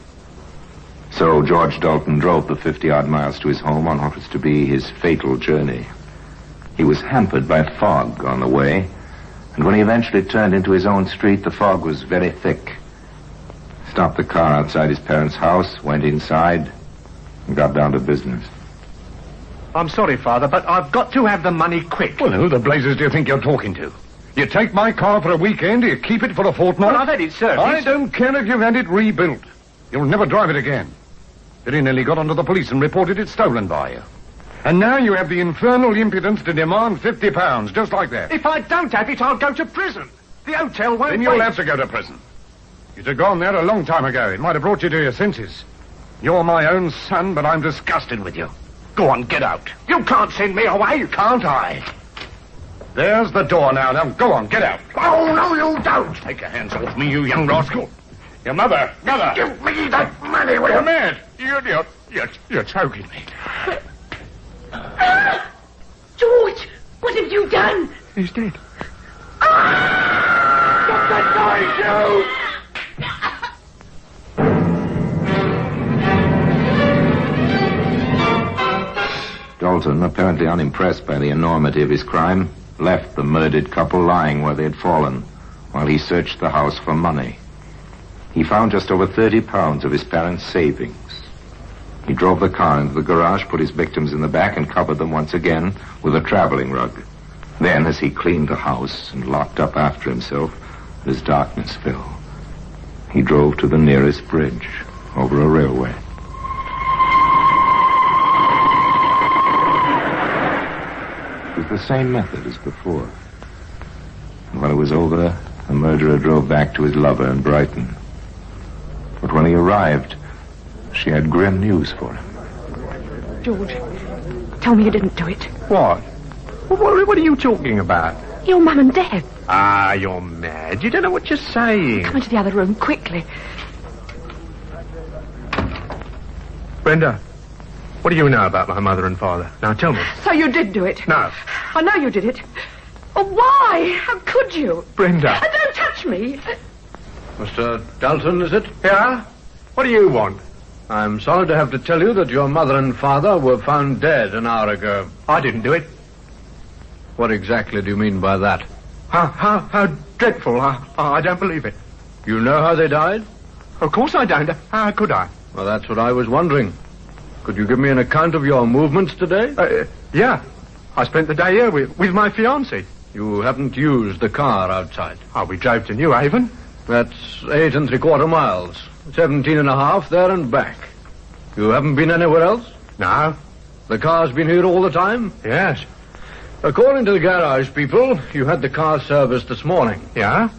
So George Dalton drove the 50-odd miles to his home on what was to be his fatal journey. He was hampered by fog on the way, and when he eventually turned into his own street, the fog was very thick, stopped the car outside his parents' house, went inside, and got down to business. I'm sorry, Father, but I've got to have the money quick. Well, who the blazes do you think you're talking to? You take my car for a weekend, you keep it for a fortnight? Well, I've had it serviced. I don't care if you've had it rebuilt. You'll never drive it again. Billy nearly got onto the police and reported it stolen by you. And now you have the infernal impudence to demand £50, just like that. If I don't have it, I'll go to prison. The hotel won't Then you'll have to go to prison. You'd have gone there a long time ago. It might have brought you to your senses. You're my own son, but I'm disgusted with you. Go on, get out. You can't send me away. Can't I? There's the door now. Now, go on, get out. Oh, no, you don't. Take your hands off me, you young rascal. Your mother. Give me that money, will you? You're mad. You're choking me. George, what have you done? He's dead. Stop that noise, Dalton, apparently unimpressed by the enormity of his crime, left the murdered couple lying where they had fallen while he searched the house for money. He found just over £30 of his parents' savings. He drove the car into the garage, put his victims in the back, and covered them once again with a traveling rug. Then, as he cleaned the house and locked up after himself, as darkness fell, he drove to the nearest bridge over a railway. It was the same method as before. And when it was over, the murderer drove back to his lover in Brighton. But when he arrived, she had grim news for him. George, tell me you didn't do it. What? What are you talking about? Your mum and dad. Ah, you're mad. You don't know what you're saying. Come into the other room, quickly. Brenda, what do you know about my mother and father? Now, tell me. So you did do it? No. I know you did it. Oh, why? How could you? Brenda. Don't touch me. Mr. Dalton, is it? Yeah? What do you want? I'm sorry to have to tell you that your mother and father were found dead an hour ago. I didn't do it. What exactly do you mean by that? How dreadful. I don't believe it. You know how they died? Of course I don't. How could I? Well, that's what I was wondering. Could you give me an account of your movements today? Yeah. I spent the day here with my fiancée. You haven't used the car outside? Oh, we drove to New Haven. That's 8 3/4 miles. 17.5 there and back. You haven't been anywhere else? No. The car's been here all the time? Yes. According to the garage people, you had the car serviced this morning. Yeah?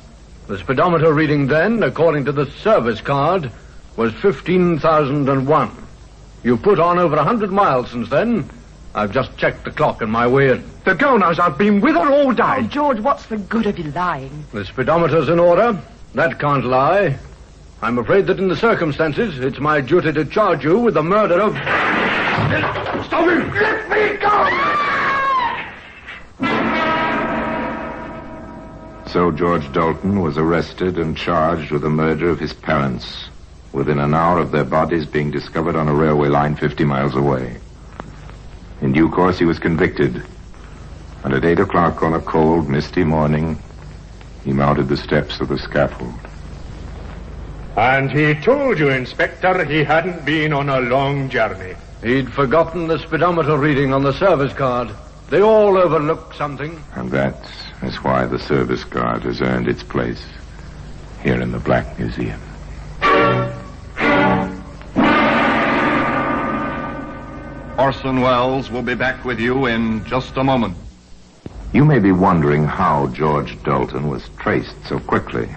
The speedometer reading then, according to the service card, was 15,001. You've put on over 100 miles since then. I've just checked the clock on my way in. The girl knows I've been with her all day. Oh, George, what's the good of you lying? The speedometer's in order. That can't lie. I'm afraid that in the circumstances, it's my duty to charge you with the murder of... Stop him! Let me go! So George Dalton was arrested and charged with the murder of his parents, within an hour of their bodies being discovered on a railway line 50 miles away. In due course, he was convicted, and at 8 o'clock on a cold, misty morning, he mounted the steps of the scaffold. And he told you, Inspector, he hadn't been on a long journey. He'd forgotten the speedometer reading on the service card. They all overlook something. And that is why the service card has earned its place here in the Black Museum. Orson Welles will be back with you in just a moment. You may be wondering how George Dalton was traced so quickly.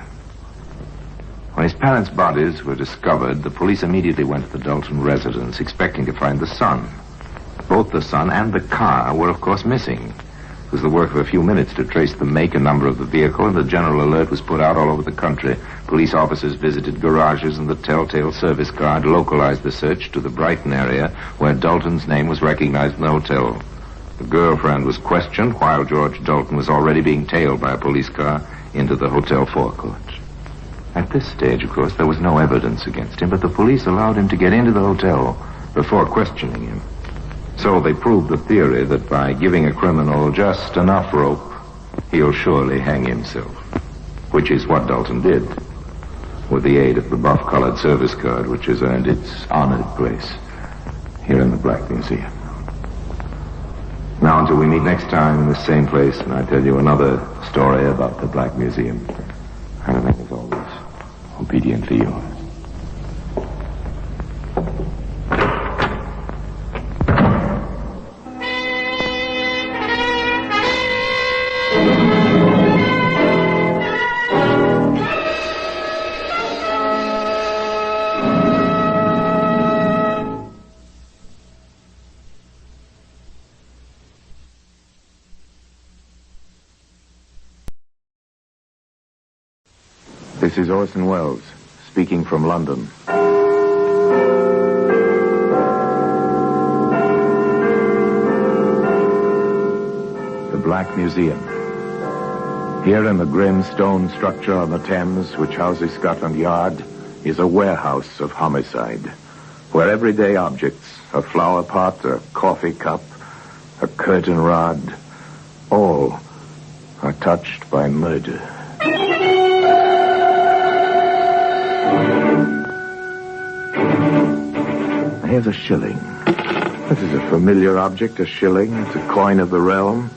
When his parents' bodies were discovered, the police immediately went to the Dalton residence, expecting to find the son. Both the son and the car were, of course, missing. It was the work of a few minutes to trace the make and number of the vehicle, and the general alert was put out all over the country. Police officers visited garages, and the telltale service card localized the search to the Brighton area, where Dalton's name was recognized in the hotel. The girlfriend was questioned while George Dalton was already being tailed by a police car into the hotel forecourt. At this stage, of course, there was no evidence against him, but the police allowed him to get into the hotel before questioning him. So they proved the theory that by giving a criminal just enough rope, he'll surely hang himself, which is what Dalton did. with the aid of the buff-colored service card which has earned its honored place here in the Black Museum. Now, until we meet next time in the same place, and I tell you another story about the Black Museum, I remain as always obediently yours. This is Orson Welles, speaking from London. The Black Museum. Here in the grim stone structure on the Thames, which houses Scotland Yard, is a warehouse of homicide, where everyday objects, a flower pot, a coffee cup, a curtain rod, all are touched by murder. Here's a shilling. This is a familiar object, a shilling. It's a coin of the realm.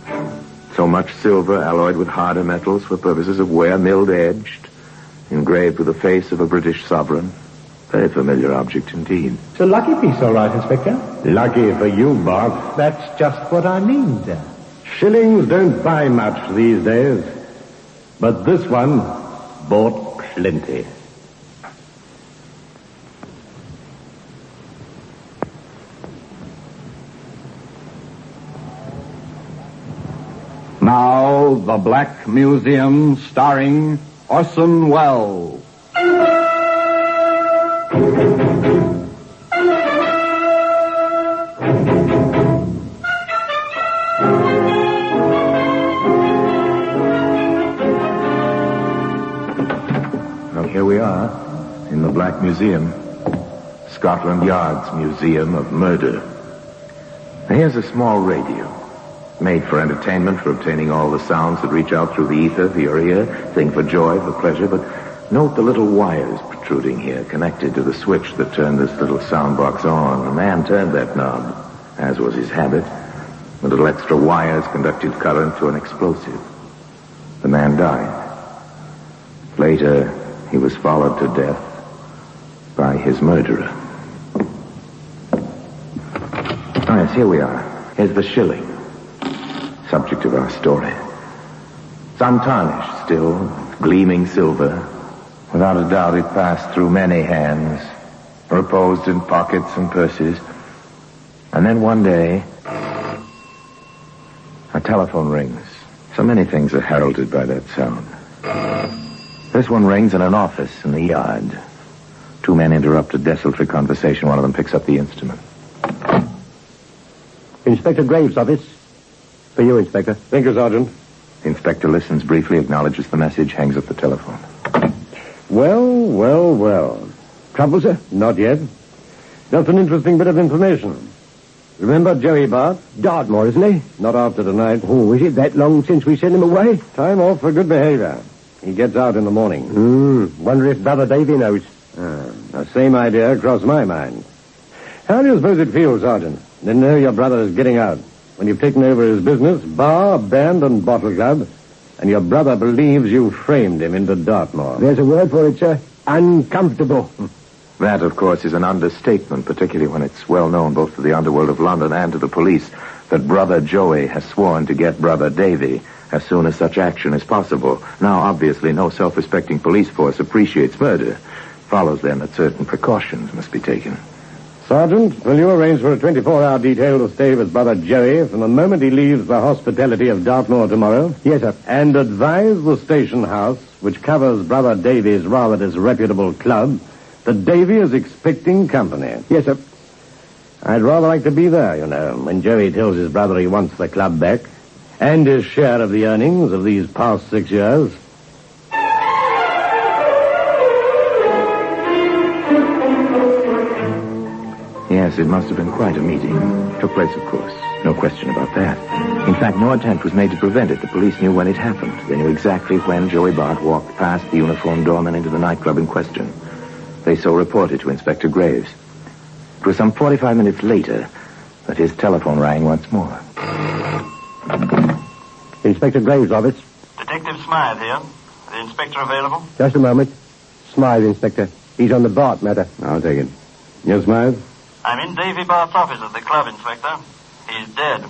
So much silver alloyed with harder metals for purposes of wear, milled-edged, engraved with the face of a British sovereign. Very familiar object indeed. It's a lucky piece, all right, Inspector. Lucky for you, Bob. That's just what I mean, sir. Shillings don't buy much these days. But this one bought plenty. Now, the Black Museum, starring Orson Welles. Well, here we are, in the Black Museum. Scotland Yard's Museum of Murder. Now, here's a small radio. Made for entertainment, for obtaining all the sounds that reach out through the ether to your ear. Thing for joy, for pleasure, but note the little wires protruding here, connected to the switch that turned this little sound box on. A man turned that knob, as was his habit. The little extra wires conducted current to an explosive. The man died. Later, he was followed to death by his murderer. Oh, yes, here we are. Here's the shilling. Subject of our story. It's untarnished still, gleaming silver. Without a doubt it passed through many hands, reposed in pockets and purses. And then one day, a telephone rings. So many things are heralded by that sound. This one rings in an office in the yard. Two men interrupt a desultory conversation. One of them picks up the instrument. Inspector Graves' office. For you, Inspector. Thank you, Sergeant. The inspector listens briefly, acknowledges the message, hangs up the telephone. Well. Trouble, sir? Not yet. Just an interesting bit of information. Remember Joey Bart? Dartmoor, isn't he? Not after tonight. Oh, is it that long since we sent him away? Time off for good behavior. He gets out in the morning. Wonder if Brother Davy knows. The same idea crossed my mind. How do you suppose it feels, Sergeant? To know your brother is getting out. When you've taken over his business, bar, band, and bottle club, and your brother believes you framed him into Dartmoor. There's a word for it, sir. Uncomfortable. That, of course, is an understatement, particularly when it's well known both to the underworld of London and to the police that Brother Joey has sworn to get Brother Davy as soon as such action is possible. Now, obviously, no self-respecting police force appreciates murder. Follows, then, that certain precautions must be taken. Sergeant, will you arrange for a 24-hour detail to stay with Brother Joey from the moment he leaves the hospitality of Dartmoor tomorrow? Yes, sir. And advise the station house, which covers Brother Davy's rather disreputable club, that Davy is expecting company. Yes, sir. I'd rather like to be there, you know, when Joey tells his brother he wants the club back, and his share of the earnings of these past 6 years. Yes, it must have been quite a meeting. Took place, of course, No question about that. In fact, no attempt was made to prevent it. The police knew when it happened. They knew exactly when Joey Bart walked past the uniformed doorman into the nightclub in question. They so reported to Inspector Graves. It was some 45 minutes later that his telephone rang once more. Inspector Graves' office. Detective Smythe here. The inspector available? Just a moment. Smythe, Inspector. He's on the Bart matter. I'll take it. Yes, Smythe? I'm in Davy Bart's office at the club, Inspector. He's dead.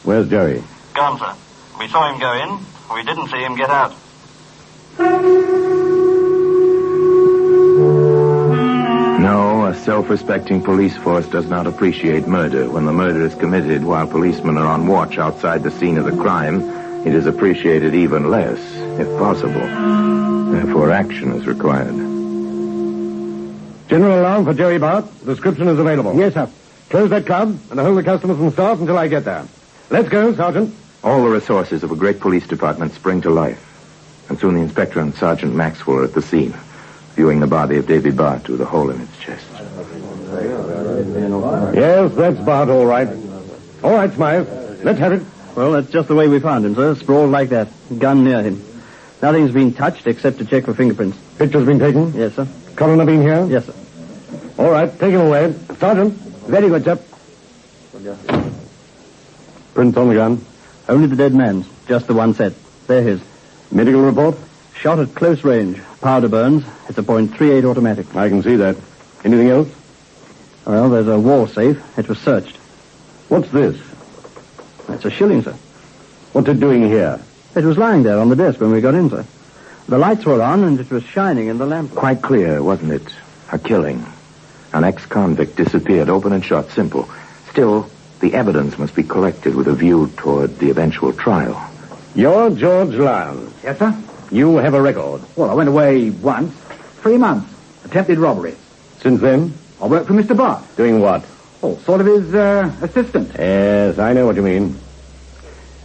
Where's Joey? Gone, sir. We saw him go in. We didn't see him get out. No, a self-respecting police force does not appreciate murder. When the murder is committed while policemen are on watch outside the scene of the crime, it is appreciated even less, if possible. Therefore, action is required. General alarm for Joey Bart. Description is available. Yes, sir. Close that club and hold the customers and staff until I get there. Let's go, Sergeant. All the resources of a great police department spring to life. And soon the inspector and Sergeant Maxwell are at the scene, viewing the body of Davy Bart with a hole in its chest. Yes, that's Bart, all right. All right, Smythe. Let's have it. Well, that's just the way we found him, sir. Sprawled like that. Gun near him. Nothing's been touched except to check for fingerprints. Pictures been taken? Yes, sir. Coroner been here? Yes, sir. All right, take him away. Sergeant. Very good, sir. Prints on the gun? Only the dead man's. Just the one set. They're his. Medical report? Shot at close range. Powder burns. It's a .38 automatic. I can see that. Anything else? Well, there's a wall safe. It was searched. What's this? That's a shilling, sir. What's it doing here? It was lying there on the desk when we got in, sir. The lights were on and it was shining in the lamp. Quite clear, wasn't it? A killing. An ex-convict disappeared, open and shut, simple. Still, the evidence must be collected with a view toward the eventual trial. You're George Lyons. Yes, sir? You have a record. Well, I went away once. 3 months. Attempted robbery. Since then? I worked for Mr. Bart. Doing what? Oh, sort of his assistant. Yes, I know what you mean.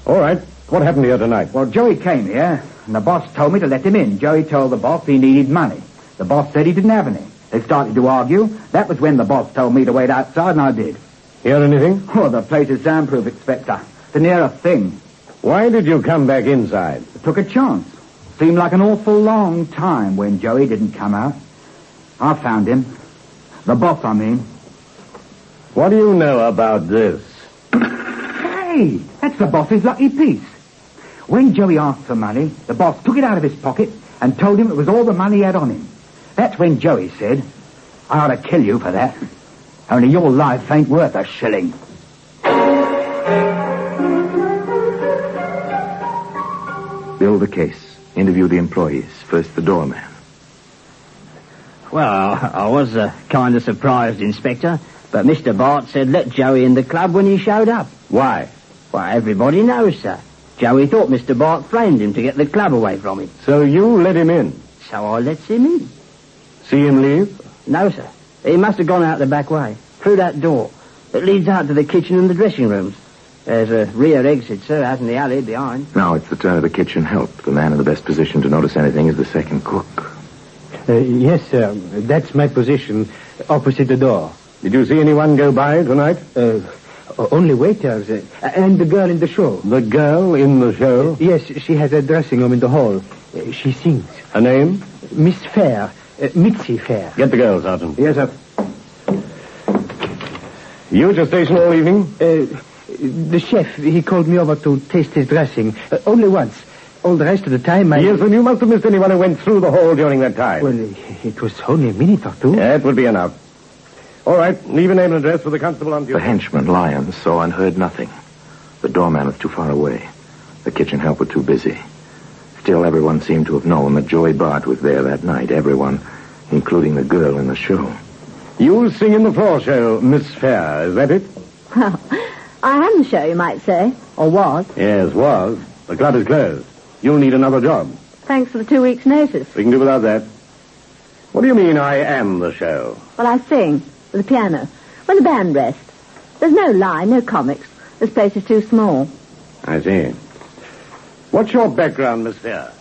All right. What happened here tonight? Well, Joey came here, and the boss told me to let him in. Joey told the boss he needed money. The boss said he didn't have any. They started to argue. That was when the boss told me to wait outside, and I did. Hear anything? Oh, the place is soundproof, Inspector. The near a thing. Why did you come back inside? I took a chance. Seemed like an awful long time when Joey didn't come out. I found him. The boss, I mean. What do you know about this? Hey, that's the boss's lucky piece. When Joey asked for money, the boss took it out of his pocket and told him it was all the money he had on him. That's when Joey said, I ought to kill you for that. Only your life ain't worth a shilling. Build the case. Interview the employees. First the doorman. Well, I was kind of surprised, Inspector. But Mr. Bart said let Joey in the club when he showed up. Why? Well, everybody knows, sir. Joey thought Mr. Bart framed him to get the club away from him. So you let him in? So I lets him in. See him leave? No, sir. He must have gone out the back way, through that door. It leads out to the kitchen and the dressing rooms. There's a rear exit, sir, out in the alley behind. Now it's the turn of the kitchen help. The man in the best position to notice anything is the second cook. Yes, sir. That's my position, opposite the door. Did you see anyone go by tonight? Only waiters. And the girl in the show. The girl in the show? Yes, she has a dressing room in the hall. She sings. Her name? Miss Fair. Mitzi Fair. Get the girl, Sergeant. Yes, sir. You at your station all evening? The chef, he called me over to taste his dressing. Only once. All the rest of the time, Yes, then you must have missed anyone who went through the hall during that time. Well, it was only a minute or two. That would be enough. All right, leave a name and address for the constable on duty. The henchman, Lyons, saw and heard nothing. The doorman was too far away. The kitchen help were too busy. Still, everyone seemed to have known that Joey Bart was there that night. Everyone, including the girl in the show. You sing in the floor show, Miss Fair, is that it? Well, I am the show, you might say. Or was. Yes, was. The club is closed. You'll need another job. Thanks for the 2 weeks' notice. We can do without that. What do you mean, I am the show? Well, I sing with a piano. When the band rests. There's no line, no comics. This place is too small. I see. What's your background, Miss Fair?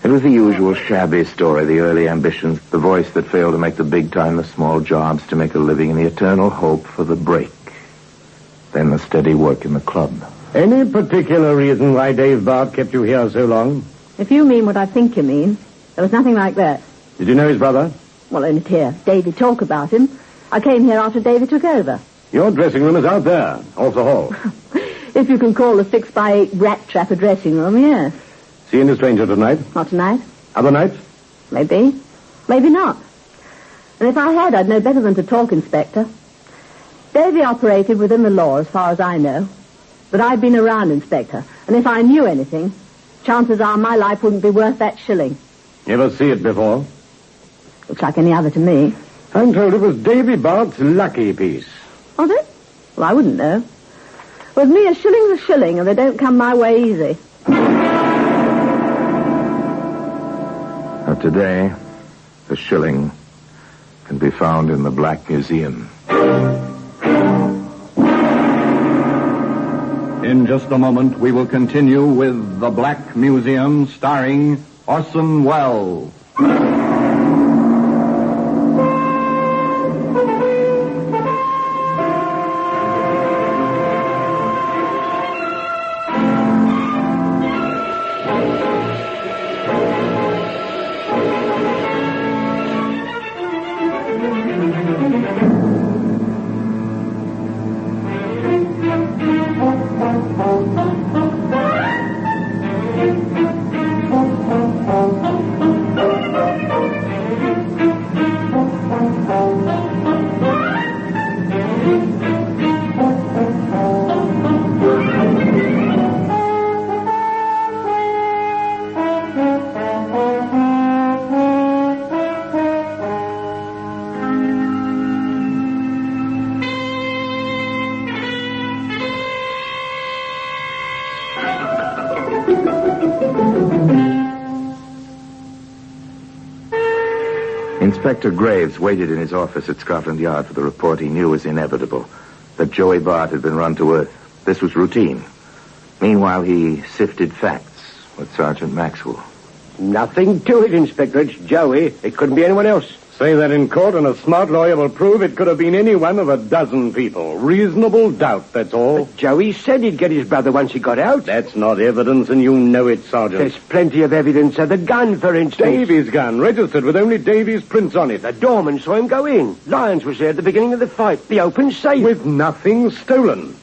It was the usual shabby story, the early ambitions, the voice that failed to make the big time, the small jobs to make a living, and the eternal hope for the break. then the steady work in the club. Any particular reason why Dave Bart kept you here so long? If you mean what I think you mean, there was nothing like that. Did you know his brother? Well, only to hear Davy talk about him. I came here after Davy took over. Your dressing room is out there, off the hall. If you can call a 6x8 rat trap a dressing room, yes. See any stranger tonight? Not tonight. Other nights? Maybe. Maybe not. And if I had, I'd know better than to talk, Inspector. Davy operated within the law, as far as I know. But I've been around, Inspector, and if I knew anything, chances are my life wouldn't be worth that shilling. You ever see it before? Looks like any other to me. I'm told it was Davy Bart's lucky piece. Was it? Well, I wouldn't know. With me, a shilling's a shilling, and they don't come my way easy. Today, the shilling can be found in the Black Museum. In just a moment, we will continue with The Black Museum, starring Orson Welles. Inspector Graves waited in his office at Scotland Yard for the report he knew was inevitable, that Joey Bart had been run to earth. This was routine. Meanwhile, he sifted facts with Sergeant Maxwell. Nothing to it, Inspector. It's Joey. It couldn't be anyone else. Say that in court, and a smart lawyer will prove it could have been any one of a dozen people. Reasonable doubt, that's all. But Joey said he'd get his brother once he got out. That's not evidence, and you know it, Sergeant. There's plenty of evidence of the gun, for instance. Davy's gun, registered with only Davy's prints on it. The doorman saw him go in. Lyons was there at the beginning of the fight. The open safe. With nothing stolen.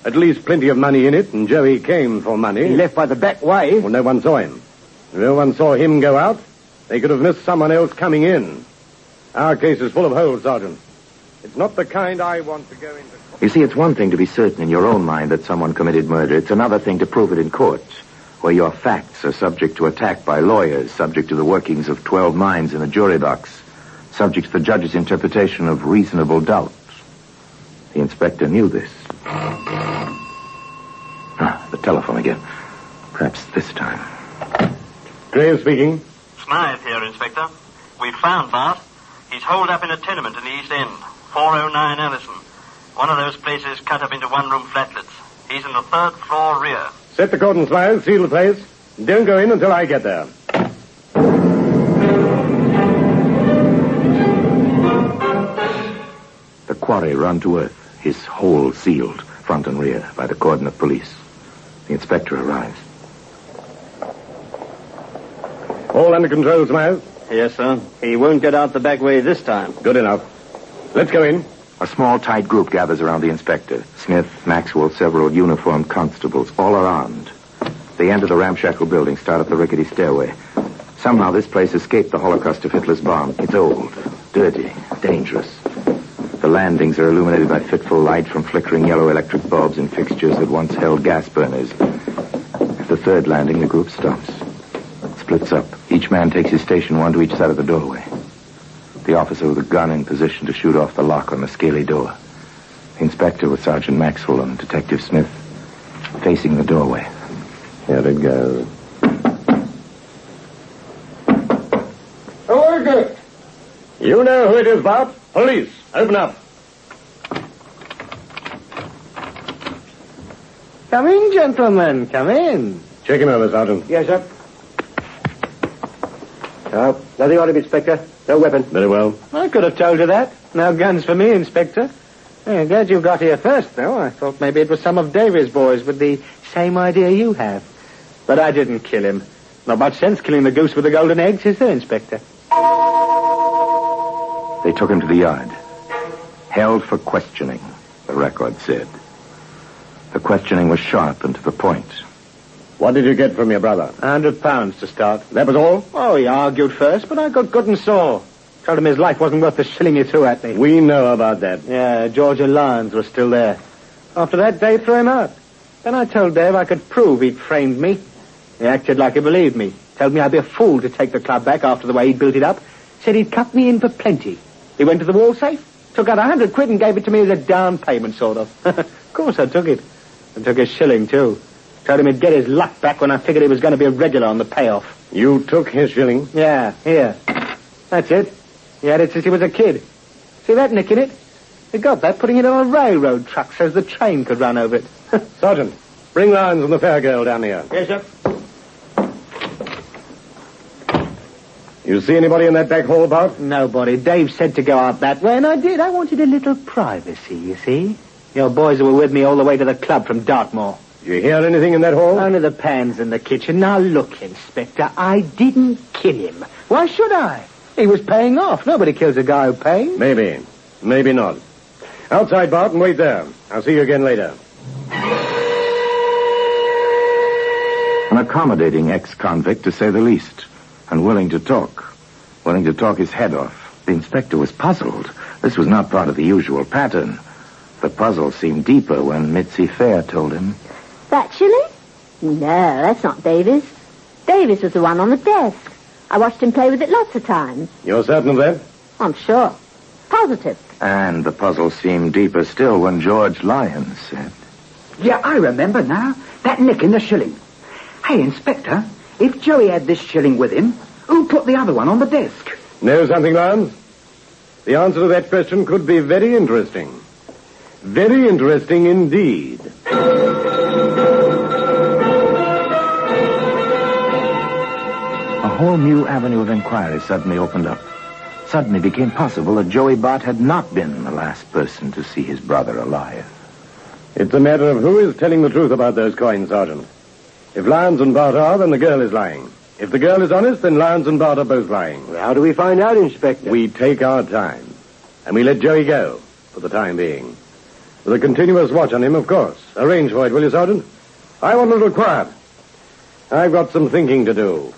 At least plenty of money in it, and Joey came for money. He left by the back way. Well, no one saw him. If no one saw him go out, they could have missed someone else coming in. Our case is full of holes, Sergeant. It's not the kind I want to go into. You see, it's one thing to be certain in your own mind that someone committed murder. It's another thing to prove it in court, where your facts are subject to attack by lawyers, subject to the workings of 12 minds in a jury box, subject to the judge's interpretation of reasonable doubt. The inspector knew this. The telephone again. Perhaps this time. Graves speaking. Smythe here, Inspector. We found Bart. He's holed up in a tenement in the East End, 409 Allison. One of those places cut up into one-room flatlets. He's in the third floor rear. Set the cordon, Smythe. Seal the place. Don't go in until I get there. The quarry run to earth, his hole sealed, front and rear, by the cordon of police. The inspector arrives. All under control, Smythe? Yes, sir. He won't get out the back way this time. Good enough. Let's go in. A small, tight group gathers around the inspector. Smith, Maxwell, several uniformed constables, all are armed. They enter the ramshackle building, start up the rickety stairway. Somehow this place escaped the holocaust of Hitler's bomb. It's old, dirty, dangerous. The landings are illuminated by fitful light from flickering yellow electric bulbs in fixtures that once held gas burners. At the third landing, the group stops. Splits up. Each man takes his station, one to each side of the doorway. The officer with a gun in position to shoot off the lock on the scaly door. The inspector with Sergeant Maxwell and Detective Smith facing the doorway. Here it goes. Who is it? You know who it is, Bart. Police. Open up. Come in, gentlemen. Come in. Check him over, Sergeant. Yes, sir. No, nothing on him, Inspector. No weapon. Very well. I could have told you that. No guns for me, Inspector. Yeah, glad you got here first, though. I thought maybe it was some of Davy's boys with the same idea you have. But I didn't kill him. Not much sense killing the goose with the golden eggs, is there, Inspector? They took him to the yard. Held for questioning, the record said. The questioning was sharp and to the point. What did you get from your brother? £100 to start. That was all? Oh, he argued first, but I got good and sore. Told him his life wasn't worth the shilling he threw at me. We know about that. Yeah, Georgia Lyons was still there. After that, Dave threw him out. Then I told Dave I could prove he'd framed me. He acted like he believed me. Told me I'd be a fool to take the club back after the way he'd built it up. Said he'd cut me in for plenty. He went to the wall safe, took out £100 and gave it to me as a down payment, sort of. Of course I took it. And took his shilling, too. Told him he'd get his luck back when I figured he was going to be a regular on the payoff. You took his shilling? Yeah, here. That's it. He had it since he was a kid. See that nick in it? He got that putting it on a railroad truck so the train could run over it. Sergeant, bring Lyons and the fair girl down here. Yes, sir. You see anybody in that back hall, Bart? Nobody. Dave said to go out that way, and I did. I wanted a little privacy, you see. Your boys were with me all the way to the club from Dartmoor. Did you hear anything in that hall? Only the pans in the kitchen. Now, look, Inspector, I didn't kill him. Why should I? He was paying off. Nobody kills a guy who pays. Maybe. Maybe not. Outside, Bart, and wait there. I'll see you again later. An accommodating ex-convict, to say the least, and willing to talk his head off. The inspector was puzzled. This was not part of the usual pattern. The puzzle seemed deeper when Mitzi Fair told him. That shilling? No, that's not Davis. Davis was the one on the desk. I watched him play with it lots of times. You're certain of that? I'm sure. Positive. And the puzzle seemed deeper still when George Lyons said. Yeah, I remember now. That nick in the shilling. Hey, Inspector, if Joey had this shilling with him, who put the other one on the desk? Know something, Lyons? The answer to that question could be very interesting. Very interesting indeed. A whole new avenue of inquiry suddenly opened up. Suddenly became possible that Joey Bart had not been the last person to see his brother alive. It's a matter of who is telling the truth about those coins, Sergeant. If Lyons and Bart are, then the girl is lying. If the girl is honest, then Lyons and Bart are both lying. How do we find out, Inspector? We take our time. And we let Joey go, for the time being. With a continuous watch on him, of course. Arrange for it, will you, Sergeant? I want a little quiet. I've got some thinking to do.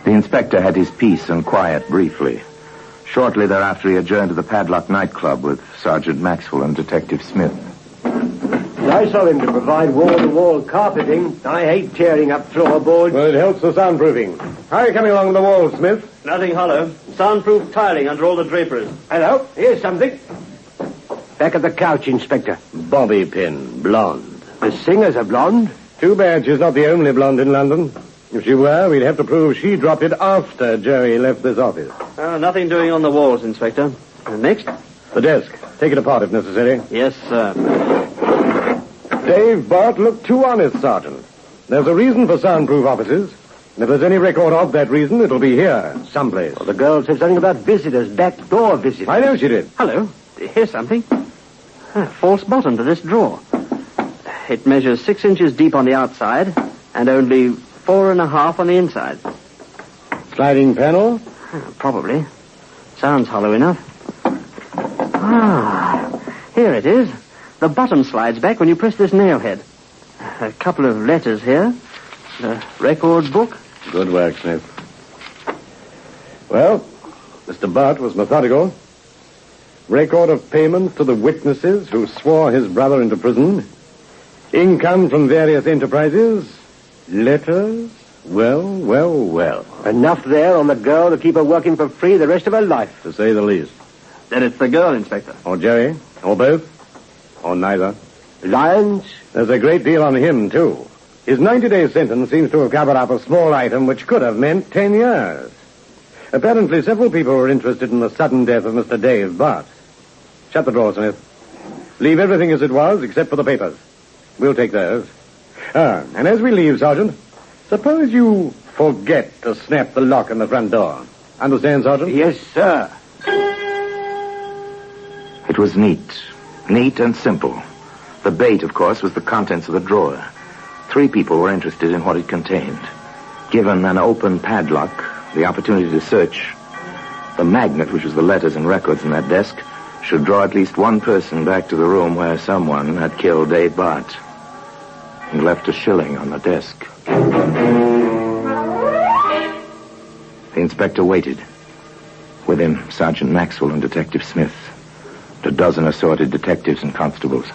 The inspector had his peace and quiet briefly. Shortly thereafter, he adjourned to the Padlock nightclub with Sergeant Maxwell and Detective Smith. Nice of him to provide wall-to-wall carpeting. I hate tearing up floorboards. Well, it helps the soundproofing. How are you coming along with the walls, Smith? Nothing hollow. Soundproof tiling under all the draperies. Hello, here's something. Back of the couch, Inspector. Bobby pin, blonde. The singer's a blonde. Too bad she's not the only blonde in London. If she were, we'd have to prove she dropped it after Joey left this office. Nothing doing on the walls, Inspector. Next? The desk. Take it apart if necessary. Yes, sir. Dave Bart looked too honest, Sergeant. There's a reason for soundproof offices. And if there's any record of that reason, it'll be here, someplace. Well, the girl said something about visitors, back door visitors. I know she did. Hello. Here's something. False bottom to this drawer. It measures 6 inches deep on the outside and only 4.5 on the inside. Sliding panel? Probably. Sounds hollow enough. Here it is. The bottom slides back when you press this nail head. A couple of letters here. The record book. Good work, Smith. Well, Mr. Bart was methodical. Record of payments to the witnesses who swore his brother into prison. Income from various enterprises. Letters. Well. Enough there on the girl to keep her working for free the rest of her life. To say the least. Then it's the girl, Inspector. Or Joey. Or both. Or neither. Lyons? There's a great deal on him, too. His 90-day sentence seems to have covered up a small item which could have meant 10 years. Apparently, several people were interested in the sudden death of Mr. Dave Bart. Shut the drawer, Smith. Leave everything as it was, except for the papers. We'll take those. And as we leave, Sergeant, suppose you forget to snap the lock on the front door. Understand, Sergeant? Yes, sir. It was neat and simple. The bait, of course, was the contents of the drawer. 3 people were interested in what it contained. Given an open padlock, the opportunity to search, the magnet, which was the letters and records in that desk, should draw at least one person back to the room where someone had killed Dave Bart and left a shilling on the desk. The inspector waited. With him, Sergeant Maxwell and Detective Smith, and a dozen assorted detectives and constables.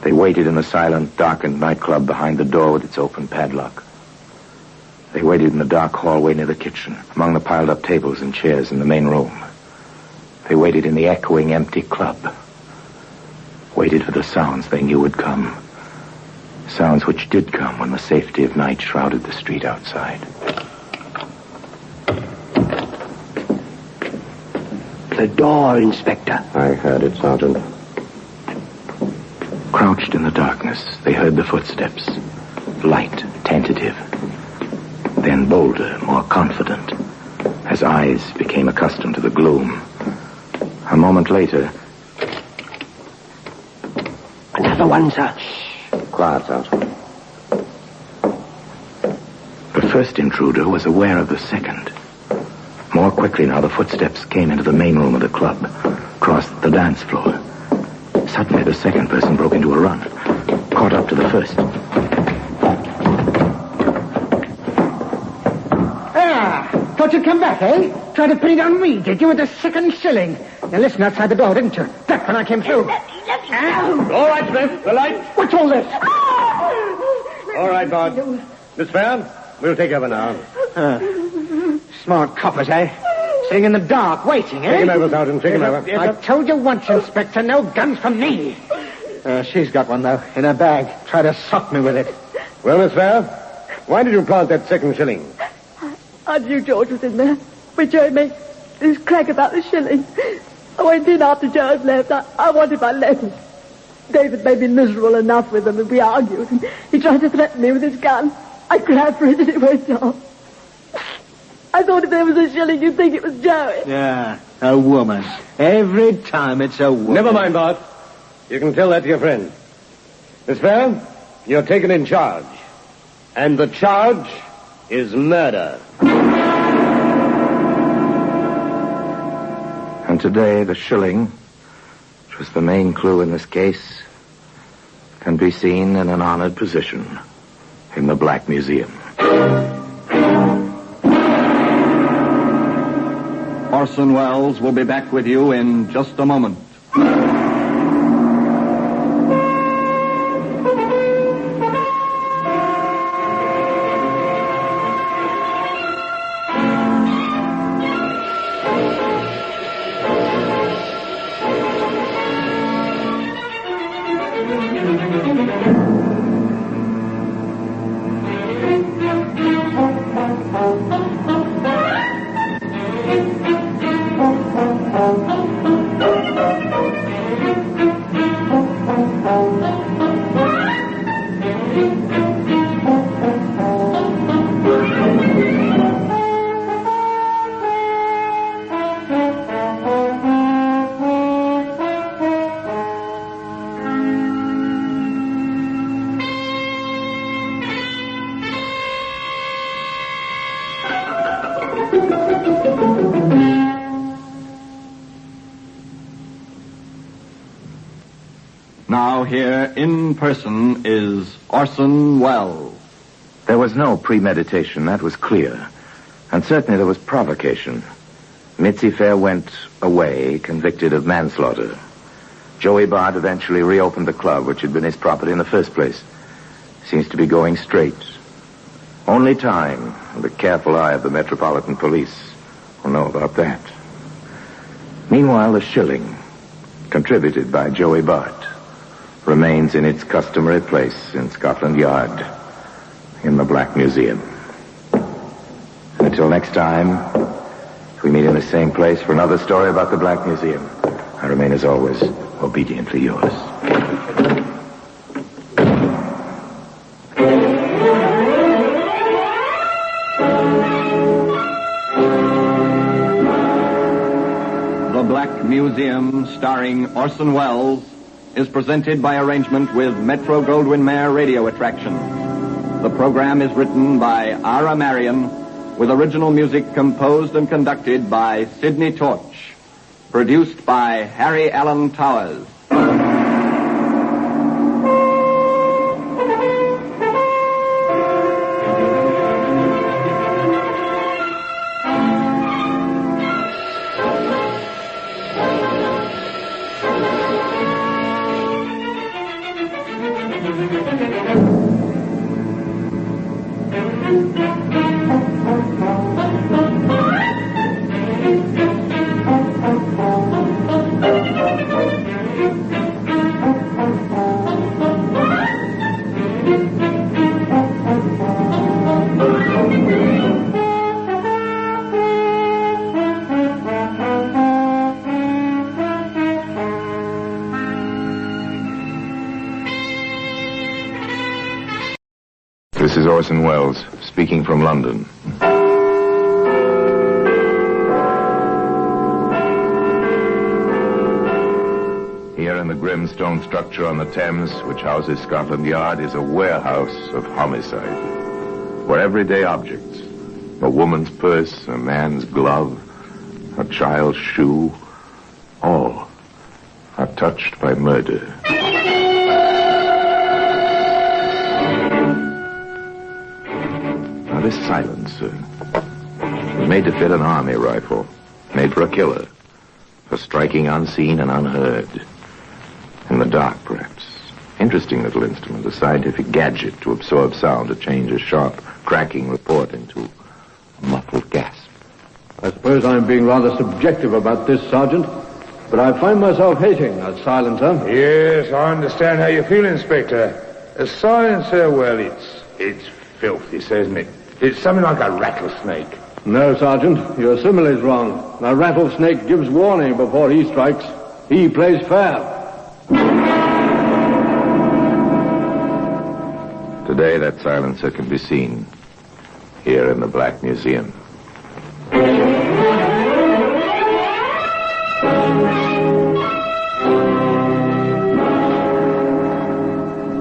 They waited in the silent, darkened nightclub behind the door with its open padlock. They waited in the dark hallway near the kitchen, among the piled-up tables and chairs in the main room. They waited in the echoing, empty club. Waited for the sounds they knew would come. Sounds which did come when the safety of night shrouded the street outside. The door, Inspector. I heard it, Sergeant. Crouched in the darkness, they heard the footsteps. Light, tentative. Then bolder, more confident, as eyes became accustomed to the gloom. A moment later... Another one, sir. Quiet, Sergeant. The first intruder was aware of the second. More quickly now, the footsteps came into the main room of the club, crossed the dance floor. Suddenly, the second person broke into a run, caught up to the first. Thought you'd come back, eh? Tried to pin it on me, did you, with the second shilling? Now listen outside the door, didn't you? Duck when I came through. All right, Smith, the light. What's all this? All right, Bart. Miss Fair, we'll take over now. Smart coppers, eh? Sitting in the dark, waiting, eh? Take him over, Sergeant, take him over. I told you once, Inspector, no guns from me. She's got one, though, in her bag. Try to sock me with it. Well, Miss Fair, why did you plant that second shilling? I knew George was in there. When Joe made this crack about the shilling. I went in after Joe had left. I wanted my letters. David made me miserable enough with them, and we argued. And he tried to threaten me with his gun. I grabbed for it, and it went off. I thought if there was a shilling, you'd think it was Joey. Yeah, a woman. Every time it's a woman. Never mind, Bart. You can tell that to your friend. Miss Fair, you're taken in charge. And the charge is murder. And today, the shilling, which was the main clue in this case, can be seen in an honored position in the Black Museum. Orson Welles will be back with you in just a moment. Now here in person is Orson Welles. There was no premeditation, that was clear. And certainly there was provocation. Mitzi Fair went away, convicted of manslaughter. Joey Bart eventually reopened the club, which had been his property in the first place. Seems to be going straight. Only time and the careful eye of the Metropolitan Police will know about that. Meanwhile, the shilling, contributed by Joey Bart, remains in its customary place in Scotland Yard, in the Black Museum. Until next time, if we meet in the same place for another story about the Black Museum, I remain, as always, obediently yours. starring Orson Welles, is presented by arrangement with Metro-Goldwyn-Mayer Radio Attraction. The program is written by Ara Marion, with original music composed and conducted by Sidney Torch. Produced by Harry Allen Towers. This is Orson Welles, speaking from London. Here in the grim stone structure on the Thames, which houses Scotland Yard, is a warehouse of homicide, where everyday objects, a woman's purse, a man's glove, a child's shoe, all are touched by murder. This silencer was made to fit an army rifle, made for a killer, for striking unseen and unheard. In the dark, perhaps. Interesting little instrument, a scientific gadget to absorb sound, to change a sharp, cracking report into a muffled gasp. I suppose I'm being rather subjective about this, Sergeant, but I find myself hating that silencer. Yes, I understand how you feel, Inspector. A silencer, well, it's filthy, isn't it? It's something like a rattlesnake. No, Sergeant, your simile's wrong. A rattlesnake gives warning before he strikes. He plays fair. Today, that silencer can be seen here in the Black Museum.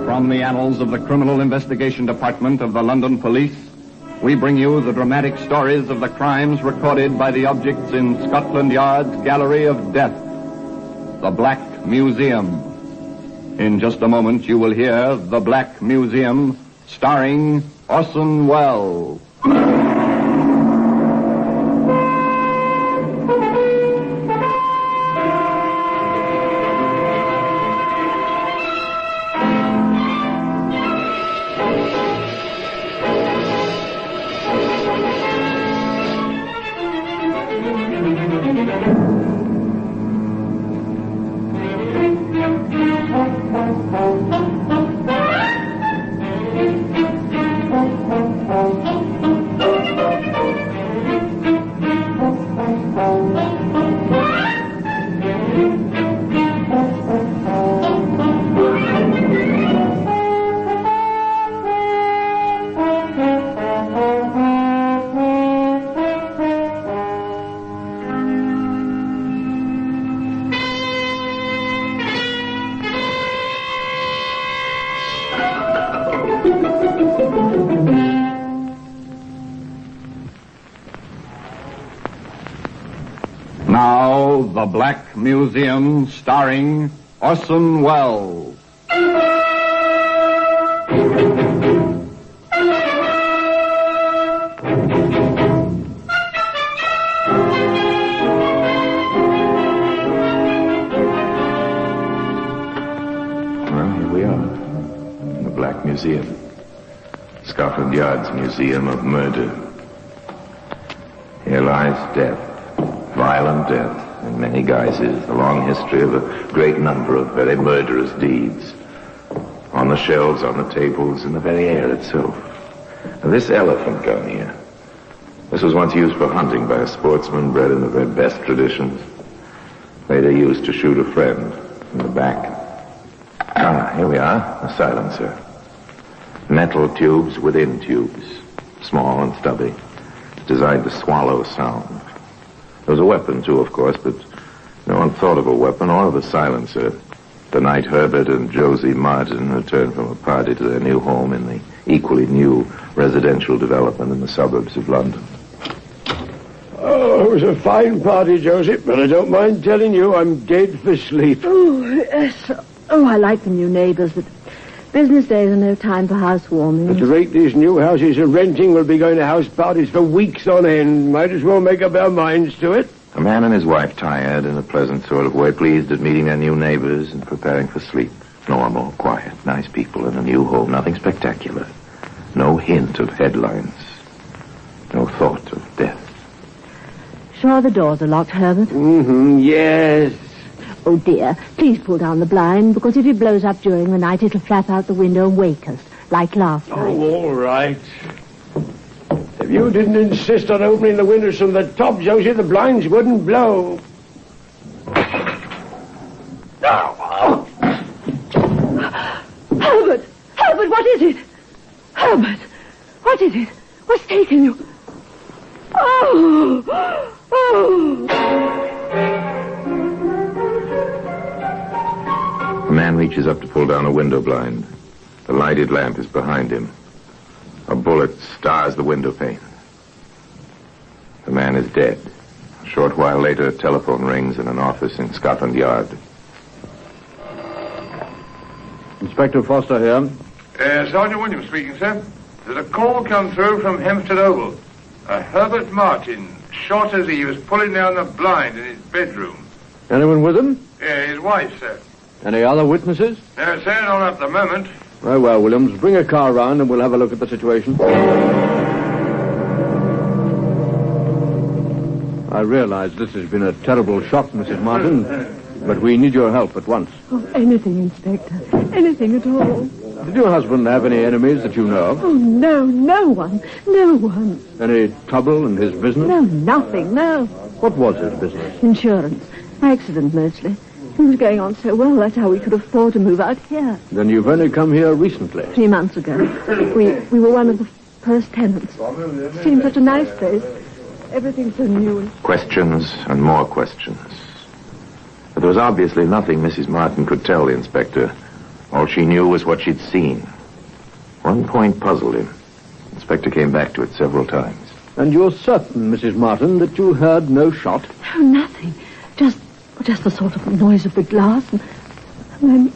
From the annals of the Criminal Investigation Department of the London Police, we bring you the dramatic stories of the crimes recorded by the objects in Scotland Yard's Gallery of Death, the Black Museum. In just a moment, you will hear The Black Museum, starring Orson Welles. Now, The Black Museum, starring Orson Welles. Well, here we are, in the Black Museum. Scotland Yard's Museum of Murder. Here lies death. Violent death in many guises, a long history of a great number of very murderous deeds. On the shelves, on the tables, in the very air itself. Now, this elephant gun here, this was once used for hunting by a sportsman bred in the very best traditions. Later used to shoot a friend in the back. Here we are, a silencer. Metal tubes within tubes, small and stubby, designed to swallow sound. There was a weapon, too, of course, but No one thought of a weapon or of a silencer. The night Herbert and Josie Martin returned from a party to their new home in the equally new residential development in the suburbs of London. Oh, it was a fine party, Josie, but I don't mind telling you I'm dead for sleep. Oh, yes. Oh, I like the new neighbours, but business days are no time for housewarming. At the rate these new houses are renting, we'll be going to house parties for weeks on end. Might as well make up our minds to it. A man and his wife, tired in a pleasant sort of way, pleased at meeting their new neighbors and preparing for sleep. Normal, quiet, nice people in a new home, nothing spectacular. No hint of headlines. No thought of death. Sure the doors are locked, Herbert? Mm-hmm, yes. Oh, dear, please pull down the blind, because if it blows up during the night, it'll flap out the window and wake us, like last night. Oh, all right. If you didn't insist on opening the windows from the top, Josie, the blinds wouldn't blow. Oh. Herbert! Herbert, what is it? Herbert! What is it? What's taken you? Oh! Oh! A man reaches up to pull down a window blind. The lighted lamp is behind him. A bullet stars the window pane. The man is dead. A short while later, a telephone rings in an office in Scotland Yard. Inspector Foster here. Sergeant Williams speaking, sir. There's a call come through from Hempstead Oval. Herbert Martin shot as he was pulling down the blind in his bedroom. Anyone with him? His wife, sir. Any other witnesses? No, sir, not at the moment. Very well, Williams. Bring a car round and we'll have a look at the situation. I realize this has been a terrible shock, Mrs. Martin, but we need your help at once. Oh, anything, Inspector. Anything at all. Did your husband have any enemies that you know of? Oh, no, no one. No one. Any trouble in his business? No, nothing, no. What was his business? Insurance. Accident, mostly. It was going on so well, that's how we could afford to move out here. Then you've only come here recently? 3 months ago. We were one of the first tenants. It seemed such a nice place. Everything so new. Questions and more questions. But there was obviously nothing Mrs. Martin could tell the inspector. All she knew was what she'd seen. One point puzzled him. The inspector came back to it several times. And you're certain, Mrs. Martin, that you heard no shot? No, nothing. Just the sort of noise of the glass, and then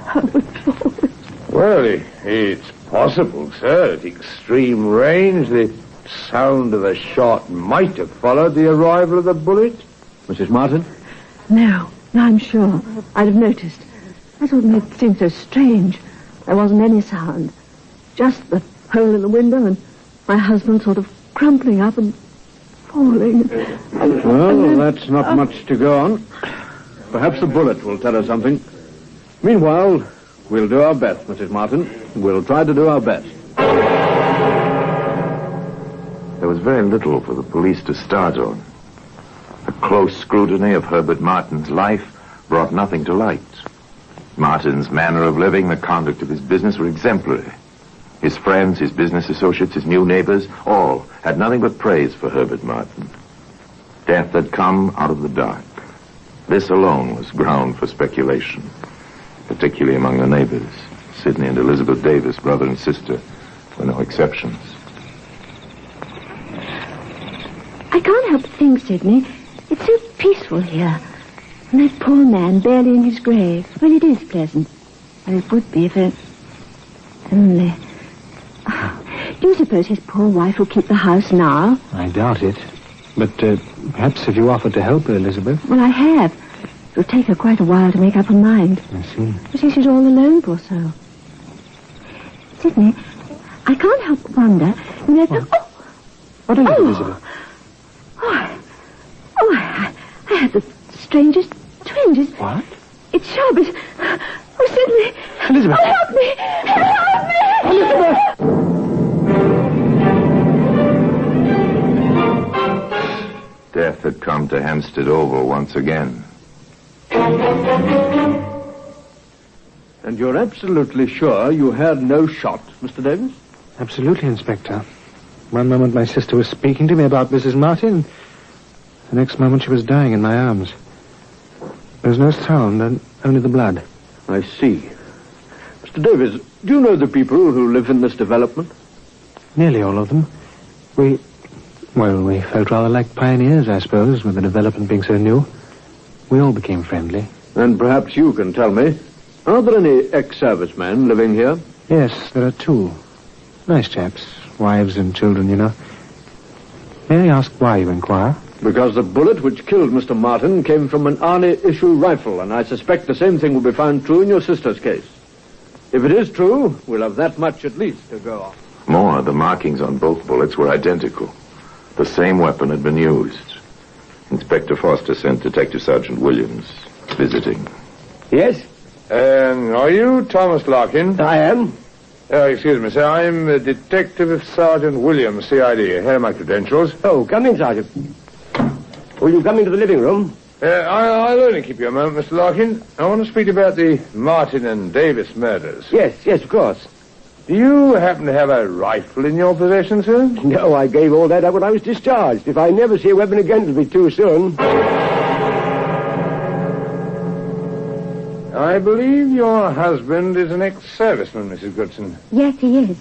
Herbert falls. Well, it's possible, sir. At extreme range, the sound of a shot might have followed the arrival of the bullet. Mrs. Martin? No, I'm sure. I'd have noticed. That's what made it seem so strange. There wasn't any sound. Just the hole in the window and my husband sort of crumpling up and falling. Well, that's not much to go on. Perhaps the bullet will tell us something. Meanwhile, we'll do our best, Mrs. Martin. We'll try to do our best. There was very little for the police to start on. A close scrutiny of Herbert Martin's life brought nothing to light. Martin's manner of living, the conduct of his business were exemplary. His friends, his business associates, his new neighbors, all had nothing but praise for Herbert Martin. Death had come out of the dark. This alone was ground for speculation, particularly among the neighbors. Sidney and Elizabeth Davis, brother and sister, were no exceptions. I can't help but think, Sidney, it's so peaceful here. And that poor man barely in his grave. Well, it is pleasant. Well, it would be if it... Only... Do you suppose his poor wife will keep the house now? I doubt it. But perhaps if you offered to help her, Elizabeth. Well, I have. It will take her quite a while to make up her mind. I see. But she's all alone, poor soul. Sidney, I can't help but wonder... What is it, Elizabeth? I had the strangest twinges. What? It's Sharp. Oh, Sidney. Elizabeth. Oh, help me. Help me. Elizabeth. Death had come to Hampstead Oval once again. And you're absolutely sure you heard no shot, Mr. Davis? Absolutely, Inspector. One moment my sister was speaking to me about Mrs. Martin. The next moment she was dying in my arms. There's no sound, and only the blood. I see. Mr. Davis, do you know the people who live in this development? Nearly all of them. We felt rather like pioneers, I suppose, with the development being so new. We all became friendly. And perhaps you can tell me, are there any ex-servicemen living here? Yes, there are 2. Nice chaps. Wives and children, you know. May I ask why you inquire? Because the bullet which killed Mr. Martin came from an Arnie-issue rifle, and I suspect the same thing will be found true in your sister's case. If it is true, we'll have that much at least to go on. More, the markings on both bullets were identical. The same weapon had been used. Inspector Foster sent Detective Sergeant Williams visiting. Yes? Are you Thomas Larkin? I am. Excuse me, sir. I'm Detective Sergeant Williams, CID. Here are my credentials. Oh, come in, Sergeant. Will you come into the living room? I'll only keep you a moment, Mr. Larkin. I want to speak about the Martin and Davis murders. Yes, of course. Do you happen to have a rifle in your possession, sir? No, I gave all that up when I was discharged. If I never see a weapon again, it'll be too soon. I believe your husband is an ex-serviceman, Mrs. Goodson. Yes, he is.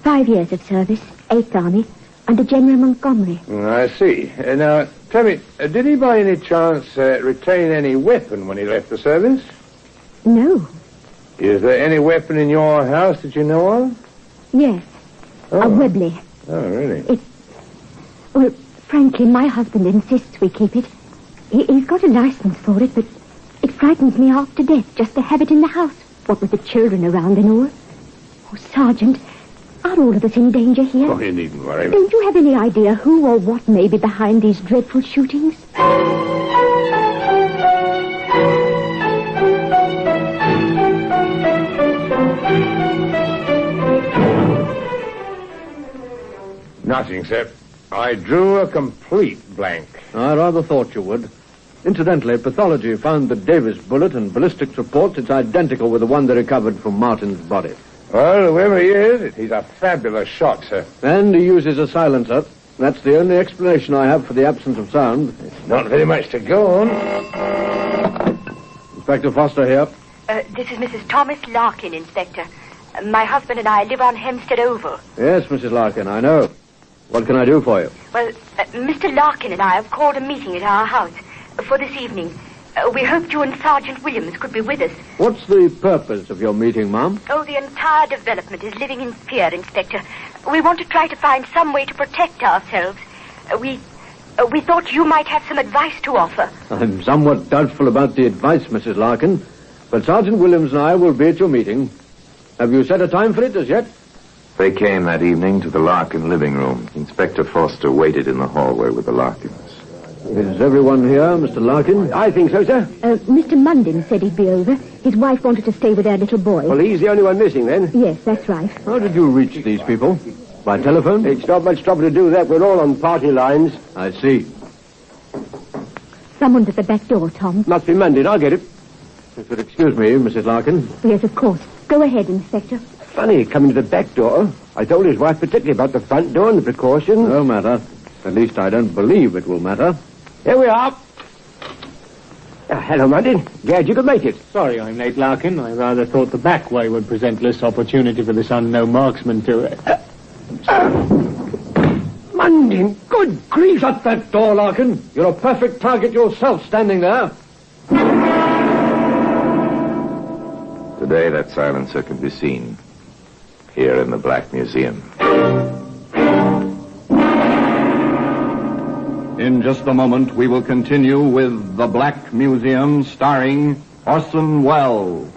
5 years of service, 8th Army, under General Montgomery. I see. Now, tell me, did he by any chance retain any weapon when he left the service? No. Is there any weapon in your house that you know of? Yes. Oh. A Webley. Oh, really? Well, frankly, my husband insists we keep it. He's got a license for it, but it frightens me half to death just to have it in the house. What with the children around and all. Oh, Sergeant, are all of us in danger here? Oh, you needn't worry. Don't you have any idea who or what may be behind these dreadful shootings? Nothing, sir. I drew a complete blank. I rather thought you would. Incidentally, pathology found the Davis bullet, and ballistics reports it's identical with the one they recovered from Martin's body. Well, whoever he is, he's a fabulous shot, sir. And he uses a silencer. That's the only explanation I have for the absence of sound. Not very much to go on. Inspector Foster here. This is Mrs. Thomas Larkin, Inspector. My husband and I live on Hempstead Oval. Yes, Mrs. Larkin, I know. What can I do for you? Well, Mr. Larkin and I have called a meeting at our house for this evening. We hoped you and Sergeant Williams could be with us. What's the purpose of your meeting, ma'am? Oh, the entire development is living in fear, Inspector. We want to try to find some way to protect ourselves. We thought you might have some advice to offer. I'm somewhat doubtful about the advice, Mrs. Larkin, but Sergeant Williams and I will be at your meeting. Have you set a time for it as yet? They came that evening to the Larkin living room. Inspector Foster waited in the hallway with the Larkins. Is everyone here, Mr. Larkin? I think so, sir. Mr. Munden said he'd be over. His wife wanted to stay with their little boy. Well, he's the only one missing, then. Yes, that's right. How did you reach these people? By telephone? It's not much trouble to do that. We're all on party lines. I see. Someone's at the back door, Tom. Must be Munden. I'll get it. If you'll excuse me, Mrs. Larkin. Yes, of course. Go ahead, Inspector. Funny, coming to the back door. I told his wife particularly about the front door and the precautions. No matter. At least I don't believe it will matter. Here we are. Hello, Munden. Glad you could make it. Sorry I'm late, Larkin. I rather thought the back way would present less opportunity for this unknown marksman to... Munden, good grief. Shut that door, Larkin. You're a perfect target yourself standing there. Today, that silencer can be seen here in the Black Museum. In just a moment, we will continue with The Black Museum, starring Orson Welles.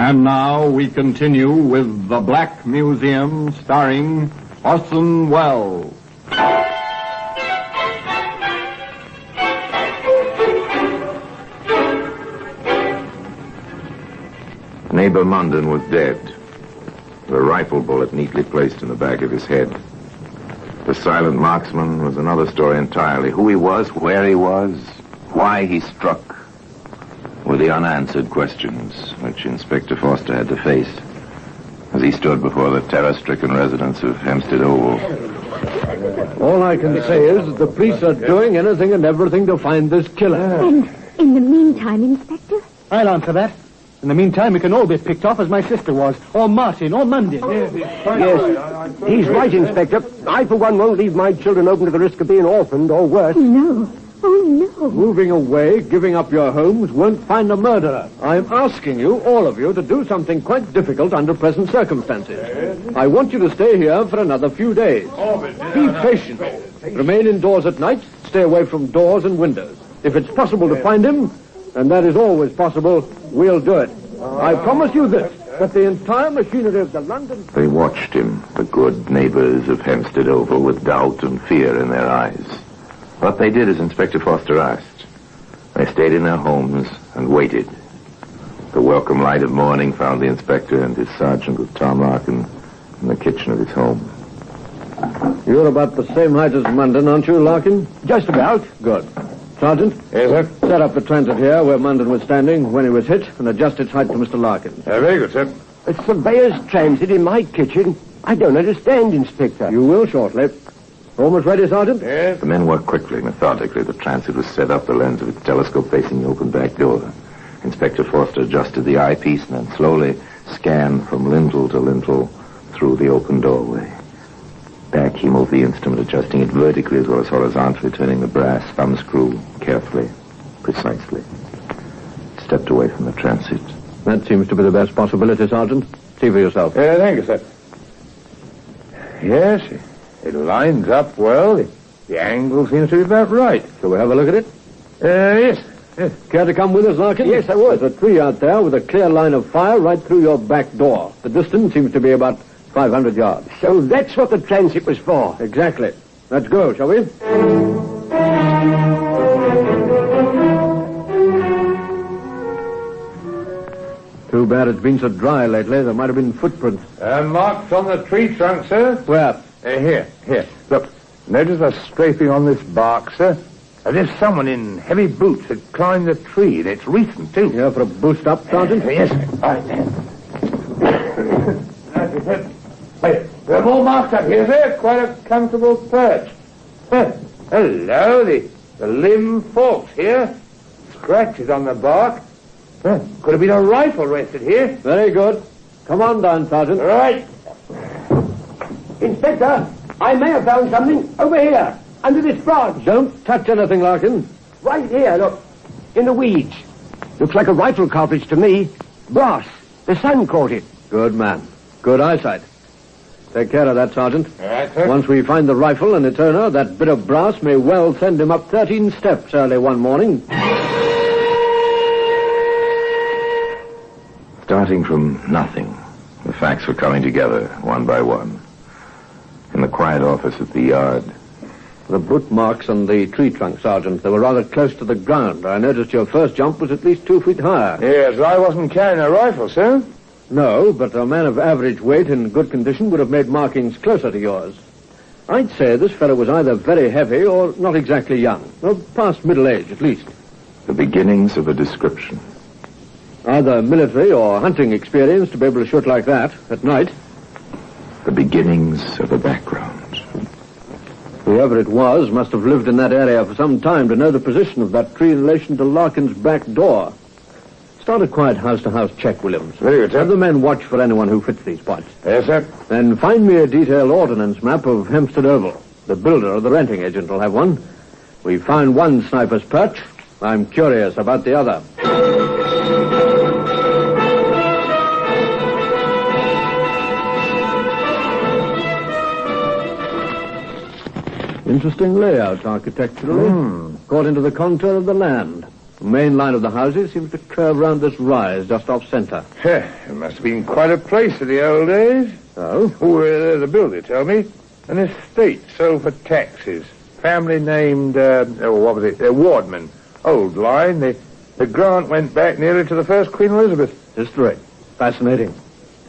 And now we continue with The Black Museum, starring Orson Welles. Neighbor Munden was dead, with a rifle bullet neatly placed in the back of his head. The silent marksman was another story entirely. Who he was, where he was, why he struck, were the unanswered questions which Inspector Foster had to face as he stood before the terror-stricken residents of Hempstead Oval. All I can say is that the police are doing anything and everything to find this killer. And in the meantime, Inspector? I'll answer that. In the meantime, we can all be picked off as my sister was, or Martin, or Munden. Yes, he's right, Inspector. I, for one, won't leave my children open to the risk of being orphaned or worse. No. Oh, no. Moving away, giving up your homes, won't find a murderer. I'm asking you, all of you, to do something quite difficult under present circumstances. I want you to stay here for another few days. Be patient. Remain indoors at night. Stay away from doors and windows. If it's possible to find him, and that is always possible, we'll do it. I promise you this, that the entire machinery of the London... They watched him, the good neighbors of Hempstead Oval, with doubt and fear in their eyes. What they did as Inspector Foster asked. They stayed in their homes and waited. The welcome light of morning found the inspector and his sergeant with Tom Larkin in the kitchen of his home. You're about the same height as Munden, aren't you, Larkin? Just about. Good. Sergeant? Yes, sir? Set up the transit here where Munden was standing when he was hit and adjust its height to Mr. Larkin. Very good, sir. A surveyor's transit in my kitchen? I don't understand, Inspector. You will shortly. Almost ready, Sergeant? Yes. The men worked quickly, methodically. The transit was set up, the lens of its telescope facing the open back door. Inspector Foster adjusted the eyepiece and then slowly scanned from lintel to lintel through the open doorway. Back he moved the instrument, adjusting it vertically as well as horizontally, turning the brass thumb screw carefully, precisely. Stepped away from the transit. That seems to be the best possibility, Sergeant. See for yourself. Thank you, sir. Yes, it lines up well. The angle seems to be about right. Shall we have a look at it? Yes. Care to come with us, Larkin? Yes, I would. There's a tree out there with a clear line of fire right through your back door. The distance seems to be about 500 yards. So that's what the transit was for. Exactly. Let's go, shall we? Too bad it's been so dry lately. There might have been footprints. Marks on the tree trunk, sir. Where? Here. Look, notice a scraping on this bark, sir. As if someone in heavy boots had climbed the tree, and it's recent, too. Here for a boost up, Sergeant? Yes. All right. Wait, there are more marks up here, sir. Quite a comfortable perch. Hello, the limb forks here. Scratches on the bark. Could have been a rifle rested here. Very good. Come on down, Sergeant. Right. Inspector, I may have found something over here, under this branch. Don't touch anything, Larkin. Right here, look. In the weeds. Looks like a rifle cartridge to me. Brass. The sun caught it. Good man. Good eyesight. Take care of that, Sergeant. Right, sir. Once we find the rifle and its owner, that bit of brass may well send him up 13 steps early one morning. Starting from nothing, the facts were coming together one by one. In the quiet office at the yard. The boot marks on the tree trunk, Sergeant. They were rather close to the ground. I noticed your first jump was at least 2 feet higher. Yes, I wasn't carrying a rifle, sir. No, but a man of average weight in good condition would have made markings closer to yours. I'd say this fellow was either very heavy or not exactly young. Or past middle age, at least. The beginnings of a description. Either military or hunting experience to be able to shoot like that at night. The beginnings of a background. Whoever it was must have lived in that area for some time to know the position of that tree in relation to Larkin's back door. Start a quiet house-to-house check, Williams. Very good, sir. Have the men watch for anyone who fits these points. Yes, sir. Then find me a detailed ordnance map of Hempstead Oval. The builder or the renting agent will have one. We found one sniper's perch. I'm curious about the other. Interesting layout architecturally. Caught into the contour of the land. The main line of the houses seems to curve round this rise just off centre. It must have been quite a place in the old days. Oh? The builder told me. An estate sold for taxes. Family named, Wardman. Old line. The grant went back nearly to the first Queen Elizabeth. History. Fascinating.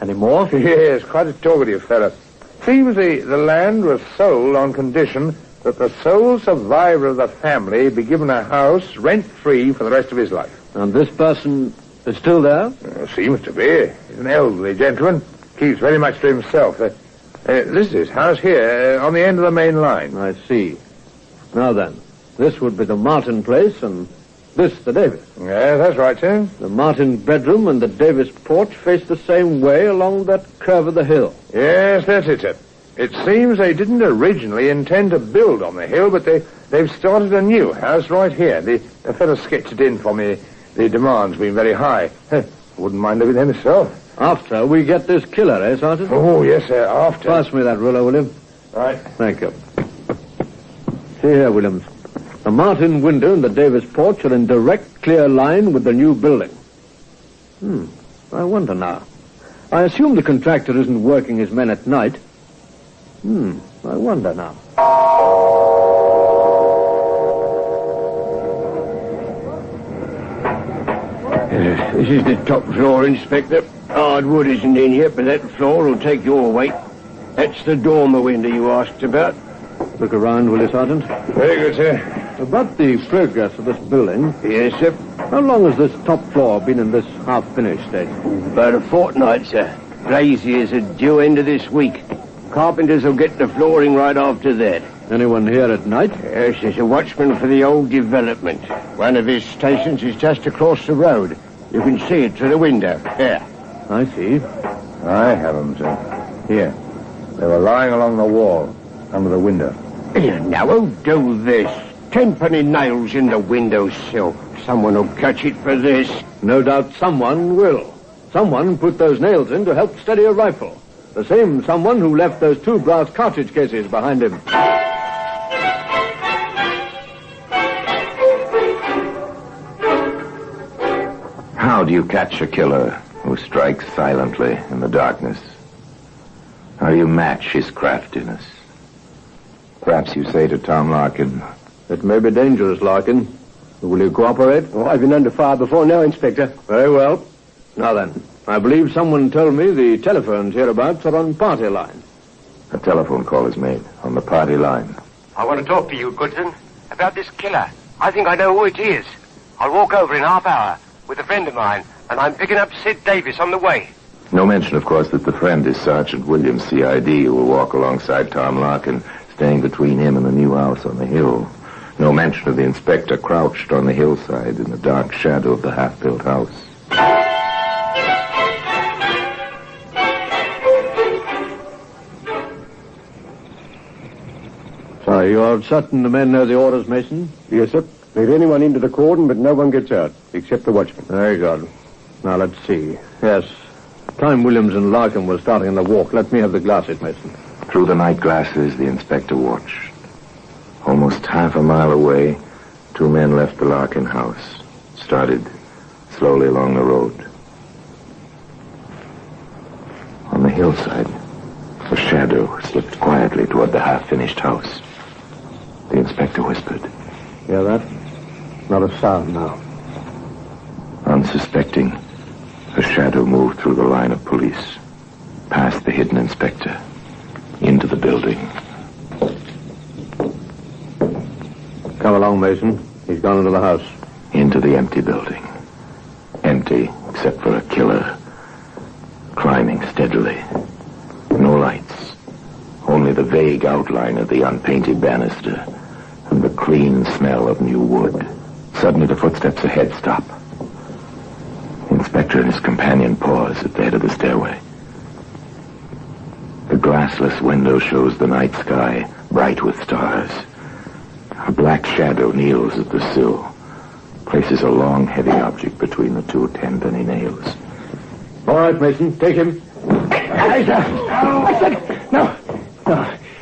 Any more? Yes, quite a talkative fellow. Seems the land was sold on condition that the sole survivor of the family be given a house rent-free for the rest of his life. And this person is still there? Seems to be. He's an elderly gentleman. Keeps very much to himself. This is his house here, on the end of the main line. I see. Now then, this would be the Martin place, and this the Davis. Yeah, that's right, Tim. The Martin bedroom and the Davis porch face the same way along that curve of the hill. Yes, that's it, sir. It seems they didn't originally intend to build on the hill, but they've started a new house right here. The fellow sketched it in for me. The demand's been very high. Wouldn't mind living there myself. After we get this killer, eh, Sergeant? Oh, yes, sir, after. Pass me that ruler, William. Right. Thank you. See here, Williams. The Martin window and the Davis porch are in direct, clear line with the new building. I wonder now. I assume the contractor isn't working his men at night. I wonder now. This is the top floor, Inspector. Hardwood isn't in yet, but that floor will take your weight. That's the dormer window you asked about. Look around, will you, Sergeant? Very good, sir. About the progress of this building. Yes, sir. How long has this top floor been in this half-finished state? About a fortnight, sir. Glaziers are due end of this week. Carpenters will get the flooring right after that. Anyone here at night? Yes, there's a watchman for the old development. One of his stations is just across the road. You can see it through the window. There. I see. I have them, sir. Here. They were lying along the wall, under the window. Now, who'll do this? 10-penny nails in the windowsill. Someone will catch it for this. No doubt someone will. Someone put those nails in to help steady a rifle. The same someone who left those 2 brass cartridge cases behind him. How do you catch a killer who strikes silently in the darkness? How do you match his craftiness? Perhaps you say to Tom Larkin, "It may be dangerous, Larkin. Will you cooperate?" Oh, I've been under fire before now, Inspector. Very well. Now then, I believe someone told me the telephones hereabouts are on party line. a telephone call is made on the party line. I want to talk to you, Goodson, about this killer. I think I know who it is. I'll walk over in half hour with a friend of mine, and I'm picking up Sid Davis on the way. No mention, of course, that the friend is Sergeant Williams, CID, who will walk alongside Tom Larkin, staying between him and the new house on the hill. No mention of the inspector crouched on the hillside in the dark shadow of the half-built house. So, you're certain the men know the orders, Mason? Yes, sir. Lead anyone into the cordon, but no one gets out, except the watchman. Very good. Now, let's see. Yes, Time Williams and Larkin were starting on the walk. Let me have the glasses, Mason. Through the night glasses, the inspector watched. Almost half a mile away, two men left the Larkin house, started slowly along the road. On the hillside, a shadow slipped quietly toward the half-finished house. The inspector whispered. Hear that? Not a sound now. Unsuspecting, a shadow moved through the line of police, past the hidden inspector, into the building. Come along, Mason. He's gone into the house. Into the empty building. Empty, except for a killer. Climbing steadily. No lights. Only the vague outline of the unpainted banister and the clean smell of new wood. Suddenly the footsteps ahead stop. The inspector and his companion pause at the head of the stairway. The glassless window shows the night sky bright with stars. A black shadow kneels at the sill, places a long, heavy object between the two 10-penny nails. All right, Mason, take him. I said, no.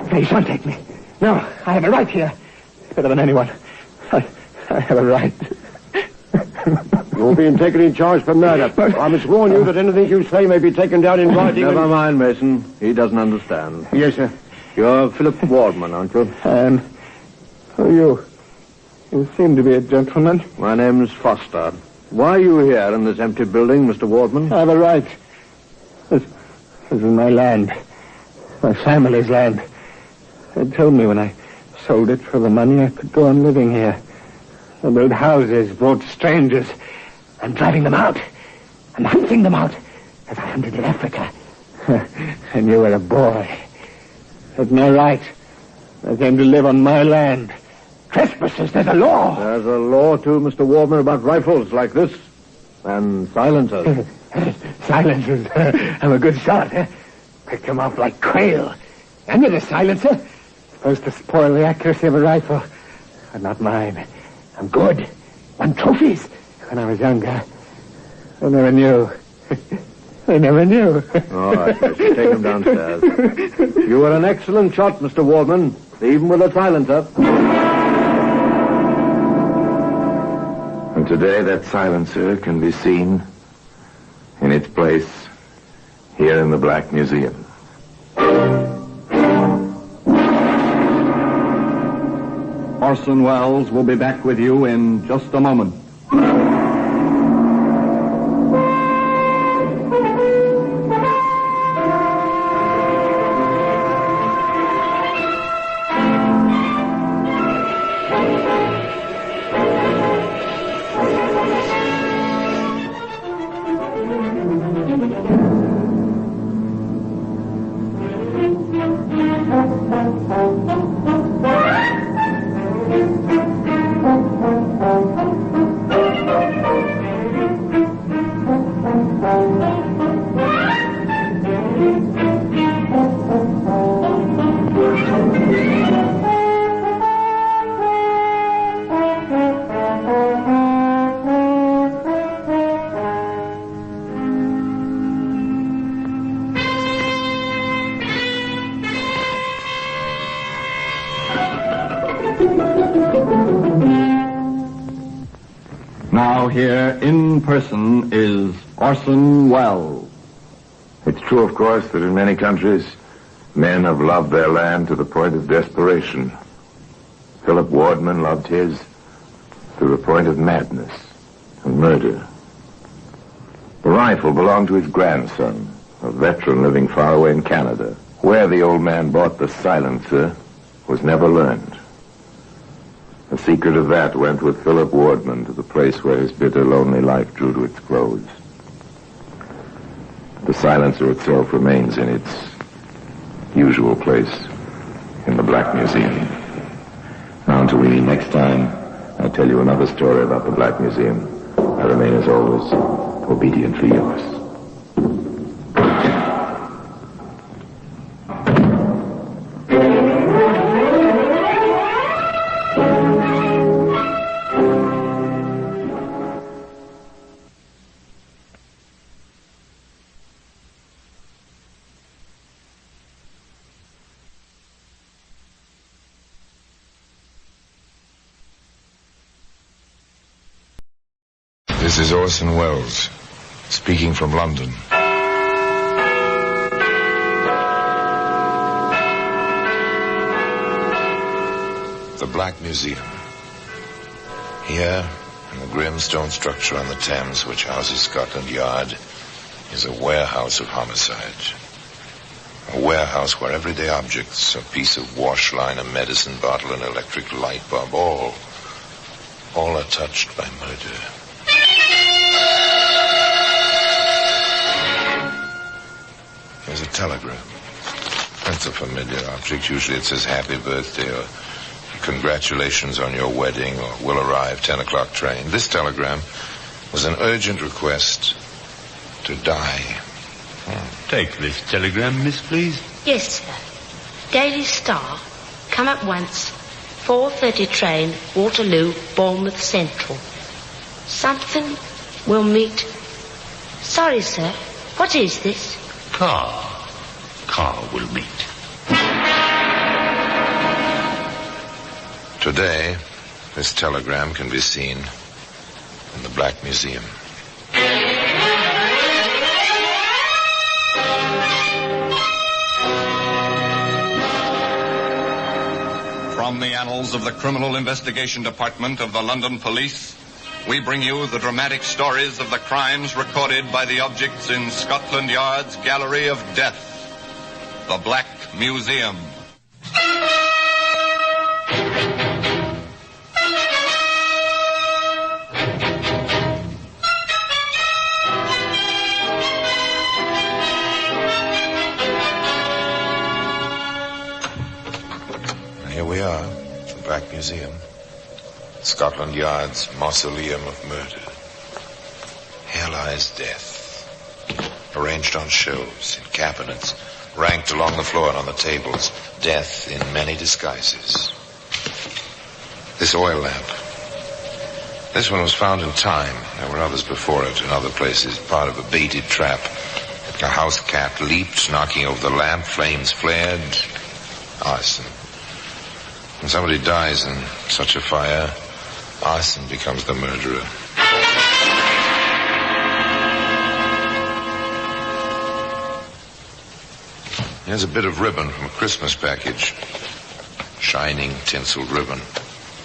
Please don't take me. No, I have a right here. Better than anyone. I have a right. You're being taken in charge for murder. I must warn you that anything you say may be taken down in writing. Never mind, Mason. He doesn't understand. Yes, sir. You're Philip Wardman, aren't you? Who are you? You seem to be a gentleman. My name's Foster. Why are you here in this empty building, Mr. Wardman? I have a right. This is my land. My family's land. They told me when I sold it for the money I could go on living here. I build houses, brought strangers, and driving them out, and hunting them out, as I hunted in Africa. And you were a boy. That's my right. I came to live on my land. Trespassers, there's a law. There's a law, too, Mr. Wardman, about rifles like this. And silencers. Silencers. I'm a good shot. Pick them off like quail. And you're the silencer. Supposed to spoil the accuracy of a rifle. But not mine. I'm good. Won trophies when I was younger. I never knew. I never knew. All right, mister. Take him downstairs. You were an excellent shot, Mr. Wardman, even with a silencer. And today that silencer can be seen in its place here in the Black Museum. Orson Welles will be back with you in just a moment. Now here in person is Orson Welles. It's true, of course, that in many countries, men have loved their land to the point of desperation. Philip Wardman loved his to the point of madness and murder. The rifle belonged to his grandson, a veteran living far away in Canada. Where the old man bought the silencer was never learned. The secret of that went with Philip Wardman to the place where his bitter, lonely life drew to its close. The silencer itself remains in its usual place in the Black Museum. Now, until we meet next time, I'll tell you another story about the Black Museum. I remain, as always, obediently yours. This is Orson Welles, speaking from London. The Black Museum. Here, in the grim stone structure on the Thames which houses Scotland Yard, is a warehouse of homicide. A warehouse where everyday objects, a piece of wash line, a medicine bottle, an electric light bulb, all are touched by murder. There's a telegram. That's a familiar object. Usually it says happy birthday or congratulations on your wedding or will arrive 10 o'clock train. This telegram was an urgent request to die. Take this telegram, miss, please. Yes, sir. Daily Star. Come at once. 4:30 train, Waterloo, Bournemouth Central. Something will meet. Sorry, sir. What is this? Car will meet. Today, this telegram can be seen in in the Black Museum. From the annals of the Criminal Investigation Department of the London Police, we bring you the dramatic stories of the crimes recorded by the objects in Scotland Yard's Gallery of Death, the Black Museum. Here we are, the Black Museum. Scotland Yard's mausoleum of murder. Here lies death, arranged on shelves, in cabinets, ranked along the floor and on the tables. Death in many disguises. This oil lamp. This one was found in time. There were others before it in other places, part of a baited trap. A house cat leaped, knocking over the lamp. Flames flared. Arson. When somebody dies in such a fire, arson becomes the murderer. Here's a bit of ribbon from a Christmas package. Shining, tinseled ribbon.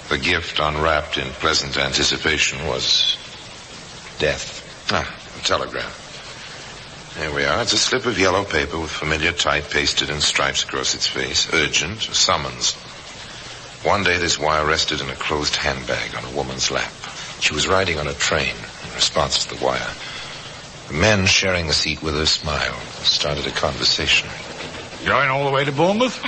The gift, unwrapped in pleasant anticipation, was death. A telegram. There we are. It's a slip of yellow paper with familiar type pasted in stripes across its face. Urgent, a summons. One day this wire rested in a closed handbag on a woman's lap. She was riding on a train in response to the wire. The men sharing the seat with her smiled and started a conversation. Going all the way to Bournemouth?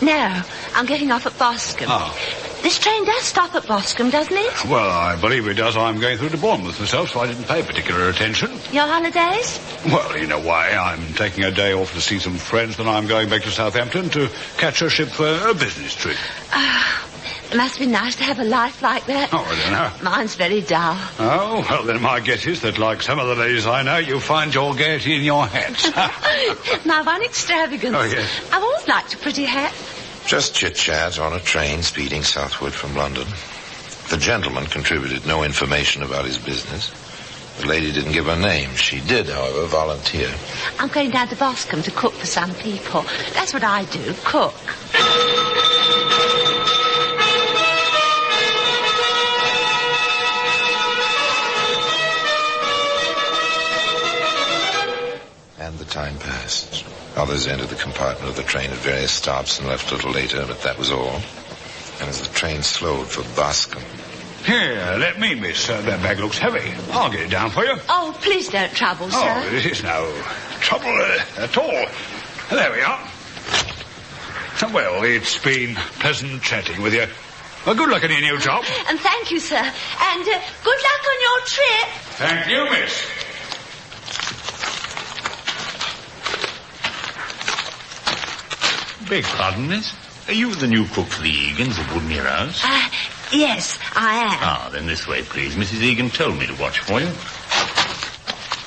No, I'm getting off at Boscombe. Oh. This train does stop at Boscombe, doesn't it? Well, I believe it does. I'm going through to Bournemouth myself, so I didn't pay particular attention. Your holidays? Well, in a way, I'm taking a day off to see some friends, then I'm going back to Southampton to catch a ship for a business trip. It must be nice to have a life like that. Oh, I don't know. Mine's very dull. Oh, well, then my guess is that, like some of the ladies I know, you find your gaiety in your hats. My one extravagance. Oh, yes. I've always liked a pretty hat. Just chit-chat on a train speeding southward from London. The gentleman contributed no information about his business. The lady didn't give her name. She did, however, volunteer. I'm going down to Boscombe to cook for some people. That's what I do, cook. And the time passed. Others entered the compartment of the train at various stops and left a little later, but that was all. And as the train slowed for Boscombe... Here, let me, miss. That bag looks heavy. I'll get it down for you. Oh, please don't trouble, sir. Oh, it is no trouble at all. There we are. Well, it's been pleasant chatting with you. Well, good luck on your new job. And thank you, sir. And good luck on your trip. Thank you, miss. Beg pardon, miss. Are you the new cook for the Egan's at Woodmere House? Yes, I am. Ah, then this way, please. Mrs. Egan told me to watch for you.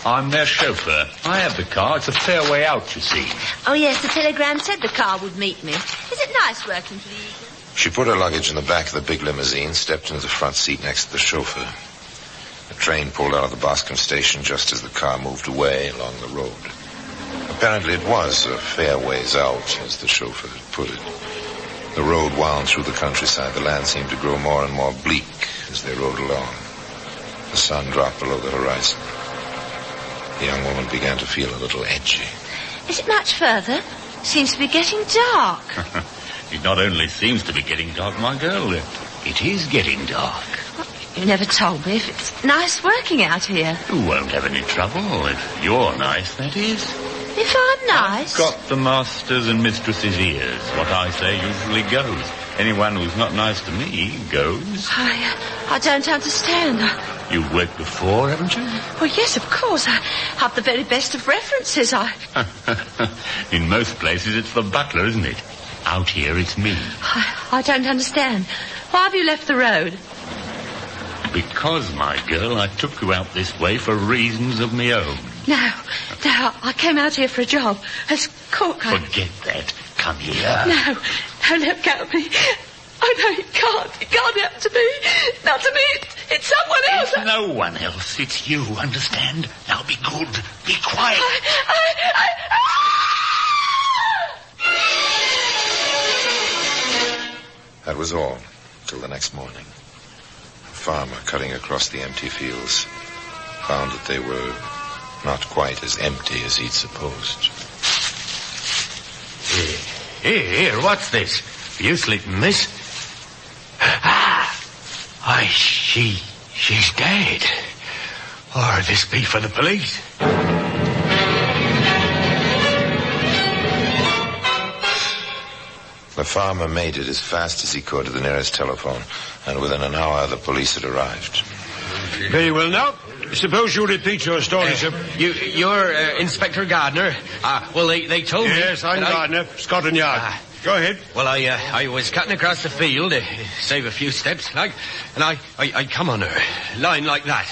I'm their chauffeur. I have the car. It's a fair way out, you see. Oh, yes, the telegram said the car would meet me. Is it nice working for the Egan? She put her luggage in the back of the big limousine, stepped into the front seat next to the chauffeur. The train pulled out of the Boscombe station just as the car moved away along the road. Apparently it was a fair ways out, as the chauffeur had put it. The road wound through the countryside. The land seemed to grow more and more bleak as they rode along. The sun dropped below the horizon. The young woman began to feel a little edgy. Is it much further? Seems to be getting dark. It not only seems to be getting dark, my girl, it is getting dark. You never told me if it's nice working out here. You won't have any trouble if you're nice, that is. If I'm nice? I've got the master's and mistress's ears. What I say usually goes. Anyone who's not nice to me goes. I don't understand. You've worked before, haven't you? Well, yes, of course. I have the very best of references. In most places, it's the butler, isn't it? Out here, it's me. I don't understand. Why have you left the road? Because, my girl, I took you out this way for reasons of my own. No, I came out here for a job as cook. Forget that. Come here. No, let go of me. Oh, no, it can't. It can't happen to me. Not to me. It's someone else. It's no one else. It's you, understand? Now be good. Be quiet. That was all, till the next morning. A farmer cutting across the empty fields found that they were not quite as empty as he'd supposed. Here, what's this? You sleeping, miss? Why, she's dead. Or this be for the police. The farmer made it as fast as he could to the nearest telephone, and within an hour the police had arrived. Very well now. Suppose you repeat your story, sir. You're Inspector Gardner. Well, they told me... Yes, I'm Gardner, Scotland Yard. Go ahead. Well, I was cutting across the field to save a few steps, like, and I come on her, lying like that.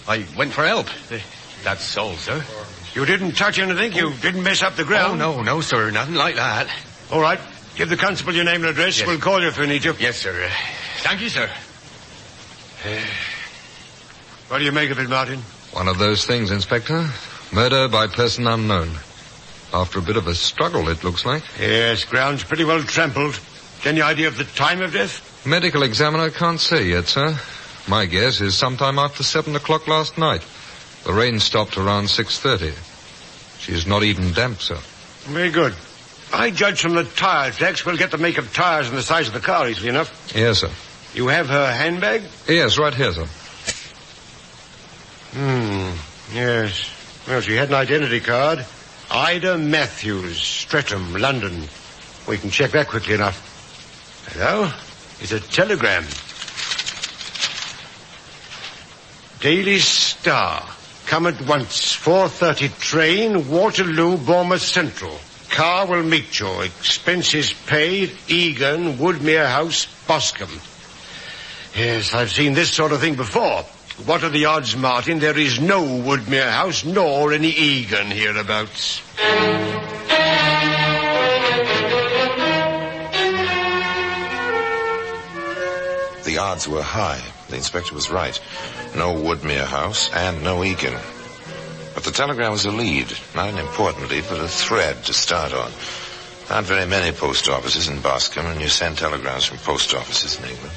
I went for help. That's all, sir. You didn't touch anything? You didn't mess up the ground? Oh, no, sir, nothing like that. All right. Give the constable your name and address. Yes. We'll call you if we need you. Yes, sir. Thank you, sir. What do you make of it, Martin? One of those things, Inspector. Murder by person unknown. After a bit of a struggle, it looks like. Yes, ground's pretty well trampled. Any idea of the time of death? Medical examiner can't say yet, sir. My guess is sometime after 7 o'clock last night. The rain stopped around 6:30. She's not even damp, sir. Very good. I judge from the tire tracks we'll get the make of tires and the size of the car easily enough. Yes, sir. You have her handbag? Yes, right here, sir. Yes. Well, she had an identity card. Ida Matthews, Streatham, London. We can check that quickly enough. Hello? It's a telegram. Daily Star. Come at once. 4:30 train, Waterloo, Bournemouth Central. Car will meet you. Expenses paid. Egan, Woodmere House, Boscombe. Yes, I've seen this sort of thing before. What are the odds, Martin? There is no Woodmere House nor any Egan hereabouts. The odds were high. The inspector was right. No Woodmere House and no Egan. But the telegram was a lead. Not an important lead, but a thread to start on. Not very many post offices in Boscombe, and you send telegrams from post offices in England.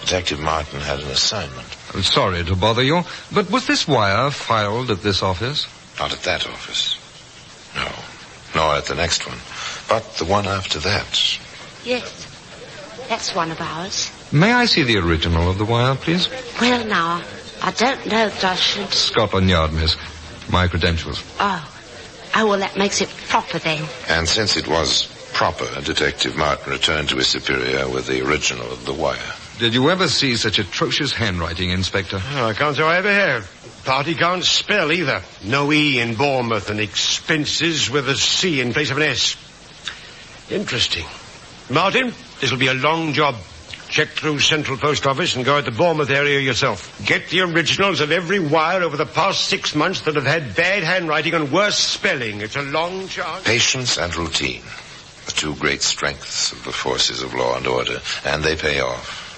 Detective Martin had an assignment. I'm sorry to bother you, but was this wire filed at this office? Not at that office. No. Nor at the next one. But the one after that. Yes, that's one of ours. May I see the original of the wire, please? Well, now, I don't know that I should... Scotland Yard, miss. My credentials. Oh, well, that makes it proper then. And since it was proper, Detective Martin returned to his superior with the original of the wire. Did you ever see such atrocious handwriting, Inspector? Oh, I can't say I ever have. Party can't spell either. No E in Bournemouth and expenses with a C in place of an S. Interesting. Martin, this'll be a long job. Check through Central Post Office and go at the Bournemouth area yourself. Get the originals of every wire over the past 6 months that have had bad handwriting and worse spelling. It's a long chance. Patience and routine. The two great strengths of the forces of law and order. And they pay off.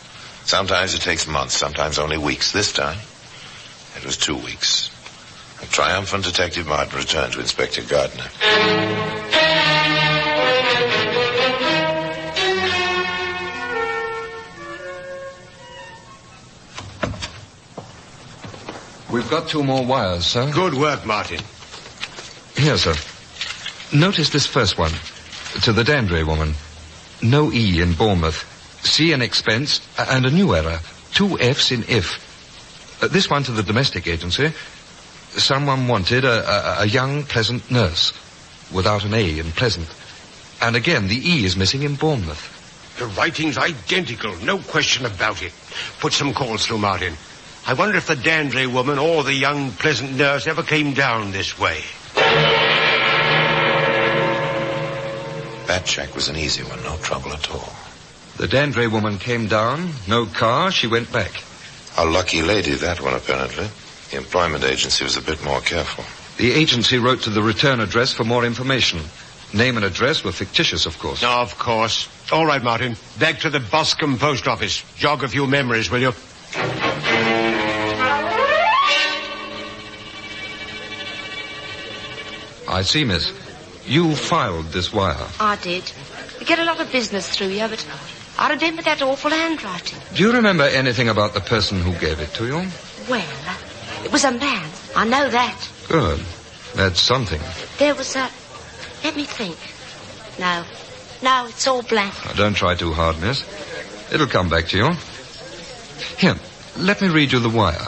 Sometimes it takes months, sometimes only weeks. This time, it was 2 weeks. A triumphant Detective Martin returned to Inspector Gardner. We've got 2 more wires, sir. Good work, Martin. Here, sir. Notice this first one. To the Dandre woman. No E in Bournemouth. C in expense, and a new error. 2 F's in if. This one to the domestic agency. Someone wanted a young, pleasant nurse. Without an A in pleasant. And again, the E is missing in Bournemouth. The writing's identical, no question about it. Put some calls through, Martin. I wonder if the Dandre woman or the young, pleasant nurse ever came down this way. That check was an easy one, no trouble at all. The Dandre woman came down, no car, she went back. A lucky lady, that one, apparently. The employment agency was a bit more careful. The agency wrote to the return address for more information. Name and address were fictitious, of course. Of course. All right, Martin. Back to the Boscombe post office. Jog a few memories, will you? I see, miss. You filed this wire. I did. We get a lot of business through you, but I remember that awful handwriting. Do you remember anything about the person who gave it to you? Well, it was a man. I know that. Good. That's something. There was a... Let me think. No, it's all blank. Now, don't try too hard, miss. It'll come back to you. Here, let me read you the wire.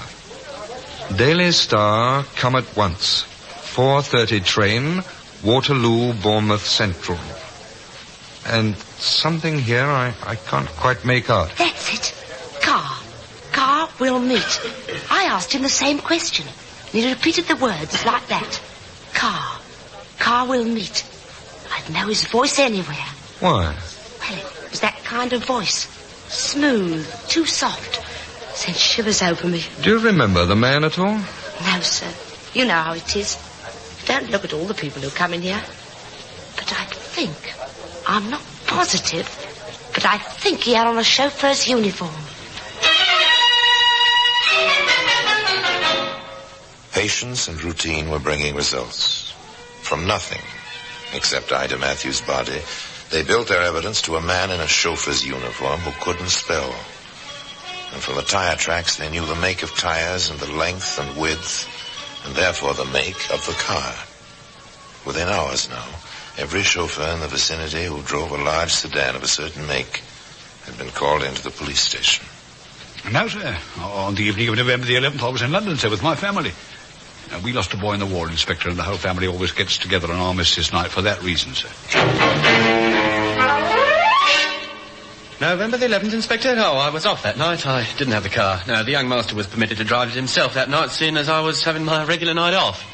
Daily Star, come at once. 4:30 train, Waterloo, Bournemouth Central. And something here I can't quite make out. That's it. Car will meet. I asked him the same question. And he repeated the words like that. Car will meet. I'd know his voice anywhere. Why? Well, it was that kind of voice. Smooth, too soft. Sent shivers over me. Do you remember the man at all? No, sir. You know how it is. Don't look at all the people who come in here. But I think, I'm not positive, but I think he had on a chauffeur's uniform. Patience and routine were bringing results. From nothing, except Ida Matthews' body, they built their evidence to a man in a chauffeur's uniform who couldn't spell. And from the tire tracks, they knew the make of tires and the length and width, and therefore the make of the car. Within hours now, every chauffeur in the vicinity who drove a large sedan of a certain make had been called into the police station. No, sir. On the evening of November the 11th, I was in London, sir, with my family. We lost a boy in the war, Inspector, and the whole family always gets together on Armistice night for that reason, sir. November the 11th, Inspector? Oh, I was off that night. I didn't have the car. No, the young master was permitted to drive it himself that night, seeing as I was having my regular night off.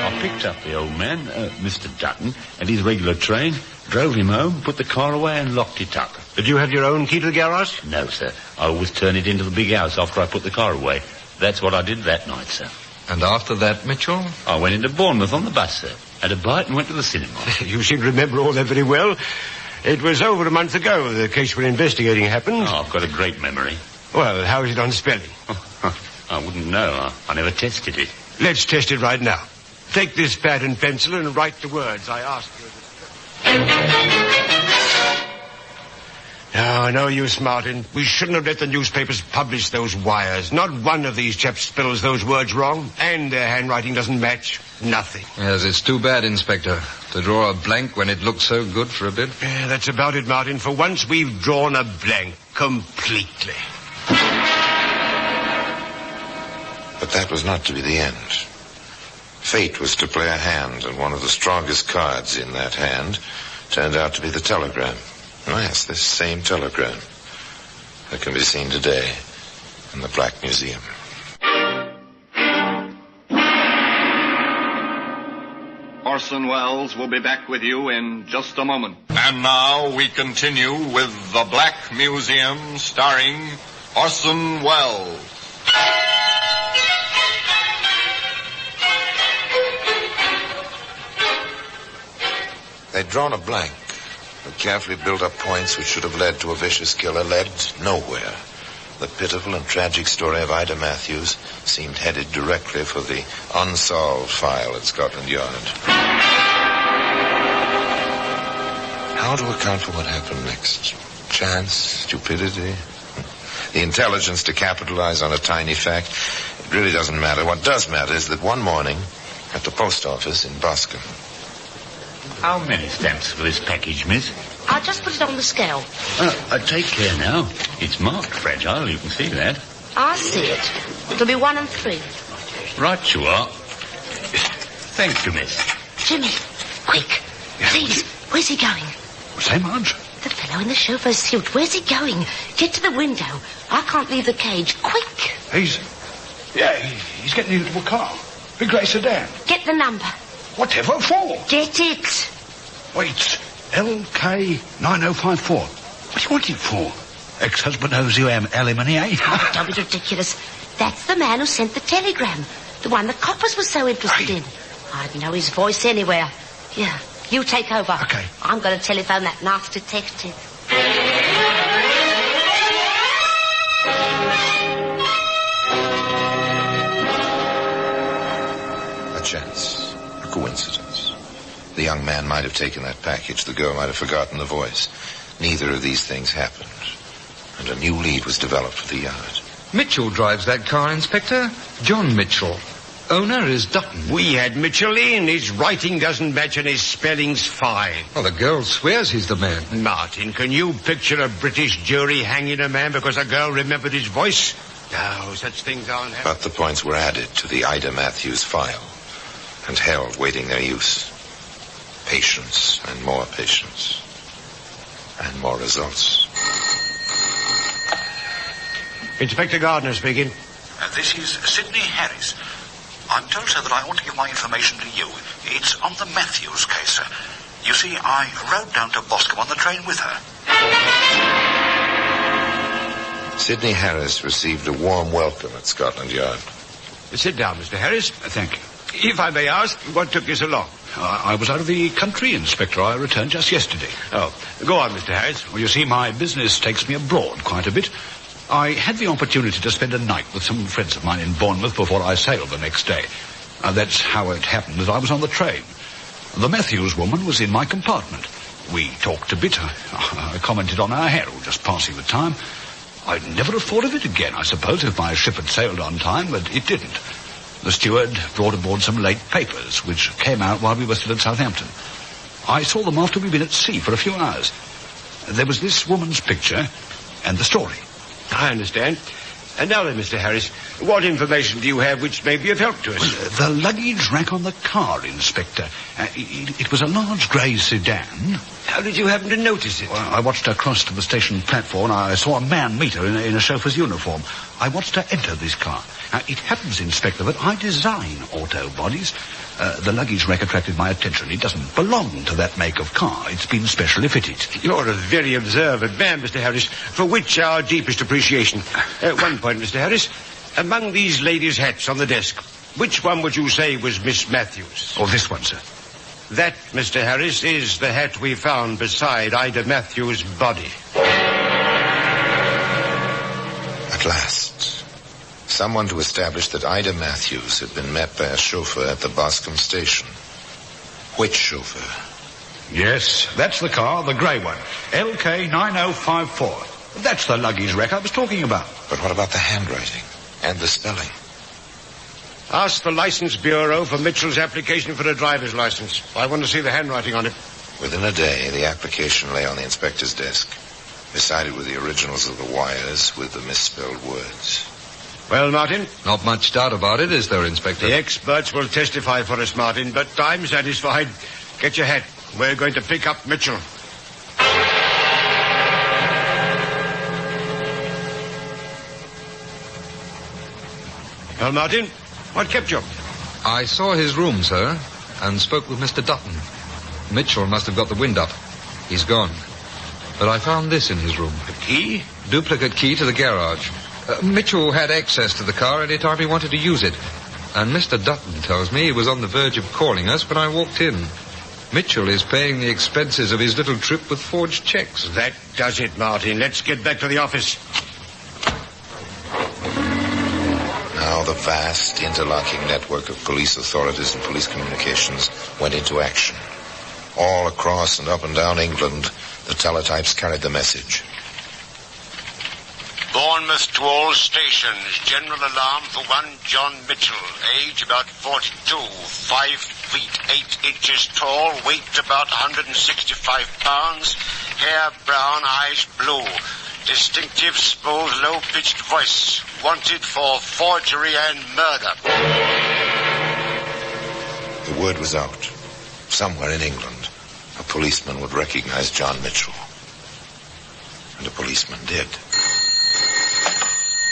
I picked up the old man, Mr. Dutton, at his regular train, drove him home, put the car away and locked it up. Did you have your own key to the garage? No, sir. I always turn it into the big house after I put the car away. That's what I did that night, sir. And after that, Mitchell? I went into Bournemouth on the bus, sir. Had a bite and went to the cinema. You seem to remember all that very well. It was over a month ago the case we're investigating happened. Oh, I've got a great memory. Well, how is it on spelling? I wouldn't know. I never tested it. Let's test it right now. Take this pad and pencil and write the words I asked you. Oh, I know you, Martin. We shouldn't have let the newspapers publish those wires. Not one of these chaps spells those words wrong, and their handwriting doesn't match. Nothing. Yes, it's too bad, Inspector, to draw a blank when it looked so good for a bit. Yeah, that's about it, Martin. For once, we've drawn a blank completely. But that was not to be the end. Fate was to play a hand, and one of the strongest cards in that hand turned out to be the telegram. Oh, yes, this same telegram that can be seen today in the Black Museum. Orson Welles will be back with you in just a moment. And now we continue with the Black Museum starring Orson Welles. They'd drawn a blank. The carefully built-up points which should have led to a vicious killer led nowhere. The pitiful and tragic story of Ida Matthews seemed headed directly for the unsolved file at Scotland Yard. How to account for what happened next? Chance? Stupidity? The intelligence to capitalize on a tiny fact? It really doesn't matter. What does matter is that one morning at the post office in Boscombe. How many stamps for this package, miss? I'll just put it on the scale. Take care now. It's marked fragile, you can see that. I see it. It'll be 1 and 3. Right you are. Thank you, miss. Jimmy, quick. Please, where's he going? Say, Marge? The fellow in the chauffeur's suit. Where's he going? Get to the window. I can't leave the cage. Quick. He's getting into a car. Big grey sedan. Get the number. Whatever for? Get it. Wait, LK9054. What do you want it for? Ex-husband owes you alimony, eh? Oh, don't be ridiculous. That's the man who sent the telegram. The one the coppers were so interested in. I'd know his voice anywhere. Yeah, you take over. Okay. I'm going to telephone that nasty detective. A chance. A coincidence. The young man might have taken that package. The girl might have forgotten the voice. Neither of these things happened. And a new lead was developed for the yard. Mitchell drives that car, Inspector. John Mitchell. Owner is Dutton. We had Mitchell in. His writing doesn't match and his spelling's fine. Well, the girl swears he's the man. Martin, can you picture a British jury hanging a man because a girl remembered his voice? No, such things aren't happening. But the points were added to the Ida Matthews file and held waiting their use. Patience and more patience. And more results. Inspector Gardner speaking. This is Sidney Harris. I'm told, sir, that I want to give my information to you. It's on the Matthews case, sir. You see, I rode down to Boscombe on the train with her. Sidney Harris received a warm welcome at Scotland Yard. Sit down, Mr. Harris. Thank you. If I may ask, what took you so long? I was out of the country, Inspector. I returned just yesterday. Oh, go on, Mr. Harris. Well, you see, my business takes me abroad quite a bit. I had the opportunity to spend a night with some friends of mine in Bournemouth before I sailed the next day. That's how it happened that I was on the train. The Matthews woman was in my compartment. We talked a bit. I commented on our hair, just passing the time. I'd never have thought of it again, I suppose, if my ship had sailed on time, but it didn't. The steward brought aboard some late papers, which came out while we were still at Southampton. I saw them after we'd been at sea for a few hours. There was this woman's picture and the story. I understand. And now then, Mr. Harris, what information do you have which may be of help to us? Well, the luggage rack on the car, Inspector. It was a large grey sedan. How did you happen to notice it? Well, I watched her cross to the station platform. I saw a man meet her in a chauffeur's uniform. I watched her enter this car. It happens, Inspector, that I design auto bodies. The luggage rack attracted my attention. It doesn't belong to that make of car. It's been specially fitted. You're a very observant man, Mr. Harris, for which our deepest appreciation. One point, Mr. Harris. Among these ladies' hats on the desk, which one would you say was Miss Matthews? Oh, this one, sir. That, Mr. Harris, is the hat we found beside Ida Matthews' body. At last. Someone to establish that Ida Matthews had been met by a chauffeur at the Boscombe station. Which chauffeur? Yes, that's the car, the grey one. LK9054. That's the luggage rack I was talking about. But what about the handwriting and the spelling? Ask the License Bureau for Mitchell's application for a driver's license. I want to see the handwriting on it. Within a day, the application lay on the inspector's desk. Beside it were the originals of the wires with the misspelled words. Well, Martin? Not much doubt about it, is there, Inspector? The experts will testify for us, Martin, but I'm satisfied. Get your hat. We're going to pick up Mitchell. Well, Martin, what kept you? I saw his room, sir, and spoke with Mr. Dutton. Mitchell must have got the wind up. He's gone. But I found this in his room. A key? Duplicate key to the garage. Mitchell had access to the car any time he wanted to use it. And Mr. Dutton tells me he was on the verge of calling us when I walked in. Mitchell is paying the expenses of his little trip with forged checks. That does it, Martin. Let's get back to the office. Now the vast interlocking network of police authorities and police communications went into action. All across and up and down England, the teletypes carried the message. Bournemouth to all stations. General alarm for one John Mitchell. Age about 42. 5 feet 8 inches tall. Weight about 165 pounds. Hair brown, eyes blue. Distinctive, smooth, low-pitched voice. Wanted for forgery and murder. The word was out. Somewhere in England, a policeman would recognize John Mitchell. And a policeman did.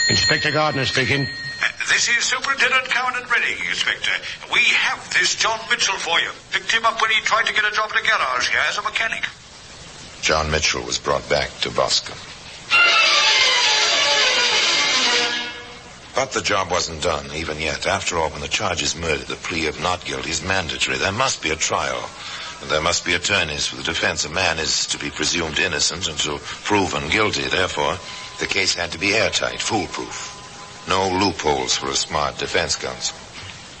Inspector Gardner speaking. This is Superintendent Cowan and Redding, Inspector. We have this John Mitchell for you. Picked him up when he tried to get a job in a garage here as a mechanic. John Mitchell was brought back to Boscombe. But the job wasn't done, even yet. After all, when the charge is murder, the plea of not guilty is mandatory. There must be a trial. And there must be attorneys for the defense. A man is to be presumed innocent until proven guilty. Therefore, the case had to be airtight, foolproof. No loopholes for a smart defense counsel.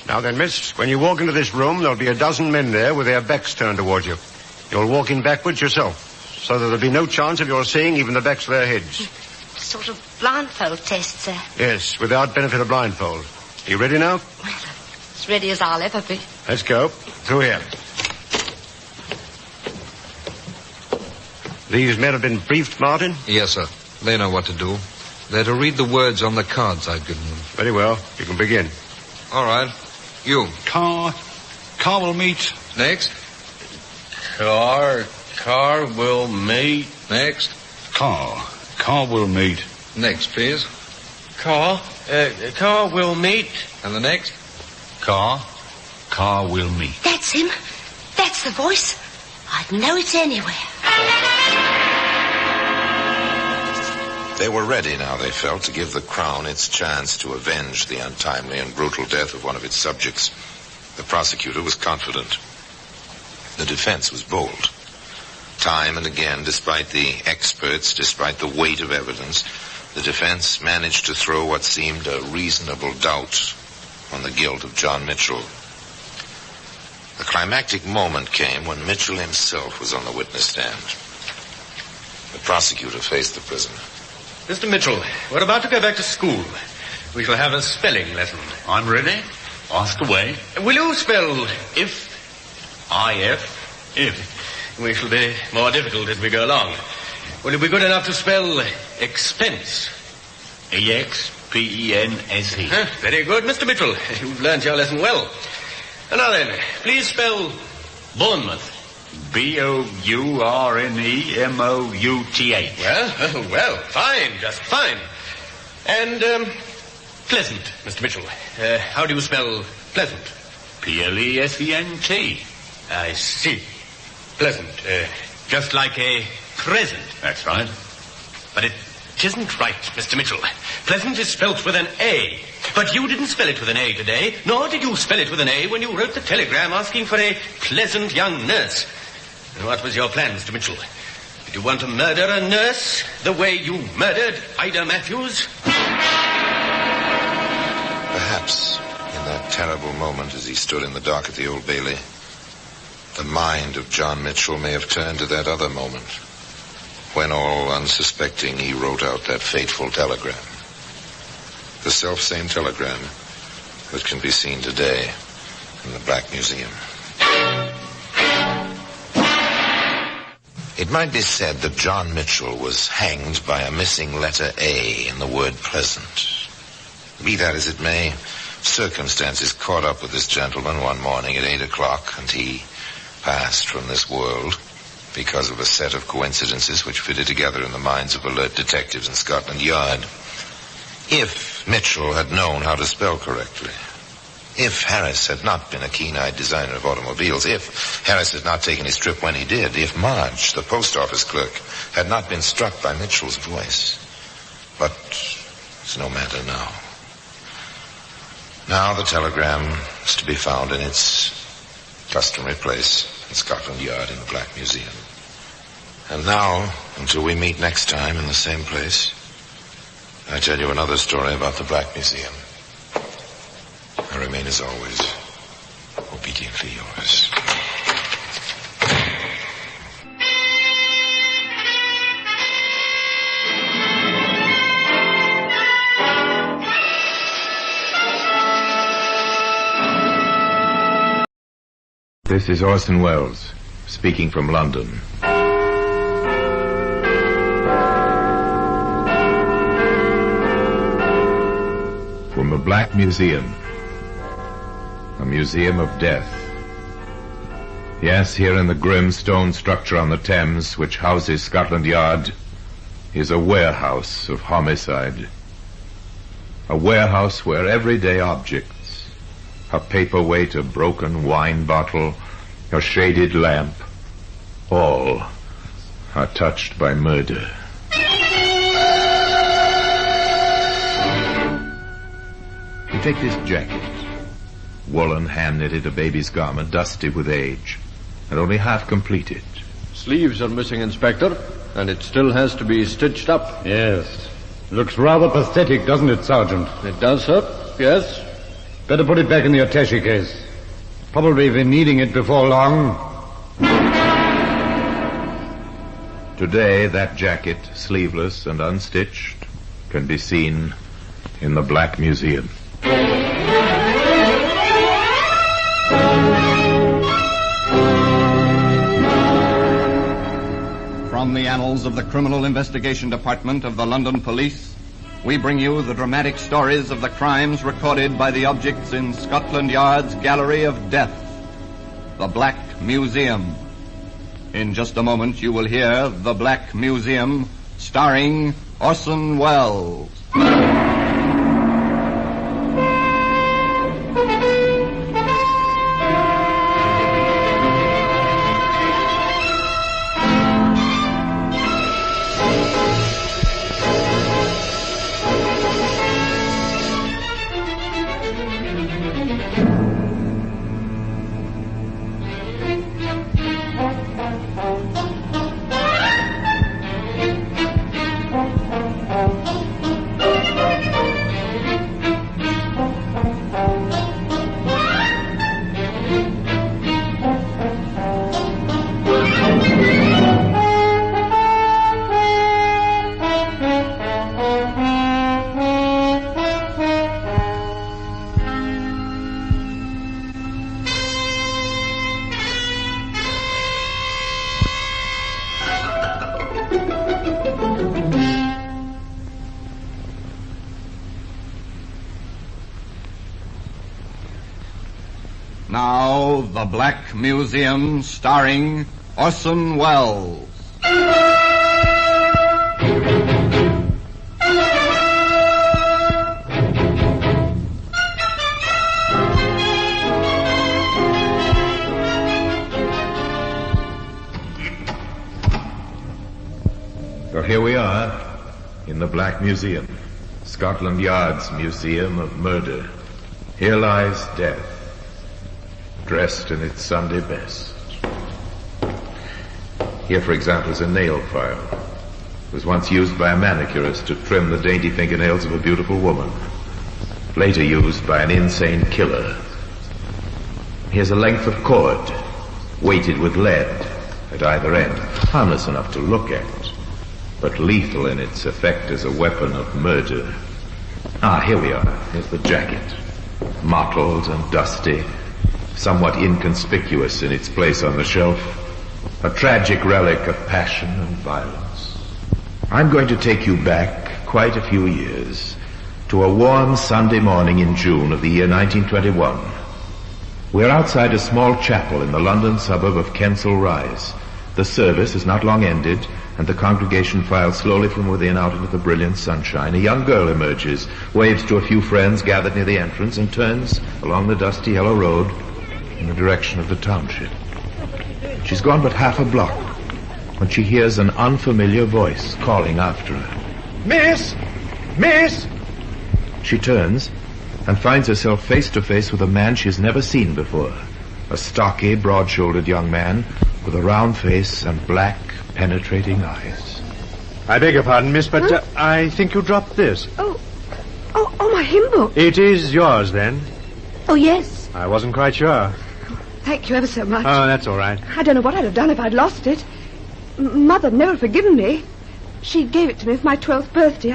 Now then, miss, when you walk into this room, there'll be a dozen men there with their backs turned towards you. You'll walk in backwards yourself, so that there'll be no chance of your seeing even the backs of their heads. Sort of blindfold test, sir. Yes, without benefit of blindfold. You ready now? Well, as ready as I'll ever be. Let's go. Through here. These men have been briefed, Martin? Yes, sir. They know what to do. They're to read the words on the cards I've given them. Very well. You can begin. All right. You. Car will meet. Next. Car will meet. Next. Car will meet. Next, please. Car will meet. And the next? Car will meet. That's him. That's the voice. I'd know it anywhere. They were ready now, they felt, to give the Crown its chance to avenge the untimely and brutal death of one of its subjects. The prosecutor was confident. The defense was bold. Time and again, despite the experts, despite the weight of evidence, the defense managed to throw what seemed a reasonable doubt on the guilt of John Mitchell. The climactic moment came when Mitchell himself was on the witness stand. The prosecutor faced the prisoner. Mr. Mitchell, we're about to go back to school. We shall have a spelling lesson. I'm ready. Ask away. Will you spell if? I-F? If. We shall be more difficult as we go along. Will you be good enough to spell expense? E-X-P-E-N-S-E. Very good, Mr. Mitchell. You've learned your lesson well. And now then, please spell Bournemouth. B-O-U-R-N-E-M-O-U-T-H. Well, fine, just fine. And, pleasant, Mr. Mitchell. How do you spell pleasant? P-L-E-S-E-N-T. I see. Pleasant. Just like a present. That's right. But it isn't right, Mr. Mitchell. Pleasant is spelt with an A. But you didn't spell it with an A today, nor did you spell it with an A when you wrote the telegram asking for a pleasant young nurse. And what was your plan, Mr. Mitchell? Did you want to murder a nurse the way you murdered Ida Matthews? Perhaps in that terrible moment as he stood in the dock at the Old Bailey, the mind of John Mitchell may have turned to that other moment when, all unsuspecting, he wrote out that fateful telegram. The selfsame telegram that can be seen today in the Black Museum. It might be said that John Mitchell was hanged by a missing letter A in the word pleasant. Be that as it may, circumstances caught up with this gentleman one morning at 8 o'clock, and he passed from this world because of a set of coincidences which fitted together in the minds of alert detectives in Scotland Yard. If Mitchell had known how to spell correctly, if Harris had not been a keen-eyed designer of automobiles, if Harris had not taken his trip when he did, if Marge, the post office clerk, had not been struck by Mitchell's voice. But it's no matter now. Now the telegram is to be found in its customary place in Scotland Yard in the Black Museum. And now, until we meet next time in the same place, I tell you another story about the Black Museum. I remain, as always, obediently yours. This is Orson Welles, speaking from London. From the Black Museum. A museum of death. Yes, here in the grim stone structure on the Thames, which houses Scotland Yard, is a warehouse of homicide. A warehouse where everyday objects, a paperweight, a broken wine bottle, a shaded lamp, all are touched by murder. take this jacket. Woolen, hand-knitted, a baby's garment, dusty with age, and only half completed. Sleeves are missing, Inspector, and it still has to be stitched up. Yes. Looks rather pathetic, doesn't it, Sergeant? It does, sir. Yes. Better put it back in the attaché case. Probably been needing it before long. Today, that jacket, sleeveless and unstitched, can be seen in the Black Museum. From the annals of the Criminal Investigation Department of the London Police, we bring you the dramatic stories of the crimes recorded by the objects in Scotland Yard's Gallery of Death, the Black Museum. In just a moment, you will hear The Black Museum, starring Orson Welles. Now, The Black Museum, starring Orson Welles. So here we are in the Black Museum, Scotland Yard's Museum of Murder. Here lies death, dressed in its Sunday best. Here, for example, is a nail file. It was once used by a manicurist to trim the dainty fingernails of a beautiful woman, later used by an insane killer. Here's a length of cord, weighted with lead at either end, harmless enough to look at, but lethal in its effect as a weapon of murder. Here we are. Here's the jacket, mottled and dusty, somewhat inconspicuous in its place on the shelf, a tragic relic of passion and violence. I'm going to take you back quite a few years to a warm Sunday morning in June of the year 1921. We're outside a small chapel in the London suburb of Kensal Rise. The service is not long ended, and the congregation files slowly from within out into the brilliant sunshine. A young girl emerges, waves to a few friends gathered near the entrance, and turns along the dusty yellow road in the direction of the township. She's gone but half a block when she hears an unfamiliar voice calling after her. Miss! Miss! She turns and finds herself face to face with a man she has never seen before. A stocky, broad-shouldered young man with a round face and black, penetrating eyes. I beg your pardon, miss, but I think you dropped this. Oh, my hymn book. It is yours, then? Oh, yes. I wasn't quite sure. Thank you ever so much. Oh, that's all right. I don't know what I'd have done if I'd lost it. Mother'd never forgiven me. She gave it to me for my 12th birthday.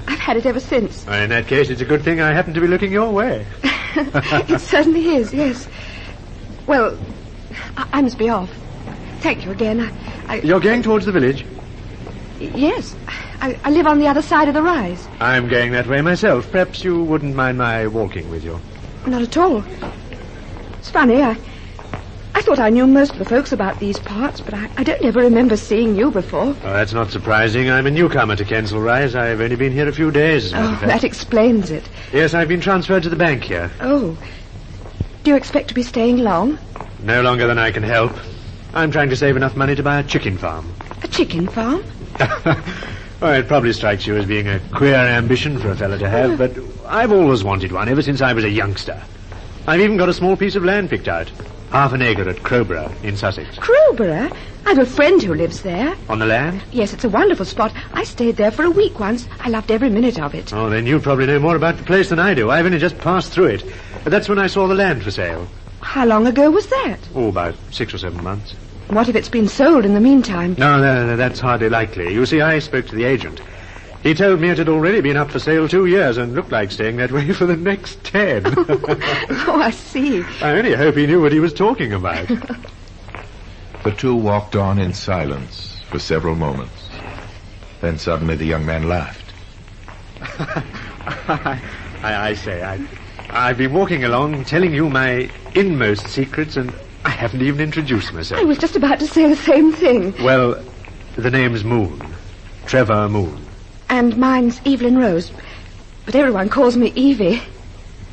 I've had it ever since. In that case, it's a good thing I happen to be looking your way. It certainly is, yes. Well, I must be off. Thank you again. You're going towards the village? Yes. I live on the other side of the rise. I'm going that way myself. Perhaps you wouldn't mind my walking with you. Not at all. It's funny, I thought I knew most of the folks about these parts, but I don't ever remember seeing you before. Oh, that's not surprising. I'm a newcomer to Kensal Rise. I've only been here a few days, as a matter of fact. That explains it. Yes, I've been transferred to the bank here. Oh. Do you expect to be staying long? No longer than I can help. I'm trying to save enough money to buy a chicken farm. A chicken farm? Well, it probably strikes you as being a queer ambition for a fellow to have, but I've always wanted one, ever since I was a youngster. I've even got a small piece of land picked out. Half an acre at Crowborough in Sussex. Crowborough? I've a friend who lives there. On the land? Yes, it's a wonderful spot. I stayed there for a week once. I loved every minute of it. Oh, then you probably know more about the place than I do. I've only just passed through it. But that's when I saw the land for sale. How long ago was that? Oh, about 6 or 7 months. What if it's been sold in the meantime? No, that's hardly likely. You see, I spoke to the agent. He told me it had already been up for sale 2 years and looked like staying that way for the next 10. Oh, I see. I only hope he knew what he was talking about. The two walked on in silence for several moments. Then suddenly the young man laughed. I've been walking along telling you my inmost secrets, and I haven't even introduced myself. I was just about to say the same thing. Well, the name's Moon. Trevor Moon. And mine's Evelyn Rose. But everyone calls me Evie.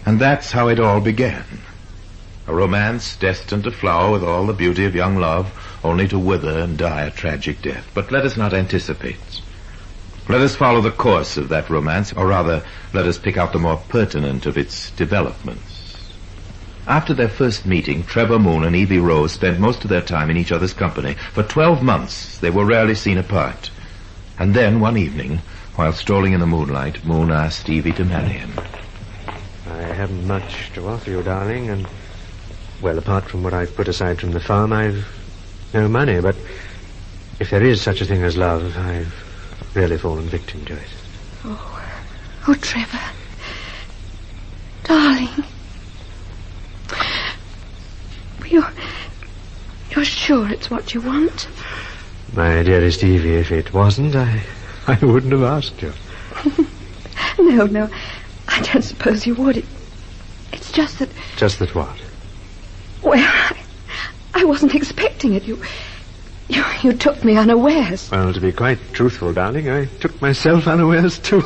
And that's how it all began. A romance destined to flower with all the beauty of young love, only to wither and die a tragic death. But let us not anticipate. Let us follow the course of that romance, or rather, let us pick out the more pertinent of its developments. After their first meeting, Trevor Moon and Evie Rose spent most of their time in each other's company. For 12 months, they were rarely seen apart. And then, one evening, while strolling in the moonlight, Moon asked Evie to marry him. I haven't much to offer you, darling, and, well, apart from what I've put aside from the farm, I've no money, but if there is such a thing as love, I've really fallen victim to it. Oh, Trevor. Darling. You're sure it's what you want? My dearest Evie, if it wasn't, I wouldn't have asked you. No, I don't suppose you would. It's just that... Just that what? Well, I wasn't expecting it. You took me unawares. Well, to be quite truthful, darling, I took myself unawares, too.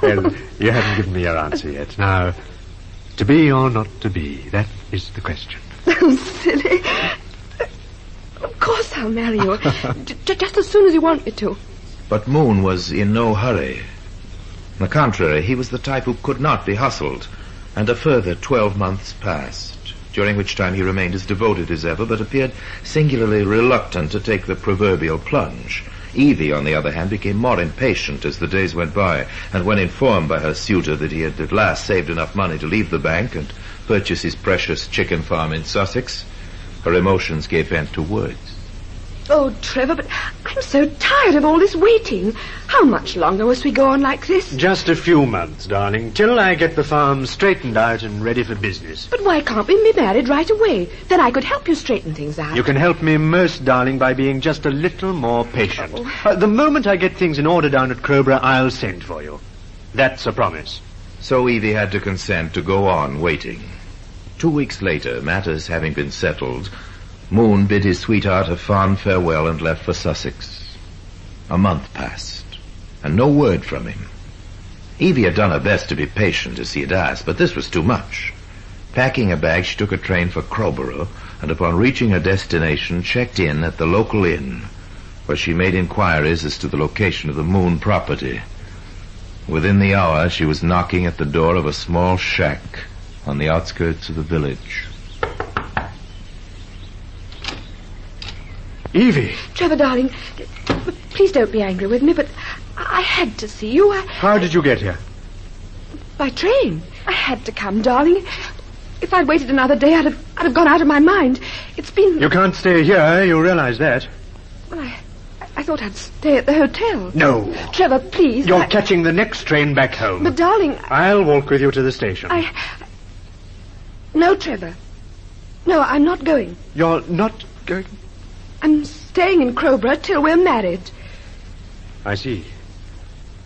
Well, you haven't given me your answer yet. Now, to be or not to be, that is the question. Oh, silly. Of course I'll marry you. Just as soon as you want me to. But Moon was in no hurry. On the contrary, he was the type who could not be hustled. And a further 12 months passed, during which time he remained as devoted as ever, but appeared singularly reluctant to take the proverbial plunge. Evie, on the other hand, became more impatient as the days went by, and when informed by her suitor that he had at last saved enough money to leave the bank and purchase his precious chicken farm in Sussex, her emotions gave vent to words. Oh, Trevor, but I'm so tired of all this waiting. How much longer must we go on like this? Just a few months, darling, till I get the farm straightened out and ready for business. But why can't we be married right away? Then I could help you straighten things out. You can help me most, darling, by being just a little more patient. The moment I get things in order down at Crowborough, I'll send for you. That's a promise. So Evie had to consent to go on waiting. 2 weeks later, matters having been settled, Moon bid his sweetheart a fond farewell and left for Sussex. A month passed, and no word from him. Evie had done her best to be patient, as he had asked, but this was too much. Packing a bag, she took a train for Crowborough, and upon reaching her destination, checked in at the local inn, where she made inquiries as to the location of the Moon property. Within the hour, she was knocking at the door of a small shack on the outskirts of the village. Evie! Trevor, darling, please don't be angry with me, but I had to see you. How did you get here? By train. I had to come, darling. If I'd waited another day, I'd have gone out of my mind. It's been... You can't stay here, you realize that. Well, I thought I'd stay at the hotel. No. Trevor, please. You're catching the next train back home. But, darling... I'll walk with you to the station. No, Trevor. No, I'm not going. You're not going? I'm staying in Crowborough till we're married. I see.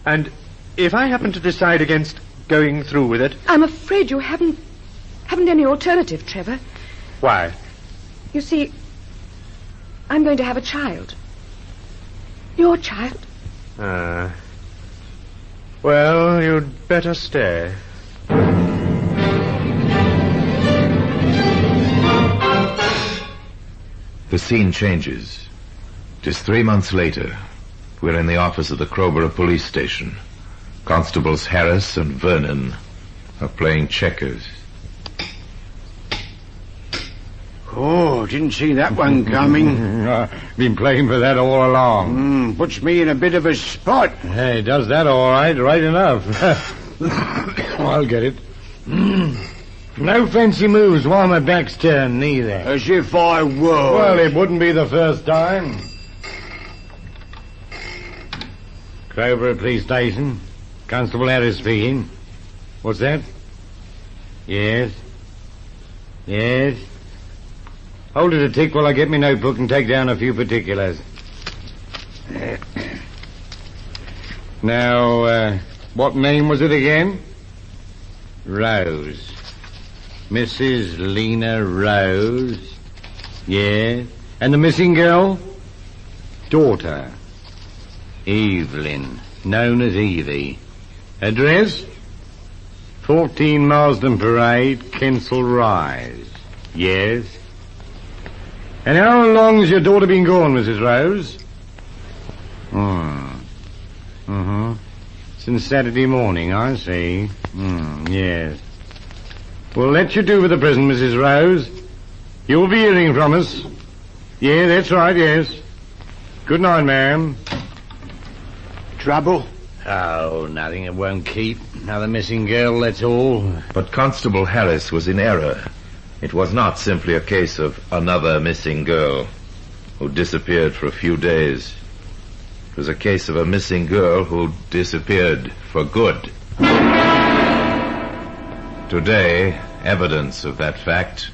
And if I happen to decide against going through with it... I'm afraid you haven't any alternative, Trevor. Why? You see, I'm going to have a child. Your child. Well, you'd better stay. The scene changes. It is 3 months later. We're in the office of the Crowborough police station. Constables Harris and Vernon are playing checkers. Oh, didn't see that one coming. Been playing for that all along. Puts me in a bit of a spot. Hey, does that all right, right enough. I'll get it. No fancy moves while my back's turned, neither. As if I were. Well, it wouldn't be the first time. Crowborough Police Station. Constable Harris speaking. What's that? Yes. Yes. Hold it a tick while I get my notebook and take down a few particulars. Now, what name was it again? Rose. Mrs. Lena Rose. Yeah. And the missing girl? Daughter. Evelyn, known as Evie. Address? 14 Marsden Parade, Kensal Rise. Yes. And how long has your daughter been gone, Mrs. Rose? Since Saturday morning, I see. Yes. Well, let you do for the present, Mrs. Rose. You'll be hearing from us. Yeah, that's right, yes. Good night, ma'am. Trouble? Oh, nothing. It won't keep. Another missing girl, that's all. But Constable Harris was in error. It was not simply a case of another missing girl who disappeared for a few days. It was a case of a missing girl who disappeared for good. Today, evidence of that fact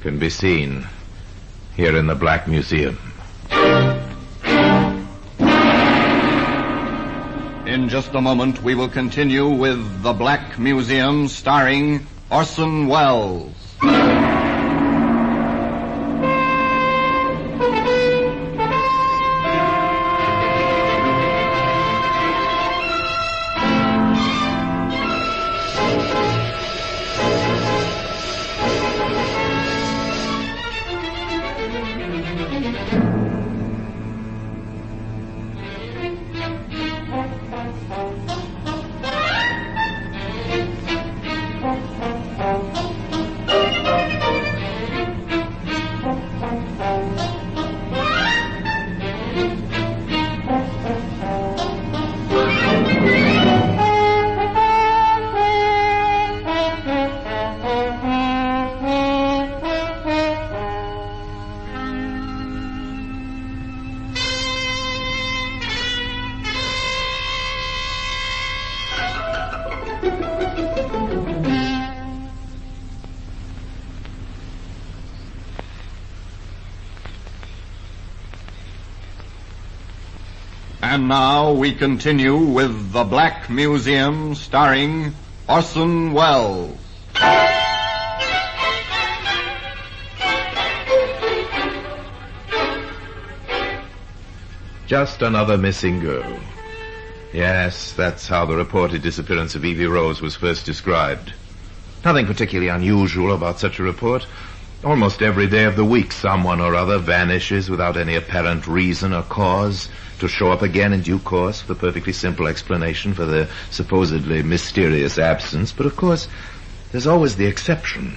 can be seen here in the Black Museum. In just a moment, we will continue with The Black Museum, starring Orson Welles. And now we continue with The Black Museum, starring Orson Welles. Just another missing girl. Yes, that's how the reported disappearance of Evie Rose was first described. Nothing particularly unusual about such a report. Almost every day of the week, someone or other vanishes without any apparent reason or cause, to show up again in due course with a perfectly simple explanation for their supposedly mysterious absence. But of course, there's always the exception,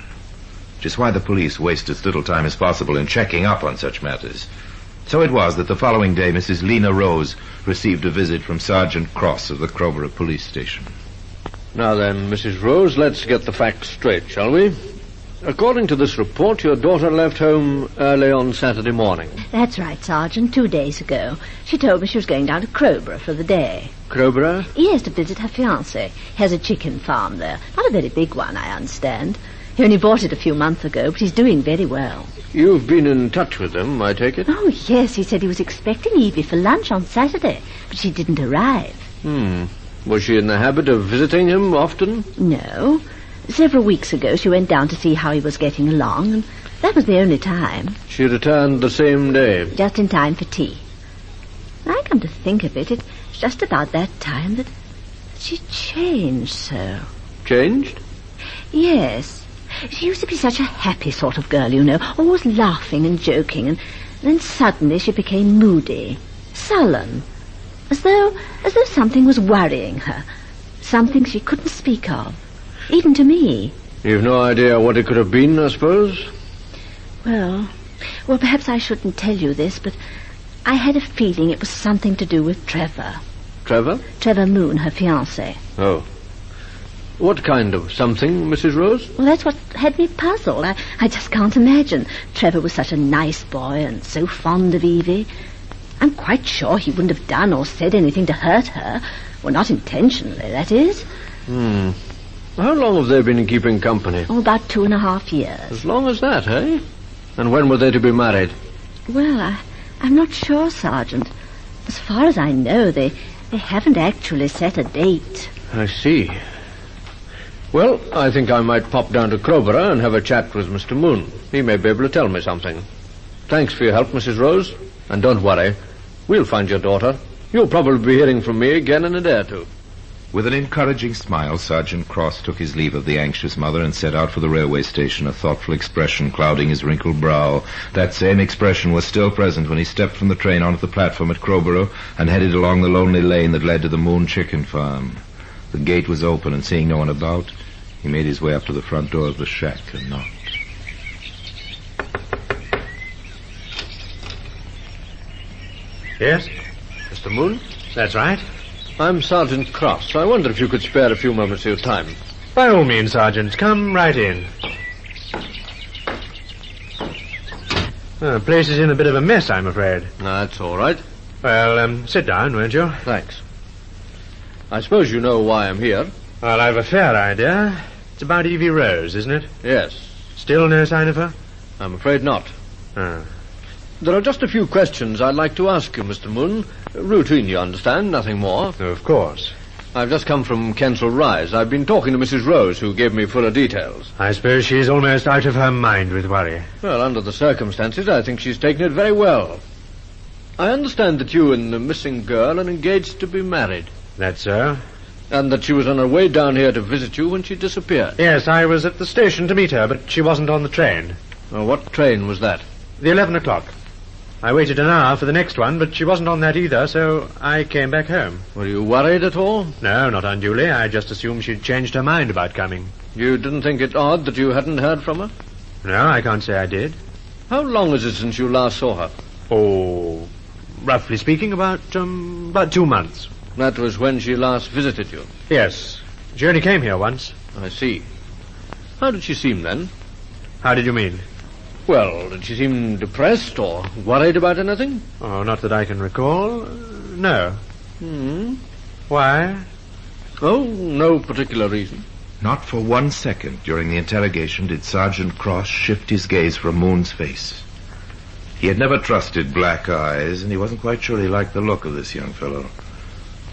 which is why the police waste as little time as possible in checking up on such matters. So it was that the following day, Mrs. Lena Rose received a visit from Sergeant Cross of the Crowborough Police Station. Now then, Mrs. Rose, let's get the facts straight, shall we? According to this report, your daughter left home early on Saturday morning. That's right, Sergeant. 2 days ago. She told me she was going down to Crowborough for the day. Crowborough? Yes, to visit her fiancé. He has a chicken farm there. Not a very big one, I understand. He only bought it a few months ago, but he's doing very well. You've been in touch with him, I take it? Oh, yes. He said he was expecting Evie for lunch on Saturday, but she didn't arrive. Was she in the habit of visiting him often? No. Several weeks ago, she went down to see how he was getting along, and that was the only time. She returned the same day? Just in time for tea. I come to think of it, it's just about that time that she changed so. Changed? Yes. She used to be such a happy sort of girl, you know, always laughing and joking, and then suddenly she became moody, sullen. As though something was worrying her. Something she couldn't speak of. Even to me. You've no idea what it could have been, I suppose? Well, perhaps I shouldn't tell you this, but I had a feeling it was something to do with Trevor. Trevor? Trevor Moon, her fiancé. Oh. What kind of something, Mrs. Rose? Well, that's what had me puzzled. I just can't imagine. Trevor was such a nice boy and so fond of Evie. I'm quite sure he wouldn't have done or said anything to hurt her. Well, not intentionally, that is. How long have they been keeping company? Oh, about 2.5 years. As long as that, eh? And when were they to be married? Well, I'm not sure, Sergeant. As far as I know, they haven't actually set a date. I see. Well, I think I might pop down to Crowborough and have a chat with Mr. Moon. He may be able to tell me something. Thanks for your help, Mrs. Rose. And don't worry. We'll find your daughter. You'll probably be hearing from me again in a day or two. With an encouraging smile, Sergeant Cross took his leave of the anxious mother and set out for the railway station, a thoughtful expression clouding his wrinkled brow. That same expression was still present when he stepped from the train onto the platform at Crowborough and headed along the lonely lane that led to the Moon Chicken Farm. The gate was open, and seeing no one about, he made his way up to the front door of the shack and knocked. Yes? Mr. Moon? That's right. I'm Sergeant Cross. I wonder if you could spare a few moments of your time. By all means, Sergeant. Come right in. The place is in a bit of a mess, I'm afraid. That's all right. Well, sit down, won't you? Thanks. I suppose you know why I'm here. Well, I've a fair idea. It's about Evie Rose, isn't it? Yes. Still no sign of her? I'm afraid not. Oh. There are just a few questions I'd like to ask you, Mr. Moon. Routine, you understand, nothing more. Of course. I've just come from Kensal Rise. I've been talking to Mrs. Rose, who gave me fuller details. I suppose she's almost out of her mind with worry. Well, under the circumstances, I think she's taken it very well. I understand that you and the missing girl are engaged to be married. That's so. And that she was on her way down here to visit you when she disappeared. Yes, I was at the station to meet her, but she wasn't on the train. Well, what train was that? The 11 o'clock. I waited an hour for the next one, but she wasn't on that either, so I came back home. Were you worried at all? No, not unduly. I just assumed she'd changed her mind about coming. You didn't think it odd that you hadn't heard from her? No, I can't say I did. How long is it since you last saw her? Oh, roughly speaking, about 2 months. That was when she last visited you? Yes. She only came here once. I see. How did she seem then? How did you mean? Well, did she seem depressed or worried about anything? Oh, not that I can recall. No. Why? Oh, no particular reason. Not for 1 second during the interrogation did Sergeant Cross shift his gaze from Moon's face. He had never trusted black eyes, and he wasn't quite sure he liked the look of this young fellow.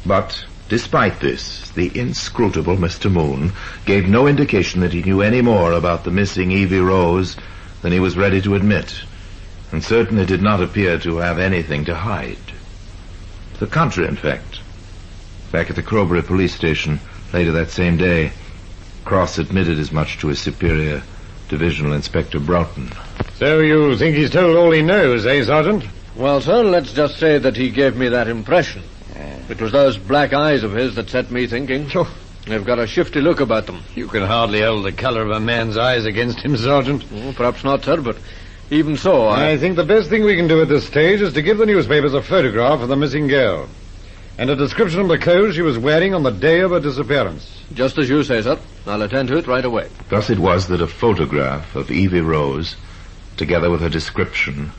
But, despite this, the inscrutable Mr. Moon gave no indication that he knew any more about the missing Evie Rose than he was ready to admit, and certainly did not appear to have anything to hide. The contrary, in fact. Back at the Crowborough police station, later that same day, Cross admitted as much to his superior, Divisional Inspector Broughton. So you think he's told all he knows, eh, Sergeant? Well, sir, let's just say that he gave me that impression. It was those black eyes of his that set me thinking. They've got a shifty look about them. You can hardly hold the colour of a man's eyes against him, Sergeant. Oh, perhaps not, sir, but even so, I think the best thing we can do at this stage is to give the newspapers a photograph of the missing girl and a description of the clothes she was wearing on the day of her disappearance. Just as you say, sir. I'll attend to it right away. Thus it was that a photograph of Evie Rose, together with her description,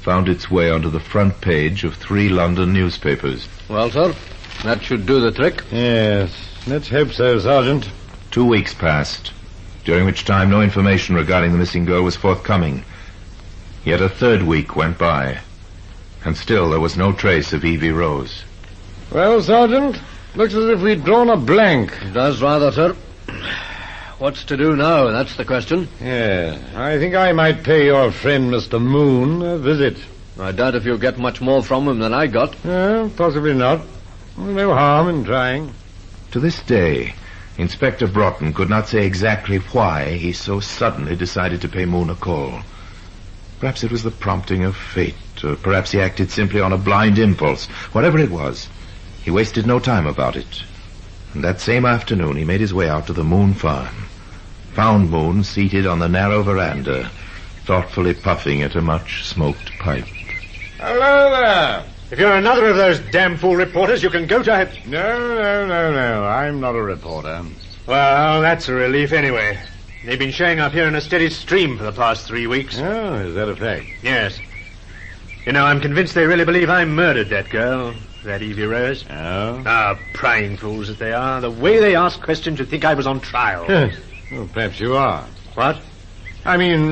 found its way onto the front page of 3 London newspapers. Well, sir, that should do the trick. Yes, let's hope so, Sergeant. 2 weeks passed, during which time no information regarding the missing girl was forthcoming. Yet a 3rd week went by, and still there was no trace of Evie Rose. Well, Sergeant, looks as if we'd drawn a blank. It does rather, sir. What's to do now? That's the question. Yeah, I think I might pay your friend Mr. Moon a visit. I doubt if you'll get much more from him than I got. Possibly not. No harm in trying. To this day, Inspector Broughton could not say exactly why he so suddenly decided to pay Moon a call. Perhaps it was the prompting of fate, or perhaps he acted simply on a blind impulse. Whatever it was, He wasted no time about it. And that same afternoon, he made his way out to the Moon farm. Found Moon seated on the narrow veranda, thoughtfully puffing at a much-smoked pipe. Hello there. If you're another of those damn fool reporters, you can go to... No. I'm not a reporter. Well, that's a relief anyway. They've been showing up here in a steady stream for the past 3 weeks. Oh, is that a fact? Yes. You know, I'm convinced they really believe I murdered that girl, that Evie Rose. Oh? Ah, prying fools that they are. The way they ask questions, you'd think I was on trial. Yes. Well, perhaps you are. What? I mean,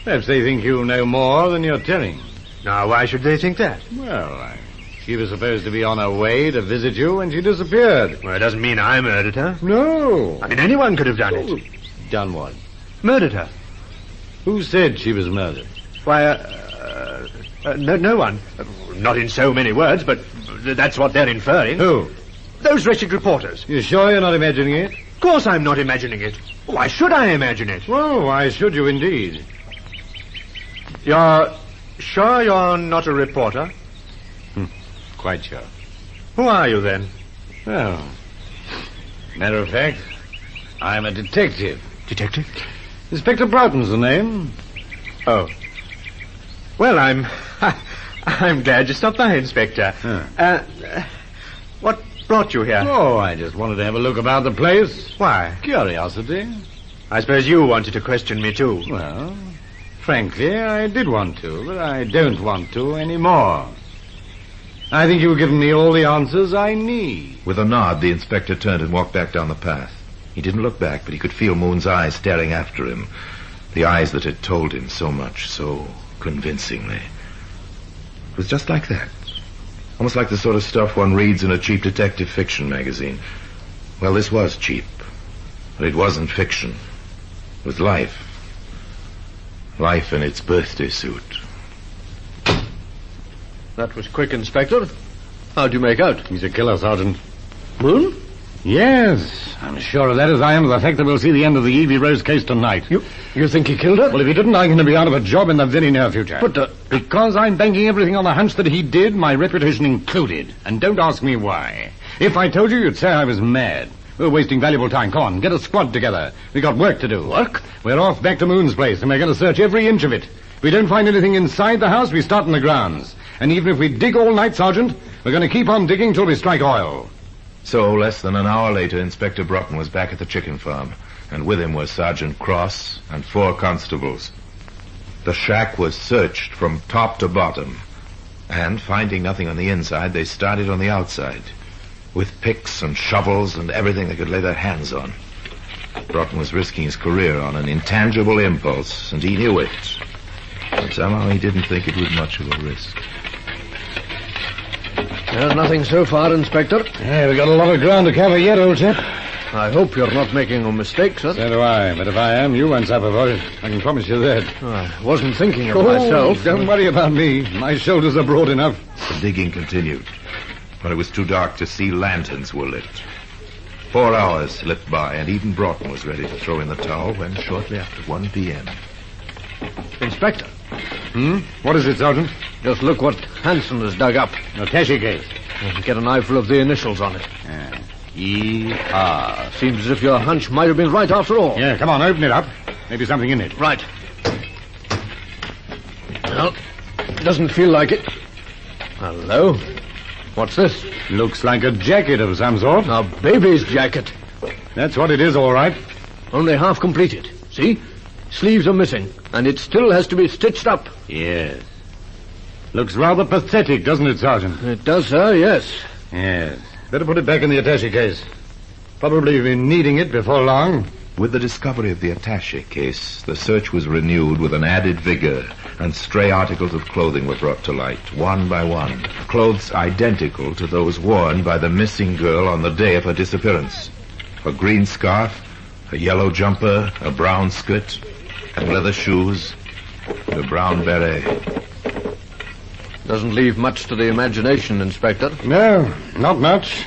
perhaps they think you know more than you're telling. Now, why should they think that? Well, she was supposed to be on her way to visit you when she disappeared. Well, it doesn't mean I murdered her. No. I mean, anyone could have done it. Done what? Murdered her. Who said she was murdered? Why, no one. Not in so many words, but that's what they're inferring. Who? Those wretched reporters. You sure you're not imagining it? Of course I'm not imagining it. Why should I imagine it? Well, why should you indeed? You're sure you're not a reporter? Quite sure. Who are you then? Well, matter of fact, I'm a detective. Detective? Inspector Broughton's the name. Oh. Well, I'm glad you stopped by, Inspector. Huh. What brought you here? Oh, I just wanted to have a look about the place. Why? Curiosity. I suppose you wanted to question me, too. Well, frankly, I did want to, but I don't want to anymore. I think you've given me all the answers I need. With a nod, the inspector turned and walked back down the path. He didn't look back, but he could feel Moon's eyes staring after him. The eyes that had told him so much, so convincingly. It was just like that. Almost like the sort of stuff one reads in a cheap detective fiction magazine. Well, this was cheap. But it wasn't fiction. It was life. Life in its birthday suit. That was quick, Inspector. How'd you make out? He's a killer, Sergeant. Moon? Yes, I'm as sure of that as I am of the fact that we'll see the end of the Evie Rose case tonight. You think he killed her? Well, if he didn't, I'm going to be out of a job in the very near future. But, because I'm banking everything on the hunch that he did, my reputation included. And don't ask me why. If I told you, you'd say I was mad. We're wasting valuable time. Come on, get a squad together. We've got work to do. Work? We're off back to Moon's place, and we're going to search every inch of it. If we don't find anything inside the house, we start in the grounds. And even if we dig all night, Sergeant, we're going to keep on digging till we strike oil. So, less than an hour later, Inspector Broughton was back at the chicken farm, and with him was Sergeant Cross and 4 constables. The shack was searched from top to bottom, and, finding nothing on the inside, they started on the outside, with picks and shovels and everything they could lay their hands on. Broughton was risking his career on an intangible impulse, and he knew it. But somehow he didn't think it was much of a risk. There's nothing so far, Inspector. Yeah, we've got a lot of ground to cover yet, old chap. I hope you're not making a mistake, sir. So do I, but if I am, you won't suffer for it. I can promise you that. I wasn't thinking of myself. Don't worry about me. My shoulders are broad enough. The digging continued. When it was too dark to see, lanterns were lit. 4 hours slipped by, and even Broughton was ready to throw in the towel when, shortly after 1 p.m. Inspector. What is it, Sergeant? Just look what Hanson has dug up. A attaché case. Get an eyeful of the initials on it. E.R. Seems as if your hunch might have been right after all. Yeah, come on, open it up. Maybe something in it. Right. Well, doesn't feel like it. Hello? What's this? Looks like a jacket of some sort. A baby's jacket. That's what it is, all right. Only half completed. See? Sleeves are missing, and it still has to be stitched up. Yes. Looks rather pathetic, doesn't it, Sergeant? It does, sir, yes. Yes. Better put it back in the attaché case. Probably been needing it before long. With the discovery of the attaché case, the search was renewed with an added vigor, and stray articles of clothing were brought to light, one by one. Clothes identical to those worn by the missing girl on the day of her disappearance. A green scarf, a yellow jumper, a brown skirt, leather shoes, and a brown beret. Doesn't leave much to the imagination, Inspector. No, not much.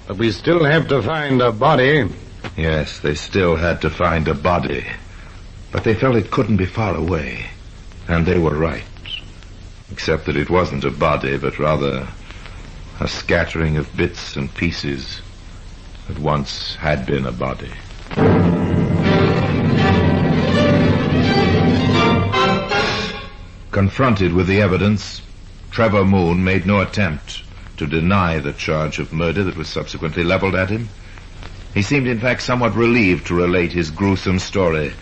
But we still have to find a body. Yes, they still had to find a body. But they felt it couldn't be far away. And they were right. Except that it wasn't a body, but rather a scattering of bits and pieces that once had been a body. Confronted with the evidence, Trevor Moon made no attempt to deny the charge of murder that was subsequently leveled at him. He seemed, in fact, somewhat relieved to relate his gruesome story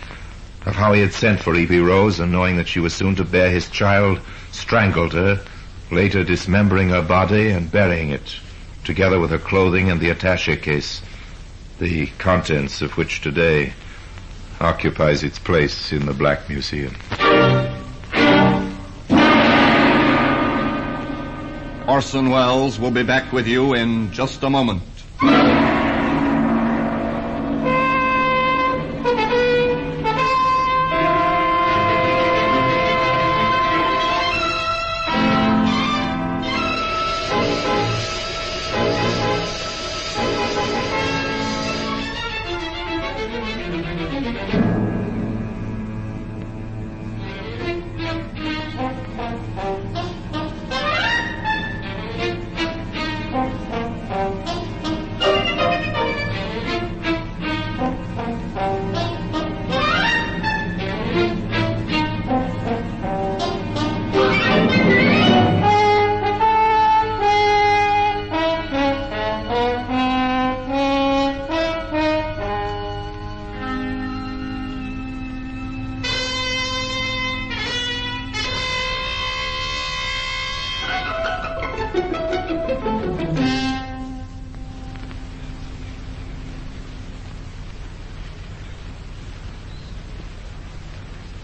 of how he had sent for Evie Rose and, knowing that she was soon to bear his child, strangled her, later dismembering her body and burying it, together with her clothing and the attaché case, the contents of which today occupies its place in the Black Museum. Orson Welles will be back with you in just a moment.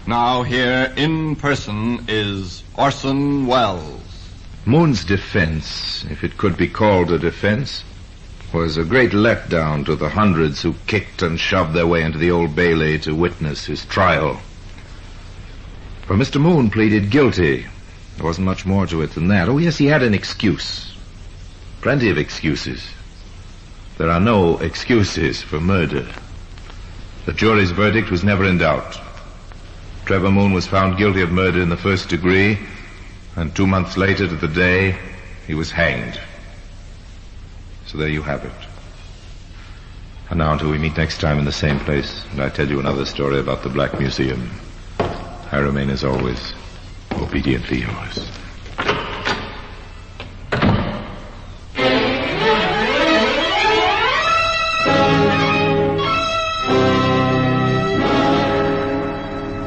Now here in person is Orson Welles. Moon's defense, if it could be called a defense, was a great letdown to the hundreds who kicked and shoved their way into the Old Bailey to witness his trial. For Mr. Moon pleaded guilty. There wasn't much more to it than that. Oh, yes, he had an excuse. Plenty of excuses. There are no excuses for murder. The jury's verdict was never in doubt. Trevor Moon was found guilty of murder in the first degree, and 2 months later to the day, he was hanged. So there you have it. And now until we meet next time in the same place, and I tell you another story about the Black Museum, I remain as always obediently yours.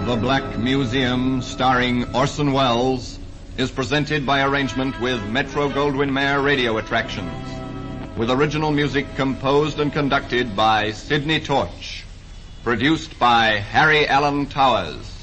The Black Museum, starring Orson Welles, is presented by arrangement with Metro-Goldwyn-Mayer Radio Attractions, with original music composed and conducted by Sidney Torch, produced by Harry Allen Towers.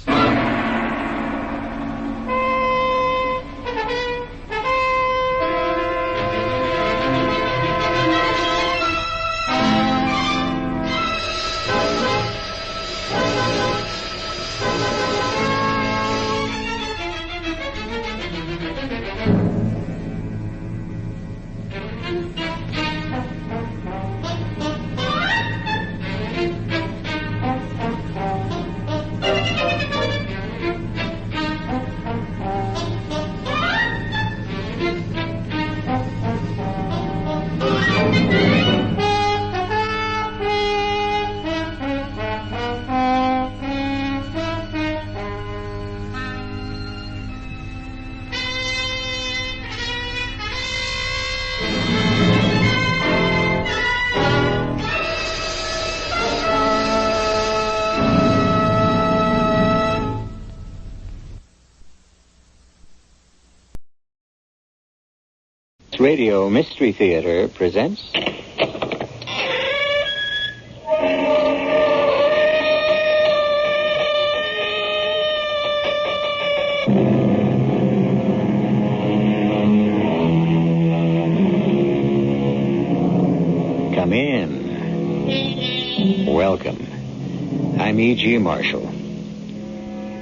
Radio Mystery Theater presents... Come in. Welcome. I'm E.G. Marshall.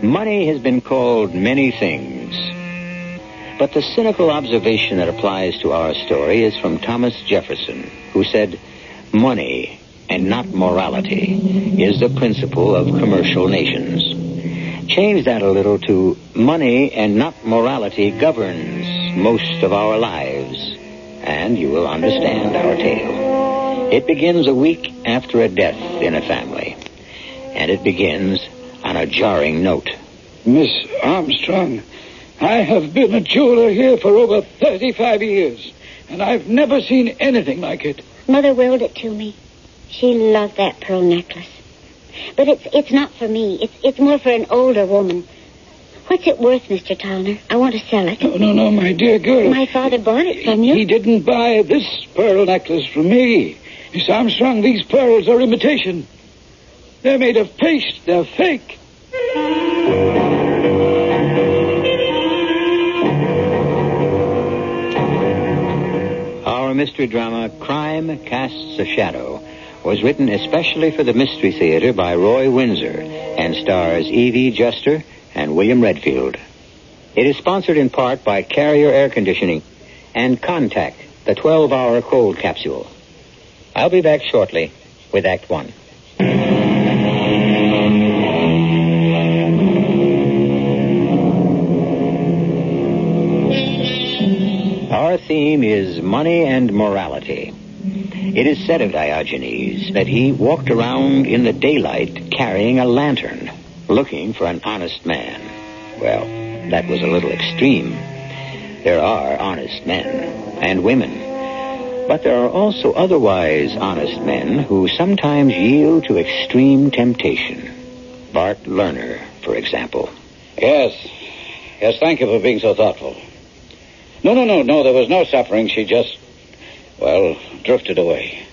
Money has been called many things. But the cynical observation that applies to our story is from Thomas Jefferson, who said, "Money and not morality is the principle of commercial nations." Change that a little to money and not morality governs most of our lives. and you will understand our tale. It begins a week after a death in a family, and it begins on a jarring note. Miss Armstrong, I have been a jeweler here for over 35 years, and I've never seen anything like it. Mother willed it to me. She loved that pearl necklace. But it's not for me. It's more for an older woman. What's it worth, Mr. Towner? I want to sell it. No, my dear girl. My father bought it from you. He didn't buy this pearl necklace from me. Miss Armstrong, these pearls are imitation. They're made of paste. They're fake. Our mystery drama, Crime Casts a Shadow, was written especially for the Mystery Theater by Roy Windsor and stars Evie Juster and William Redfield. It is sponsored in part by Carrier Air Conditioning and Contact, the 12-hour cold capsule. I'll be back shortly with Act One. Our theme is money and morality. It is said of Diogenes that he walked around in the daylight carrying a lantern, looking for an honest man. Well, that was a little extreme. There are honest men and women, but there are also otherwise honest men who sometimes yield to extreme temptation. Bart Lerner, for example. Yes, thank you for being so thoughtful. No, there was no suffering. She just, drifted away.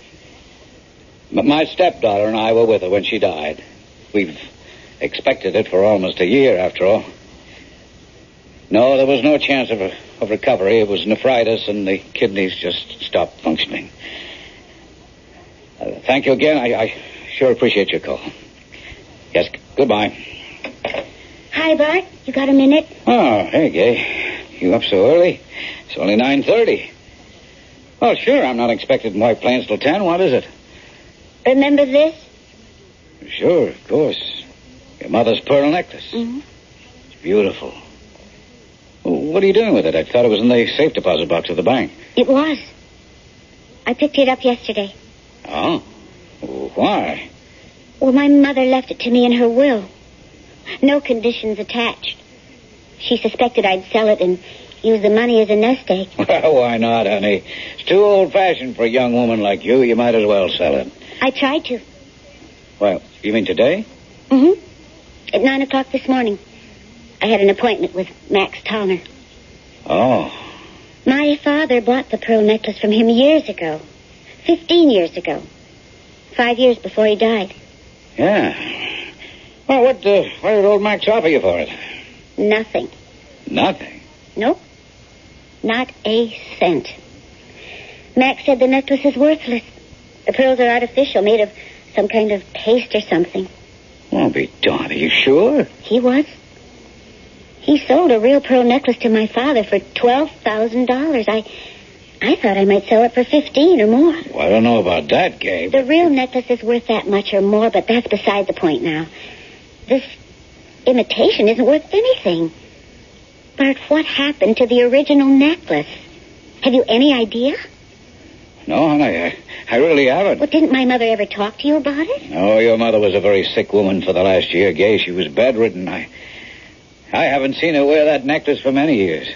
My stepdaughter and I were with her when she died. We've expected it for almost a year, after all. No, there was no chance of recovery. It was nephritis, and the kidneys just stopped functioning. Thank you again. I sure appreciate your call. Yes, goodbye. Hi, Bart. You got a minute? Oh, hey, Gay. You up so early? It's only 9:30. Well, sure, I'm not expected in White Plains till 10. What is it? Remember this? Sure, of course. Your mother's pearl necklace. Mm-hmm. It's beautiful. What are you doing with it? I thought it was in the safe deposit box at the bank. It was. I picked it up yesterday. Oh? Why? Well, my mother left it to me in her will. No conditions attached. She suspected I'd sell it and use the money as a nest egg. Well, why not, honey? It's too old-fashioned for a young woman like you. You might as well sell it. I tried to. Well, you mean today? Mm-hmm. At 9 o'clock this morning. I had an appointment with Max Towner. Oh. My father bought the pearl necklace from him years ago. 15 years ago. 5 years before he died. Yeah. Well, what did old Max offer you for it? Nothing. Nothing? Nope. Not a cent. Max said the necklace is worthless. The pearls are artificial, made of some kind of paste or something. Well, be darned. Are you sure? He was. He sold a real pearl necklace to my father for $12,000. I thought I might sell it for 15 or more. Well, I don't know about that, Gabe. The real necklace is worth that much or more, but that's beside the point now. This imitation isn't worth anything. Bart, what happened to the original necklace? Have you any idea? No, honey, I really haven't. Well, didn't my mother ever talk to you about it? No, your mother was a very sick woman for the last year, Gay. She was bedridden. I haven't seen her wear that necklace for many years.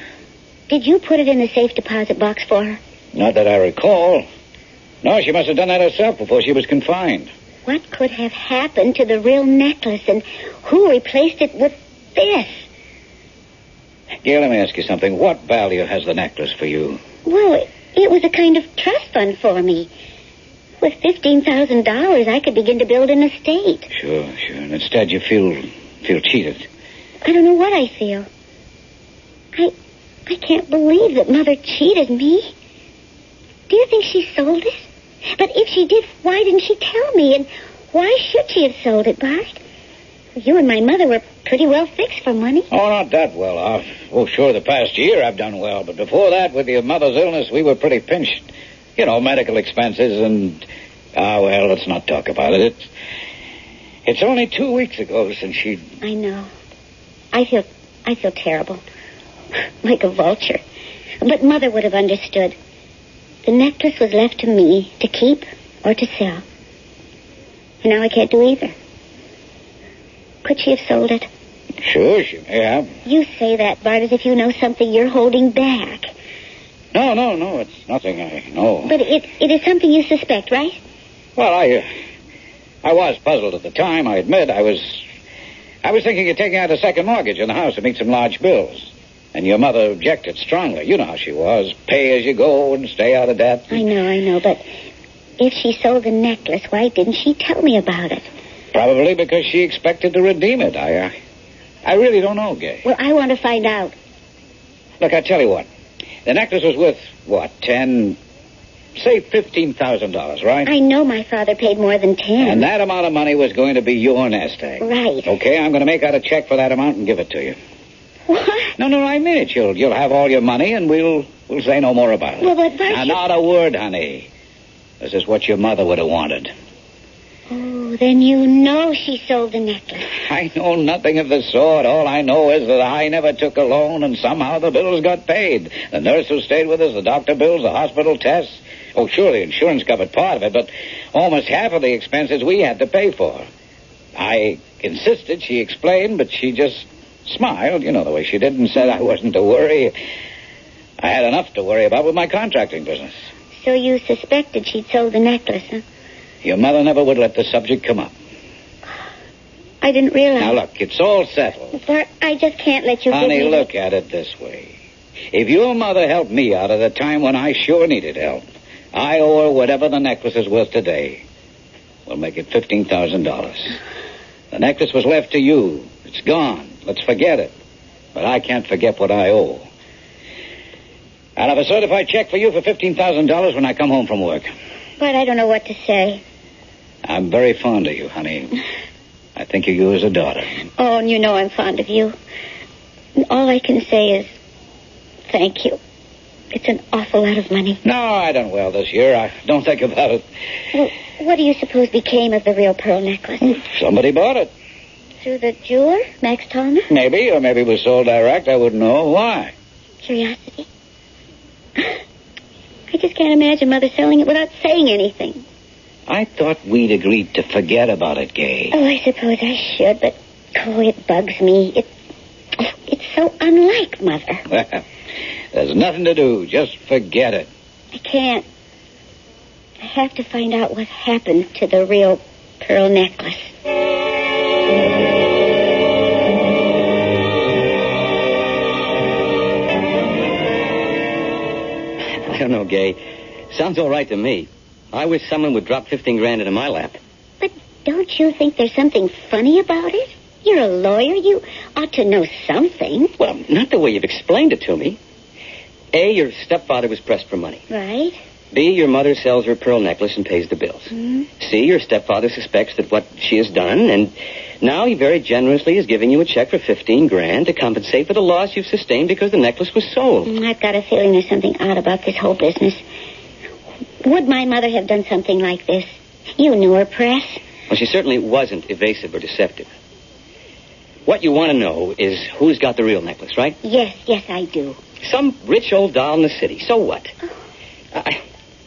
Did you put it in the safe deposit box for her? Not that I recall. No, she must have done that herself before she was confined. What could have happened to the real necklace, and who replaced it with this? Gail, let me ask you something. What value has the necklace for you? Well, it was a kind of trust fund for me. With $15,000, I could begin to build an estate. Sure. And instead you feel cheated. I don't know what I feel. I can't believe that Mother cheated me. Do you think she sold it? But if she did, why didn't she tell me? And why should she have sold it, Bart? You and my mother were pretty well fixed for money. Oh, not that well off. Oh, sure, the past year I've done well. But before that, with your mother's illness, we were pretty pinched. You know, medical expenses and... well, let's not talk about it. It's only 2 weeks ago since she... I know. I feel terrible. Like a vulture. But Mother would have understood. The necklace was left to me to keep or to sell. And now I can't do either. Could she have sold it? Sure, she may have. You say that, Bart, as if you know something you're holding back. No, it's nothing I know. But it is something you suspect, right? Well, I was puzzled at the time, I admit. I was thinking of taking out a second mortgage on the house to meet some large bills. And your mother objected strongly. You know how she was. Pay as you go and stay out of debt. I know, but if she sold the necklace, why didn't she tell me about it? Probably because she expected to redeem it. I really don't know, Gay. Well, I want to find out. Look, I tell you what. The necklace was worth, say $15,000, right? I know my father paid more than 10. And that amount of money was going to be your nest egg. Right. Okay, I'm going to make out a check for that amount and give it to you. What? No, I mean it. You'll have all your money, and we'll say no more about it. Well, but Now, not a word, honey. This is what your mother would have wanted. Oh, then you know she sold the necklace. I know nothing of the sort. All I know is that I never took a loan, and somehow the bills got paid. The nurse who stayed with us, the doctor bills, the hospital tests. Oh, sure, the insurance covered part of it, but almost half of the expenses we had to pay for. I insisted, she explained, but she just smiled, you know the way she did, and said I wasn't to worry. I had enough to worry about with my contracting business. So you suspected she'd sold the necklace, huh? Your mother never would let the subject come up. I didn't realize. Now, look, it's all settled. Bart, I just can't let you... Honey, look at it this way. If your mother helped me out at a time when I sure needed help, I owe her whatever the necklace is worth today. We'll make it $15,000. The necklace was left to you. It's gone. Let's forget it. But I can't forget what I owe. I'll have a certified check for you for $15,000 when I come home from work. But I don't know what to say. I'm very fond of you, honey. I think of you as a daughter. Oh, and you know I'm fond of you. And all I can say is thank you. It's an awful lot of money. No, I done well this year. I don't think about it. Well, what do you suppose became of the real pearl necklace? Somebody bought it. Through the jeweler, Max Tallner? Maybe, or maybe it was sold direct. I wouldn't know. Why? Curiosity. I just can't imagine Mother selling it without saying anything. I thought we'd agreed to forget about it, Gay. Oh, I suppose I should, but, it bugs me. It's so unlike Mother. Well, there's nothing to do. Just forget it. I can't. I have to find out what happened to the real pearl necklace. I don't know, Gay. Sounds all right to me. I wish someone would drop 15 grand into my lap. But don't you think there's something funny about it? You're a lawyer. You ought to know something. Well, not the way you've explained it to me. A, your stepfather was pressed for money. Right. B, your mother sells her pearl necklace and pays the bills. Mm-hmm. C, your stepfather suspects that what she has done, and now he very generously is giving you a check for 15 grand to compensate for the loss you've sustained because the necklace was sold. I've got a feeling there's something odd about this whole business. Would my mother have done something like this? You knew her, Press. Well, she certainly wasn't evasive or deceptive. What you want to know is who's got the real necklace, right? Yes, I do. Some rich old doll in the city. So what?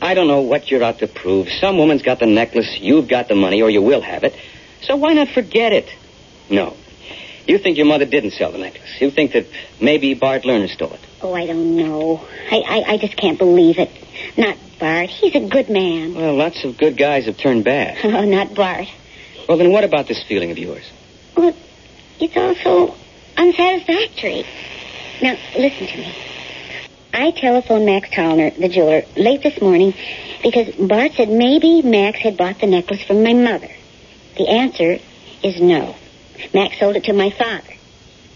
I don't know what you're out to prove. Some woman's got the necklace, you've got the money, or you will have it. So why not forget it? No. You think your mother didn't sell the necklace. You think that maybe Bart Lerner stole it. Oh, I don't know. I just can't believe it. Not Bart. He's a good man. Well, lots of good guys have turned bad. Oh, not Bart. Well, then what about this feeling of yours? Well, it's also unsatisfactory. Now, listen to me. I telephoned Max Tallner, the jeweler, late this morning because Bart said maybe Max had bought the necklace from my mother. The answer is no. Max sold it to my father,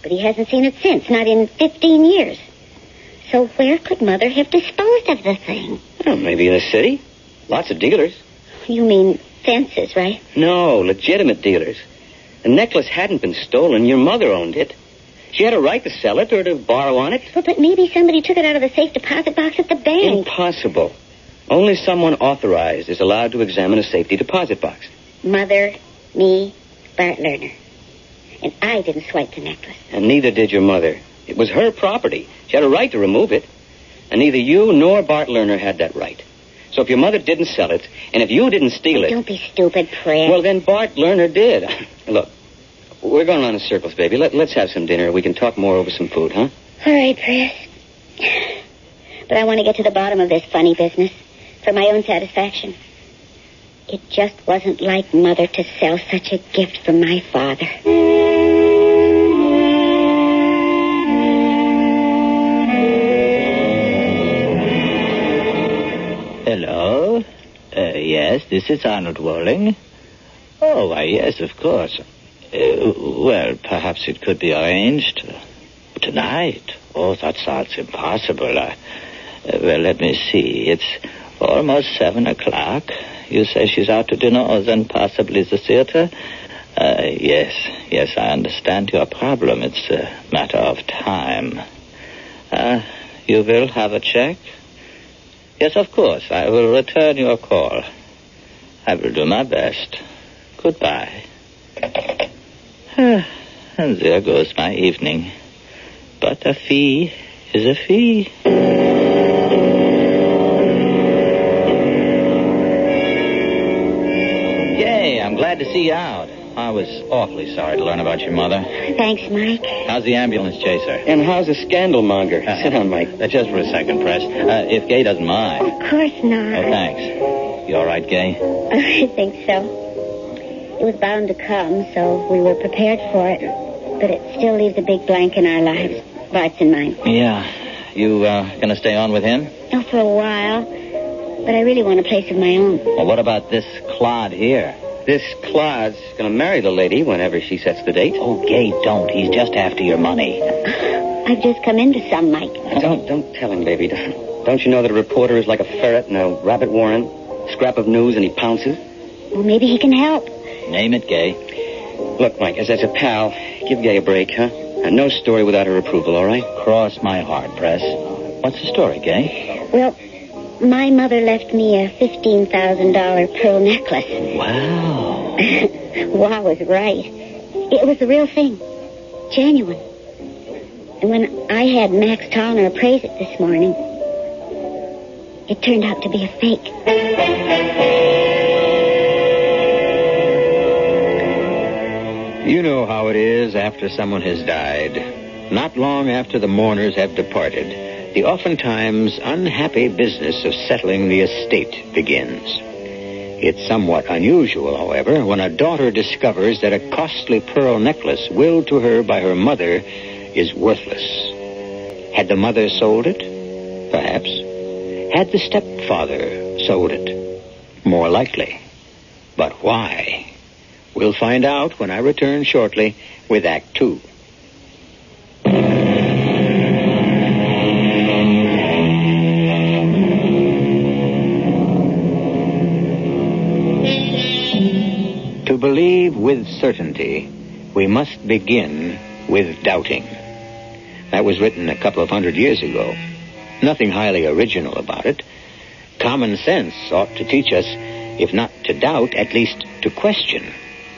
but he hasn't seen it since, not in 15 years. So where could Mother have disposed of the thing? Well, maybe in the city. Lots of dealers. You mean fences, right? No, legitimate dealers. The necklace hadn't been stolen. Your mother owned it. She had a right to sell it or to borrow on it. Well, but maybe somebody took it out of the safe deposit box at the bank. Impossible. Only someone authorized is allowed to examine a safety deposit box. Mother, me, Bart Lerner. And I didn't swipe the necklace. And neither did your mother. It was her property. She had a right to remove it. And neither you nor Bart Lerner had that right. So if your mother didn't sell it, and if you didn't steal it... Don't be stupid, Fred. Well, then Bart Lerner did. Look, we're going around in circles, baby. Let's have some dinner. We can talk more over some food, huh? All right, Fred. But I want to get to the bottom of this funny business for my own satisfaction. It just wasn't like Mother to sell such a gift for my father. Hello? Yes, this is Arnold Walling. Oh, why, yes, of course. Well, perhaps it could be arranged tonight. Oh, that sounds impossible. Well, let me see. It's almost 7 o'clock. You say she's out to dinner or then possibly the theater? Yes, I understand your problem. It's a matter of time. You will have a check? Yes, of course. I will return your call. I will do my best. Goodbye. And there goes my evening. But a fee is a fee. Yay, I'm glad to see you out. I was awfully sorry to learn about your mother. Thanks, Mike. How's the ambulance chaser? And how's the scandal monger? Sit down, Mike. Just for a second, Press. If Gay doesn't mind. Of course not. Oh, thanks. You all right, Gay? I think so. It was bound to come, so we were prepared for it. But it still leaves a big blank in our lives. Bart's and mine. Yeah. You gonna stay on with him? Oh, for a while. But I really want a place of my own. Well, what about this clod here? This Claude's going to marry the lady whenever she sets the date. Oh, Gay, don't. He's just after your money. I've just come into some, Mike. Don't tell him, baby. Don't you know that a reporter is like a ferret in a rabbit warren? Scrap of news and he pounces? Well, maybe he can help. Name it, Gay. Look, Mike, as a pal, give Gay a break, huh? And no story without her approval, all right? Cross my heart, Press. What's the story, Gay? Well, my mother left me a $15,000 pearl necklace. Wow. Wow was right. It was the real thing. Genuine. And when I had Max Tallner appraise it this morning, it turned out to be a fake. You know how it is after someone has died. Not long after the mourners have departed, the oftentimes unhappy business of settling the estate begins. It's somewhat unusual, however, when a daughter discovers that a costly pearl necklace willed to her by her mother is worthless. Had the mother sold it? Perhaps. Had the stepfather sold it? More likely. But why? We'll find out when I return shortly with Act 2. To believe with certainty, we must begin with doubting. That was written a couple of 100 years ago. Nothing highly original about it. Common sense ought to teach us, if not to doubt, at least to question.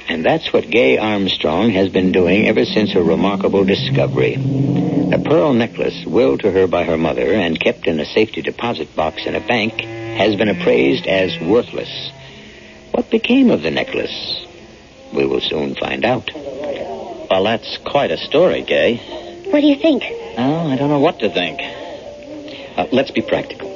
And that's what Gay Armstrong has been doing ever since her remarkable discovery. The pearl necklace willed to her by her mother and kept in a safety deposit box in a bank has been appraised as worthless. What became of the necklace? We will soon find out. Well, that's quite a story, Gay. What do you think? Oh, I don't know what to think. Let's be practical.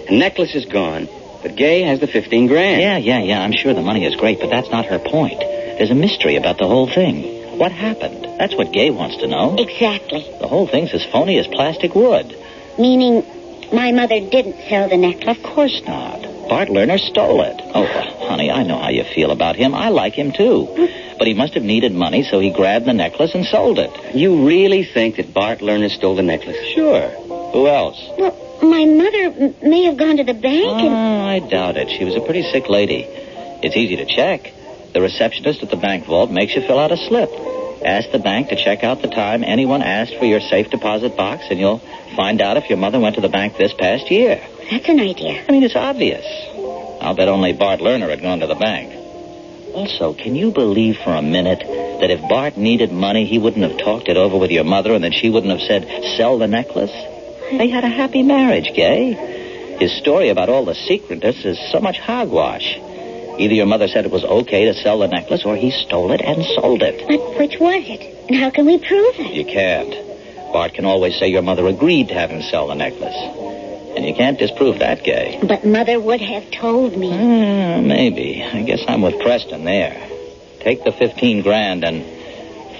The necklace is gone, but Gay has the $15,000. Yeah. I'm sure the money is great, but that's not her point. There's a mystery about the whole thing. What happened? That's what Gay wants to know. Exactly. The whole thing's as phony as plastic wood. Meaning my mother didn't sell the necklace? Of course not. Bart Lerner stole it. Oh, honey, I know how you feel about him. I like him, too. But he must have needed money, so he grabbed the necklace and sold it. You really think that Bart Lerner stole the necklace? Sure. Who else? Well, my mother may have gone to the bank and... I doubt it. She was a pretty sick lady. It's easy to check. The receptionist at the bank vault makes you fill out a slip. Ask the bank to check out the time anyone asked for your safe deposit box, and you'll find out if your mother went to the bank this past year. That's an idea. I mean, it's obvious. I'll bet only Bart Lerner had gone to the bank. Also, can you believe for a minute that if Bart needed money, he wouldn't have talked it over with your mother and that she wouldn't have said, sell the necklace? They had a happy marriage, Gay. His story about all the secretness is so much hogwash. Either your mother said it was okay to sell the necklace, or he stole it and sold it. But which was it? And how can we prove it? You can't. Bart can always say your mother agreed to have him sell the necklace. And you can't disprove that, Gay. But Mother would have told me. Maybe. I guess I'm with Preston there. Take the $15,000 and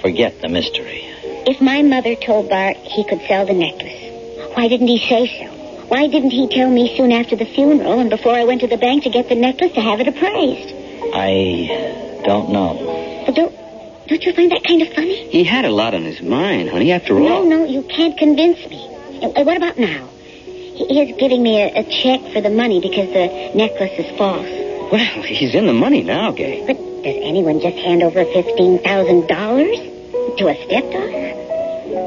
forget the mystery. If my mother told Bart he could sell the necklace, why didn't he say so? Why didn't he tell me soon after the funeral and before I went to the bank to get the necklace to have it appraised? I don't know. Well, don't you find that kind of funny? He had a lot on his mind, honey, after all. No, you can't convince me. And what about now? He is giving me a check for the money because the necklace is false. Well, he's in the money now, Gay. But does anyone just hand over $15,000 to a stepdaughter?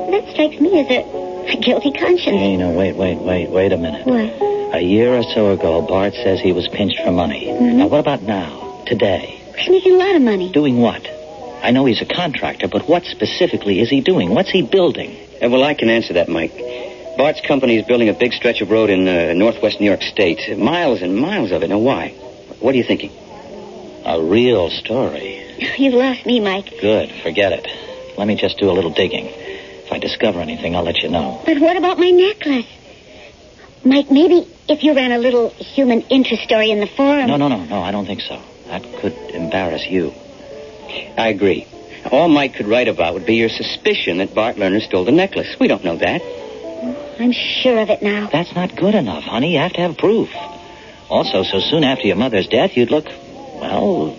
That strikes me as a guilty conscience. Hey, no, wait a minute. What? A year or so ago, Bart says he was pinched for money. Mm-hmm. Now, what about now? Today? He's making a lot of money. Doing what? I know he's a contractor, but what specifically is he doing? What's he building? Well, I can answer that, Mike. Bart's company is building a big stretch of road in northwest New York State. Miles and miles of it. Now, why? What are you thinking? A real story. You've lost me, Mike. Good. Forget it. Let me just do a little digging. If I discover anything, I'll let you know. But what about my necklace? Mike, maybe if you ran a little human interest story in the forum... No, I don't think so. That could embarrass you. I agree. All Mike could write about would be your suspicion that Bart Lerner stole the necklace. We don't know that. I'm sure of it now. That's not good enough, honey. You have to have proof. Also, so soon after your mother's death, you'd look, well,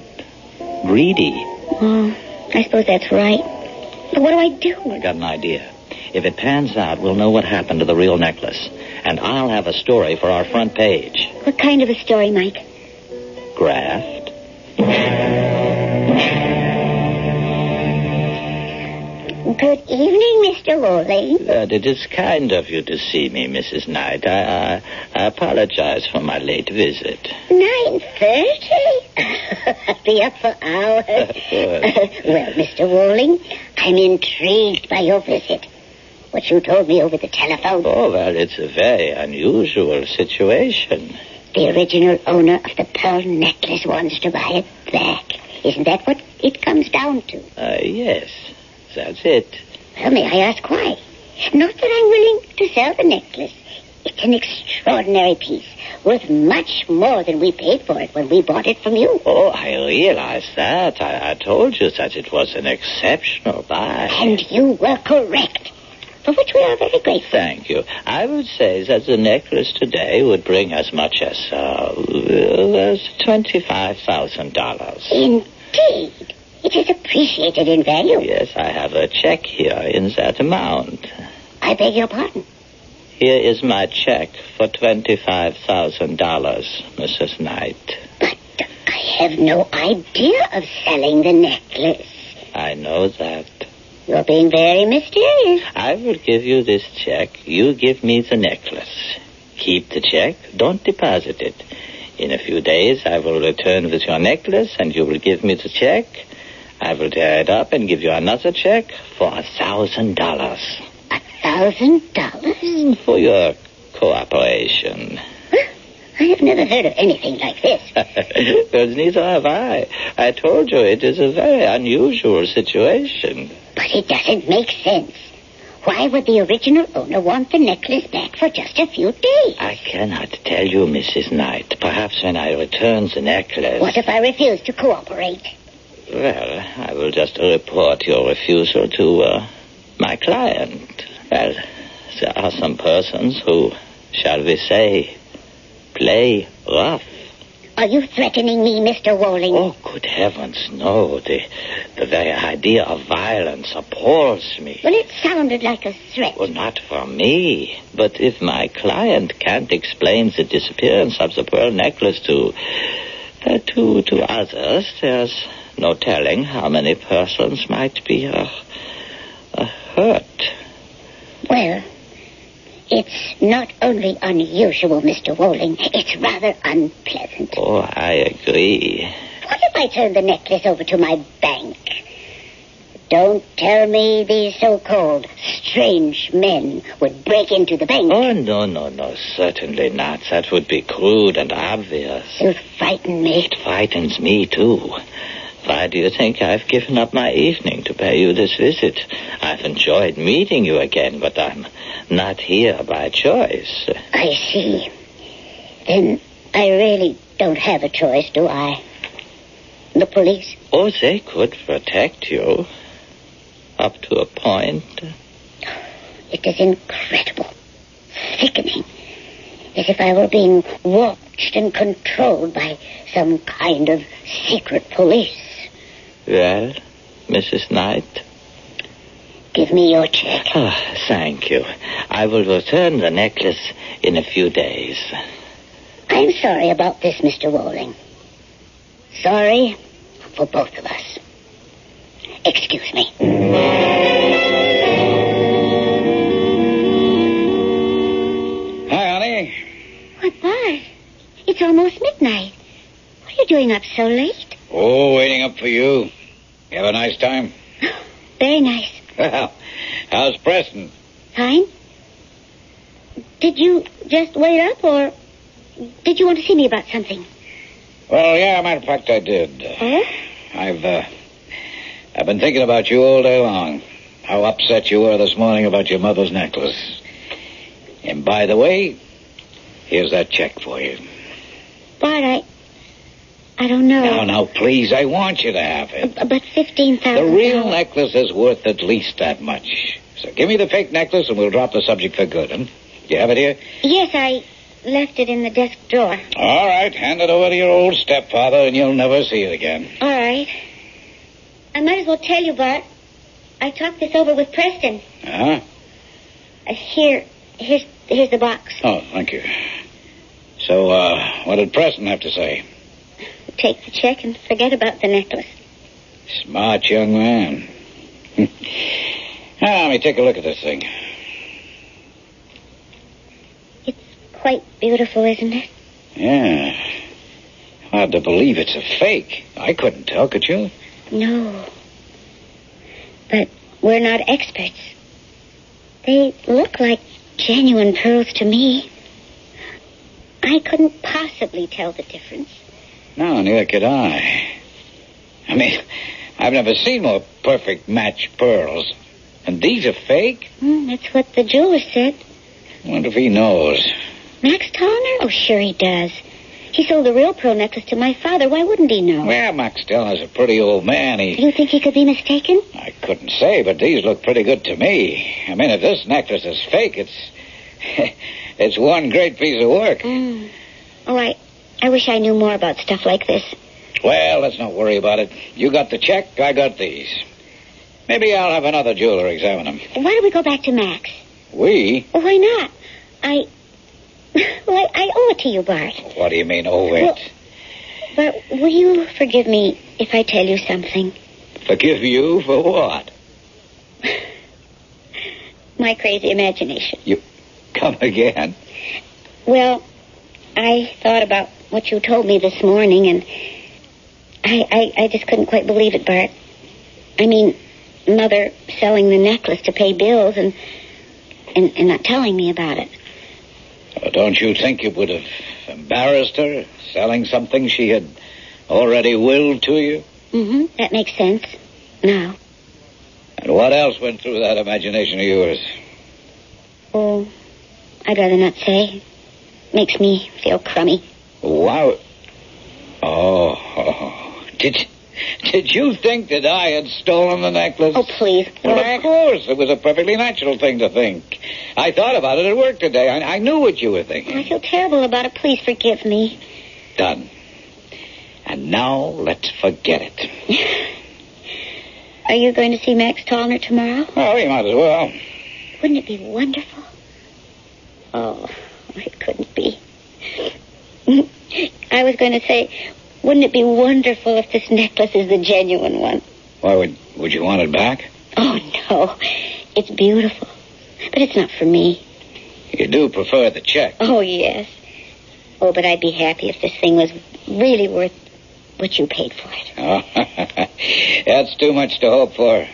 greedy. Oh, I suppose that's right. But what do I do? I got an idea. If it pans out, we'll know what happened to the real necklace. And I'll have a story for our front page. What kind of a story, Mike? Graft. Good evening, Mr. Worley. It is kind of you to see me, Mrs. Knight. I apologize for my late visit. 9:30? I'll be up for hours. Well, Mr. Worley, I'm intrigued by your visit. What you told me over the telephone. Oh, well, it's a very unusual situation. The original owner of the pearl necklace wants to buy it back. Isn't that what it comes down to? Yes. That's it. Well, may I ask why? Not that I'm willing to sell the necklace. It's an extraordinary piece, worth much more than we paid for it when we bought it from you. Oh, I realize that. I told you that it was an exceptional buy. And you were correct, for which we are very grateful. Thank you. I would say that the necklace today would bring as much as $25,000. Indeed. It is appreciated in value. Yes, I have a check here in that amount. I beg your pardon? Here is my check for $25,000, Mrs. Knight. But I have no idea of selling the necklace. I know that. You're being very mysterious. I will give you this check. You give me the necklace. Keep the check. Don't deposit it. In a few days, I will return with your necklace, and you will give me the check. I will tear it up and give you another check for $1,000. $1,000? For your cooperation. I have never heard of anything like this. Well, neither have I. I told you it is a very unusual situation. But it doesn't make sense. Why would the original owner want the necklace back for just a few days? I cannot tell you, Mrs. Knight. Perhaps when I return the necklace... What if I refuse to cooperate? Well, I will just report your refusal to my client. Well, there are some persons who, shall we say, play rough. Are you threatening me, Mr. Walling? Oh, good heavens, no. The very idea of violence appalls me. Well, it sounded like a threat. Well, not from me. But if my client can't explain the disappearance of the pearl necklace to others, there's no telling how many persons might be hurt. Well, it's not only unusual, Mr. Walling. It's rather unpleasant. Oh, I agree. What if I turn the necklace over to my bank? Don't tell me these so-called strange men would break into the bank. Oh, no, certainly not. That would be crude and obvious. You frighten me. It frightens me, too. Why do you think I've given up my evening to pay you this visit? I've enjoyed meeting you again, but I'm not here by choice. I see. Then I really don't have a choice, do I? The police? Oh, they could protect you. Up to a point. It is incredible. Sickening. As if I were being watched and controlled by some kind of secret police. Well, Mrs. Knight? Give me your check. Thank you. I will return the necklace in a few days. I'm sorry about this, Mr. Walling. Sorry for both of us. Excuse me. Hi, honey. Why, Bart, it's almost midnight. What are you doing up so late? Oh, waiting up for you. You have a nice time? Very nice. Well, how's Preston? Fine. Did you just wait up, or did you want to see me about something? Well, yeah, matter of fact, I did. I've been thinking about you all day long. How upset you were this morning about your mother's necklace. And by the way, here's that check for you. Bart, I don't know. No, please, I want you to have it. But $15,000. The real necklace is worth at least that much. So give me the fake necklace and we'll drop the subject for good, huh? You have it here? Yes, I left it in the desk drawer. All right, hand it over to your old stepfather and you'll never see it again. All right. I might as well tell you, Bart. I talked this over with Preston. Uh-huh. Here's the box. Oh, thank you. So, what did Preston have to say? Take the check and forget about the necklace. Smart young man. Now, let me take a look at this thing. It's quite beautiful, isn't it? Yeah. Hard to believe it's a fake. I couldn't tell, could you? No. But we're not experts. They look like genuine pearls to me. I couldn't possibly tell the difference. No, neither could I. I mean, I've never seen more perfect match pearls. And these are fake? That's what the jeweler said. I wonder if he knows. Max Tallner? Oh, sure he does. He sold the real pearl necklace to my father. Why wouldn't he know? Well, Max Tallner's a pretty old man. You think he could be mistaken? I couldn't say, but these look pretty good to me. I mean, if this necklace is fake, it's one great piece of work. Oh, I wish I knew more about stuff like this. Well, let's not worry about it. You got the check, I got these. Maybe I'll have another jeweler examine them. Why don't we go back to Max? We? Well, why not? I owe it to you, Bart. What do you mean, owe it? Well, but will you forgive me if I tell you something? Forgive you for what? My crazy imagination. You come again? Well, I thought about what you told me this morning, and I just couldn't quite believe it, Bart. I mean, Mother selling the necklace to pay bills and not telling me about it. Well, don't you think it would have embarrassed her, selling something she had already willed to you? Mm-hmm. That makes sense. Now. And what else went through that imagination of yours? Oh, I'd rather not say. Makes me feel crummy. Wow. Oh. Did you think that I had stolen the necklace? Oh, please. Well, of course. It was a perfectly natural thing to think. I thought about it at work today. I knew what you were thinking. I feel terrible about it. Please forgive me. Done. And now let's forget it. Are you going to see Max Tallner tomorrow? Well, you might as well. Wouldn't it be wonderful? Oh, it couldn't be. I was going to say, wouldn't it be wonderful if this necklace is the genuine one? Why, would you want it back? Oh, no. It's beautiful. But it's not for me. You do prefer the check. Oh, yes. Oh, but I'd be happy if this thing was really worth what you paid for it. Oh, that's too much to hope for.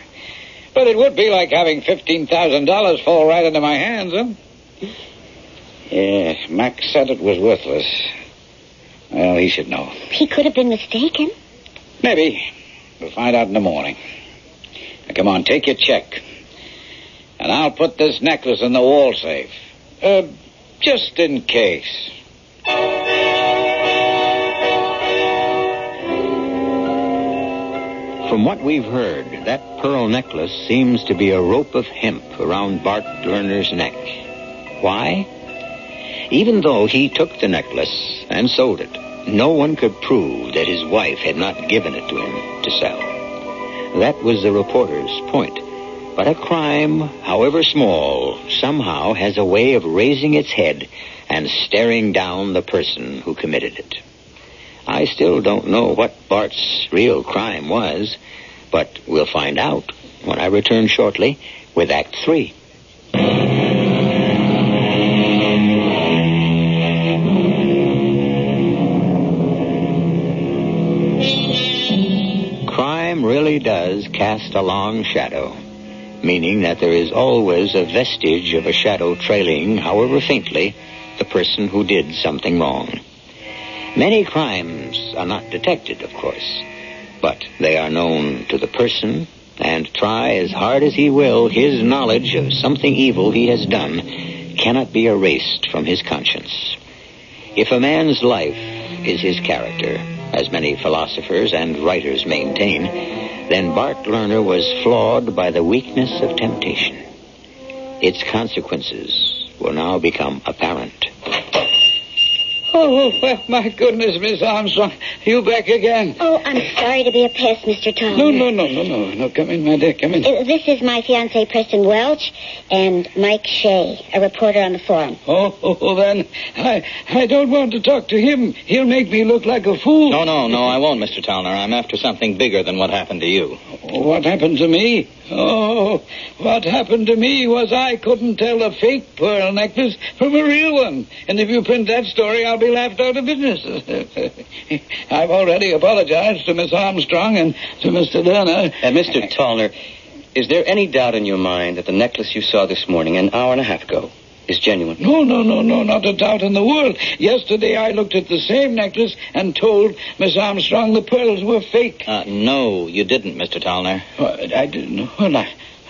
But it would be like having $15,000 fall right into my hands, huh? Yeah, Mac said it was worthless. Well, he should know. He could have been mistaken. Maybe. We'll find out in the morning. Now, come on, take your check. And I'll put this necklace in the wall safe. Just in case. From what we've heard, that pearl necklace seems to be a rope of hemp around Bart Lerner's neck. Why? Even though he took the necklace and sold it, no one could prove that his wife had not given it to him to sell. That was the reporter's point. But a crime, however small, somehow has a way of raising its head and staring down the person who committed it. I still don't know what Bart's real crime was, but we'll find out when I return shortly with Act 3. Crime really does cast a long shadow, meaning that there is always a vestige of a shadow trailing, however faintly, the person who did something wrong. Many crimes are not detected, of course, but they are known to the person, and try as hard as he will, his knowledge of something evil he has done cannot be erased from his conscience. If a man's life is his character, as many philosophers and writers maintain, then Bart Lerner was flawed by the weakness of temptation. Its consequences will now become apparent. Oh, well, my goodness, Miss Armstrong. You back again. Oh, I'm sorry to be a pest, Mr. Tom. No. Come in, my dear. Come in. This is my fiancé, Preston Welch, and Mike Shea, a reporter on the forum. Then I don't want to talk to him. He'll make me look like a fool. No, I won't, Mr. Towner. I'm after something bigger than what happened to you. What happened to me? Oh, what happened to me was I couldn't tell a fake pearl necklace from a real one. And if you print that story, I'll be laughed out of business. I've already apologized to Miss Armstrong and to Mr. Lerner. Mr. Towner, is there any doubt in your mind that the necklace you saw this morning, an hour and a half ago, is genuine? No, not a doubt in the world. Yesterday I looked at the same necklace and told Miss Armstrong the pearls were fake. No, you didn't, Mr. Towner. I didn't. Well,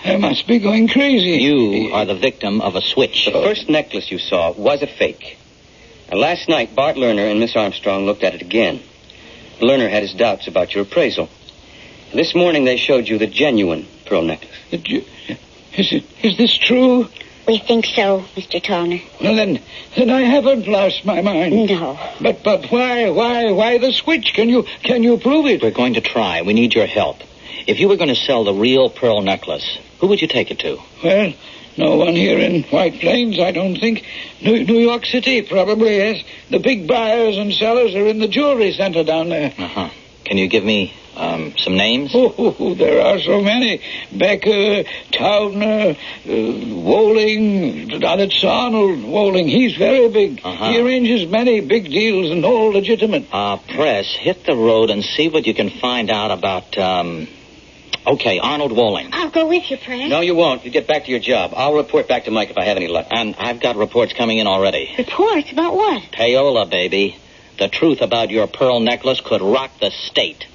I must be going crazy. You are the victim of a switch. The first necklace you saw was a fake. And last night, Bart Lerner and Miss Armstrong looked at it again. Lerner had his doubts about your appraisal. This morning they showed you the genuine pearl necklace. Is this true? We think so, Mr. Towner. Well, then I haven't lost my mind. No. But why the switch? Can you prove it? We're going to try. We need your help. If you were going to sell the real pearl necklace, who would you take it to? Well, no one here in White Plains, I don't think. New York City, probably, yes. The big buyers and sellers are in the jewelry center down there. Uh-huh. Can you give me some names? Oh, there are so many. Becker, Taubner, Woling, that's Arnold Woling. He's very big. Uh-huh. He arranges many big deals and all legitimate. Press, hit the road and see what you can find out about, Okay, Arnold Woling. I'll go with you, Press. No, you won't. You get back to your job. I'll report back to Mike if I have any luck. And I've got reports coming in already. Reports? About what? Payola, baby. The truth about your pearl necklace could rock the state.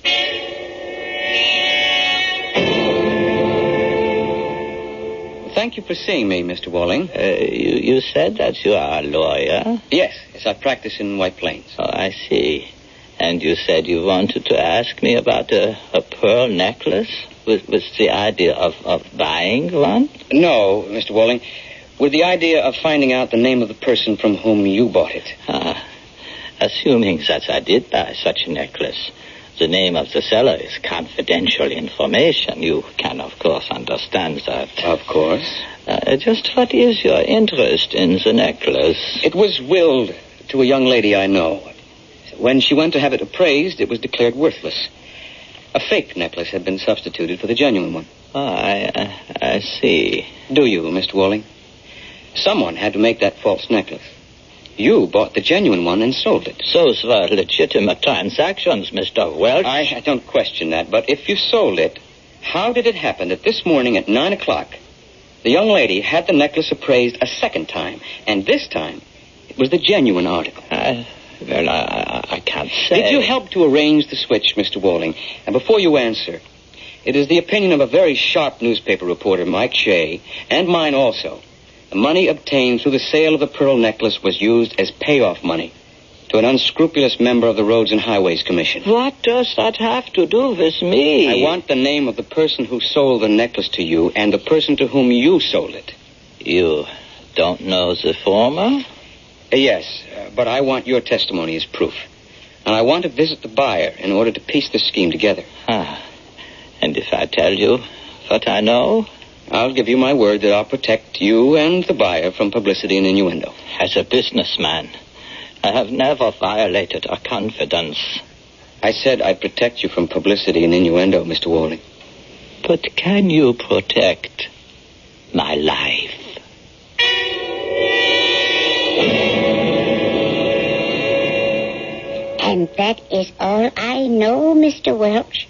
Thank you for seeing me, Mr. Woling. You said that you are a lawyer? Yes, I practice in White Plains. Oh, I see. And you said you wanted to ask me about a pearl necklace? With the idea of buying one? No, Mr. Woling. With the idea of finding out the name of the person from whom you bought it. Assuming that I did buy such a necklace, the name of the seller is confidential information. You can, of course, understand that. Of course. Just what is your interest in the necklace? It was willed to a young lady I know. When she went to have it appraised, it was declared worthless. A fake necklace had been substituted for the genuine one. I see. Do you, Mr. Woling? Someone had to make that false necklace. You bought the genuine one and sold it. Those were legitimate transactions, Mr. Welch. I don't question that, but if you sold it, How did it happen that this morning at 9 o'clock, the young lady had the necklace appraised a second time, and this time it was the genuine article? I can't say. Did you help to arrange the switch, Mr. Walling? And before you answer, it is the opinion of a very sharp newspaper reporter, Mike Shea, and mine also. The money obtained through the sale of the pearl necklace was used as payoff money to an unscrupulous member of the Roads and Highways Commission. What does that have to do with me? I want the name of the person who sold the necklace to you and the person to whom you sold it. You don't know the former? Yes, but I want your testimony as proof. And I want to visit the buyer in order to piece the scheme together. And if I tell you what I know? I'll give you my word that I'll protect you and the buyer from publicity and innuendo. As a businessman, I have never violated a confidence. I said I'd protect you from publicity and innuendo, Mr. Walling. But can you protect my life? And that is all I know, Mr. Welch.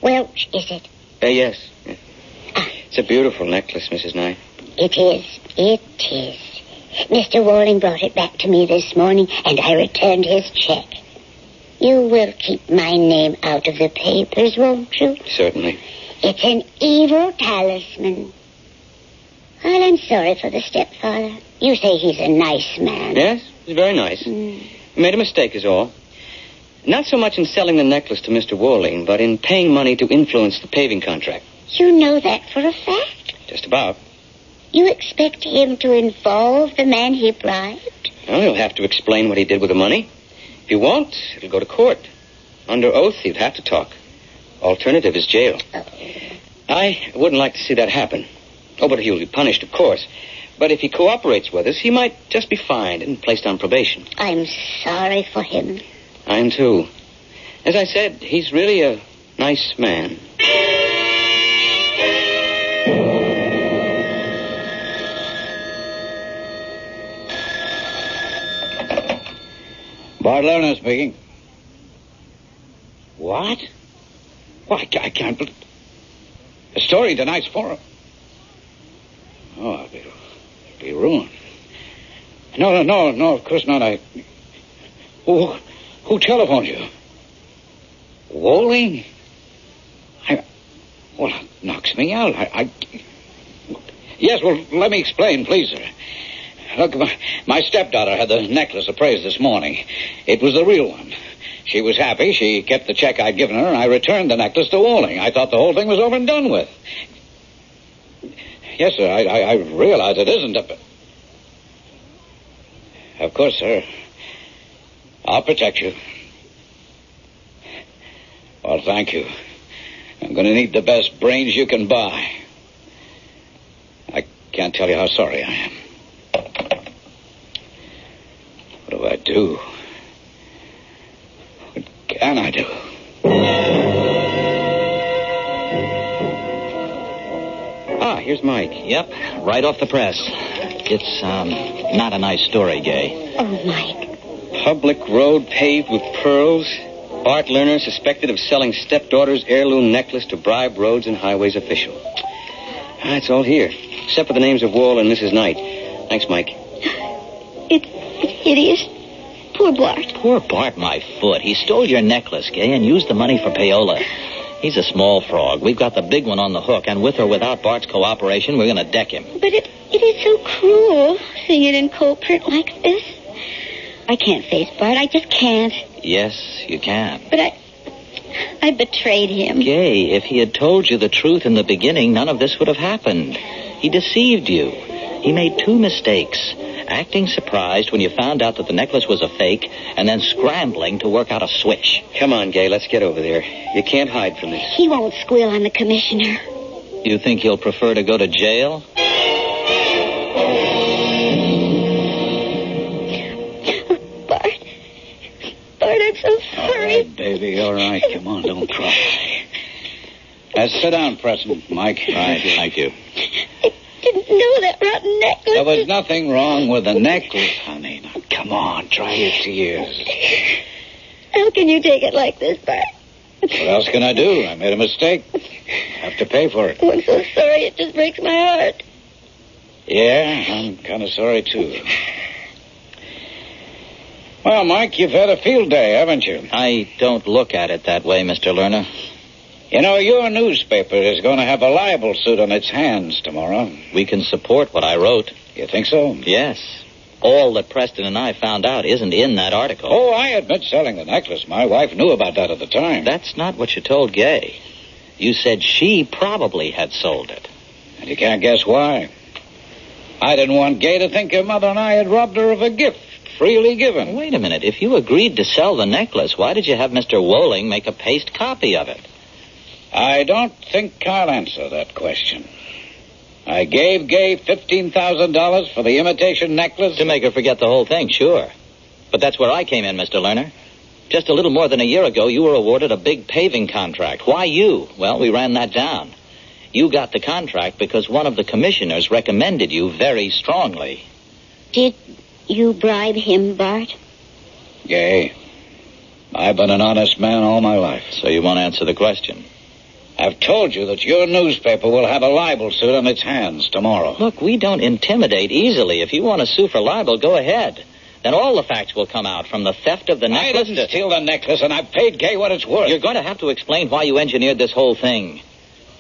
Welch, is it? Yes. It's a beautiful necklace, Mrs. Knight. It is. It is. Mr. Walling brought it back to me this morning, and I returned his check. You will keep my name out of the papers, won't you? Certainly. It's an evil talisman. Well, I'm sorry for the stepfather. You say he's a nice man. Yes, he's very nice. He made a mistake is all. Not so much in selling the necklace to Mr. Walling, but in paying money to influence the paving contract. You know that for a fact? Just about. You expect him to involve the man he bribed? Well, he'll have to explain what he did with the money. If he won't, it'll go to court. Under oath, he'd have to talk. Alternative is jail. I wouldn't like to see that happen. Oh, but he'll be punished, of course. But if he cooperates with us, he might just be fined and placed on probation. I'm sorry for him. I am, too. As I said, he's really a nice man. Bart Lerner speaking. What? Why, I can't believe... A story in tonight's forum. Oh, I'll be ruined. No, of course not. Who telephoned you? Walling? Well, it knocks me out. Yes, well, let me explain, please, sir. Look, my stepdaughter had the necklace appraised this morning. It was the real one. She was happy. She kept the check I'd given her, and I returned the necklace to Walling. I thought the whole thing was over and done with. Yes, sir, I realize it isn't a... Of course, sir. I'll protect you. Well, thank you. I'm going to need the best brains you can buy. I can't tell you how sorry I am. What do I do? What can I do? Here's Mike. Yep, right off the press. It's, not a nice story, Gay. Oh, Mike. Public road paved with pearls. Bart Lerner suspected of selling stepdaughter's heirloom necklace to bribe Roads and Highways official. It's all here, except for the names of Wall and Mrs. Knight. Thanks, Mike. It's hideous. Poor Bart. Poor Bart, my foot. He stole your necklace, Gay, and used the money for payola. He's a small frog. We've got the big one on the hook, and with or without Bart's cooperation, we're going to deck him. But it is so cruel, seeing it in cold print like this. I can't face Bart. I just can't. Yes, you can. But I betrayed him. Gay, if he had told you the truth in the beginning, none of this would have happened. He deceived you. He made two mistakes. Acting surprised when you found out that the necklace was a fake, and then scrambling to work out a switch. Come on, Gay, let's get over there. You can't hide from this. He won't squeal on the commissioner. You think he'll prefer to go to jail? Bart, I'm so sorry. All right, baby, all right. Come on, don't cry. Sit down, Preston, Mike. Right, thank you. Didn't know that rotten necklace. There was nothing wrong with the necklace, honey. Now, come on, dry your tears. How can you take it like this, Bart? What else can I do? I made a mistake. I have have to pay for it. Oh, I'm so sorry. It just breaks my heart. Yeah, I'm kind of sorry, too. Well, Mike, you've had a field day, haven't you? I don't look at it that way, Mr. Lerner. You know, your newspaper is going to have a libel suit on its hands tomorrow. We can support what I wrote. You think so? Yes. All that Preston and I found out isn't in that article. Oh, I admit selling the necklace. My wife knew about that at the time. That's not what you told Gay. You said she probably had sold it. And you can't guess why. I didn't want Gay to think her mother and I had robbed her of a gift freely given. Wait a minute. If you agreed to sell the necklace, why did you have Mr. Woling make a paste copy of it? I don't think I'll answer that question. I gave Gay $15,000 for the imitation necklace. To make her forget the whole thing, sure. But that's where I came in, Mr. Lerner. Just a little more than a year ago, you were awarded a big paving contract. Why you? Well, we ran that down. You got the contract because one of the commissioners recommended you very strongly. Did you bribe him, Bart? Gay, I've been an honest man all my life. So you won't answer the question? I've told you that your newspaper will have a libel suit on its hands tomorrow. Look, we don't intimidate easily. If you want to sue for libel, go ahead. Then all the facts will come out, from the theft of the necklace. I didn't steal the necklace, and I've paid Gay what it's worth. You're going to have to explain why you engineered this whole thing.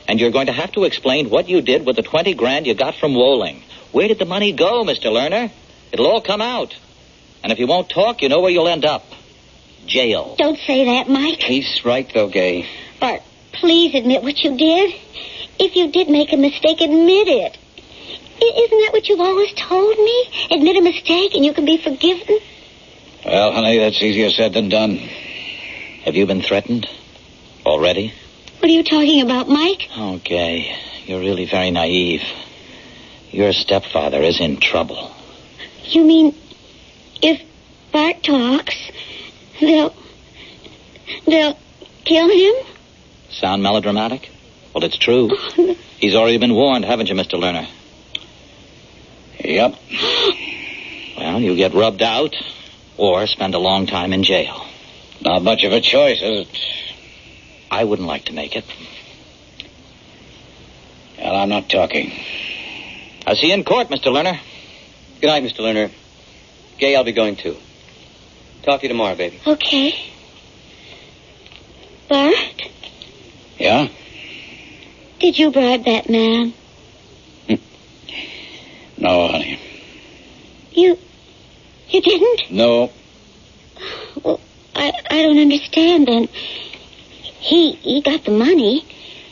And you're going to have to explain what you did with the $20,000 you got from Woling. Where did the money go, Mr. Lerner? It'll all come out. And if you won't talk, you know where you'll end up. Jail. Don't say that, Mike. He's right, though, Gay. Bart, please admit what you did. If you did make a mistake, admit it. Isn't that what you've always told me? Admit a mistake and you can be forgiven? Well, honey, that's easier said than done. Have you been threatened? Already? What are you talking about, Mike? Oh, Gay, you're really very naive. Your stepfather is in trouble. You mean if Bart talks, they'll kill him? Sound melodramatic? Well, it's true. He's already been warned, haven't you, Mr. Lerner? Yep. Well, you get rubbed out or spend a long time in jail. Not much of a choice, is it? I wouldn't like to make it. Well, I'm not talking. I'll see you in court, Mr. Lerner. Good night, Mr. Lerner. Gay, I'll be going too. Talk to you tomorrow, baby. Okay. Bart? Yeah? Did you bribe that man? No, honey. You didn't? No. Well, I don't understand then. He got the money.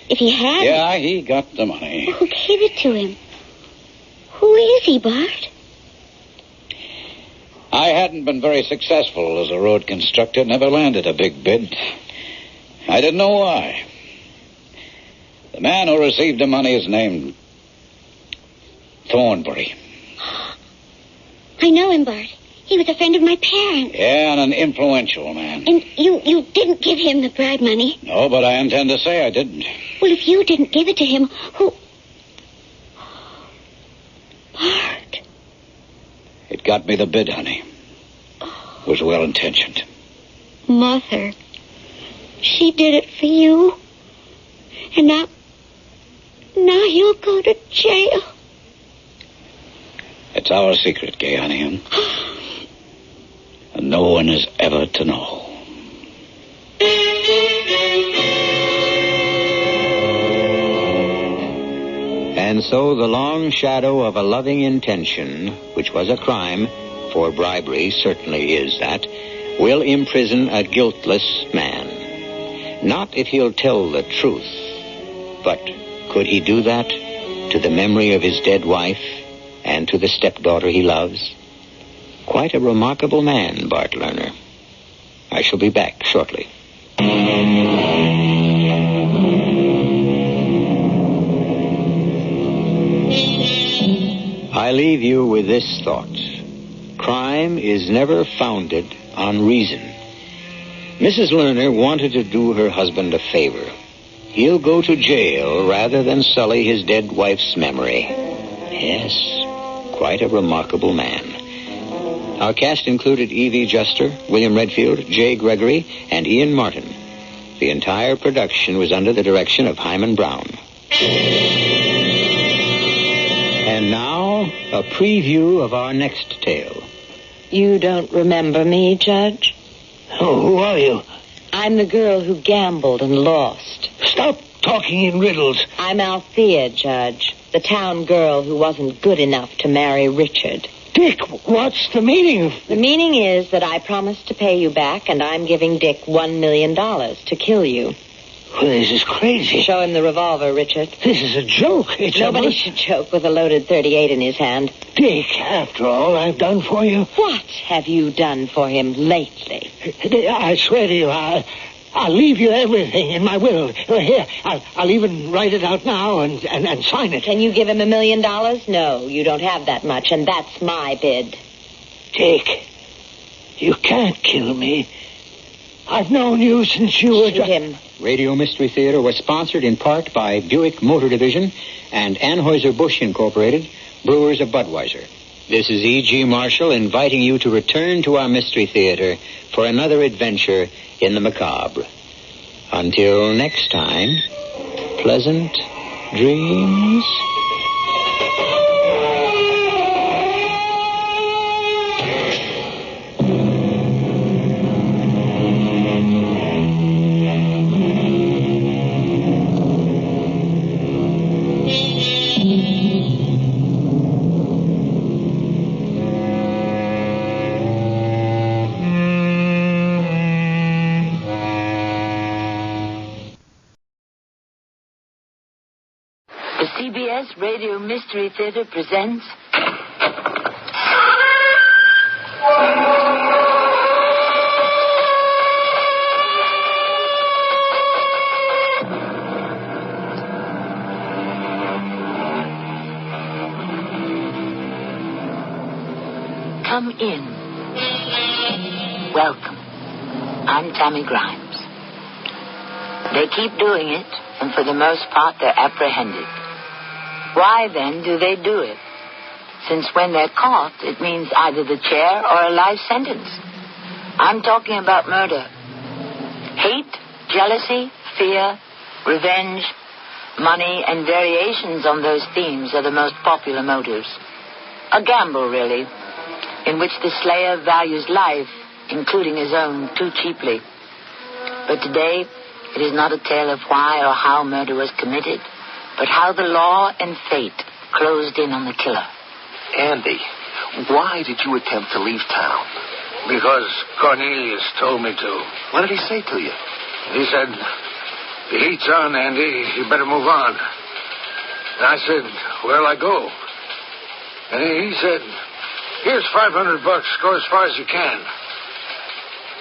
If he had... Yeah, he got the money. Well, who gave it to him? Who is he, Bart? I hadn't been very successful as a road constructor, never landed a big bid. I didn't know why. The man who received the money is named Thornbury. I know him, Bart. He was a friend of my parents. Yeah, and an influential man. And you didn't give him the bribe money? No, but I intend to say I didn't. Well, if you didn't give it to him, who... Bart. It got me the bid, honey. It was well-intentioned. Mother. She did it for you. And now you'll go to jail. It's our secret, Gay, honey. And no one is ever to know. And so the long shadow of a loving intention, which was a crime, for bribery certainly is that, will imprison a guiltless man. Not if he'll tell the truth, but could he do that to the memory of his dead wife and to the stepdaughter he loves? Quite a remarkable man, Bart Lerner. I shall be back shortly. I leave you with this thought. Crime is never founded on reason. Mrs. Lerner wanted to do her husband a favor. He'll go to jail rather than sully his dead wife's memory. Yes, quite a remarkable man. Our cast included Evie Juster, William Redfield, Jay Gregory, and Ian Martin. The entire production was under the direction of Hyman Brown. And now, a preview of our next tale. You don't remember me, Judge? Oh, who are you? I'm the girl who gambled and lost. Stop talking in riddles. I'm Althea, Judge, the town girl who wasn't good enough to marry Richard. Dick, what's the meaning of... The meaning is that I promised to pay you back, and I'm giving Dick $1 million to kill you. Well, this is crazy. Show him the revolver, Richard. This is a joke. Nobody should joke with a loaded .38 in his hand. Dick, after all I've done for you... What have you done for him lately? I swear to you, I'll leave you everything in my will. Here, I'll even write it out now and sign it. Can you give him $1 million? No, you don't have that much, and that's my bid. Dick, you can't kill me. I've known you since you were... Shoot him. Radio Mystery Theater was sponsored in part by Buick Motor Division and Anheuser-Busch Incorporated, brewers of Budweiser. This is E.G. Marshall inviting you to return to our Mystery Theater for another adventure in the macabre. Until next time, pleasant dreams. The CBS Radio Mystery Theater presents... Come in. Welcome. I'm Tammy Grimes. They keep doing it, and for the most part, they're apprehended. Why, then, do they do it? Since when they're caught, it means either the chair or a life sentence. I'm talking about murder. Hate, jealousy, fear, revenge, money, and variations on those themes are the most popular motives. A gamble, really, in which the slayer values life, including his own, too cheaply. But today, it is not a tale of why or how murder was committed, but how the law and fate closed in on the killer. Andy, why did you attempt to leave town? Because Cornelius told me to. What did he say to you? He said, the heat's on, Andy. You better move on. And I said, where'll I go? And he said, here's $500. Go as far as you can.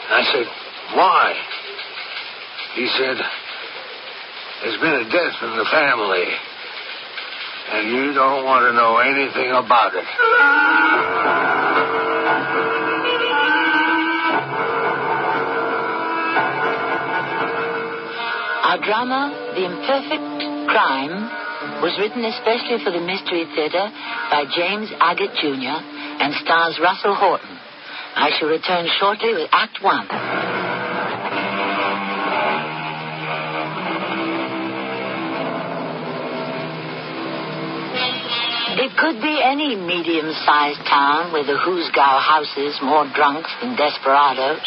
And I said, why? He said, there's been a death in the family, and you don't want to know anything about it. Our drama, The Imperfect Crime, was written especially for the Mystery Theater by James Agate Jr. and stars Russell Horton. I shall return shortly with Act 1. It could be any medium-sized town with the Hoosgow houses more drunks than desperados.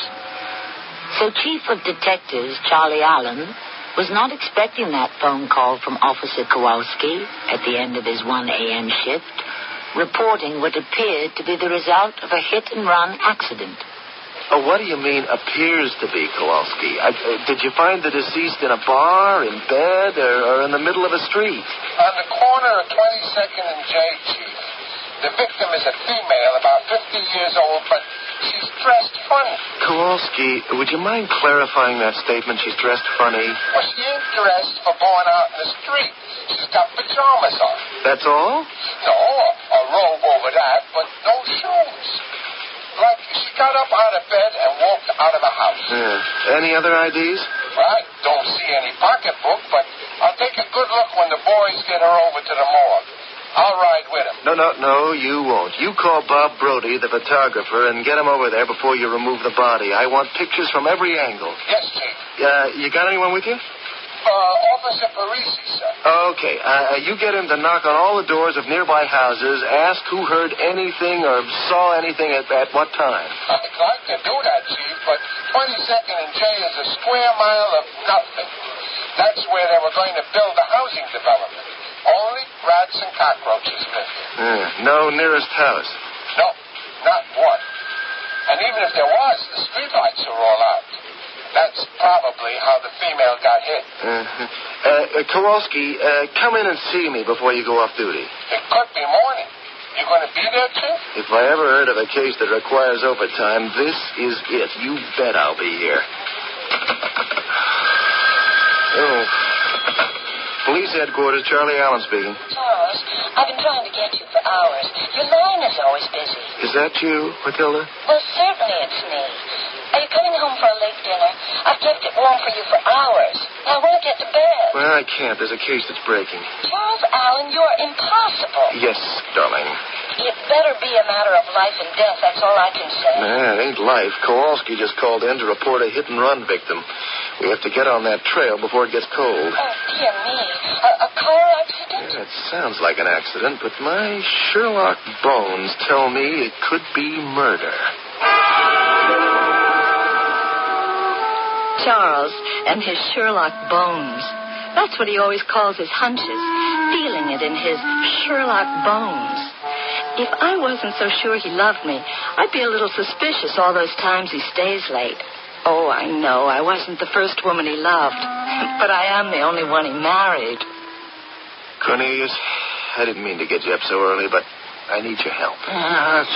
So Chief of Detectives Charlie Allen was not expecting that phone call from Officer Kowalski at the end of his 1 a.m. shift, reporting what appeared to be the result of a hit-and-run accident. Oh, what do you mean, appears to be, Kowalski? Did you find the deceased in a bar, in bed, or in the middle of a street? On the corner of 22nd and J, Chief. The victim is a female, about 50 years old, but she's dressed funny. Kowalski, would you mind clarifying that statement, she's dressed funny? Well, she ain't dressed for going out in the street. She's got pajamas on. That's all? No, a robe over that, but no shoes. Like she got up out of bed and walked out of the house. Yeah. Any other IDs? I don't see any pocketbook, but I'll take a good look when the boys get her over to the morgue. I'll ride with him. No, you won't. You call Bob Brody, the photographer, and get him over there before you remove the body. I want pictures from every angle. Yes, Chief. You got anyone with you? Officer Parisi, sir. Okay, you get him to knock on all the doors of nearby houses, ask who heard anything or saw anything at what time. I'd like to do that, Chief, but 22nd and J is a square mile of nothing. That's where they were going to build a housing development. Only rats and cockroaches live here. No nearest house. No, not one. And even if there was, the streetlights are all out. That's probably how the female got hit. Kowalski, come in and see me before you go off duty. It could be morning. You going to be there, Chief? If I ever heard of a case that requires overtime, this is it. You bet I'll be here. Oh. Police headquarters, Charlie Allen speaking. Charles, I've been trying to get you for hours. Your line is always busy. Is that you, Matilda? Well, certainly it's me. Are you coming home for a late dinner? I've kept it warm for you for hours. I want to get to bed. Well, I can't. There's a case that's breaking. Charles Allen, you're impossible. Yes, darling. It better be a matter of life and death. That's all I can say. It ain't life. Kowalski just called in to report a hit-and-run victim. We have to get on that trail before it gets cold. Oh, dear me. A car accident? It sounds like an accident, but my Sherlock bones tell me it could be murder. Charles and his Sherlock bones. That's what he always calls his hunches, feeling it in his Sherlock bones. If I wasn't so sure he loved me, I'd be a little suspicious all those times he stays late. Oh, I know, I wasn't the first woman he loved, but I am the only one he married. Cornelius, I didn't mean to get you up so early, but I need your help.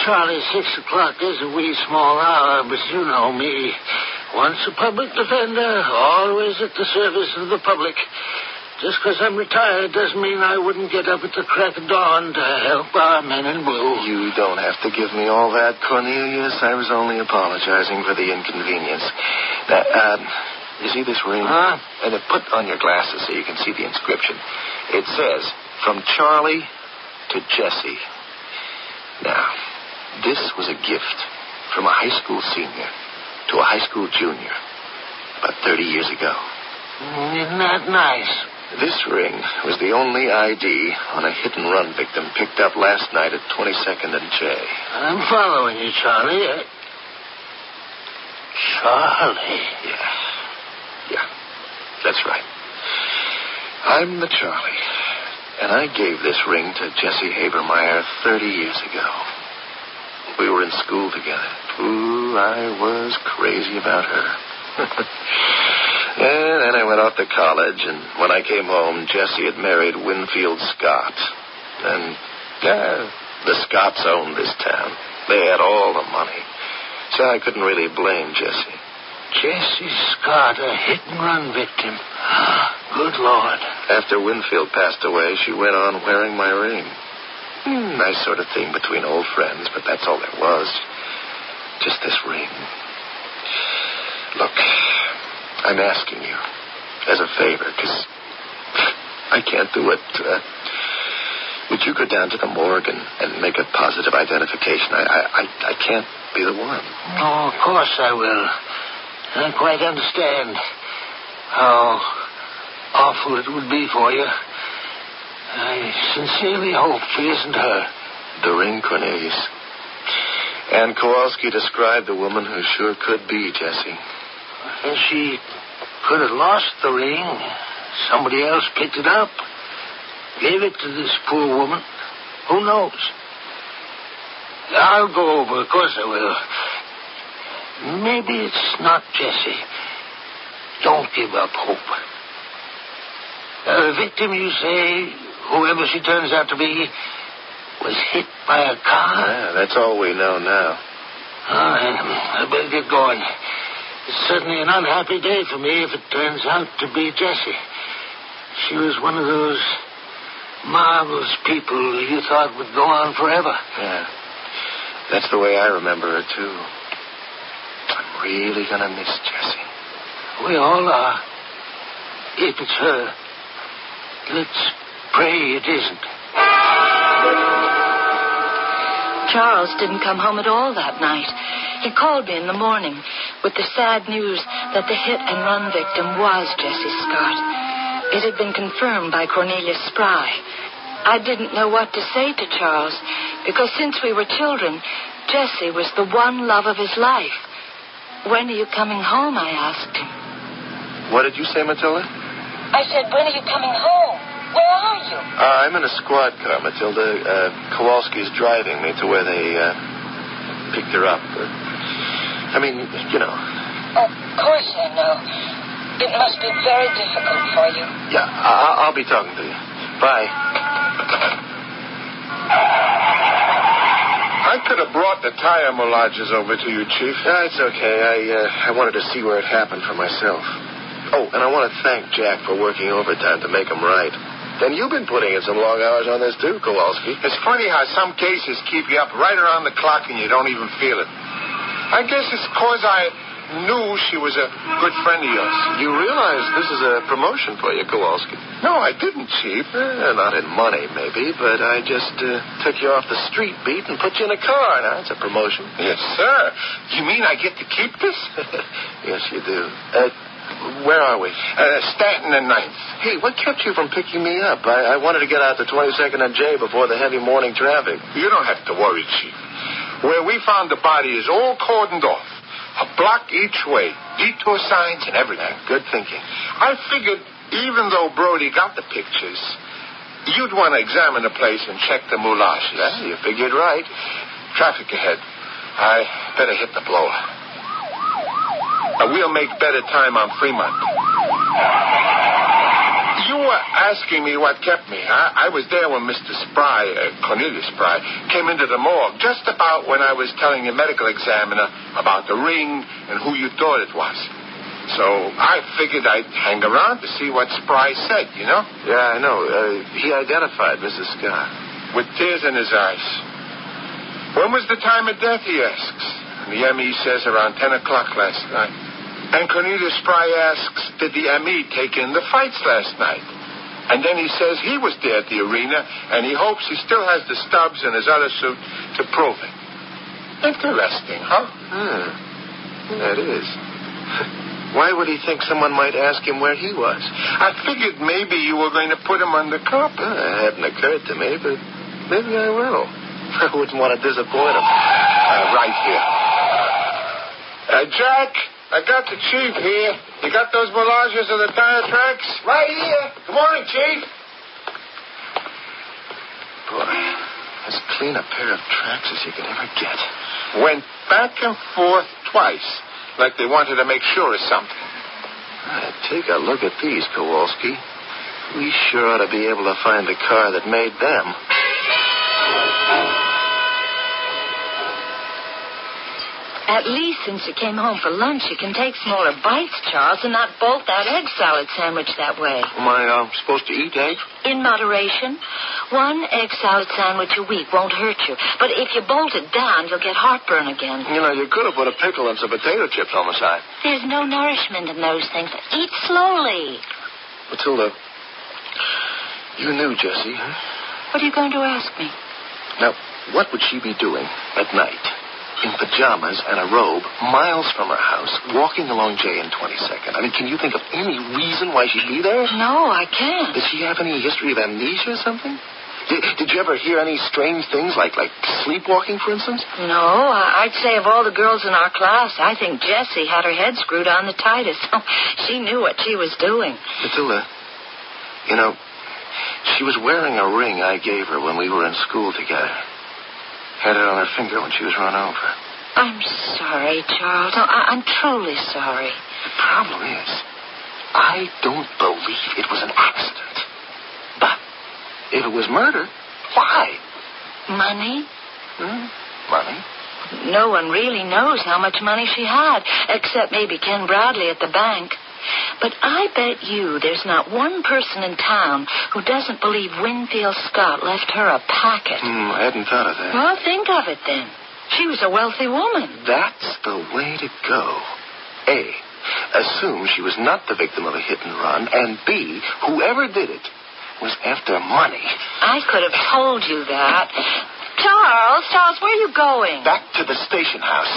Charlie, 6 o'clock is a wee small hour, but you know me. Once a public defender, always at the service of the public. Just because I'm retired doesn't mean I wouldn't get up at the crack of dawn to help our men in blue. You don't have to give me all that, Cornelius. I was only apologizing for the inconvenience. Now, you see this ring? And put on your glasses so you can see the inscription. It says, from Charlie to Jesse. Now, this was a gift from a high school senior to a high school junior about 30 years ago. Isn't that nice? This ring was the only ID on a hit-and-run victim picked up last night at 22nd and J. I'm following you, Charlie. Charlie? Yeah, that's right. I'm the Charlie, and I gave this ring to Jessie Habermeyer 30 years ago. We were in school together. Ooh, I was crazy about her. And then I went off to college, and when I came home, Jessie had married Winfield Scott. And, the Scotts owned this town. They had all the money. So I couldn't really blame Jessie. Jessie Scott, a hit-and-run victim. Good Lord. After Winfield passed away, she went on wearing my ring. Nice sort of thing between old friends, but that's all there was. Just this ring. Look, I'm asking you as a favor, because I can't do it. Would you go down to the morgue and make a positive identification? I can't be the one. Oh, of course I will. I quite understand how awful it would be for you. I sincerely hope she isn't her. The ring, Cornelius. And Kowalski described the woman who sure could be, Jessie. She could have lost the ring. Somebody else picked it up. Gave it to this poor woman. Who knows? I'll go over. Of course I will. Maybe it's not Jessie. Don't give up hope. The victim, you say, whoever she turns out to be, was hit by a car? Yeah, that's all we know now. All right, I better get going. It's certainly an unhappy day for me if it turns out to be Jessie. She was one of those marvelous people you thought would go on forever. Yeah, that's the way I remember her, too. I'm really going to miss Jessie. We all are. If it's her, let's pray it isn't. Charles didn't come home at all that night. He called me in the morning with the sad news that the hit-and-run victim was Jessie Scott. It had been confirmed by Cornelius Spry. I didn't know what to say to Charles, because since we were children, Jessie was the one love of his life. When are you coming home, I asked him. What did you say, Matilda? I said, when are you coming home? Where are you? I'm in a squad car, Matilda. Kowalski's driving me to where they picked her up. I mean, you know. Of course I know. It must be very difficult for you. Yeah, I'll be talking to you. Bye. I could have brought the tire moulages over to you, Chief. It's okay. I wanted to see where it happened for myself. Oh, and I want to thank Jack for working overtime to make them right. And you've been putting in some long hours on this, too, Kowalski. It's funny how some cases keep you up right around the clock and you don't even feel it. I guess it's because I knew she was a good friend of yours. You realize this is a promotion for you, Kowalski. No, I didn't, Chief. Not in money, maybe, but I just took you off the street beat and put you in a car. Now, that's a promotion. Yes, sir. You mean I get to keep this? Yes, you do. Where are we? Stanton and 9th. Hey, what kept you from picking me up? I wanted to get out to 22nd and J before the heavy morning traffic. You don't have to worry, Chief. Where we found the body is all cordoned off. A block each way. Detour signs and everything. Good thinking. I figured even though Brody got the pictures, you'd want to examine the place and check the moulages. Yeah, you figured right. Traffic ahead. I better hit the blower. We'll make better time on Fremont. You were asking me what kept me. I was there when Mr. Spry, Cornelius Spry, came into the morgue just about when I was telling the medical examiner about the ring and who you thought it was. So I figured I'd hang around to see what Spry said, you know? Yeah, I know. He identified Mrs. Scott. With tears in his eyes. When was the time of death, he asks. And the ME says around 10 o'clock last night. And Cornelius Spry asks, did the ME take in the fights last night? And then he says he was there at the arena, and he hopes he still has the stubs in his other suit to prove it. Interesting, huh? Yeah, it is. Why would he think someone might ask him where he was? I figured maybe you were going to put him on the carpet. It hadn't occurred to me, but maybe I will. I wouldn't want to disappoint him. Right here. Jack, I got the Chief here. You got those moulages of the tire tracks? Right here. Good morning, Chief. Boy, as clean a pair of tracks as you could ever get. Went back and forth twice, like they wanted to make sure of something. Take a look at these, Kowalski. We sure ought to be able to find the car that made them. At least since you came home for lunch, you can take smaller bites, Charles, and not bolt that egg salad sandwich that way. Am I supposed to eat eggs? In moderation. 1 egg salad sandwich a week won't hurt you. But if you bolt it down, you'll get heartburn again. You know, you could have put a pickle and some potato chips on the side. There's no nourishment in those things. Eat slowly. Matilda, you knew Jessie, huh? What are you going to ask me? Now, what would she be doing at night? In pajamas and a robe, miles from her house, walking along J and 22nd. I mean, can you think of any reason why she'd be there? No, I can't. Did she have any history of amnesia or something? Did you ever hear any strange things like sleepwalking, for instance? No, I'd say of all the girls in our class, I think Jessie had her head screwed on the tightest. She knew what she was doing. Matilda, you know, she was wearing a ring I gave her when we were in school together. Had it on her finger when she was run over. I'm sorry, Charles. No, I'm truly sorry. The problem is, I don't believe it was an accident. But if it was murder, why? Money? Money? No one really knows how much money she had, except maybe Ken Bradley at the bank. But I bet you there's not one person in town who doesn't believe Winfield Scott left her a packet. I hadn't thought of that. Well, think of it then. She was a wealthy woman. That's the way to go. A, assume she was not the victim of a hit and run, and B, whoever did it was after money. I could have told you that. Charles, where are you going? Back to the station house.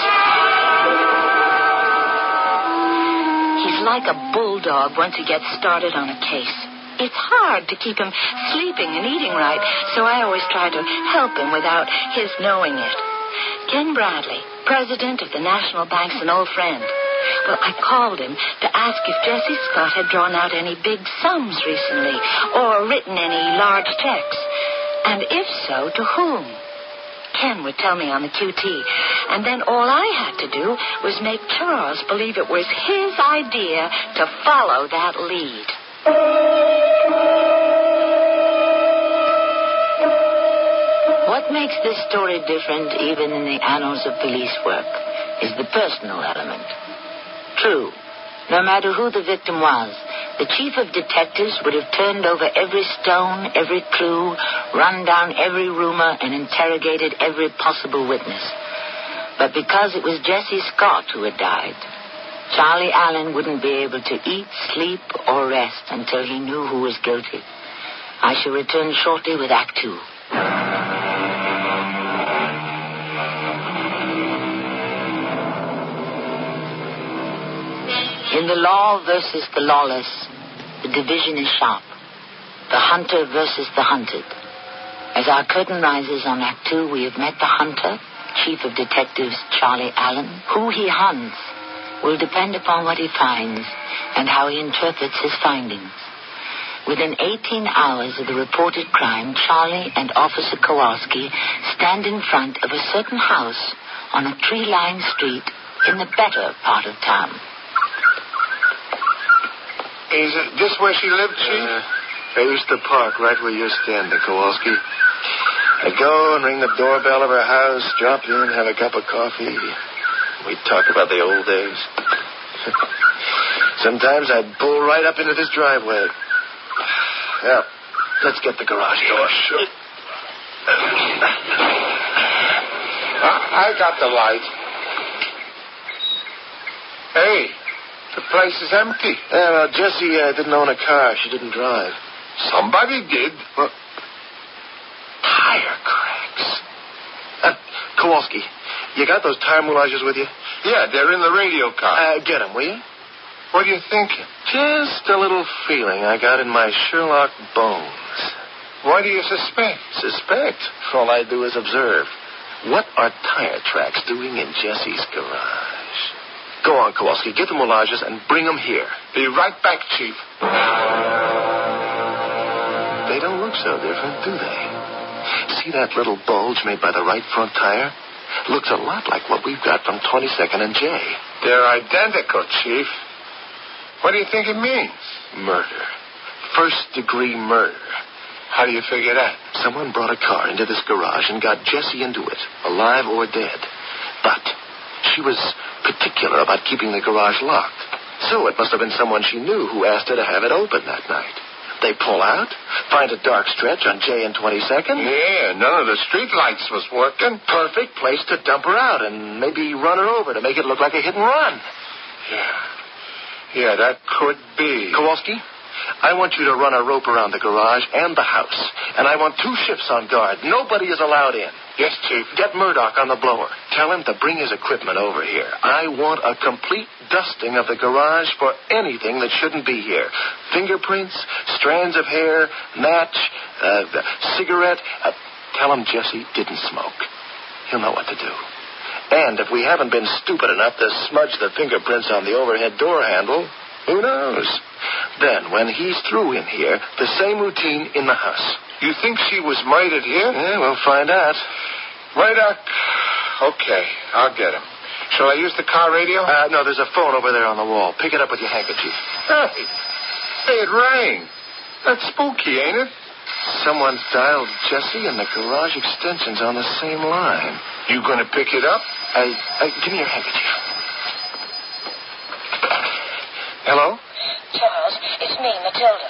He's like a bulldog once he gets started on a case. It's hard to keep him sleeping and eating right, so I always try to help him without his knowing it. Ken Bradley, president of the National Bank's an old friend. Well, I called him to ask if Jesse Scott had drawn out any big sums recently or written any large checks. And if so, to whom? Ken would tell me on the QT. And then all I had to do was make Charles believe it was his idea to follow that lead. What makes this story different, even in the annals of police work, is the personal element. True, no matter who the victim was, the chief of detectives would have turned over every stone, every clue, run down every rumor, and interrogated every possible witness. But because it was Jesse Scott who had died, Charlie Allen wouldn't be able to eat, sleep, or rest until he knew who was guilty. I shall return shortly with Act 2. In the law versus the lawless, the division is sharp. The hunter versus the hunted. As our curtain rises on Act 2, we have met the hunter, Chief of Detectives Charlie Allen. Who he hunts will depend upon what he finds and how he interprets his findings. Within 18 hours of the reported crime, Charlie and Officer Kowalski stand in front of a certain house on a tree-lined street in the better part of town. Is this where she lived, Chief? There's the park right where you're standing, Kowalski. I'd go and ring the doorbell of her house, drop in, have a cup of coffee. We'd talk about the old days. Sometimes I'd pull right up into this driveway. Yeah, let's get the garage door. Sure. I got the light. Hey, the place is empty. Yeah, well, Jessie didn't own a car. She didn't drive. Somebody did. Well, tire cracks. Kowalski, you got those tire moulages with you? Yeah, they're in the radio car. Get them, will you? What are you thinking? Just a little feeling I got in my Sherlock bones. What do you suspect? Suspect? All I do is observe. What are tire tracks doing in Jessie's garage? Go on, Kowalski. Get the moulages and bring them here. Be right back, Chief. They don't look so different, do they? See that little bulge made by the right front tire? Looks a lot like what we've got from 22nd and J. They're identical, Chief. What do you think it means? Murder. First-degree murder. How do you figure that? Someone brought a car into this garage and got Jessie into it, alive or dead. But she was particular about keeping the garage locked. So it must have been someone she knew who asked her to have it open that night. They pull out, find a dark stretch on J and 22nd. Yeah, none of the street lights was working. Perfect place to dump her out and maybe run her over to make it look like a hit and run. Yeah, that could be. Kowalski, I want you to run a rope around the garage and the house. And I want 2 shifts on guard. Nobody is allowed in. Yes, Chief. Get Murdoch on the blower. Tell him to bring his equipment over here. I want a complete dusting of the garage for anything that shouldn't be here. Fingerprints, strands of hair, match, cigarette. Tell him Jessie didn't smoke. He'll know what to do. And if we haven't been stupid enough to smudge the fingerprints on the overhead door handle, who knows? Then, when he's through in here, the same routine in the house. You think she was murdered here? Yeah, we'll find out. Right up. Okay, I'll get him. Shall I use the car radio? No, there's a phone over there on the wall. Pick it up with your handkerchief. Hey, it rang. That's spooky, ain't it? Someone's dialed Jessie and the garage extension's on the same line. You gonna pick it up? Give me your handkerchief. Hello? Charles, it's me, Matilda.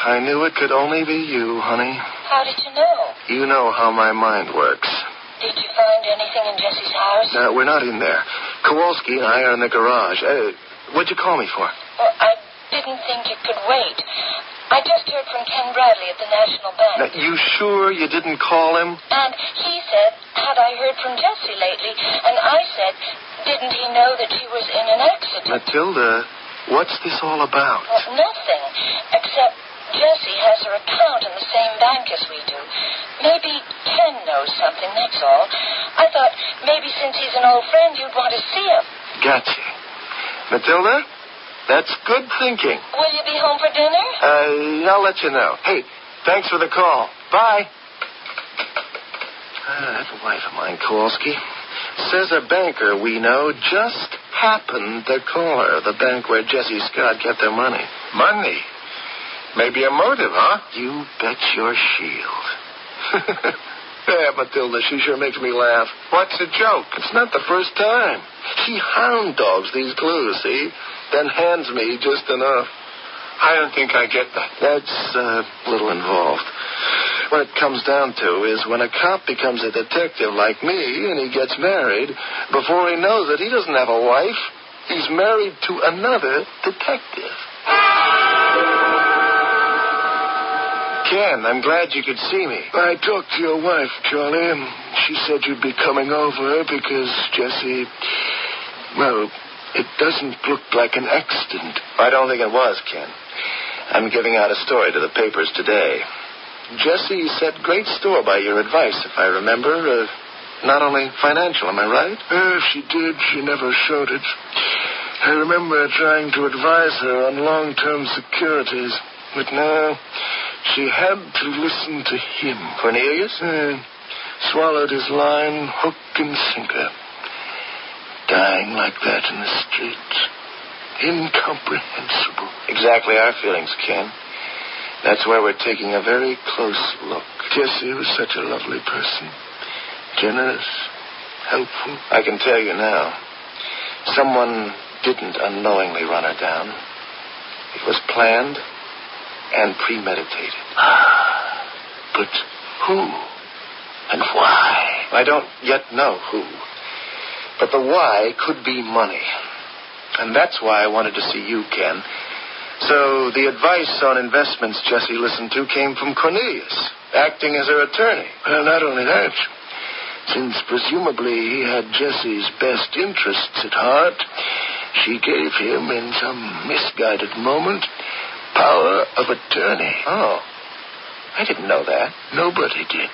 I knew it could only be you, honey. How did you know? You know how my mind works. Did you find anything in Jessie's house? No, we're not in there. Kowalski and I are in the garage. What'd you call me for? Well, I didn't think you could wait. I just heard from Ken Bradley at the National Bank. Now, you sure you didn't call him? And he said, had I heard from Jessie lately? And I said, didn't he know that she was in an accident? Matilda, what's this all about? Well, nothing, except Jessie has her account in the same bank as we do. Maybe Ken knows something, that's all. I thought maybe since he's an old friend, you'd want to see him. Gotcha. Matilda, that's good thinking. Will you be home for dinner? I'll let you know. Hey, thanks for the call. Bye. That wife of mine, Kowalski, says a banker we know just happened to call her, the bank where Jesse Scott kept their money. Money? Maybe a motive, huh? You bet your shield. Yeah, Matilda, she sure makes me laugh. What's the joke? It's not the first time. She hound dogs these clues, see? Then hands me just enough. I don't think I get that. That's a little involved. What it comes down to is when a cop becomes a detective like me and he gets married, before he knows it, he doesn't have a wife. He's married to another detective. Ken, I'm glad you could see me. I talked to your wife, Charlie. She said you'd be coming over because Jesse... Well, it doesn't look like an accident. I don't think it was, Ken. I'm giving out a story to the papers today. Jessie set great store by your advice, if I remember. Not only financial, am I right? If she did, she never showed it. I remember trying to advise her on long-term securities. But no, she had to listen to him. Cornelius? Swallowed his line, hook and sinker. Dying like that in the street. Incomprehensible. Exactly our feelings, Ken. That's why we're taking a very close look. Jessie was such a lovely person. Generous, helpful. I can tell you now, someone didn't unknowingly run her down. It was planned and premeditated. But who and why? I don't yet know who. But the why could be money. And that's why I wanted to see you, Ken. So the advice on investments Jessie listened to came from Cornelius, acting as her attorney. Well, not only that, since presumably he had Jessie's best interests at heart, she gave him, in some misguided moment, power of attorney. Oh, I didn't know that. Nobody did.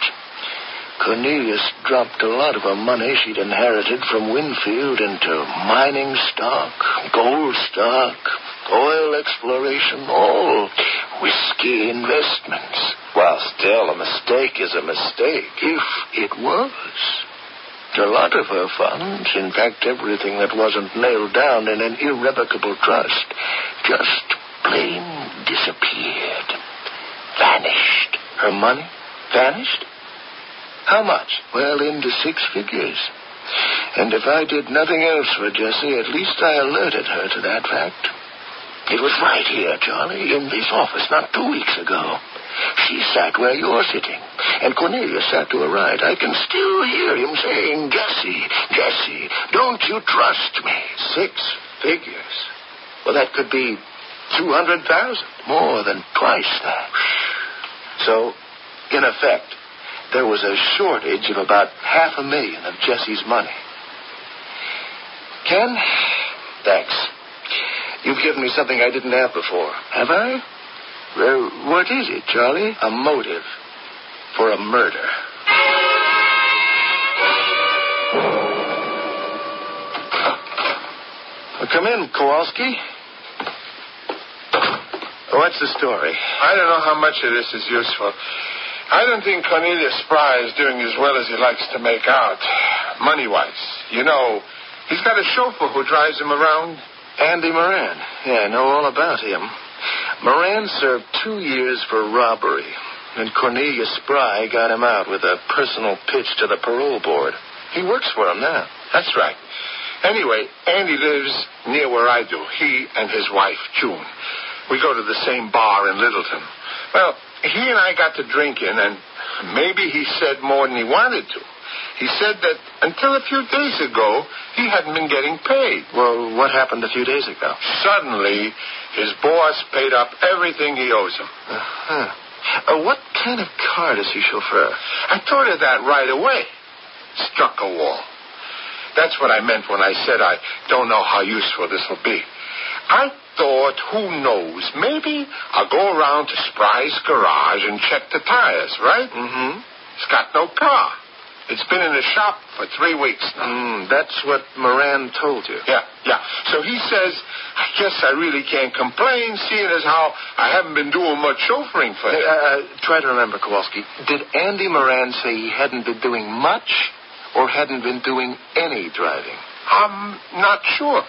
Cornelius dropped a lot of her money she'd inherited from Winfield into mining stock, gold stock, oil exploration, all risky investments. Well, still, a mistake is a mistake, if it was. A lot of her funds, in fact, everything that wasn't nailed down in an irrevocable trust, just plain disappeared. Vanished. Her money vanished? How much? Well, into 6 figures. And if I did nothing else for Jessie, at least I alerted her to that fact. It was right here, Charlie, in this office, not 2 weeks ago. She sat where you're sitting, and Cornelius sat to her right. I can still hear him saying, Jessie, don't you trust me? 6 figures. Well, that could be 200,000, more than twice that. So, in effect, there was a shortage of about $500,000 of Jessie's money. Ken, thanks. You've given me something I didn't have before. Have I? What is it, Charlie? A motive for a murder. Well, come in, Kowalski. What's the story? I don't know how much of this is useful. I don't think Cornelius Spry is doing as well as he likes to make out, money-wise. You know, he's got a chauffeur who drives him around. Andy Moran. Yeah, I know all about him. Moran served 2 years for robbery, and Cornelius Spry got him out with a personal pitch to the parole board. He works for him now. That's right. Anyway, Andy lives near where I do, he and his wife, June. We go to the same bar in Littleton. Well, he and I got to drinking, and maybe he said more than he wanted to. He said that until a few days ago, he hadn't been getting paid. Well, what happened a few days ago? Suddenly, his boss paid up everything he owes him. What kind of car does he chauffeur? I thought of that right away. Struck a wall. That's what I meant when I said I don't know how useful this will be. I thought, who knows, maybe I'll go around to Spry's garage and check the tires, right? Mm-hmm. He's got no car. It's been in the shop for 3 weeks now. That's what Moran told you. Yeah. So he says, I guess I really can't complain, seeing as how I haven't been doing much chauffeuring for him. Try to remember, Kowalski. Did Andy Moran say he hadn't been doing much or hadn't been doing any driving? I'm not sure.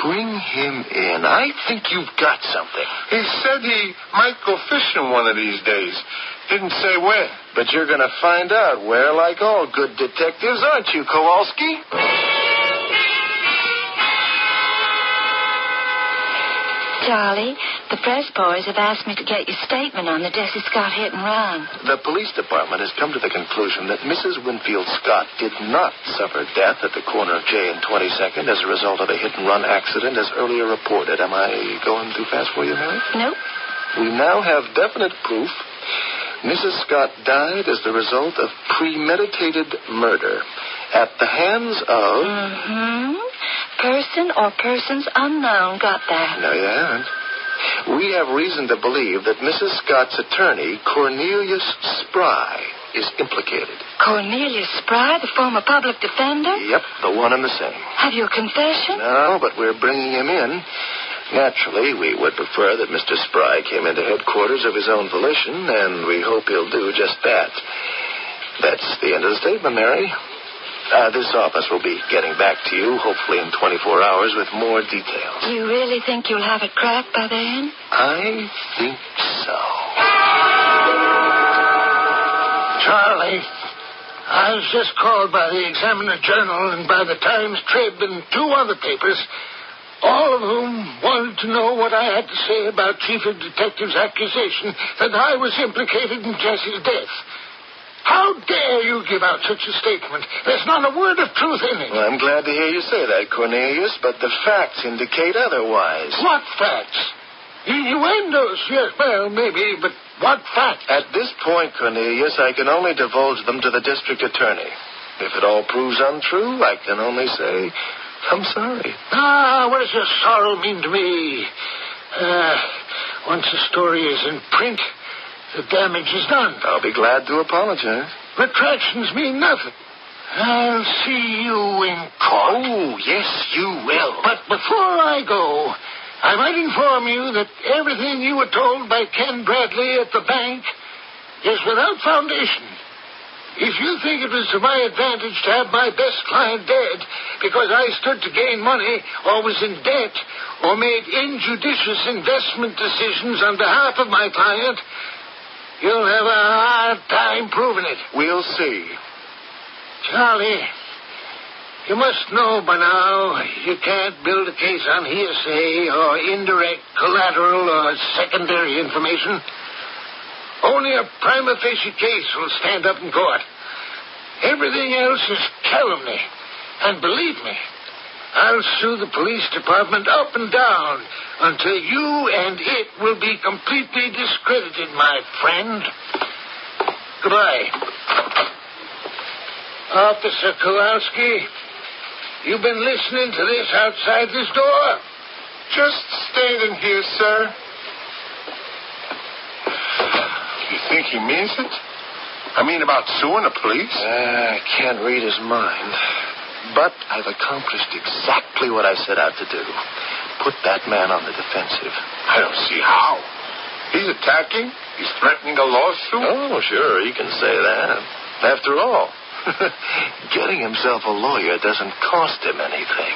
Bring him in. I think you've got something. He said he might go fishing one of these days. Didn't say where. But you're going to find out where, like all good detectives, aren't you, Kowalski? Charlie, the press boys have asked me to get your statement on the Jessie Scott hit and run. The police department has come to the conclusion that Mrs. Winfield Scott did not suffer death at the corner of J and 22nd as a result of a hit-and-run accident as earlier reported. Am I going too fast for you, Mary? Nope. We now have definite proof Mrs. Scott died as the result of premeditated murder at the hands of... Mm-hmm. Person or persons unknown. Got that? No, you haven't. We have reason to believe that Mrs. Scott's attorney, Cornelius Spry, is implicated. Cornelius Spry, the former public defender? Yep, the one and the same. Have you a confession? No, but we're bringing him in. Naturally, we would prefer that Mr. Spry came into headquarters of his own volition, and we hope he'll do just that. That's the end of the statement, Mary. This office will be getting back to you, hopefully in 24 hours, with more details. You really think you'll have it cracked by then? I think so. Charlie, I was just called by the Examiner Journal and by the Times Trib and 2 other papers, all of whom wanted to know what I had to say about Chief of Detective's accusation that I was implicated in Jessie's death. How dare you give out such a statement? There's not a word of truth in it. Well, I'm glad to hear you say that, Cornelius, but the facts indicate otherwise. What facts? Innuendos, yes, well, maybe, but what facts? At this point, Cornelius, I can only divulge them to the district attorney. If it all proves untrue, I can only say, I'm sorry. What does your sorrow mean to me? Once the story is in print, the damage is done. I'll be glad to apologize. Retractions mean nothing. I'll see you in court. Oh, yes, you will. But before I go, I might inform you that everything you were told by Ken Bradley at the bank is without foundation. If you think it was to my advantage to have my best client dead because I stood to gain money or was in debt or made injudicious investment decisions on behalf of my client, you'll have a hard time proving it. We'll see. Charlie, you must know by now you can't build a case on hearsay or indirect collateral or secondary information. Only a prima facie case will stand up in court. Everything else is calumny. And believe me, I'll sue the police department up and down until you and it will be completely discredited, my friend. Goodbye. Officer Kowalski, you've been listening to this outside this door? Just standing here, sir. You think he means it? I mean about suing the police? I can't read his mind. But I've accomplished exactly what I set out to do. Put that man on the defensive. I don't see how. He's attacking? He's threatening a lawsuit? Oh, sure, he can say that. After all, getting himself a lawyer doesn't cost him anything.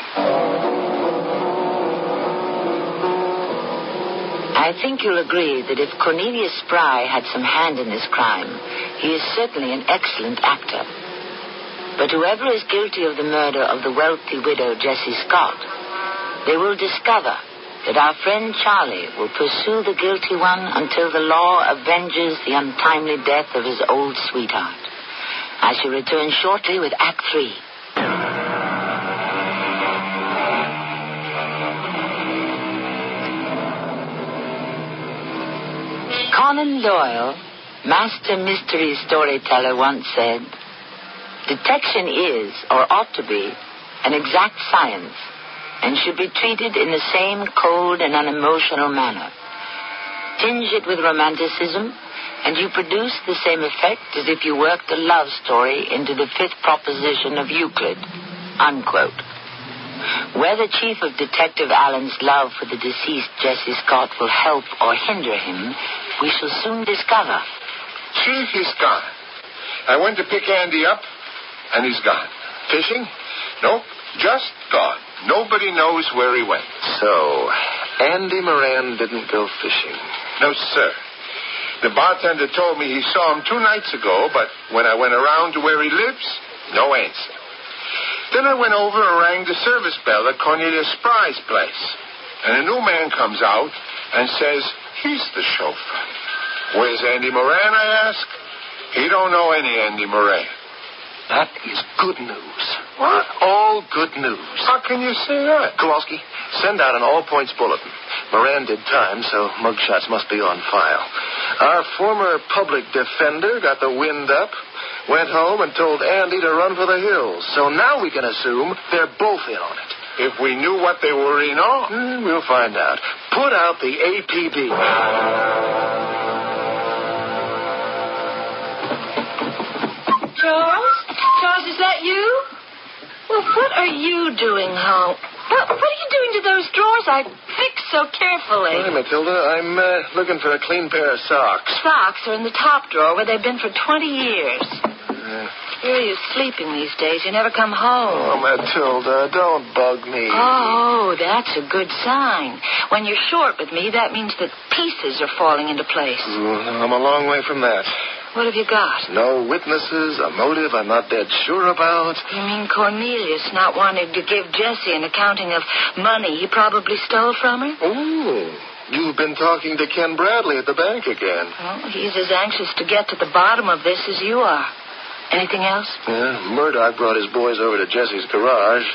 I think you'll agree that if Cornelius Spry had some hand in this crime, he is certainly an excellent actor. But whoever is guilty of the murder of the wealthy widow Jessie Scott, they will discover that our friend Charlie will pursue the guilty one until the law avenges the untimely death of his old sweetheart. I shall return shortly with Act 3. Conan Doyle, master mystery storyteller, once said, "Detection is, or ought to be, an exact science, and should be treated in the same cold and unemotional manner. Tinge it with romanticism, and you produce the same effect as if you worked a love story into the fifth proposition of Euclid. Unquote. Whether Chief of Detective Allen's love for the deceased Jesse Scott will help or hinder him, we shall soon discover. Chief is gone. I went to pick Andy up, and he's gone. Fishing? Nope, just gone. Nobody knows where he went. So, Andy Moran didn't go fishing? No, sir. The bartender told me he saw him 2 nights ago, but when I went around to where he lives, no answer. Then I went over and rang the service bell at Cornelius Spry's place. And a new man comes out and says he's the chauffeur. Where's Andy Moran, I ask? He don't know any Andy Moran. That is good news. What? All good news. How can you say that? Kowalski, send out an all-points bulletin. Moran did time, so mugshots must be on file. Our former public defender got the wind up, went home and told Andy to run for the hills. So now we can assume they're both in on it. If we knew what they were in on? We'll find out. Put out the APB. Charles, is that you? Well, what are you doing home? What are you doing to those drawers I fixed so carefully? Hey, Matilda, I'm looking for a clean pair of socks. Socks are in the top drawer where they've been for 20 years. Where are you sleeping these days? You never come home. Oh, Matilda, don't bug me. Oh, that's a good sign. When you're short with me, that means that pieces are falling into place. I'm a long way from that. What have you got? No witnesses, a motive I'm not dead sure about. You mean Cornelius not wanting to give Jessie an accounting of money he probably stole from her? Oh, you've been talking to Ken Bradley at the bank again. Well, he's as anxious to get to the bottom of this as you are. Anything else? Yeah, Murdoch brought his boys over to Jessie's garage.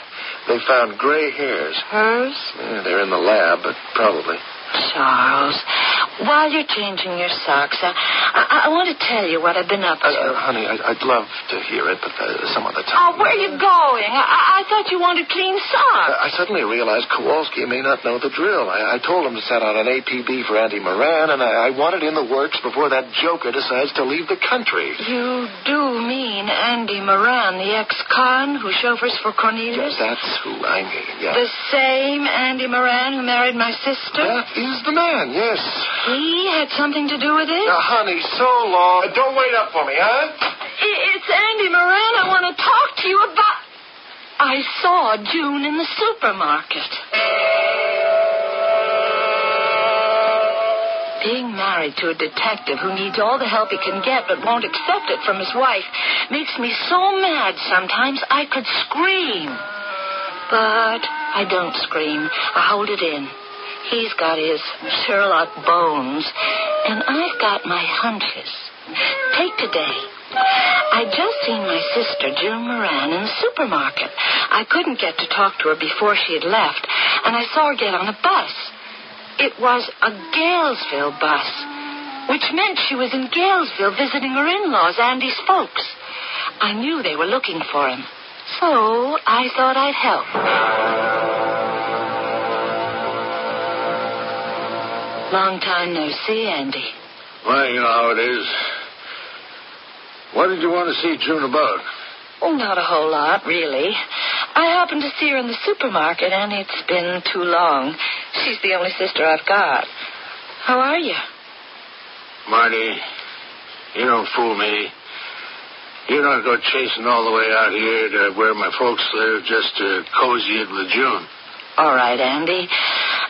They found gray hairs. Hers? Yeah, they're in the lab, but probably. Charles, while you're changing your socks, I want to tell you what I've been up to. Honey, I'd love to hear it, but some other time. Oh, where are you going? I thought you wanted clean socks. I suddenly realized Kowalski may not know the drill. I told him to send out an APB for Andy Moran, and I want it in the works before that joker decides to leave the country. You do mean Andy Moran, the ex-con who chauffeurs for Cornelius? Yes, that's who I mean, yes. The same Andy Moran who married my sister? That is the man, yes. He had something to do with it? Honey, so long. Don't wait up for me, huh? It's Andy Moran I want to talk to you about. I saw June in the supermarket. Being married to a detective who needs all the help he can get but won't accept it from his wife makes me so mad sometimes I could scream. But I don't scream. I hold it in. He's got his Sherlock bones, and I've got my hunches. Take today. I'd just seen my sister, June Moran, in the supermarket. I couldn't get to talk to her before she had left, and I saw her get on a bus. It was a Galesville bus, which meant she was in Galesville visiting her in-laws, Andy's folks. I knew they were looking for him, so I thought I'd help. Long time no see, Andy. Well, you know how it is. What did you want to see June about? Oh, not a whole lot, really. I happened to see her in the supermarket, and it's been too long. She's the only sister I've got. How are you? Marty, you don't fool me. You don't go chasing all the way out here to where my folks live just to cozy it with June. All right, Andy.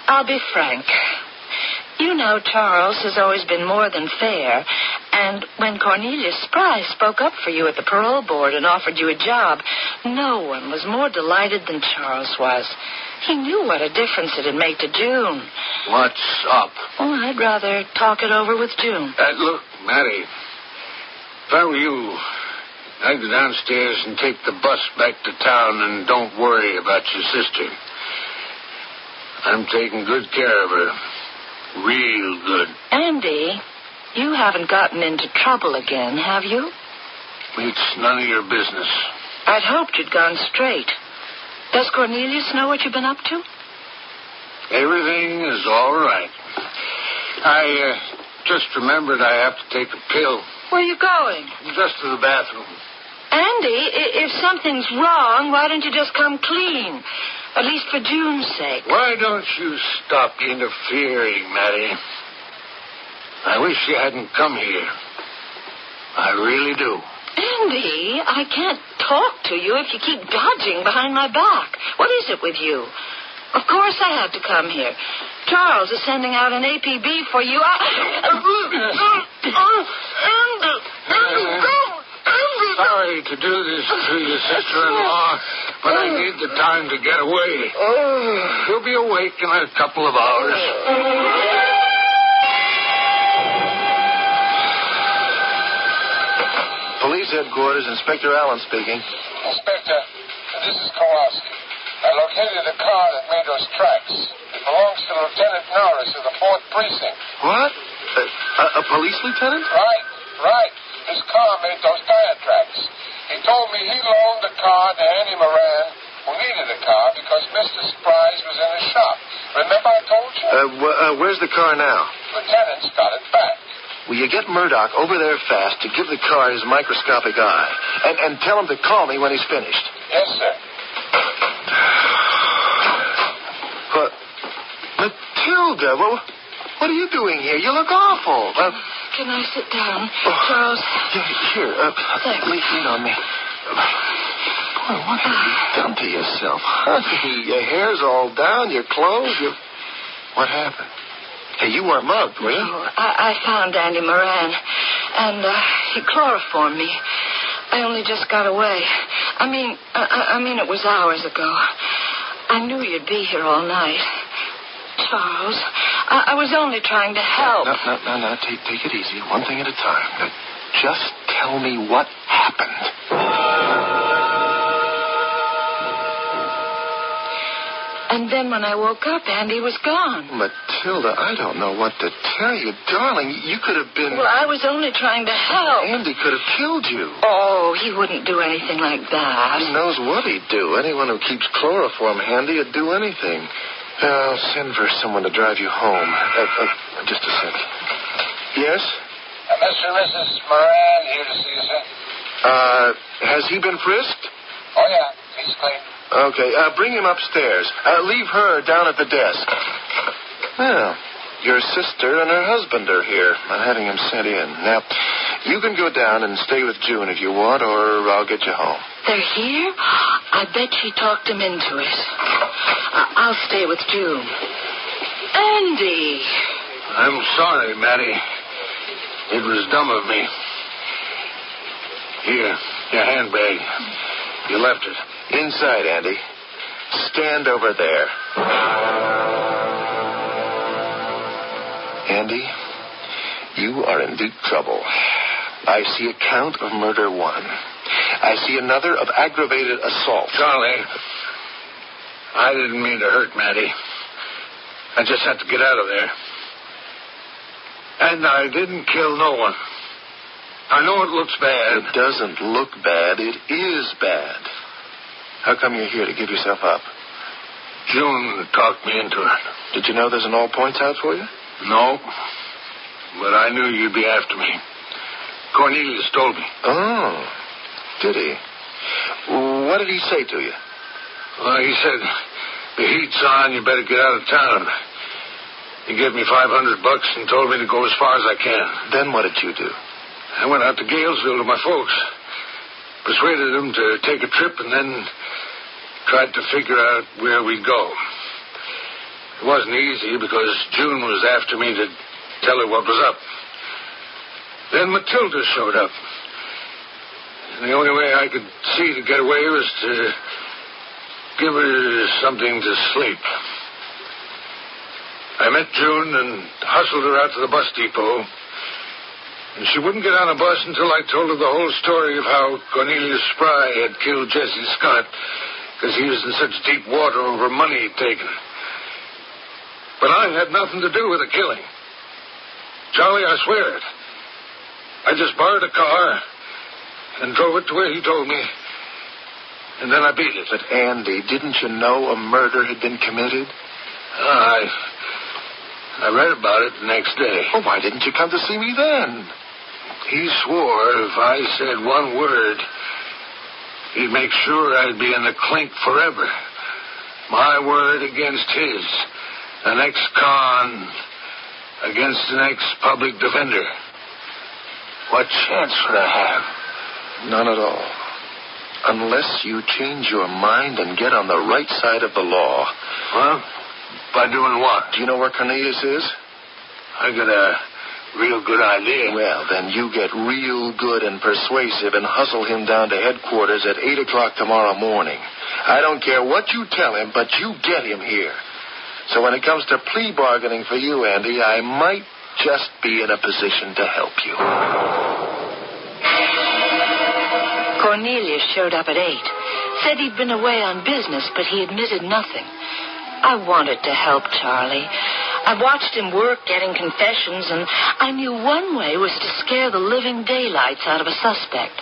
I'll be frank. You know Charles has always been more than fair, and when Cornelius Spry spoke up for you at the parole board and offered you a job, no one was more delighted than Charles was. He knew what a difference it'd make to June. What's up? Oh, I'd rather talk it over with June. Look, Matty, if I were you, I'd go downstairs and take the bus back to town and don't worry about your sister. I'm taking good care of her. Real good. Andy, you haven't gotten into trouble again, have you? It's none of your business. I'd hoped you'd gone straight. Does Cornelius know what you've been up to? Everything is all right. I just remembered I have to take a pill. Where are you going? Just to the bathroom. Andy, if something's wrong, why don't you just come clean? At least for June's sake. Why don't you stop interfering, Mattie? I wish you hadn't come here. I really do. Andy, I can't talk to you if you keep dodging behind my back. What is it with you? Of course I had to come here. Charles is sending out an APB for you. Sorry to do this to your sister-in-law, but I need the time to get away. She'll be awake in a couple of hours. Police headquarters, Inspector Allen speaking. Inspector, this is Kowalski. I located a car that made those tracks. It belongs to Lieutenant Norris of the 4th Precinct. What? A police lieutenant? Right. His car made those tire tracks. He told me he loaned the car to Andy Moran, who needed a car because Mr. Surprise was in his shop. Remember I told you? Where's the car now? Lieutenant's got it back. Will you get Murdoch over there fast to give the car his microscopic eye? And tell him to call me when he's finished. Yes, sir. Matilda, what are you doing here? You look awful. Can I sit down, Charles? Here, lean on me. Boy, what have you done to yourself? Honey, your hair's all down, your clothes, What happened? Hey, you weren't mugged, were you? Oh, I found Andy Moran, and he chloroformed me. I only just got away. I mean, it was hours ago. I knew you'd be here all night. Charles, I was only trying to help. No. Take it easy. One thing at a time. Just tell me what happened. And then when I woke up, Andy was gone. Matilda, I don't know what to tell you. Darling, you could have been... Well, I was only trying to help. Andy could have killed you. Oh, he wouldn't do anything like that. Who knows what he'd do? Anyone who keeps chloroform handy would do anything. I'll send for someone to drive you home. Just a sec. Yes? Mr. and Mrs. Moran here to see you, sir. Has he been frisked? Oh, yeah. He's clean. Okay, bring him upstairs. Leave her down at the desk. Well, your sister and her husband are here. I'm having him sent in. Now, you can go down and stay with June if you want, or I'll get you home. They're here? I bet she talked him into it. I'll stay with June. Andy! I'm sorry, Mattie. It was dumb of me. Here, your handbag. You left it. Inside, Andy. Stand over there. Andy, you are in deep trouble. I see a count of murder 1. I see another of aggravated assault. Charlie, I didn't mean to hurt Mattie. I just had to get out of there. And I didn't kill no one. I know it looks bad. It doesn't look bad. It is bad. How come you're here to give yourself up? June talked me into it. Did you know there's an all-points out for you? No, but I knew you'd be after me. Cornelius told me. Oh, did he? What did he say to you? Well, he said, the heat's on, you better get out of town. He gave me $500 and told me to go as far as I can. Then what did you do? I went out to Galesville to my folks. Persuaded them to take a trip and then tried to figure out where we'd go. It wasn't easy because June was after me to tell her what was up. Then Matilda showed up. And the only way I could see to get away was to give her something to sleep. I met June and hustled her out to the bus depot. And she wouldn't get on a bus until I told her the whole story of how Cornelius Spry had killed Jesse Scott because he was in such deep water over money he'd taken. But I had nothing to do with the killing. Charlie, I swear it. I just borrowed a car and drove it to where he told me. and then I beat it. But, Andy, didn't you know a murder had been committed? I read about it the next day. Well, why didn't you come to see me then? He swore if I said one word, he'd make sure I'd be in the clink forever. My word against his. An ex-con against an ex-public defender. What chance would I have? None at all. Unless you change your mind and get on the right side of the law. Well, by doing what? Do you know where Cornelius is? I got a real good idea. Well, then you get real good and persuasive and hustle him down to headquarters at 8 o'clock tomorrow morning. I don't care what you tell him, but you get him here. So when it comes to plea bargaining for you, Andy, I might just be in a position to help you. Cornelius showed up at 8. Said he'd been away on business, but he admitted nothing. I wanted to help Charlie. I watched him work getting confessions, and I knew one way was to scare the living daylights out of a suspect.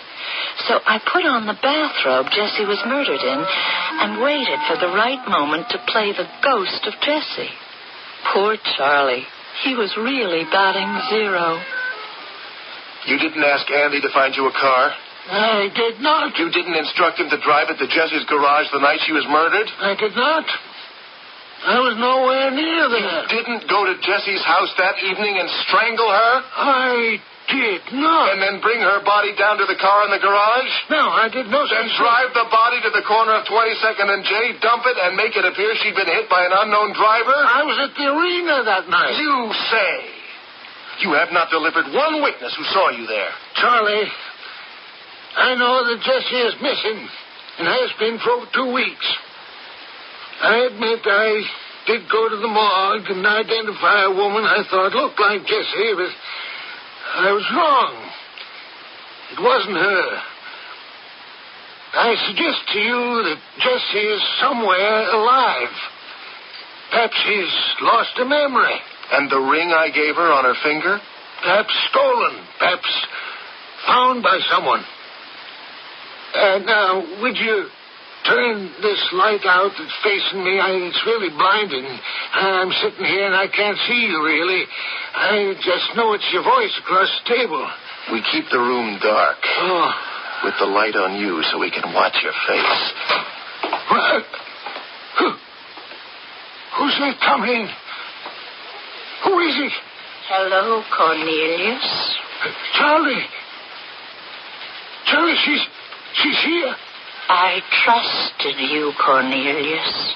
So I put on the bathrobe Jesse was murdered in and waited for the right moment to play the ghost of Jesse. Poor Charlie. He was really batting 0. You didn't ask Andy to find you a car? I did not. You didn't instruct him to drive it to Jessie's garage the night she was murdered? I did not. I was nowhere near there. You didn't go to Jessie's house that evening and strangle her? I did not. And then bring her body down to the car in the garage? No, I did not. Then drive the body to the corner of 22nd and J, dump it, and make it appear she'd been hit by an unknown driver? I was at the arena that night. You say. You have not delivered one witness who saw you there. Charlie, I know that Jessie is missing and has been for 2 weeks. I admit I did go to the morgue and identify a woman I thought looked like Jessie, but I was wrong. It wasn't her. I suggest to you that Jessie is somewhere alive. Perhaps she's lost her memory. And the ring I gave her on her finger? Perhaps stolen. Perhaps found by someone. Now, would you turn this light out that's facing me? It's really blinding. I'm sitting here and I can't see you, really. I just know it's your voice across the table. We keep the room dark. Oh. With the light on you so we can watch your face. What? Who's that coming? Who is it? Hello, Cornelius. Charlie. Charlie, she's here. I trusted you, Cornelius.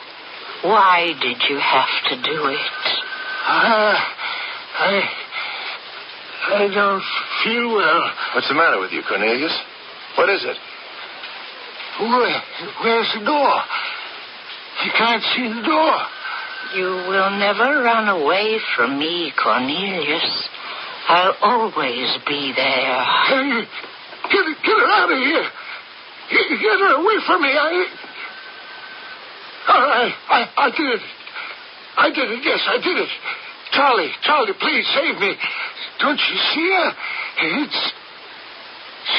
Why did you have to do it? I don't feel well. What's the matter with you, Cornelius? What is it? Where's the door? I can't see the door. You will never run away from me, Cornelius. I'll always be there. Hey, get her out of here. Get her away from me. I did it. I did it. Yes, I did it. Charlie, please save me. Don't you see her? It's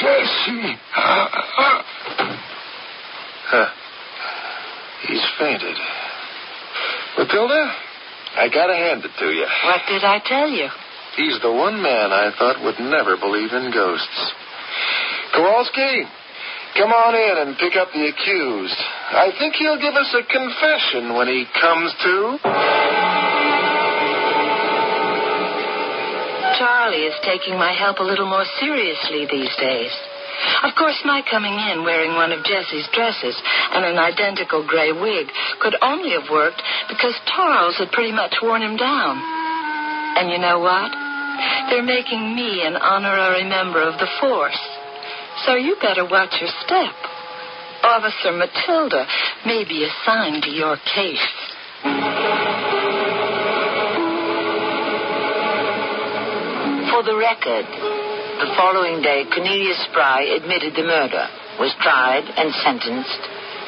Jessie. He's fainted. Matilda, I gotta hand it to you. What did I tell you? He's the one man I thought would never believe in ghosts. Kowalski, come on in and pick up the accused. I think he'll give us a confession when he comes to. Charlie is taking my help a little more seriously these days. Of course, my coming in wearing one of Jessie's dresses and an identical gray wig could only have worked because Charles had pretty much worn him down. And you know what? They're making me an honorary member of the force. So you better watch your step. Officer Matilda may be assigned to your case. For the record, the following day, Cornelius Spry admitted the murder, was tried and sentenced,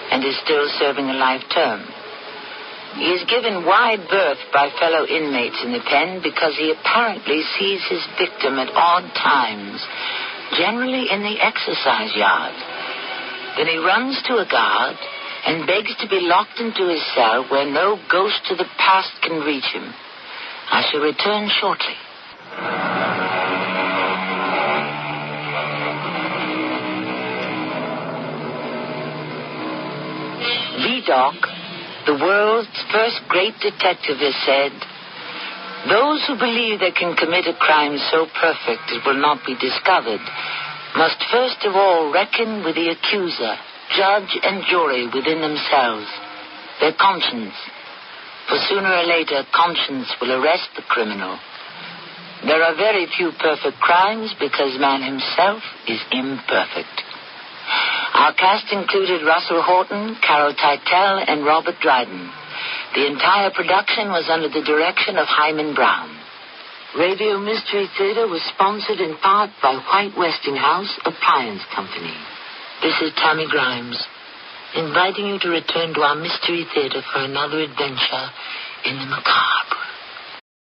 and is still serving a life term. He is given wide berth by fellow inmates in the pen because he apparently sees his victim at odd times, generally in the exercise yard. Then he runs to a guard and begs to be locked into his cell where no ghost of the past can reach him. I shall return shortly. V-Doc, the world's first great detective, has said, those who believe they can commit a crime so perfect it will not be discovered must first of all reckon with the accuser, judge and jury within themselves, their conscience. For sooner or later, conscience will arrest the criminal. There are very few perfect crimes because man himself is imperfect. Our cast included Russell Horton, Carol Teitel, and Robert Dryden. The entire production was under the direction of Hyman Brown. Radio Mystery Theater was sponsored in part by White Westinghouse Appliance Company. This is Tammy Grimes, inviting you to return to our Mystery Theater for another adventure in the macabre.